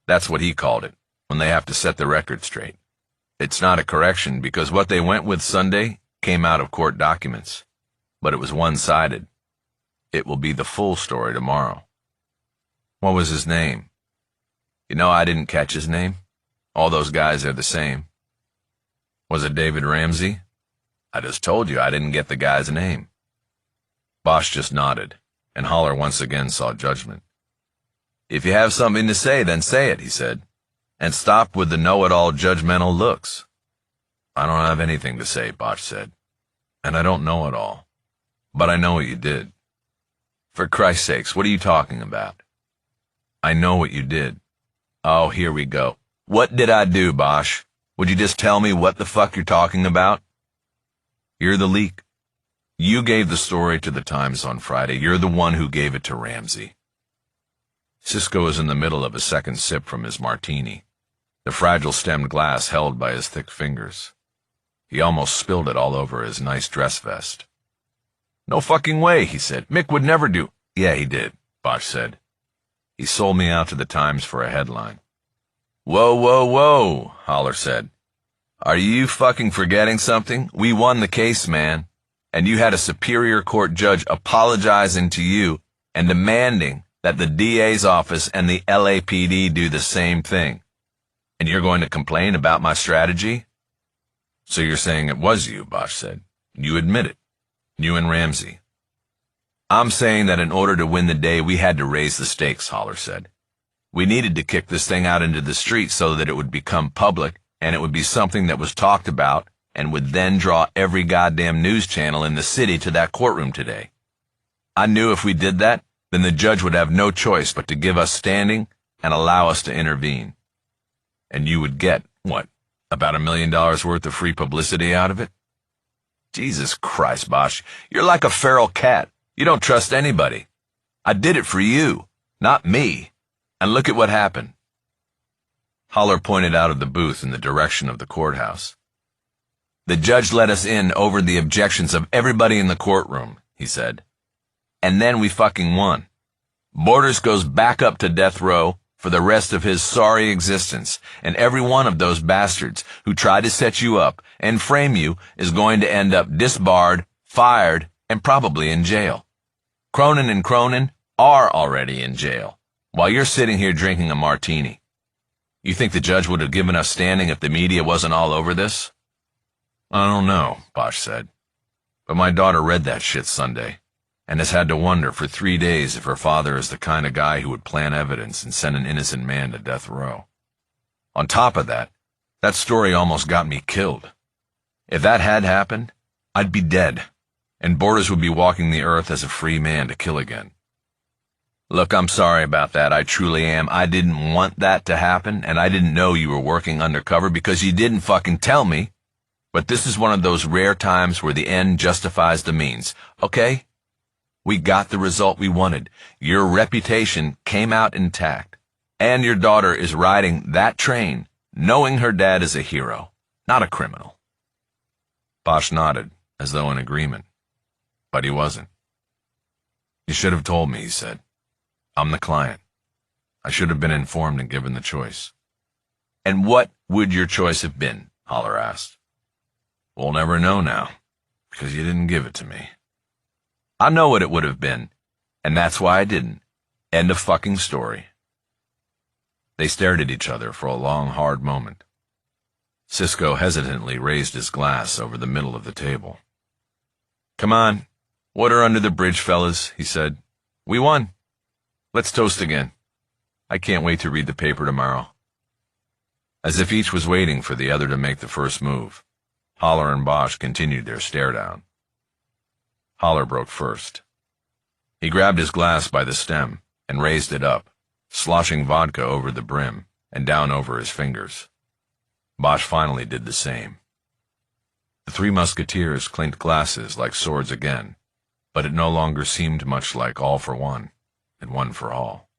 That's what he called it, when they have to set the record straight. It's not a correction because what they went with Sunday came out of court documents. but it was one-sided. It will be the full story tomorrow. What was his name? You know, I didn't catch his name. All those guys are the same. Was it David Ramsey? I just told you I didn't get the guy's name. Bosch just nodded, and Holler once again saw judgment. If you have something to say, then say it, he said, and stop with the know-it-all judgmental looks. I don't have anything to say, Bosch said, and I don't know it all, but I know what you did. For Christ's sakes, what are you talking about? I know what you did. Oh, here we go. What did I do, Bosch? Would you just tell me what the fuck you're talking about? You're the leak. You gave the story to the Times on Friday. You're the one who gave it to Ramsey. Cisco was in the middle of a second sip from his martini, the fragile stemmed glass held by his thick fingers. He almost spilled it all over his nice dress vest. No fucking way, he said. Mick would never do. Yeah, he did, Bosch said. He sold me out to the Times for a headline. Whoa, whoa, whoa, Holler said. Are you fucking forgetting something? We won the case, man. And you had a Superior Court judge apologizing to you and demanding that the DA's office and the LAPD do the same thing. And you're going to complain about my strategy? So you're saying it was you, Bosch said. You admit it. You and Ramsey. I'm saying that in order to win the day, we had to raise the stakes, Holler said. We needed to kick this thing out into the street so that it would become public, and it would be something that was talked about and would then draw every goddamn news channel in the city to that courtroom today. I knew if we did that, then the judge would have no choice but to give us standing and allow us to intervene. And you would get, what, about $1 million worth of free publicity out of it? Jesus Christ, Bosch, you're like a feral cat. You don't trust anybody. I did it for you, not me. And look at what happened. Holler pointed out of the booth in the direction of the courthouse. The judge let us in over the objections of everybody in the courtroom, he said. And then we fucking won. Borders goes back up to death row for the rest of his sorry existence, and every one of those bastards who tried to set you up and frame you is going to end up disbarred, fired, and probably in jail. Cronin and Cronin are already in jail, while you're sitting here drinking a martini. You think the judge would have given us standing if the media wasn't all over this? I don't know, Bosch said. But my daughter read that shit Sunday, and has had to wonder for 3 days if her father is the kind of guy who would plant evidence and send an innocent man to death row. On top of that, that story almost got me killed. If that had happened, I'd be dead, and Borders would be walking the earth as a free man to kill again. Look, I'm sorry about that, I truly am. I didn't want that to happen, and I didn't know you were working undercover because you didn't fucking tell me. But this is one of those rare times where the end justifies the means, okay? We got the result we wanted. Your reputation came out intact, and your daughter is riding that train, knowing her dad is a hero, not a criminal. Bosch nodded, as though in agreement. But he wasn't. You should have told me, he said. I'm the client. I should have been informed and given the choice. And what would your choice have been? Holler asked. We'll never know now, because you didn't give it to me. I know what it would have been, and that's why I didn't. End of fucking story. They stared at each other for a long, hard moment. Cisco hesitantly raised his glass over the middle of the table. Come on, water under the bridge, fellas, he said. We won. Let's toast again. I can't wait to read the paper tomorrow. As if each was waiting for the other to make the first move, Holler and Bosch continued their stare-down. Holler broke first. He grabbed his glass by the stem and raised it up, sloshing vodka over the brim and down over his fingers. Bosch finally did the same. The three musketeers clinked glasses like swords again, but it no longer seemed much like all for one and one for all.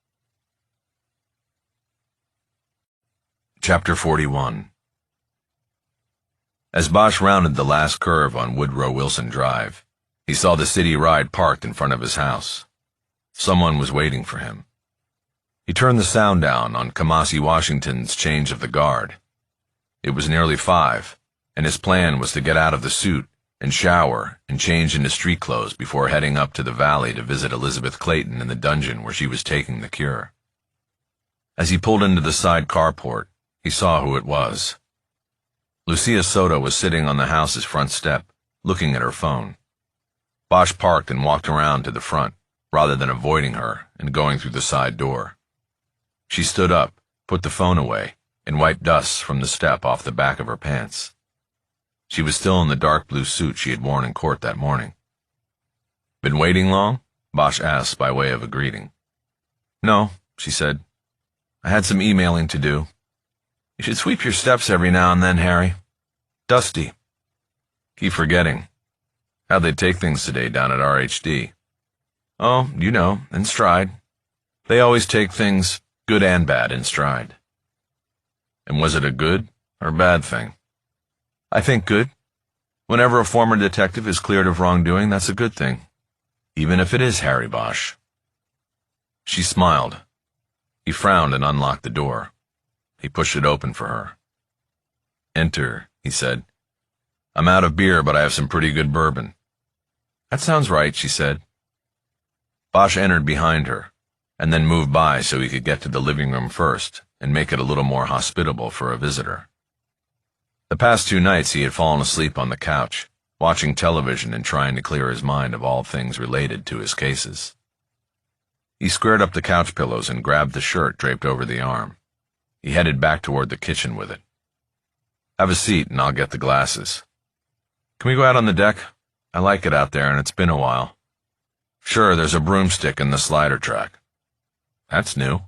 Chapter 41. As Bosch rounded the last curve on Woodrow Wilson Drive, he saw the city ride parked in front of his house. Someone was waiting for him. He turned the sound down on Kamasi Washington's change of the guard. It was nearly 5, and his plan was to get out of the suit and shower and change into street clothes before heading up to the valley to visit Elizabeth Clayton in the dungeon where she was taking the cure. As he pulled into the side carport, he saw who it was. Lucia Soto was sitting on the house's front step, looking at her phone. Bosch parked and walked around to the front, rather than avoiding her and going through the side door. She stood up, put the phone away, and wiped dust from the step off the back of her pants. She was still in the dark blue suit she had worn in court that morning. "Been waiting long?" Bosch asked by way of a greeting. "No," she said. "I had some emailing to do. You should sweep your steps every now and then, Harry. Dusty." "Keep forgetting. How'd they take things today down at RHD?" "Oh, you know, in stride. They always take things, good and bad, in stride." "And was it a good or bad thing?" "I think good. Whenever a former detective is cleared of wrongdoing, that's a good thing, even if it is Harry Bosch." She smiled. He frowned and unlocked the door. He pushed it open for her. "Enter," he said. "I'm out of beer, but I have some pretty good bourbon." "That sounds right," she said. Bosch entered behind her, and then moved by so he could get to the living room first and make it a little more hospitable for a visitor. The past 2 nights he had fallen asleep on the couch, watching television and trying to clear his mind of all things related to his cases. He squared up the couch pillows and grabbed the shirt draped over the arm. He headed back toward the kitchen with it. "Have a seat and I'll get the glasses." "Can we go out on the deck? I like it out there and it's been a while." "Sure, there's a broomstick in the slider track." "That's new."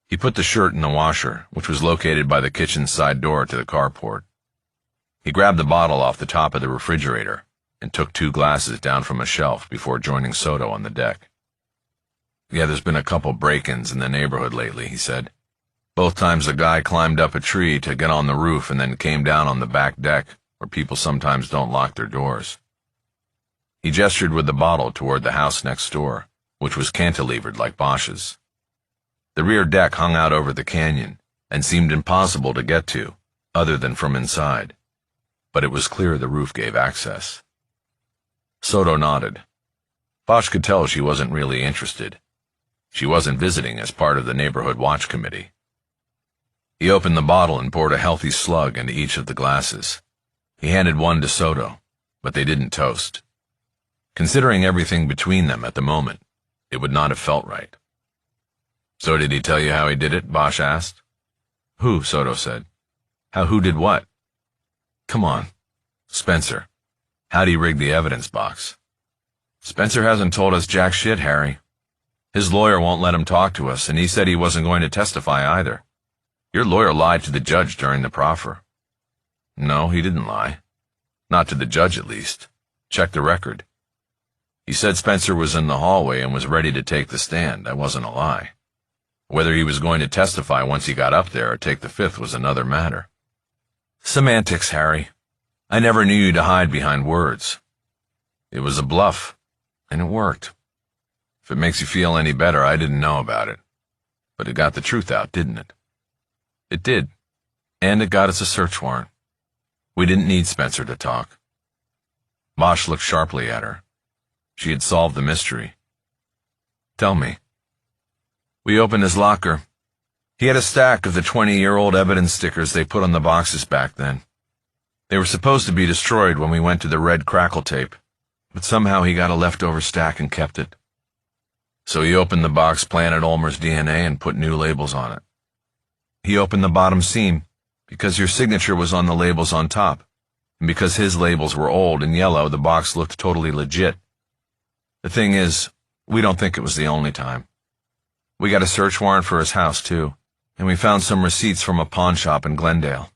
He put the shirt in the washer, which was located by the kitchen's side door to the carport. He grabbed the bottle off the top of the refrigerator and took 2 glasses down from a shelf before joining Soto on the deck. "Yeah, there's been a couple break-ins in the neighborhood lately," he said. "Both times a guy climbed up a tree to get on the roof and then came down on the back deck, where people sometimes don't lock their doors." He gestured with the bottle toward the house next door, which was cantilevered like Bosch's. The rear deck hung out over the canyon and seemed impossible to get to, other than from inside, but it was clear the roof gave access. Soto nodded. Bosch could tell she wasn't really interested. She wasn't visiting as part of the neighborhood watch committee. He opened the bottle and poured a healthy slug into each of the glasses. He handed one to Soto, but they didn't toast. Considering everything between them at the moment, it would not have felt right. "So did he tell you how he did it?" Bosch asked. "Who?" Soto said. Who did what?" "Come on. Spencer. How'd he rig the evidence box?" "Spencer hasn't told us jack shit, Harry. His lawyer won't let him talk to us, and he said he wasn't going to testify either. Your lawyer lied to the judge during the proffer." "No, he didn't lie. Not to the judge, at least. Check the record. He said Spencer was in the hallway and was ready to take the stand. That wasn't a lie. Whether he was going to testify once he got up there or take the fifth was another matter." "Semantics, Harry. I never knew you to hide behind words." "It was a bluff, and it worked. If it makes you feel any better, I didn't know about it. But it got the truth out, didn't it?" "It did. And it got us a search warrant. We didn't need Spencer to talk." Bosch looked sharply at her. She had solved the mystery. "Tell me." "We opened his locker. He had a stack of the 20-year-old evidence stickers they put on the boxes back then. They were supposed to be destroyed when we went to the red crackle tape, but somehow he got a leftover stack and kept it. So he opened the box, planted Ulmer's DNA, and put new labels on it. He opened the bottom seam because your signature was on the labels on top, and because his labels were old and yellow, the box looked totally legit. The thing is, we don't think it was the only time. We got a search warrant for his house, too, and we found some receipts from a pawn shop in Glendale.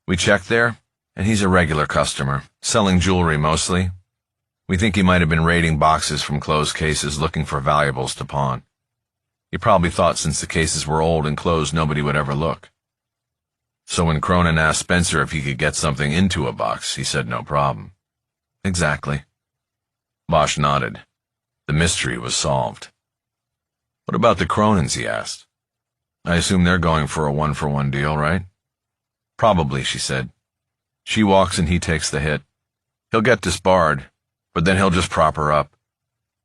We checked there, and he's a regular customer, selling jewelry mostly. We think he might have been raiding boxes from closed cases looking for valuables to pawn. He probably thought since the cases were old and closed, nobody would ever look. So when Cronin asked Spencer if he could get something into a box, he said no problem." "Exactly." Bosch nodded. The mystery was solved. "What about the Cronins?" he asked. "I assume they're going for a one-for-one deal, right?" "Probably," she said. "She walks and he takes the hit. He'll get disbarred, but then he'll just prop her up.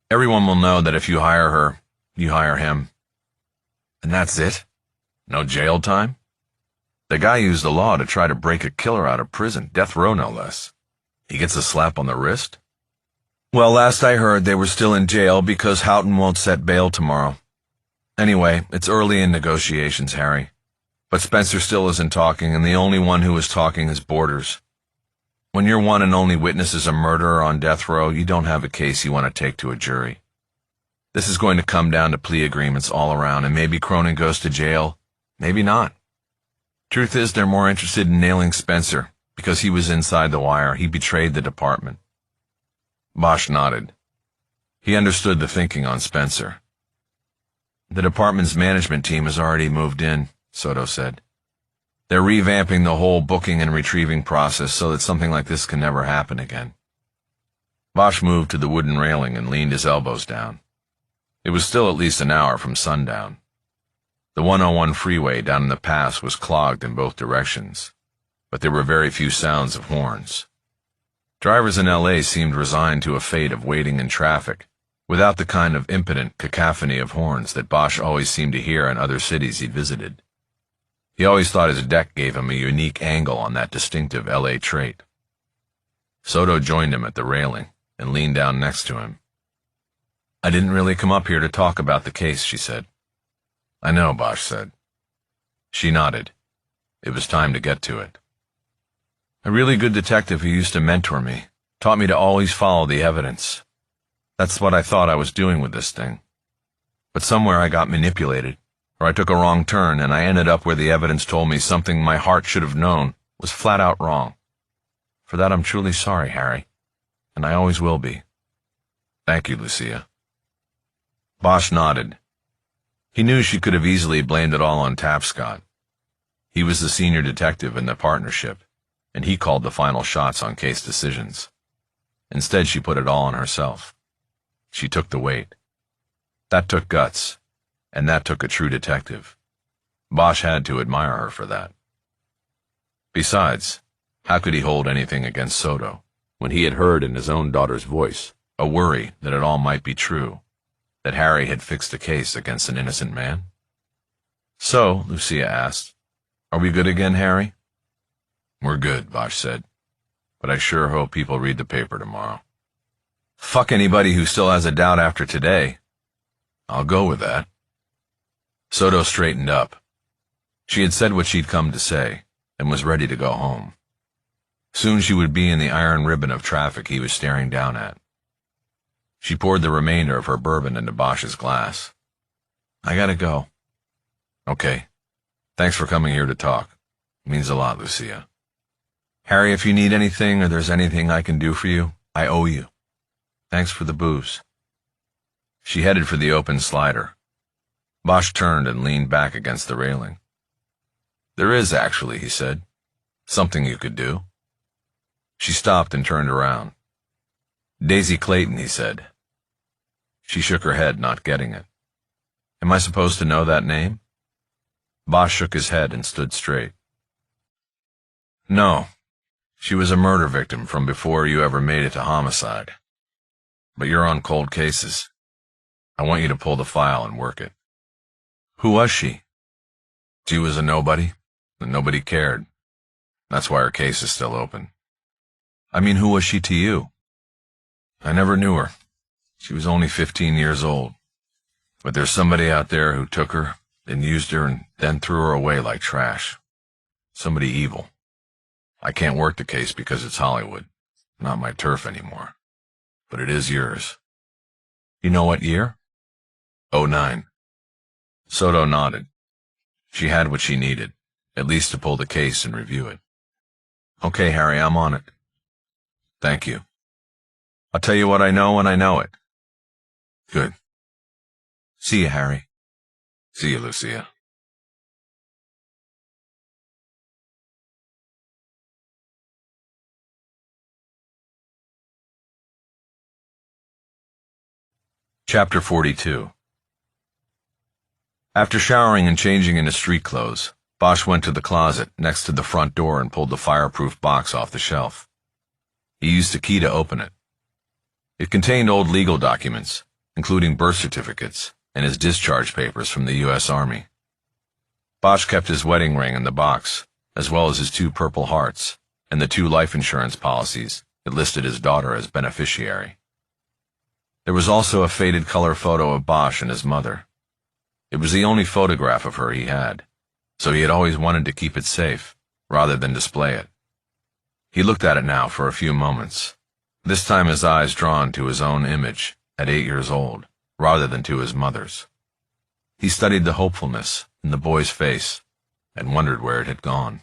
Everyone will know that if you hire her, you hire him. And that's it? No jail time? The guy used the law to try to break a killer out of prison, death row no less. He gets a slap on the wrist? Well, last I heard they were still in jail because Houghton won't set bail tomorrow. Anyway, it's early in negotiations, Harry. But Spencer still isn't talking, and the only one who is talking is Borders. When your one and only witness is a murderer on death row, you don't have a case you want to take to a jury. This is going to come down to plea agreements all around, and maybe Cronin goes to jail, maybe not. Truth is, they're more interested in nailing Spencer, because he was inside the wire. He betrayed the department. Bosch nodded. He understood the thinking on Spencer. The department's management team has already moved in, Soto said. They're revamping the whole booking and retrieving process so that something like this can never happen again. Bosch moved to the wooden railing and leaned his elbows down. It was still at least an hour from sundown. The 101 freeway down in the pass was clogged in both directions, but there were very few sounds of horns. Drivers in L.A. seemed resigned to a fate of waiting in traffic, without the kind of impotent cacophony of horns that Bosch always seemed to hear in other cities he'd visited. He always thought his deck gave him a unique angle on that distinctive L.A. trait. Soto joined him at the railing and leaned down next to him. I didn't really come up here to talk about the case, she said. I know, Bosch said. She nodded. It was time to get to it. A really good detective who used to mentor me taught me to always follow the evidence. That's what I thought I was doing with this thing. But somewhere I got manipulated, or I took a wrong turn, and I ended up where the evidence told me something my heart should have known was flat out wrong. For that I'm truly sorry, Harry, and I always will be. Thank you, Lucia. Bosch nodded. He knew she could have easily blamed it all on Tapscott. He was the senior detective in the partnership, and he called the final shots on case decisions. Instead, she put it all on herself. She took the weight. That took guts, and that took a true detective. Bosch had to admire her for that. Besides, how could he hold anything against Soto, when he had heard in his own daughter's voice a worry that it all might be true, that Harry had fixed a case against an innocent man? So, Lucia asked, are we good again, Harry? We're good, Bosch said, but I sure hope people read the paper tomorrow. Fuck anybody who still has a doubt after today. I'll go with that. Soto straightened up. She had said what she'd come to say, and was ready to go home. Soon she would be in the iron ribbon of traffic he was staring down at. She poured the remainder of her bourbon into Bosch's glass. I gotta go. Okay. Thanks for coming here to talk. It means a lot, Lucia. Harry, if you need anything or there's anything I can do for you, I owe you. Thanks for the booze. She headed for the open slider. Bosch turned and leaned back against the railing. There is, actually, he said. Something you could do. She stopped and turned around. Daisy Clayton, he said. She shook her head, not getting it. Am I supposed to know that name? Bosch shook his head and stood straight. No. She was a murder victim from before you ever made it to homicide. But you're on cold cases. I want you to pull the file and work it. Who was she? She was a nobody, and nobody cared. That's why her case is still open. I mean, who was she to you? I never knew her. She was only 15 years old. But there's somebody out there who took her, then used her, and then threw her away like trash. Somebody evil. I can't work the case because it's Hollywood. Not my turf anymore. But it is yours. You know what year? 09. Soto nodded. She had what she needed, at least to pull the case and review it. Okay, Harry, I'm on it. Thank you. I'll tell you what I know when I know it. Good. See you, Harry. See you, Lucia. Chapter 42. After showering and changing into street clothes, Bosch went to the closet next to the front door and pulled the fireproof box off the shelf. He used a key to open it. It contained old legal documents, including birth certificates and his discharge papers from the U.S. Army. Bosch kept his wedding ring in the box, as well as his 2 Purple Hearts and the 2 life insurance policies that listed his daughter as beneficiary. There was also a faded color photo of Bosch and his mother. It was the only photograph of her he had, so he had always wanted to keep it safe, rather than display it. He looked at it now for a few moments, this time his eyes drawn to his own image at 8 years old, rather than to his mother's. He studied the hopefulness in the boy's face and wondered where it had gone.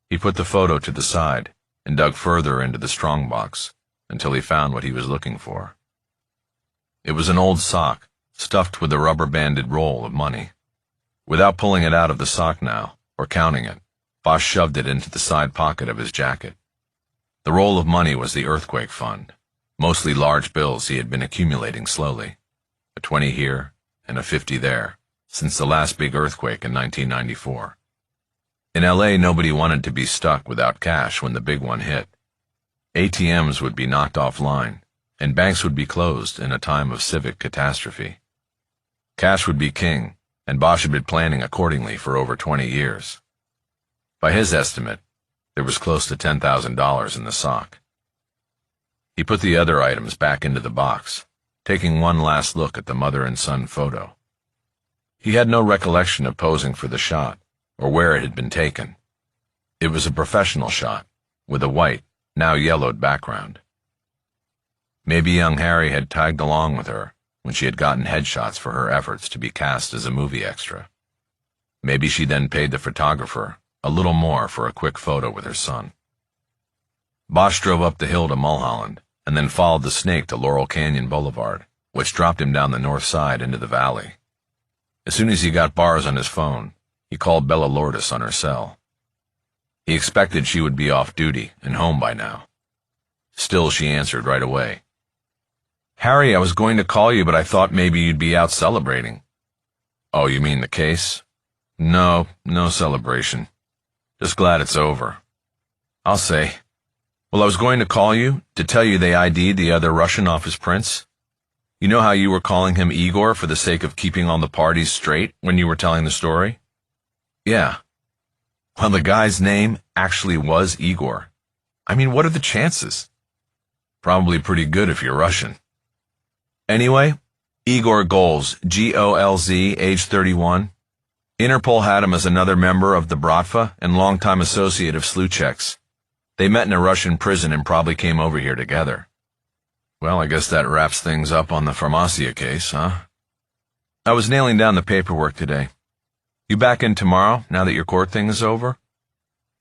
He put the photo to the side and dug further into the strongbox until he found what he was looking for. It was an old sock stuffed with a rubber-banded roll of money. Without pulling it out of the sock now, or counting it, Bosch shoved it into the side pocket of his jacket. The roll of money was the earthquake fund, mostly large bills he had been accumulating slowly, a 20 here and a 50 there, since the last big earthquake in 1994. In LA, nobody wanted to be stuck without cash when the big one hit. ATMs would be knocked offline, and banks would be closed in a time of civic catastrophe. Cash would be king, and Bosch had been planning accordingly for over 20 years. By his estimate, there was close to $10,000 in the sock. He put the other items back into the box, taking one last look at the mother and son photo. He had no recollection of posing for the shot, or where it had been taken. It was a professional shot, with a white, now yellowed background. Maybe young Harry had tagged along with her when she had gotten headshots for her efforts to be cast as a movie extra. Maybe she then paid the photographer a little more for a quick photo with her son. Bosch drove up the hill to Mulholland, and then followed the snake to Laurel Canyon Boulevard, which dropped him down the north side into the valley. As soon as he got bars on his phone, he called Bella Lourdes on her cell. He expected she would be off duty and home by now. Still, she answered right away. "Harry, I was going to call you, but I thought maybe you'd be out celebrating." "Oh, you mean the case?" No celebration. Just glad it's over." "I'll say. Well, I was going to call you to tell you they ID'd the other Russian off his prints. You know how you were calling him Igor for the sake of keeping all the parties straight when you were telling the story?" "Yeah." "Well, the guy's name actually was Igor. I mean, what are the chances?" "Probably pretty good if you're Russian." "Anyway, Igor Golz, Golz, age 31. Interpol had him as another member of the Bratva and longtime associate of Sluchek's. They met in a Russian prison and probably came over here together." "Well, I guess that wraps things up on the Farmacia case, huh?" "I was nailing down the paperwork today. You back in tomorrow, now that your court thing is over?"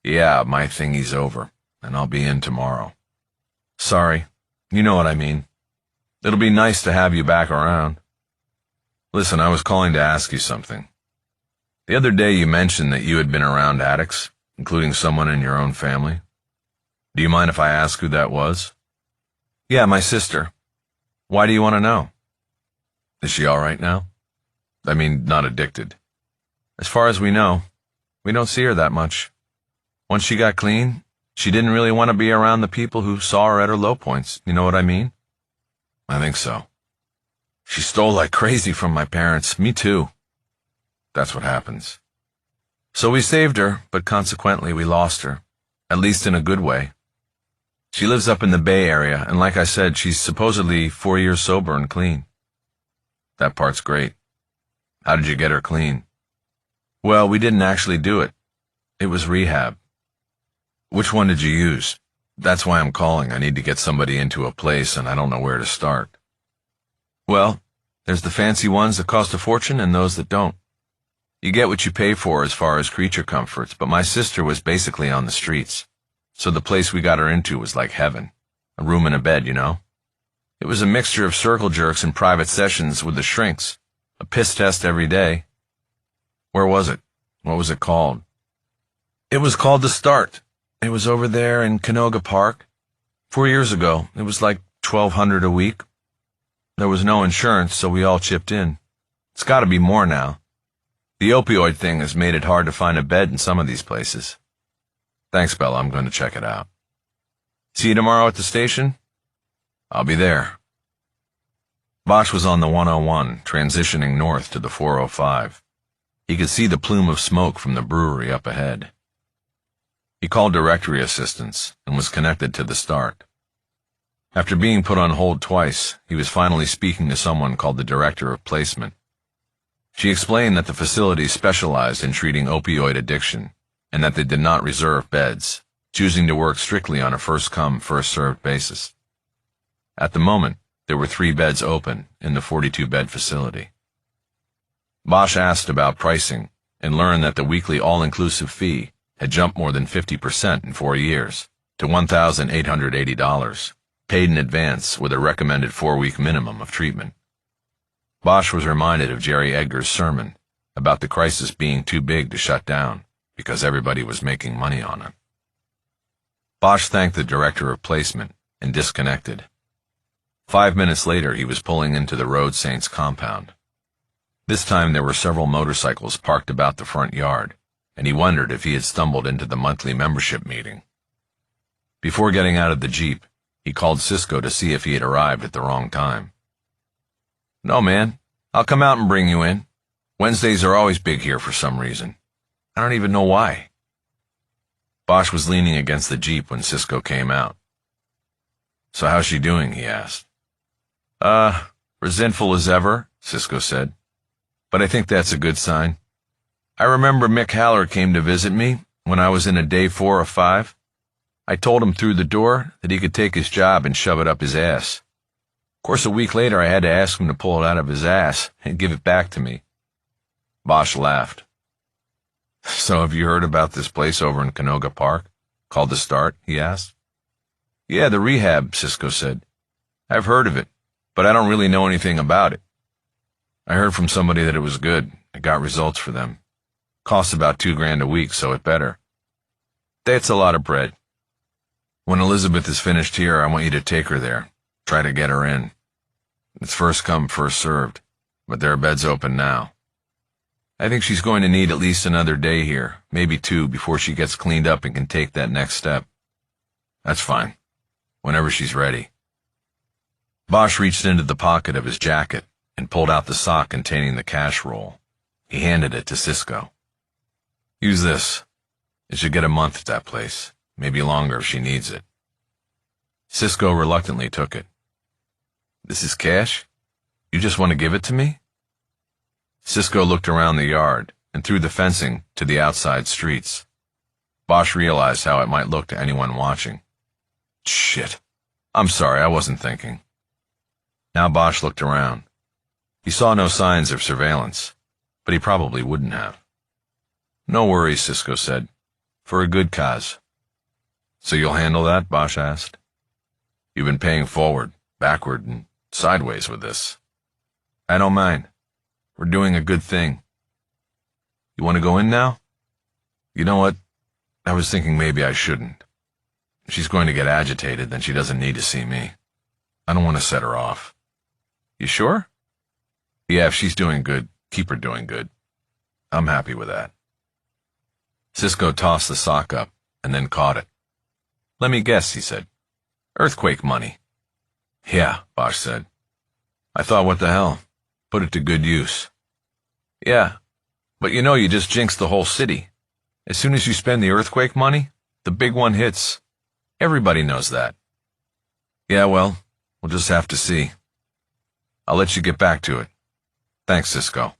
"Yeah, my thingy's over, and I'll be in tomorrow." "Sorry. You know what I mean. It'll be nice to have you back around." "Listen, I was calling to ask you something. The other day you mentioned that you had been around addicts, including someone in your own family. Do you mind if I ask who that was?" "Yeah, my sister. Why do you want to know?" "Is she all right now? I mean, not addicted?" "As far as we know, we don't see her that much. Once she got clean, she didn't really want to be around the people who saw her at her low points. You know what I mean?" "I think so. She stole like crazy from my parents. Me too." "That's what happens." "So we saved her, but consequently we lost her, at least in a good way. She lives up in the Bay Area, and like I said, she's supposedly 4 years sober and clean." "That part's great. How did you get her clean?" "Well, we didn't actually do it. It was rehab." "Which one did you use? That's why I'm calling. I need to get somebody into a place, and I don't know where to start." "Well, there's the fancy ones that cost a fortune and those that don't. You get what you pay for as far as creature comforts, but my sister was basically on the streets, so the place we got her into was like heaven. A room and a bed, you know. It was a mixture of circle jerks and private sessions with the shrinks, a piss test every day." "Where was it? What was it called?" "It was called The Start. It was over there in Canoga Park. 4 years ago, it was like $1,200 a week. There was no insurance, so we all chipped in. It's got to be more now. The opioid thing has made it hard to find a bed in some of these places." "Thanks, Bella. I'm going to check it out." See you tomorrow at the station? I'll be there. Bosch was on the 101, transitioning north to the 405. He could see the plume of smoke from the brewery up ahead. He called directory assistance and was connected to the start. After being put on hold twice, he was finally speaking to someone called the director of placement. She explained that the facility specialized in treating opioid addiction and that they did not reserve beds, choosing to work strictly on a first-come, first-served basis. At the moment, there were 3 beds open in the 42-bed facility. Bosch asked about pricing and learned that the weekly all-inclusive fee had jumped more than 50% in 4 years to $1,880, paid in advance with a recommended 4-week minimum of treatment. Bosch was reminded of Jerry Edgar's sermon about the crisis being too big to shut down because everybody was making money on it. Bosch thanked the director of placement and disconnected. 5 minutes later, he was pulling into the Road Saints compound. This time there were several motorcycles parked about the front yard, and he wondered if he had stumbled into the monthly membership meeting. Before getting out of the Jeep, he called Cisco to see if he had arrived at the wrong time. "No, man. I'll come out and bring you in. Wednesdays are always big here for some reason. I don't even know why." Bosch was leaning against the Jeep when Cisco came out. "So how's she doing?" he asked. Resentful as ever," Cisco said. "But I think that's a good sign. I remember Mick Haller came to visit me when I was in a day 4 or 5. I told him through the door that he could take his job and shove it up his ass. Of course, a week later I had to ask him to pull it out of his ass and give it back to me." Bosch laughed. "So have you heard about this place over in Canoga Park, called The Start?" he asked. "Yeah, the rehab," Cisco said. "I've heard of it, but I don't really know anything about it. I heard from somebody that it was good. It got results for them. Costs about $2,000 a week, so it better. That's a lot of bread. When Elizabeth is finished here, I want you to take her there. Try to get her in. It's first come, first served, but there are beds open now. I think she's going to need at least another day here, maybe 2, before she gets cleaned up and can take that next step. That's fine. Whenever she's ready." Bosch reached into the pocket of his jacket and pulled out the sock containing the cash roll. He handed it to Cisco. "Use this. It should get a month at that place, maybe longer if she needs it." Cisco reluctantly took it. "This is cash? You just want to give it to me?" Cisco looked around the yard and through the fencing to the outside streets. Bosch realized how it might look to anyone watching. "Shit. I'm sorry, I wasn't thinking." Now Bosch looked around. He saw no signs of surveillance, but he probably wouldn't have. "No worries," Cisco said. "For a good cause." "So you'll handle that?" Bosch asked. "You've been paying forward, backward, and sideways with this." "I don't mind. We're doing a good thing." "You want to go in now?" "You know what? I was thinking maybe I shouldn't. If she's going to get agitated, then she doesn't need to see me. I don't want to set her off." "You sure?" "Yeah, if she's doing good, keep her doing good. I'm happy with that." Cisco tossed the sock up and then caught it. "Let me guess," he said. "Earthquake money." "Yeah," Bosch said. "I thought, what the hell? Put it to good use." "Yeah, but you know you just jinxed the whole city. As soon as you spend the earthquake money, the big one hits. Everybody knows that." "Yeah, well, we'll just have to see. I'll let you get back to it. Thanks, Cisco."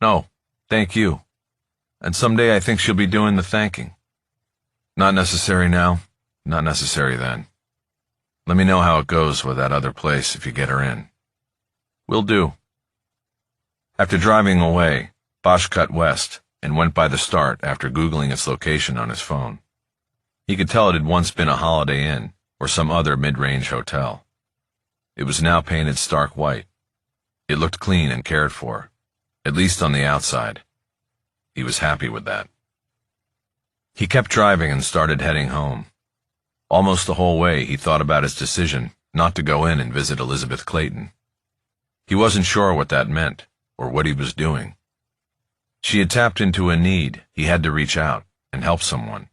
"No, thank you. And someday I think she'll be doing the thanking." "Not necessary now, not necessary then. Let me know how it goes with that other place if you get her in." "Will do." After driving away, Bosch cut west and went by the Start after Googling its location on his phone. He could tell it had once been a Holiday Inn or some other mid-range hotel. It was now painted stark white. It looked clean and cared for, at least on the outside. He was happy with that. He kept driving and started heading home. Almost the whole way he thought about his decision not to go in and visit Elizabeth Clayton. He wasn't sure what that meant or what he was doing. She had tapped into a need. He had to reach out and help someone,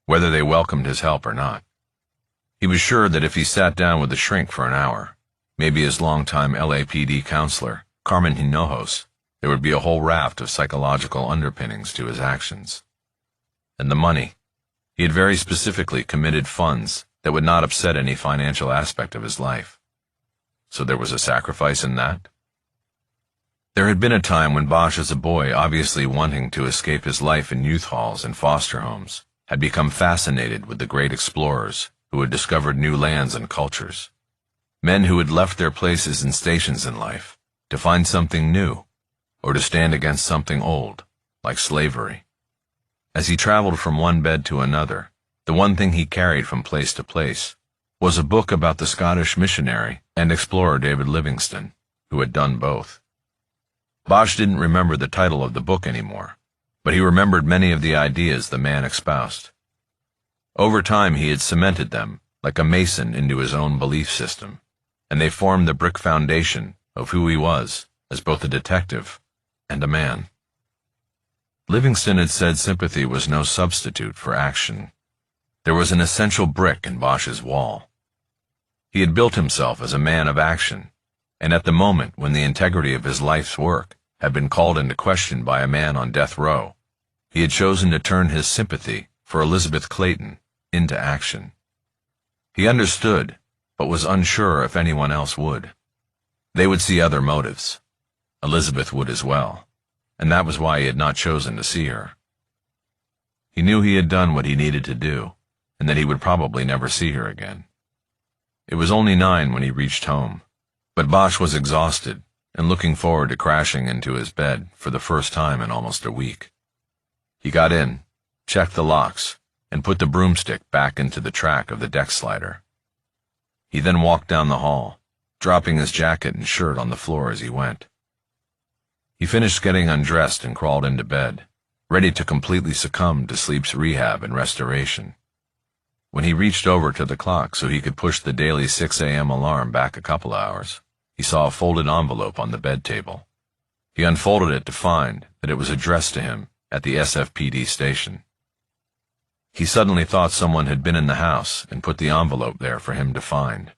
whether they welcomed his help or not. He was sure that if he sat down with the shrink for an hour, maybe his longtime LAPD counselor, Carmen Hinojos, there would be a whole raft of psychological underpinnings to his actions. And the money. He had very specifically committed funds that would not upset any financial aspect of his life. So there was a sacrifice in that? There had been a time when Bosch, as a boy obviously wanting to escape his life in youth halls and foster homes, had become fascinated with the great explorers who had discovered new lands and cultures. Men who had left their places and stations in life to find something new, or to stand against something old, like slavery. As he traveled from one bed to another, the one thing he carried from place to place was a book about the Scottish missionary and explorer David Livingstone, who had done both. Bosch didn't remember the title of the book anymore, but he remembered many of the ideas the man espoused. Over time he had cemented them like a mason into his own belief system, and they formed the brick foundation of who he was as both a detective and a man. Livingstone had said sympathy was no substitute for action. There was an essential brick in Bosch's wall. He had built himself as a man of action, and at the moment when the integrity of his life's work had been called into question by a man on death row, he had chosen to turn his sympathy for Elizabeth Clayton into action. He understood, but was unsure if anyone else would. They would see other motives. Elizabeth would as well, and that was why he had not chosen to see her. He knew he had done what he needed to do, and that he would probably never see her again. It was only 9 when he reached home, but Bosch was exhausted and looking forward to crashing into his bed for the first time in almost a week. He got in, checked the locks, and put the broomstick back into the track of the deck slider. He then walked down the hall, dropping his jacket and shirt on the floor as he went. He finished getting undressed and crawled into bed, ready to completely succumb to sleep's rehab and restoration. When he reached over to the clock so he could push the daily 6 a.m. alarm back a couple hours, he saw a folded envelope on the bed table. He unfolded it to find that it was addressed to him at the SFPD station. He suddenly thought someone had been in the house and put the envelope there for him to find.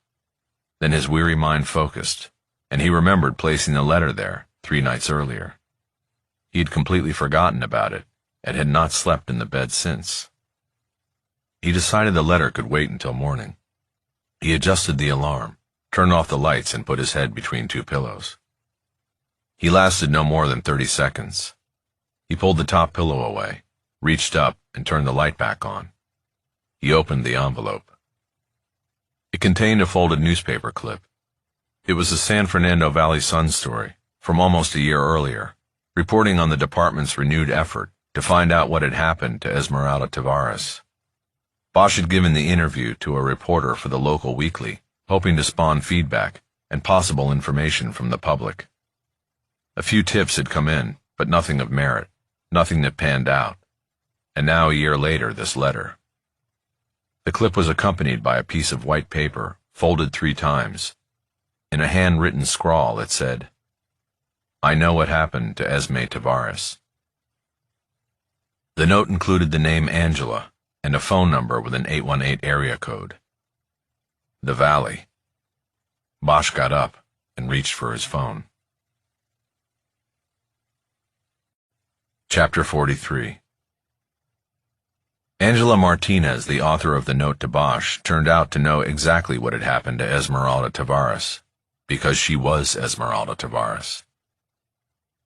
Then his weary mind focused, and he remembered placing the letter there 3 nights earlier. He had completely forgotten about it and had not slept in the bed since. He decided the letter could wait until morning. He adjusted the alarm, turned off the lights, and put his head between 2 pillows. He lasted no more than 30 seconds. He pulled the top pillow away, reached up, and turned the light back on. He opened the envelope. It contained a folded newspaper clip. It was a San Fernando Valley Sun story from almost a year earlier, reporting on the department's renewed effort to find out what had happened to Esmeralda Tavares. Bosch had given the interview to a reporter for the local weekly, hoping to spawn feedback and possible information from the public. A few tips had come in, but nothing of merit, nothing that panned out. And now, a year later, this letter. The clip was accompanied by a piece of white paper, folded 3 times. In a handwritten scrawl, it said, "I know what happened to Esme Tavares." The note included the name Angela and a phone number with an 818 area code. The Valley. Bosch got up and reached for his phone. Chapter 43. Angela Martinez, the author of the note to Bosch, turned out to know exactly what had happened to Esmeralda Tavares, because she was Esmeralda Tavares.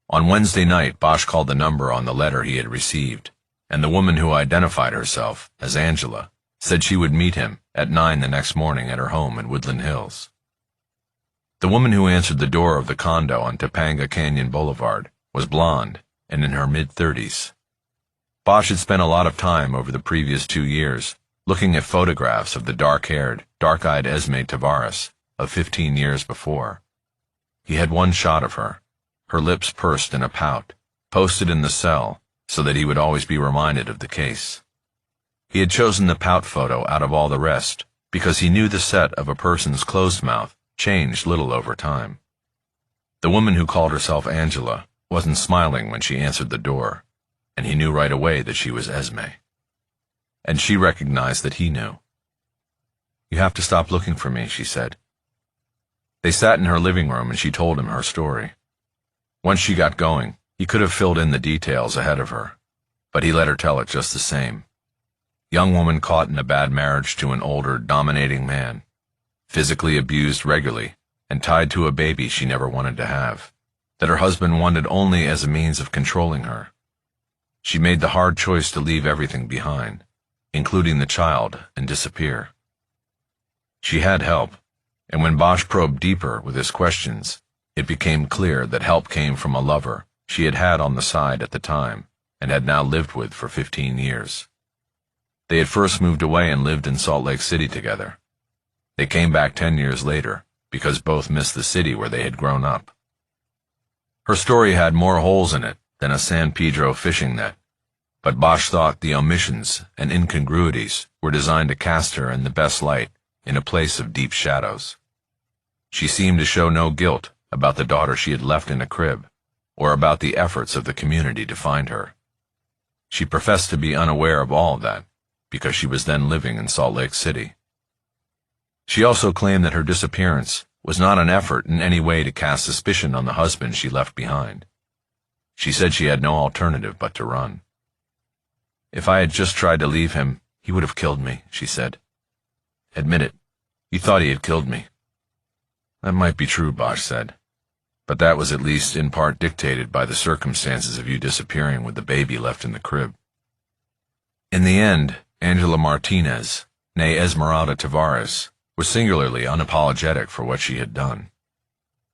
On Wednesday night, Bosch called the number on the letter he had received, and the woman who identified herself as Angela said she would meet him at 9 the next morning at her home in Woodland Hills. The woman who answered the door of the condo on Topanga Canyon Boulevard was blonde and in her mid-30s. Bosch had spent a lot of time over the previous 2 years looking at photographs of the dark-haired, dark-eyed Esme Tavares of 15 years before. He had one shot of her, her lips pursed in a pout, posted in the cell so that he would always be reminded of the case. He had chosen the pout photo out of all the rest because he knew the set of a person's closed mouth changed little over time. The woman who called herself Angela wasn't smiling when she answered the door, and he knew right away that she was Esme. And she recognized that he knew. "You have to stop looking for me," she said. They sat in her living room and she told him her story. Once she got going, he could have filled in the details ahead of her, but he let her tell it just the same. Young woman caught in a bad marriage to an older, dominating man, physically abused regularly, and tied to a baby she never wanted to have, that her husband wanted only as a means of controlling her. She made the hard choice to leave everything behind, including the child, and disappear. She had help, and when Bosch probed deeper with his questions, it became clear that help came from a lover she had had on the side at the time and had now lived with for 15 years. They had first moved away and lived in Salt Lake City together. They came back 10 years later because both missed the city where they had grown up. Her story had more holes in it than a San Pedro fishing net, but Bosch thought the omissions and incongruities were designed to cast her in the best light in a place of deep shadows. She seemed to show no guilt about the daughter she had left in a crib, or about the efforts of the community to find her. She professed to be unaware of all of that, because she was then living in Salt Lake City. She also claimed that her disappearance was not an effort in any way to cast suspicion on the husband she left behind. She said she had no alternative but to run. "If I had just tried to leave him, he would have killed me," she said. "Admit it, you thought he had killed me." "That might be true," Bosch said, "but that was at least in part dictated by the circumstances of you disappearing with the baby left in the crib." In the end, Angela Martinez, née Esmeralda Tavares, was singularly unapologetic for what she had done.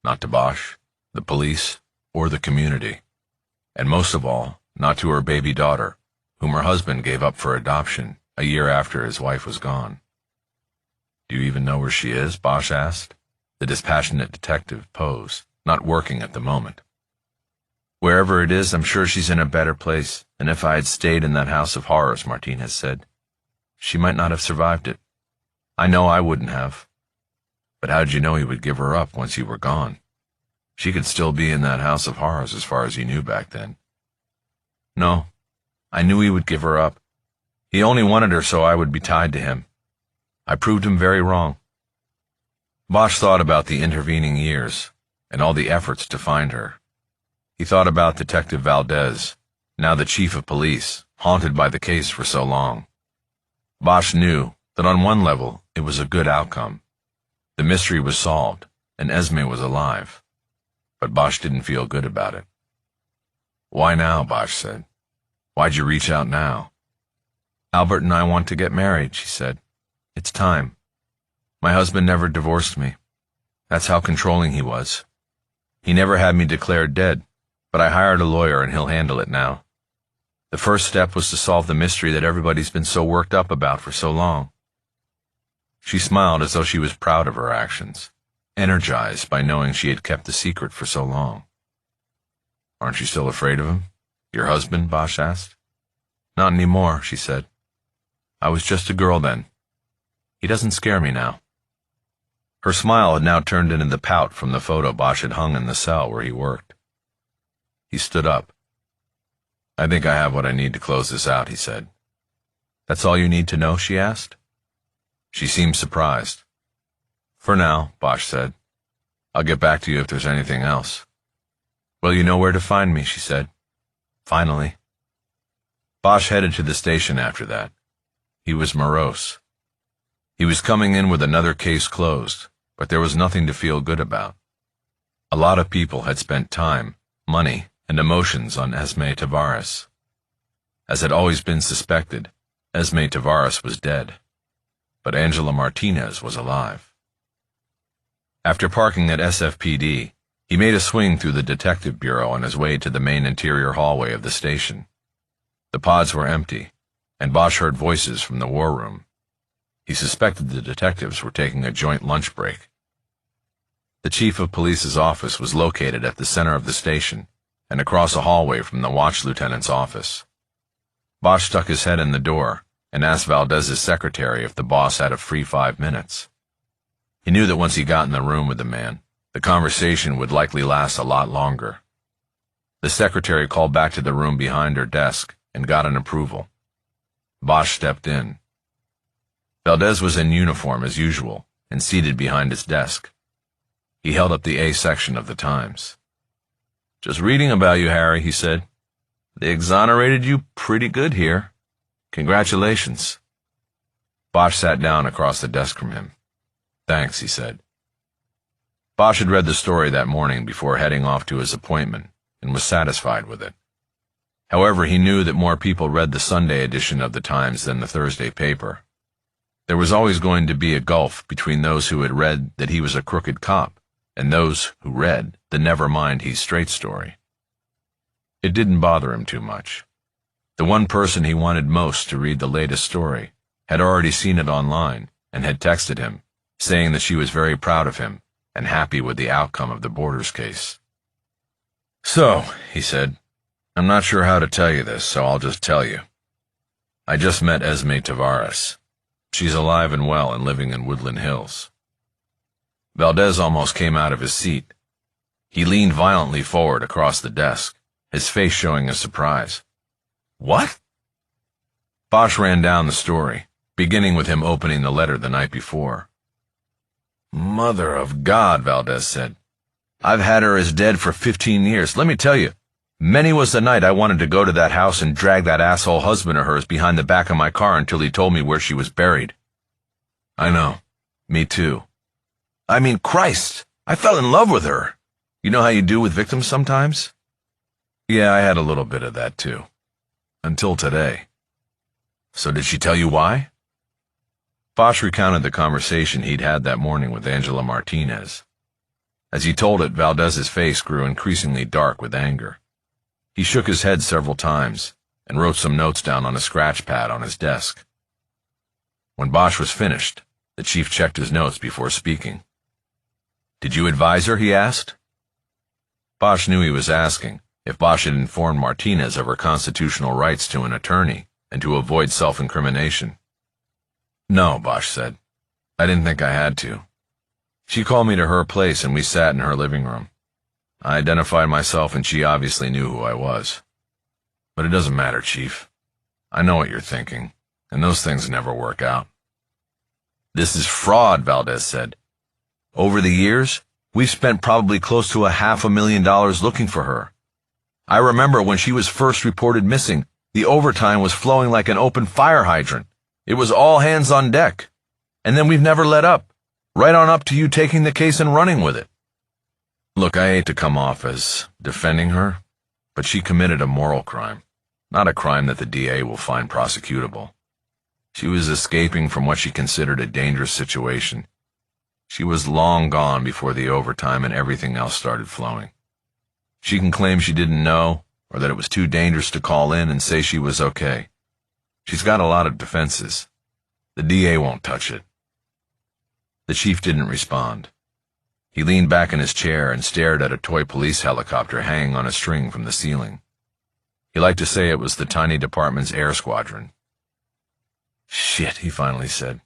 Not to Bosch, the police, or the community, and most of all, not to her baby daughter, whom her husband gave up for adoption a year after his wife was gone. "Do you even know where she is?" Bosch asked, the dispassionate detective pose, not working at the moment. "Wherever it is, I'm sure she's in a better place than if I had stayed in that house of horrors," Martinez said. "She might not have survived it. I know I wouldn't have. But how'd you know he would give her up once you were gone? She could still be in that house of horrors as far as you knew back then." "No, I knew he would give her up. He only wanted her so I would be tied to him. I proved him very wrong." Bosch thought about the intervening years and all the efforts to find her. He thought about Detective Valdez, now the chief of police, haunted by the case for so long. Bosch knew that on one level it was a good outcome. The mystery was solved, and Esme was alive. But Bosch didn't feel good about it. "Why now?" Bosch said. "Why'd you reach out now?" "Albert and I want to get married," she said. "It's time. My husband never divorced me. That's how controlling he was. He never had me declared dead, but I hired a lawyer and he'll handle it now. The first step was to solve the mystery that everybody's been so worked up about for so long." She smiled as though she was proud of her actions, energized by knowing she had kept the secret for so long. "Aren't you still afraid of him? Your husband?" Bosch asked. "Not anymore," she said. "I was just a girl then. He doesn't scare me now." Her smile had now turned into the pout from the photo Bosch had hung in the cell where he worked. He stood up. "I think I have what I need to close this out," he said. "That's all you need to know?" she asked. She seemed surprised. "For now," Bosch said. "I'll get back to you if there's anything else." "Well, you know where to find me," she said. Finally. Bosch headed to the station after that. He was morose. He was coming in with another case closed, but there was nothing to feel good about. A lot of people had spent time, money, and emotions on Esme Tavares. As had always been suspected, Esme Tavares was dead, but Angela Martinez was alive. After parking at SFPD, he made a swing through the detective bureau on his way to the main interior hallway of the station. The pods were empty, and Bosch heard voices from the war room. He suspected the detectives were taking a joint lunch break. The chief of police's office was located at the center of the station and across a hallway from the watch lieutenant's office. Bosch stuck his head in the door and asked Valdez's secretary if the boss had a free 5 minutes. He knew that once he got in the room with the man, the conversation would likely last a lot longer. The secretary called back to the room behind her desk and got an approval. Bosch stepped in. Valdez was in uniform as usual and seated behind his desk. He held up the A section of the Times. "Just reading about you, Harry," he said. "They exonerated you pretty good here. Congratulations." Bosch sat down across the desk from him. "Thanks," he said. Bosch had read the story that morning before heading off to his appointment and was satisfied with it. However, he knew that more people read the Sunday edition of the Times than the Thursday paper. There was always going to be a gulf between those who had read that he was a crooked cop and those who read the never mind he's straight story. It didn't bother him too much. The one person he wanted most to read the latest story had already seen it online and had texted him, saying that she was very proud of him and happy with the outcome of the Borders case. "So," he said, "I'm not sure how to tell you this, so I'll just tell you. I just met Esme Tavares. She's alive and well and living in Woodland Hills." Valdez almost came out of his seat. He leaned violently forward across the desk, his face showing his surprise. "What?" Bosch ran down the story, beginning with him opening the letter the night before. "Mother of God," Valdez said. "I've had her as dead for 15 years. Let me tell you, many was the night I wanted to go to that house and drag that asshole husband of hers behind the back of my car until he told me where she was buried." "I know. Me too. I mean, Christ, I fell in love with her. You know how you do with victims sometimes?" "Yeah, I had a little bit of that too. Until today." "So did she tell you why?" Bosch recounted the conversation he'd had that morning with Angela Martinez. As he told it, Valdez's face grew increasingly dark with anger. He shook his head several times and wrote some notes down on a scratch pad on his desk. When Bosch was finished, the chief checked his notes before speaking. "Did you advise her?" he asked. Bosch knew he was asking if Bosch had informed Martinez of her constitutional rights to an attorney and to avoid self-incrimination. "No," Bosch said. "I didn't think I had to. She called me to her place and we sat in her living room. I identified myself and she obviously knew who I was. But it doesn't matter, Chief. I know what you're thinking, and those things never work out." "This is fraud," Valdez said. "Over the years, we've spent probably close to $500,000 looking for her. I remember when she was first reported missing, the overtime was flowing like an open fire hydrant. It was all hands on deck. And then we've never let up, right on up to you taking the case and running with it." Look, I hate to come off as defending her, but she committed a moral crime, not a crime that the DA will find prosecutable. She was escaping from what she considered a dangerous situation. She was long gone before the overtime and everything else started flowing. She can claim she didn't know, or that it was too dangerous to call in and say she was okay. She's got a lot of defenses. The DA won't touch it. The chief didn't respond. He leaned back in his chair and stared at a toy police helicopter hanging on a string from the ceiling. He liked to say it was the tiny department's air squadron. "Shit," he finally said.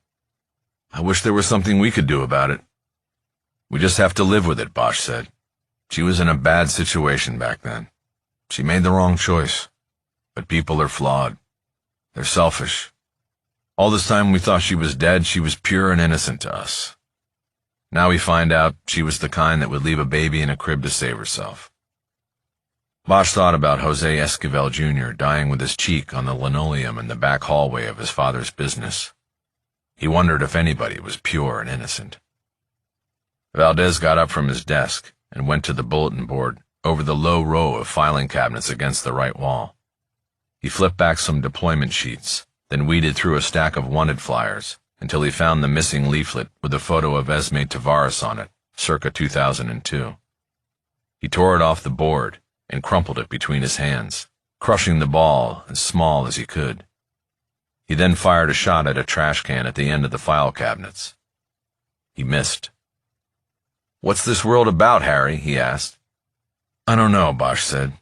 "I wish there was something we could do about it." "We just have to live with it," Bosch said. "She was in a bad situation back then. She made the wrong choice. But people are flawed. They're selfish. All this time we thought she was dead, she was pure and innocent to us. Now we find out she was the kind that would leave a baby in a crib to save herself." Bosch thought about Jose Esquivel Jr. dying with his cheek on the linoleum in the back hallway of his father's business. He wondered if anybody was pure and innocent. Valdez got up from his desk and went to the bulletin board over the low row of filing cabinets against the right wall. He flipped back some deployment sheets, then weeded through a stack of wanted flyers until he found the missing leaflet with a photo of Esme Tavares on it, circa 2002. He tore it off the board and crumpled it between his hands, crushing the ball as small as he could. He then fired a shot at a trash can at the end of the file cabinets. He missed. "What's this world about, Harry?" he asked. "I don't know," Bosch said.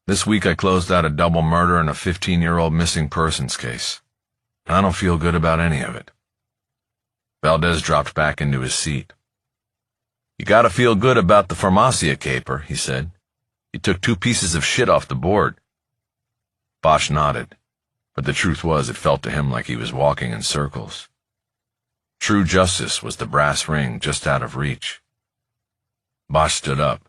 "This week I closed out a double murder and a 15-year-old missing persons case. I don't feel good about any of it." Valdez dropped back into his seat. "You gotta feel good about the Farmacia caper," he said. "You took 2 pieces of shit off the board." Bosch nodded, but the truth was it felt to him like he was walking in circles. True justice was the brass ring just out of reach. Bosch stood up.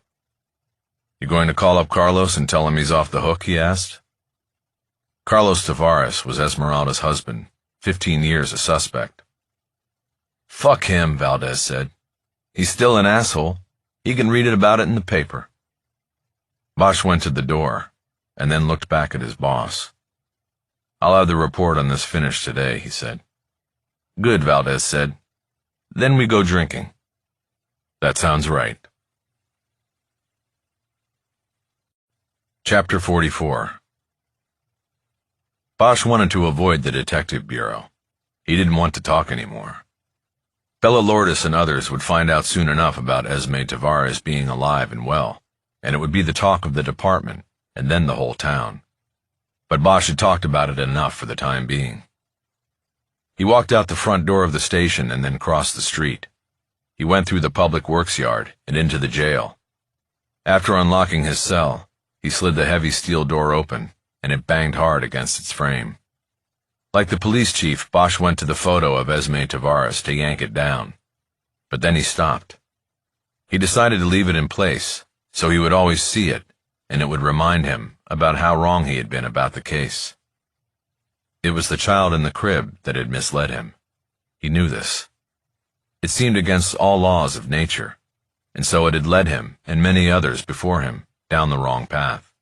"You going to call up Carlos and tell him he's off the hook?" he asked. Carlos Tavares was Esmeralda's husband, 15 years a suspect. "Fuck him," Valdez said. "He's still an asshole. He can read about it in the paper." Bosch went to the door, and then looked back at his boss. "I'll have the report on this finished today," he said. "Good," Valdez said. "Then we go drinking." "That sounds right." Chapter 44. Bosch wanted to avoid the detective bureau. He didn't want to talk anymore. Bella Lourdes and others would find out soon enough about Esme Tavares being alive and well, and it would be the talk of the department, and then the whole town. But Bosch had talked about it enough for the time being. He walked out the front door of the station and then crossed the street. He went through the public works yard and into the jail. After unlocking his cell, he slid the heavy steel door open, and it banged hard against its frame. Like the police chief, Bosch went to the photo of Esme Tavares to yank it down. But then he stopped. He decided to leave it in place, so he would always see it, and it would remind him about how wrong he had been about the case. It was the child in the crib that had misled him. He knew this. It seemed against all laws of nature, and so it had led him, and many others before him, down the wrong path.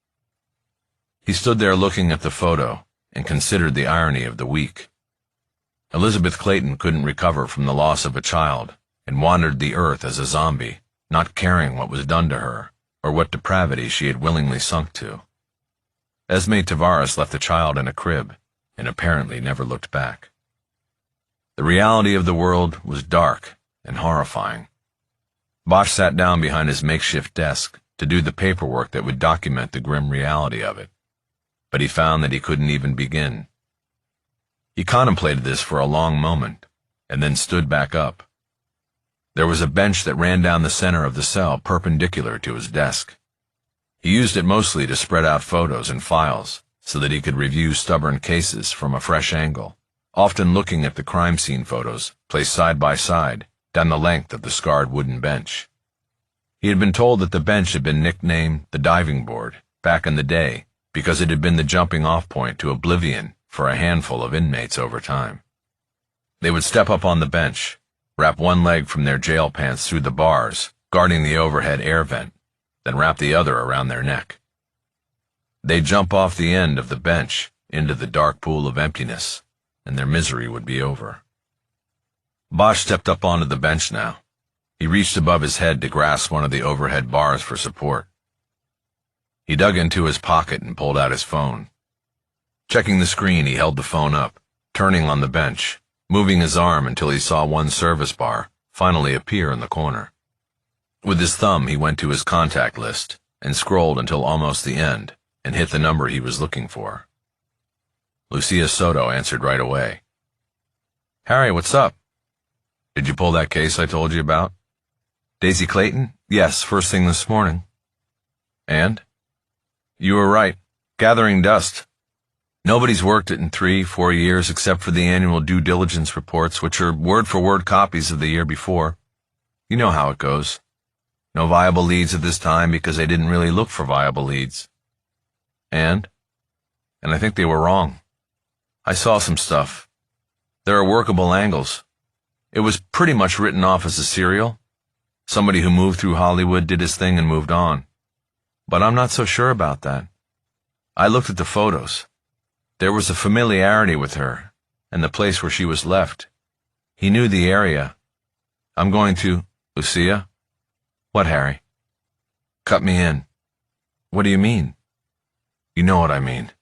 He stood there looking at the photo and considered the irony of the week. Elizabeth Clayton couldn't recover from the loss of a child and wandered the earth as a zombie, not caring what was done to her or what depravity she had willingly sunk to. Esme Tavares left the child in a crib and apparently never looked back. The reality of the world was dark and horrifying. Bosch sat down behind his makeshift desk to do the paperwork that would document the grim reality of it, but he found that he couldn't even begin. He contemplated this for a long moment, and then stood back up. There was a bench that ran down the center of the cell perpendicular to his desk. He used it mostly to spread out photos and files so that he could review stubborn cases from a fresh angle, often looking at the crime scene photos placed side by side down the length of the scarred wooden bench. He had been told that the bench had been nicknamed the diving board back in the day because it had been the jumping-off point to oblivion for a handful of inmates over time. They would step up on the bench, wrap one leg from their jail pants through the bars, guarding the overhead air vent, then wrap the other around their neck. They'd jump off the end of the bench into the dark pool of emptiness, and their misery would be over. Bosch stepped up onto the bench now. He reached above his head to grasp one of the overhead bars for support. He dug into his pocket and pulled out his phone. Checking the screen, he held the phone up, turning on the bench, moving his arm until he saw one service bar finally appear in the corner. With his thumb, he went to his contact list and scrolled until almost the end and hit the number he was looking for. Lucia Soto answered right away. "Harry, what's up? Did you pull that case I told you about?" "Daisy Clayton? Yes, first thing this morning." "And?" "You were right. Gathering dust. Nobody's worked it in 3-4 years except for the annual due diligence reports, which are word-for-word copies of the year before. You know how it goes. No viable leads at this time because they didn't really look for viable leads. And I think they were wrong. I saw some stuff. There are workable angles. It was pretty much written off as a serial. Somebody who moved through Hollywood, did his thing, and moved on. But I'm not so sure about that. I looked at the photos. There was a familiarity with her, and the place where she was left. He knew the area. I'm going to... Lucia?" "What, Harry?" "Cut me in." "What do you mean?" "You know what I mean.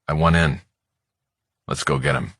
I want in. Let's go get him."